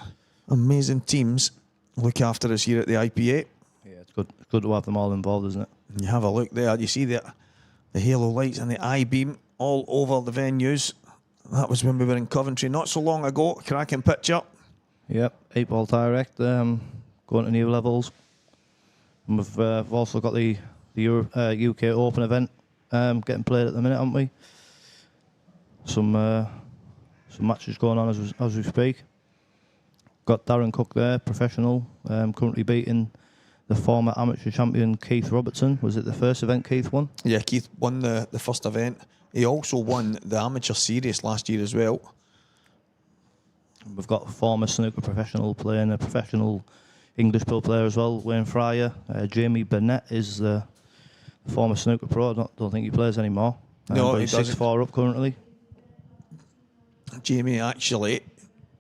A: amazing teams look after us here at the IPA.
B: Yeah, it's good to have them all involved, isn't it?
A: You have a look there. You see the halo lights and the I-beam all over the venues. That was when we were in Coventry not so long ago. Cracking picture.
B: Yep, 8-ball direct, going to new levels. And we've also got the UK Open event getting played at the minute, haven't we? Some matches going on as we speak. Got Darren Cook there, professional, currently beating the former amateur champion Keith Robertson. Was it the first event Keith won?
A: Yeah, Keith won the first event. He also won the amateur series last year as well.
B: We've got a former snooker professional playing a professional English pool player as well, Wayne Fryer. Jamie Burnett is the former snooker pro. I don't think he plays anymore.
A: No,
B: he's
A: he doesn't.
B: 6-4 up currently.
A: Jamie, actually,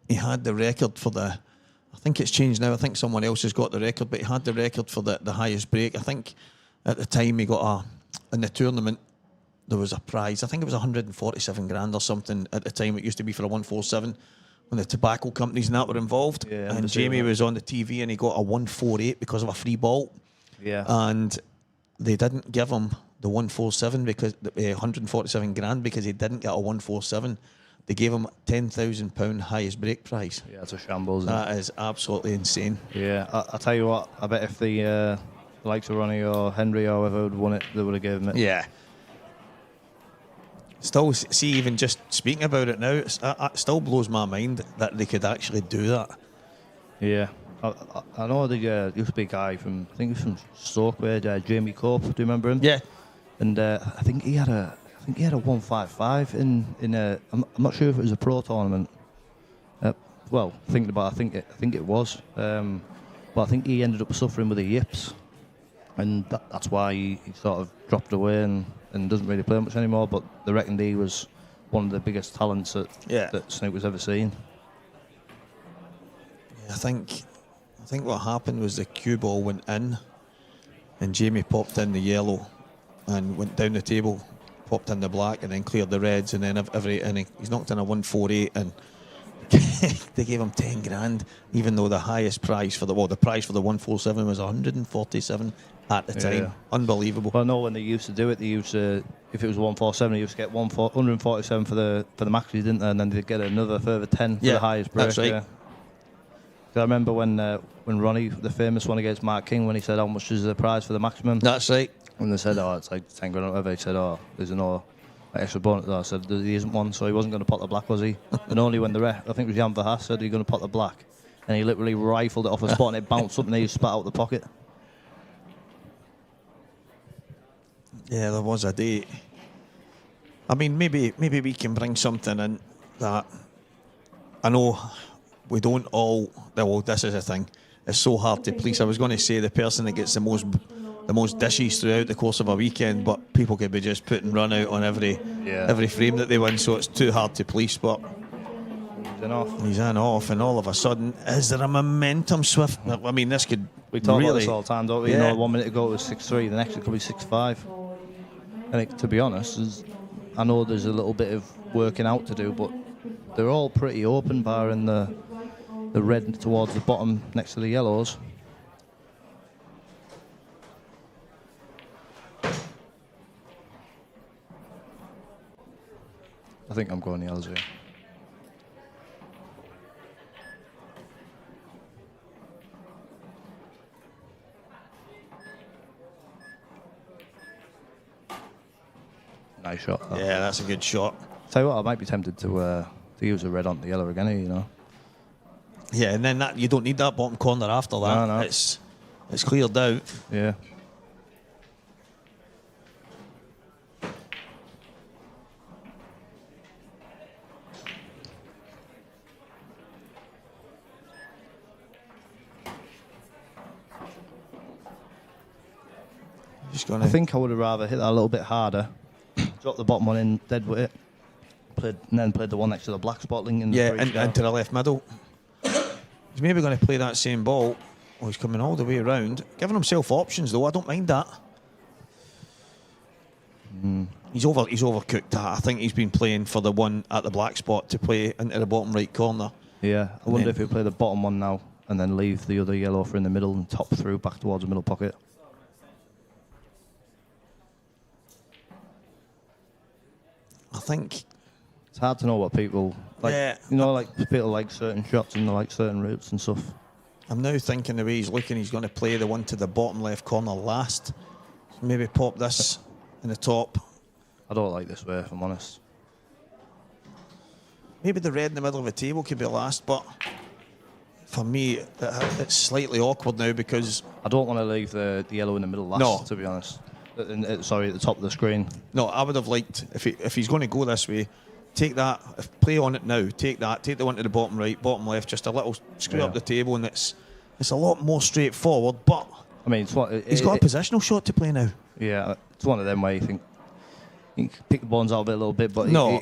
A: he had the record for the... I think it's changed now. I think someone else has got the record, but he had the record for the highest break. I think at the time he got in the tournament, there was a prize. I think it was 147 grand or something at the time. It used to be for a 147 when the tobacco companies and that were involved.
B: Yeah,
A: and Jamie was on the TV and he got a 148 because of a free ball.
B: Yeah.
A: And they didn't give him the 147 because 147 grand because he didn't get a 147. They gave him £10,000 highest break prize.
B: Yeah, it's a shambles.
A: That is absolutely insane.
B: Yeah, I'll tell you what, I bet if the likes of Ronnie or Henry or whoever would won it, they would have given it.
A: Yeah. Still, see, even just speaking about it now, it still blows my mind that they could actually do that.
B: Yeah. I know the used to be a guy from, I think he was from Stoke, Jamie Cope, do you remember him?
A: Yeah.
B: And I think he had a 155 in a, I'm not sure if it was a pro tournament. Well, thinking about it, I think it was. But I think he ended up suffering with the yips. And that's why he sort of dropped away and doesn't really play much anymore. But they reckoned he was one of the biggest talents that Snoop was ever seen.
A: Yeah, I think what happened was the cue ball went in and Jamie popped in the yellow and went down the table, popped in the black and then cleared the reds, and then every inning he's knocked in a 148 and they gave him 10 grand, even though the highest prize for the prize for the 147 was 147 at the time.
B: Yeah.
A: Unbelievable.
B: Well, I know when they used to do it, they used to, if it was 147, they used to get 147 for the maxi, didn't they? And then they'd get another further 10 for the highest break.
A: That's right.
B: Yeah. I remember when Ronnie, the famous one against Mark King, when he said how much is the prize for the maximum.
A: That's right.
B: And they said, oh, it's like 10 grand or whatever. He said, oh, there's no extra bonus. I said, there isn't one, so he wasn't going to pot the black, was he? And only when I think it was Jan Verhaas said he's going to pot the black. And he literally rifled it off a spot and it bounced up and he spat out the pocket.
A: Yeah, there was a day I mean, maybe we can bring something in that I know we don't all. Well, this is a thing. It's so hard to police. I was going to say the person that gets the most dishes throughout the course of a weekend, but people could be just putting run out on every frame that they win, so it's too hard to police. But he's in off, and all of a sudden, is there a momentum swift? I mean, this could.
B: We talk
A: really,
B: about this all the time, don't we?
A: Yeah.
B: You know, 1 minute ago it was 6-3, the next it could be 6-5. And to be honest, I know there's a little bit of working out to do, but they're all pretty open, barring the red towards the bottom next to the yellows. I think I'm going yellows here. Nice shot.
A: Yeah, that's a good shot.
B: Tell you what, I might be tempted to use a red on the yellow again here, you know.
A: Yeah, and then that you don't need that bottom corner after that.
B: No.
A: It's cleared out.
B: Yeah. I think I would have rather hit that a little bit harder, drop the bottom one in dead with it, and then played the one next to the black spot link in the
A: and to the left middle. He's maybe going to play that same ball. Oh, he's coming all the way around, giving himself options though. I don't mind that. He's overcooked that. I think he's been playing for the one at the black spot to play into the bottom right corner.
B: Yeah, I wonder if he'll play the bottom one now and then leave the other yellow for in the middle and top through back towards the middle pocket.
A: I think
B: it's hard to know what people like.
A: Yeah.
B: You know, like people like certain shots and they like certain routes and stuff.
A: I'm now thinking the way he's looking, he's going to play the one to the bottom left corner last. Maybe pop this in the top.
B: I don't like this way, if I'm honest.
A: Maybe the red in the middle of the table could be last, but for me, it's slightly awkward now because
B: I don't want to leave the yellow in the middle last, to be honest. Sorry, at the top of the screen.
A: No, I would have liked, if he's going to go this way, take that, play on it now, take the one to the bottom right, bottom left, just a little screw up the table, and it's a lot more straightforward, but
B: I mean,
A: he's got a positional shot to play now.
B: Yeah, it's one of them where you think you can pick the bones out a little bit, but
A: no.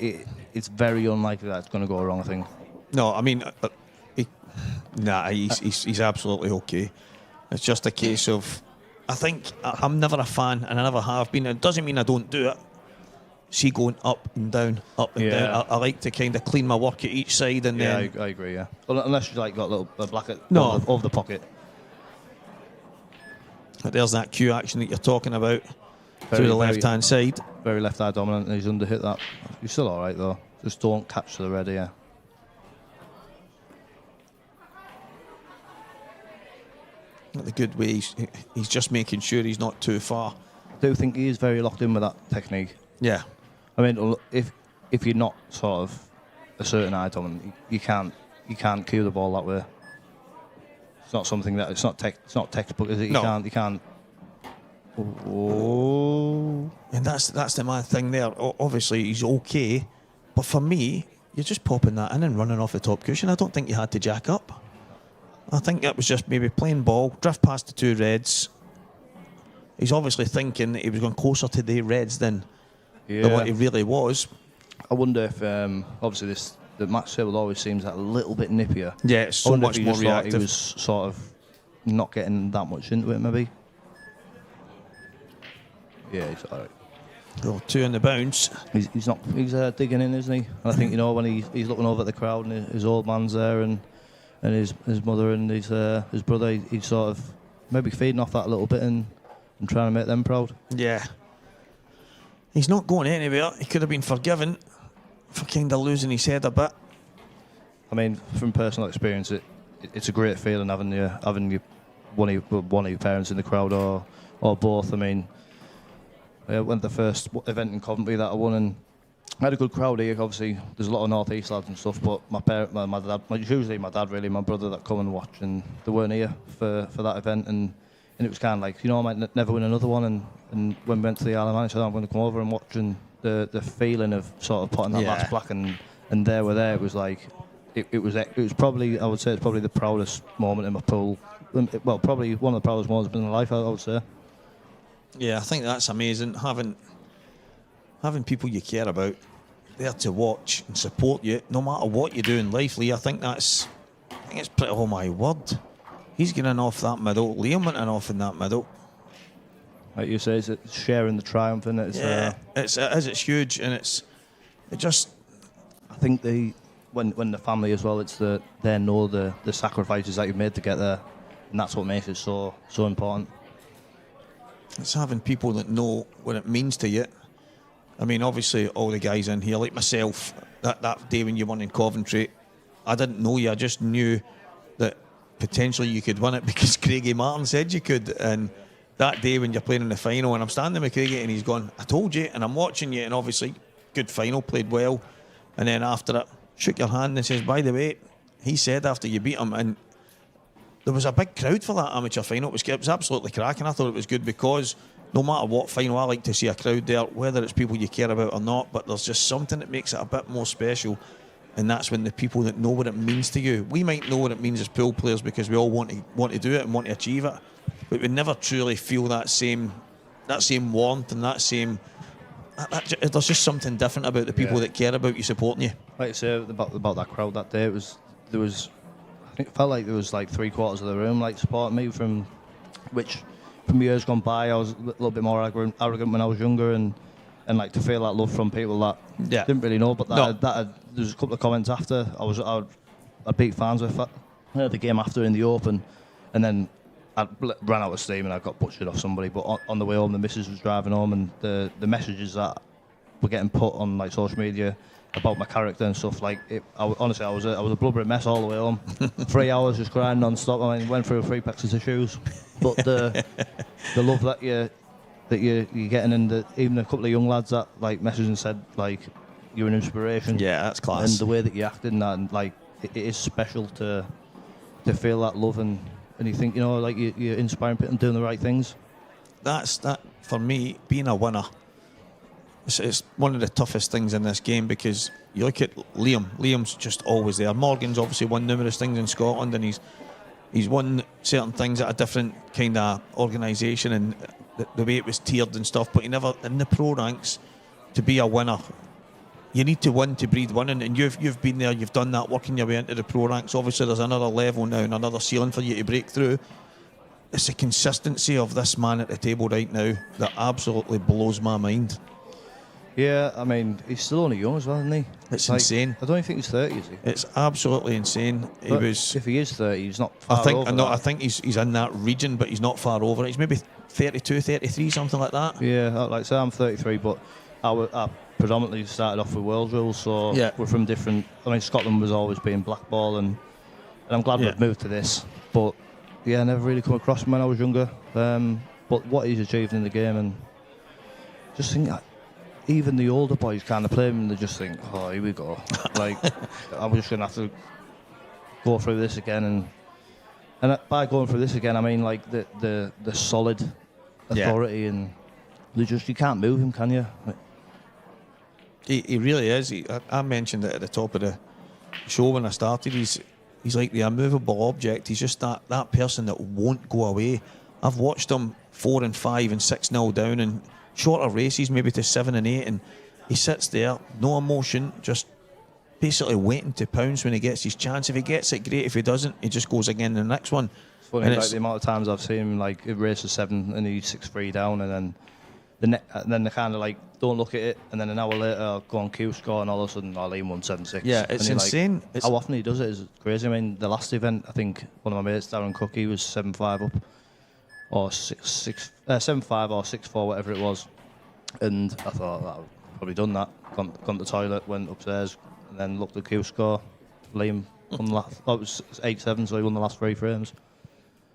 B: It's very unlikely that it's going to go wrong, I think.
A: No, I mean, he's absolutely okay. It's just a case of, I think I'm never a fan, and I never have been. It doesn't mean I don't do it. See, going up and down, up and down. I like to kind of clean my work at each side, and then
B: I agree. Yeah, well, unless you like got a little black over the pocket.
A: But there's that cue action that you're talking about through the left-hand side.
B: Very left-eye dominant, and he's under-hit that. You're still all right, though. Just don't catch the red here.
A: Not the good way. He's just making sure he's not too far.
B: I do think he is very locked in with that technique.
A: Yeah.
B: I mean, if you're not sort of a certain eye dominant, you can't cue the ball that way. It's not something that it's not textbook, is it?
A: No.
B: You can't.
A: Oh. And that's the mad thing there. Obviously, he's okay, but for me, you're just popping that in and running off the top cushion. I don't think you had to jack up. I think that was just maybe plain ball, drift past the two reds. He's obviously thinking that he was going closer to the reds than what he really was.
B: I wonder if obviously the match table always seems a little bit nippier.
A: Yeah, it's so much more reactive.
B: He was sort of not getting that much into it, maybe. Yeah, he's all right.
A: Oh, two in the bounce.
B: He's digging in, isn't he? And I think, you know, when he's looking over at the crowd and his old man's there and his mother and his brother, he's sort of maybe feeding off that a little bit and trying to make them proud.
A: Yeah. He's not going anywhere. He could have been forgiven for kind of losing his head a bit.
B: I mean, from personal experience, it's a great feeling having one of your parents in the crowd or both. I mean, I went to the first event in Coventry that I won, and I had a good crowd here. Obviously, there's a lot of North East lads and stuff, but my dad, usually my dad, really, my brother that come and watch, and they weren't here for that event, and it was kind of like, you know, I might never win another one, and when we went to the Isle of Man, I said, I'm going to come over and watch, and the feeling of sort of putting that
A: Yeah.
B: last black and there were there. It was like it was probably, I would say it's probably the proudest moment in my pool. Well, probably one of the proudest moments in my life, I would say.
A: Yeah, I think that's amazing. Having people you care about there to watch and support you, no matter what you do in life, Lee. I think it's pretty. Oh my word, he's getting off that middle. Liam went off in that middle.
B: Like you say, it's sharing the triumph, and it's
A: it's huge, and it just.
B: I think when the family as well, they know the sacrifices that you've made to get there, and that's what makes it so important.
A: It's having people that know what it means to you. I mean, obviously, all the guys in here, like myself, that day when you won in Coventry, I didn't know you. I just knew that potentially you could win it because Craigie Martin said you could. And that day when you're playing in the final, and I'm standing with Craigie, and he's gone, "I told you," and I'm watching you, and obviously, good final, played well. And then after it, shook your hand and says, "By the way," he said after you beat him, and there was a big crowd for that amateur final. It was absolutely cracking. I thought it was good because no matter what final, I like to see a crowd there, whether it's people you care about or not, but there's just something that makes it a bit more special, and that's when the people that know what it means to you. We might know what it means as pool players because we all want to do it and want to achieve it, but we never truly feel that same warmth and that same... There's just something different about the people that care about you supporting you.
B: Like you say about that crowd that day, it felt like there was like 3/4 of the room like supporting me from years gone by. I was a little bit more arrogant when I was younger, and like to feel that love from people that didn't really know. But there was a couple of comments after I beat fans with the game after in the Open, and then I ran out of steam and I got butchered off somebody. But on the way home, the missus was driving home, and the messages that were getting put on like social media about my character and stuff, like honestly, I was a blubbering mess all the way home. 3 hours just crying non-stop. I mean, went through 3 packs of tissues. But the love that you're getting, and even a couple of young lads that like messaged and said like you're an inspiration.
A: Yeah, that's class.
B: And the way that you acted and that, and like it is special to feel that love, and you think, you know, like you're inspiring people and doing the right things.
A: That's that for me. Being a winner, it's one of the toughest things in this game, because you look at Liam. Liam's just always there. Morgan's obviously won numerous things in Scotland, and he's won certain things at a different kind of organisation, and the way it was tiered and stuff. But he never in the pro ranks. To be a winner, you need to win to breed winning, and you've been there. You've done that, working your way into the pro ranks. Obviously, there's another level now and another ceiling for you to break through. It's the consistency of this man at the table right now that absolutely blows my mind.
B: Yeah, I mean, he's still only young as well, isn't he?
A: It's insane.
B: I don't even think he's 30, is he?
A: It's absolutely insane.
B: If he is 30, he's not far over that.
A: I think he's in that region, but he's not far over it. He's maybe 32, 33, something like that.
B: Yeah, like I say, I'm 33, but I predominantly started off with world rules, so we're from different... I mean, Scotland was always being blackball, and I'm glad we've moved to this. But, yeah, I never really come across him when I was younger. But what he's achieved in the game, and just think... Even the older boys kind of play him and they just think, oh, here we go. Like, I'm just going to have to go through this again. And by going through this again, I mean, like, the solid authority, and you can't move him, can you?
A: He really is. I mentioned it at the top of the show when I started. He's like the immovable object. He's just that person that won't go away. I've watched him 4 and 5 and 6-0 down, and shorter races, maybe to 7 and 8, and he sits there, no emotion, just basically waiting to pounce when he gets his chance. If he gets it, great. If he doesn't, he just goes again in the next one.
B: It's funny, like the amount of times I've seen him, like, it races 7 and he's 6-3 down, and then they kind of like don't look at it, and then an hour later I'll go on Q score, and all of a sudden I'll aim 176.
A: Yeah, it's insane.
B: Like, how often he does it is crazy. I mean, the last event, I think one of my mates, Darren Cook, he was 7-5 up, or 7-5 or 6-4, whatever it was. And I thought, I've probably done that. Gone to the toilet, went upstairs, and then looked at the Q score. Liam won the last. Oh, it was 8-7, so he won the last 3 frames.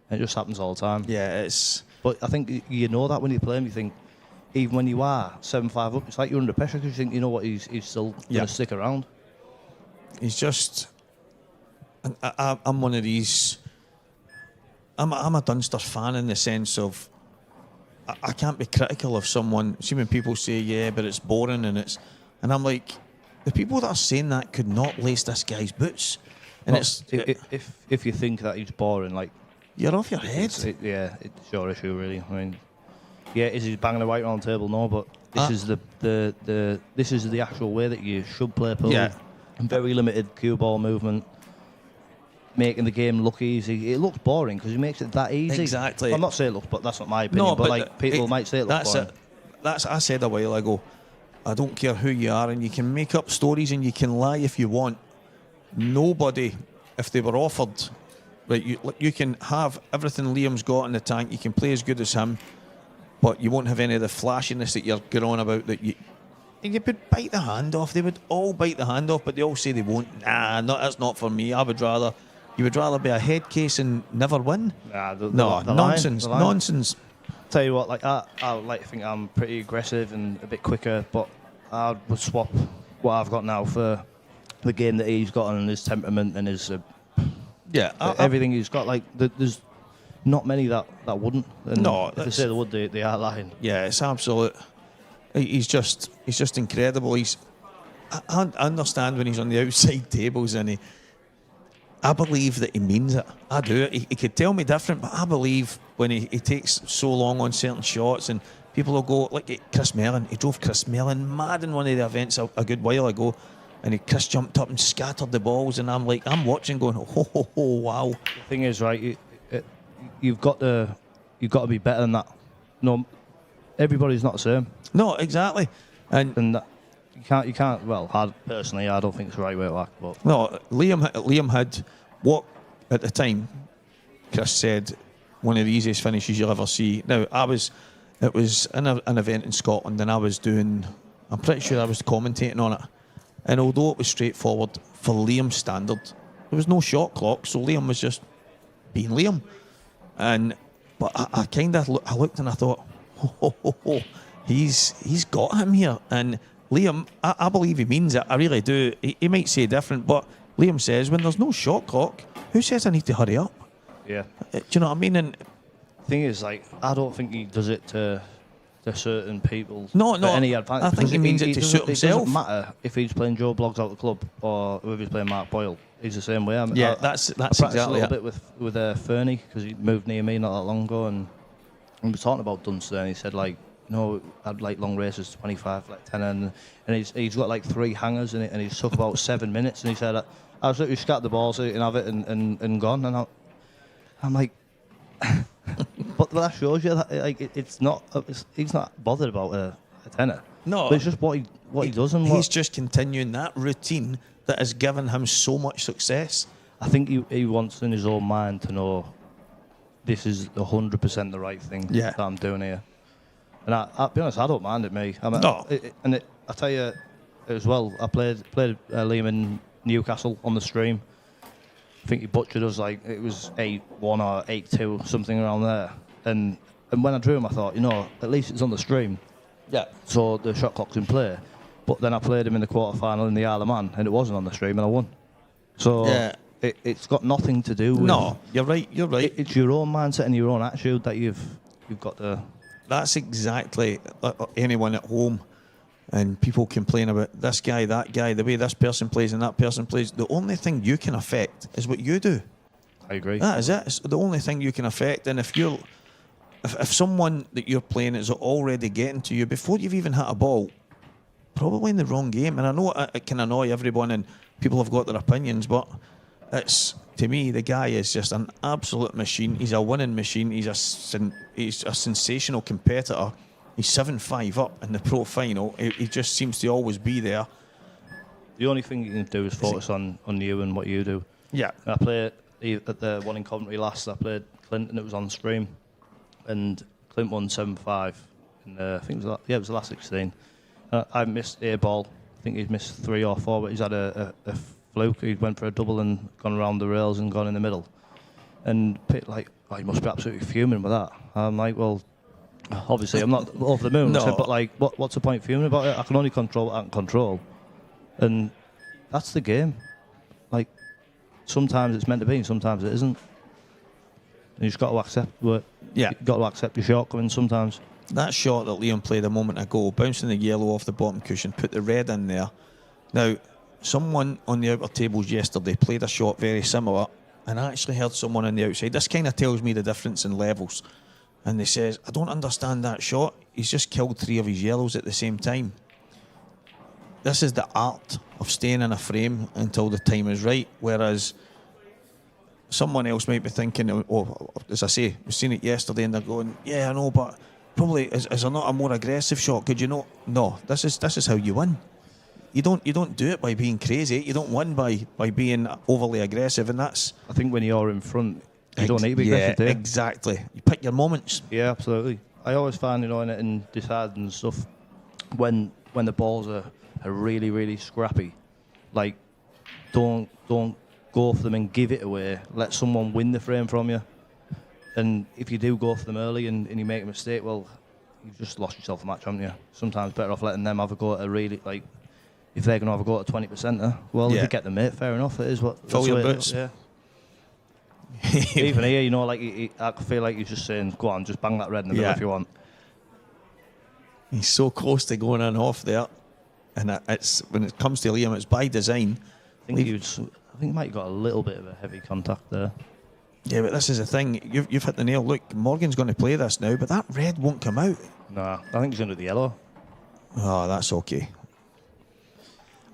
B: And it just happens all the time.
A: Yeah, it's.
B: But I think you know that when you play him, you think, even when you are 7-5 up, it's like you're under pressure because you think, you know what, he's still going to stick around.
A: He's just. I'm one of these. I'm a Dunster fan in the sense of I can't be critical of someone. See, when people say, yeah, but it's boring and I'm like, the people that are saying that could not lace this guy's boots. And
B: well, if you think that he's boring, like,
A: you're off your head.
B: It's your issue, really. I mean, yeah, is he banging the white round table? No, but this is this is the actual way that you should play pool.
A: Yeah.
B: Very limited cue ball movement, making the game look easy. It looks boring because he makes it that easy.
A: Exactly.
B: I'm not saying it looks, but that's not my opinion.
A: No,
B: but like people might say it looks boring.
A: That's I said a while ago. I don't care who you are, and you can make up stories and you can lie if you want. Nobody, if they were offered, right, you can have everything Liam's got in the tank. You can play as good as him, but you won't have any of the flashiness that you're going on about. That you would bite the hand off. They would all bite the hand off, but they all say they won't. Nah, that's not for me. You would rather be a head case and never win. Nonsense. Nonsense.
B: Tell you what, like I like to think I'm pretty aggressive and a bit quicker, but I would swap what I've got now for the game that he's got and his temperament and his everything he's got. Like there's not many that wouldn't. And
A: no,
B: if they say they would, they are lying.
A: Yeah, it's absolute. He's just incredible. I understand when he's on the outside tables and I believe that he means it. I do. He could tell me different, but I believe when he takes so long on certain shots and people will go, like Chris Mellon. He drove Chris Mellon mad in one of the events a good while ago, and Chris jumped up and scattered the balls, and I'm watching going, oh, wow.
B: The thing is, right, you've got to be better than that. No, everybody's not the same.
A: No, exactly. And
B: that, you can't. Well, I don't think it's the right way to act. But
A: no, Liam had what at the time Chris said one of the easiest finishes you'll ever see. Now it was in an event in Scotland, and I'm pretty sure I was commentating on it. And although it was straightforward for Liam's standard, there was no shot clock, so Liam was just being Liam. But I kind of looked and I thought, he's got him here. And Liam, I believe he means it. I really do. He might say different, but Liam says when there's no shot clock, who says I need to hurry up?
B: Yeah.
A: Do you know what I mean? And
B: the thing is, like, I don't think he does it to certain people.
A: No.
B: Any advantage.
A: I think he means it to suit himself.
B: It doesn't matter if he's playing Joe Bloggs out the club or if he's playing Mark Boyle. He's the same way.
A: That's
B: I
A: exactly
B: a little bit with Fernie because he moved near me not that long ago, and we were talking about Dunster, and he said like, I'd like long races 25, like 10, and he's got like 3 hangers in it, and he's took about 7 minutes, and he said I was literally scattered the ball so you can have it and gone, and I'm like. But that shows you that he's not bothered about a tenner.
A: No,
B: but it's just what he does, and
A: he's just continuing that routine that has given him so much success.
B: I think he wants in his own mind to know this is 100% the right thing that I'm doing here. And I'll be honest, I don't mind it, me. I tell you as well, I played Liam in Newcastle on the stream. I think he butchered us, like it was 8-1 or 8-2, something around there. And when I drew him, I thought, at least it's on the stream.
A: Yeah.
B: So the shot clock's in play. But then I played him in the quarter-final in the Isle of Man, and it wasn't on the stream, and I won. So it's got nothing to do with...
A: No, you're right.
B: It's your own mindset and your own attitude that you've got to...
A: That's exactly anyone at home. And people complain about this guy, that guy, the way this person plays and that person plays. The only thing you can affect is what you do.
B: I agree.
A: That is it. It's the only thing you can affect. And if someone that you're playing is already getting to you before you've even hit a ball, probably in the wrong game. And I know it can annoy everyone and people have got their opinions, but to me, the guy is just an absolute machine. He's a winning machine. He's a sensational competitor. He's 7-5 up in the pro final. He just seems to always be there.
B: The only thing you can do is focus on you and what you do.
A: Yeah.
B: I played at the one in Coventry last. I played Clint and it was on stream, and Clint won 7-5. And I think it was the last 16. I missed a ball. I think he'd missed 3 or 4, but he's had a fluke. He went for a double and gone around the rails and gone in the middle. And he must be absolutely fuming with that. I'm like, well. Obviously, I'm not over the moon.
A: No.
B: I said, but like, what's the point fuming about it? I can only control what I can control, and that's the game. Like, sometimes it's meant to be, and sometimes it isn't. And you just got to accept. You've got to accept your shortcomings sometimes.
A: That shot that Liam played a moment ago, bouncing the yellow off the bottom cushion, put the red in there. Now, someone on the outer tables yesterday played a shot very similar, and I actually heard someone on the outside. This kind of tells me the difference in levels. And they says, I don't understand that shot. He's just killed 3 of his yellows at the same time. This is the art of staying in a frame until the time is right, whereas someone else might be thinking, oh, as I say, we've seen it yesterday and they're going, yeah, I know, but probably is there not a more aggressive shot? Could you know? No, this is how you win. You don't do it by being crazy. You don't win by being overly aggressive, and that's.
B: I think when you're in front, you don't need to be aggressive.
A: Yeah, exactly. You pick your moments.
B: Yeah, absolutely. I always find, in deciding and stuff, when the balls are really, really scrappy, like don't go for them and give it away. Let someone win the frame from you. And if you do go for them early and you make a mistake, well, you've just lost yourself a match, haven't you? Sometimes better off letting them have a go at a really, like, if they're going to have a go at a 20%er, well, if you get them, mate, fair enough. It is what.
A: Fill your boots.
B: Yeah. Even here, I feel like you're just saying, go on, just bang that red in the middle if you want.
A: He's so close to going on off there, and it's when it comes to Liam, it's by design.
B: I think he might have got a little bit of a heavy contact there.
A: Yeah, but this is the thing. You've hit the nail. Look, Morgan's going to play this now, but that red won't come out.
B: Nah, I think he's going to do the yellow.
A: Oh, that's okay.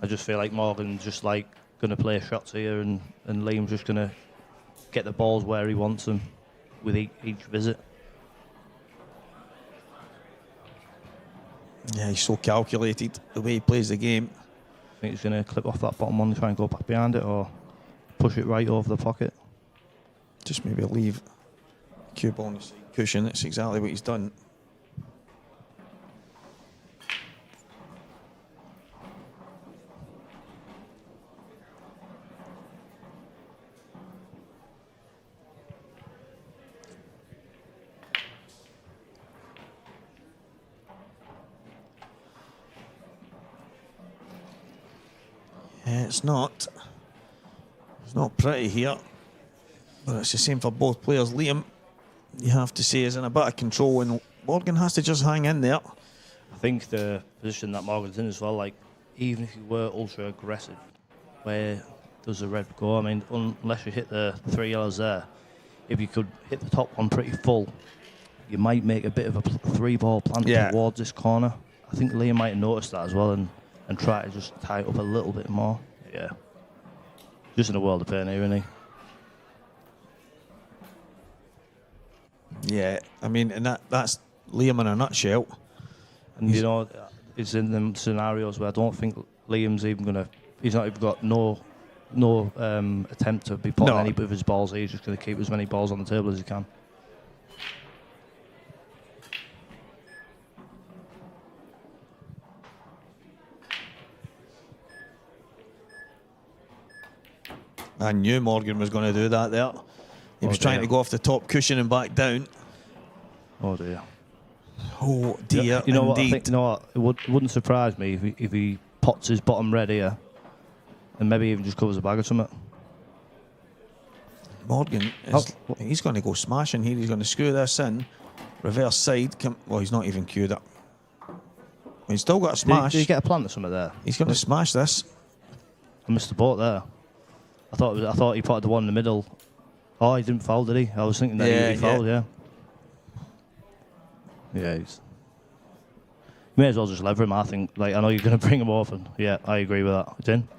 B: I just feel like Morgan's just like going to play shots here, and Liam's just going to get the balls where he wants them with each visit.
A: Yeah, he's so calculated the way he plays the game.
B: I think he's going to clip off that bottom one and try and go back behind it, or push it right over the pocket.
A: Just maybe leave cue ball on the side cushion. That's exactly what he's done. It's not pretty here, but it's the same for both players. Liam, you have to say, is in a bit of control, and Morgan has to just hang in there.
B: I think the position that Morgan's in as well, like, even if you were ultra aggressive, where does the red go? I mean, unless you hit the 3 yellows there, if you could hit the top one pretty full, you might make a bit of a 3-ball plant towards this corner. I think Liam might have noticed that as well, and try to just tie it up a little bit more. Yeah. Just in a world of pain here, isn't
A: he? Yeah, I mean, and that's Liam in a nutshell.
B: And it's in them scenarios where I don't think Liam's even going to. He's not even got no attempt to be putting any of his balls. He's just going to keep as many balls on the table as he can.
A: I knew Morgan was going to do that there. He was trying to go off the top cushion and back down.
B: Oh dear.
A: Oh dear.
B: You know what? I think, it wouldn't surprise me if he pots his bottom red here, and maybe even just covers a bag or something.
A: Morgan, he's going to go smashing here. He's going to screw this in. Reverse side. Well, he's not even queued up. He's still got a smash.
B: Did he get a plant or something there?
A: He's going to smash this.
B: I missed the boat there. I thought he potted the one in the middle. Oh, he didn't foul, did he? I was thinking that he fouled, yeah. Yeah, you may as well just lever him, I think. Like, I know you're going to bring him off, and yeah, I agree with that. It's in.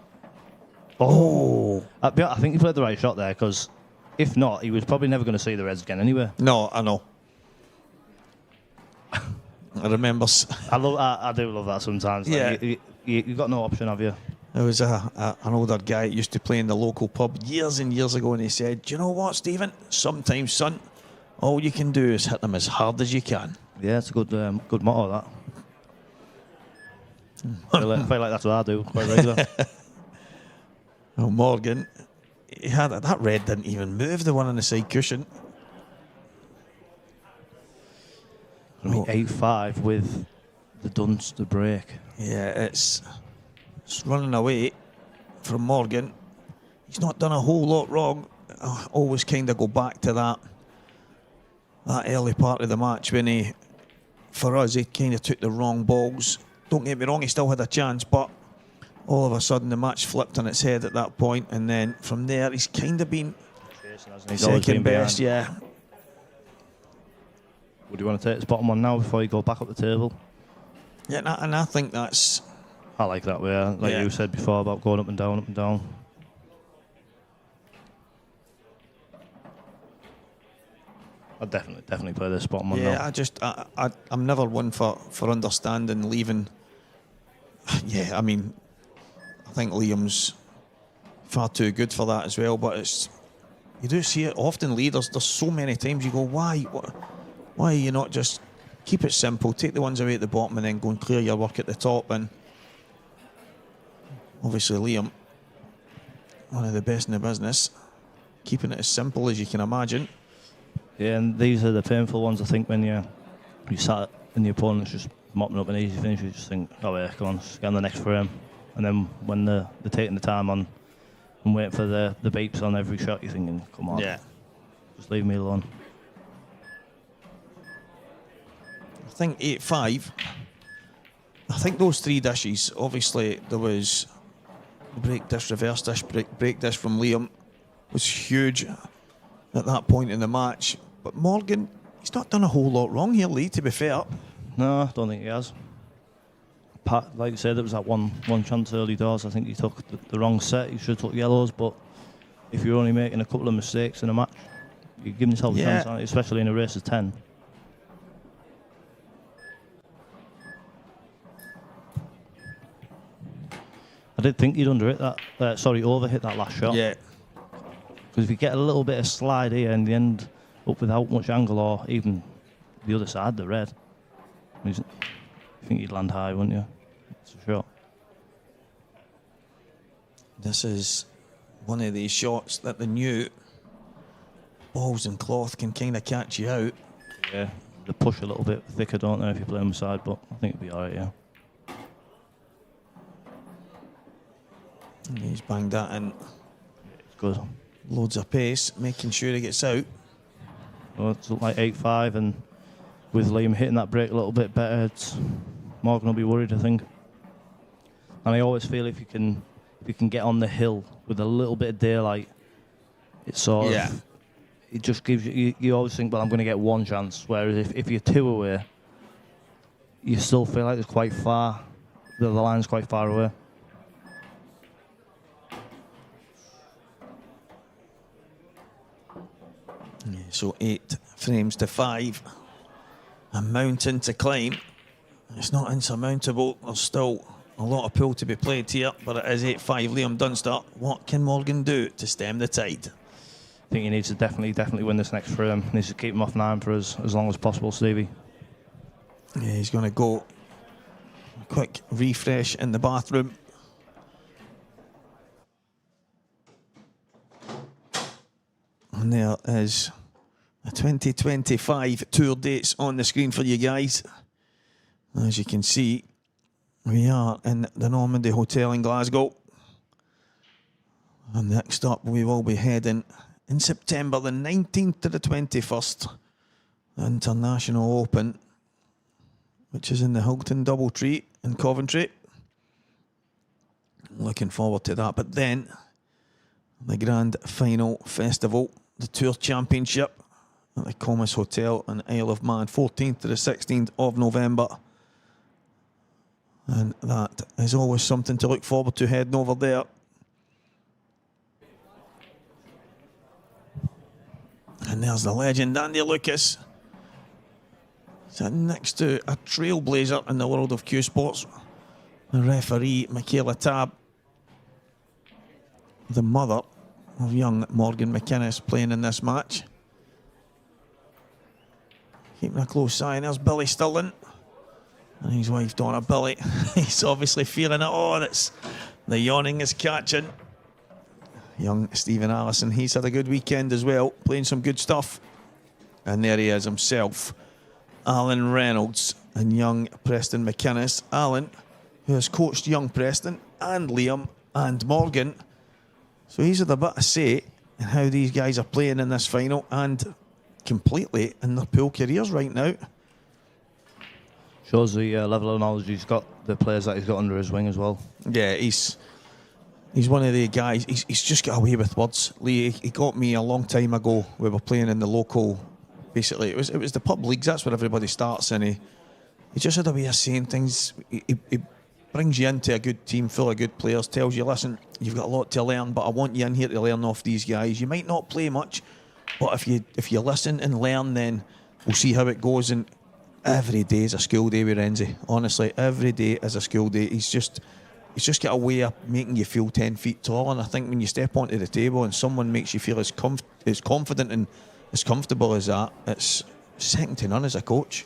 B: Oh! I think he played the right shot there, because if not, he was probably never going to see the Reds again anyway.
A: No, I know. I remember.
B: I do love that sometimes.
A: Yeah.
B: Like, you've got no option, have you?
A: There was an older guy that used to play in the local pub years and years ago, and he said, "Do you know what, Stephen? Sometimes, son, all you can do is hit them as hard as you can."
B: Yeah, it's a good motto, that. I feel like that's what I do quite regular.
A: Well, Morgan, he had that red didn't even move, the one on the side cushion.
B: 8-5 with the Dunster break.
A: Yeah, it's running away from Morgan. He's not done a whole lot wrong. I always kind of go back to that early part of the match when he for us, he kind of took the wrong balls. Don't get me wrong, he still had a chance, but all of a sudden the match flipped on its head at that point, and then from there he's kind of been second best, yeah.
B: Would you want to take this bottom one now before you go back up the table?
A: Yeah, and I think that's...
B: I like that way, like you said before about going up and down, up and down. I'd definitely play this bottom one now.
A: Yeah, I'm never one for understanding leaving. Yeah, I mean, I think Liam's far too good for that as well, but it's... You do see it often, Lee. There's so many times you go, why are you not just keep it simple, take the ones away at the bottom and then go and clear your work at the top? And obviously Liam, one of the best in the business, keeping it as simple as you can imagine.
B: Yeah, and these are the painful ones, I think, when you sat and the opponent's just mopping up an easy finish, you just think, oh yeah, come on, just get on the next frame. And then when they're taking the time on and waiting for the beeps on every shot, you're thinking, come on, just leave me alone.
A: I think 8-5. I think those three dishes, obviously there was break dish, reverse dish, break dish from Liam was huge at that point in the match. But Morgan, he's not done a whole lot wrong here, Lee, to be fair.
B: No, I don't think he has. Pat, like you said, there was that one chance early doors. I think he took the wrong set. He should have took yellows, but if you're only making a couple of mistakes in a match, you're giving yourself a chance, aren't you? Especially in a race of 10. I did think you'd overhit that last shot.
A: Yeah.
B: Because if you get a little bit of slide here in the end, up without much angle, or even the other side, the red, I think you'd land high, wouldn't you? It's a shot.
A: This is one of these shots that the new balls and cloth can kind of catch you out.
B: Yeah, they push a little bit thicker, don't they, if you play on the side, but I think it'll be all right, yeah.
A: And he's banged that in.
B: It's good.
A: Loads of pace, making sure he gets out.
B: Well, it's like 8-5, and with Liam hitting that break a little bit better, Morgan will be worried, I think. And I always feel if you can get on the hill with a little bit of daylight, it's sort of, it just gives you always think, well, I'm going to get one chance. Whereas if you're two away, you still feel like it's quite far, the line's quite far away.
A: Yeah, so 8 frames to 5. A mountain to climb. It's not insurmountable. There's still a lot of pool to be played here, but it is 8-5 Liam Dunster. What can Morgan do to stem the tide?
B: I think he needs to definitely win this next frame. He needs to keep him off 9 for us as long as possible, Stevie.
A: Yeah, he's going to go a quick refresh in the bathroom. And there is a 2025 tour dates on the screen for you guys. As you can see, we are in the Normandy Hotel in Glasgow. And next up, we will be heading in September the 19th to the 21st, the International Open, which is in the Hilton Doubletree in Coventry. Looking forward to that. But then, the Grand Final Festival, the Tour Championship at the Comas Hotel in Isle of Man, 14th to the 16th of November. And that is always something to look forward to heading over there. And there's the legend, Andy Lucas. Sitting next to a trailblazer in the world of Cuesports, the referee, Michaela Tabb, the mother of young Morgan McInnes playing in this match. Keeping a close eye, and there's Billy Stirling and his wife Donna. Billy, he's obviously feeling it. Oh, that's the yawning is catching. Young Stephen Allison, he's had a good weekend as well, playing some good stuff. And there he is himself, Alan Reynolds and young Preston McInnes. Alan, who has coached young Preston and Liam and Morgan. So he's had a bit to say in how these guys are playing in this final and completely in their pool careers right now.
B: Shows the level of knowledge he's got, the players that he's got under his wing as well.
A: Yeah, he's one of the guys. He's just got away with words. Lee, he got me a long time ago. We were playing in the local. Basically, it was the pub leagues. That's where everybody starts, and he just had a way of saying things. He brings you into a good team full of good players. Tells you, listen, you've got a lot to learn, but I want you in here to learn off these guys. You might not play much, but if you listen and learn, then we'll see how it goes. And every day is a school day with Renzi. Honestly, every day is a school day. He's just got a way of making you feel 10 feet tall. And I think when you step onto the table and someone makes you feel as confident and as comfortable as that, it's second to none as a coach.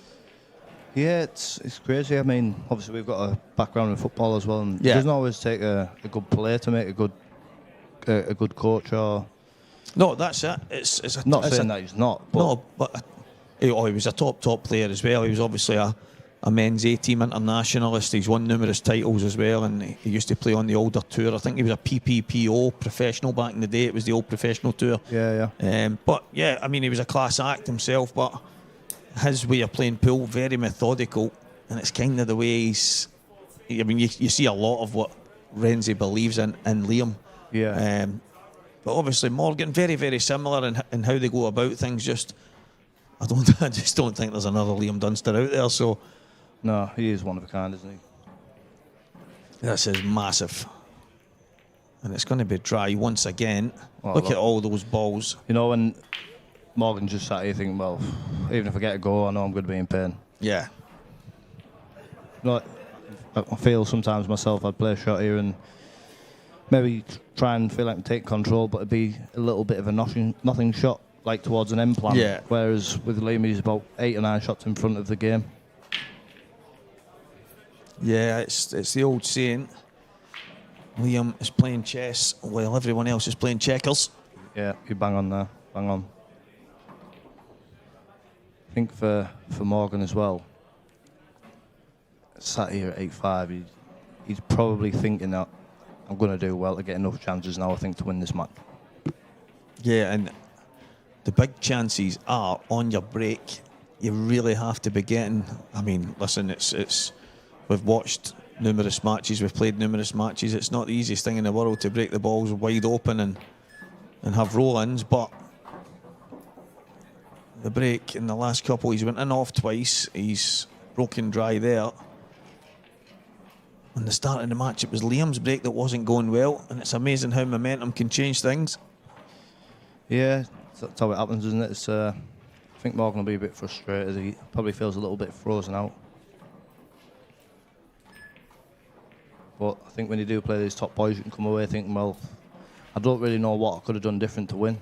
B: Yeah, it's crazy. I mean, obviously we've got a background in football as well, and
A: Yeah.
B: it doesn't always take a good player to make a good coach. Or
A: No, that's it. It's
B: not saying that he's not. But
A: no, but he was a top player as well. He was obviously a men's A-team internationalist. He's won numerous titles as well, and he used to play on the older tour. I think he was a PPPO professional back in the day. It was the old professional tour.
B: Yeah.
A: But yeah, I mean, he was a class act himself, but his way of playing pool, very methodical, and it's kind of the way he's. I mean, you see a lot of what Renzi believes in Liam.
B: Yeah.
A: But obviously Morgan, very, very similar in how they go about things. I just don't think there's another Liam Dunster out there. So
B: no, he is one of a kind, isn't he?
A: this is massive, and it's going to be dry once again.
B: Well,
A: Look at all those balls.
B: You know, when Morgan just sat here thinking, well, even if I get a goal, I know I'm going to be in pain.
A: Yeah.
B: Like, I feel sometimes myself, I'd play a shot here and maybe try and feel like I'm taking control, but it'd be a little bit of a nothing shot, like towards an end plan.
A: Yeah.
B: Whereas with Liam, he's about 8 or 9 shots in front of the game.
A: Yeah, it's the old saying. Liam is playing chess while everyone else is playing checkers.
B: Yeah, you bang on there, bang on. I think for Morgan as well, sat here at 8-5, he's probably thinking that I'm going to do well to get enough chances now, I think, to win this match.
A: Yeah, and the big chances are on your break. You really have to be getting. I mean, listen, it's. We've watched numerous matches. We've played numerous matches. It's not the easiest thing in the world to break the balls wide open and have roll-ins, but the break in the last couple, he's went in off twice. He's broken dry there. In the start of the match, it was Liam's break that wasn't going well, and it's amazing how momentum can change things.
B: Yeah, that's how it happens, isn't it? I think Morgan will be a bit frustrated. He probably feels a little bit frozen out. But I think when you do play these top boys, you can come away thinking, well, I don't really know what I could have done different to win.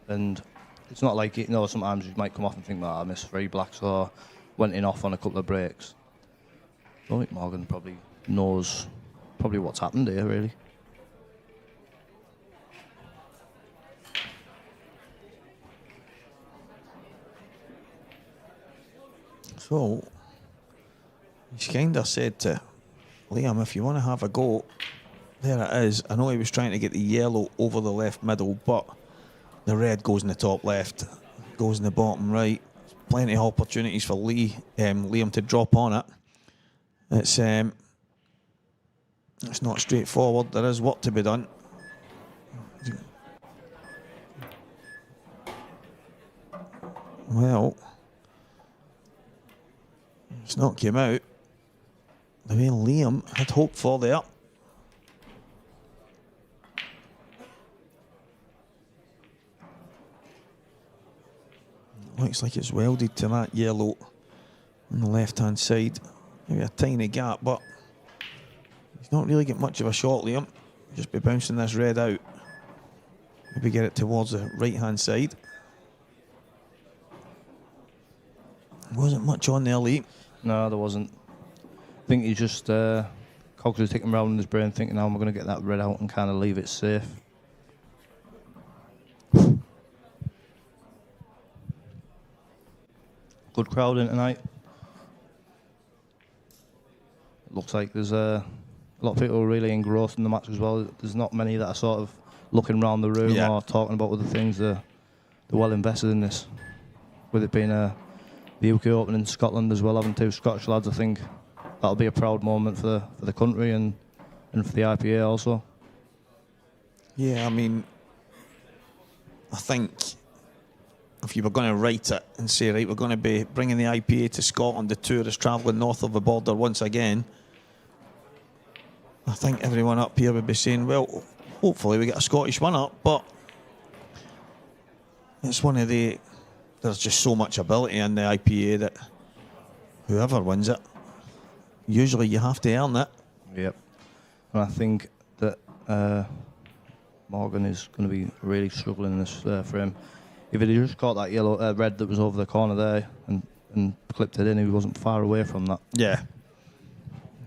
B: And it's not like, sometimes you might come off and think, I missed 3 blacks or went in off on a couple of breaks. I think Morgan probably knows what's happened here, really.
A: So, he's kind of said to Liam, if you want to have a go, there it is. I know he was trying to get the yellow over the left middle, but the red goes in the top left, goes in the bottom right. Plenty of opportunities for Liam to drop on it. It's not straightforward. There is work to be done. Well, it's not came out the way Liam had hoped for there. Looks like it's welded to that yellow on the left-hand side. Maybe a tiny gap, but he's not really getting much of a shot, Liam. Just be bouncing this red out. Maybe get it towards the right-hand side. Wasn't much on there, Lee.
B: No, there wasn't. I think he's just Cogs was taking around in his brain thinking, how am I going to get that red out and kind of leave it safe. Good crowd in tonight. Looks like there's a lot of people really engrossed in the match as well. There's not many that are sort of looking around the room or talking about other things. They're well invested in this. With it being a the UK Open in Scotland as well, having 2 Scottish lads. I think that'll be a proud moment for the country and for the IPA also.
A: Yeah, I mean, I think if you were going to write it and say, right, we're going to be bringing the IPA to Scotland, the tourists travelling north of the border once again, I think everyone up here would be saying, well, hopefully we get a Scottish one up, but it's one of the... There's just so much ability in the IPA that whoever wins it, usually you have to earn it.
B: Yep. And I think that Morgan is going to be really struggling in this frame. If he'd just got that yellow red that was over the corner there and clipped it in, he wasn't far away from that.
A: Yeah.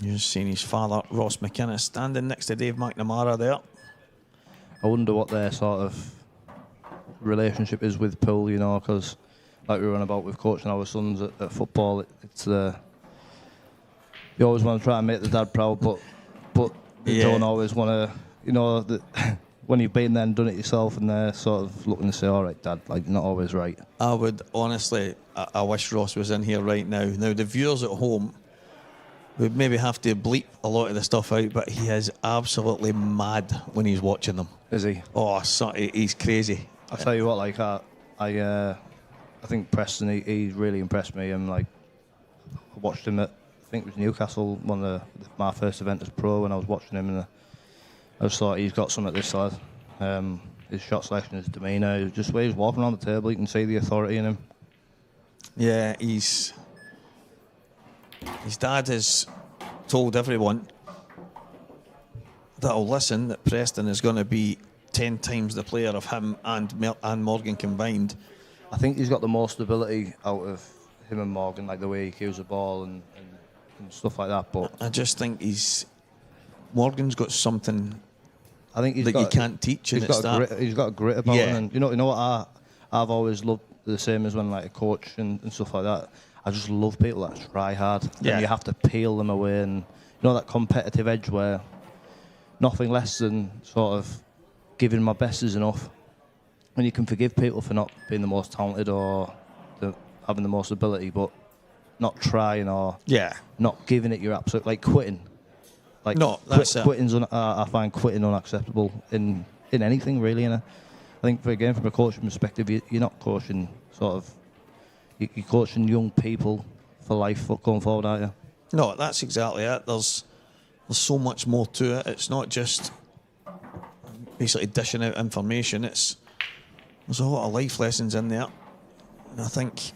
A: You've seen his father, Ross McInnes, standing next to Dave McNamara there.
B: I wonder what their sort of relationship is with Poole, you know, because like we were on about with coaching our sons at football, it's you always want to try and make the dad proud, but you don't always want to, you know, when you've been there and done it yourself, and they're sort of looking to say, all right, Dad, like, you're not always right.
A: I would honestly, I wish Ross was in here right now. Now, the viewers at home would maybe have to bleep a lot of the stuff out, but he is absolutely mad when he's watching them.
B: Is he?
A: Oh, he's crazy.
B: I'll tell you what, like, I think Preston, he really impressed me, and like, I watched him at, I think it was Newcastle, one of my first event as pro, when I was watching him, and I just thought he's got something, this lad. His shot selection, his demeanour, just the way he's walking around the table, you can see the authority in him.
A: Yeah, his dad has told everyone that'll listen that Preston is going to be 10 times the player of him and Morgan combined.
B: I think he's got the most ability out of him and Morgan, like the way he cues the ball and stuff like that. But
A: I just think Morgan's got something
B: I think
A: you can't teach.
B: He's got a grit about him, and you know what I've always loved, the same as when like a coach and stuff like that. I just love people that try hard.
A: Yeah.
B: And you have to peel them away, and you know that competitive edge where nothing less than sort of giving my best is enough. And you can forgive people for not being the most talented or having the most ability, but not trying or not giving it your absolute, like quitting. Like
A: no, that's
B: quitting's I find quitting unacceptable in anything really. And I think from a coaching perspective, you're not coaching sort of, you're coaching young people for life going forward, aren't you?
A: No, that's exactly it. There's so much more to it. It's not just basically dishing out information. There's a lot of life lessons in there. And I think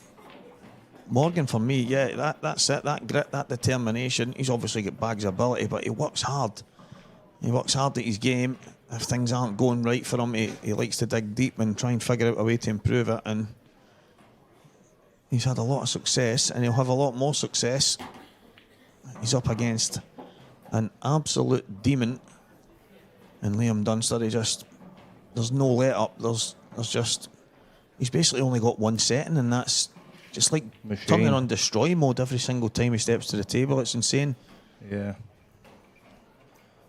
A: Morgan, for me, that's it. That grit, that determination. He's obviously got bags of ability, but he works hard. He works hard at his game. If things aren't going right for him, he likes to dig deep and try and figure out a way to improve it. And he's had a lot of success, and he'll have a lot more success. He's up against an absolute demon in Liam Dunster. There's no let up. There's just, he's basically only got one setting, and that's just like turning on destroy mode every single time he steps to the table. It's insane.
B: Yeah.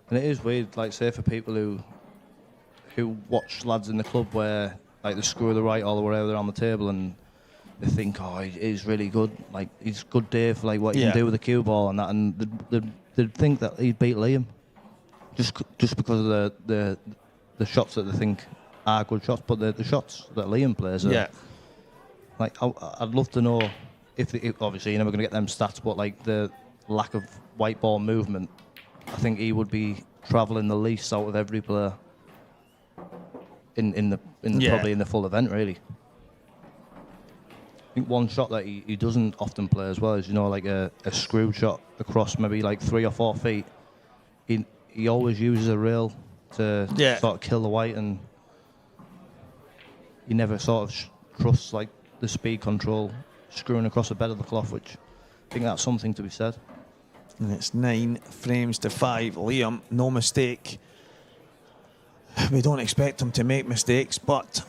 B: And it is weird, like say for people who watch lads in the club where like they screw the right all the way over there on the table and they think, oh, he's really good, like he's good Dave, like what he can do with the cue ball and that, and they'd think that he'd beat Liam just because of the shots that they think are good shots, but the shots that Liam plays are, like I'd love to know if obviously you're never going to get them stats, but like the lack of white ball movement, I think he would be travelling the least out of every player in probably in the full event really. I think one shot that he doesn't often play as well is, you know, like a screw shot across maybe like 3 or 4 feet. He always uses a rail to sort of kill the white, and he never sort of trusts like the speed control screwing across the bed of the cloth, which I think that's something to be said.
A: And it's 9 frames to 5. Liam, no mistake. We don't expect him to make mistakes, but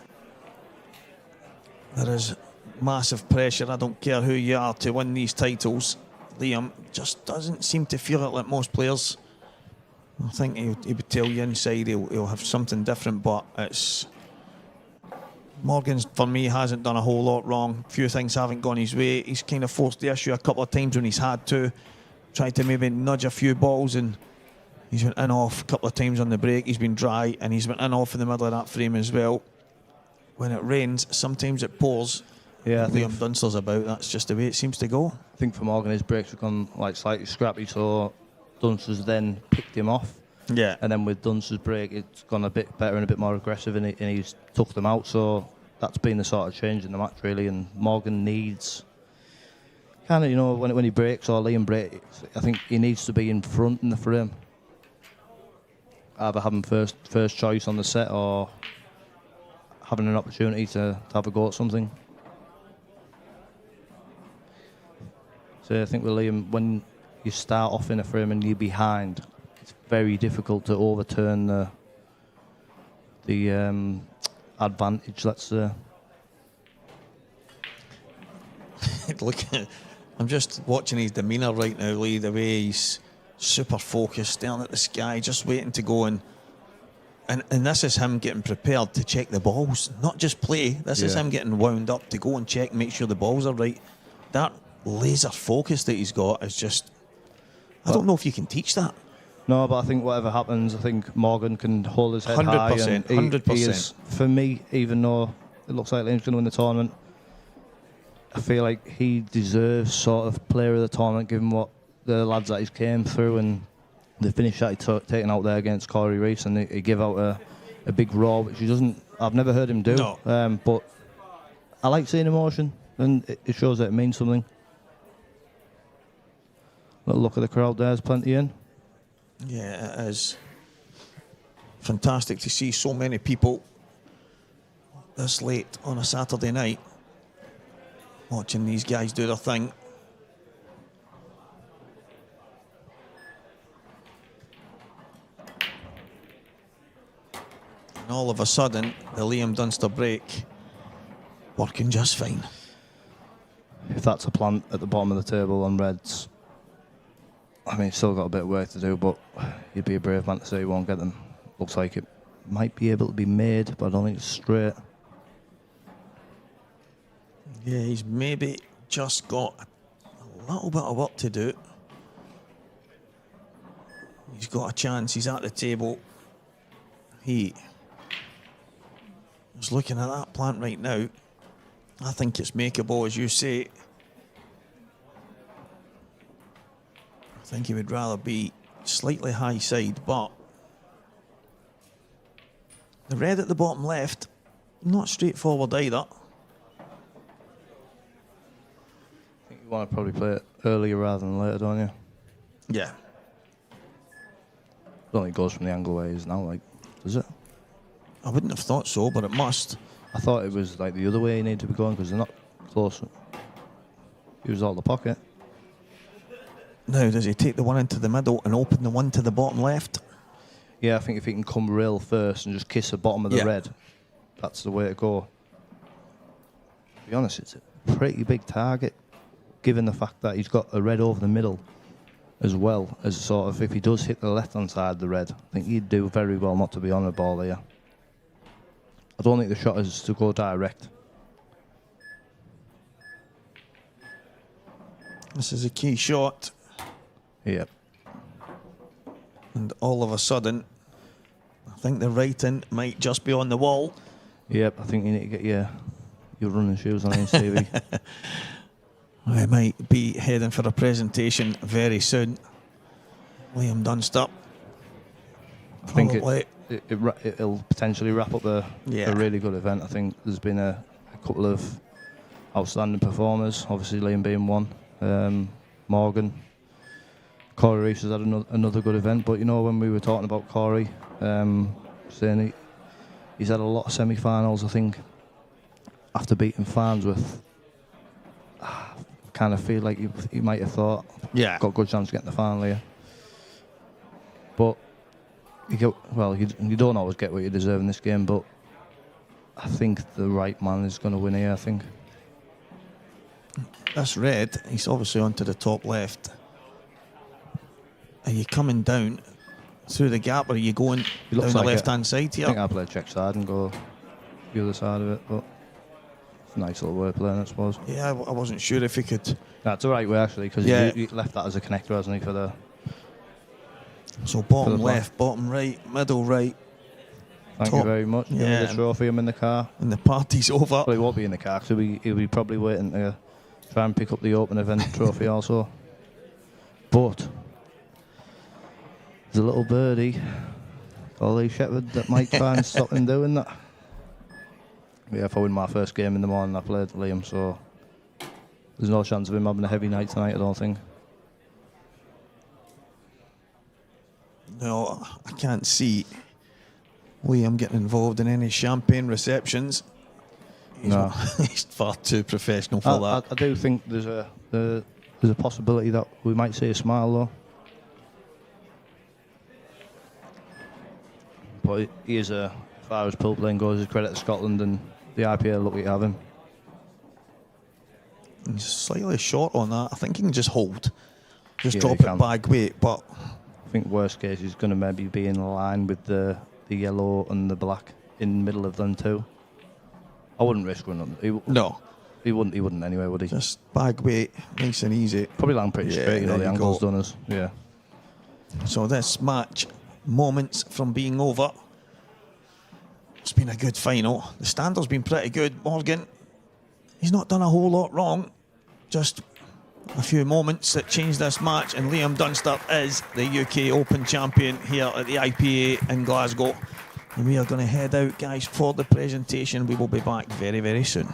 A: there is massive pressure. I don't care who you are to win these titles. Liam just doesn't seem to feel it like most players. I think he would tell you inside he'll have something different, but Morgan's, for me, hasn't done a whole lot wrong. A few things haven't gone his way. He's kind of forced the issue a couple of times when he's had to. Tried to maybe nudge a few balls, and he's went in off a couple of times on the break. He's been dry, and he's went in off in the middle of that frame as well. When it rains, sometimes it pours.
B: Yeah, I think
A: Liam Dunster's about. That's just the way it seems to go.
B: I think for Morgan, his breaks have gone like slightly scrappy, so Dunster's then picked him off.
A: Yeah.
B: And then with Dunster's break, it's gone a bit better and a bit more aggressive, and he's took them out. So that's been the sort of change in the match, really. And Morgan needs kind of, you know, when he breaks or Liam breaks, I think he needs to be in front in the frame. Either having first choice on the set or having an opportunity to have a go at something. So I think with Liam, when you start off in a frame and you're behind, it's very difficult to overturn the advantage, let's say.
A: Look, I'm just watching his demeanour right now, Lee, the way he's super focused, staring at the sky, just waiting to go and this is him getting prepared to check the balls, not just play. This is him getting wound up to go and check, make sure the balls are right. That laser focus that he's got is just, I don't know if you can teach that.
B: No, but I think whatever happens, I think Morgan can hold his head high.
A: 100%.
B: He is, for me, even though it looks like Liam's going to win the tournament, I feel like he deserves sort of player of the tournament, given what the lads that he's came through and the finish that he taken out there against Corey Reese, and he gave out a big roar, which he doesn't. I've never heard him do.
A: No.
B: But I like seeing emotion, and it shows that it means something. Little look at the crowd there, there's plenty in.
A: Yeah, it is fantastic to see so many people this late on a Saturday night watching these guys do their thing. And all of a sudden, the Liam Dunster break working just fine.
B: If that's a plant at the bottom of the table on Reds, I mean, still got a bit of work to do, but you'd be a brave man to say you won't get them. Looks like it might be able to be made, but I don't think it's straight.
A: Yeah, he's maybe just got a little bit of work to do. He's got a chance. He's at the table. He is looking at that plant right now. I think it's makeable, as you say. I think he would rather be slightly high side, but the red at the bottom left, not straightforward either.
B: I think you want to probably play it earlier rather than later, don't you?
A: Yeah.
B: I don't think it goes from the angle where he is now, like, does it?
A: I wouldn't have thought so, but it must.
B: I thought it was like the other way he needed to be going because they're not close. He was out of the pocket.
A: Now, does he take the one into the middle and open the one to the bottom left?
B: Yeah, I think if he can come real first and just kiss the bottom of the red, that's the way to go. To be honest, it's a pretty big target, given the fact that he's got a red over the middle, as well as sort of if he does hit the left-hand side of the red, I think he'd do very well not to be on the ball there. I don't think the shot is to go direct.
A: This is a key shot.
B: Yep.
A: And all of a sudden, I think the writing might just be on the wall.
B: Yep, I think you need to get your running shoes on, Stevie.
A: I might be heading for a presentation very soon. Liam Dunster.
B: I think it'll potentially wrap up a really good event. I think there's been a couple of outstanding performers, obviously Liam being one, Morgan. Corey Reese has had another good event, but you know, when we were talking about Corey, saying he's had a lot of semi-finals, I think, after beating Farnsworth, kind of feel like he might have thought, got a good chance of getting the final here. But you don't always get what you deserve in this game, but I think the right man is going to win here, I think.
A: That's red. He's obviously onto the top left. Are you coming down through the gap, or are you going down the left-hand side here?
B: I think I'll play check side and go the other side of it, but it's a nice little wordplay, I suppose.
A: Yeah, I wasn't sure if he could.
B: That's the right way actually, because he left that as a connector, hasn't he, for the.
A: So bottom left, bottom right, middle right.
B: Thank you very much.
A: Yeah,
B: The trophy, I'm in the car.
A: And the party's over.
B: Well, he won't be in the car, because he'll be probably waiting to try and pick up the Open Event trophy also. But there's a little birdie, Ollie Shepherd, that might try and stop him doing that. Yeah, if I win my first game in the morning, I played Liam, so there's no chance of him having a heavy night tonight, I don't think.
A: No, I can't see Liam getting involved in any champagne receptions.
B: No.
A: He's far too professional for that.
B: I do think there's a possibility that we might see a smile though. But he is as far as pool playing goes, his credit to Scotland, and the IPA are lucky to have him.
A: He's slightly short on that. I think he can just hold. Just
B: Yeah,
A: drop
B: he
A: it
B: can.
A: bag weight, but
B: I think worst case he's going to maybe be in line with the yellow and the black in the middle of them too. I wouldn't risk running them.
A: No.
B: He wouldn't anyway, would he?
A: Just bag weight, nice and easy.
B: Probably land pretty straight,
A: there
B: the
A: you
B: angle's
A: go.
B: done us. Yeah.
A: So this match, moments from being over. It's been a good final. The standard's been pretty good. Morgan, he's not done a whole lot wrong. Just a few moments that changed this match, and Liam Dunster is the UK Open champion here at the IPA in Glasgow. And we are going to head out, guys, for the presentation. We will be back very, very soon.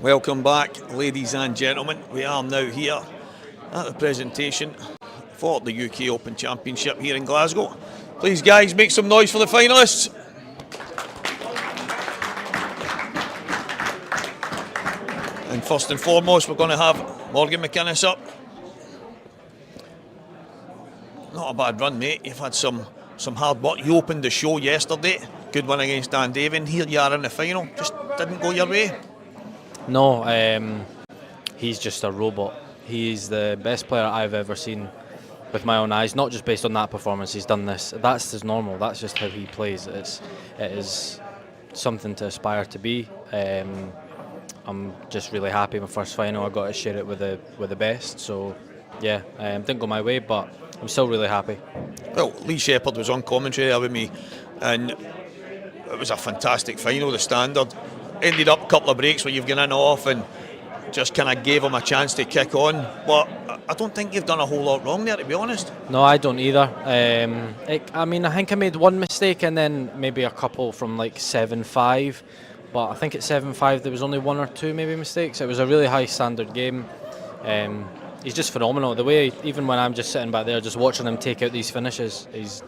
A: Welcome back, ladies and gentlemen. We are now here at the presentation for the UK Open Championship here in Glasgow. Please, guys, make some noise for the finalists. And first and foremost, we're going to have Morgan McInnes up. Not a bad run, mate. You've had some hard work. You opened the show yesterday. Good win against Dan Davin. Here you are in the final. Just didn't go your way.
O: No, he's just a robot. He's the best player I've ever seen with my own eyes, not just based on that performance. He's done this. That's his normal. That's just how he plays. It is something to aspire to be. I'm just really happy. My first final, I got to share it with the best. So, yeah, didn't go my way, but I'm still really happy.
A: Well, Lee Shepherd was on commentary there with me, and it was a fantastic final. The standard ended up a couple of breaks where you've gone in off and just kind of gave him a chance to kick on. But I don't think you've done a whole lot wrong there, to be honest.
O: No, I don't either. I think I made one mistake and then maybe a couple from like 7-5. But I think at 7-5 there was only one or two maybe mistakes. It was a really high standard game. he's just phenomenal. The way, even when I'm just sitting back there, just watching him take out these finishes, he's,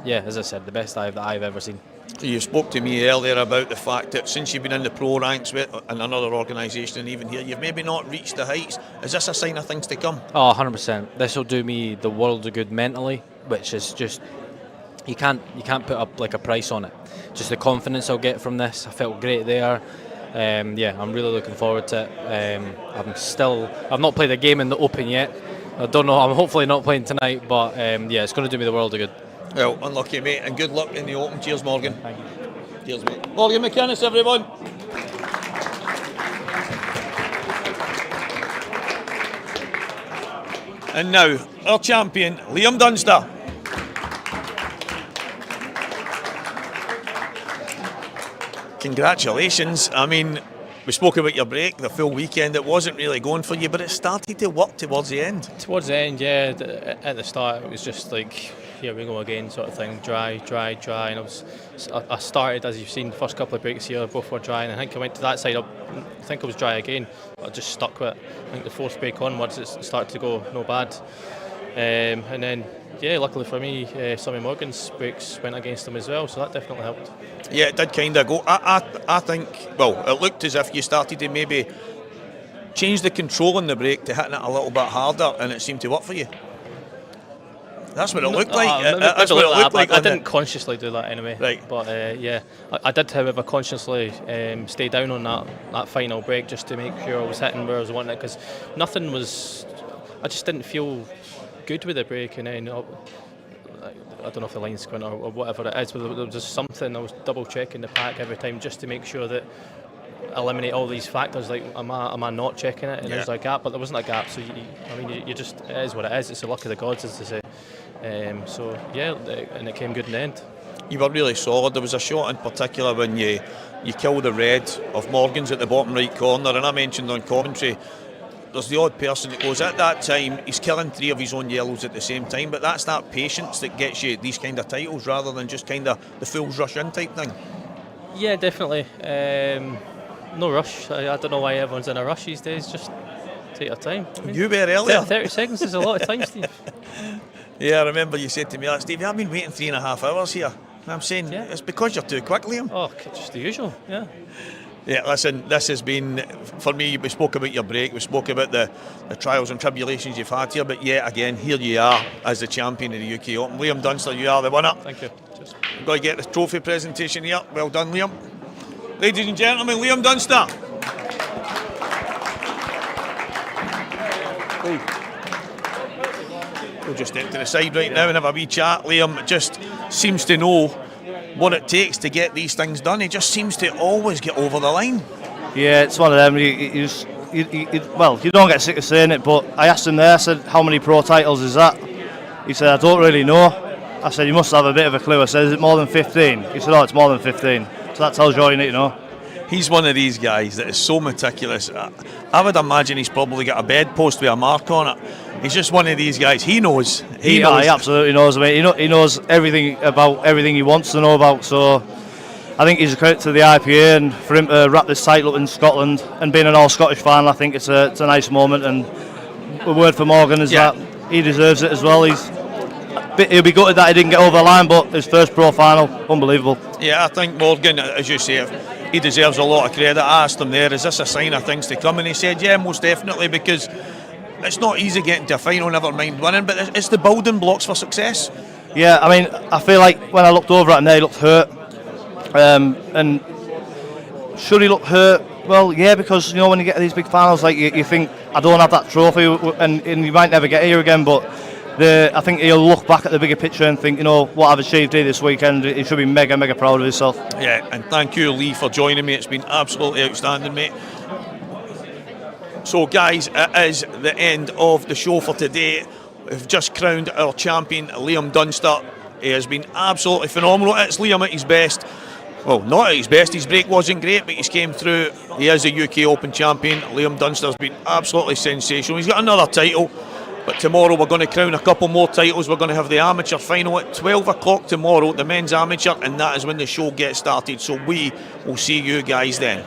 O: yeah, as I said, the best that I've ever seen.
A: You spoke to me earlier about the fact that since you've been in the pro ranks with in another organisation and even here, you've maybe not reached the heights. Is this a sign of things to come?
O: Oh, 100%. This will do me the world of good mentally, which is just, you can't put up like a price on it. Just the confidence I'll get from this. I felt great there. Yeah, I'm really looking forward to it. I've not played a game in the Open yet. I don't know. I'm hopefully not playing tonight, but yeah, it's going to do me the world of good.
A: Well, unlucky, mate, and good luck in the Open. Cheers, Morgan. Thank you. Cheers, mate. Morgan McInnes, everyone. And now, our champion, Liam Dunster. Congratulations. I mean, we spoke about your break, the full weekend. It wasn't really going for you, but it started to work towards the end.
J: Towards the end, yeah. At the start, it was just like, here we go again, sort of thing. Dry. And I started, as you've seen, the first couple of breaks here, both were dry. And I think I went to that side up. I think I was dry again. But I just stuck with it. I think the fourth break onwards, it started to go no bad. And then, yeah, luckily for me, Sammy Morgan's breaks went against him as well, so that definitely helped.
A: Yeah, it did kind of go. I think, well, it looked as if you started to maybe change the control on the break to hitting it a little bit harder, and it seemed to work for you. That's what it looked like. That's what it looked like.
J: I didn't consciously do that anyway.
A: Right.
J: But yeah, I did, however, consciously stay down on that final break just to make sure I was hitting where I was wanting it, because nothing was. I just didn't feel good with the break, and then I don't know if the line's going or whatever it is, but there was just something. I was double checking the pack every time just to make sure that eliminate all these factors. Like, am I not checking it? And there's a gap, but there wasn't a gap. So you just, it is what it is. It's the luck of the gods, as they say. So yeah, and it came good in the end.
A: You were really solid. There was a shot in particular when you killed the red of Morgan's at the bottom right corner, and I mentioned on commentary, there's the odd person that goes, at that time he's killing 3 of his own yellows at the same time, but that's that patience that gets you these kind of titles rather than just kind of the fools rush in type thing.
J: Yeah, definitely. No rush. I don't know why everyone's in a rush these days. Just take your time. I mean,
A: you were earlier.
J: 30 seconds is a lot of time, Steve.
A: Yeah, I remember you said to me, Steve, I've been waiting 3.5 hours here. And I'm saying, it's because you're too quick, Liam.
J: Oh, just the usual, yeah.
A: Yeah, listen, this has been, for me, we spoke about your break, we spoke about the trials and tribulations you've had here, but yet again, here you are as the champion of the UK Open. Liam Dunster, you are the winner.
J: Thank you. Cheers.
A: We've got to get the trophy presentation here. Well done, Liam. Ladies and gentlemen, Liam Dunster. We'll just step to the side right now and have a wee chat. Liam just seems to know what it takes to get these things done. He just seems to always get over the line.
B: Yeah, it's one of them. You don't get sick of saying it, but I asked him there, I said, how many pro titles is that? He said, I don't really know. I said, you must have a bit of a clue. I said, is it more than 15? He said, oh, it's more than 15. So that tells you all you need to know.
A: He's one of these guys that is so meticulous. I would imagine he's probably got a bedpost with a mark on it. He's just one of these guys. He knows. He knows.
B: He absolutely knows. I mean, he knows everything about everything he wants to know about. So I think he's a credit to the IPA, and for him to wrap this title up in Scotland and being an all-Scottish fan, I think it's a nice moment. And a word for Morgan is that he deserves it as well. He'll be gutted that he didn't get over the line, but his first pro final, unbelievable.
A: Yeah, I think Morgan, as you say, he deserves a lot of credit. I asked him there, is this a sign of things to come? And he said, yeah, most definitely, because it's not easy getting to a final, never mind winning, but it's the building blocks for success.
B: Yeah, I mean, I feel like when I looked over at him there, he looked hurt. And should he look hurt? Well, yeah, because, you know, when you get to these big finals, like you think, I don't have that trophy, and you might never get here again, but I think he'll look back at the bigger picture and think, you know, what I've achieved here this weekend, he should be mega, mega proud of himself.
A: Yeah, and thank you, Lee, for joining me. It's been absolutely outstanding, mate. So, guys, it is the end of the show for today. We've just crowned our champion, Liam Dunster. He has been absolutely phenomenal. It's Liam at his best. Well, not at his best. His break wasn't great, but he's came through. He is a UK Open champion. Liam Dunster's been absolutely sensational. He's got another title. But tomorrow we're going to crown a couple more titles. We're going to have the amateur final at 12 o'clock tomorrow, the men's amateur, and that is when the show gets started. So we will see you guys then.